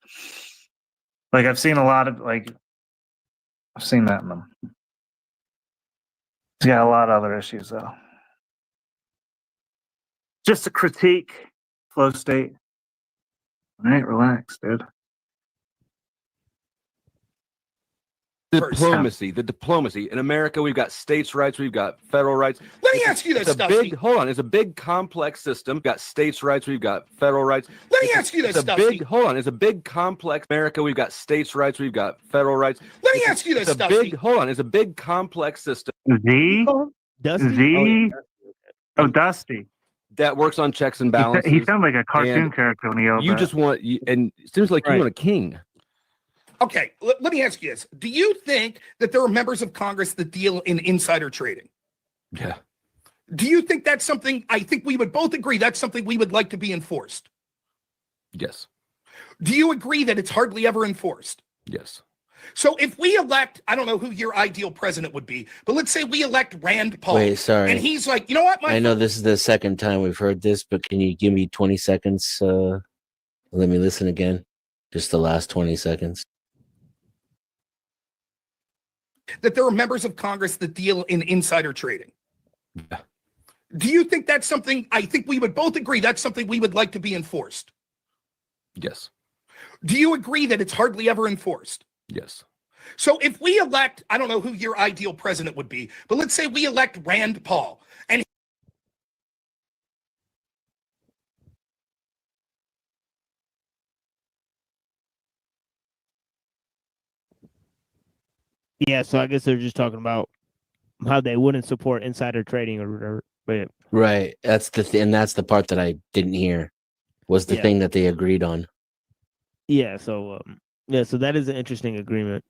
Like I've seen a lot of, like, I've seen that in them. He's got a lot of other issues though. Just a critique, Flow State. All right, relax, dude. The diplomacy. In America, we've got states' rights, we've got federal rights. Let me ask you this, Dusty. Hold on. It's a big complex system. We've got states' rights, we've got federal rights. Let me ask you this, Dusty. Hold on. It's a big complex America. We've got states' rights, we've got federal rights. Let me ask you this, Dusty. Hold on. It's a big complex system. Dusty? Oh, Dusty. That works on checks and balances. He sounds like a cartoon character when he yells You that. just want, and it seems like you want a king. Okay, let me ask you this. Do you think that there are members of Congress that deal in insider trading? Yeah. Do you think that's something, I think we would both agree that's something we would like to be enforced? Yes. Do you agree that it's hardly ever enforced? Yes. So if we elect, I don't know who your ideal president would be, but let's say we elect Rand Paul. Wait, sorry. And he's like, you know what? I know this is the second time we've heard this, but can you give me 20 seconds? Let me listen again. Just the last 20 seconds. That there are members of Congress that deal in insider trading. Yeah. Do you think that's something, I think we would both agree that's something we would like to be enforced? Yes. Do you agree that it's hardly ever enforced? Yes. So if we elect, I don't know who your ideal president would be, but let's say we elect Rand Paul and Yeah, so I guess they're just talking about how they wouldn't support insider trading or whatever. But Right. That's the and that's the part that I didn't hear. Was the thing that they agreed on. yeah, so so that is an interesting agreement.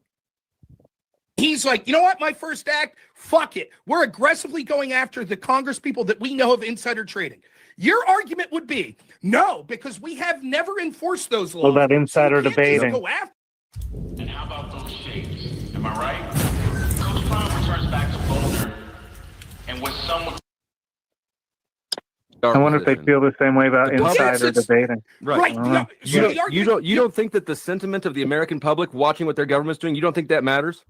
he's like, you know what, my first act, fuck it. We're aggressively going after the Congress people that we know of insider trading. Your argument would be, no, because we have never enforced those laws. Well, that insider So you can't just debating. go after. And how about those shapes? Am I right? Coach Prime returns back to Boulder, and with someone. I wonder if they feel the same way about insider debating. Right. I don't know. You don't think that the sentiment of the American public watching what their government's doing, you don't think that matters?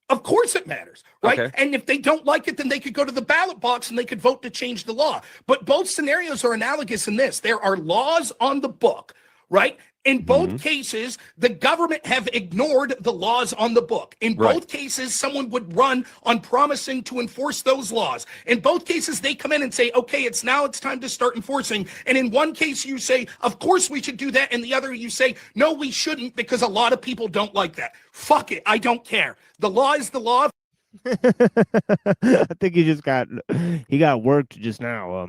Of course it matters, right? Okay. And if they don't like it, then they could go to the ballot box and they could vote to change the law. But both scenarios are analogous in this. There are laws on the book, right? In both cases, the government have ignored the laws on the book. In both cases, someone would run on promising to enforce those laws. In both cases, they come in and say, okay, it's time to start enforcing. And in one case, you say, of course we should do that. And the other, you say, no, we shouldn't, because a lot of people don't like that. Fuck it. I don't care. The law is the law. I think he got worked just now.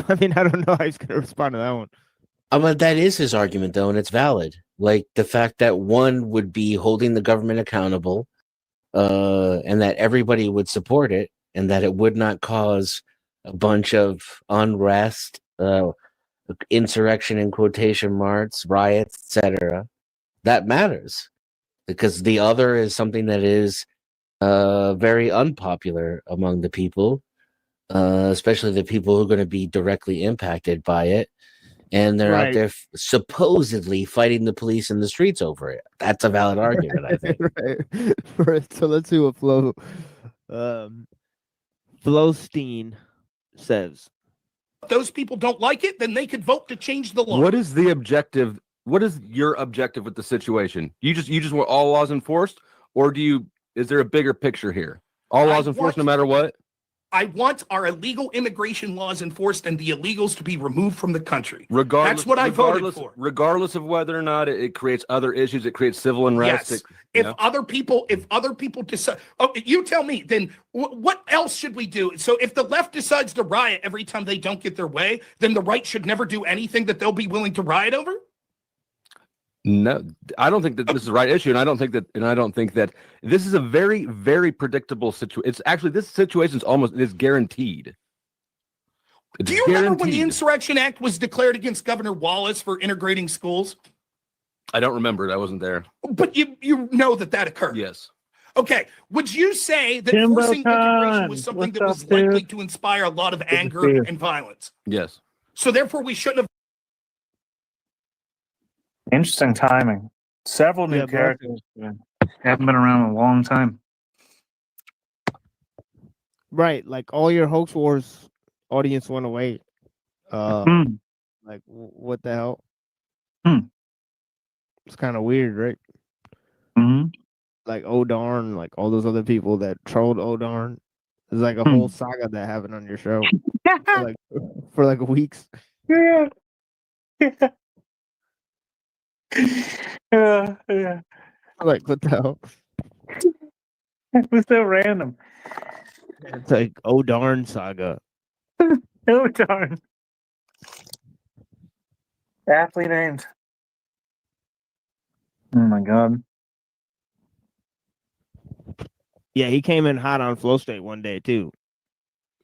I mean, I don't know how he's gonna respond to that one. That is his argument, though, and it's valid. Like the fact that one would be holding the government accountable, and that everybody would support it, and that it would not cause a bunch of unrest, insurrection in quotation marks, riots, etc. That matters, because the other is something that is very unpopular among the people, especially the people who are going to be directly impacted by it. And they're out there supposedly fighting the police in the streets over it. That's a valid argument, I think. Right. So let's see what Flowstein says. If those people don't like it, then they could vote to change the law. What is the objective what is your objective with the situation? You just want all laws enforced, or is there a bigger picture here? All laws enforced no matter what? I want our illegal immigration laws enforced and the illegals to be removed from the country. Regardless, that's what I voted for. Regardless of whether or not it creates other issues, it creates civil unrest. Yes. If other people decide, you tell me, then what else should we do? So if the left decides to riot every time they don't get their way, then the right should never do anything that they'll be willing to riot over? No, I don't think that this is the right issue, and I don't think that this is a very, very predictable situation. It's actually, this situation is guaranteed. Do you remember when the Insurrection Act was declared against Governor Wallace for integrating schools? I don't remember it. I wasn't there. But you know that occurred. Yes. Okay. Would you say that Jimbo forcing integration time. was something What's that was up, dude? likely to inspire a lot of anger see you. and violence? Yes. So therefore, we shouldn't have. Interesting timing. Several new characters haven't been around in a long time. Right, like all your hoax wars audience went away. Like what the hell? It's kind of weird, right? Like oh darn, like all those other people that trolled oh darn. There's like a whole saga that happened on your show for like weeks. Yeah. Yeah. Like what the hell? It was so random. It's like oh darn saga. Oh darn. Aptly named. Oh my god. Yeah, he came in hot on Flow State one day too.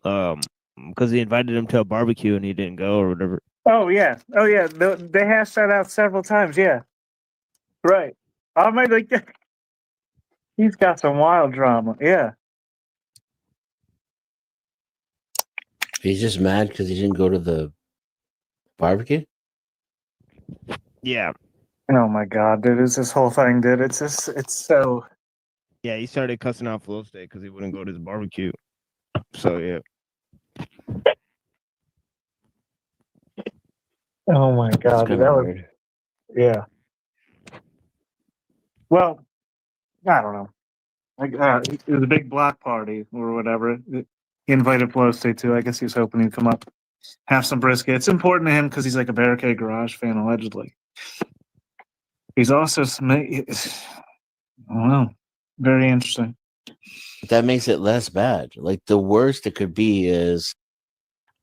Because he invited him to a barbecue and he didn't go or whatever. Oh yeah. They hashed that out several times. Yeah. Right. I might like. He's got some wild drama. Yeah. He's just mad because he didn't go to the barbecue. Yeah. Oh my god, dude! It's this whole thing, dude. It's so. Yeah, he started cussing out Flow State because he wouldn't go to his barbecue. So yeah. Oh my god, that was weird. Yeah. Well, I don't know. Like it was a big block party or whatever. He invited Flow State too. I guess he was hoping he'd come up, have some brisket. It's important to him because he's like a Barricade Garage fan, allegedly. He's also I don't know. Very interesting. That makes it less bad. Like the worst it could be is,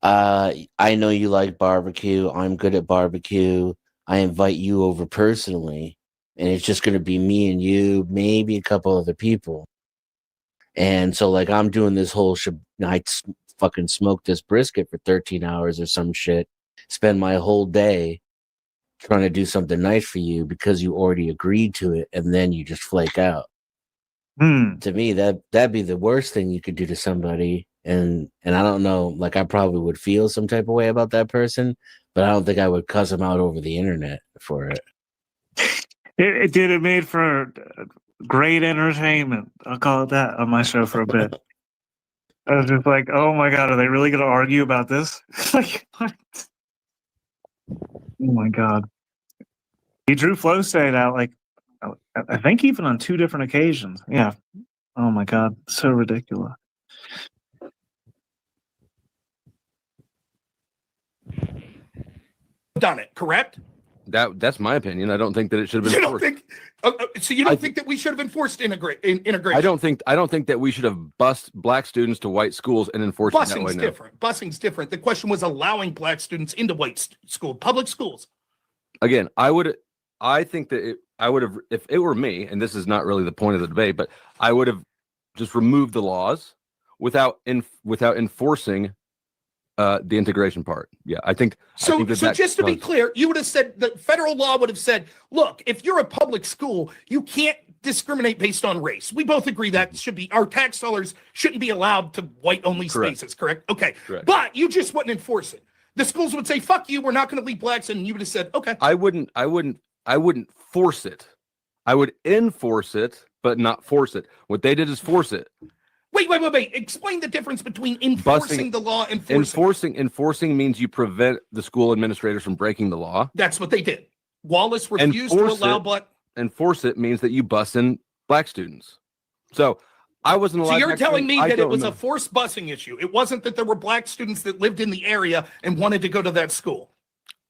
I know you like barbecue. I'm good at barbecue. I invite you over personally, and it's just going to be me and you, maybe a couple other people. And so, like, I'm doing this whole I fucking smoke this brisket for 13 hours or some shit. Spend my whole day trying to do something nice for you because you already agreed to it, and then you just flake out. To me, that'd be the worst thing you could do to somebody. And I don't know, like I probably would feel some type of way about that person, but I don't think I would cuss them out over the internet for it. It made for great entertainment. I'll call it that on my show for a bit. I was just like, oh my god, are they really going to argue about this? Like, what? Oh my god. He drew Flow State out, like, I think even on 2 different occasions. Yeah. Oh my god, so ridiculous. Done it, correct? That's my opinion. I don't think that it should have been enforced. So you don't think that we should have enforced integration? I don't think that we should have bused black students to white schools and enforced it that way. No. Busing's different. The question was allowing black students into white school, public schools. Again, I think that I would have, if it were me, and this is not really the point of the debate, but I would have just removed the laws without enforcing the integration part. Yeah, I think. So just to be clear, you would have said the federal law would have said, look, if you're a public school, you can't discriminate based on race. We both agree that should be, our tax dollars shouldn't be allowed to white only spaces, correct? Okay. Correct. But you just wouldn't enforce it. The schools would say, fuck you, we're not going to leave blacks, and you would have said, okay. I wouldn't force it. I would enforce it, but not force it. What they did is force it. Wait. Explain the difference between enforcing the law and forcing. Enforcing means you prevent the school administrators from breaking the law. That's what they did. Wallace refused to allow black. Enforce it means that you bus in black students. So I wasn't allowed. So you're to telling me that it was know. a forced busing issue. It wasn't that there were black students that lived in the area and wanted to go to that school.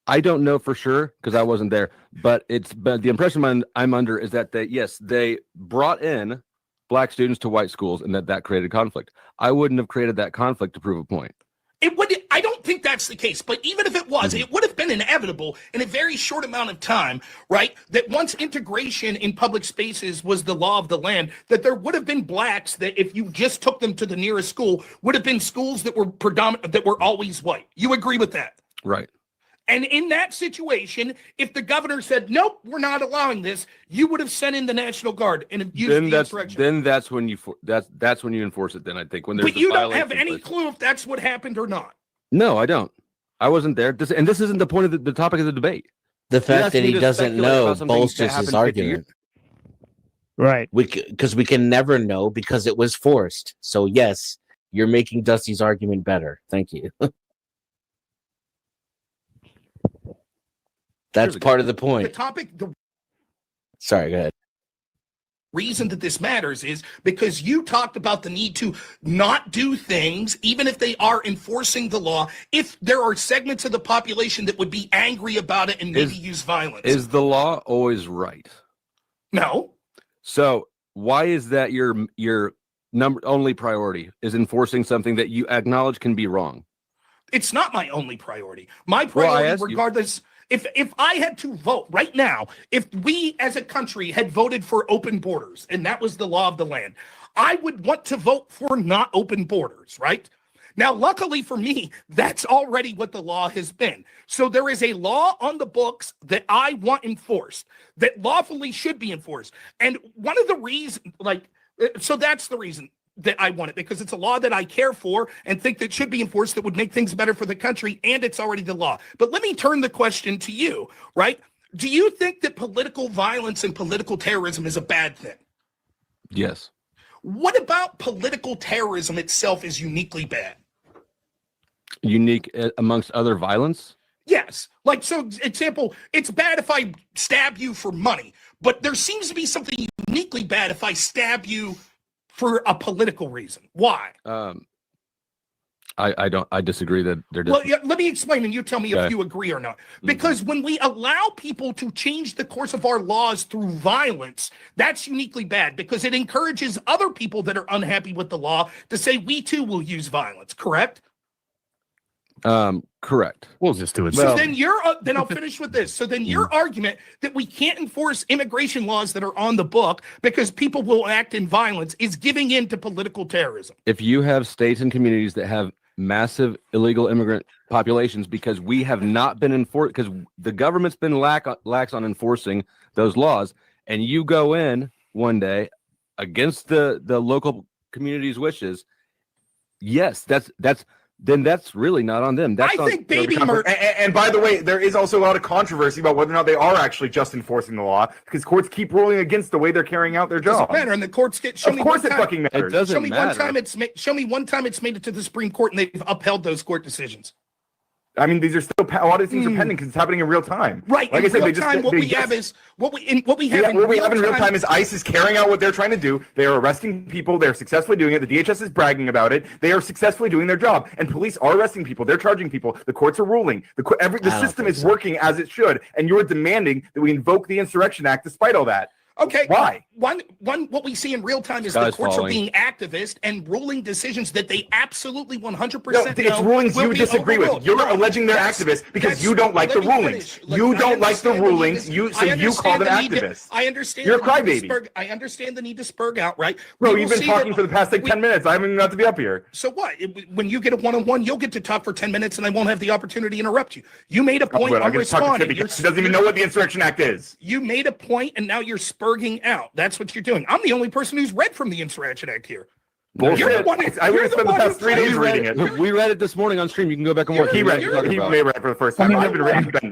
I don't know for sure because I wasn't there, but the impression I'm under is that they brought in black students to white schools and that created conflict. I wouldn't have created that conflict to prove a point. It would. I don't think that's the case. But even if it was, it would have been inevitable in a very short amount of time, right? That once integration in public spaces was the law of the land, that there would have been blacks that if you just took them to the nearest school, would have been schools that were predominant, that were always white. You agree with that? Right. And in that situation, if the governor said, nope, we're not allowing this, you would have sent in the National Guard and used the insurrection. Then that's when you enforce it. Then I think when there's. But you don't have any clue if that's what happened or not. No, I don't. I wasn't there. And this isn't the point of the topic of the debate. The fact that he doesn't know bolsters his argument. Right. Because we can never know because it was forced. So yes, you're making Dusty's argument better. Thank you. That's part of the point. The topic. Sorry, go ahead. Reason that this matters is because you talked about the need to not do things, even if they are enforcing the law, if there are segments of the population that would be angry about it and maybe use violence. Is the law always right? No. So why is that your only priority is enforcing something that you acknowledge can be wrong? It's not my only priority. My priority, regardless. If I had to vote right now, if we as a country had voted for open borders and that was the law of the land, I would want to vote for not open borders, right? Now, luckily for me, that's already what the law has been. So there is a law on the books that I want enforced, that lawfully should be enforced. And one of the reasons, so that's the reason that I want it, because it's a law that I care for and think that should be enforced, that would make things better for the country, and it's already the law. But let me turn the question to you, right? Do you think that political violence and political terrorism is a bad thing? Yes. What about political terrorism itself is uniquely bad? Unique amongst other violence? Yes. So example, it's bad if I stab you for money, but there seems to be something uniquely bad if I stab you for a political reason. Why? I disagree that they're different. Well, let me explain and you tell me if you agree or not. Because when we allow people to change the course of our laws through violence, that's uniquely bad because it encourages other people that are unhappy with the law to say we too will use violence, correct? Correct. We'll just do it. So then then I'll finish with this. So then your argument that we can't enforce immigration laws that are on the book because people will act in violence is giving in to political terrorism. If you have states and communities that have massive illegal immigrant populations because we have not been enforced, because the government's been lax on enforcing those laws, and you go in one day against the local community's wishes, yes, then that's really not on them. That's I think baby murder. And by the way, there is also a lot of controversy about whether or not they are actually just enforcing the law because courts keep ruling against the way they're carrying out their job. Doesn't matter, and the courts get. Of course, it fucking matters. It doesn't show me matter. Show me one time it's made it to the Supreme Court and they've upheld those court decisions. I mean, these are still a lot of things are pending because it's happening in real time. Right. Like I said, what we have in real time is ICE is carrying out what they're trying to do. They are arresting people. They're successfully doing it. The DHS is bragging about it. They are successfully doing their job, and police are arresting people. They're charging people. The courts are ruling. The system is working as it should, and you're demanding that we invoke the Insurrection Act despite all that. Okay. Why? One, what we see in real time is the courts are being activist and ruling decisions that they absolutely 100% it's rulings you disagree with. You're alleging they're activists because you don't like the rulings. You don't like the rulings. You call them activists. I understand. You're a crybaby. I understand the need to spurg out, right? Bro, you've been talking for the past 10 minutes. I haven't even got to be up here. So what? When you get a one-on-one, you'll get to talk for 10 minutes and I won't have the opportunity to interrupt you. You made a point. I'm responding. Because he doesn't even know what the Insurrection Act is. You made a point and now you're spurging out. That's what you're doing. I'm the only person who's read from the Insurrection Act here. Bullshit. I spent the past 3 days reading it. We read it this morning on stream. You can go back and watch. He read it for the first time.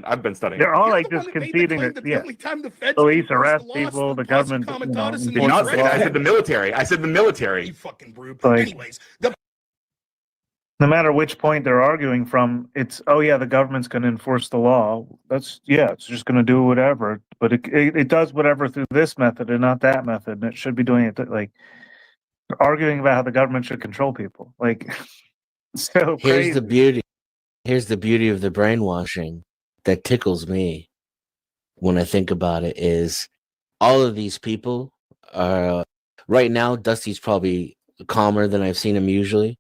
I've been studying. They're all like just conceding that police arrest people, the government. Did not say that. I said the military. You fucking brute. Like, anyways, the No matter which point they're arguing from, it's, oh yeah, the government's going to enforce the law. That's, yeah, it's just going to do whatever. But it does whatever through this method and not that method. And it should be doing it like arguing about how the government should control people. Like, so crazy. Here's the beauty. Here's the beauty of the brainwashing that tickles me when I think about it is all of these people are right now. Dusty's probably calmer than I've seen him usually.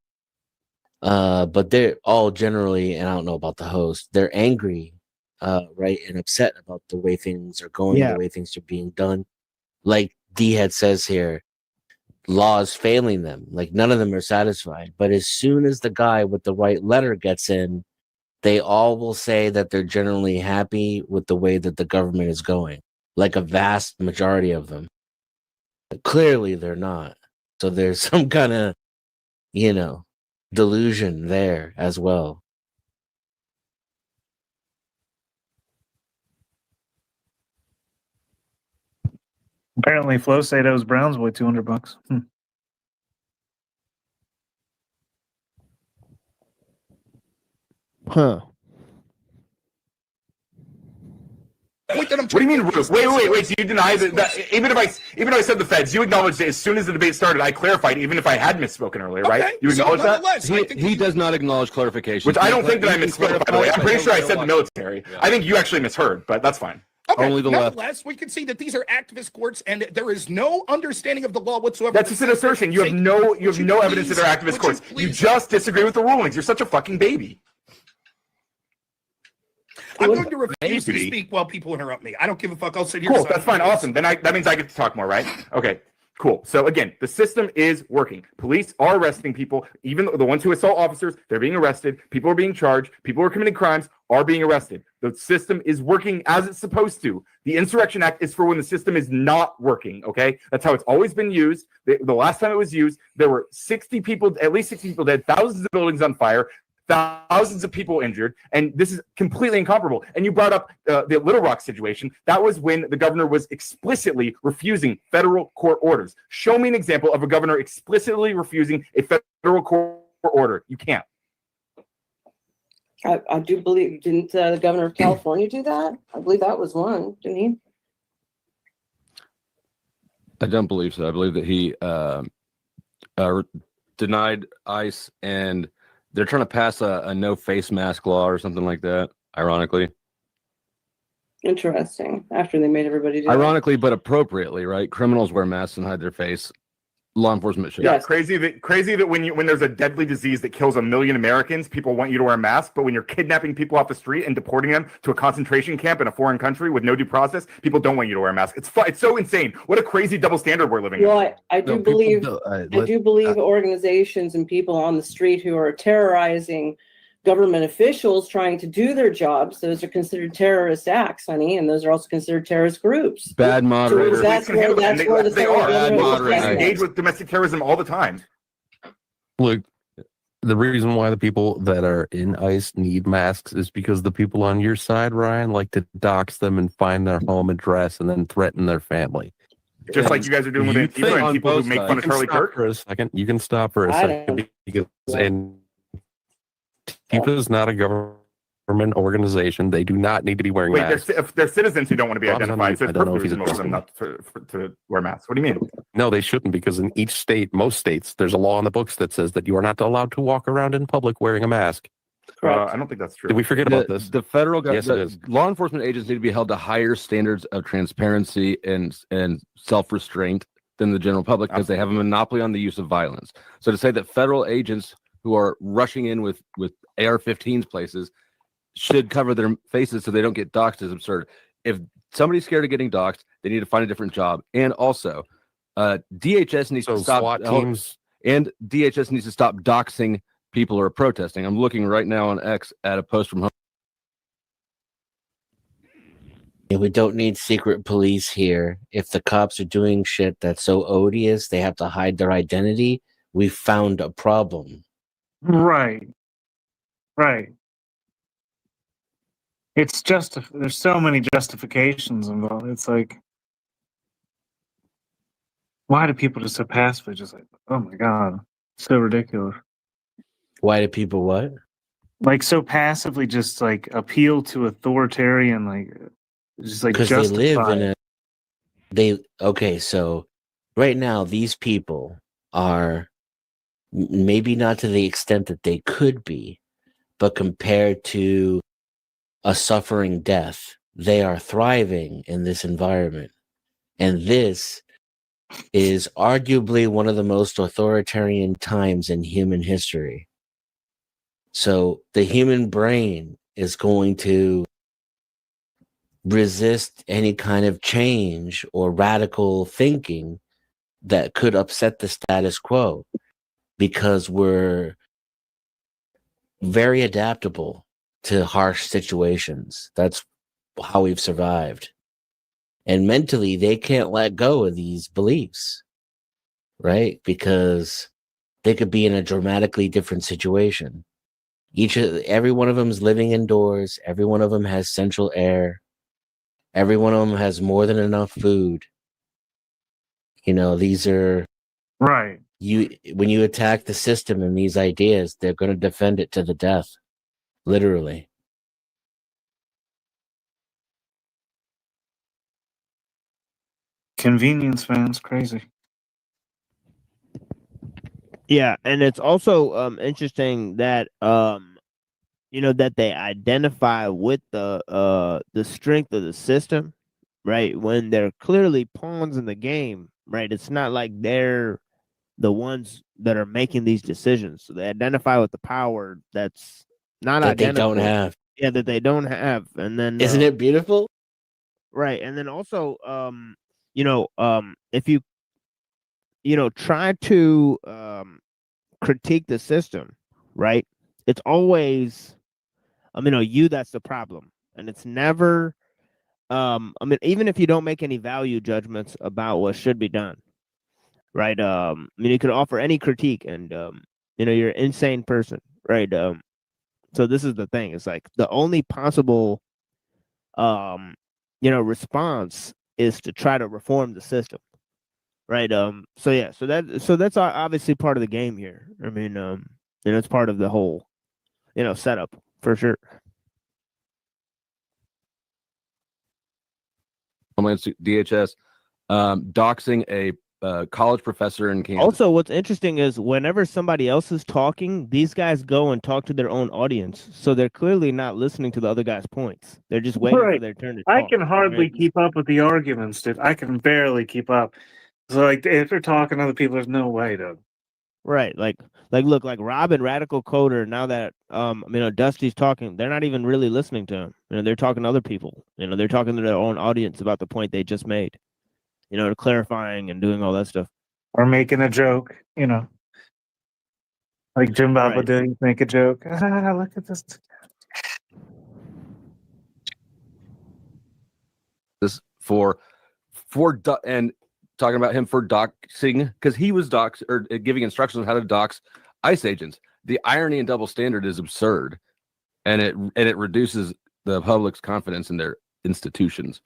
But they're all generally, and I don't know about the host, they're angry, right, and upset about the way things are going, the way things are being done. Like D-Head says here, laws failing them. Like none of them are satisfied. But as soon as the guy with the right letter gets in, they all will say that they're generally happy with the way that the government is going. Like a vast majority of them. But clearly they're not. So there's some kind of, delusion there as well. Apparently, Flo Sato's Browns weigh $200. Huh. What do you mean, Ruth? Wait. Do you deny that even if I said the feds, you acknowledge that as soon as the debate started, I clarified, even if I had misspoken earlier, right? You acknowledge that? He does not acknowledge clarification. Which I don't think that I misspoke, by the way. I'm pretty sure I said the military. Yeah. I think you actually misheard, but that's fine. Okay. Only the left. Nonetheless, we can see that these are activist courts, and there is no understanding of the law whatsoever. That's just an assertion. You have no evidence that they're activist courts. You just disagree with the rulings. You're such a fucking baby. I'm going to refuse to speak while people interrupt me. I don't give a fuck. I'll sit here. Cool, that's fine. Awesome. Then that means I get to talk more, right? Okay, cool. So again, the system is working. Police are arresting people. Even the ones who assault officers, they're being arrested. People are being charged. People who are committing crimes are being arrested. The system is working as it's supposed to. The Insurrection Act is for when the system is not working, okay? That's how it's always been used. The last time it was used, there were at least 60 people dead, thousands of buildings on fire, thousands of people injured, and this is completely incomparable. And you brought up the Little Rock situation. That was when the governor was explicitly refusing federal court orders. Show me an example of a governor explicitly refusing a federal court order. You can't. I do believe, didn't the governor of California do that? I believe that was one, didn't he? I don't believe so. I believe that he denied ICE, and they're trying to pass a no face mask law or something like that, ironically. Interesting. After they made everybody do Ironically, but appropriately, right? Criminals wear masks and hide their face. Law enforcement should. Yeah, crazy that when there's a deadly disease that kills 1 million Americans, people want you to wear a mask, but when you're kidnapping people off the street and deporting them to a concentration camp in a foreign country with no due process, people don't want you to wear a mask. It's so insane. What a crazy double standard we're living in. Well, I do believe organizations and people on the street who are terrorizing government officials trying to do their jobs, those are considered terrorist acts, honey, and those are also considered terrorist groups. Bad moderators. So that's where the they are bad moderators. They engage with domestic terrorism all the time. Look, the reason why the people that are in ICE need masks is because the people on your side, Ryan, like to dox them and find their home address and then threaten their family. Just like you guys are doing with Antifa and people who make fun of Charlie Kirk. For a second, you can stop for a second because Antifa is not a government organization. They do not need to be wearing masks. They're citizens who don't want to be identified. So it's perfectly reasonable for them not to wear masks. What do you mean? No, they shouldn't, because in each state, most states, there's a law in the books that says that you are not allowed to walk around in public wearing a mask. I don't think that's true. Did we forget about this? The federal government, yes, it is. Law enforcement agents need to be held to higher standards of transparency and self-restraint than the general public, because they have a monopoly on the use of violence. So to say that federal agents who are rushing in with AR-15s places should cover their faces so they don't get doxxed is absurd. If somebody's scared of getting doxxed, they need to find a different job. And also, DHS needs to stop SWAT teams, and DHS needs to stop doxing people who are protesting. I'm looking right now on X at a post from home. We don't need secret police here. If the cops are doing shit that's so odious, they have to hide their identity. We found a problem. Right. It's just, there's so many justifications involved. It's like, why do people just so passive? Just like, oh my God, so ridiculous. Why do people what? Like so passively just like appeal to authoritarian, like just like Because they live justify in it. okay, so right now these people are maybe not to the extent that they could be, but compared to a suffering death, they are thriving in this environment. And this is arguably one of the most authoritarian times in human history. So the human brain is going to resist any kind of change or radical thinking that could upset the status quo, because we're very adaptable to harsh situations. That's how we've survived. And mentally, they can't let go of these beliefs, right? Because they could be in a dramatically different situation. Every one of them is living indoors. Every one of them has central air. Every one of them has more than enough food. You know, these are Right. when you attack the system and these ideas, they're going to defend it to the death, literally. Convenience, man, it's crazy. Yeah, and it's also interesting that you know, that they identify with the strength of the system, right? When they're clearly pawns in the game, right? It's not like they're the ones that are making these decisions. So they identify with the power that's not That they identical. don't have. Yeah, that they don't have. And then Isn't it beautiful? right. And then also you know, if you try to critique the system, right? It's always that's the problem. And it's never even if you don't make any value judgments about what should be done, right? You could offer any critique and you're an insane person, right? So this is the thing. It's like the only possible response is to try to reform the system. Right. So that's obviously part of the game here. I mean, it's part of the whole, setup for sure. DHS doxing a college professor in Kansas. Also, what's interesting is whenever somebody else is talking, these guys go and talk to their own audience. So they're clearly not listening to the other guy's points. They're just waiting for their turn to talk. I can hardly keep up with the arguments, dude. I can barely keep up. So like if they're talking to other people, there's no way to. Right. Like look, like Rob and Radical Coder, now that Dusty's talking, they're not even really listening to him. They're talking to other people. They're talking to their own audience about the point they just made. Clarifying and doing all that stuff. Or making a joke, like Jim Bob doing, make a joke. Look at this. This and talking about him for doxing, because he was giving instructions on how to dox ICE agents. The irony and double standard is absurd, and it reduces the public's confidence in their institutions.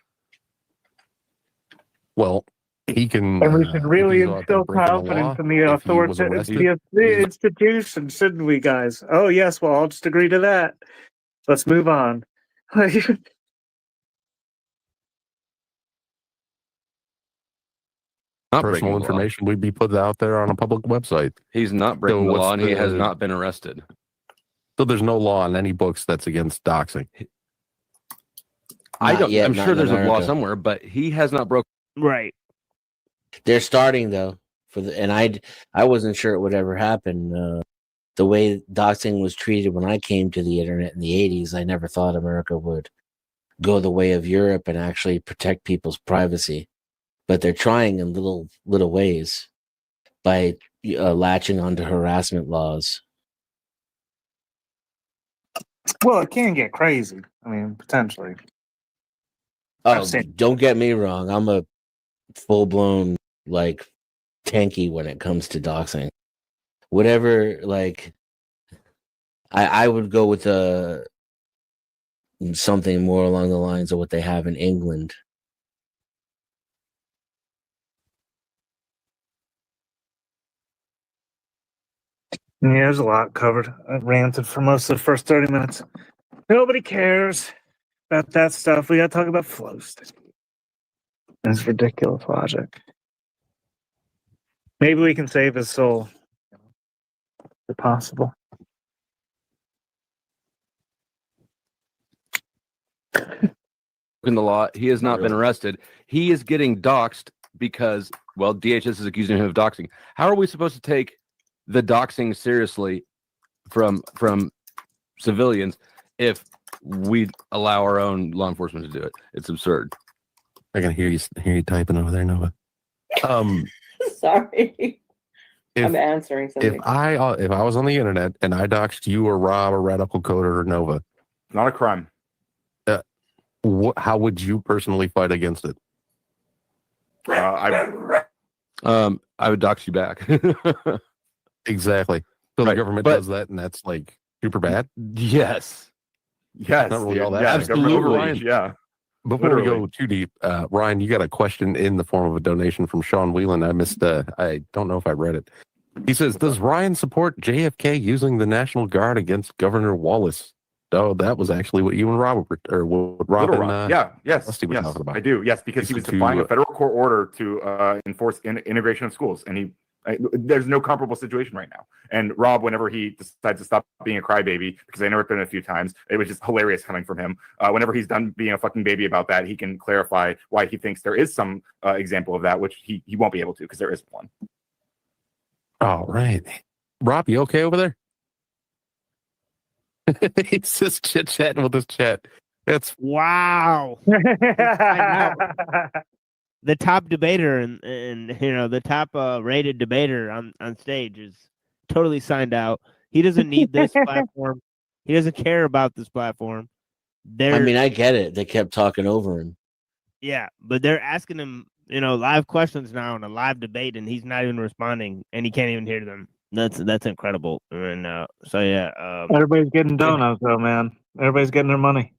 Well, he can. And we should really instill confidence in the institution, shouldn't we, guys? Oh yes, well I'll just agree to that. Let's move on. Personal information would be put out there on a public website. He's not breaking the law, and he has not been arrested. So there's no law on any books that's against doxing. I'm sure there's a law somewhere, but he has not broken. Right. They're starting though and I wasn't sure it would ever happen. The way doxing was treated when I came to the internet in the 80s, I never thought America would go the way of Europe and actually protect people's privacy. But they're trying in little ways by latching onto harassment laws. Well, it can get crazy. I mean, potentially. Oh, don't get me wrong. I'm a full-blown, tanky when it comes to doxing. Whatever, I would go with something more along the lines of what they have in England. Yeah, there's a lot covered. I ranted for most of the first 30 minutes. Nobody cares about that stuff. We got to talk about flow state. It's ridiculous logic. Maybe we can save his soul. If possible. In the law, he has not been arrested. He is getting doxxed because, well, DHS is accusing him of doxing. How are we supposed to take the doxing seriously from civilians if we allow our own law enforcement to do it? It's absurd. I can hear you typing over there, Nova. Sorry. I'm answering something. If I was on the internet and I doxed you or Rob or Radical Coder or Nova, not a crime. How would you personally fight against it? I would dox you back. Exactly. So the government does that, and that's like super bad. Yes. Yes. Not really all that. Yeah, Absolutely. Ryan, yeah. Before we go too deep, Ryan, you got a question in the form of a donation from Sean Whelan. I missed. I don't know if I read it. He says, "Does Ryan support JFK using the National Guard against Governor Wallace?" Oh, that was actually what you and Robert, or what Robin, yes, Rusty were talking about. I do, yes, because he was defying a federal court order to enforce integration of schools, and there's no comparable situation right now. And Rob, whenever he decides to stop being a crybaby, because I interrupted him a few times, it was just hilarious coming from him. Whenever he's done being a fucking baby about that, he can clarify why he thinks there is some example of that, which he won't be able to, because there isn't one. All right, Rob, you okay over there? He's just chit chatting with his chat. It's wow. The top debater and the top rated debater on stage is totally signed out. He doesn't need this platform. He doesn't care about this platform. I mean, I get it. They kept talking over him. Yeah, but they're asking him, live questions now in a live debate, and he's not even responding, and he can't even hear them. That's incredible. And so yeah, everybody's getting donuts though, man. Everybody's getting their money.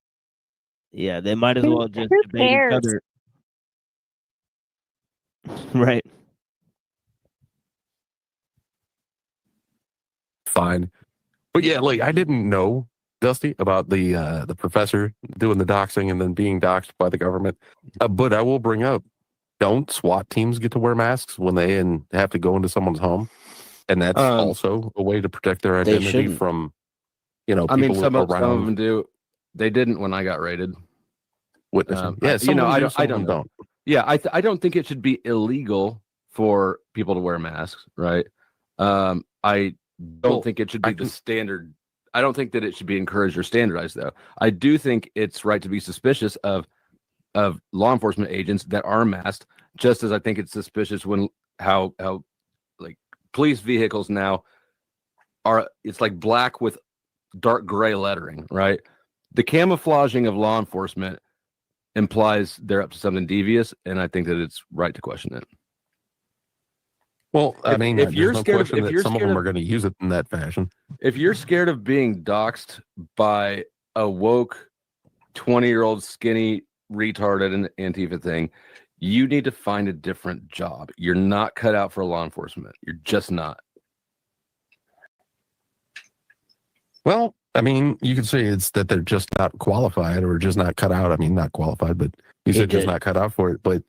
Yeah, they might as well just Who debate cares? each other. Right. fine. But yeah, like I didn't know, Dusty, about the professor doing the doxing and then being doxed by the government. But I will bring up, don't SWAT teams get to wear masks when they have to go into someone's home? And that's also a way to protect their identity from, people I mean, some of around. them do. They didn't when I got raided. Witnessing. Yeah, I don't know. Yeah, I don't think it should be illegal for people to wear masks, right? I don't think it should be the standard. I don't think that it should be encouraged or standardized, though. I do think it's right to be suspicious of law enforcement agents that are masked, just as I think it's suspicious when how like police vehicles now are, it's like black with dark gray lettering, right? The camouflaging of law enforcement implies they're up to something devious, and I think that it's right to question it. Well, I mean, if you're scared of, some of them are going to use it in that fashion. If you're scared of being doxxed by a woke 20-year-old skinny retarded and Antifa thing, you need to find a different job. You're not cut out for law enforcement. You're just not. Well, I mean, you could say it's that they're just not qualified or just not cut out. I mean, not qualified, but you said just not cut out for it. But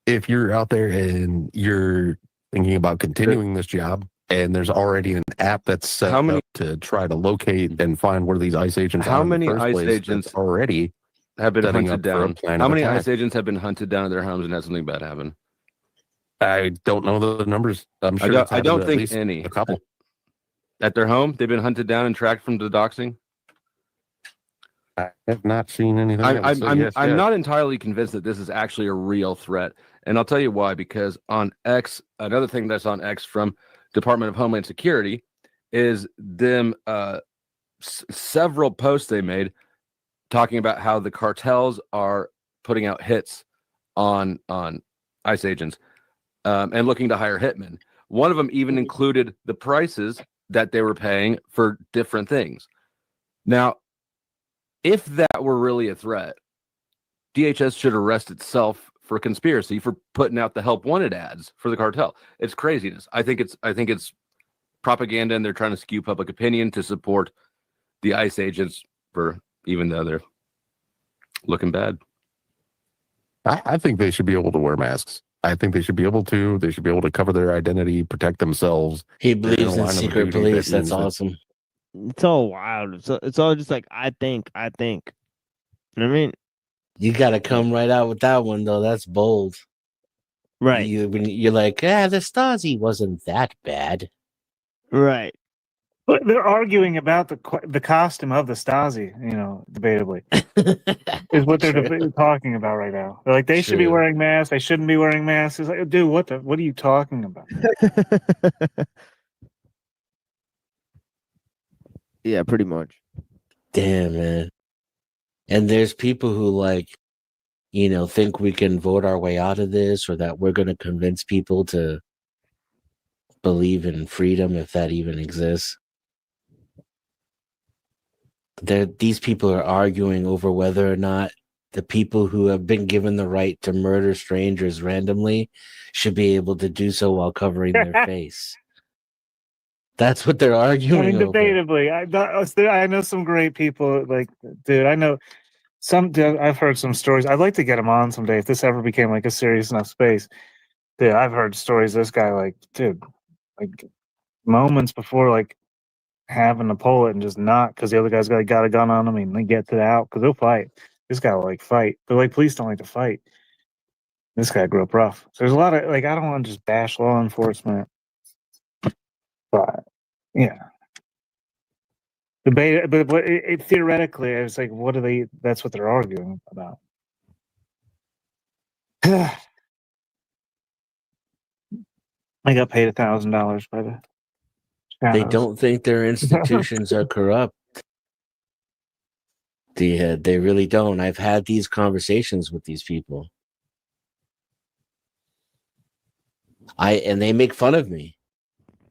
if you're out there and you're thinking about continuing this job, and there's already an app that's set up to try to locate and find where these ICE agents are. How many ICE agents already have been hunted down? How many ICE agents have been hunted down at their homes and had something bad happen? I don't know the numbers. I'm sure I don't think any. A couple. At their home, they've been hunted down and tracked from the doxing. I have not seen anything. I'm not entirely convinced that this is actually a real threat, and I'll tell you why. Because on X, another thing that's on X from Department of Homeland Security is them several posts they made talking about how the cartels are putting out hits on ICE agents and looking to hire hitmen. One of them even included the prices that they were paying for different things. Now, if that were really a threat, DHS should arrest itself for conspiracy for putting out the help wanted ads for the cartel. It's craziness. I think it's propaganda, and they're trying to skew public opinion to support the ICE agents, for even though they're looking bad. I think they should be able to wear masks. I think they should be able to. They should be able to cover their identity, protect themselves. He They're in a believes in line of secret duty police. that That's means that- awesome. It's all wild. It's all just like I think. You know what I mean? You got to come right out with that one though. That's bold. Right. You're like, the Stasi wasn't that bad. Right. But they're arguing about the costume of the Stasi, debatably, is what they're talking about right now. They're like, they should be True. wearing masks. They shouldn't be wearing masks. It's like, dude, what are you talking about? Yeah, pretty much. Damn, man. And there's people who think we can vote our way out of this, or that we're going to convince people to believe in freedom, if that even exists. These people are arguing over whether or not the people who have been given the right to murder strangers randomly should be able to do so while covering their face. That's what they're arguing over. Debatably, I know some great people. Like, dude, I know I've heard some stories. I'd like to get them on someday if this ever became like a serious enough space. Dude, I've heard stories. This guy, moments before, having to pull it and just not, because the other guy's got a gun on him, and they get to the out because they'll fight. This guy will fight, but police don't like to fight. This guy grew up rough. So there's a lot of I don't want to just bash law enforcement, but yeah, debate. But theoretically, it's like, what are they? That's what they're arguing about. I got paid $1,000 by the. They don't think their institutions are corrupt. They really don't. I've had these conversations with these people. And they make fun of me.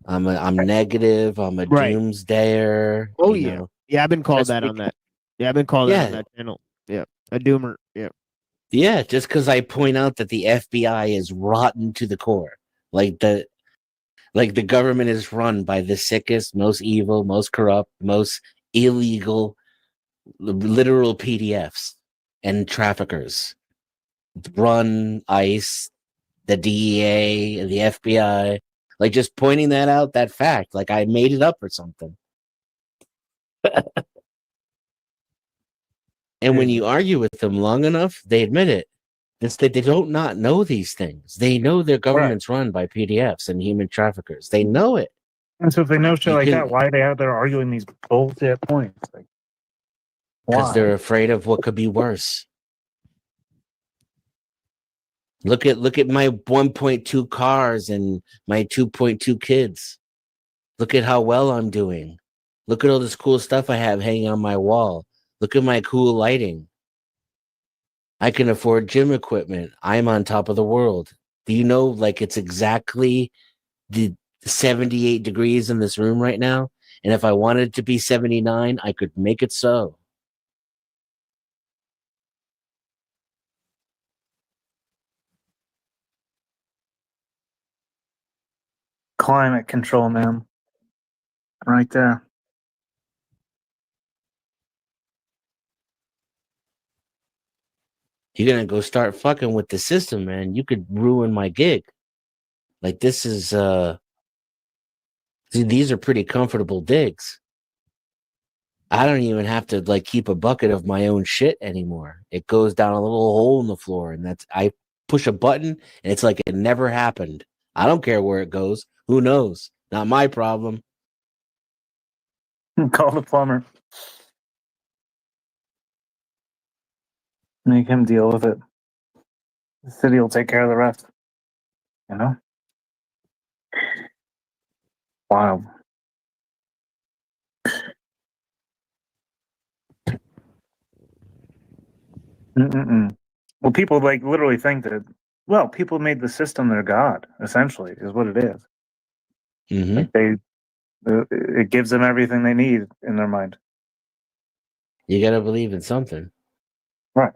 I'm negative. I'm a doomsdayer. Oh yeah. Yeah, I've been called that on that. Yeah, I've been called that on that channel. Yeah. A doomer. Yeah. Yeah, just because I point out that the FBI is rotten to the core. The government is run by the sickest, most evil, most corrupt, most illegal, literal PDFs and traffickers. Run ICE, the DEA, the FBI. Just pointing that out, that fact. I made it up or something. And when you argue with them long enough, they admit it. They don't not know these things. They know their government's run by PDFs and human traffickers. They know it. And so if they know shit that, why are they out there arguing these bullshit points? Because they're afraid of what could be worse. Look at my 1.2 cars and my 2.2 kids. Look at how well I'm doing. Look at all this cool stuff I have hanging on my wall. Look at my cool lighting. I can afford gym equipment. I'm on top of the world. Do you know, it's exactly the 78 degrees in this room right now? And if I wanted it to be 79, I could make it so. Climate control, man. Right there. You're going to go start fucking with the system, man. You could ruin my gig. This is, these are pretty comfortable digs. I don't even have to keep a bucket of my own shit anymore. It goes down a little hole in the floor, and I push a button, and it's like it never happened. I don't care where it goes. Who knows? Not my problem. Call the plumber. Make him deal with it. The city will take care of the rest. Wild. Well, people literally think that. Well, people made the system their god. Essentially, is what it is. Mm-hmm. It gives them everything they need in their mind. You gotta believe in something, right?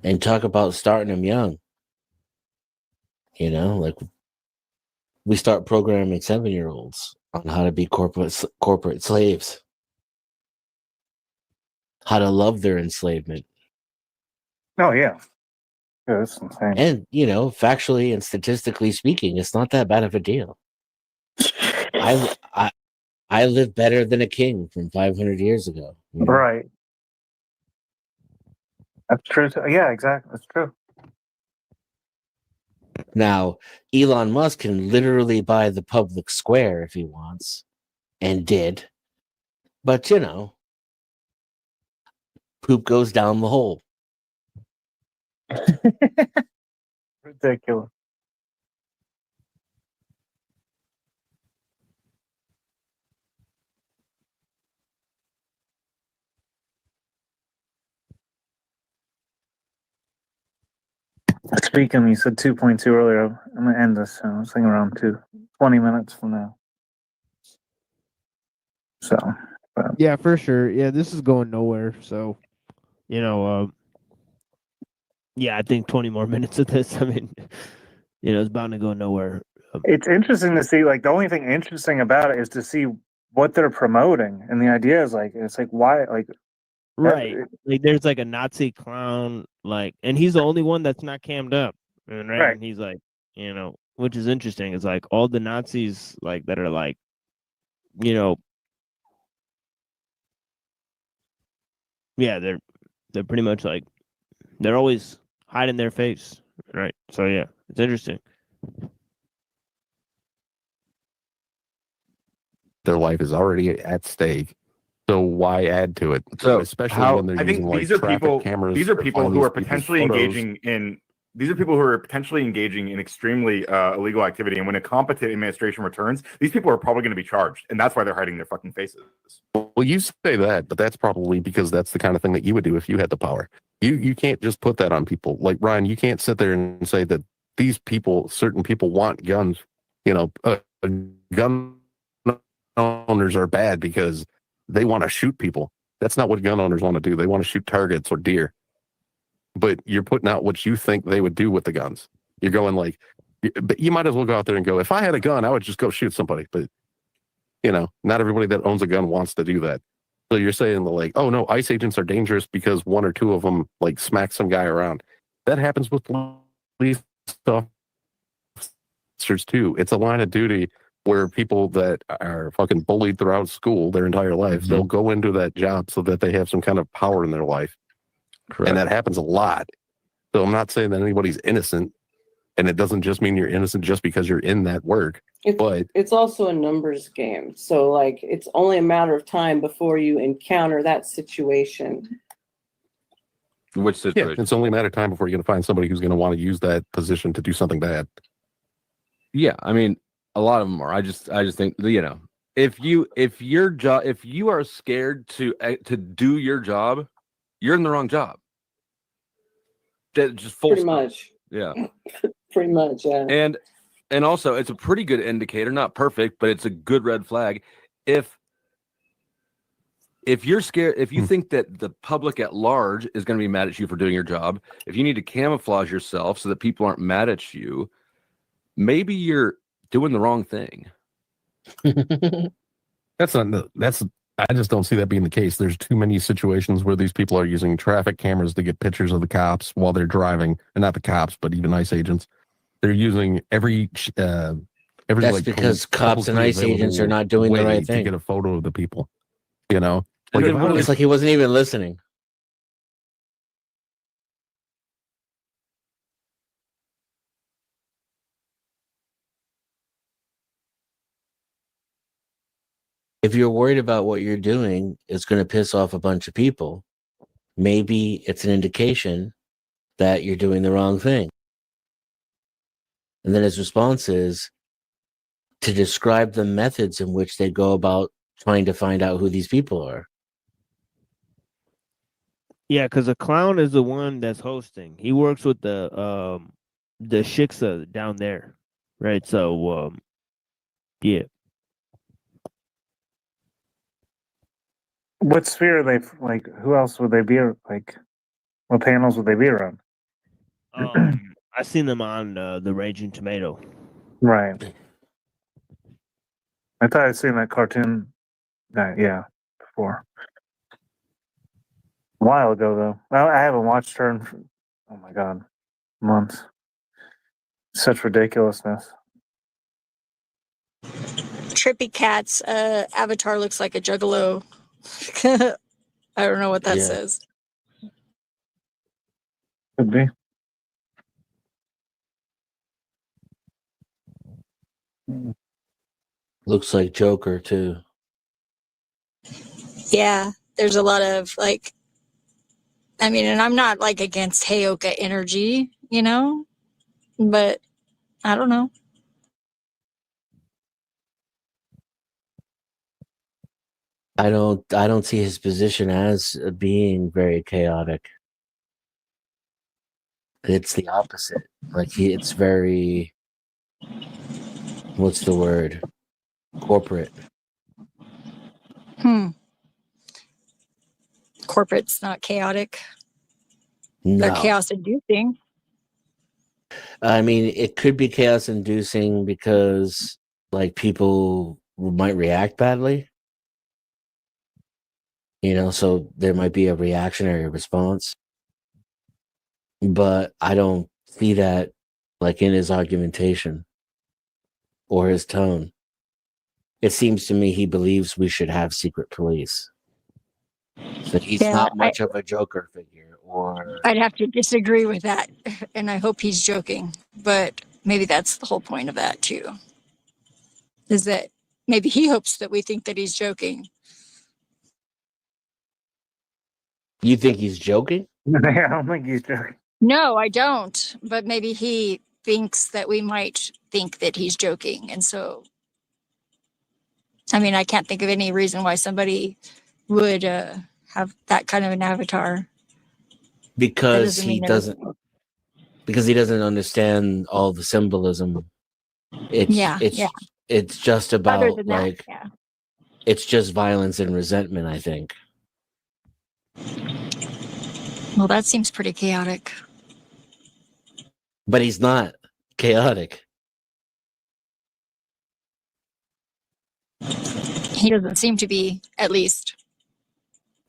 And talk about starting them young. You know, like we start programming 7-year-olds on how to be corporate slaves, how to love their enslavement. Oh yeah, that's insane. And you know, factually and statistically speaking, it's not that bad of a deal. I live better than a king from 500 years ago. You know? Right. That's true. Yeah, exactly. That's true. Now, Elon Musk can literally buy the public square if he wants, and did. But you know, poop goes down the hole. Ridiculous. Speaking, you said 2.2 earlier. I'm gonna end this soon. I was thinking around 20 minutes from now. So, Yeah, for sure. Yeah, this is going nowhere. So, you know, yeah, I think 20 more minutes of this. I mean, you know, it's bound to go nowhere. it's interesting to see. Like the only thing interesting about it is to see what they're promoting, and the idea is like it's like why like Right. Like there's like a Nazi clown, like, and he's the only one that's not cammed up. And right. And he's like, you know, which is interesting. It's like all the Nazis like that are like, you know, yeah, they're pretty much like they're always hiding their face. Right. So yeah, it's interesting. Their life is already at stake. So why add to it? So especially when they're I think using like these are traffic people. cameras. These are to people find who these are people's potentially photos. engaging in. These are people who are potentially engaging in extremely illegal activity, and when a competent administration returns, these people are probably going to be charged, and that's why they're hiding their fucking faces. Well, you say that, but that's probably because that's the kind of thing that you would do if you had the power. You can't just put that on people. Like Ryan, you can't sit there and say that these people, certain people, want guns. You know, gun owners are bad because they want to shoot people. That's not what gun owners want to do. They want to shoot targets or deer. But you're putting out what you think they would do with the guns. You're going like, but you might as well go out there and go, if I had a gun, I would just go shoot somebody. But, you know, not everybody that owns a gun wants to do that. So you're saying like, oh no, ICE agents are dangerous because one or two of them like smack some guy around. That happens with police officers too. It's a line of duty where people that are fucking bullied throughout school their entire life, they'll go into that job so that they have some kind of power in their life. Correct. And that happens a lot. So I'm not saying that anybody's innocent, and it doesn't just mean you're innocent just because you're in that work. But it's also a numbers game. So like it's only a matter of time before you encounter that situation. Which situation? Yeah, it's only a matter of time before you're going to find somebody who's going to want to use that position to do something bad. Yeah, I mean, a lot of them are. I just think, you know, if you are scared to do your job, you're in the wrong job. That just full Pretty stop. much. Yeah. Pretty much, yeah. And also it's a pretty good indicator, not perfect, but it's a good red flag. If you're scared, if you think that the public at large is going to be mad at you for doing your job, if you need to camouflage yourself so that people aren't mad at you, maybe you're doing the wrong thing. I just don't see that being the case. There's too many situations where these people are using traffic cameras to get pictures of the cops while they're driving, and not the cops, but even ICE agents. They're using every That's like because cops and ICE agents are not doing the right thing to get a photo of the people. You know, like it's like he wasn't even listening. If you're worried about what you're doing is going to piss off a bunch of people, maybe it's an indication that you're doing the wrong thing. And then his response is to describe the methods in which they go about trying to find out who these people are. Yeah, because the clown is the one that's hosting. He works with the Shiksa down there, right? So, yeah. what sphere are they like? Who else would they be like? What panels would they be around? I seen them on the Raging Tomato. Right. I thought I'd seen that cartoon. Yeah, before. A while ago, though. I haven't watched her in, oh my god, months. Such ridiculousness. Trippy Cat's avatar looks like a juggalo. I don't know what that says. Could be. Looks like Joker too. Yeah, there's a lot of like, I mean, and I'm not like against Heyoka energy, you know, but I don't know. I don't see his position as being very chaotic. It's the opposite. Like it's very, what's the word? Corporate. Corporate's not chaotic. No. They're chaos inducing. I mean, it could be chaos inducing because like people might react badly. You know, so there might be a reactionary response. But I don't see that like in his argumentation or his tone. It seems to me he believes we should have secret police. So he's not much of a Joker figure, or I'd have to disagree with that, and I hope he's joking. But maybe that's the whole point of that too. Is that maybe he hopes that we think that he's joking. You think he's joking? I don't think he's joking. No, I don't. But maybe he thinks that we might think that he's joking, and so. I mean, I can't think of any reason why somebody would have that kind of an avatar. Because he doesn't understand all the symbolism. It's just about like it's just violence and resentment, I think. Well, that seems pretty chaotic. But he's not chaotic. He doesn't seem to be, at least.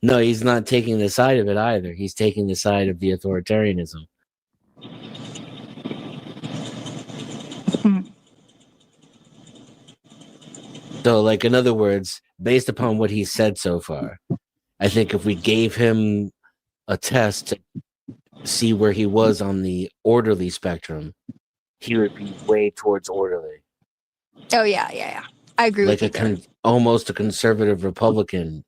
No, he's not taking the side of it either. He's taking the side of the authoritarianism. So, like, in other words, based upon what he's said so far, I think if we gave him a test to see where he was on the orderly spectrum, he would be way towards orderly. Oh, yeah. I agree with you. Almost a conservative Republican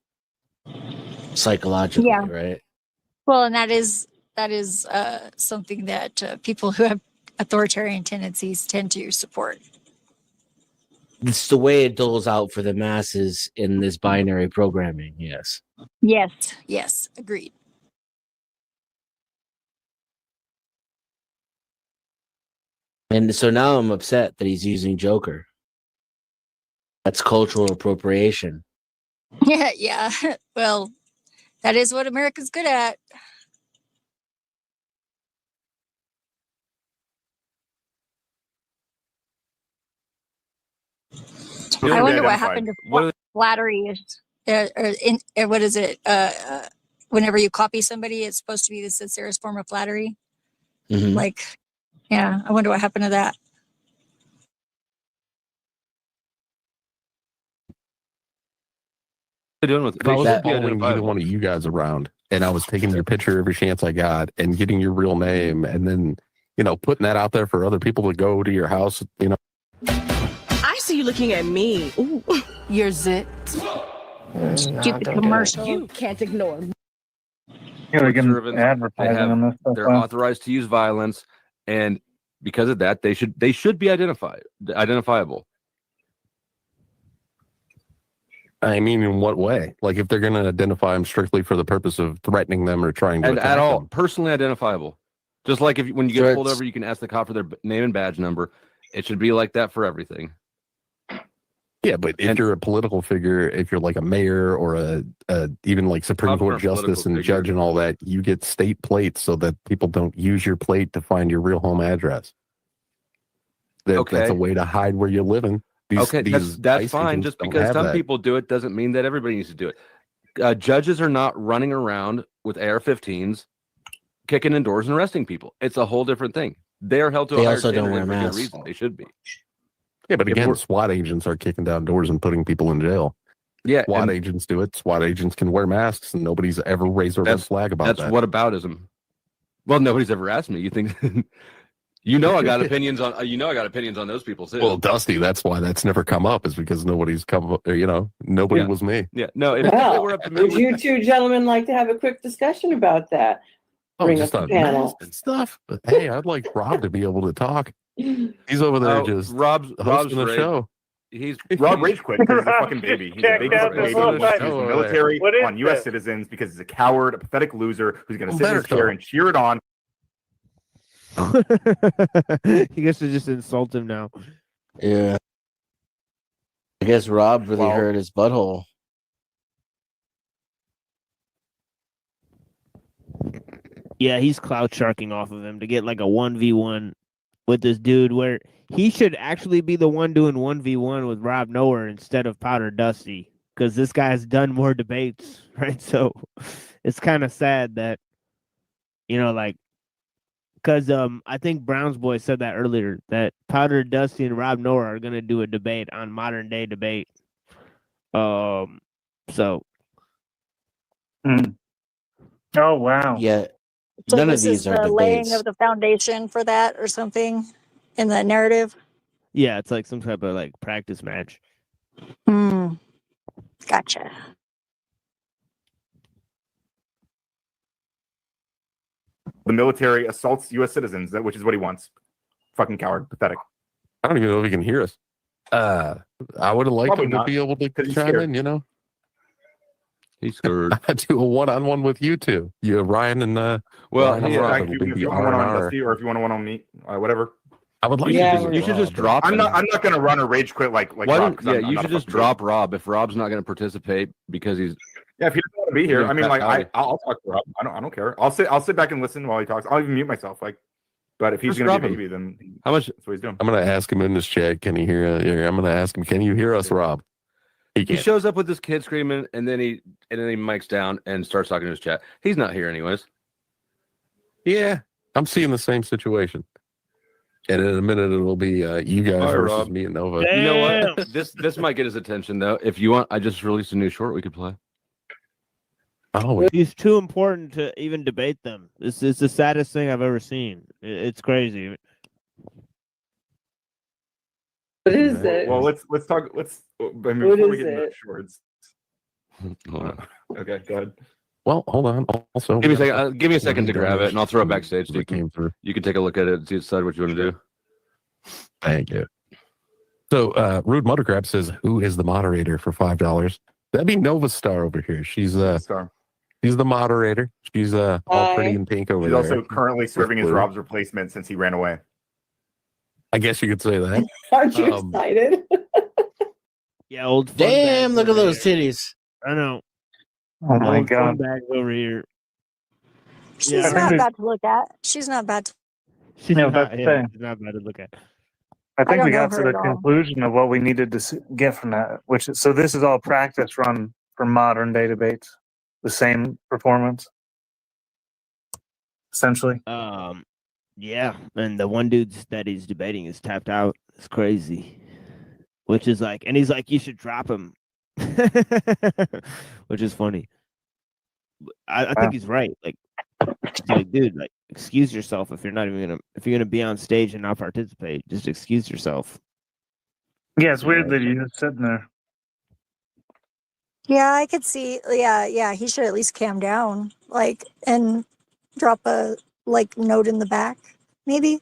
psychologically, right? Well, and that is something that people who have authoritarian tendencies tend to support. It's the way it doles out for the masses in this binary programming, yes. Yes, agreed. And so now I'm upset that he's using Joker. That's cultural appropriation. Yeah. Well, that is what America's good at. I wonder what happened to flattery. What is it? Whenever you copy somebody, it's supposed to be the sincerest form of flattery. Mm-hmm. Like, yeah, I wonder what happened to that. Doing with if I was following either one of you guys around and I was taking your picture every chance I got and getting your real name and then, putting that out there for other people to go to your house, I see you looking at me. Ooh, you're zipped. Stupid commercial. You can't ignore me. Yeah, we can advertising on this stuff. They're authorized to use violence, and because of that, they should be identifiable. I mean, in what way? Like, if they're going to identify them strictly for the purpose of threatening them or trying to attack at all, them. personally identifiable. Just like when you get pulled over, you can ask the cop for their name and badge number. It should be like that for everything. Yeah, but if you're a political figure, if you're like a mayor or a even like Supreme Court justice and judge and all that, you get state plates so that people don't use your plate to find your real home address. That's a way to hide where you're living. That's fine. Just because some people do it doesn't mean that everybody needs to do it. Judges are not running around with AR-15s, kicking in doors and arresting people. It's a whole different thing. They are held to a higher standard for good reason. They should be. Yeah, but again, SWAT agents are kicking down doors and putting people in jail. Yeah, SWAT agents do it. SWAT agents can wear masks, and nobody's ever raised a red flag about that. That's whataboutism. Well, nobody's ever asked me. You think? I got opinions on. I got opinions on those people too. Well, Dusty, that's why that's never come up. Is because nobody's come up. Nobody was me. Yeah, no. If Well, it were up to me, would you two gentlemen like to have a quick discussion about that? Bring up the panel and stuff. But hey, I'd like Rob to be able to talk. He's over there just Rob's hosting the show. Rob rage quit because he's a fucking baby. He's a big baby. He's the military on U.S. citizens because he's a coward, a pathetic loser who's going to sit in his chair and cheer it on. He gets to just insult him now. Yeah. I guess Rob really hurt his butthole. Yeah, he's clout sharking off of him to get like a 1v1 with this dude where he should actually be the one doing 1v1 with Rob Noer instead of Powder Dusty, because this guy's done more debates, right? So it's kind of sad that, because I think Brown's boy said that earlier, that Powder Dusty and Rob Noer are going to do a debate on modern day debate. Oh, wow. Yeah. So None of this is these are the laying debates. of the foundation for that or something in the narrative. Yeah, it's like some type of like practice match. Gotcha. The military assaults U.S. citizens, which is what he wants. Fucking coward, pathetic. I don't even know if he can hear us. I would have liked Probably him to not, be able to he's chime scared. in. He's scared. I do a one-on-one with you two. You, Ryan, and Ryan and Rob. If It'll be you want one on R&R. Dusty or if you want one on me, whatever. I would like you should just drop I'm him. not gonna run a rage quit like Why Rob. don't, you should just drop Rob if Rob's not going to participate because he's. Yeah, if he doesn't want to be here, I mean, like Howdy. I'll talk to Rob. I don't care. I'll sit back and listen while he talks. I'll even mute myself. But if he's Just gonna drop be a him. baby, then How much? that's what he's doing. I'm going to ask him in this chat. Can he hear? I'm going to ask him. Can you hear us, Rob? He shows up with this kid screaming, and then he mics down and starts talking to his chat. He's not here anyways. Yeah, I'm seeing the same situation. And in a minute, it'll be you guys All right, versus Rob. me and Nova. You know what? This might get his attention though. If you want, I just released a new short we could play. Oh, He's too important to even debate them. It's the saddest thing I've ever seen. It's crazy. What is it? Well, let's talk. What before we is get into it? the shorts. Okay, go ahead. Well, hold on. Also, Give me a second. Give me a second to grab it, and I'll throw it backstage. So It came through. you can take a look at it and decide what you want to do. Thank you. So, Rude Muttercrab says, "Who is the moderator for $5?" That'd be Nova Star over here. She's Star. She's the moderator. She's all pretty in pink over He's there. also currently serving as blue. Rob's replacement since he ran away. I guess you could say that. Aren't you excited? Yeah, old. fun Damn, bags look at over those here. titties. I know. Oh my Old fun God. bags over here. She's Yeah, not bad to look at. She's not bad. She's No, not, that's yeah, the- she's not bad to look at. I think don't we know got to her the at all. conclusion of what we needed to get from that, which is, so this is all practice run for modern day debates, the same performance, essentially. Yeah, and the one dude that he's debating is tapped out. It's crazy. Which is like, and he's like, you should drop him. Which is funny. I think he's right. Like, dude, like, excuse yourself if you're gonna be on stage and not participate. Just excuse yourself. Yeah, it's weird that you're just sitting there. Yeah, I could see. Yeah. He should at least calm down, and drop a note in the back, maybe.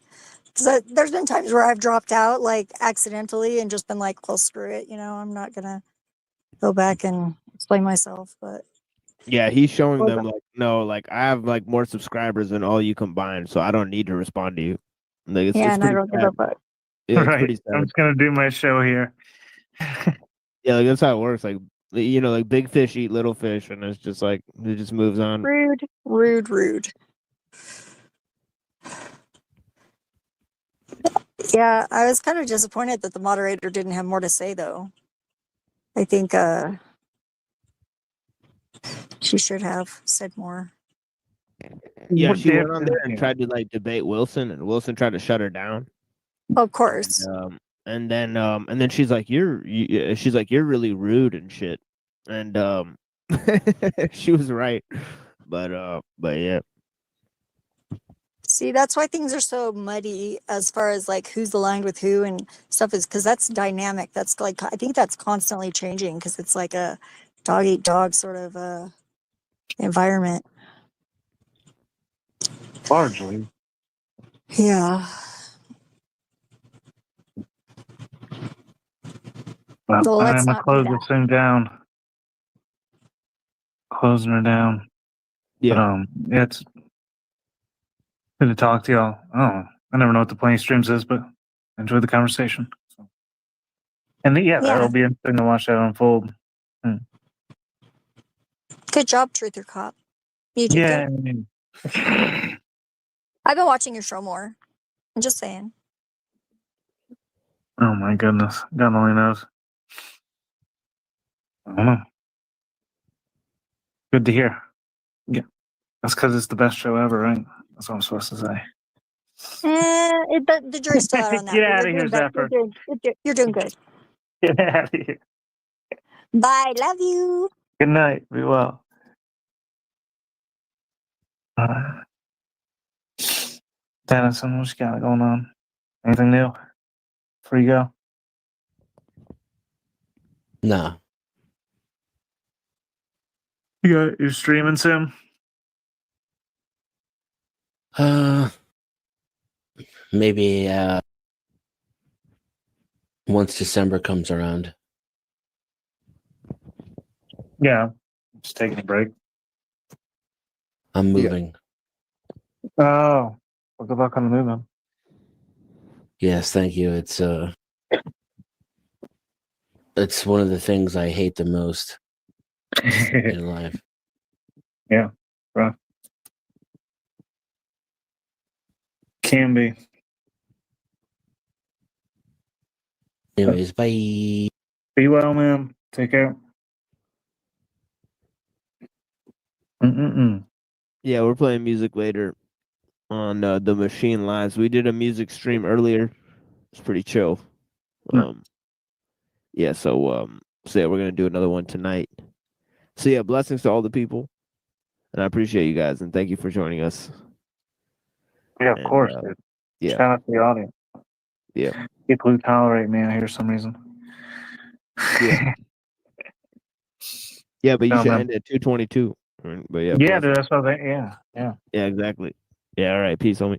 Because there's been times where I've dropped out accidentally and just been like, "Well, screw it," I'm not gonna go back and explain myself. But Yeah, he's showing Well, them I have more subscribers than all you combined, so I don't need to respond to you. Like, yeah, it's and I pretty don't give sad. a fuck. Yeah, it's Right. pretty I'm sad. just gonna do my show here. Yeah, like that's how it works. Like like big fish eat little fish, and it's just like it just moves on. Rude, rude, rude. Yeah, I was kind of disappointed that the moderator didn't have more to say, though. I think she should have said more. Yeah, she went on there and tried to like debate Wilson, and Wilson tried to shut her down. Of course. And then she's like, she's like, you're really rude and shit. And she was right. But yeah. See, that's why things are so muddy as far as like who's aligned with who and stuff is because that's dynamic. That's like, I think that's constantly changing because it's like a dog eat dog sort of environment. Largely. Yeah. Well, So let's I'm gonna not close do this thing down. Closing her down. Yeah. But, yeah, it's good to talk to y'all. I never know what the playing streams is, but I enjoyed the conversation. So. And that'll be interesting to watch that unfold. Good job, Truther Cop. You did Yeah. good. I've been watching your show more. I'm just saying. Oh my goodness. God only knows. I don't know. Good to hear. Yeah. That's because it's the best show ever, right? That's what I'm supposed to say. The jury's still out on that. Get but out of you're here, doing better. Zephyr. You're doing good. Get out of here. Bye. Love you. Good night. Be well. Dennison, what you got going on? Anything new? Before you go? No. You're streaming soon? Maybe once December comes around. Yeah. Just taking a break. I'm moving. Oh. Well, good luck on the move, man. Yes, thank you. It's one of the things I hate the most in life. Yeah, rough. Can be. Anyways, bye. Be well, man. Take care. Yeah, we're playing music later on the Machine Lives. We did a music stream earlier. It's pretty chill. Yeah, so yeah, we're gonna do another one tonight. So yeah, blessings to all the people, and I appreciate you guys, and thank you for joining us. Yeah, of course, dude. Yeah. Shout out to the audience. Yeah. People who tolerate me out here for some reason. Yeah. Yeah, but you No, should man. end at 2:22. But yeah. Yeah, blessings. dude, that's what yeah. Yeah, exactly. Yeah, all right. Peace, homie.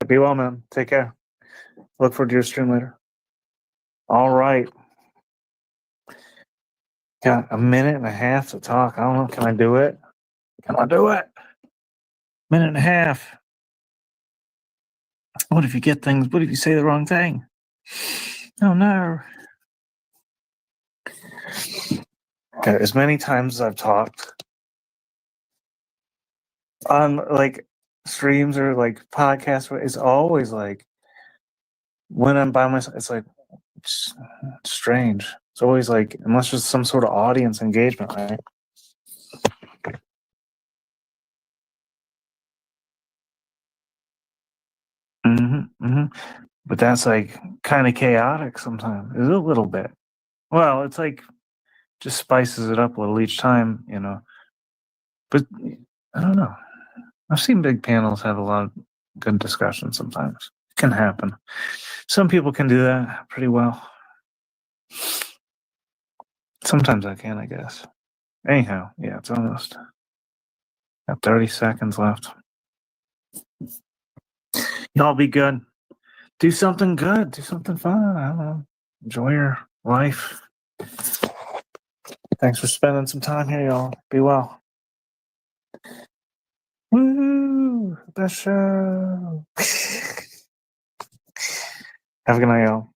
Be well, man. Take care. Look forward to your stream later. All right. Got a minute and a half to talk. I don't know. Can I do it? Can I do it? Minute and a half. What if you get things? What if you say the wrong thing? Oh no. Okay, as many times as I've talked on like streams or like podcasts, it's always like when I'm by myself, it's like it's strange. It's always like, unless there's some sort of audience engagement, right? But that's like kind of chaotic sometimes. It's a little bit. Well, it's like just spices it up a little each time, you know. But I don't know. I've seen big panels have a lot of good discussion sometimes. It can happen. Some people can do that pretty well. Sometimes I can, I guess. Anyhow, yeah, it's almost got 30 seconds left. Y'all be good. Do something good. Do something fun. I don't know. Enjoy your life. Thanks for spending some time here, y'all. Be well. Woo! Best show. Have a good night, y'all.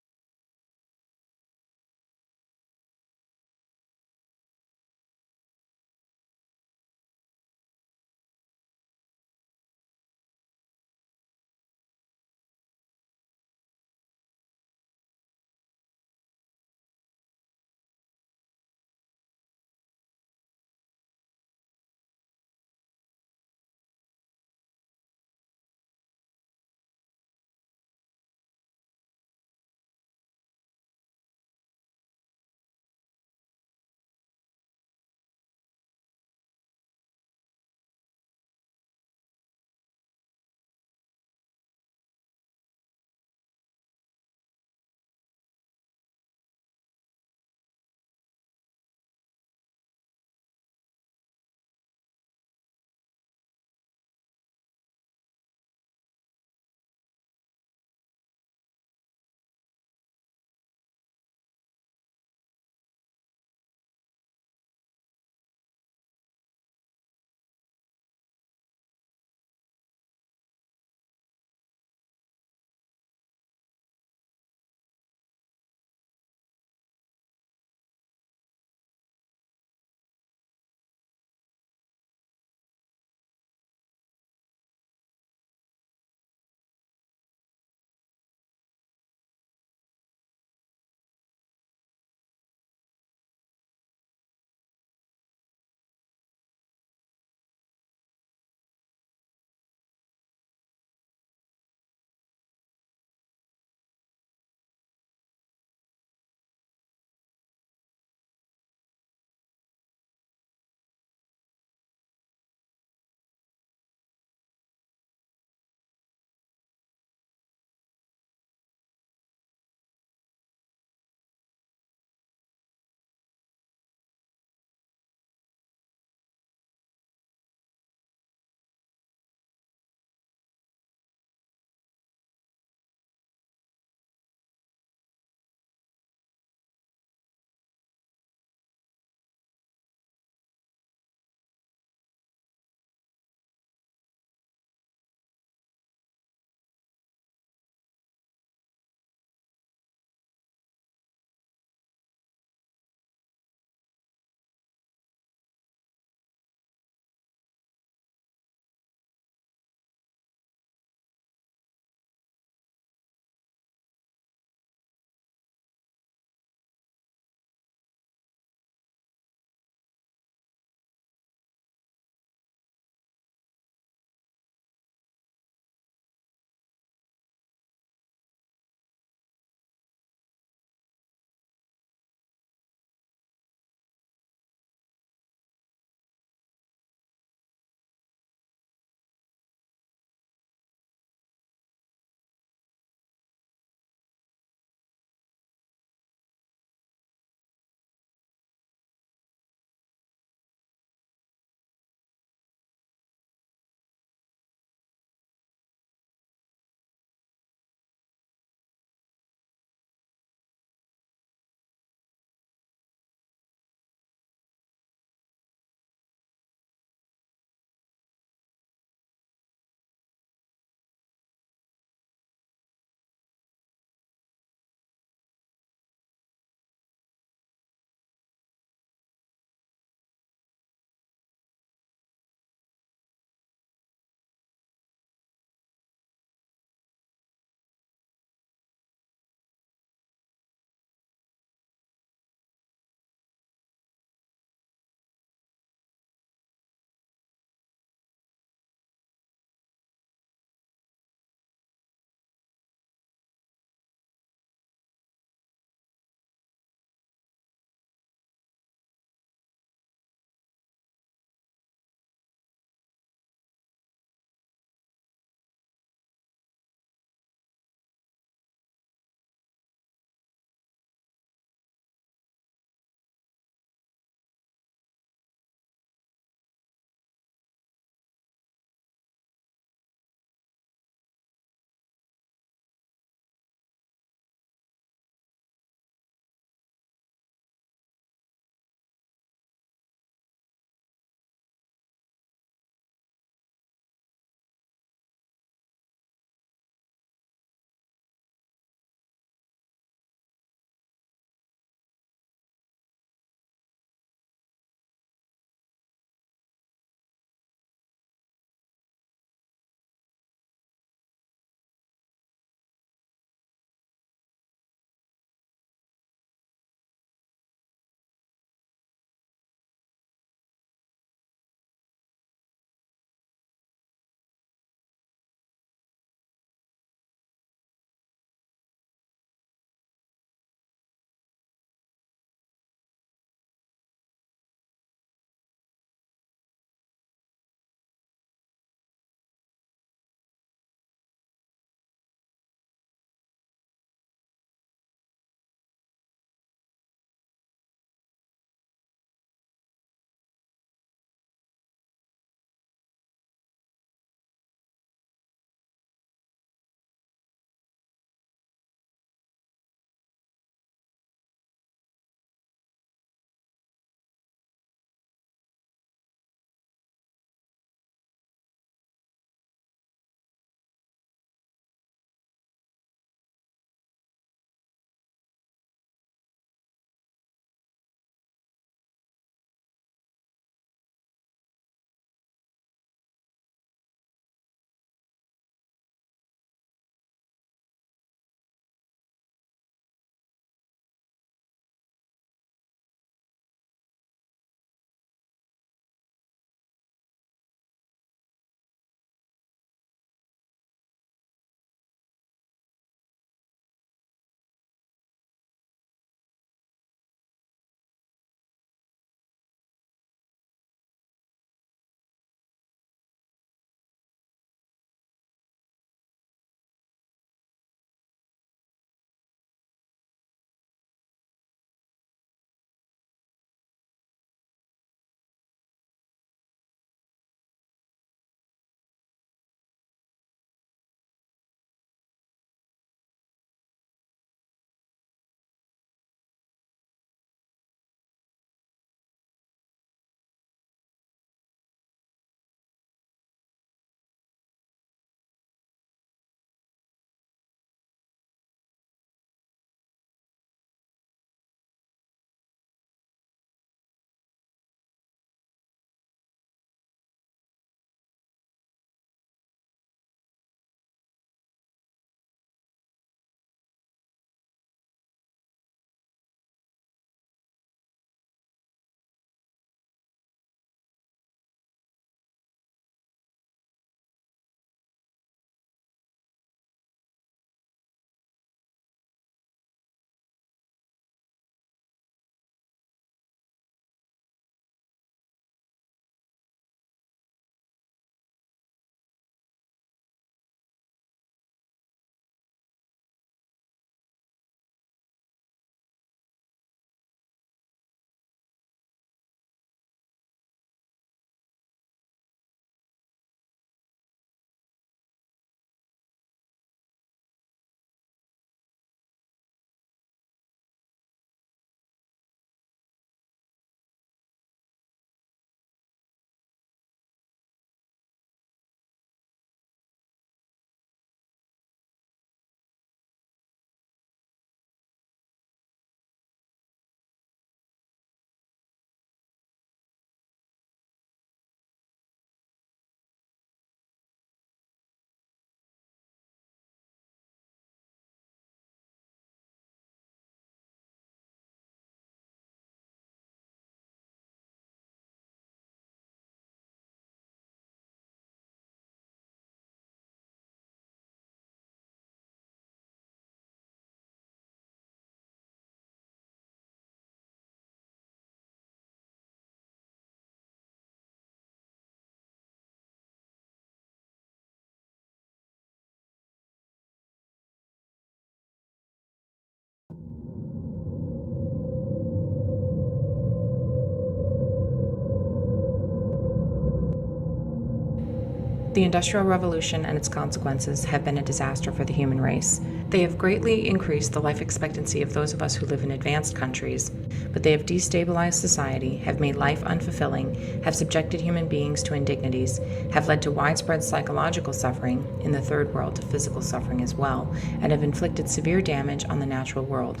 The Industrial Revolution and its consequences have been a disaster for the human race. They have greatly increased the life expectancy of those of us who live in advanced countries, but they have destabilized society, have made life unfulfilling, have subjected human beings to indignities, have led to widespread psychological suffering, in the third world to physical suffering as well, and have inflicted severe damage on the natural world.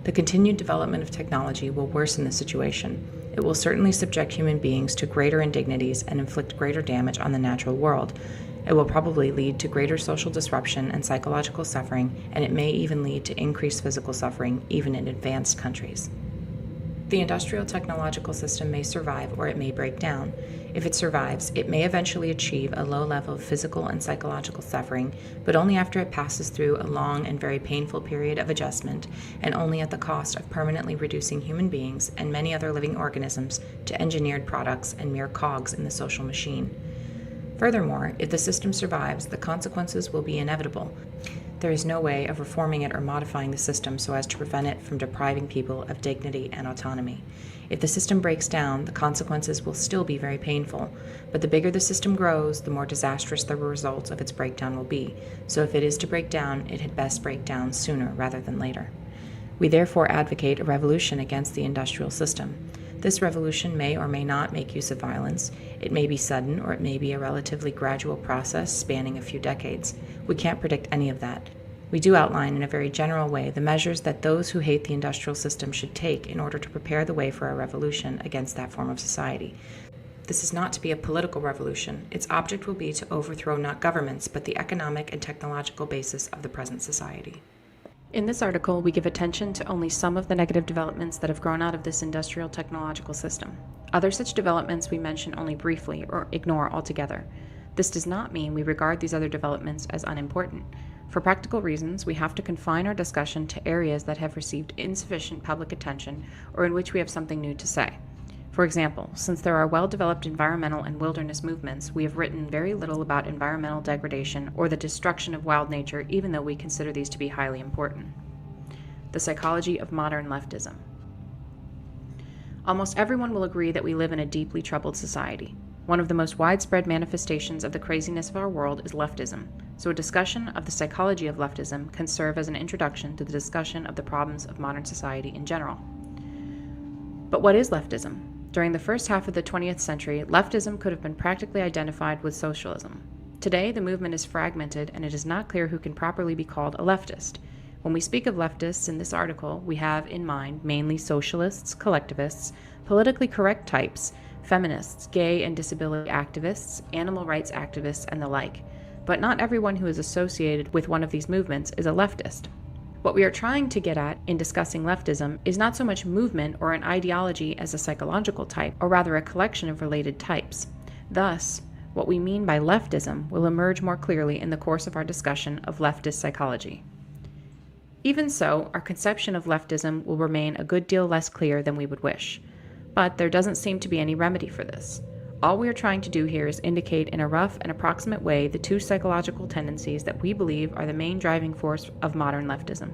The continued development of technology will worsen the situation. It will certainly subject human beings to greater indignities and inflict greater damage on the natural world. It will probably lead to greater social disruption and psychological suffering, and it may even lead to increased physical suffering, even in advanced countries. The industrial technological system may survive or it may break down. If it survives, it may eventually achieve a low level of physical and psychological suffering, but only after it passes through a long and very painful period of adjustment, and only at the cost of permanently reducing human beings and many other living organisms to engineered products and mere cogs in the social machine. Furthermore, if the system survives, the consequences will be inevitable. There is no way of reforming it or modifying the system so as to prevent it from depriving people of dignity and autonomy. If the system breaks down, the consequences will still be very painful, but the bigger the system grows, the more disastrous the results of its breakdown will be. So if it is to break down, it had best break down sooner rather than later. We therefore advocate a revolution against the industrial system. This revolution may or may not make use of violence. It may be sudden, or it may be a relatively gradual process spanning a few decades. We can't predict any of that. We do outline in a very general way the measures that those who hate the industrial system should take in order to prepare the way for a revolution against that form of society. This is not to be a political revolution. Its object will be to overthrow not governments, but the economic and technological basis of the present society. In this article, we give attention to only some of the negative developments that have grown out of this industrial technological system. Other such developments we mention only briefly or ignore altogether. This does not mean we regard these other developments as unimportant. For practical reasons, we have to confine our discussion to areas that have received insufficient public attention or in which we have something new to say. For example, since there are well-developed environmental and wilderness movements, we have written very little about environmental degradation or the destruction of wild nature, even though we consider these to be highly important. The psychology of modern leftism. Almost everyone will agree that we live in a deeply troubled society. One of the most widespread manifestations of the craziness of our world is leftism, so a discussion of the psychology of leftism can serve as an introduction to the discussion of the problems of modern society in general. But what is leftism? During the first half of the 20th century, leftism could have been practically identified with socialism. Today, the movement is fragmented, and it is not clear who can properly be called a leftist. When we speak of leftists in this article, we have in mind mainly socialists, collectivists, politically correct types, feminists, gay and disability activists, animal rights activists, and the like. But not everyone who is associated with one of these movements is a leftist. What we are trying to get at in discussing leftism is not so much movement or an ideology as a psychological type, or rather a collection of related types. Thus, what we mean by leftism will emerge more clearly in the course of our discussion of leftist psychology. Even so, our conception of leftism will remain a good deal less clear than we would wish. But there doesn't seem to be any remedy for this. All we are trying to do here is indicate in a rough and approximate way the two psychological tendencies that we believe are the main driving force of modern leftism.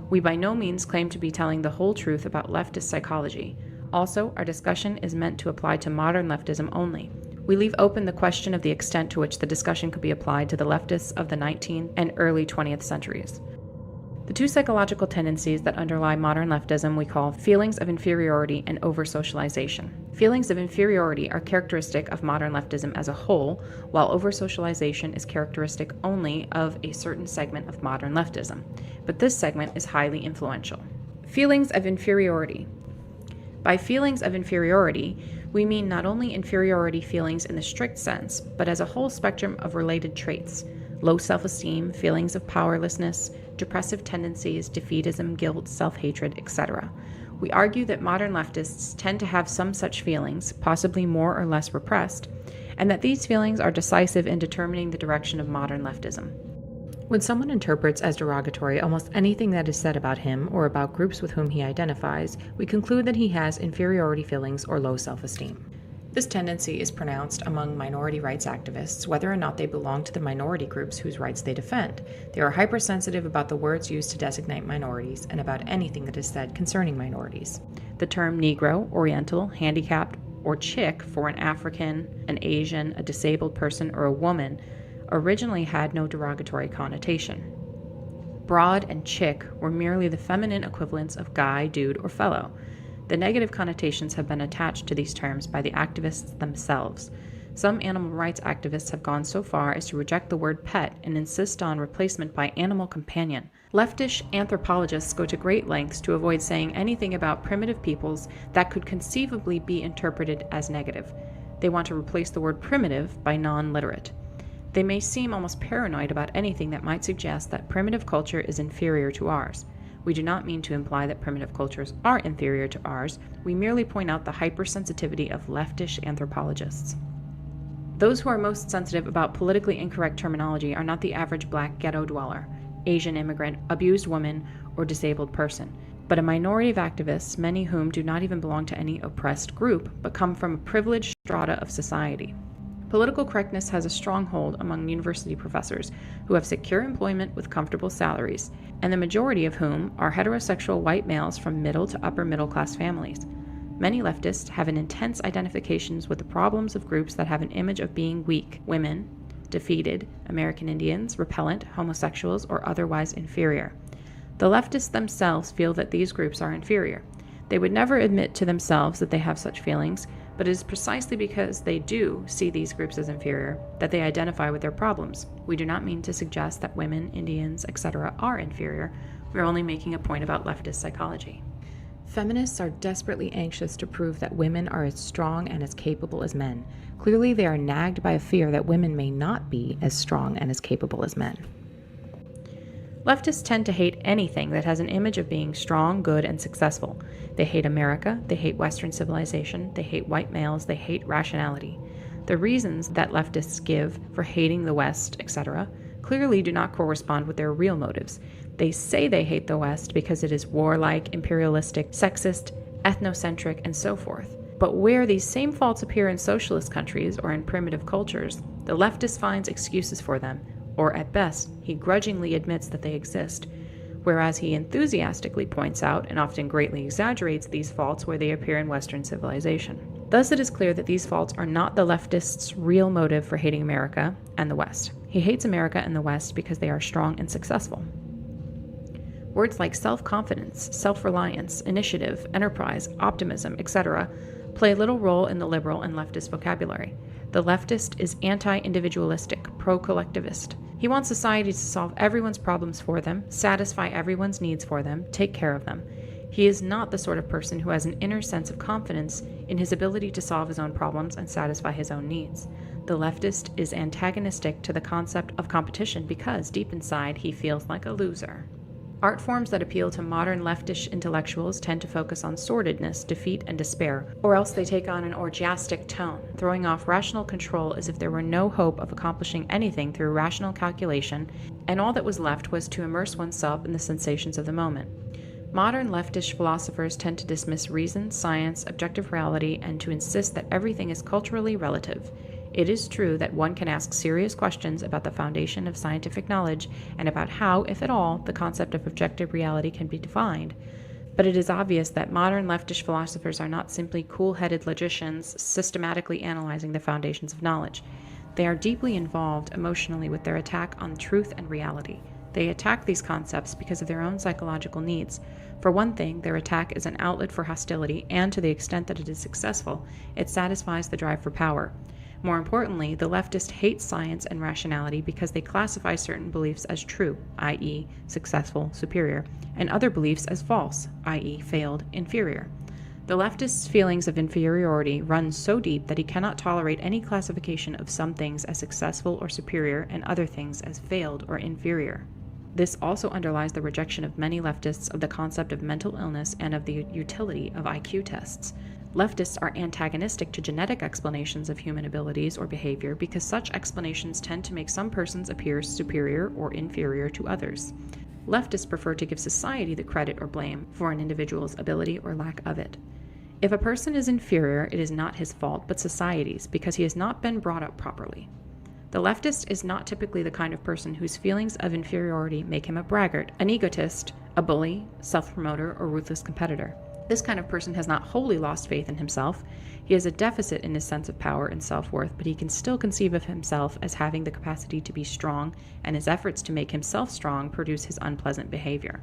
We by no means claim to be telling the whole truth about leftist psychology. Also, our discussion is meant to apply to modern leftism only. We leave open the question of the extent to which the discussion could be applied to the leftists of the 19th and early 20th centuries. The two psychological tendencies that underlie modern leftism we call feelings of inferiority and over-socialization. Feelings of inferiority are characteristic of modern leftism as a whole, while over-socialization is characteristic only of a certain segment of modern leftism. But this segment is highly influential. Feelings of inferiority. By feelings of inferiority, we mean not only inferiority feelings in the strict sense, but as a whole spectrum of related traits: low self-esteem, feelings of powerlessness, depressive tendencies, defeatism, guilt, self-hatred, etc. We argue that modern leftists tend to have some such feelings, possibly more or less repressed, and that these feelings are decisive in determining the direction of modern leftism. When someone interprets as derogatory almost anything that is said about him or about groups with whom he identifies, we conclude that he has inferiority feelings or low self-esteem. This tendency is pronounced among minority rights activists, whether or not they belong to the minority groups whose rights they defend. They are hypersensitive about the words used to designate minorities and about anything that is said concerning minorities. The term Negro, Oriental, handicapped, or chick for an African, an Asian, a disabled person, or a woman originally had no derogatory connotation. Broad and chick were merely the feminine equivalents of guy, dude, or fellow. The negative connotations have been attached to these terms by the activists themselves. Some animal rights activists have gone so far as to reject the word pet and insist on replacement by animal companion. Leftish anthropologists go to great lengths to avoid saying anything about primitive peoples that could conceivably be interpreted as negative. They want to replace the word primitive by non-literate. They may seem almost paranoid about anything that might suggest that primitive culture is inferior to ours. We do not mean to imply that primitive cultures are inferior to ours. We merely point out the hypersensitivity of leftish anthropologists. Those who are most sensitive about politically incorrect terminology are not the average black ghetto dweller, Asian immigrant, abused woman, or disabled person, but a minority of activists, many whom do not even belong to any oppressed group, but come from a privileged strata of society. Political correctness has a stronghold among university professors who have secure employment with comfortable salaries, and the majority of whom are heterosexual white males from middle to upper middle class families. Many leftists have an intense identifications with the problems of groups that have an image of being weak, women, defeated, American Indians, repellent, homosexuals, or otherwise inferior. The leftists themselves feel that these groups are inferior. They would never admit to themselves that they have such feelings, but it is precisely because they do see these groups as inferior that they identify with their problems. We do not mean to suggest that women, Indians, etc. are inferior. We are only making a point about leftist psychology. Feminists are desperately anxious to prove that women are as strong and as capable as men. Clearly, they are nagged by a fear that women may not be as strong and as capable as men. Leftists tend to hate anything that has an image of being strong, good, and successful. They hate America, they hate Western civilization, they hate white males, they hate rationality. The reasons that leftists give for hating the West, etc., clearly do not correspond with their real motives. They say they hate the West because it is warlike, imperialistic, sexist, ethnocentric, and so forth. But where these same faults appear in socialist countries or in primitive cultures, the leftist finds excuses for them, or at best, he grudgingly admits that they exist, whereas he enthusiastically points out and often greatly exaggerates these faults where they appear in Western civilization. Thus it is clear that these faults are not the leftist's real motive for hating America and the West. He hates America and the West because they are strong and successful. Words like self-confidence, self-reliance, initiative, enterprise, optimism, etc. play little role in the liberal and leftist vocabulary. The leftist is anti-individualistic, pro-collectivist. He wants society to solve everyone's problems for them, satisfy everyone's needs for them, take care of them. He is not the sort of person who has an inner sense of confidence in his ability to solve his own problems and satisfy his own needs. The leftist is antagonistic to the concept of competition because, deep inside, he feels like a loser. Art forms that appeal to modern leftish intellectuals tend to focus on sordidness, defeat, and despair, or else they take on an orgiastic tone, throwing off rational control as if there were no hope of accomplishing anything through rational calculation, and all that was left was to immerse oneself in the sensations of the moment. Modern leftish philosophers tend to dismiss reason, science, objective reality, and to insist that everything is culturally relative. It is true that one can ask serious questions about the foundation of scientific knowledge and about how, if at all, the concept of objective reality can be defined. But it is obvious that modern leftish philosophers are not simply cool-headed logicians systematically analyzing the foundations of knowledge. They are deeply involved emotionally with their attack on truth and reality. They attack these concepts because of their own psychological needs. For one thing, their attack is an outlet for hostility, and to the extent that it is successful, it satisfies the drive for power. More importantly, the leftist hates science and rationality because they classify certain beliefs as true, i.e., successful, superior, and other beliefs as false, i.e., failed, inferior. The leftist's feelings of inferiority run so deep that he cannot tolerate any classification of some things as successful or superior and other things as failed or inferior. This also underlies the rejection of many leftists of the concept of mental illness and of the utility of IQ tests. Leftists are antagonistic to genetic explanations of human abilities or behavior because such explanations tend to make some persons appear superior or inferior to others. Leftists prefer to give society the credit or blame for an individual's ability or lack of it. If a person is inferior, it is not his fault, but society's, because he has not been brought up properly. The leftist is not typically the kind of person whose feelings of inferiority make him a braggart, an egotist, a bully, self-promoter, or ruthless competitor. This kind of person has not wholly lost faith in himself. He has a deficit in his sense of power and self-worth, but he can still conceive of himself as having the capacity to be strong, and his efforts to make himself strong produce his unpleasant behavior.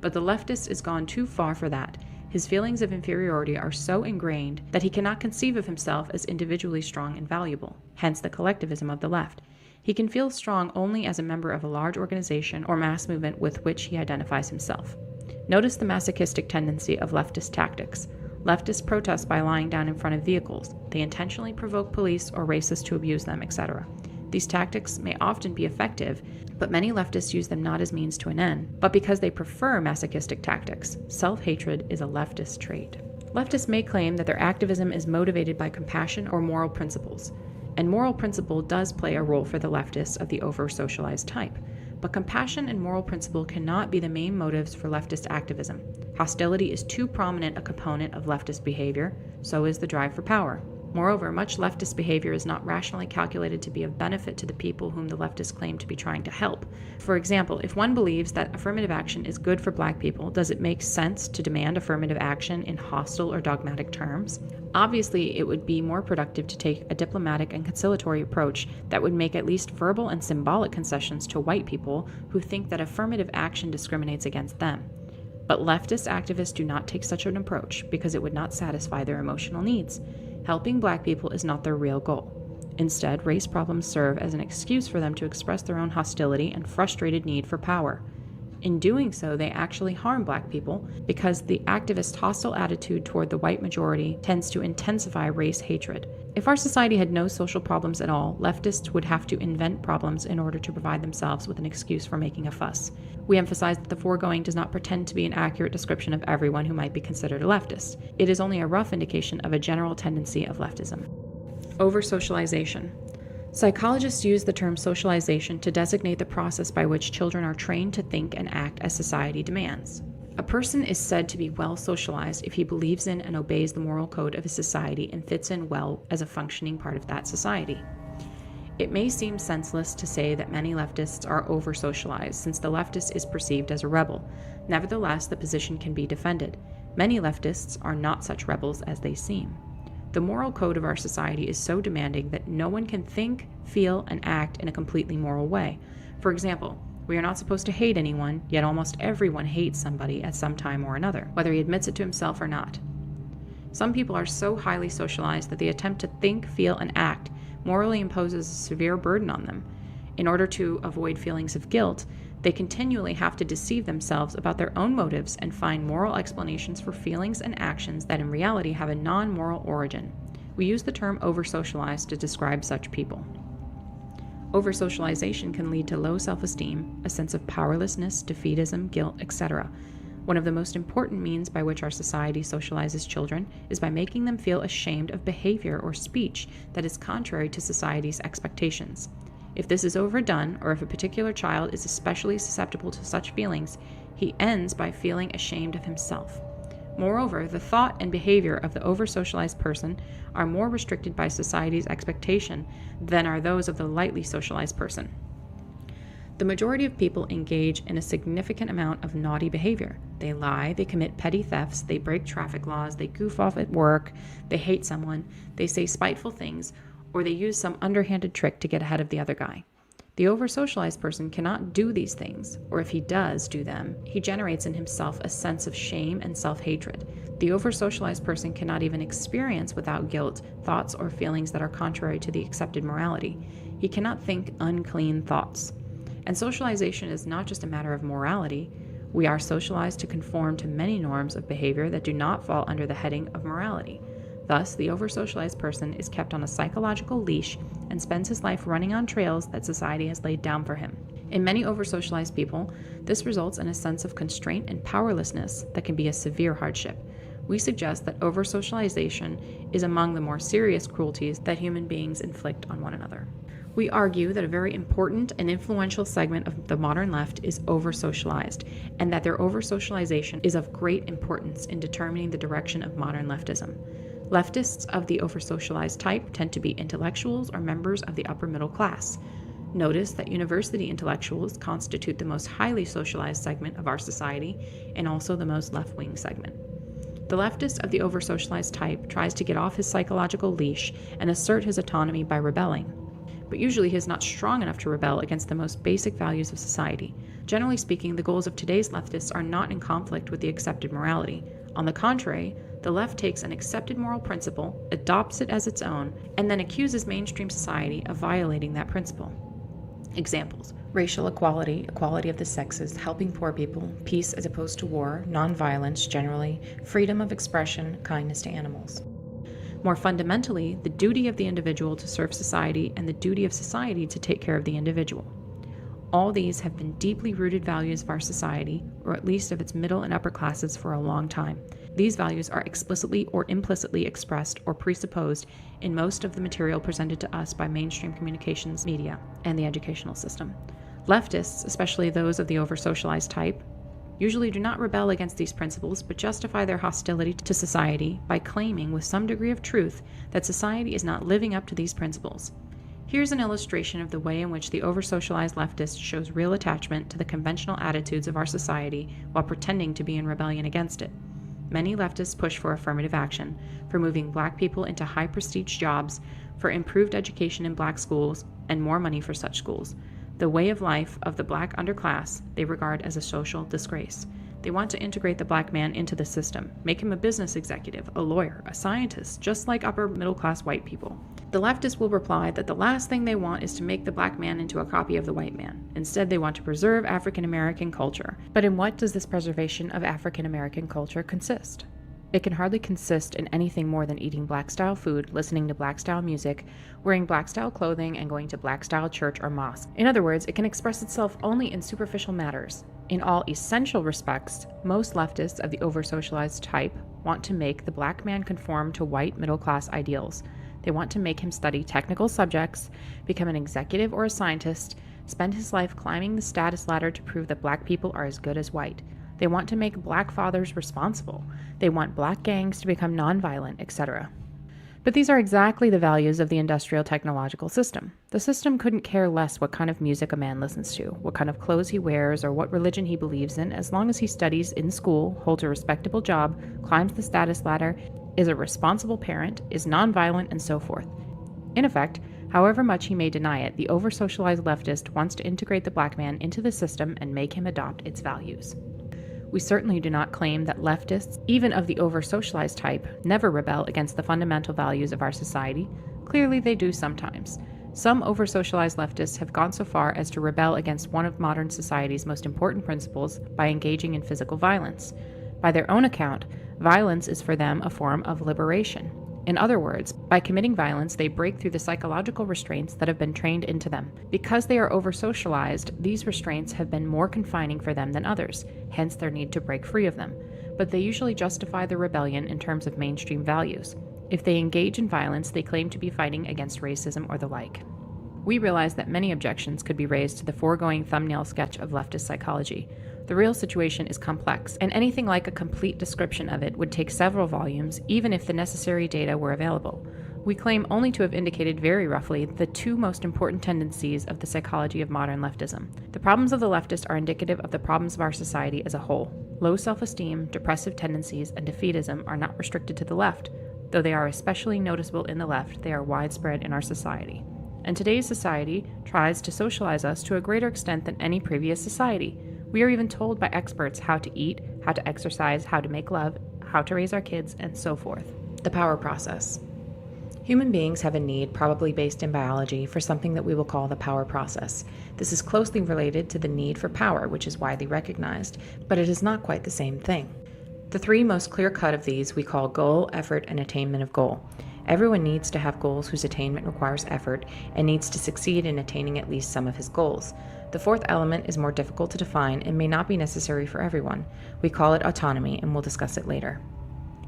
But the leftist is gone too far for that. His feelings of inferiority are so ingrained that he cannot conceive of himself as individually strong and valuable, hence the collectivism of the left. He can feel strong only as a member of a large organization or mass movement with which he identifies himself. Notice the masochistic tendency of leftist tactics. Leftists protest by lying down in front of vehicles. They intentionally provoke police or racists to abuse them, etc. These tactics may often be effective, but many leftists use them not as means to an end, but because they prefer masochistic tactics. Self-hatred is a leftist trait. Leftists may claim that their activism is motivated by compassion or moral principles, and moral principle does play a role for the leftists of the over-socialized type. But compassion and moral principle cannot be the main motives for leftist activism. Hostility is too prominent a component of leftist behavior, so is the drive for power. Moreover, much leftist behavior is not rationally calculated to be of benefit to the people whom the leftists claim to be trying to help. For example, if one believes that affirmative action is good for black people, does it make sense to demand affirmative action in hostile or dogmatic terms? Obviously, it would be more productive to take a diplomatic and conciliatory approach that would make at least verbal and symbolic concessions to white people who think that affirmative action discriminates against them. But leftist activists do not take such an approach because it would not satisfy their emotional needs. Helping black people is not their real goal. Instead, race problems serve as an excuse for them to express their own hostility and frustrated need for power. In doing so, they actually harm black people because the activist hostile attitude toward the white majority tends to intensify race hatred. If our society had no social problems at all, leftists would have to invent problems in order to provide themselves with an excuse for making a fuss. We emphasize that the foregoing does not pretend to be an accurate description of everyone who might be considered a leftist. It is only a rough indication of a general tendency of leftism. Over-socialization. Psychologists use the term socialization to designate the process by which children are trained to think and act as society demands. A person is said to be well socialized if he believes in and obeys the moral code of his society and fits in well as a functioning part of that society. It may seem senseless to say that many leftists are over-socialized, since the leftist is perceived as a rebel. Nevertheless, the position can be defended. Many leftists are not such rebels as they seem. The moral code of our society is so demanding that no one can think, feel, and act in a completely moral way. For example, we are not supposed to hate anyone, yet almost everyone hates somebody at some time or another, whether he admits it to himself or not. Some people are so highly socialized that the attempt to think, feel, and act morally imposes a severe burden on them. In order to avoid feelings of guilt, they continually have to deceive themselves about their own motives and find moral explanations for feelings and actions that in reality have a non-moral origin. We use the term over-socialized to describe such people. Over-socialization can lead to low self-esteem, a sense of powerlessness, defeatism, guilt, etc. One of the most important means by which our society socializes children is by making them feel ashamed of behavior or speech that is contrary to society's expectations. If this is overdone, or if a particular child is especially susceptible to such feelings, he ends by feeling ashamed of himself. Moreover, the thought and behavior of the over-socialized person are more restricted by society's expectation than are those of the lightly socialized person. The majority of people engage in a significant amount of naughty behavior. They lie, they commit petty thefts, they break traffic laws, they goof off at work, they hate someone, they say spiteful things, or they use some underhanded trick to get ahead of the other guy. The over-socialized person cannot do these things, or if he does do them, he generates in himself a sense of shame and self-hatred. The over-socialized person cannot even experience without guilt thoughts or feelings that are contrary to the accepted morality. He cannot think unclean thoughts. And socialization is not just a matter of morality. We are socialized to conform to many norms of behavior that do not fall under the heading of morality. Thus, the over-socialized person is kept on a psychological leash and spends his life running on trails that society has laid down for him. In many over-socialized people, this results in a sense of constraint and powerlessness that can be a severe hardship. We suggest that over-socialization is among the more serious cruelties that human beings inflict on one another. We argue that a very important and influential segment of the modern left is over-socialized, and that their over-socialization is of great importance in determining the direction of modern leftism. Leftists of the over-socialized type tend to be intellectuals or members of the upper middle class. Notice that university intellectuals constitute the most highly socialized segment of our society and also the most left-wing segment. The leftist of the over-socialized type tries to get off his psychological leash and assert his autonomy by rebelling. But usually he is not strong enough to rebel against the most basic values of society. Generally speaking, the goals of today's leftists are not in conflict with the accepted morality. On the contrary, the left takes an accepted moral principle, adopts it as its own, and then accuses mainstream society of violating that principle. Examples: racial equality, equality of the sexes, helping poor people, peace as opposed to war, non-violence generally, freedom of expression, kindness to animals. More fundamentally, the duty of the individual to serve society and the duty of society to take care of the individual. All these have been deeply rooted values of our society, or at least of its middle and upper classes, for a long time. These values are explicitly or implicitly expressed or presupposed in most of the material presented to us by mainstream communications media and the educational system. Leftists, especially those of the over-socialized type, usually do not rebel against these principles but justify their hostility to society by claiming with some degree of truth that society is not living up to these principles. Here's an illustration of the way in which the over-socialized leftist shows real attachment to the conventional attitudes of our society while pretending to be in rebellion against it. Many leftists push for affirmative action, for moving black people into high-prestige jobs, for improved education in black schools, and more money for such schools. The way of life of the black underclass they regard as a social disgrace. They want to integrate the black man into the system, make him a business executive, a lawyer, a scientist, just like upper middle-class white people. The leftists will reply that the last thing they want is to make the black man into a copy of the white man. Instead, they want to preserve African American culture. But in what does this preservation of African American culture consist? It can hardly consist in anything more than eating black-style food, listening to black-style music, wearing black-style clothing, and going to black-style church or mosque. In other words, it can express itself only in superficial matters. In all essential respects, most leftists of the over-socialized type want to make the black man conform to white middle-class ideals. They want to make him study technical subjects, become an executive or a scientist, spend his life climbing the status ladder to prove that black people are as good as white. They want to make black fathers responsible. They want black gangs to become nonviolent, etc. But these are exactly the values of the industrial technological system. The system couldn't care less what kind of music a man listens to, what kind of clothes he wears, or what religion he believes in, as long as he studies in school, holds a respectable job, climbs the status ladder, is a responsible parent, is nonviolent, and so forth. In effect, however much he may deny it, the over-socialized leftist wants to integrate the black man into the system and make him adopt its values. We certainly do not claim that leftists, even of the over-socialized type, never rebel against the fundamental values of our society. Clearly they do sometimes. Some over-socialized leftists have gone so far as to rebel against one of modern society's most important principles by engaging in physical violence. By their own account, violence is for them a form of liberation. In other words, by committing violence, they break through the psychological restraints that have been trained into them. Because they are over-socialized, these restraints have been more confining for them than others, hence their need to break free of them. But they usually justify their rebellion in terms of mainstream values. If they engage in violence, they claim to be fighting against racism or the like. We realize that many objections could be raised to the foregoing thumbnail sketch of leftist psychology. The real situation is complex, and anything like a complete description of it would take several volumes, even if the necessary data were available. We claim only to have indicated very roughly the two most important tendencies of the psychology of modern leftism. The problems of the leftist are indicative of the problems of our society as a whole. Low self-esteem, depressive tendencies, and defeatism are not restricted to the left. Though they are especially noticeable in the left, they are widespread in our society. And today's society tries to socialize us to a greater extent than any previous society. We are even told by experts how to eat, how to exercise, how to make love, how to raise our kids, and so forth. The power process. Human beings have a need, probably based in biology, for something that we will call the power process. This is closely related to the need for power, which is widely recognized, but it is not quite the same thing. The three most clear-cut of these we call goal, effort, and attainment of goal. Everyone needs to have goals whose attainment requires effort and needs to succeed in attaining at least some of his goals. The fourth element is more difficult to define and may not be necessary for everyone. We call it autonomy, and we'll discuss it later.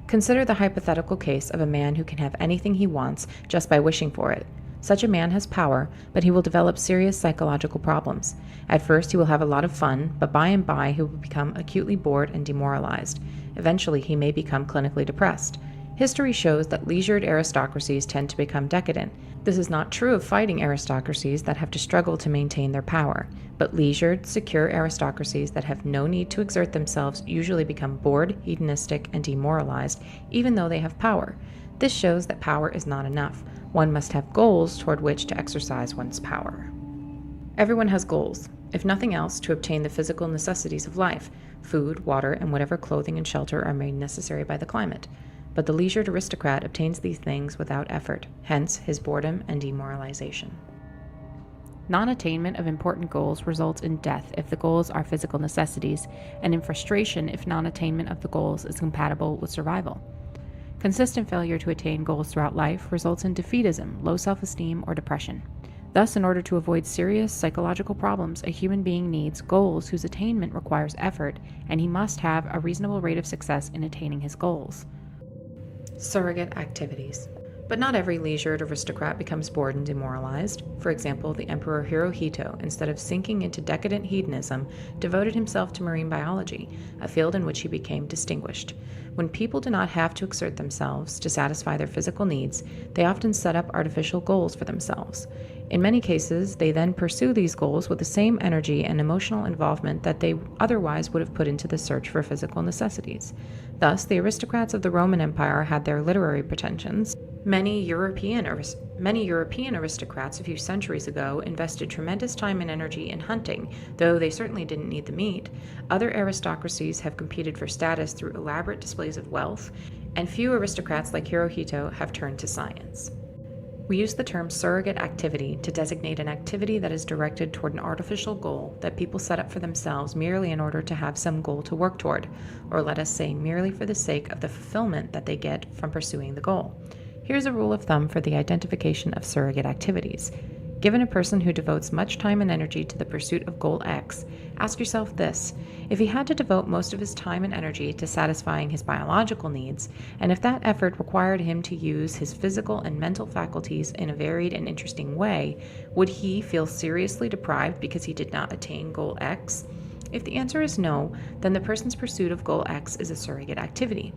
Consider the hypothetical case of a man who can have anything he wants just by wishing for it. Such a man has power, but he will develop serious psychological problems. At first he will have a lot of fun, but by and by he will become acutely bored and demoralized. Eventually he may become clinically depressed. History shows that leisured aristocracies tend to become decadent. This is not true of fighting aristocracies that have to struggle to maintain their power. But leisured, secure aristocracies that have no need to exert themselves usually become bored, hedonistic, and demoralized, even though they have power. This shows that power is not enough. One must have goals toward which to exercise one's power. Everyone has goals, if nothing else, to obtain the physical necessities of life. Food, water, and whatever clothing and shelter are made necessary by the climate. But the leisured aristocrat obtains these things without effort, hence his boredom and demoralization. Non-attainment of important goals results in death if the goals are physical necessities, and in frustration if non-attainment of the goals is compatible with survival. Consistent failure to attain goals throughout life results in defeatism, low self-esteem, or depression. Thus, in order to avoid serious psychological problems, a human being needs goals whose attainment requires effort, and he must have a reasonable rate of success in attaining his goals. Surrogate activities. But not every leisured aristocrat becomes bored and demoralized. For example, the Emperor Hirohito, instead of sinking into decadent hedonism, devoted himself to marine biology, a field in which he became distinguished. When people do not have to exert themselves to satisfy their physical needs, they often set up artificial goals for themselves. In many cases, they then pursue these goals with the same energy and emotional involvement that they otherwise would have put into the search for physical necessities. Thus, the aristocrats of the Roman Empire had their literary pretensions. Many European aristocrats a few centuries ago invested tremendous time and energy in hunting, though they certainly didn't need the meat. Other aristocracies have competed for status through elaborate displays of wealth, and few aristocrats like Hirohito have turned to science. We use the term surrogate activity to designate an activity that is directed toward an artificial goal that people set up for themselves merely in order to have some goal to work toward, or let us say merely for the sake of the fulfillment that they get from pursuing the goal. Here's a rule of thumb for the identification of surrogate activities. Given a person who devotes much time and energy to the pursuit of goal X, ask yourself this: if he had to devote most of his time and energy to satisfying his biological needs, and if that effort required him to use his physical and mental faculties in a varied and interesting way, would he feel seriously deprived because he did not attain goal X? If the answer is no, then the person's pursuit of goal X is a surrogate activity.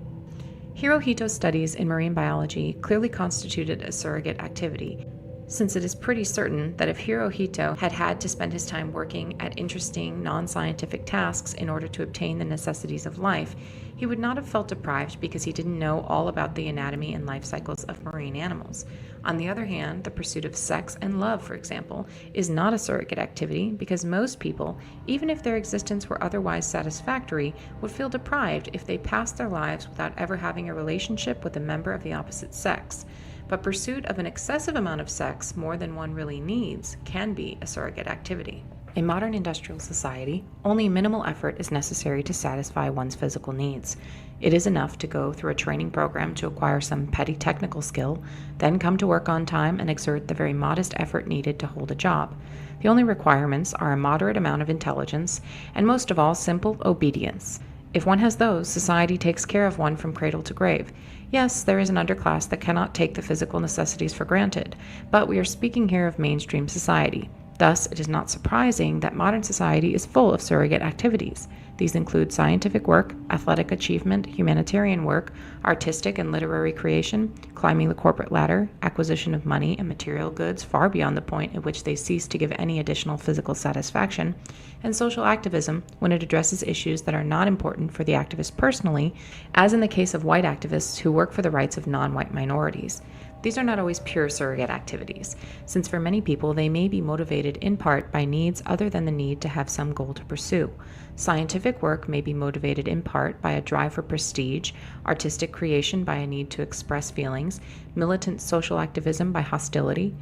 Hirohito's studies in marine biology clearly constituted a surrogate activity, since it is pretty certain that if Hirohito had had to spend his time working at interesting, non-scientific tasks in order to obtain the necessities of life, he would not have felt deprived because he didn't know all about the anatomy and life cycles of marine animals. On the other hand, the pursuit of sex and love, for example, is not a surrogate activity because most people, even if their existence were otherwise satisfactory, would feel deprived if they passed their lives without ever having a relationship with a member of the opposite sex. But pursuit of an excessive amount of sex, more than one really needs, can be a surrogate activity. In modern industrial society, only minimal effort is necessary to satisfy one's physical needs. It is enough to go through a training program to acquire some petty technical skill, then come to work on time and exert the very modest effort needed to hold a job. The only requirements are a moderate amount of intelligence, and most of all, simple obedience. If one has those, society takes care of one from cradle to grave. Yes, there is an underclass that cannot take the physical necessities for granted, but we are speaking here of mainstream society. Thus, it is not surprising that modern society is full of surrogate activities. These include scientific work, athletic achievement, humanitarian work, artistic and literary creation, climbing the corporate ladder, acquisition of money and material goods far beyond the point at which they cease to give any additional physical satisfaction, and social activism when it addresses issues that are not important for the activist personally, as in the case of white activists who work for the rights of non-white minorities. These are not always pure surrogate activities, since for many people they may be motivated in part by needs other than the need to have some goal to pursue. Scientific work may be motivated in part by a drive for prestige, artistic creation by a need to express feelings, militant social activism by hostility.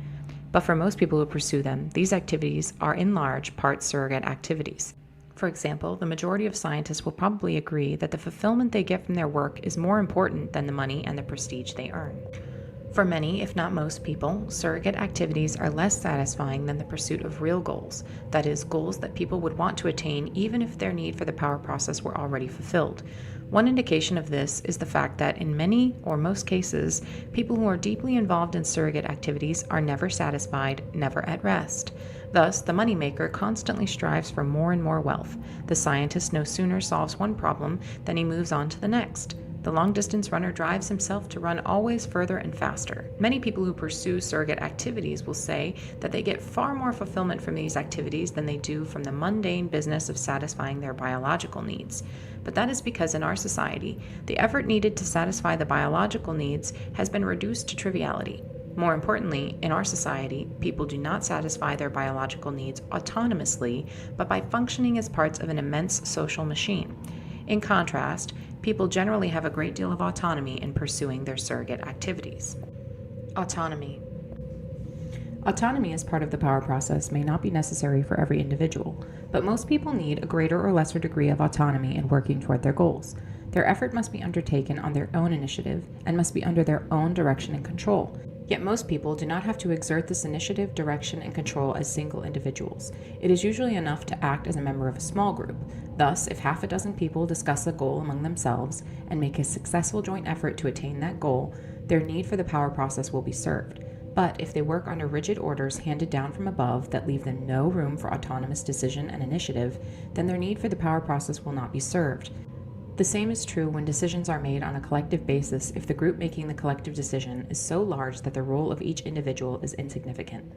But for most people who pursue them, these activities are in large part surrogate activities. For example, the majority of scientists will probably agree that the fulfillment they get from their work is more important than the money and the prestige they earn. For many, if not most people, surrogate activities are less satisfying than the pursuit of real goals, that is, goals that people would want to attain even if their need for the power process were already fulfilled. One indication of this is the fact that in many or most cases, people who are deeply involved in surrogate activities are never satisfied, never at rest. Thus, the moneymaker constantly strives for more and more wealth. The scientist no sooner solves one problem than he moves on to the next. The long-distance runner drives himself to run always further and faster. Many people who pursue surrogate activities will say that they get far more fulfillment from these activities than they do from the mundane business of satisfying their biological needs. But that is because in our society, the effort needed to satisfy the biological needs has been reduced to triviality. More importantly, in our society, people do not satisfy their biological needs autonomously, but by functioning as parts of an immense social machine. In contrast, people generally have a great deal of autonomy in pursuing their surrogate activities. Autonomy. Autonomy as part of the power process may not be necessary for every individual, but most people need a greater or lesser degree of autonomy in working toward their goals. Their effort must be undertaken on their own initiative and must be under their own direction and control. Yet most people do not have to exert this initiative, direction, and control as single individuals. It is usually enough to act as a member of a small group. Thus, if half a dozen people discuss a goal among themselves and make a successful joint effort to attain that goal, their need for the power process will be served. But if they work under rigid orders handed down from above that leave them no room for autonomous decision and initiative, then their need for the power process will not be served. The same is true when decisions are made on a collective basis if the group making the collective decision is so large that the role of each individual is insignificant.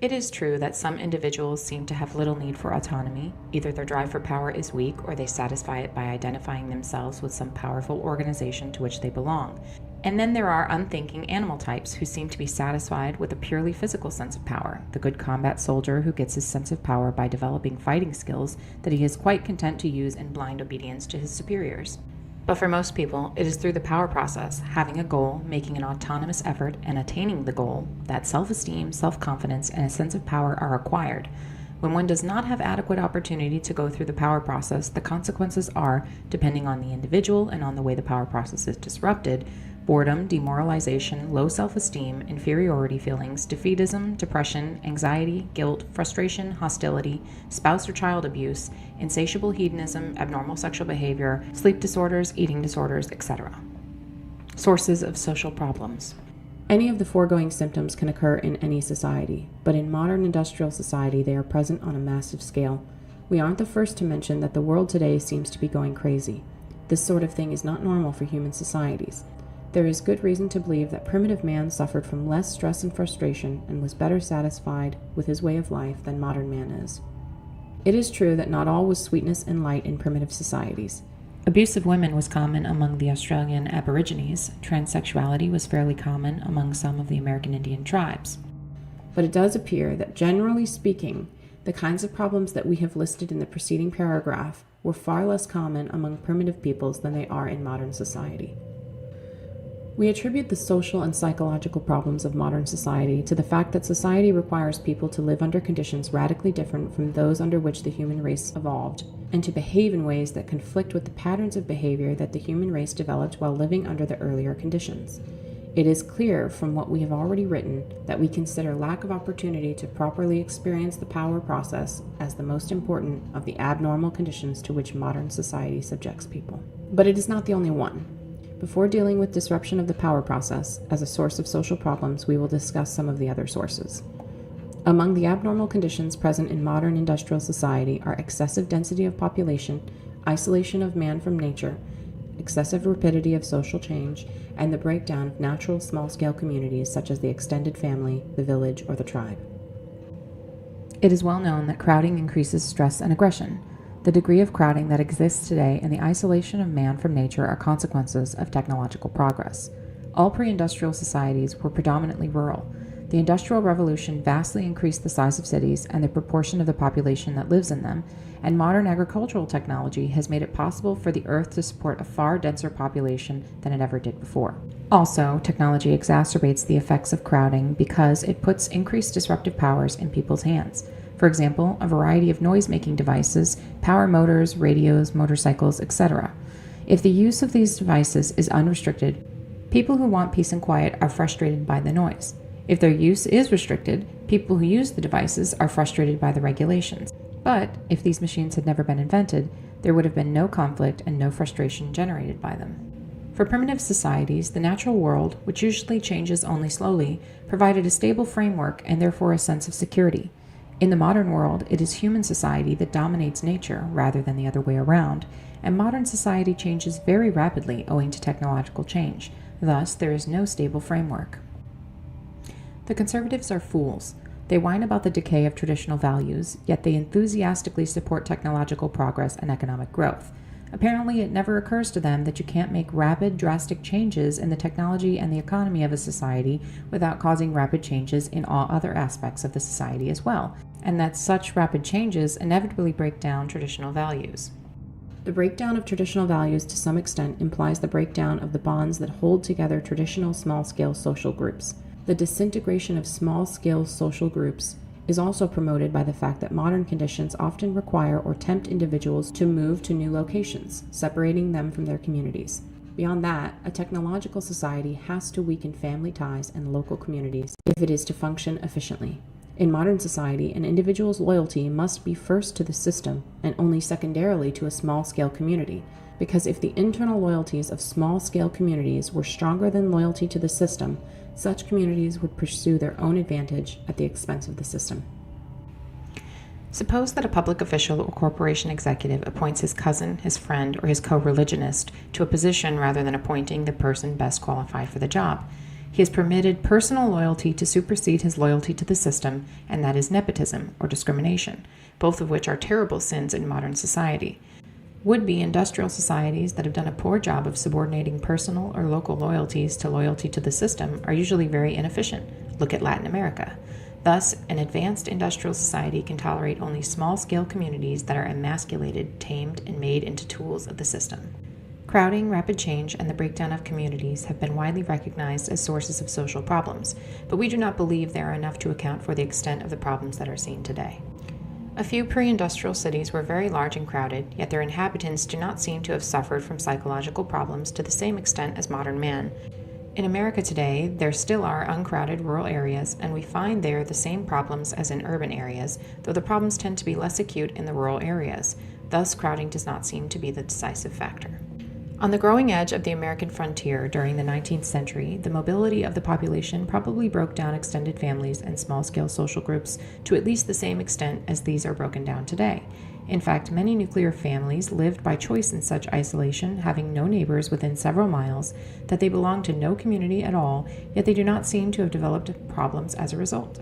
It is true that some individuals seem to have little need for autonomy. Either their drive for power is weak or they satisfy it by identifying themselves with some powerful organization to which they belong. And then there are unthinking animal types who seem to be satisfied with a purely physical sense of power, the good combat soldier who gets his sense of power by developing fighting skills that he is quite content to use in blind obedience to his superiors. But for most people, it is through the power process, having a goal, making an autonomous effort, and attaining the goal, that self-esteem, self-confidence, and a sense of power are acquired. When one does not have adequate opportunity to go through the power process, the consequences are, depending on the individual and on the way the power process is disrupted, boredom, demoralization, low self-esteem, inferiority feelings, defeatism, depression, anxiety, guilt, frustration, hostility, spouse or child abuse, insatiable hedonism, abnormal sexual behavior, sleep disorders, eating disorders, etc. Sources of social problems. Any of the foregoing symptoms can occur in any society, but in modern industrial society they are present on a massive scale. We aren't the first to mention that the world today seems to be going crazy. This sort of thing is not normal for human societies. There is good reason to believe that primitive man suffered from less stress and frustration and was better satisfied with his way of life than modern man is. It is true that not all was sweetness and light in primitive societies. Abuse of women was common among the Australian Aborigines. Transsexuality was fairly common among some of the American Indian tribes. But it does appear that, generally speaking, the kinds of problems that we have listed in the preceding paragraph were far less common among primitive peoples than they are in modern society. We attribute the social and psychological problems of modern society to the fact that society requires people to live under conditions radically different from those under which the human race evolved, and to behave in ways that conflict with the patterns of behavior that the human race developed while living under the earlier conditions. It is clear from what we have already written that we consider lack of opportunity to properly experience the power process as the most important of the abnormal conditions to which modern society subjects people. But it is not the only one. Before dealing with disruption of the power process as a source of social problems, we will discuss some of the other sources. Among the abnormal conditions present in modern industrial society are excessive density of population, isolation of man from nature, excessive rapidity of social change, and the breakdown of natural small-scale communities such as the extended family, the village, or the tribe. It is well known that crowding increases stress and aggression. The degree of crowding that exists today and the isolation of man from nature are consequences of technological progress. All pre-industrial societies were predominantly rural. The Industrial Revolution vastly increased the size of cities and the proportion of the population that lives in them, and modern agricultural technology has made it possible for the Earth to support a far denser population than it ever did before. Also, technology exacerbates the effects of crowding because it puts increased disruptive powers in people's hands. For example, a variety of noise-making devices, power motors, radios, motorcycles, etc. If the use of these devices is unrestricted, people who want peace and quiet are frustrated by the noise. If their use is restricted, people who use the devices are frustrated by the regulations. But if these machines had never been invented, there would have been no conflict and no frustration generated by them. For primitive societies, the natural world, which usually changes only slowly, provided a stable framework and therefore a sense of security. In the modern world, it is human society that dominates nature rather than the other way around, and modern society changes very rapidly owing to technological change. Thus, there is no stable framework. The conservatives are fools. They whine about the decay of traditional values, yet they enthusiastically support technological progress and economic growth. Apparently, it never occurs to them that you can't make rapid, drastic changes in the technology and the economy of a society without causing rapid changes in all other aspects of the society as well, and that such rapid changes inevitably break down traditional values. The breakdown of traditional values to some extent implies the breakdown of the bonds that hold together traditional small-scale social groups. The disintegration of small-scale social groups is also promoted by the fact that modern conditions often require or tempt individuals to move to new locations, separating them from their communities. Beyond that, a technological society has to weaken family ties and local communities if it is to function efficiently. In modern society, an individual's loyalty must be first to the system and only secondarily to a small-scale community, because if the internal loyalties of small-scale communities were stronger than loyalty to the system, such communities would pursue their own advantage at the expense of the system. Suppose that a public official or corporation executive appoints his cousin, his friend, or his co-religionist to a position rather than appointing the person best qualified for the job. He has permitted personal loyalty to supersede his loyalty to the system, and that is nepotism or discrimination, both of which are terrible sins in modern society. Would-be industrial societies that have done a poor job of subordinating personal or local loyalties to loyalty to the system are usually very inefficient. Look at Latin America. Thus, an advanced industrial society can tolerate only small-scale communities that are emasculated, tamed, and made into tools of the system. Crowding, rapid change, and the breakdown of communities have been widely recognized as sources of social problems, but we do not believe they are enough to account for the extent of the problems that are seen today. A few pre-industrial cities were very large and crowded, yet their inhabitants do not seem to have suffered from psychological problems to the same extent as modern man. In America today, there still are uncrowded rural areas, and we find there the same problems as in urban areas, though the problems tend to be less acute in the rural areas. Thus, crowding does not seem to be the decisive factor. On the growing edge of the American frontier during the 19th century, the mobility of the population probably broke down extended families and small-scale social groups to at least the same extent as these are broken down today. In fact, many nuclear families lived by choice in such isolation, having no neighbors within several miles, that they belonged to no community at all, yet they do not seem to have developed problems as a result.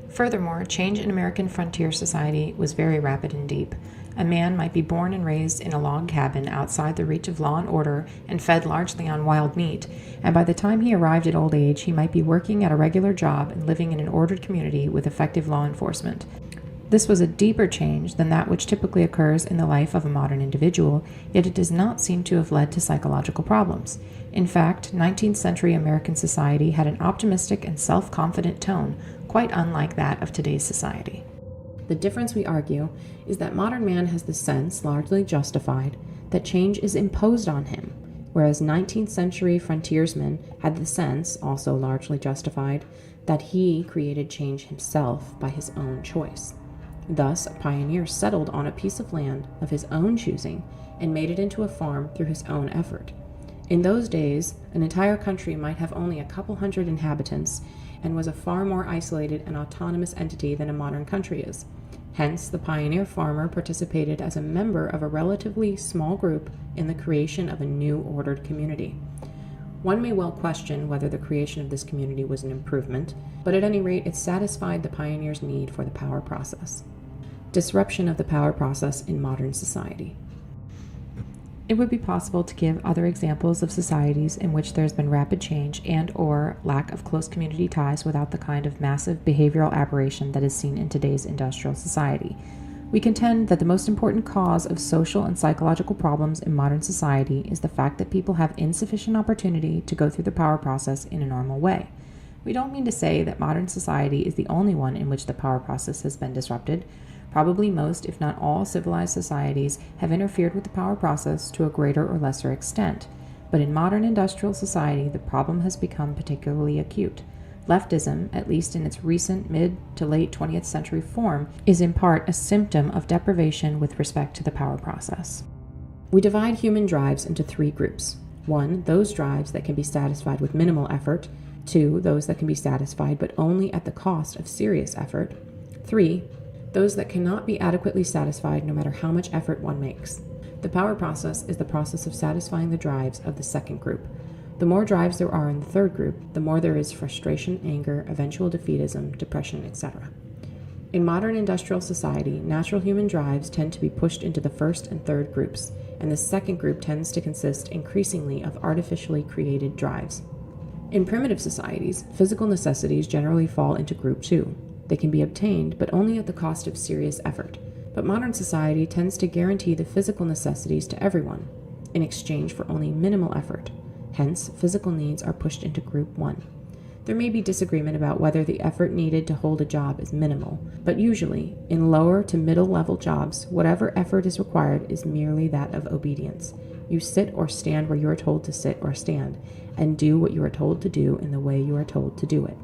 Furthermore, change in American frontier society was very rapid and deep. A man might be born and raised in a log cabin outside the reach of law and order and fed largely on wild meat, and by the time he arrived at old age, he might be working at a regular job and living in an ordered community with effective law enforcement. This was a deeper change than that which typically occurs in the life of a modern individual, yet it does not seem to have led to psychological problems. In fact, 19th century American society had an optimistic and self-confident tone, quite unlike that of today's society. The difference, we argue, is that modern man has the sense, largely justified, that change is imposed on him, whereas 19th century frontiersmen had the sense, also largely justified, that he created change himself by his own choice. Thus, a pioneer settled on a piece of land of his own choosing and made it into a farm through his own effort. In those days, an entire country might have only a couple hundred inhabitants and was a far more isolated and autonomous entity than a modern country is. Hence, the pioneer farmer participated as a member of a relatively small group in the creation of a new ordered community. One may well question whether the creation of this community was an improvement, but at any rate it satisfied the pioneer's need for the power process. Disruption of the power process in modern society. It would be possible to give other examples of societies in which there has been rapid change and or lack of close community ties without the kind of massive behavioral aberration that is seen in today's industrial society. We contend that the most important cause of social and psychological problems in modern society is the fact that people have insufficient opportunity to go through the power process in a normal way. We don't mean to say that modern society is the only one in which the power process has been disrupted. Probably most, if not all, civilized societies have interfered with the power process to a greater or lesser extent. But in modern industrial society, the problem has become particularly acute. Leftism, at least in its recent mid to late 20th century form, is in part a symptom of deprivation with respect to the power process. We divide human drives into three groups. 1, those drives that can be satisfied with minimal effort. 2, those that can be satisfied but only at the cost of serious effort. 3. Those that cannot be adequately satisfied no matter how much effort one makes. The power process is the process of satisfying the drives of the second group. The more drives there are in the third group, the more there is frustration, anger, eventual defeatism, depression, etc. In modern industrial society, natural human drives tend to be pushed into the first and third groups, and the second group tends to consist increasingly of artificially created drives. In primitive societies, physical necessities generally fall into group 2. They can be obtained, but only at the cost of serious effort. But modern society tends to guarantee the physical necessities to everyone, in exchange for only minimal effort. Hence, physical needs are pushed into group 1. There may be disagreement about whether the effort needed to hold a job is minimal, but usually, in lower to middle level jobs, whatever effort is required is merely that of obedience. You sit or stand where you are told to sit or stand, and do what you are told to do in the way you are told to do it.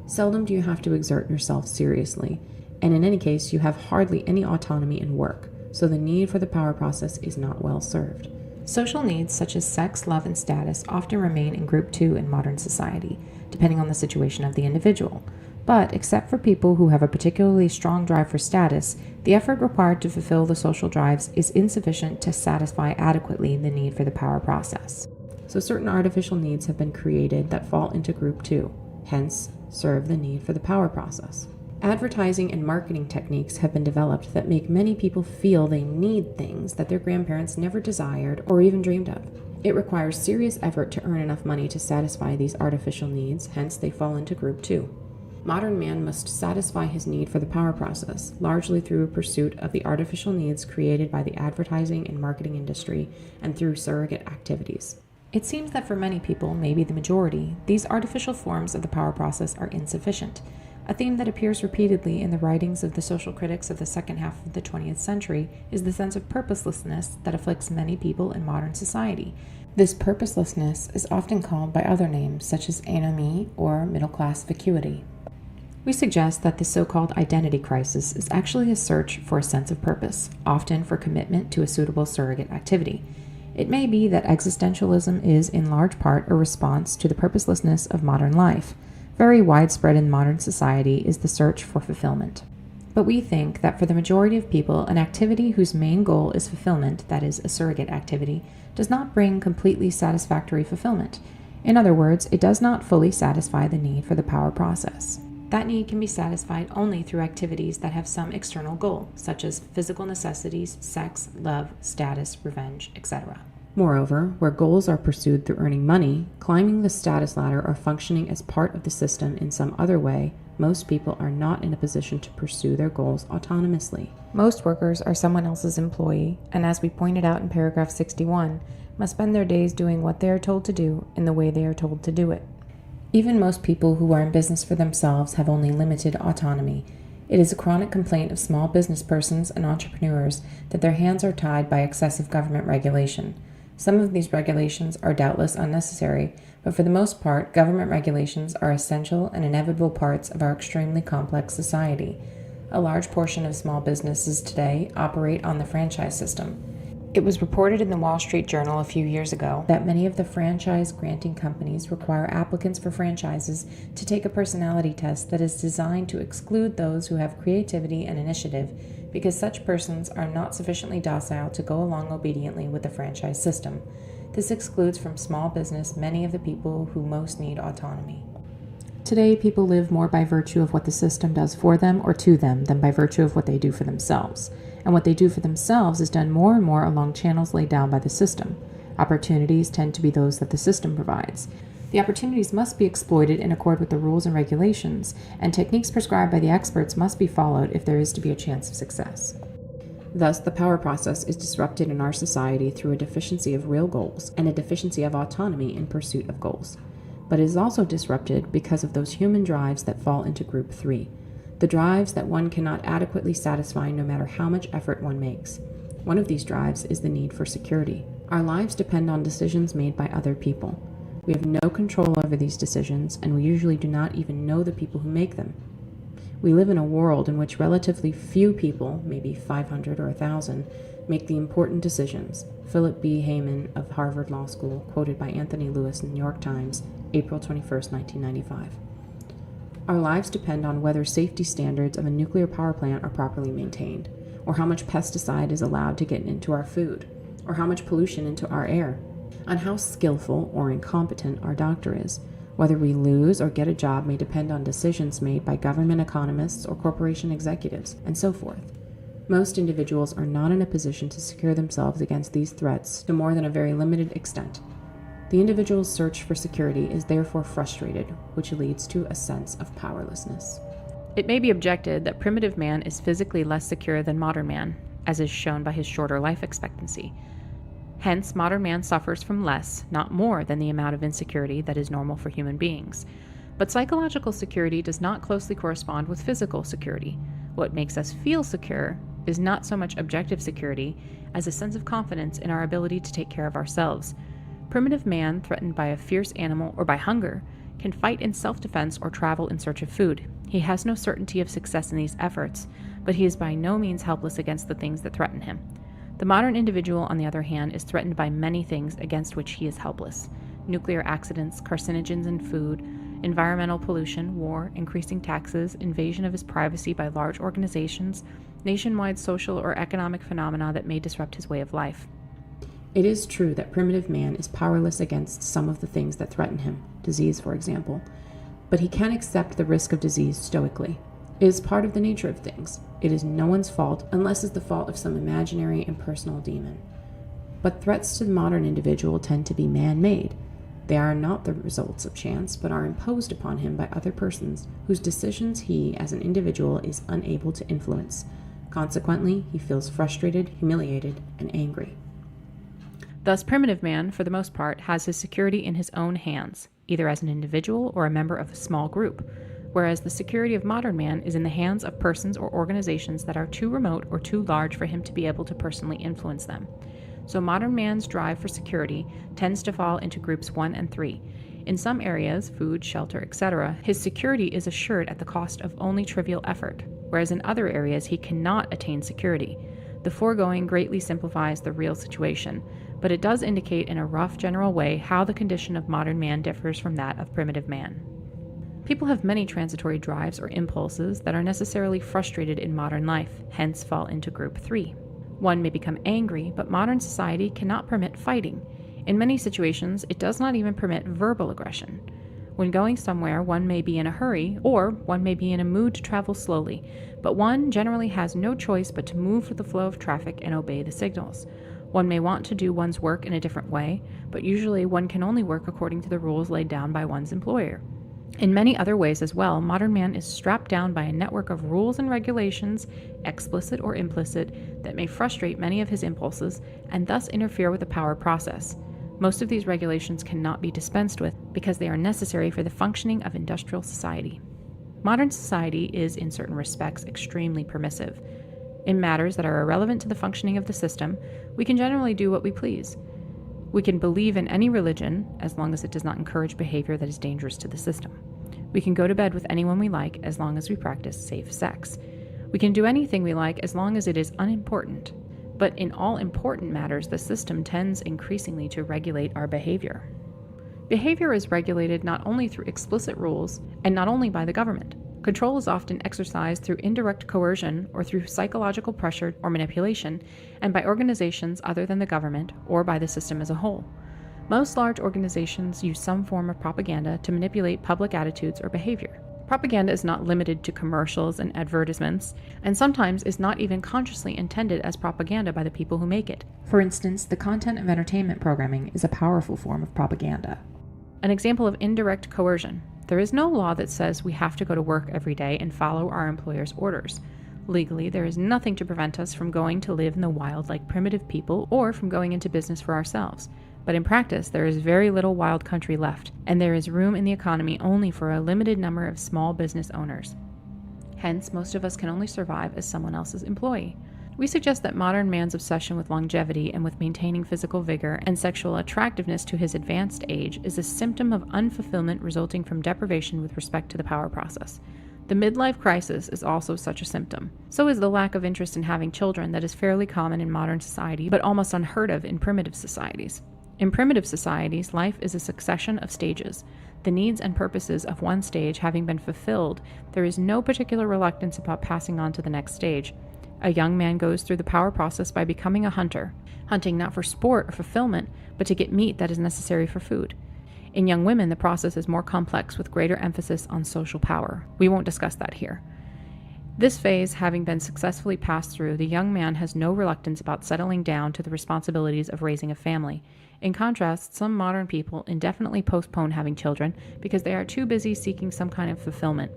Seldom do you have to exert yourself seriously, and in any case you have hardly any autonomy in work, so the need for the power process is not well served. Social needs such as sex, love, and status often remain in group 2 in modern society, depending on the situation of the individual. But, except for people who have a particularly strong drive for status, the effort required to fulfill the social drives is insufficient to satisfy adequately the need for the power process. So certain artificial needs have been created that fall into group 2, hence serve the need for the power process. Advertising and marketing techniques have been developed that make many people feel they need things that their grandparents never desired or even dreamed of. It requires serious effort to earn enough money to satisfy these artificial needs, hence they fall into group 2. Modern man must satisfy his need for the power process, largely through a pursuit of the artificial needs created by the advertising and marketing industry and through surrogate activities. It seems that for many people, maybe the majority, these artificial forms of the power process are insufficient. A theme that appears repeatedly in the writings of the social critics of the second half of the 20th century is the sense of purposelessness that afflicts many people in modern society. This purposelessness is often called by other names, such as anomie or middle-class vacuity. We suggest that the so-called identity crisis is actually a search for a sense of purpose, often for commitment to a suitable surrogate activity. It may be that existentialism is in large part a response to the purposelessness of modern life. Very widespread in modern society is the search for fulfillment. But we think that for the majority of people, an activity whose main goal is fulfillment, that is, a surrogate activity, does not bring completely satisfactory fulfillment. In other words, it does not fully satisfy the need for the power process. That need can be satisfied only through activities that have some external goal, such as physical necessities, sex, love, status, revenge, etc. Moreover, where goals are pursued through earning money, climbing the status ladder, or functioning as part of the system in some other way, most people are not in a position to pursue their goals autonomously. Most workers are someone else's employee, and as we pointed out in paragraph 61, must spend their days doing what they are told to do in the way they are told to do it. Even most people who are in business for themselves have only limited autonomy. It is a chronic complaint of small business persons and entrepreneurs that their hands are tied by excessive government regulation. Some of these regulations are doubtless unnecessary, but for the most part, government regulations are essential and inevitable parts of our extremely complex society. A large portion of small businesses today operate on the franchise system. It was reported in the Wall Street Journal a few years ago that many of the franchise-granting companies require applicants for franchises to take a personality test that is designed to exclude those who have creativity and initiative, because such persons are not sufficiently docile to go along obediently with the franchise system. This excludes from small business many of the people who most need autonomy. Today, people live more by virtue of what the system does for them or to them than by virtue of what they do for themselves. And what they do for themselves is done more and more along channels laid down by the system. Opportunities tend to be those that the system provides. The opportunities must be exploited in accord with the rules and regulations, and techniques prescribed by the experts must be followed if there is to be a chance of success. Thus, the power process is disrupted in our society through a deficiency of real goals and a deficiency of autonomy in pursuit of goals. But it is also disrupted because of those human drives that fall into group 3. The drives that one cannot adequately satisfy no matter how much effort one makes. One of these drives is the need for security. Our lives depend on decisions made by other people. We have no control over these decisions, and we usually do not even know the people who make them. We live in a world in which relatively few people, maybe 500 or 1,000, make the important decisions. Philip B. Hayman of Harvard Law School, quoted by Anthony Lewis in the New York Times, April 21, 1995. Our lives depend on whether safety standards of a nuclear power plant are properly maintained, or how much pesticide is allowed to get into our food, or how much pollution into our air, on how skillful or incompetent our doctor is. Whether we lose or get a job may depend on decisions made by government economists or corporation executives, and so forth. Most individuals are not in a position to secure themselves against these threats to more than a very limited extent. The individual's search for security is therefore frustrated, which leads to a sense of powerlessness. It may be objected that primitive man is physically less secure than modern man, as is shown by his shorter life expectancy. Hence, modern man suffers from less, not more, than the amount of insecurity that is normal for human beings. But psychological security does not closely correspond with physical security. What makes us feel secure is not so much objective security as a sense of confidence in our ability to take care of ourselves. Primitive man, threatened by a fierce animal or by hunger, can fight in self-defense or travel in search of food. He has no certainty of success in these efforts, but he is by no means helpless against the things that threaten him. The modern individual, on the other hand, is threatened by many things against which he is helpless: nuclear accidents, carcinogens in food, environmental pollution, war, increasing taxes, invasion of his privacy by large organizations, nationwide social or economic phenomena that may disrupt his way of life. It is true that primitive man is powerless against some of the things that threaten him, disease for example, but he can accept the risk of disease stoically. It is part of the nature of things. It is no one's fault unless it's the fault of some imaginary impersonal demon. But threats to the modern individual tend to be man-made. They are not the results of chance, but are imposed upon him by other persons whose decisions he, as an individual, is unable to influence. Consequently, he feels frustrated, humiliated, and angry. Thus, primitive man, for the most part, has his security in his own hands, either as an individual or a member of a small group, whereas the security of modern man is in the hands of persons or organizations that are too remote or too large for him to be able to personally influence them. So modern man's drive for security tends to fall into groups 1 and 3. In some areas, food, shelter, etc., his security is assured at the cost of only trivial effort, whereas in other areas he cannot attain security. The foregoing greatly simplifies the real situation, but it does indicate in a rough general way how the condition of modern man differs from that of primitive man. People have many transitory drives or impulses that are necessarily frustrated in modern life, hence fall into group 3. One may become angry, but modern society cannot permit fighting. In many situations, it does not even permit verbal aggression. When going somewhere, one may be in a hurry, or one may be in a mood to travel slowly, but one generally has no choice but to move with the flow of traffic and obey the signals. One may want to do one's work in a different way, but usually one can only work according to the rules laid down by one's employer. In many other ways as well, modern man is strapped down by a network of rules and regulations, explicit or implicit, that may frustrate many of his impulses and thus interfere with the power process. Most of these regulations cannot be dispensed with because they are necessary for the functioning of industrial society. Modern society is, in certain respects, extremely permissive. In matters that are irrelevant to the functioning of the system, we can generally do what we please. We can believe in any religion, as long as it does not encourage behavior that is dangerous to the system. We can go to bed with anyone we like, as long as we practice safe sex. We can do anything we like, as long as it is unimportant. But in all important matters, the system tends increasingly to regulate our behavior. Behavior is regulated not only through explicit rules, and not only by the government. Control is often exercised through indirect coercion or through psychological pressure or manipulation, and by organizations other than the government or by the system as a whole. Most large organizations use some form of propaganda to manipulate public attitudes or behavior. Propaganda is not limited to commercials and advertisements, and sometimes is not even consciously intended as propaganda by the people who make it. For instance, the content of entertainment programming is a powerful form of propaganda. An example of indirect coercion. There is no law that says we have to go to work every day and follow our employer's orders. Legally, there is nothing to prevent us from going to live in the wild like primitive people or from going into business for ourselves. But in practice, there is very little wild country left, and there is room in the economy only for a limited number of small business owners. Hence, most of us can only survive as someone else's employee. We suggest that modern man's obsession with longevity and with maintaining physical vigor and sexual attractiveness to his advanced age is a symptom of unfulfillment resulting from deprivation with respect to the power process. The midlife crisis is also such a symptom. So is the lack of interest in having children that is fairly common in modern society, but almost unheard of in primitive societies. In primitive societies, life is a succession of stages. The needs and purposes of one stage having been fulfilled, there is no particular reluctance about passing on to the next stage. A young man goes through the power process by becoming a hunter, hunting not for sport or fulfillment, but to get meat that is necessary for food. In young women, the process is more complex with greater emphasis on social power. We won't discuss that here. This phase having been successfully passed through, the young man has no reluctance about settling down to the responsibilities of raising a family. In contrast, some modern people indefinitely postpone having children because they are too busy seeking some kind of fulfillment.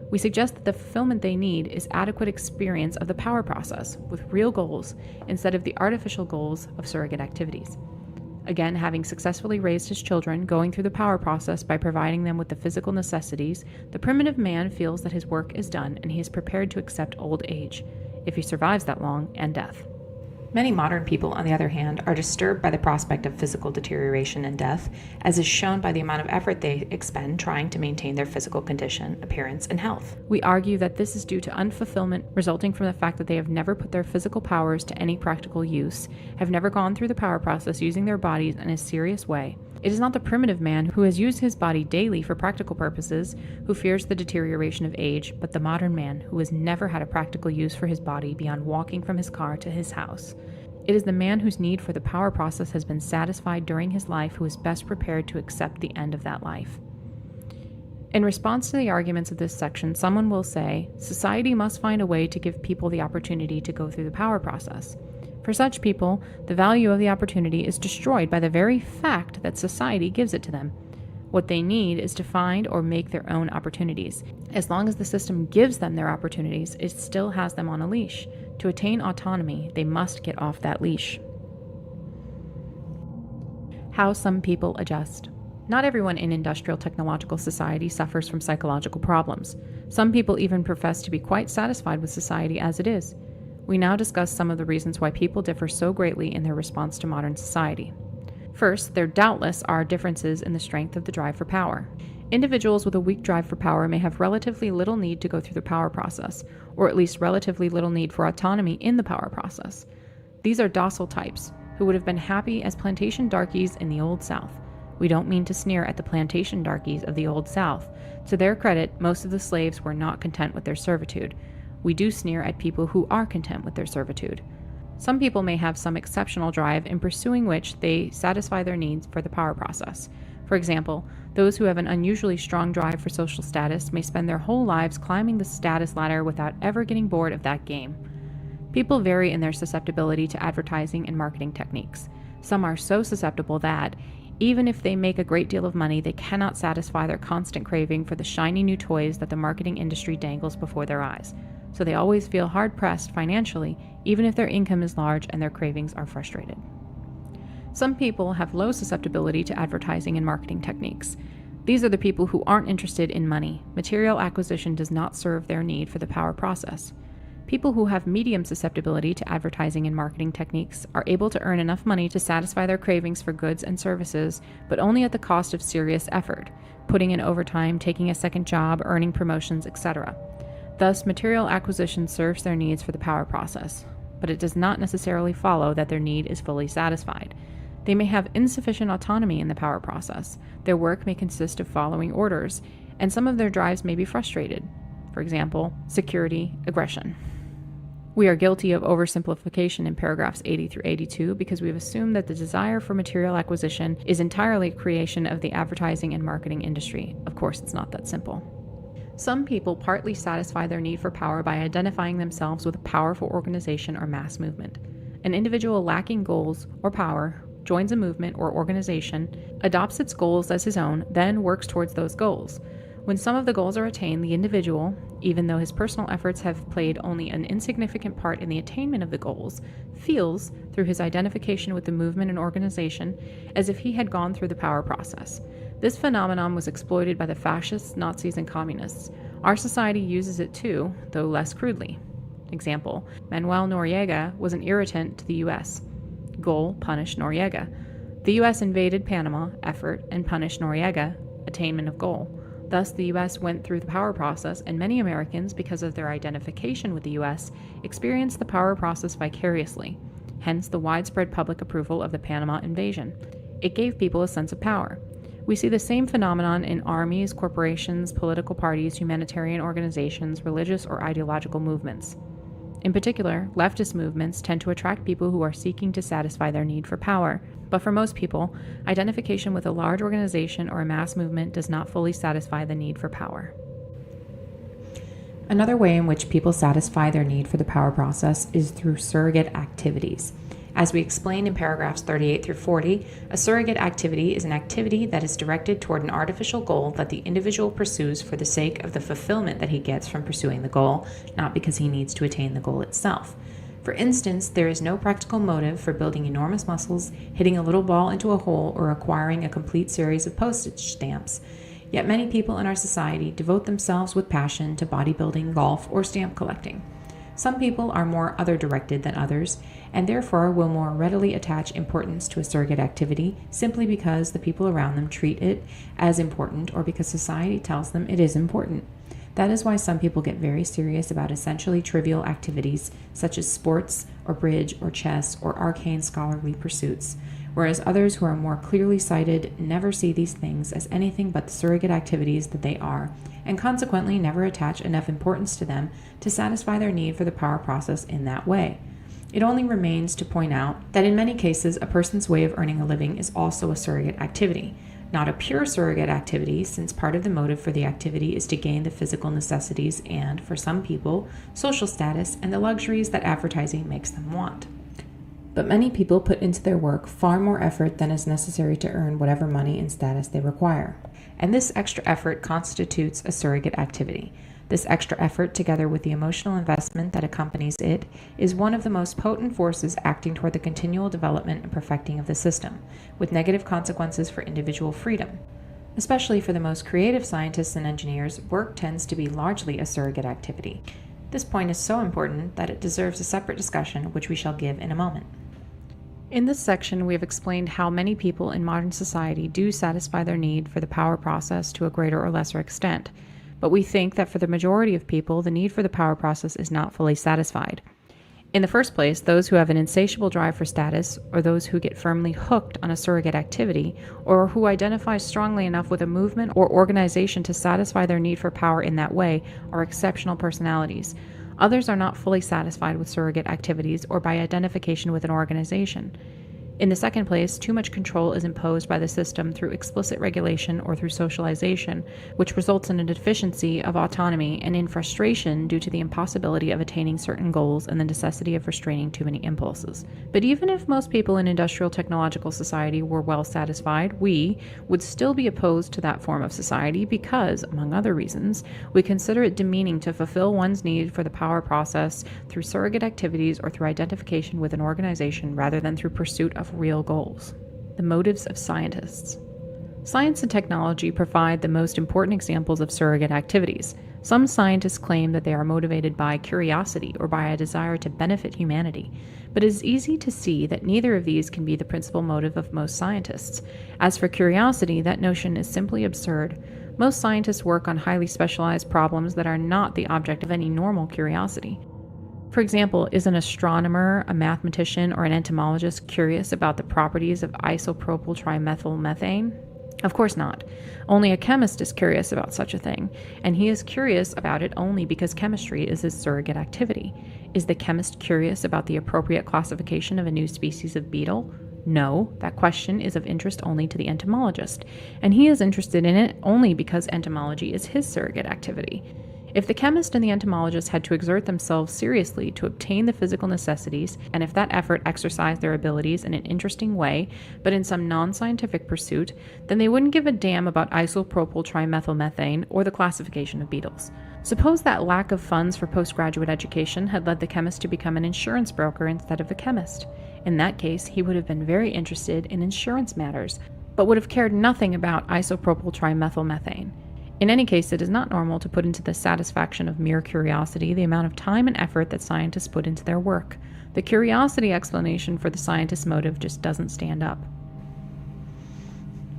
We suggest that the fulfillment they need is adequate experience of the power process with real goals instead of the artificial goals of surrogate activities. Again, having successfully raised his children, going through the power process by providing them with the physical necessities, the primitive man feels that his work is done and he is prepared to accept old age, if he survives that long, and death. Many modern people, on the other hand, are disturbed by the prospect of physical deterioration and death, as is shown by the amount of effort they expend trying to maintain their physical condition, appearance, and health. We argue that this is due to unfulfillment resulting from the fact that they have never put their physical powers to any practical use, have never gone through the power process using their bodies in a serious way. It is not the primitive man who has used his body daily for practical purposes who fears the deterioration of age, but the modern man who has never had a practical use for his body beyond walking from his car to his house. It is the man whose need for the power process has been satisfied during his life who is best prepared to accept the end of that life. In response to the arguments of this section, someone will say, society must find a way to give people the opportunity to go through the power process. For such people, the value of the opportunity is destroyed by the very fact that society gives it to them. What they need is to find or make their own opportunities. As long as the system gives them their opportunities, it still has them on a leash. To attain autonomy, they must get off that leash. How some people adjust. Not everyone in industrial technological society suffers from psychological problems. Some people even profess to be quite satisfied with society as it is. We now discuss some of the reasons why people differ so greatly in their response to modern society. First, there doubtless are differences in the strength of the drive for power. Individuals with a weak drive for power may have relatively little need to go through the power process, or at least relatively little need for autonomy in the power process. These are docile types, who would have been happy as plantation darkies in the Old South. We don't mean to sneer at the plantation darkies of the Old South. To their credit, most of the slaves were not content with their servitude. We do sneer at people who are content with their servitude. Some people may have some exceptional drive in pursuing which they satisfy their needs for the power process. For example, those who have an unusually strong drive for social status may spend their whole lives climbing the status ladder without ever getting bored of that game. People vary in their susceptibility to advertising and marketing techniques. Some are so susceptible that, even if they make a great deal of money, they cannot satisfy their constant craving for the shiny new toys that the marketing industry dangles before their eyes. So they always feel hard-pressed financially, even if their income is large and their cravings are frustrated. Some people have low susceptibility to advertising and marketing techniques. These are the people who aren't interested in money. Material acquisition does not serve their need for the power process. People who have medium susceptibility to advertising and marketing techniques are able to earn enough money to satisfy their cravings for goods and services, but only at the cost of serious effort, putting in overtime, taking a second job, earning promotions, etc. Thus, material acquisition serves their needs for the power process, but it does not necessarily follow that their need is fully satisfied. They may have insufficient autonomy in the power process. Their work may consist of following orders, and some of their drives may be frustrated. For example, security, aggression. We are guilty of oversimplification in paragraphs 80 through 82 because we've assumed that the desire for material acquisition is entirely a creation of the advertising and marketing industry. Of course, it's not that simple. Some people partly satisfy their need for power by identifying themselves with a powerful organization or mass movement. An individual lacking goals or power joins a movement or organization, adopts its goals as his own, then works towards those goals. When some of the goals are attained, the individual, even though his personal efforts have played only an insignificant part in the attainment of the goals, feels, through his identification with the movement and organization, as if he had gone through the power process. This phenomenon was exploited by the fascists, Nazis, and communists. Our society uses it too, though less crudely. Example, Manuel Noriega was an irritant to the U.S. Goal, punish Noriega. The U.S. invaded Panama, effort, and punished Noriega, attainment of goal. Thus, the U.S. went through the power process, and many Americans, because of their identification with the U.S., experienced the power process vicariously, hence the widespread public approval of the Panama invasion. It gave people a sense of power. We see the same phenomenon in armies, corporations, political parties, humanitarian organizations, religious or ideological movements. In particular, leftist movements tend to attract people who are seeking to satisfy their need for power, but for most people, identification with a large organization or a mass movement does not fully satisfy the need for power. Another way in which people satisfy their need for the power process is through surrogate activities. As we explained in paragraphs 38 through 40, a surrogate activity is an activity that is directed toward an artificial goal that the individual pursues for the sake of the fulfillment that he gets from pursuing the goal, not because he needs to attain the goal itself. For instance, there is no practical motive for building enormous muscles, hitting a little ball into a hole, or acquiring a complete series of postage stamps. Yet many people in our society devote themselves with passion to bodybuilding, golf, or stamp collecting. Some people are more other-directed than others, and therefore will more readily attach importance to a surrogate activity simply because the people around them treat it as important or because society tells them it is important. That is why some people get very serious about essentially trivial activities such as sports or bridge or chess or arcane scholarly pursuits, whereas others who are more clearly sighted never see these things as anything but the surrogate activities that they are, and consequently never attach enough importance to them to satisfy their need for the power process in that way. It only remains to point out that in many cases a person's way of earning a living is also a surrogate activity. Not a pure surrogate activity, since part of the motive for the activity is to gain the physical necessities and, for some people, social status and the luxuries that advertising makes them want. But many people put into their work far more effort than is necessary to earn whatever money and status they require. And this extra effort constitutes a surrogate activity. This extra effort, together with the emotional investment that accompanies it, is one of the most potent forces acting toward the continual development and perfecting of the system, with negative consequences for individual freedom. Especially for the most creative scientists and engineers, work tends to be largely a surrogate activity. This point is so important that it deserves a separate discussion, which we shall give in a moment. In this section, we have explained how many people in modern society do satisfy their need for the power process to a greater or lesser extent, but we think that for the majority of people, the need for the power process is not fully satisfied. In the first place, those who have an insatiable drive for status, or those who get firmly hooked on a surrogate activity, or who identify strongly enough with a movement or organization to satisfy their need for power in that way, are exceptional personalities. Others are not fully satisfied with surrogate activities or by identification with an organization. In the second place, too much control is imposed by the system through explicit regulation or through socialization, which results in a deficiency of autonomy and in frustration due to the impossibility of attaining certain goals and the necessity of restraining too many impulses. But even if most people in industrial technological society were well satisfied, we would still be opposed to that form of society because, among other reasons, we consider it demeaning to fulfill one's need for the power process through surrogate activities or through identification with an organization rather than through pursuit of real goals. The motives of scientists. Science and technology provide the most important examples of surrogate activities. Some scientists claim that they are motivated by curiosity or by a desire to benefit humanity, but it is easy to see that neither of these can be the principal motive of most scientists. As for curiosity, that notion is simply absurd. Most scientists work on highly specialized problems that are not the object of any normal curiosity. For example, is an astronomer, a mathematician, or an entomologist curious about the properties of isopropyl trimethylmethane? Of course not. Only a chemist is curious about such a thing, and he is curious about it only because chemistry is his surrogate activity. Is the chemist curious about the appropriate classification of a new species of beetle? No, that question is of interest only to the entomologist, and he is interested in it only because entomology is his surrogate activity. If the chemist and the entomologist had to exert themselves seriously to obtain the physical necessities, and if that effort exercised their abilities in an interesting way, but in some non-scientific pursuit, then they wouldn't give a damn about isopropyl trimethylmethane or the classification of beetles. Suppose that lack of funds for postgraduate education had led the chemist to become an insurance broker instead of a chemist. In that case, he would have been very interested in insurance matters, but would have cared nothing about isopropyl trimethylmethane. In any case, it is not normal to put into the satisfaction of mere curiosity the amount of time and effort that scientists put into their work. The curiosity explanation for the scientist's motive just doesn't stand up.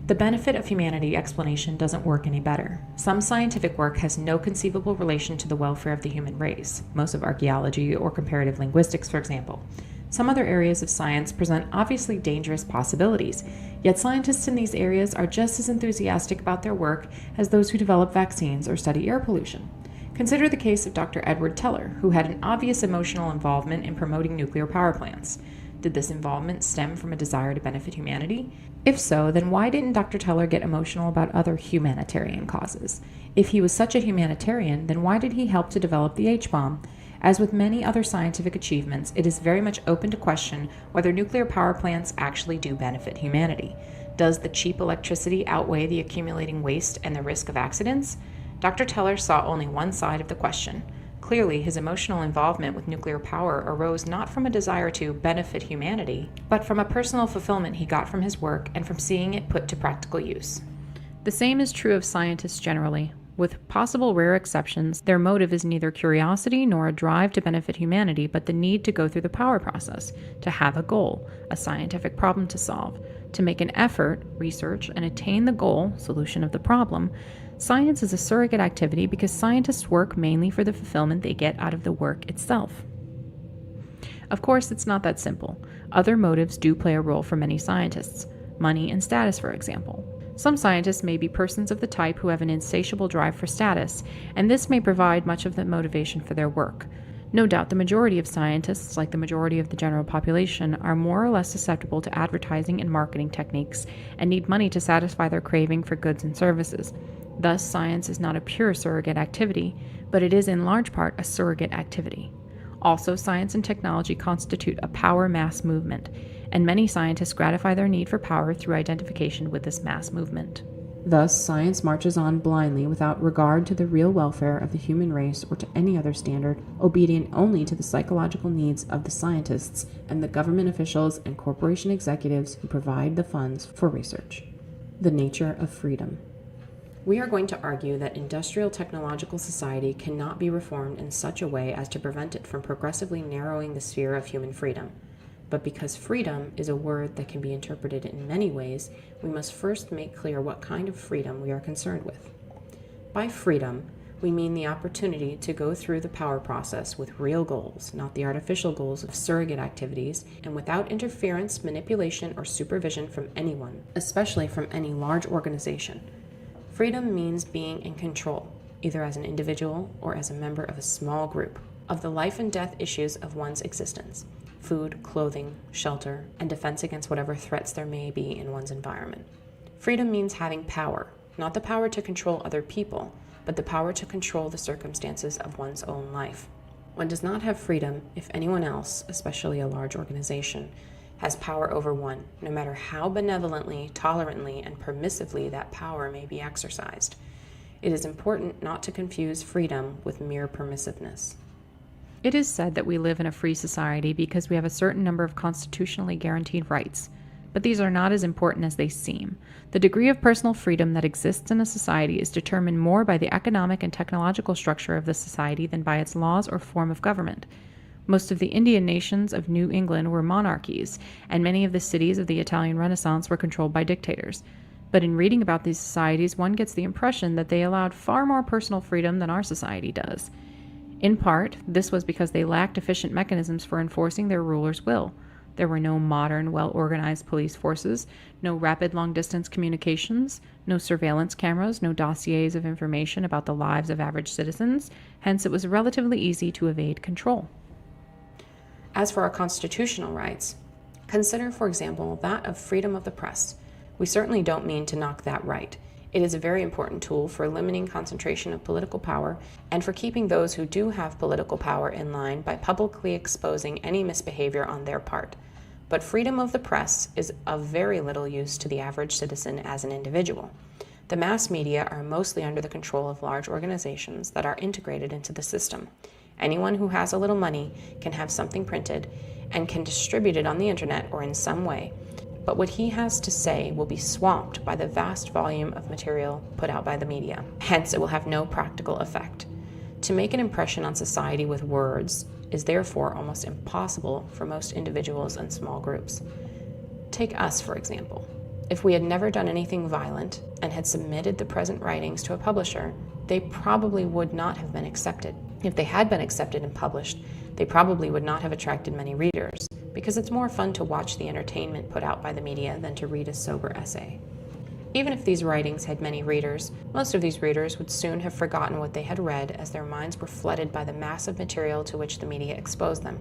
The benefit of humanity explanation doesn't work any better. Some scientific work has no conceivable relation to the welfare of the human race, most of archaeology or comparative linguistics, for example. Some other areas of science present obviously dangerous possibilities, yet scientists in these areas are just as enthusiastic about their work as those who develop vaccines or study air pollution. Consider the case of Dr. Edward Teller, who had an obvious emotional involvement in promoting nuclear power plants. Did this involvement stem from a desire to benefit humanity? If so, then why didn't Dr. Teller get emotional about other humanitarian causes? If he was such a humanitarian, then why did he help to develop the H-bomb? As with many other scientific achievements, it is very much open to question whether nuclear power plants actually do benefit humanity. Does the cheap electricity outweigh the accumulating waste and the risk of accidents? Dr. Teller saw only one side of the question. Clearly, his emotional involvement with nuclear power arose not from a desire to benefit humanity, but from a personal fulfillment he got from his work and from seeing it put to practical use. The same is true of scientists generally. With possible rare exceptions, their motive is neither curiosity nor a drive to benefit humanity, but the need to go through the power process, to have a goal, a scientific problem to solve, to make an effort, research, and attain the goal, solution of the problem. Science is a surrogate activity because scientists work mainly for the fulfillment they get out of the work itself. Of course, it's not that simple. Other motives do play a role for many scientists. Money and status, for example. Some scientists may be persons of the type who have an insatiable drive for status, and this may provide much of the motivation for their work. No doubt the majority of scientists, like the majority of the general population, are more or less susceptible to advertising and marketing techniques and need money to satisfy their craving for goods and services. Thus, science is not a pure surrogate activity, but it is in large part a surrogate activity. Also, science and technology constitute a power mass movement, and many scientists gratify their need for power through identification with this mass movement. Thus, science marches on blindly without regard to the real welfare of the human race or to any other standard, obedient only to the psychological needs of the scientists and the government officials and corporation executives who provide the funds for research. The nature of freedom. We are going to argue that industrial technological society cannot be reformed in such a way as to prevent it from progressively narrowing the sphere of human freedom. But because freedom is a word that can be interpreted in many ways, we must first make clear what kind of freedom we are concerned with. By freedom, we mean the opportunity to go through the power process with real goals, not the artificial goals of surrogate activities, and without interference, manipulation, or supervision from anyone, especially from any large organization. Freedom means being in control, either as an individual or as a member of a small group, of the life and death issues of one's existence. Food, clothing, shelter, and defense against whatever threats there may be in one's environment. Freedom means having power, not the power to control other people, but the power to control the circumstances of one's own life. One does not have freedom if anyone else, especially a large organization, has power over one, no matter how benevolently, tolerantly, and permissively that power may be exercised. It is important not to confuse freedom with mere permissiveness. It is said that we live in a free society because we have a certain number of constitutionally guaranteed rights, but these are not as important as they seem. The degree of personal freedom that exists in a society is determined more by the economic and technological structure of the society than by its laws or form of government. Most of the Indian nations of New England were monarchies, and many of the cities of the Italian Renaissance were controlled by dictators. But in reading about these societies, one gets the impression that they allowed far more personal freedom than our society does. In part, this was because they lacked efficient mechanisms for enforcing their rulers' will. There were no modern, well-organized police forces, no rapid long-distance communications, no surveillance cameras, no dossiers of information about the lives of average citizens. Hence, it was relatively easy to evade control. As for our constitutional rights, consider, for example, that of freedom of the press. We certainly don't mean to knock that right. It is a very important tool for limiting concentration of political power and for keeping those who do have political power in line by publicly exposing any misbehavior on their part. But freedom of the press is of very little use to the average citizen as an individual. The mass media are mostly under the control of large organizations that are integrated into the system. Anyone who has a little money can have something printed and can distribute it on the internet or in some way, but what he has to say will be swamped by the vast volume of material put out by the media. Hence, it will have no practical effect. To make an impression on society with words is therefore almost impossible for most individuals and small groups. Take us, for example. If we had never done anything violent and had submitted the present writings to a publisher, they probably would not have been accepted. If they had been accepted and published, they probably would not have attracted many readers. because it's more fun to watch the entertainment put out by the media than to read a sober essay. Even if these writings had many readers, most of these readers would soon have forgotten what they had read as their minds were flooded by the massive material to which the media exposed them.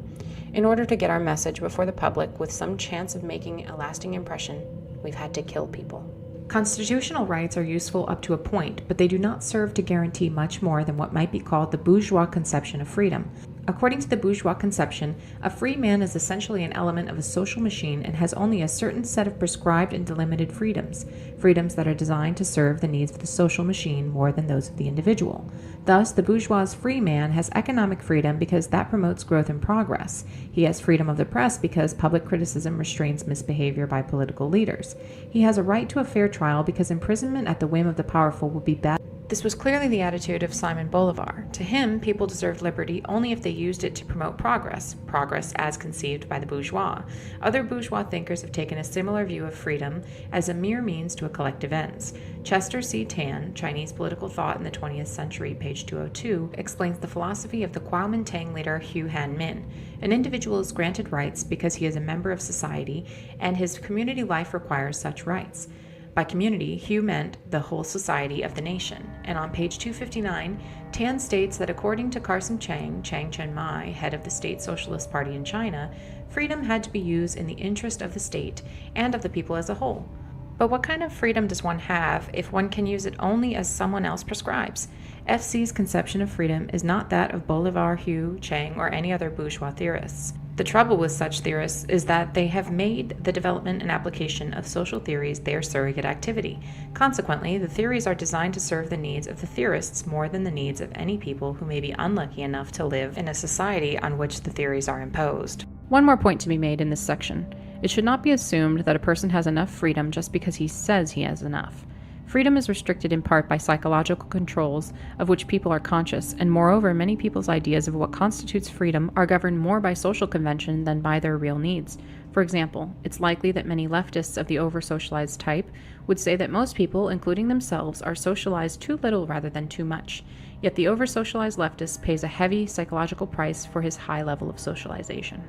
In order to get our message before the public with some chance of making a lasting impression, we've had to kill people. Constitutional rights are useful up to a point, but they do not serve to guarantee much more than what might be called the bourgeois conception of freedom. According to the bourgeois conception, a free man is essentially an element of a social machine and has only a certain set of prescribed and delimited freedoms, freedoms that are designed to serve the needs of the social machine more than those of the individual. Thus, the bourgeois free man has economic freedom because that promotes growth and progress. He has freedom of the press because public criticism restrains misbehavior by political leaders. He has a right to a fair trial because imprisonment at the whim of the powerful would be bad. This was clearly the attitude of Simon Bolivar. To him, people deserved liberty only if they used it to promote progress, progress as conceived by the bourgeois. Other bourgeois thinkers have taken a similar view of freedom as a mere means to a collective ends. Chester C. Tan, Chinese Political Thought in the 20th Century, page 202, explains the philosophy of the Kuomintang leader Hu Han-min. An individual is granted rights because he is a member of society, and his community life requires such rights. By community, Hu meant the whole society of the nation. And on page 259, Tan states that according to Carson Chiang Cheng-mai, head of the State Socialist Party in China, freedom had to be used in the interest of the state and of the people as a whole. But what kind of freedom does one have if one can use it only as someone else prescribes? FC's conception of freedom is not that of Bolivar, Hu, Chang, or any other bourgeois theorists. The trouble with such theorists is that they have made the development and application of social theories their surrogate activity. Consequently, the theories are designed to serve the needs of the theorists more than the needs of any people who may be unlucky enough to live in a society on which the theories are imposed. One more point to be made in this section. It should not be assumed that a person has enough freedom just because he says he has enough. Freedom is restricted in part by psychological controls of which people are conscious, and moreover, many people's ideas of what constitutes freedom are governed more by social convention than by their real needs. For example, it's likely that many leftists of the over-socialized type would say that most people, including themselves, are socialized too little rather than too much. Yet the over-socialized leftist pays a heavy psychological price for his high level of socialization.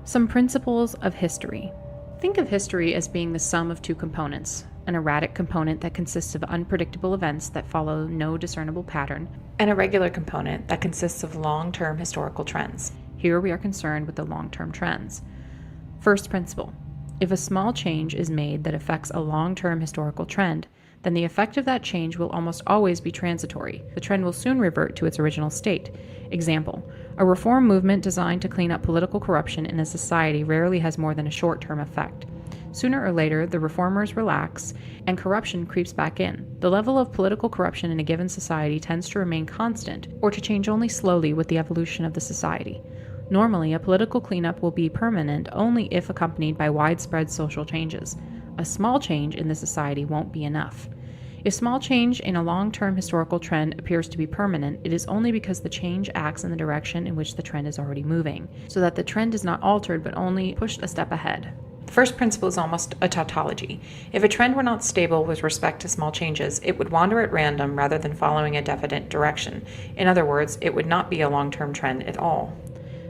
Some principles of history. Think of history as being the sum of two components: an erratic component that consists of unpredictable events that follow no discernible pattern, and a regular component that consists of long-term historical trends. Here we are concerned with the long-term trends. First principle: if a small change is made that affects a long-term historical trend, then the effect of that change will almost always be transitory. The trend will soon revert to its original state. Example: a reform movement designed to clean up political corruption in a society rarely has more than a short-term effect. Sooner or later, the reformers relax, and corruption creeps back in. The level of political corruption in a given society tends to remain constant, or to change only slowly with the evolution of the society. Normally, a political cleanup will be permanent only if accompanied by widespread social changes. A small change in the society won't be enough. If small change in a long-term historical trend appears to be permanent, it is only because the change acts in the direction in which the trend is already moving, so that the trend is not altered but only pushed a step ahead. The first principle is almost a tautology. If a trend were not stable with respect to small changes, it would wander at random rather than following a definite direction. In other words, it would not be a long-term trend at all.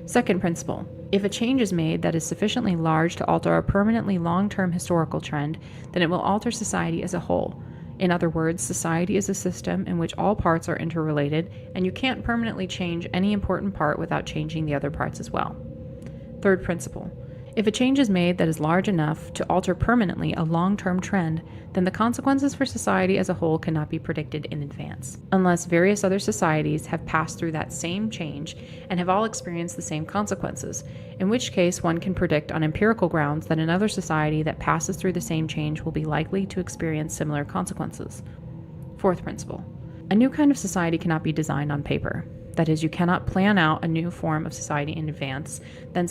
Second principle: if a change is made that is sufficiently large to alter a permanently long-term historical trend, then it will alter society as a whole. In other words, society is a system in which all parts are interrelated, and you can't permanently change any important part without changing the other parts as well. Third principle: if a change is made that is large enough to alter permanently a long-term trend, then the consequences for society as a whole cannot be predicted in advance, unless various other societies have passed through that same change and have all experienced the same consequences, in which case one can predict on empirical grounds that another society that passes through the same change will be likely to experience similar consequences. Fourth principle: a new kind of society cannot be designed on paper. That is, you cannot plan out a new form of society in advance, then